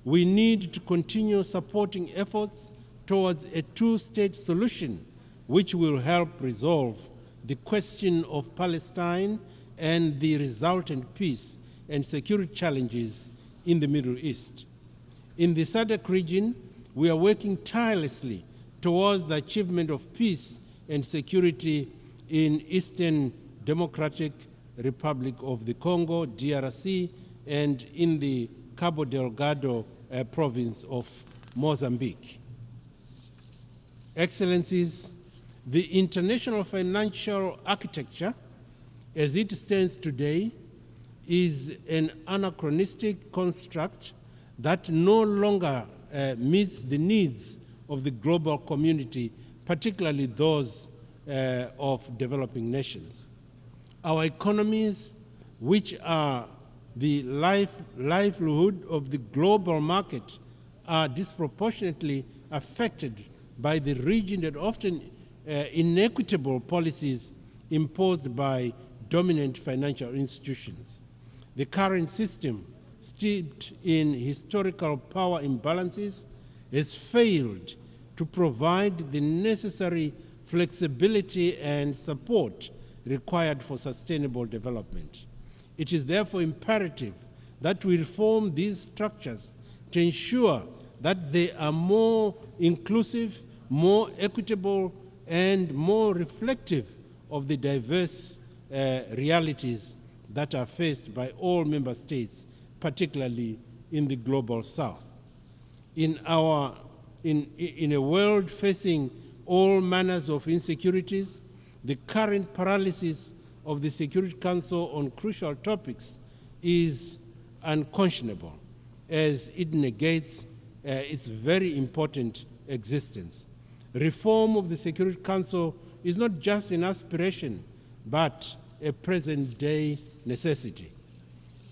we need to continue supporting efforts towards a two-state solution which will help resolve the question of Palestine and the resultant peace and security challenges in the Middle East. In the SADC region, we are working tirelessly towards the achievement of peace and security in Eastern Democratic Republic of the Congo, DRC, and in the Cabo Delgado province of Mozambique. Excellencies, the international financial architecture as it stands today is an anachronistic construct that no longer meets the needs of the global community, particularly those of developing nations. Our economies, which are the livelihood of the global market, are disproportionately affected by the rigid and often inequitable policies imposed by dominant financial institutions. The current system, steeped in historical power imbalances, has failed to provide the necessary flexibility and support required for sustainable development. It is therefore imperative that we reform these structures to ensure that they are more inclusive, more equitable, and more reflective of the diverse realities that are faced by all member states, particularly in the global south. In a world facing all manners of insecurities, the current paralysis of the Security Council on crucial topics is unconscionable, as it negates its very important existence. Reform of the Security Council is not just an aspiration, but a present-day necessity.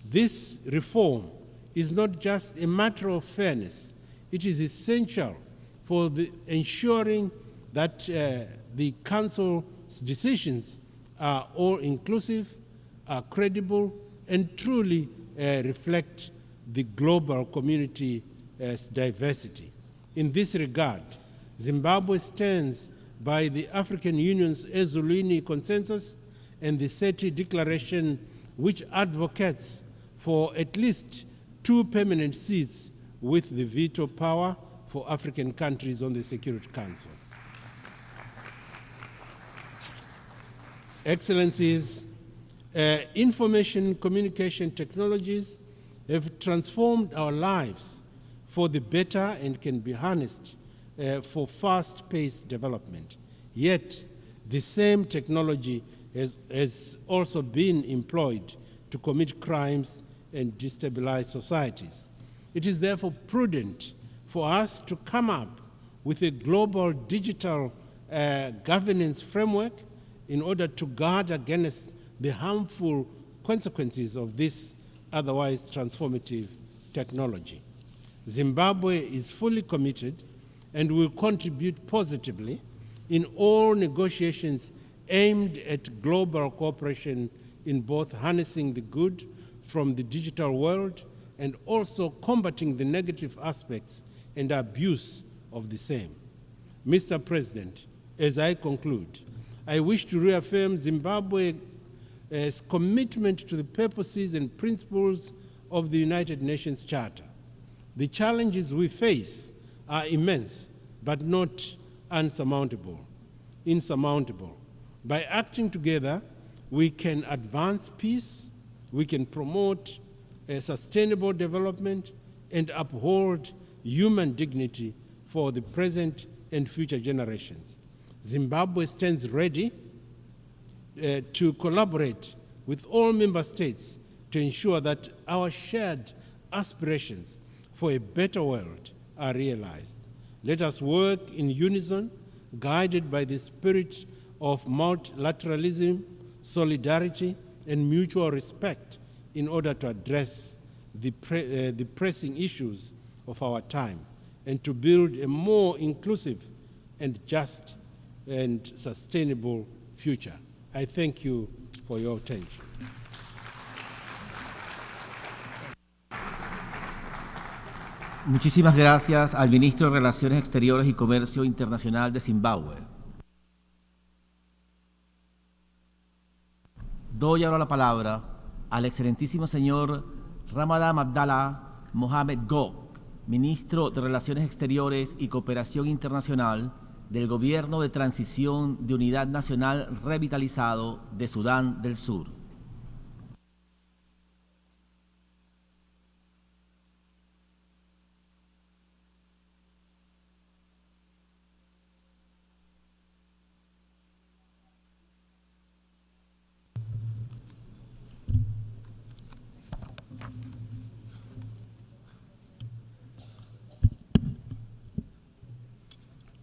This reform is not just a matter of fairness. It is essential for ensuring that the Council's decisions are all-inclusive, are credible, and truly reflect the global community's diversity. In this regard, Zimbabwe stands by the African Union's Ezulwini Consensus and the SETI Declaration, which advocates for at least 2 permanent seats with the veto power for African countries on the Security Council. Excellencies, information communication technologies have transformed our lives for the better and can be harnessed for fast-paced development. Yet, the same technology has also been employed to commit crimes and destabilize societies. It is therefore prudent for us to come up with a global digital governance framework in order to guard against the harmful consequences of this otherwise transformative technology. Zimbabwe is fully committed and will contribute positively in all negotiations aimed at global cooperation in both harnessing the good from the digital world and also combating the negative aspects and abuse of the same. Mr. President, as I conclude, I wish to reaffirm Zimbabwe's commitment to the purposes and principles of the United Nations Charter. The challenges we face are immense, but not insurmountable. By acting together, we can advance peace, we can promote sustainable development, and uphold human dignity for the present and future generations. Zimbabwe stands ready to collaborate with all member states to ensure that our shared aspirations for a better world are realized. Let us work in unison, guided by the spirit of multilateralism, solidarity, and mutual respect in order to address the pressing issues of our time and to build a more inclusive and just and sustainable future. I thank you for your attention. Muchísimas gracias al Ministro de Relaciones Exteriores y Comercio Internacional de Zimbabue. Doy ahora la palabra al excelentísimo señor Ramadan Abdallah Mohamed Gok, Ministro de Relaciones Exteriores y Cooperación Internacional del Gobierno de Transición de Unidad Nacional Revitalizado de Sudán del Sur.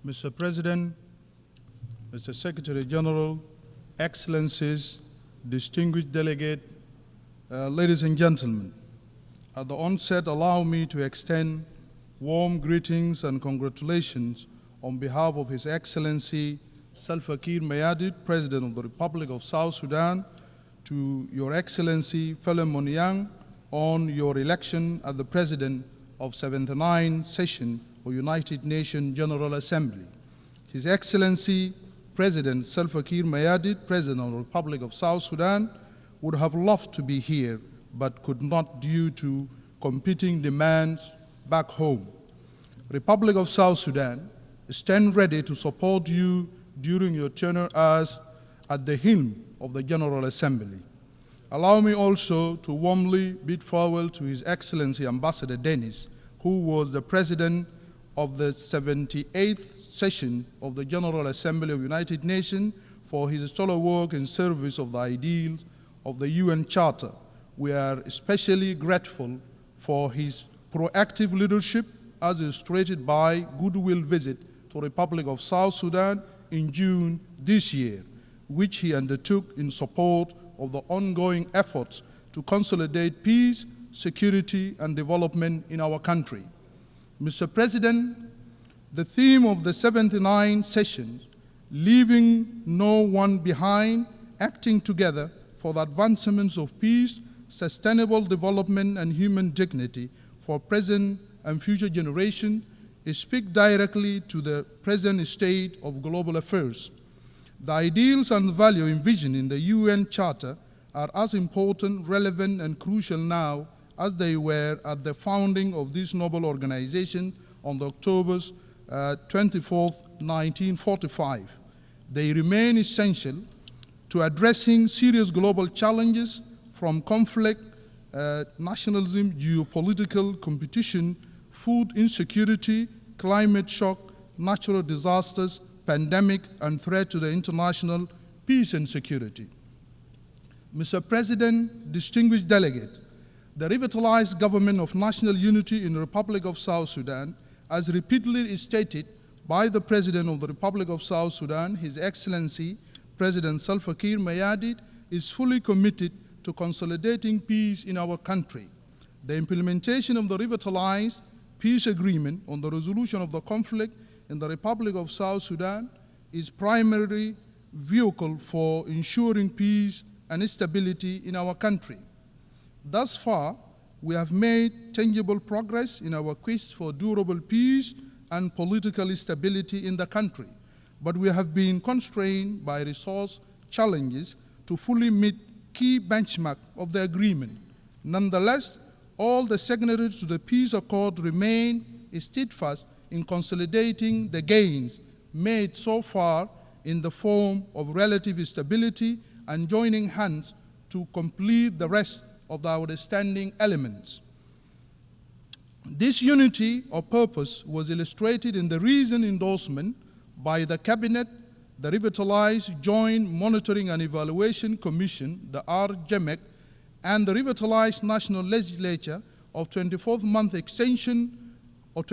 Mr. President, Mr. Secretary General, Excellencies, distinguished delegate, ladies and gentlemen, at the onset, allow me to extend warm greetings and congratulations on behalf of His Excellency Salva Kiir Mayardit, President of the Republic of South Sudan, to Your Excellency Philemon Yang on your election as the President of 79th Session of United Nations General Assembly. His Excellency President Salva Kiir Mayardit, President of the Republic of South Sudan, would have loved to be here but could not due to competing demands back home. Republic of South Sudan stand ready to support you during your tenure as at the helm of the General Assembly. Allow me also to warmly bid farewell to His Excellency Ambassador Dennis, who was the President of the 78th Session of the General Assembly of United Nations for his stellar work in service of the ideals of the UN Charter. We are especially grateful for his proactive leadership as illustrated by goodwill visit to the Republic of South Sudan in June this year, which he undertook in support of the ongoing efforts to consolidate peace, security, and development in our country. Mr. President, the theme of the 79th session, leaving no one behind, acting together for the advancements of peace, sustainable development, and human dignity for present and future generations, speak directly to the present state of global affairs. The ideals and values envisioned in the UN Charter are as important, relevant, and crucial now as they were at the founding of this noble organization on October 24, 1945. They remain essential to addressing serious global challenges from conflict, nationalism, geopolitical competition, food insecurity, climate shock, natural disasters, pandemic and threat to the international peace and security. Mr. President, distinguished delegate, the revitalized government of national unity in the Republic of South Sudan, as repeatedly stated by the President of the Republic of South Sudan, His Excellency President Salva Kiir Mayardit, is fully committed to consolidating peace in our country. The implementation of the revitalized peace agreement on the resolution of the conflict in the Republic of South Sudan is primary vehicle for ensuring peace and stability in our country. Thus far, we have made tangible progress in our quest for durable peace and political stability in the country, but we have been constrained by resource challenges to fully meet key benchmarks of the agreement. Nonetheless, all the signatories to the peace accord remain steadfast in consolidating the gains made so far in the form of relative stability and joining hands to complete the rest of the outstanding elements. This unity of purpose was illustrated in the recent endorsement by the Cabinet, the Revitalized Joint Monitoring and Evaluation Commission, the RJMEC, and the Revitalized National Legislature of 24 month of extension of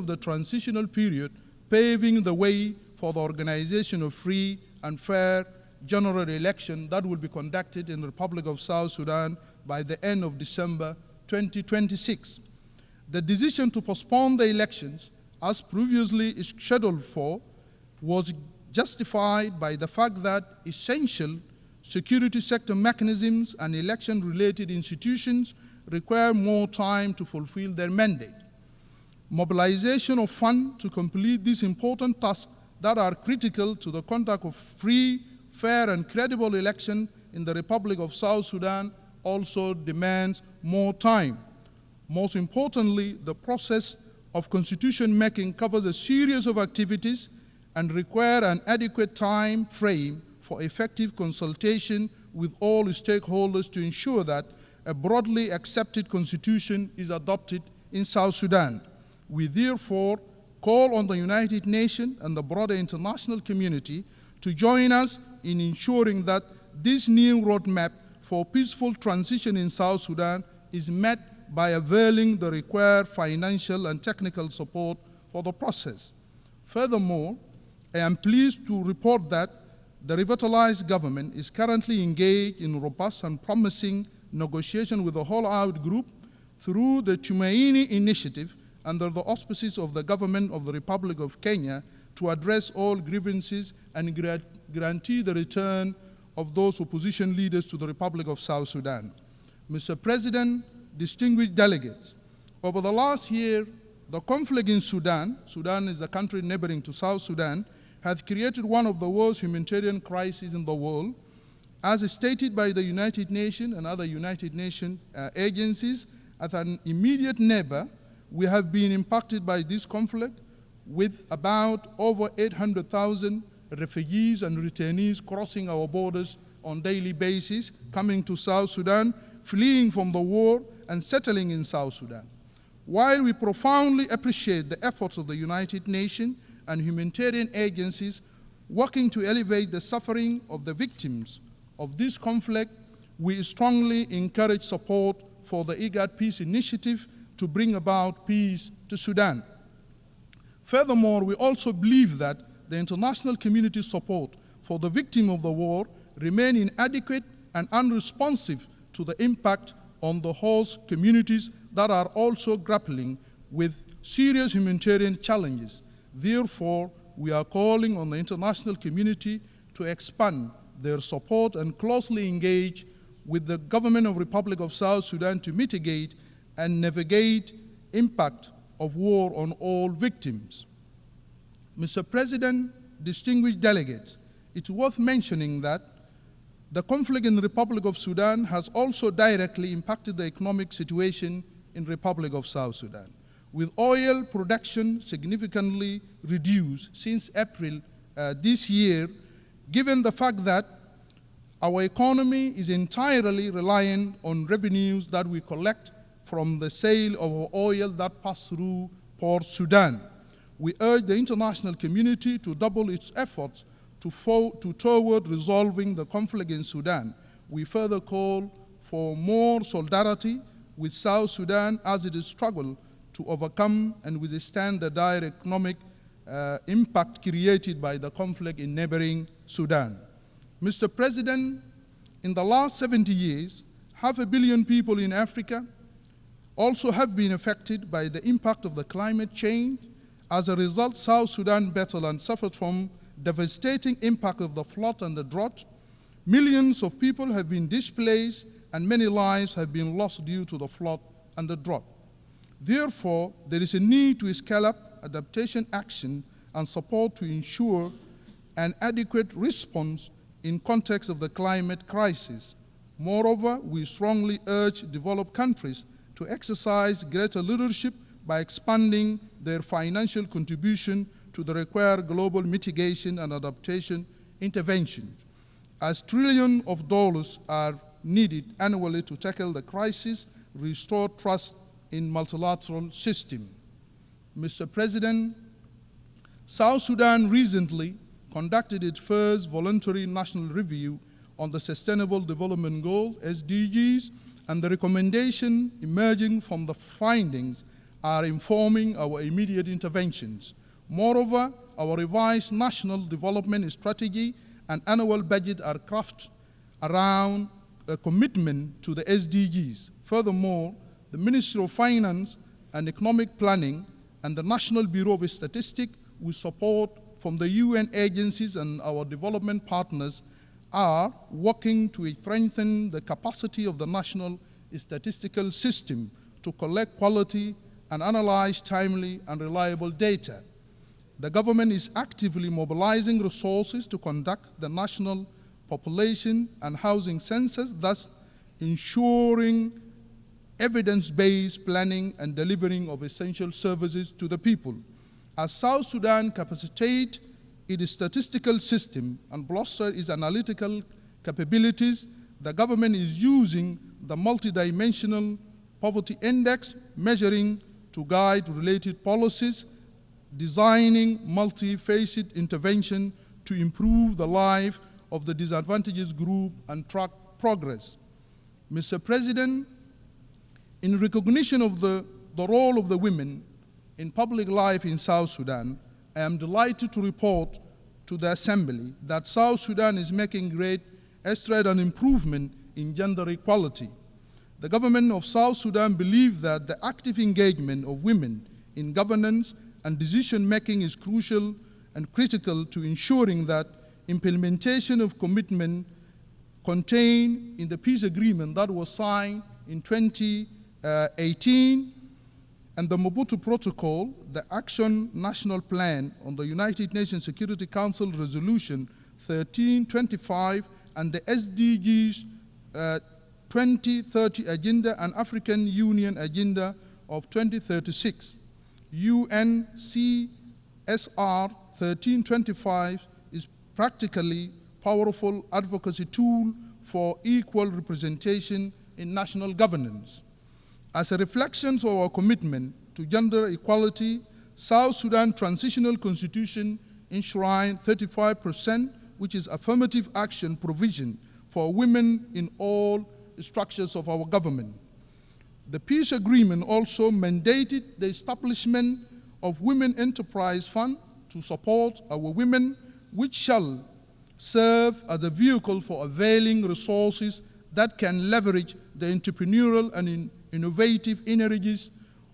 the transitional period, paving the way for the organization of free and fair general election that will be conducted in the Republic of South Sudan by the end of December 2026. The decision to postpone the elections, as previously scheduled for, was justified by the fact that essential security sector mechanisms and election-related institutions require more time to fulfill their mandate. Mobilization of funds to complete these important tasks that are critical to the conduct of free, fair, and credible election in the Republic of South Sudan also demands more time. Most importantly, the process of constitution making covers a series of activities and require an adequate time frame for effective consultation with all stakeholders to ensure that a broadly accepted constitution is adopted in South Sudan. We therefore call on the United Nations and the broader international community to join us in ensuring that this new roadmap for peaceful transition in South Sudan is met by availing the required financial and technical support for the process. Furthermore, I am pleased to report that the revitalized government is currently engaged in robust and promising negotiation with the All-Out Group through the Tumaini Initiative under the auspices of the government of the Republic of Kenya to address all grievances and guarantee the return of those opposition leaders to the Republic of South Sudan. Mr. President, distinguished delegates, over the last year, the conflict in Sudan is the country neighboring to South Sudan, has created one of the worst humanitarian crises in the world. As stated by the United Nations and other United Nations agencies, as an immediate neighbor, we have been impacted by this conflict with about over 800,000 refugees and returnees crossing our borders on a daily basis, coming to South Sudan, fleeing from the war and settling in South Sudan. While we profoundly appreciate the efforts of the United Nations and humanitarian agencies working to elevate the suffering of the victims of this conflict, we strongly encourage support for the IGAD Peace Initiative to bring about peace to Sudan. Furthermore, we also believe that the international community's support for the victim of the war remain inadequate and unresponsive to the impact on the host communities that are also grappling with serious humanitarian challenges. Therefore, we are calling on the international community to expand their support and closely engage with the government of Republic of South Sudan to mitigate and navigate impact of war on all victims. Mr. President, distinguished delegates, it's worth mentioning that the conflict in the Republic of Sudan has also directly impacted the economic situation in the Republic of South Sudan, with oil production significantly reduced since April this year, given the fact that our economy is entirely reliant on revenues that we collect from the sale of oil that pass through Port Sudan. We urge the international community to double its efforts toward resolving the conflict in Sudan. We further call for more solidarity with South Sudan as it struggles to overcome and withstand the dire economic impact created by the conflict in neighboring Sudan. Mr. President, in the last 70 years, 500 million people in Africa also have been affected by the impact of the climate change. As a result, South Sudan battled and suffered from devastating impact of the flood and the drought. Millions of people have been displaced and many lives have been lost due to the flood and the drought. Therefore, there is a need to scale up adaptation action and support to ensure an adequate response in context of the climate crisis. Moreover, we strongly urge developed countries to exercise greater leadership by expanding their financial contribution to the required global mitigation and adaptation interventions. As trillions of dollars are needed annually to tackle the crisis, restore trust in multilateral system. Mr. President, South Sudan recently conducted its first voluntary national review on the Sustainable Development Goals, SDGs, and the recommendation emerging from the findings are informing our immediate interventions. Moreover, our revised national development strategy and annual budget are crafted around a commitment to the SDGs. Furthermore, the Ministry of Finance and Economic Planning and the National Bureau of Statistics, with support from the UN agencies and our development partners, are working to strengthen the capacity of the national statistical system to collect quality and analyze timely and reliable data. The government is actively mobilizing resources to conduct the national population and housing census, thus ensuring evidence-based planning and delivering of essential services to the people. As South Sudan capacitates its statistical system and bolsters its analytical capabilities, the government is using the multidimensional poverty index measuring to guide related policies, designing multi-faceted intervention to improve the life of the disadvantaged group and track progress. Mr. President, in recognition of the role of the women in public life in South Sudan, I am delighted to report to the Assembly that South Sudan is making great strides and improvement in gender equality. The government of South Sudan believes that the active engagement of women in governance and decision-making is crucial and critical to ensuring that implementation of commitment contained in the peace agreement that was signed in 2018 and the Mobutu Protocol, the Action National Plan on the United Nations Security Council Resolution 1325 and the SDGs 2030 Agenda and African Union Agenda of 2036. UNCSR 1325 is practically powerful advocacy tool for equal representation in national governance. As a reflection of our commitment to gender equality, South Sudan Transitional Constitution enshrined 35%, which is affirmative action provision for women in all structures of our government. The peace agreement also mandated the establishment of Women Enterprise Fund to support our women, which shall serve as a vehicle for availing resources that can leverage the entrepreneurial and innovative energies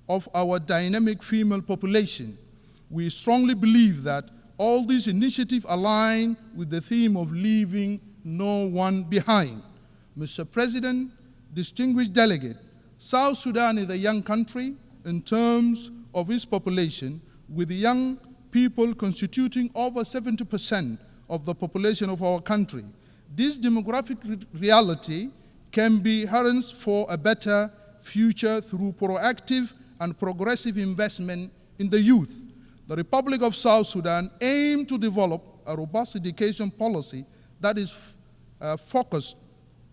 of our dynamic female population. We strongly believe that all these initiatives align with the theme of leaving no one behind. Mr. President, distinguished delegate, South Sudan is a young country in terms of its population, with young people constituting over 70% of the population of our country. This demographic reality can be harnessed for a better future through proactive and progressive investment in the youth. The Republic of South Sudan aims to develop a robust education policy that is focused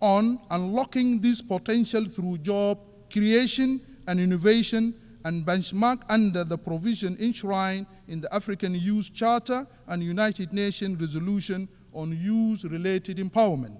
on unlocking this potential through job creation and innovation and benchmark under the provision enshrined in the African Youth Charter and United Nations Resolution on Youth-Related Empowerment.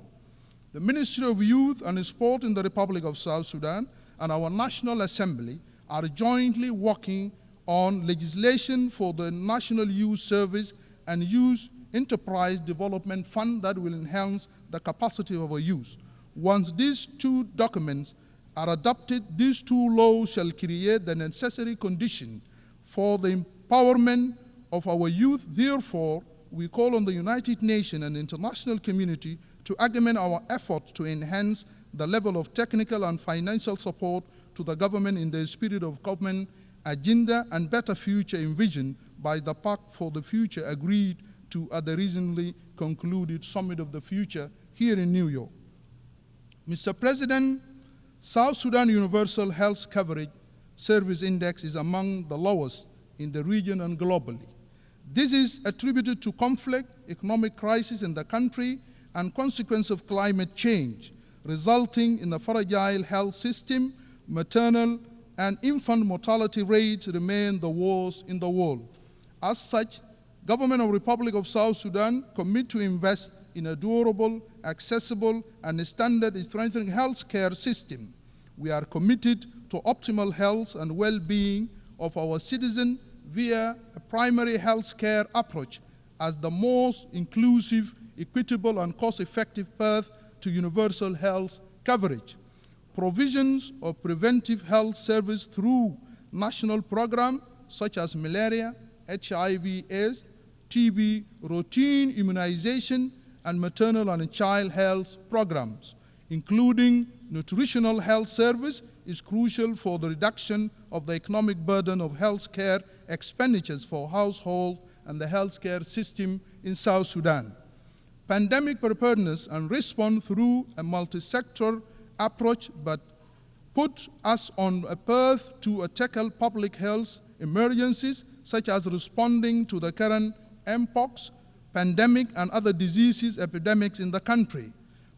The Ministry of Youth and Sport in the Republic of South Sudan and our National Assembly are jointly working on legislation for the National Youth Service and Youth Enterprise Development Fund that will enhance the capacity of our youth. Once these two documents are adopted, these two laws shall create the necessary condition for the empowerment of our youth. Therefore, we call on the United Nations and the international community to augment our efforts to enhance the level of technical and financial support to the government in the spirit of government agenda and better future envisioned by the Pact for the Future agreed to at the recently concluded Summit of the Future here in New York. Mr. President, South Sudan Universal Health Coverage Service Index is among the lowest in the region and globally. This is attributed to conflict, economic crisis in the country, and consequence of climate change, resulting in a fragile health system. Maternal and infant mortality rates remain the worst in the world. As such, Government of Republic of South Sudan commit to invest in a durable, accessible, and standard strengthening health care system. We are committed to optimal health and well-being of our citizens via a primary health care approach as the most inclusive, equitable, and cost-effective path to universal health coverage. Provisions of preventive health service through national programs such as malaria, HIV/AIDS, TB, routine immunization, and maternal and child health programs, including nutritional health service, is crucial for the reduction of the economic burden of health care expenditures for households and the health care system in South Sudan. Pandemic preparedness and response through a multi-sector approach but put us on a path to tackle public health emergencies such as responding to the current mpox pandemic and other diseases epidemics in the country.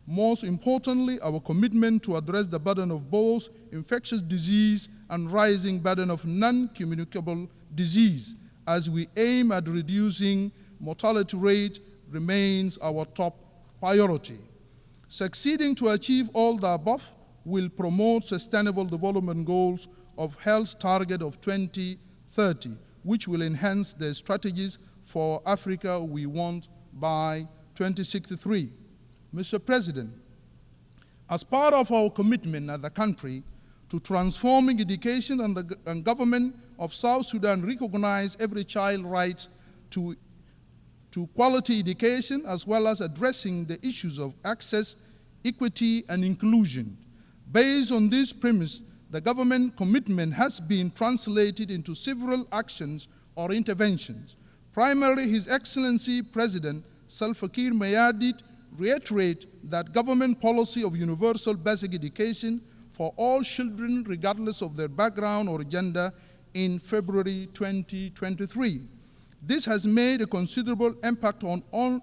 Most importantly, our commitment to address the burden of both infectious disease and rising burden of non-communicable disease as we aim at reducing mortality rate remains our top priority. Succeeding to achieve all the above will promote sustainable development goals of health target of 2030, which will enhance the strategies for Africa we want by 2063. Mr. President, as part of our commitment as a country to transforming education and government of South Sudan recognize every child's right to quality education as well as addressing the issues of access, equity, and inclusion. Based on this premise, the government commitment has been translated into several actions or interventions. Primarily, His Excellency President Salva-Kiir Mayardit reiterate that government policy of universal basic education for all children regardless of their background or gender in February 2023. This has made a considerable impact on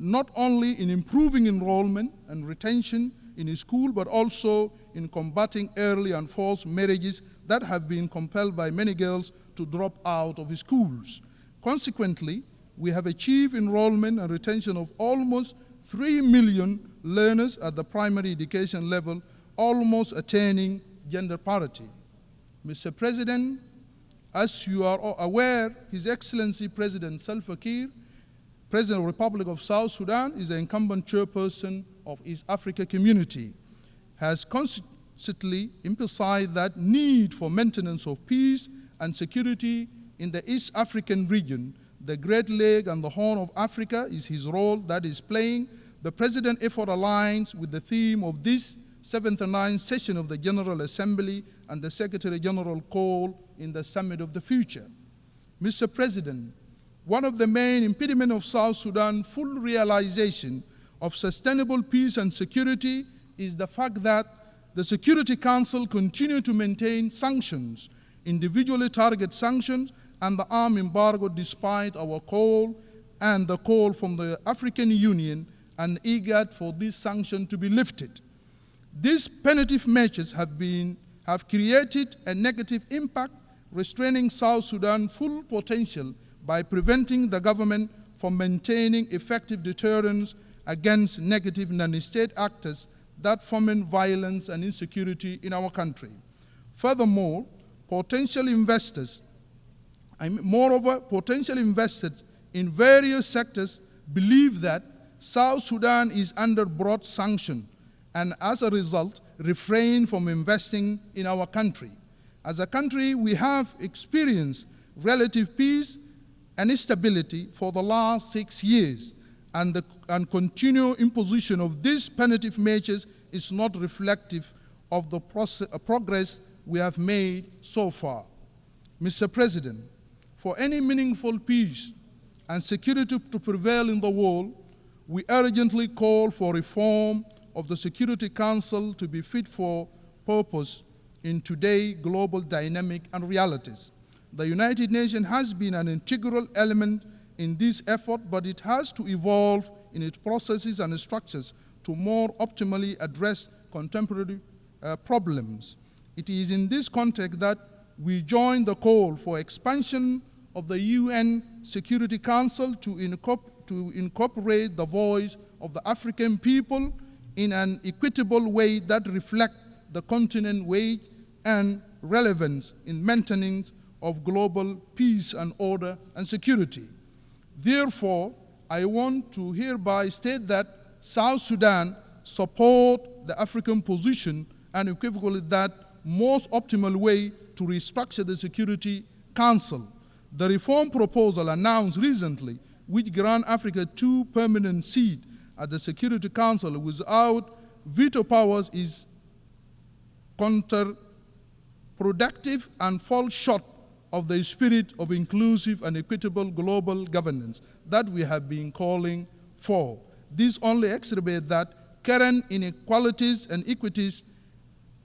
not only in improving enrollment and retention in school, but also in combating early and forced marriages that have been compelled by many girls to drop out of schools. Consequently, we have achieved enrollment and retention of almost 3 million learners at the primary education level, almost attaining gender parity. Mr. President, as you are aware, His Excellency President Salva-Kiir, President of the Republic of South Sudan, is the incumbent chairperson of East Africa Community, has consistently emphasized that need for maintenance of peace and security in the East African region. The Great Lake and the Horn of Africa is his role that is playing. The President effort aligns with the theme of this 7th and 9th session of the General Assembly and the Secretary General call in the Summit of the Future. Mr. President, one of the main impediments of South Sudan's full realization of sustainable peace and security is the fact that the Security Council continues to maintain sanctions, individually target sanctions, and the arms embargo despite our call and the call from the African Union and IGAD for this sanction to be lifted. These punitive measures have created a negative impact restraining South Sudan's full potential by preventing the government from maintaining effective deterrence against negative non-state actors that foment violence and insecurity in our country. Furthermore, potential investors in various sectors believe that South Sudan is under broad sanction and as a result refrain from investing in our country. As a country, we have experienced relative peace and stability for the last 6 years, and continued imposition of these punitive measures is not reflective of the progress we have made so far. Mr. President, for any meaningful peace and security to prevail in the world, we urgently call for reform of the Security Council to be fit for purpose in today's global dynamic and realities. The United Nations has been an integral element in this effort, but it has to evolve in its processes and structures to more optimally address contemporary problems. It is in this context that we join the call for expansion of the UN Security Council to incorporate the voice of the African people in an equitable way that reflects the continent's weight and relevance in maintaining of global peace and order and security. Therefore, I want to hereby state that South Sudan supports the African position and equivocally that most optimal way to restructure the Security Council. The reform proposal announced recently, which grants Africa 2 permanent seats at the Security Council without veto powers, is counterproductive and falls short of the spirit of inclusive and equitable global governance that we have been calling for. This only exacerbates that current inequalities and equities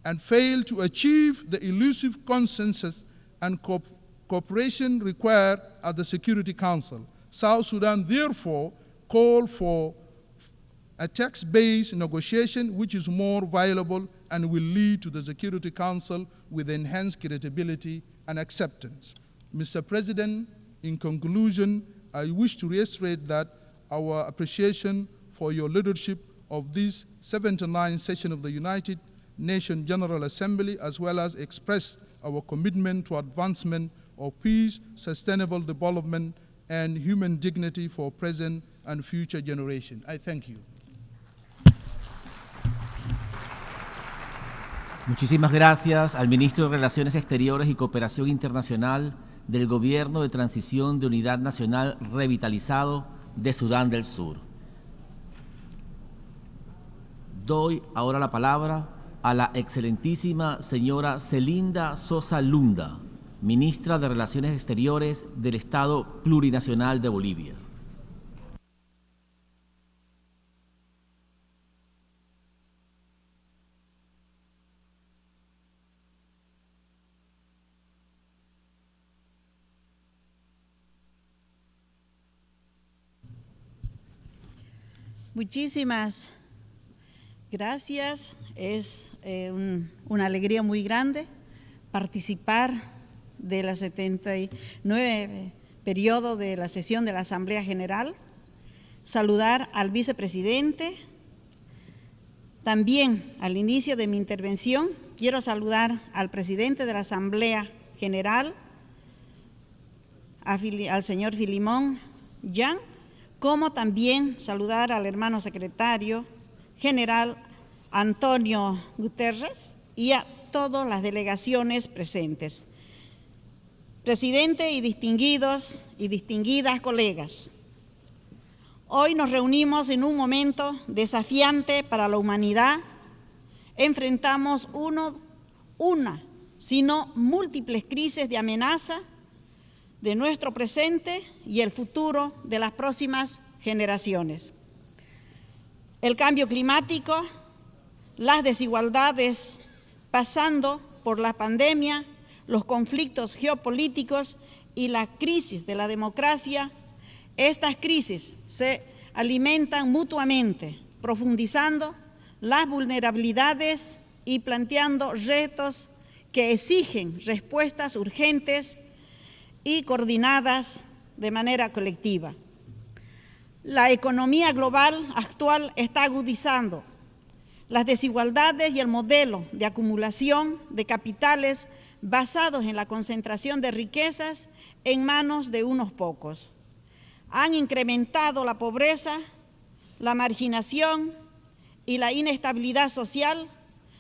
and fail to achieve the elusive consensus and cooperation required at the Security Council. South Sudan therefore called for a text-based negotiation which is more viable and will lead to the Security Council with enhanced credibility and acceptance. Mr. President, in conclusion, I wish to reiterate that our appreciation for your leadership of this 79th session of the United Nations General Assembly, as well as express our commitment to advancement of peace, sustainable development, and human dignity for present and future generations. I thank you. Muchísimas gracias al Ministro de Relaciones Exteriores y Cooperación Internacional del Gobierno de Transición de Unidad Nacional Revitalizado de Sudán del Sur. Doy ahora la palabra a la excelentísima señora Celinda Sosa Lunda, Ministra de Relaciones Exteriores del Estado Plurinacional de Bolivia. Muchísimas gracias. Es una alegría muy grande participar de la 79 periodo de la sesión de la Asamblea General, saludar al vicepresidente. También al inicio de mi intervención quiero saludar al presidente de la Asamblea General, al señor Filimón Yang, como también saludar al hermano secretario general Antonio Guterres y a todas las delegaciones presentes. Presidente y distinguidos y distinguidas colegas, hoy nos reunimos en un momento desafiante para la humanidad. Enfrentamos sino múltiples crisis de amenaza de nuestro presente y el futuro de las próximas generaciones. El cambio climático, las desigualdades, pasando por la pandemia, los conflictos geopolíticos y la crisis de la democracia, estas crisis se alimentan mutuamente, profundizando las vulnerabilidades y planteando retos que exigen respuestas urgentes y coordinadas de manera colectiva. La economía global actual está agudizando las desigualdades y el modelo de acumulación de capitales basados en la concentración de riquezas en manos de unos pocos. Han incrementado la pobreza, la marginación y la inestabilidad social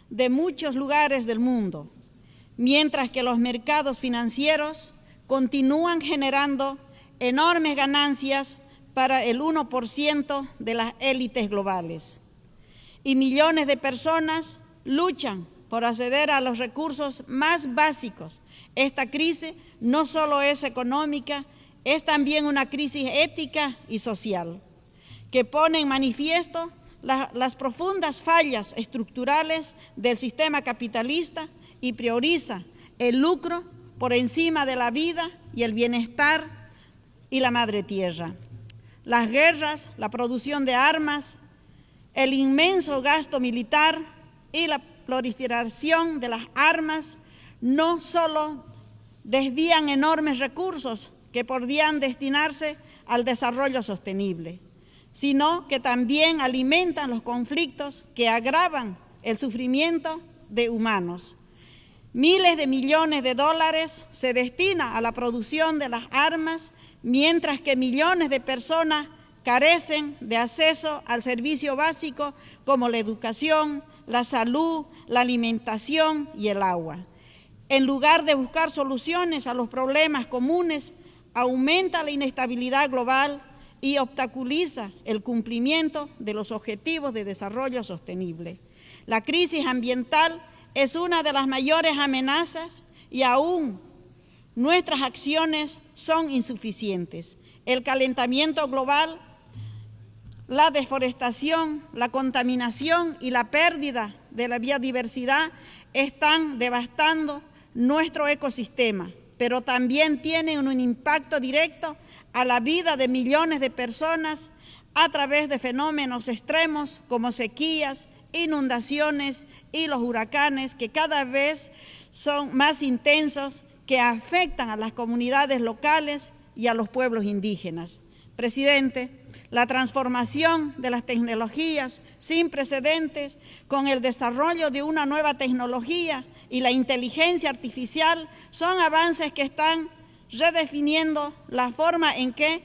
de muchos lugares del mundo, mientras que los mercados financieros continúan generando enormes ganancias para el 1% de las élites globales. Y millones de personas luchan por acceder a los recursos más básicos. Esta crisis no solo es económica, es también una crisis ética y social, que pone en manifiesto las profundas fallas estructurales del sistema capitalista y prioriza el lucro por encima de la vida y el bienestar y la madre tierra. Las guerras, la producción de armas, el inmenso gasto militar y la proliferación de las armas no solo desvían enormes recursos que podrían destinarse al desarrollo sostenible, sino que también alimentan los conflictos que agravan el sufrimiento de humanos. Miles de millones de dólares se destinan a la producción de las armas, mientras que millones de personas carecen de acceso al servicio básico como la educación, la salud, la alimentación y el agua. En lugar de buscar soluciones a los problemas comunes, aumenta la inestabilidad global y obstaculiza el cumplimiento de los objetivos de desarrollo sostenible. La crisis ambiental es una de las mayores amenazas y aún nuestras acciones son insuficientes. El calentamiento global, la deforestación, la contaminación y la pérdida de la biodiversidad están devastando nuestro ecosistema, pero también tienen un impacto directo a la vida de millones de personas a través de fenómenos extremos como sequías, inundaciones y los huracanes que cada vez son más intensos, que afectan a las comunidades locales y a los pueblos indígenas. Presidente, la transformación de las tecnologías sin precedentes con el desarrollo de una nueva tecnología y la inteligencia artificial son avances que están redefiniendo la forma en que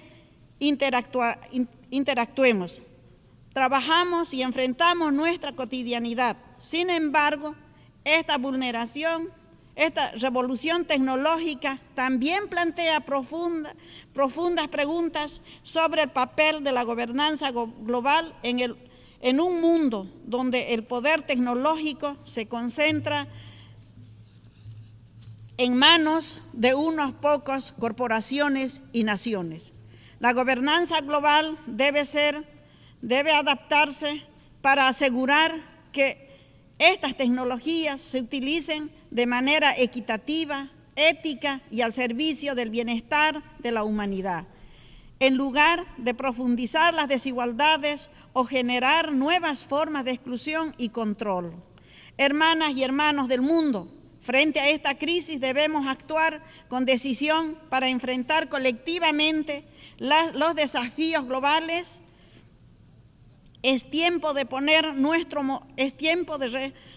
interactuemos, trabajamos y enfrentamos nuestra cotidianidad. Sin embargo, esta revolución tecnológica también plantea profundas preguntas sobre el papel de la gobernanza global en un mundo donde el poder tecnológico se concentra en manos de unas pocas corporaciones y naciones. La gobernanza global debe adaptarse para asegurar que estas tecnologías se utilicen de manera equitativa, ética y al servicio del bienestar de la humanidad, en lugar de profundizar las desigualdades o generar nuevas formas de exclusión y control. Hermanas y hermanos del mundo, frente a esta crisis debemos actuar con decisión para enfrentar colectivamente los desafíos globales. Es tiempo de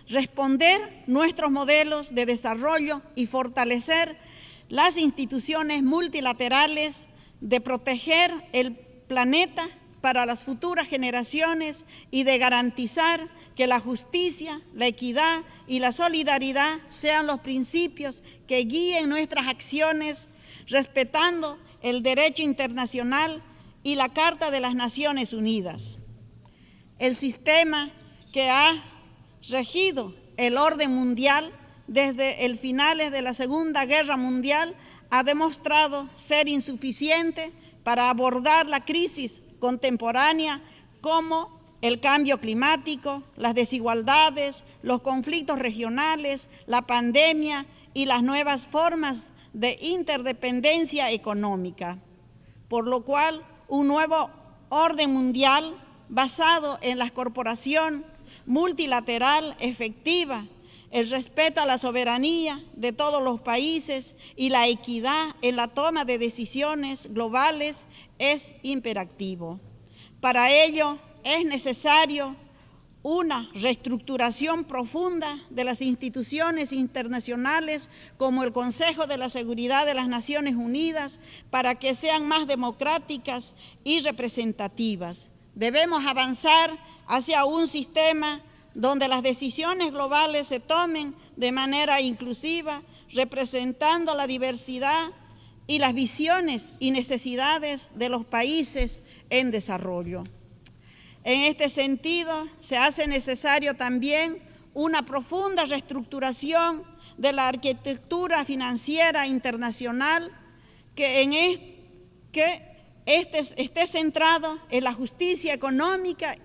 responder nuestros modelos de desarrollo y fortalecer las instituciones multilaterales, de proteger el planeta para las futuras generaciones y de garantizar que la justicia, la equidad y la solidaridad sean los principios que guíen nuestras acciones, respetando el derecho internacional y la Carta de las Naciones Unidas. El sistema que ha regido el orden mundial desde el finales de la Segunda Guerra Mundial ha demostrado ser insuficiente para abordar la crisis contemporánea como el cambio climático, las desigualdades, los conflictos regionales, la pandemia y las nuevas formas de interdependencia económica, por lo cual un nuevo orden mundial basado en la corporación multilateral efectiva el respeto a la soberanía de todos los países y la equidad en la toma de decisiones globales es imperativo. Para ello es necesario una reestructuración profunda de las instituciones internacionales como el Consejo de la Seguridad de las Naciones Unidas para que sean más democráticas y representativas. Debemos avanzar hacia un sistema donde las decisiones globales se tomen de manera inclusiva, representando la diversidad y las visiones y necesidades de los países en desarrollo. En este sentido, se hace necesario también una profunda reestructuración de la arquitectura financiera internacional que esté centrado en la justicia económica,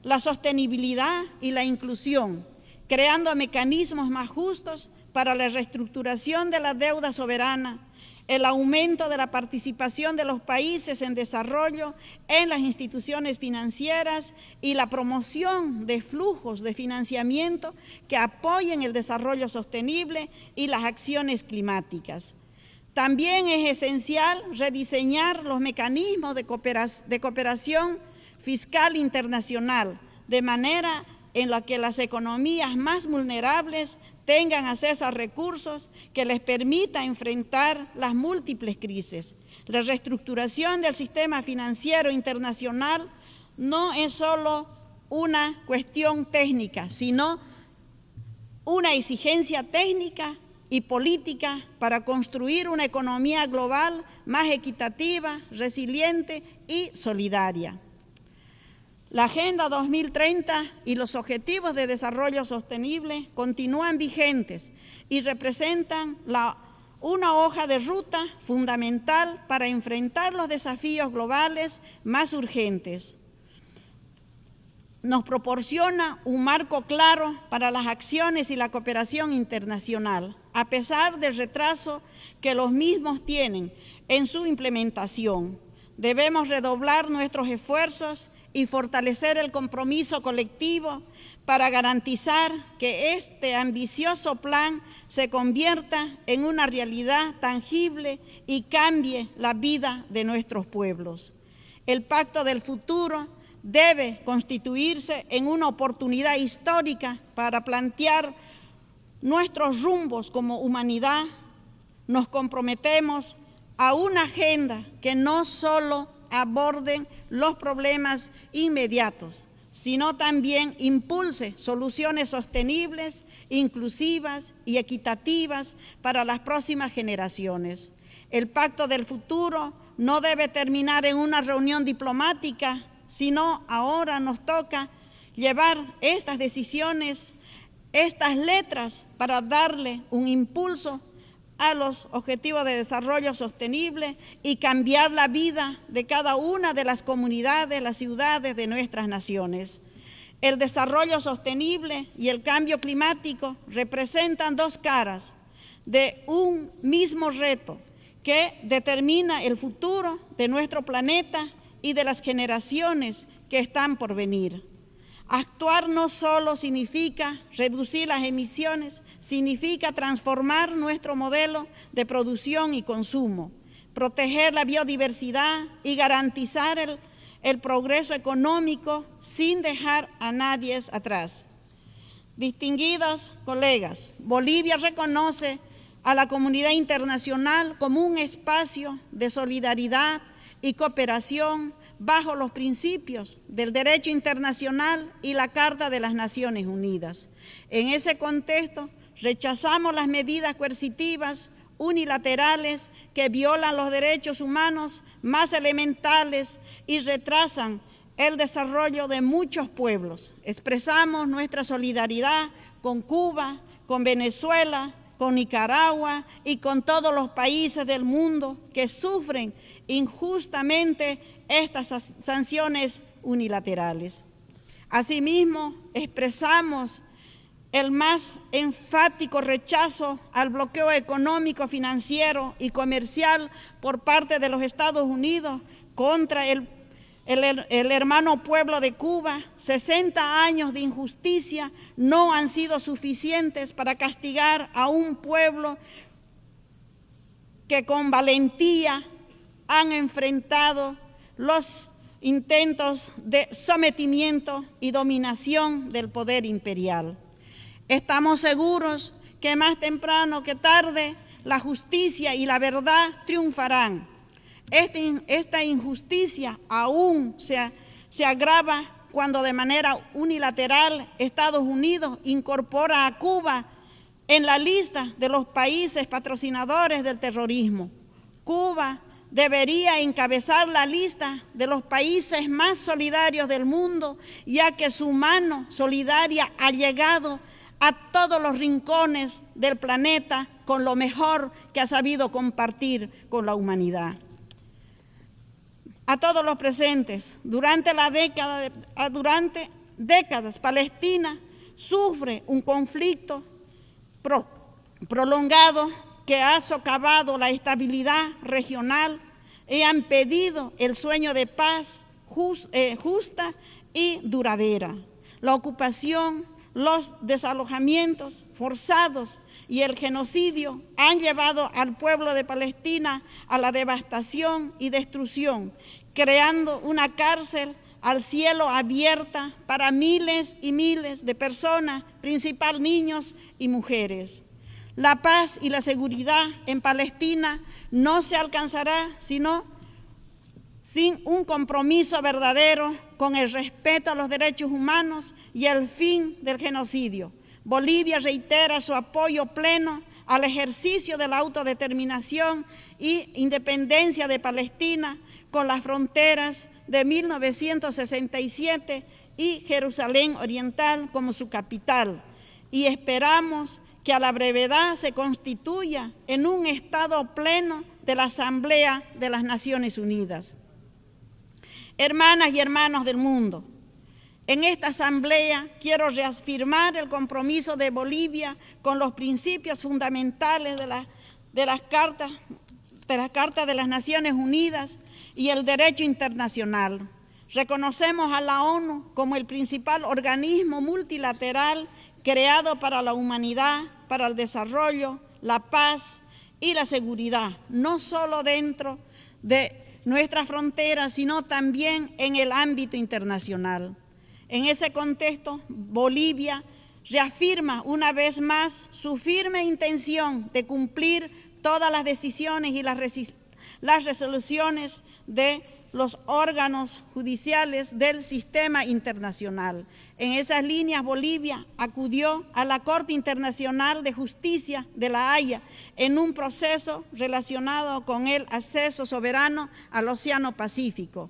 la sostenibilidad y la inclusión, creando mecanismos más justos para la reestructuración de la deuda soberana, el aumento de la participación de los países en desarrollo en las instituciones financieras y la promoción de flujos de financiamiento que apoyen el desarrollo sostenible y las acciones climáticas. También es esencial rediseñar los mecanismos de cooperación fiscal internacional, de manera en la que las economías más vulnerables tengan acceso a recursos que les permita enfrentar las múltiples crisis. La reestructuración del sistema financiero internacional no es solo una cuestión técnica, sino una exigencia técnica y política para construir una economía global más equitativa, resiliente y solidaria. La Agenda 2030 y los Objetivos de Desarrollo Sostenible continúan vigentes y representan una hoja de ruta fundamental para enfrentar los desafíos globales más urgentes. Nos proporciona un marco claro para las acciones y la cooperación internacional, a pesar del retraso que los mismos tienen en su implementación. Debemos redoblar nuestros esfuerzos y fortalecer el compromiso colectivo para garantizar que este ambicioso plan se convierta en una realidad tangible y cambie la vida de nuestros pueblos. El Pacto del Futuro debe constituirse en una oportunidad histórica para plantear nuestros rumbos como humanidad. Nos comprometemos a una agenda que no solo aborden los problemas inmediatos, sino también impulse soluciones sostenibles, inclusivas y equitativas para las próximas generaciones. El Pacto del Futuro no debe terminar en una reunión diplomática, sino ahora nos toca llevar estas decisiones, estas letras, para darle un impulso a los Objetivos de Desarrollo Sostenible y cambiar la vida de cada una de las comunidades, las ciudades de nuestras naciones. El desarrollo sostenible y el cambio climático representan dos caras de un mismo reto que determina el futuro de nuestro planeta y de las generaciones que están por venir. Actuar no solo significa reducir las emisiones, significa transformar nuestro modelo de producción y consumo, proteger la biodiversidad y garantizar el progreso económico sin dejar a nadie atrás. Distinguidos colegas, Bolivia reconoce a la comunidad internacional como un espacio de solidaridad y cooperación bajo los principios del derecho internacional y la Carta de las Naciones Unidas. En ese contexto, rechazamos las medidas coercitivas unilaterales que violan los derechos humanos más elementales y retrasan el desarrollo de muchos pueblos. Expresamos nuestra solidaridad con Cuba, con Venezuela, con Nicaragua y con todos los países del mundo que sufren injustamente estas sanciones unilaterales. Asimismo, expresamos el más enfático rechazo al bloqueo económico, financiero y comercial por parte de los Estados Unidos contra el el hermano pueblo de Cuba, 60 años de injusticia no han sido suficientes para castigar a un pueblo que con valentía han enfrentado los intentos de sometimiento y dominación del poder imperial. Estamos seguros que más temprano que tarde la justicia y la verdad triunfarán. Esta injusticia aún se agrava cuando de manera unilateral Estados Unidos incorpora a Cuba en la lista de los países patrocinadores del terrorismo. Cuba debería encabezar la lista de los países más solidarios del mundo, ya que su mano solidaria ha llegado a todos los rincones del planeta con lo mejor que ha sabido compartir con la humanidad. A todos los presentes, durante décadas, Palestina sufre un conflicto prolongado que ha socavado la estabilidad regional y han impedido el sueño de paz justa y duradera. La ocupación, los desalojamientos forzados y el genocidio han llevado al pueblo de Palestina a la devastación y destrucción, creando una cárcel al cielo abierta para miles y miles de personas, principalmente niños y mujeres. La paz y la seguridad en Palestina no se alcanzará sino sin un compromiso verdadero con el respeto a los derechos humanos y el fin del genocidio. Bolivia reitera su apoyo pleno al ejercicio de la autodeterminación e independencia de Palestina con las fronteras de 1967 y Jerusalén Oriental como su capital, y esperamos que a la brevedad se constituya en un Estado pleno de la Asamblea de las Naciones Unidas. Hermanas y hermanos del mundo, en esta asamblea quiero reafirmar el compromiso de Bolivia con los principios fundamentales de las cartas de las Naciones Unidas y el derecho internacional. Reconocemos a la ONU como el principal organismo multilateral creado para la humanidad, para el desarrollo, la paz y la seguridad, no solo dentro de nuestras fronteras, sino también en el ámbito internacional. En ese contexto, Bolivia reafirma una vez más su firme intención de cumplir todas las decisiones y las resoluciones de los órganos judiciales del sistema internacional. En esas líneas, Bolivia acudió a la Corte Internacional de Justicia de La Haya en un proceso relacionado con el acceso soberano al Océano Pacífico.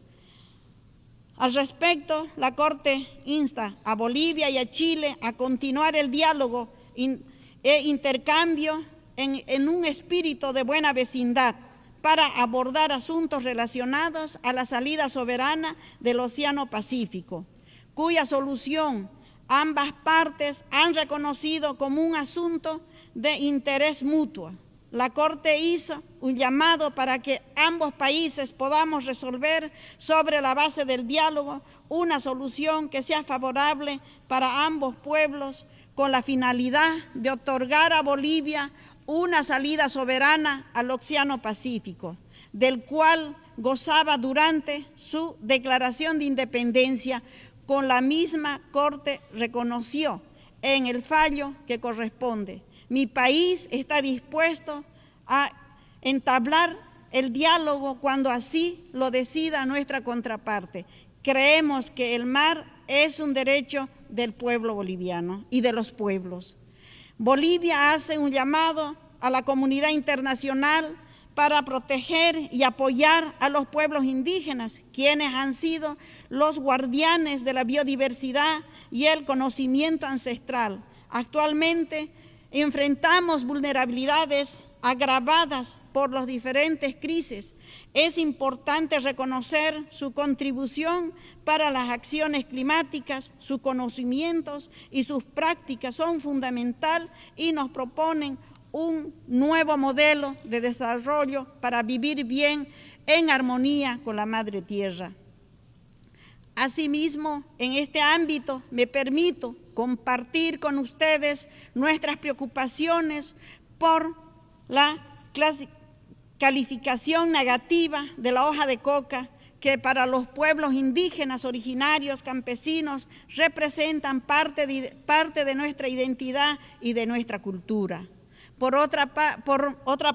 Al respecto, la Corte insta a Bolivia y a Chile a continuar el diálogo e intercambio en un espíritu de buena vecindad para abordar asuntos relacionados a la salida soberana del Océano Pacífico, cuya solución ambas partes han reconocido como un asunto de interés mutuo. La Corte hizo un llamado para que ambos países podamos resolver sobre la base del diálogo una solución que sea favorable para ambos pueblos con la finalidad de otorgar a Bolivia una salida soberana al Océano Pacífico, del cual gozaba durante su declaración de independencia, con la misma Corte reconoció en el fallo que corresponde. Mi país está dispuesto a entablar el diálogo cuando así lo decida nuestra contraparte. Creemos que el mar es un derecho del pueblo boliviano y de los pueblos. Bolivia hace un llamado a la comunidad internacional para proteger y apoyar a los pueblos indígenas, quienes han sido los guardianes de la biodiversidad y el conocimiento ancestral. Actualmente enfrentamos vulnerabilidades agravadas por las diferentes crisis. Es importante reconocer su contribución para las acciones climáticas, sus conocimientos y sus prácticas son fundamentales y nos proponen un nuevo modelo de desarrollo para vivir bien en armonía con la Madre Tierra. Asimismo, en este ámbito me permito compartir con ustedes nuestras preocupaciones por la calificación negativa de la hoja de coca, que para los pueblos indígenas originarios campesinos representan parte de nuestra identidad y de nuestra cultura. Por otra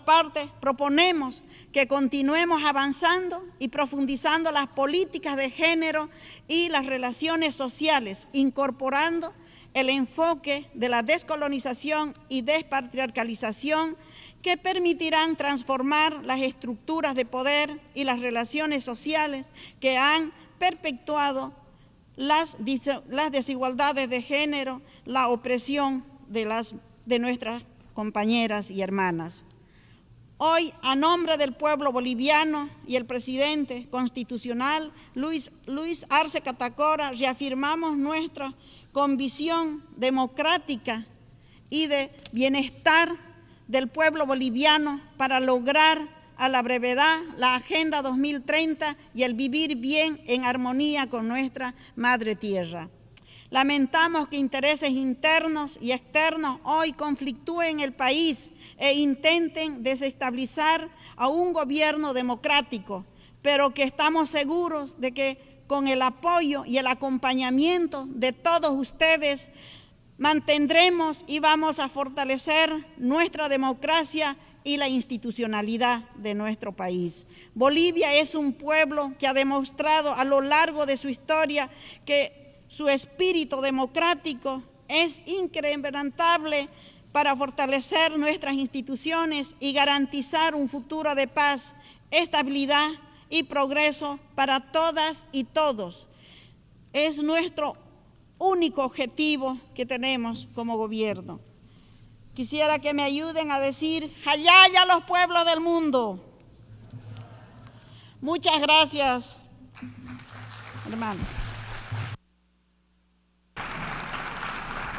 parte, proponemos que continuemos avanzando y profundizando las políticas de género y las relaciones sociales, incorporando el enfoque de la descolonización y despatriarcalización que permitirán transformar las estructuras de poder y las relaciones sociales que han perpetuado las desigualdades de género, la opresión de nuestras compañeras y hermanas. Hoy, a nombre del pueblo boliviano y el presidente constitucional, Luis Arce Catacora, reafirmamos nuestra convicción democrática y de bienestar del pueblo boliviano para lograr a la brevedad la Agenda 2030 y el vivir bien en armonía con nuestra madre tierra. Lamentamos que intereses internos y externos hoy conflictúen el país e intenten desestabilizar a un gobierno democrático, pero que estamos seguros de que con el apoyo y el acompañamiento de todos ustedes mantendremos y vamos a fortalecer nuestra democracia y la institucionalidad de nuestro país. Bolivia es un pueblo que ha demostrado a lo largo de su historia que su espíritu democrático es incrementable para fortalecer nuestras instituciones y garantizar un futuro de paz, estabilidad y progreso para todas y todos. Es nuestro único objetivo que tenemos como gobierno. Quisiera que me ayuden a decir ¡Hayaya los pueblos del mundo! Muchas gracias, hermanos.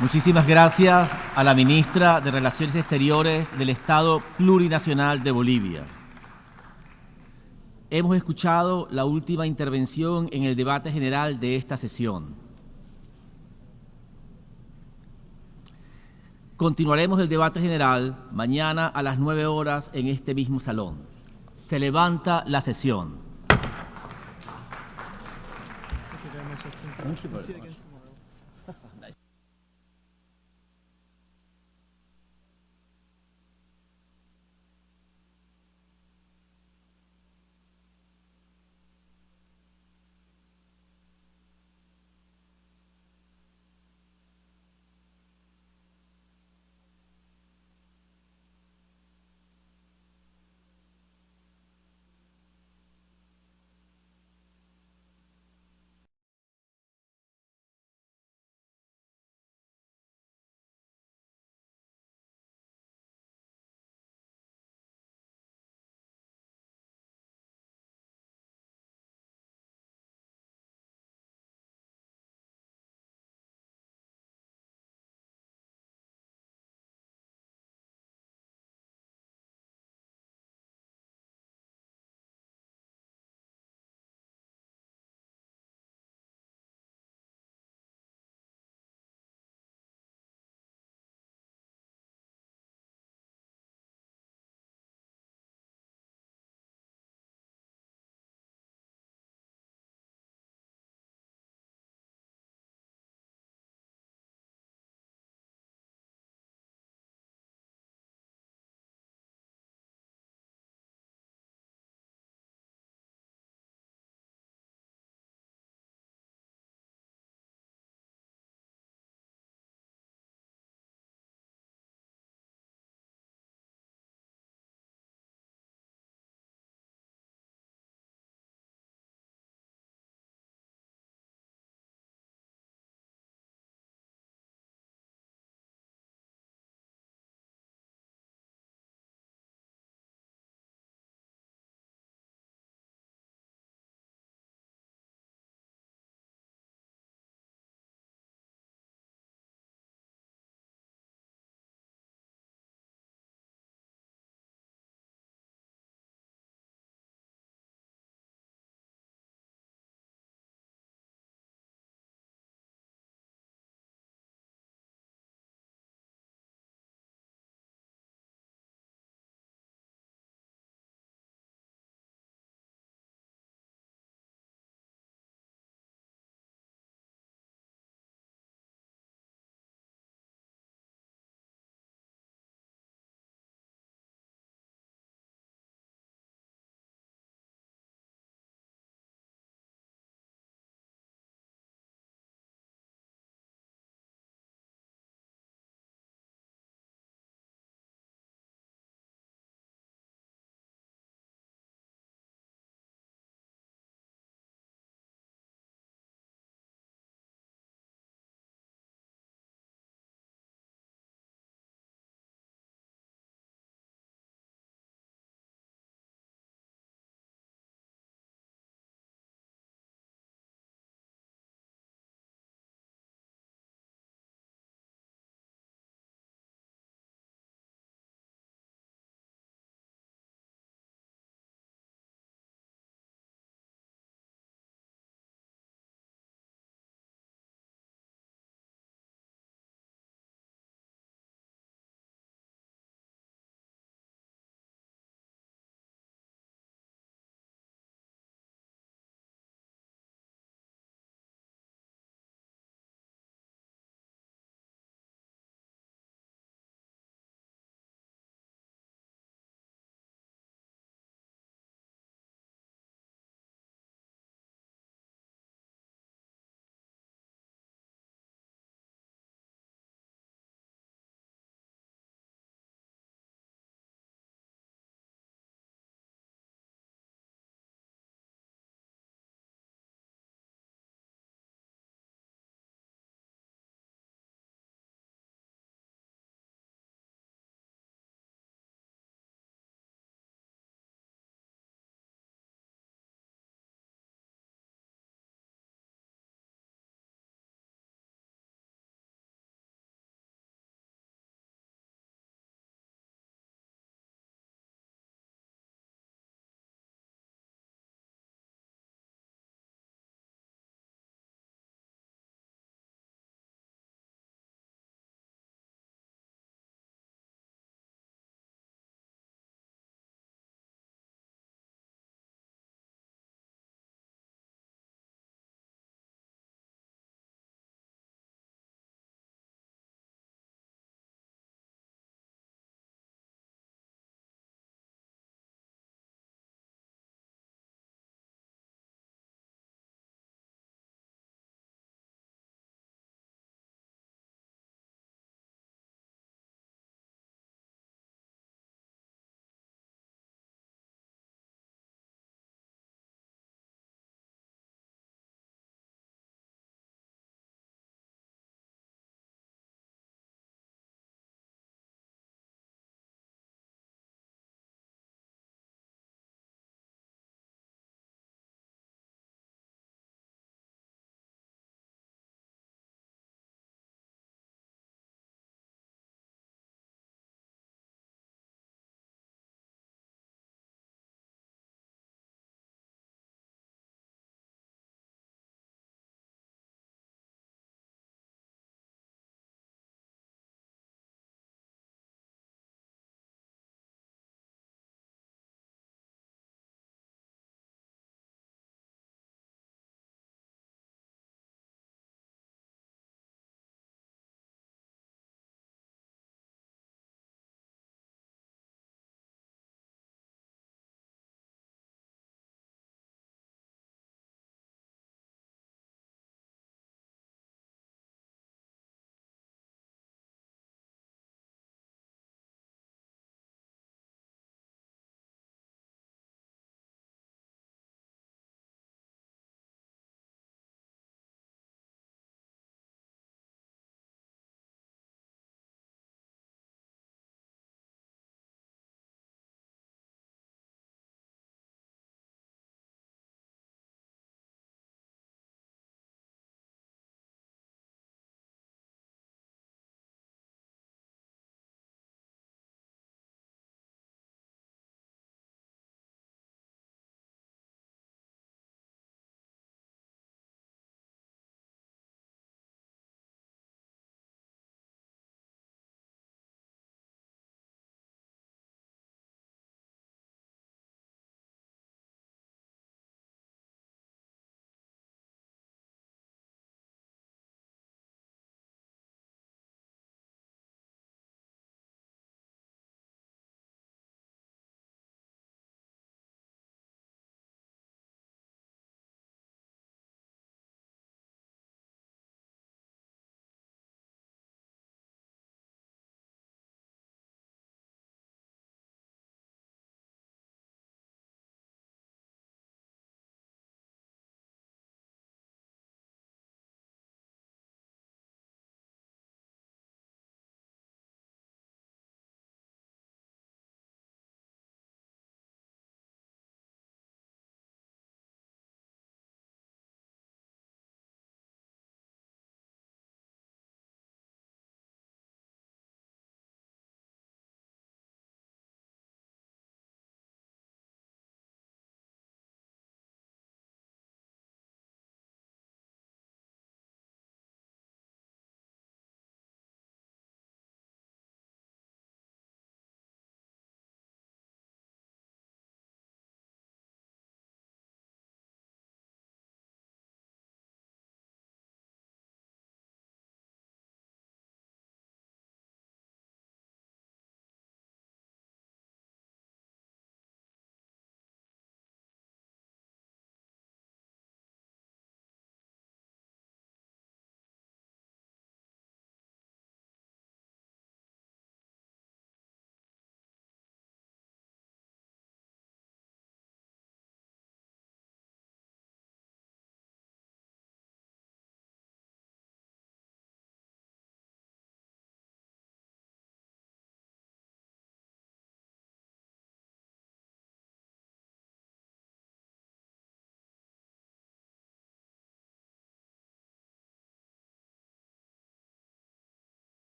Muchísimas gracias a la ministra de Relaciones Exteriores del Estado Plurinacional de Bolivia. Hemos escuchado la última intervención en el debate general de esta sesión. Continuaremos el debate general mañana a las 9 horas en este mismo salón. Se levanta la sesión. Thank you very much.